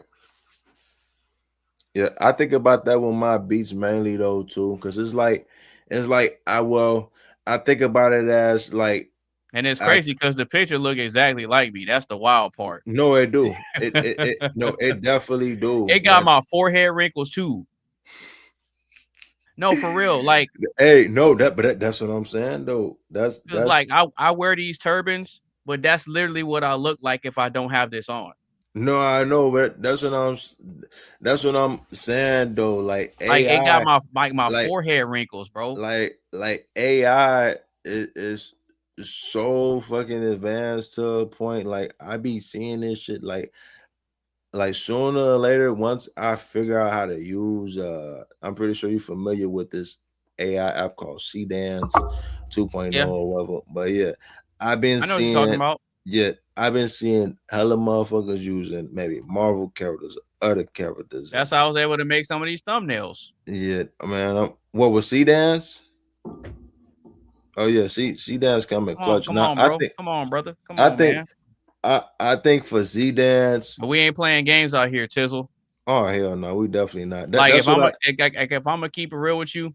Yeah, I think about that with my beats mainly though too, because it's like I think about it as like And it's crazy because the picture look exactly like me. That's the wild part. No, it do. It definitely do. It got my forehead wrinkles too. No, for real. Like, hey, no, that's what I'm saying though. That's like I wear these turbans, but that's literally what I look like if I don't have this on. No, I know, but that's what I'm saying though. Like AI, like it got my forehead wrinkles, bro. Like AI is so fucking advanced to a point. Like I be seeing this shit like sooner or later, once I figure out how to use I'm pretty sure you're familiar with this AI app called C-Dance 2.0 or whatever. But yeah, I know what you're talking about. Yeah, I've been seeing hella motherfuckers using maybe Marvel characters, other characters. That's how I was able to make some of these thumbnails. Yeah, man. What was C-Dance? Oh yeah, C-Dance coming clutch. Come on, bro. Come on, brother. Come on, man. I think for Z-Dance, but we ain't playing games out here, Tizzle. Oh hell no, we definitely not. If I'm gonna keep it real with you,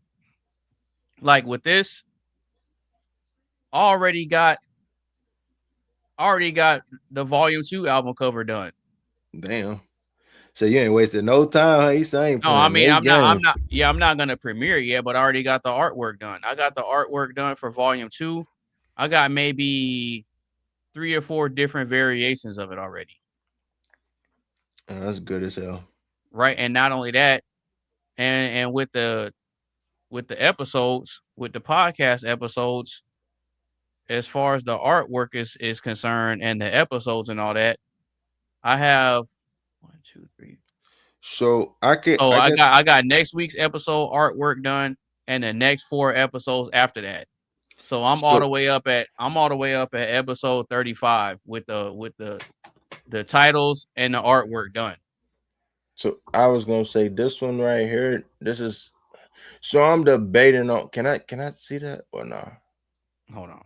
like with this, already got the Volume 2 album cover done. Damn. So you ain't wasted no time. Huh? He's saying. No, I mean I'm not. Yeah, I'm not gonna premiere it yet, but I already got the artwork done. I got the artwork done for Volume 2. I got maybe 3 or 4 different variations of it already. That's good as hell. Right, and not only that, and with the episodes, with the podcast episodes, as far as the artwork is concerned and the episodes and all that, I have 1, 2, 3. So I got next week's episode artwork done, and the next 4 episodes after that. So I'm all the way up at episode 35 with the titles and the artwork done. So I was gonna say this one right here. This is so I'm debating on. Can I see that or not? Hold on.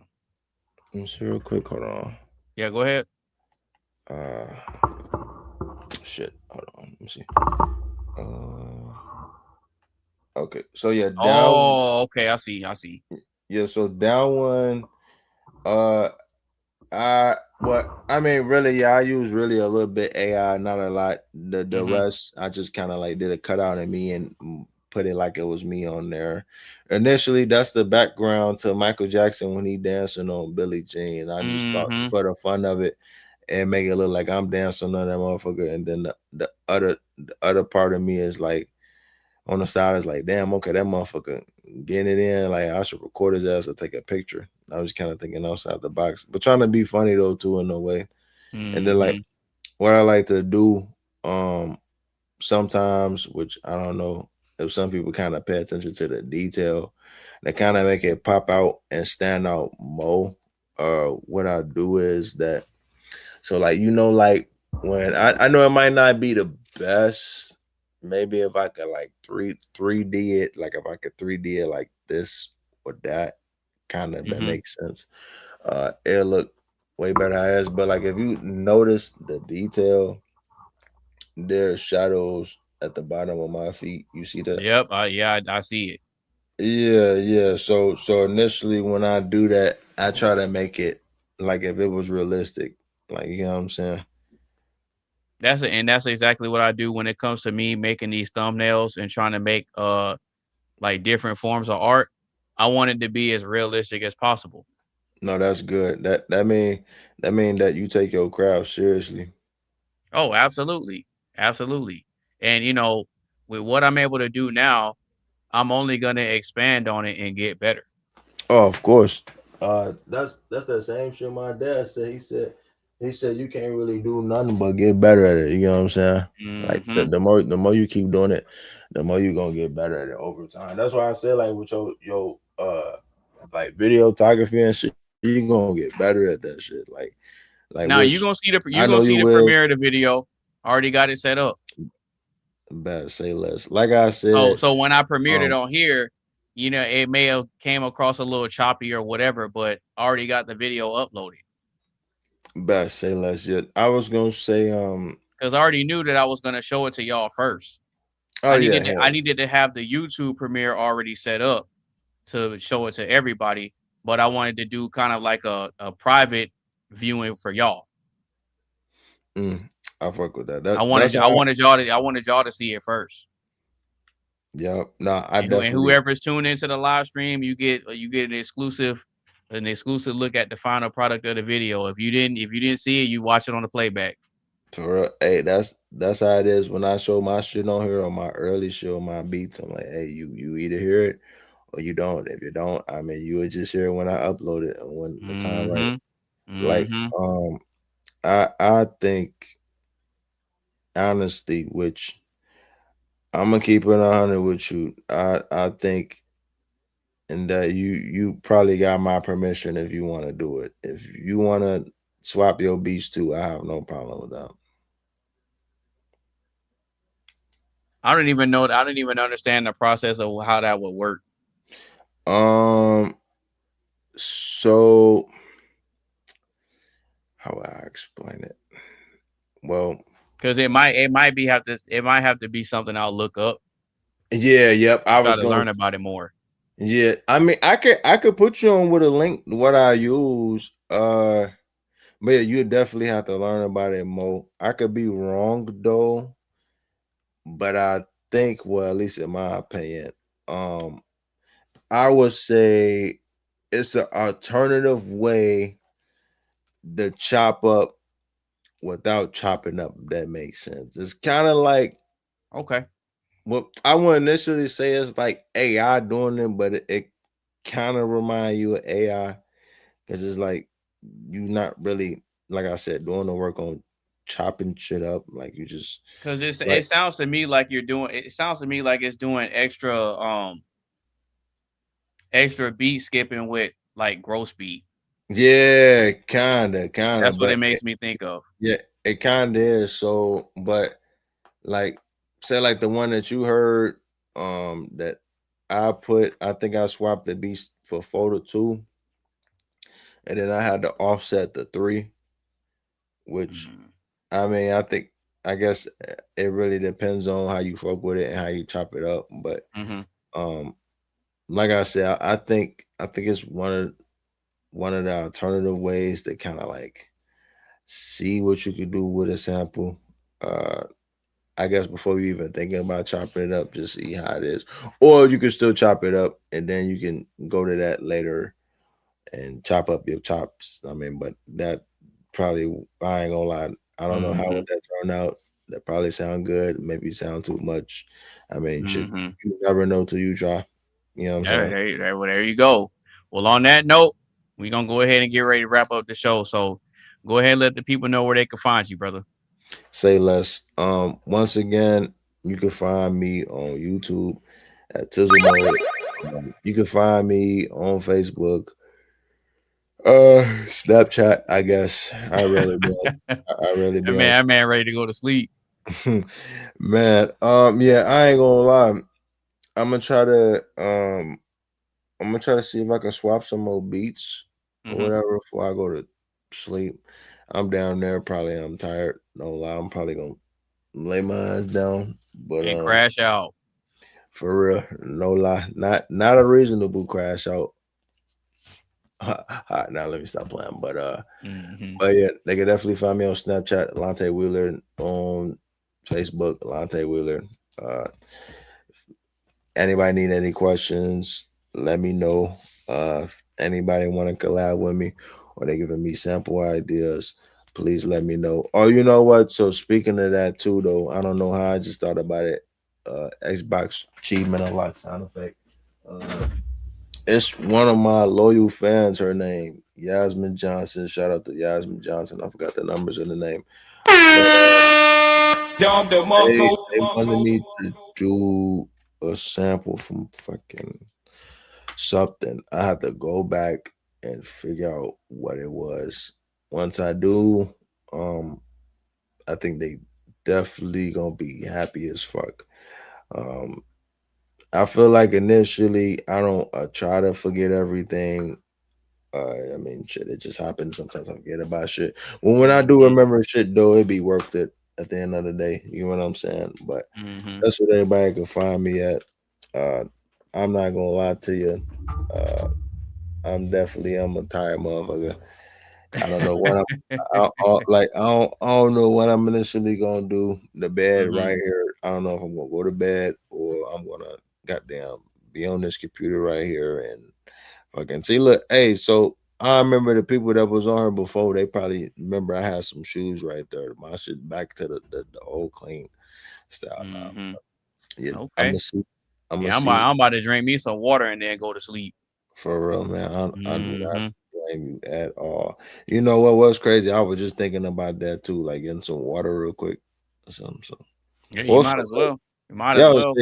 Let me see real quick. Hold on. Yeah, go ahead. Shit. Hold on. Let me see. Okay. So yeah. Okay. I see. Yeah. So down one. I mean, really, yeah, I use really a little bit AI, not a lot. The rest, I just kind of like did a cutout of me and put it like it was me on there. Initially, that's the background to Michael Jackson when he dancing on Billie Jean. I just thought for the fun of it and make it look like I'm dancing on that motherfucker. And then the other part of me is like on the side is like, damn, okay, that motherfucker getting it in. Like I should record his ass or take a picture. I was kind of thinking outside the box, but trying to be funny though too in a way. And then like what I like to do sometimes, which I don't know if some people kind of pay attention to the detail, they kind of make it pop out and stand out more. What I do is that, so like like when I know it might not be the best, maybe if I could like 3D it, like if I could 3D it like this or that, kind of that makes sense. It'll look way better how it is. But like if you notice the detail, there's shadows at the bottom of my feet. You see that? Yep. I see it. Yeah. So initially when I do that, I try to make it like if it was realistic. Like, you know what I'm saying? That's exactly what I do when it comes to me making these thumbnails and trying to make like different forms of art. I want it to be as realistic as possible. No, that's good. That mean that you take your craft seriously. Oh, absolutely. And with what I'm able to do now, I'm only gonna expand on it and get better. Oh, of course. That's the same shit my dad said. He said you can't really do nothing but get better at it. You know what I'm saying? Like the more you keep doing it, the more you're gonna get better at it over time. That's why I said like with your like videography and shit, you're gonna get better at that shit. Like now you're gonna see the premiere of the video. Already got it set up. Bad, say less. Like I said. So when I premiered it on here, it may have came across a little choppy or whatever, but I already got the video uploaded. Best, say less. Yet I was gonna say because I already knew that I was gonna show it to y'all first. I needed to have the YouTube premiere already set up to show it to everybody but I wanted to do kind of like a private viewing for y'all. I fuck with that. I wanted y'all to see it first. Yep. No, I and definitely. And whoever's tuned into the live stream, you get an exclusive look at the final product of the video. If you didn't see it, you watch it on the playback. For real. Hey, that's how it is. When I show my shit on here, on my early show, my beats, I'm like, hey, you either hear it or you don't. If you don't, I mean, you would just hear it when I upload it and when the time right. Like, I think honestly, which I'm gonna keep it 100 with you. I think, and that you probably got my permission if you want to do it. If you want to swap your beats too, I have no problem with that. I don't even understand the process of how that would work. So how would I explain it? Well, because it might have to be something I'll look up. Yeah, yep. I was gonna learn about it more. Yeah, I mean, I could put you on with a link what I use. But yeah, you definitely have to learn about it more. I could be wrong though, but I think, well, at least in my opinion, I would say it's an alternative way to chop up without chopping up. If that makes sense. It's kind of like, okay. Well, I would initially say it's like AI doing it, but it kind of remind you of AI because it's like you not really, like I said, doing the work on chopping shit up. Like you just because it sounds to me like you're doing. It sounds to me like it's doing extra beat skipping with like gross beat. Yeah, kinda. That's what it makes me think of. Yeah, it kind of is. So, but like. Say like the one that you heard that I think I swapped the beats for photo 2 and then I had to offset the 3, which I mean I guess it really depends on how you fuck with it and how you chop it up, but like I said, I think it's one of the alternative ways to kind of like see what you could do with a sample. I guess before you even thinking about chopping it up, just see how it is. Or you can still chop it up and then you can go to that later and chop up your chops. I mean, but that probably, I ain't gonna lie, I don't know how would that turn out. That probably sound good, maybe sound too much. I mean, you never know till you try. You know what I'm saying? There you go. Well, on that note, we're gonna go ahead and get ready to wrap up the show. So go ahead and let the people know where they can find you, brother. Say less. Once again, you can find me on YouTube at Tizzle Mode. You can find me on Facebook, Snapchat. I guess I really be. That man ready to go to sleep. Man, yeah, I ain't gonna lie. I'm gonna try to see if I can swap some more beats or whatever before I go to sleep. I'm down there. Probably I'm tired. No lie. I'm probably gonna lay my eyes down, but and crash out. For real, no lie. Not a reasonable crash out. Now let me stop playing. But but yeah, they can definitely find me on Snapchat, Aluntay Wheeler, on Facebook, Aluntay Wheeler. If anybody need any questions, let me know. If anybody want to collab with me or they giving me sample ideas, please let me know. Oh, you know what? So speaking of that too, though, I don't know how I just thought about it. Xbox achievement unlock sound effect. It's one of my loyal fans. Her name Yasmin Johnson. Shout out to Yasmin Johnson. I forgot the numbers of the name. They wanted me to do a sample from fucking something. I have to go back and figure out what it was. Once I do, I think they definitely gonna be happy as fuck. I feel like initially I don't try to forget everything. I mean, shit, it just happens. Sometimes I forget about shit. Well, when I do remember shit, though, it'd be worth it at the end of the day. You know what I'm saying? But that's what everybody can find me at. I'm not gonna lie to you. I'm a tired motherfucker. I don't know what I don't know what I'm initially gonna do. The bed right here. I don't know if I'm gonna go to bed or I'm gonna goddamn be on this computer right here and fucking see. Look, hey, so I remember the people that was on her before. They probably remember I had some shoes right there. My shit back to the old clean style now. Yeah, Okay. I'm gonna see. I'm about to drink me some water and then go to sleep. For real, man. I do not blame you at all. You know what was crazy? I was just thinking about that too, like getting some water real quick or something. So Yeah, you might as well. You might as yeah, well.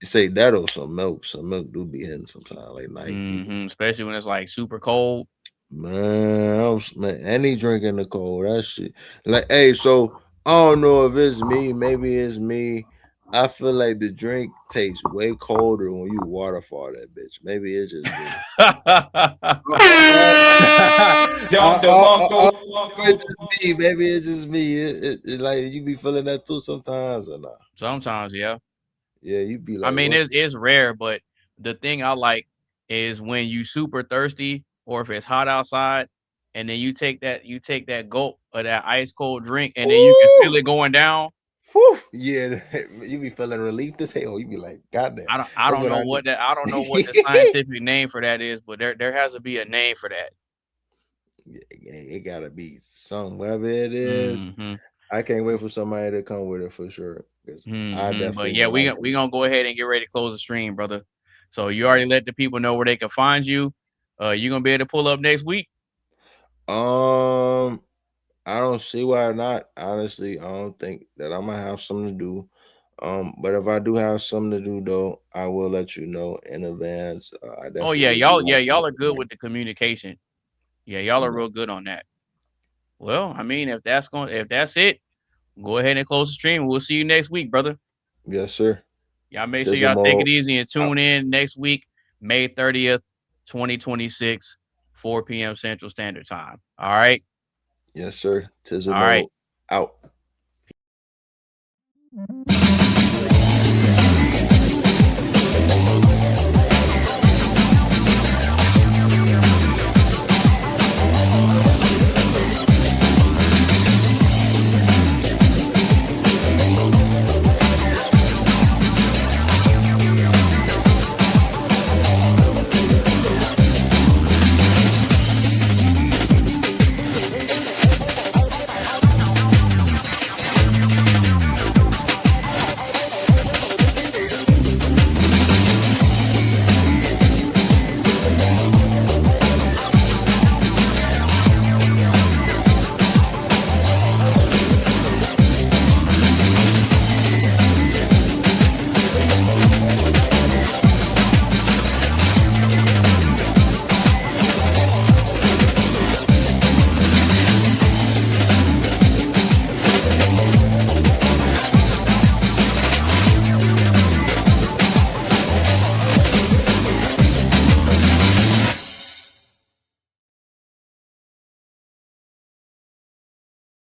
say that or some milk. Some milk do be hitting sometimes, like night. Especially when it's like super cold. Man, any drink in the cold, that shit. Like, hey, so I don't know if it's me, maybe it's me. I feel like the drink tastes way colder when you waterfall that bitch. Maybe it's just me. Maybe it's just me. It like you be feeling that too sometimes or not? Sometimes, yeah. Yeah, you be like. I mean, it's rare, but the thing I like is when you super thirsty or if it's hot outside, and then you take that gulp of that ice cold drink, and then you can feel it going down. Whew, yeah, you be feeling relief this hell. You be like, goddamn. I don't know what the scientific name for that is, but there has to be a name for that. Yeah, it gotta be something, whatever it is. I can't wait for somebody to come with it for sure. I definitely. But yeah, we gonna go ahead and get ready to close the stream, brother. So you already let the people know where they can find you. You gonna be able to pull up next week? I don't see why not. Honestly, I don't think that I'm gonna have something to do. But if I do have something to do though, I will let you know in advance. I definitely. Oh yeah, y'all are good with the communication. Yeah, y'all are real good on that. Well, I mean, if that's it, go ahead and close the stream. We'll see you next week, brother. Yes, sir. Y'all make sure y'all take it easy and tune in next week, May 30th, 2026, 4 p.m. Central Standard Time. All right. Yes, sir. Tizzle All right. out.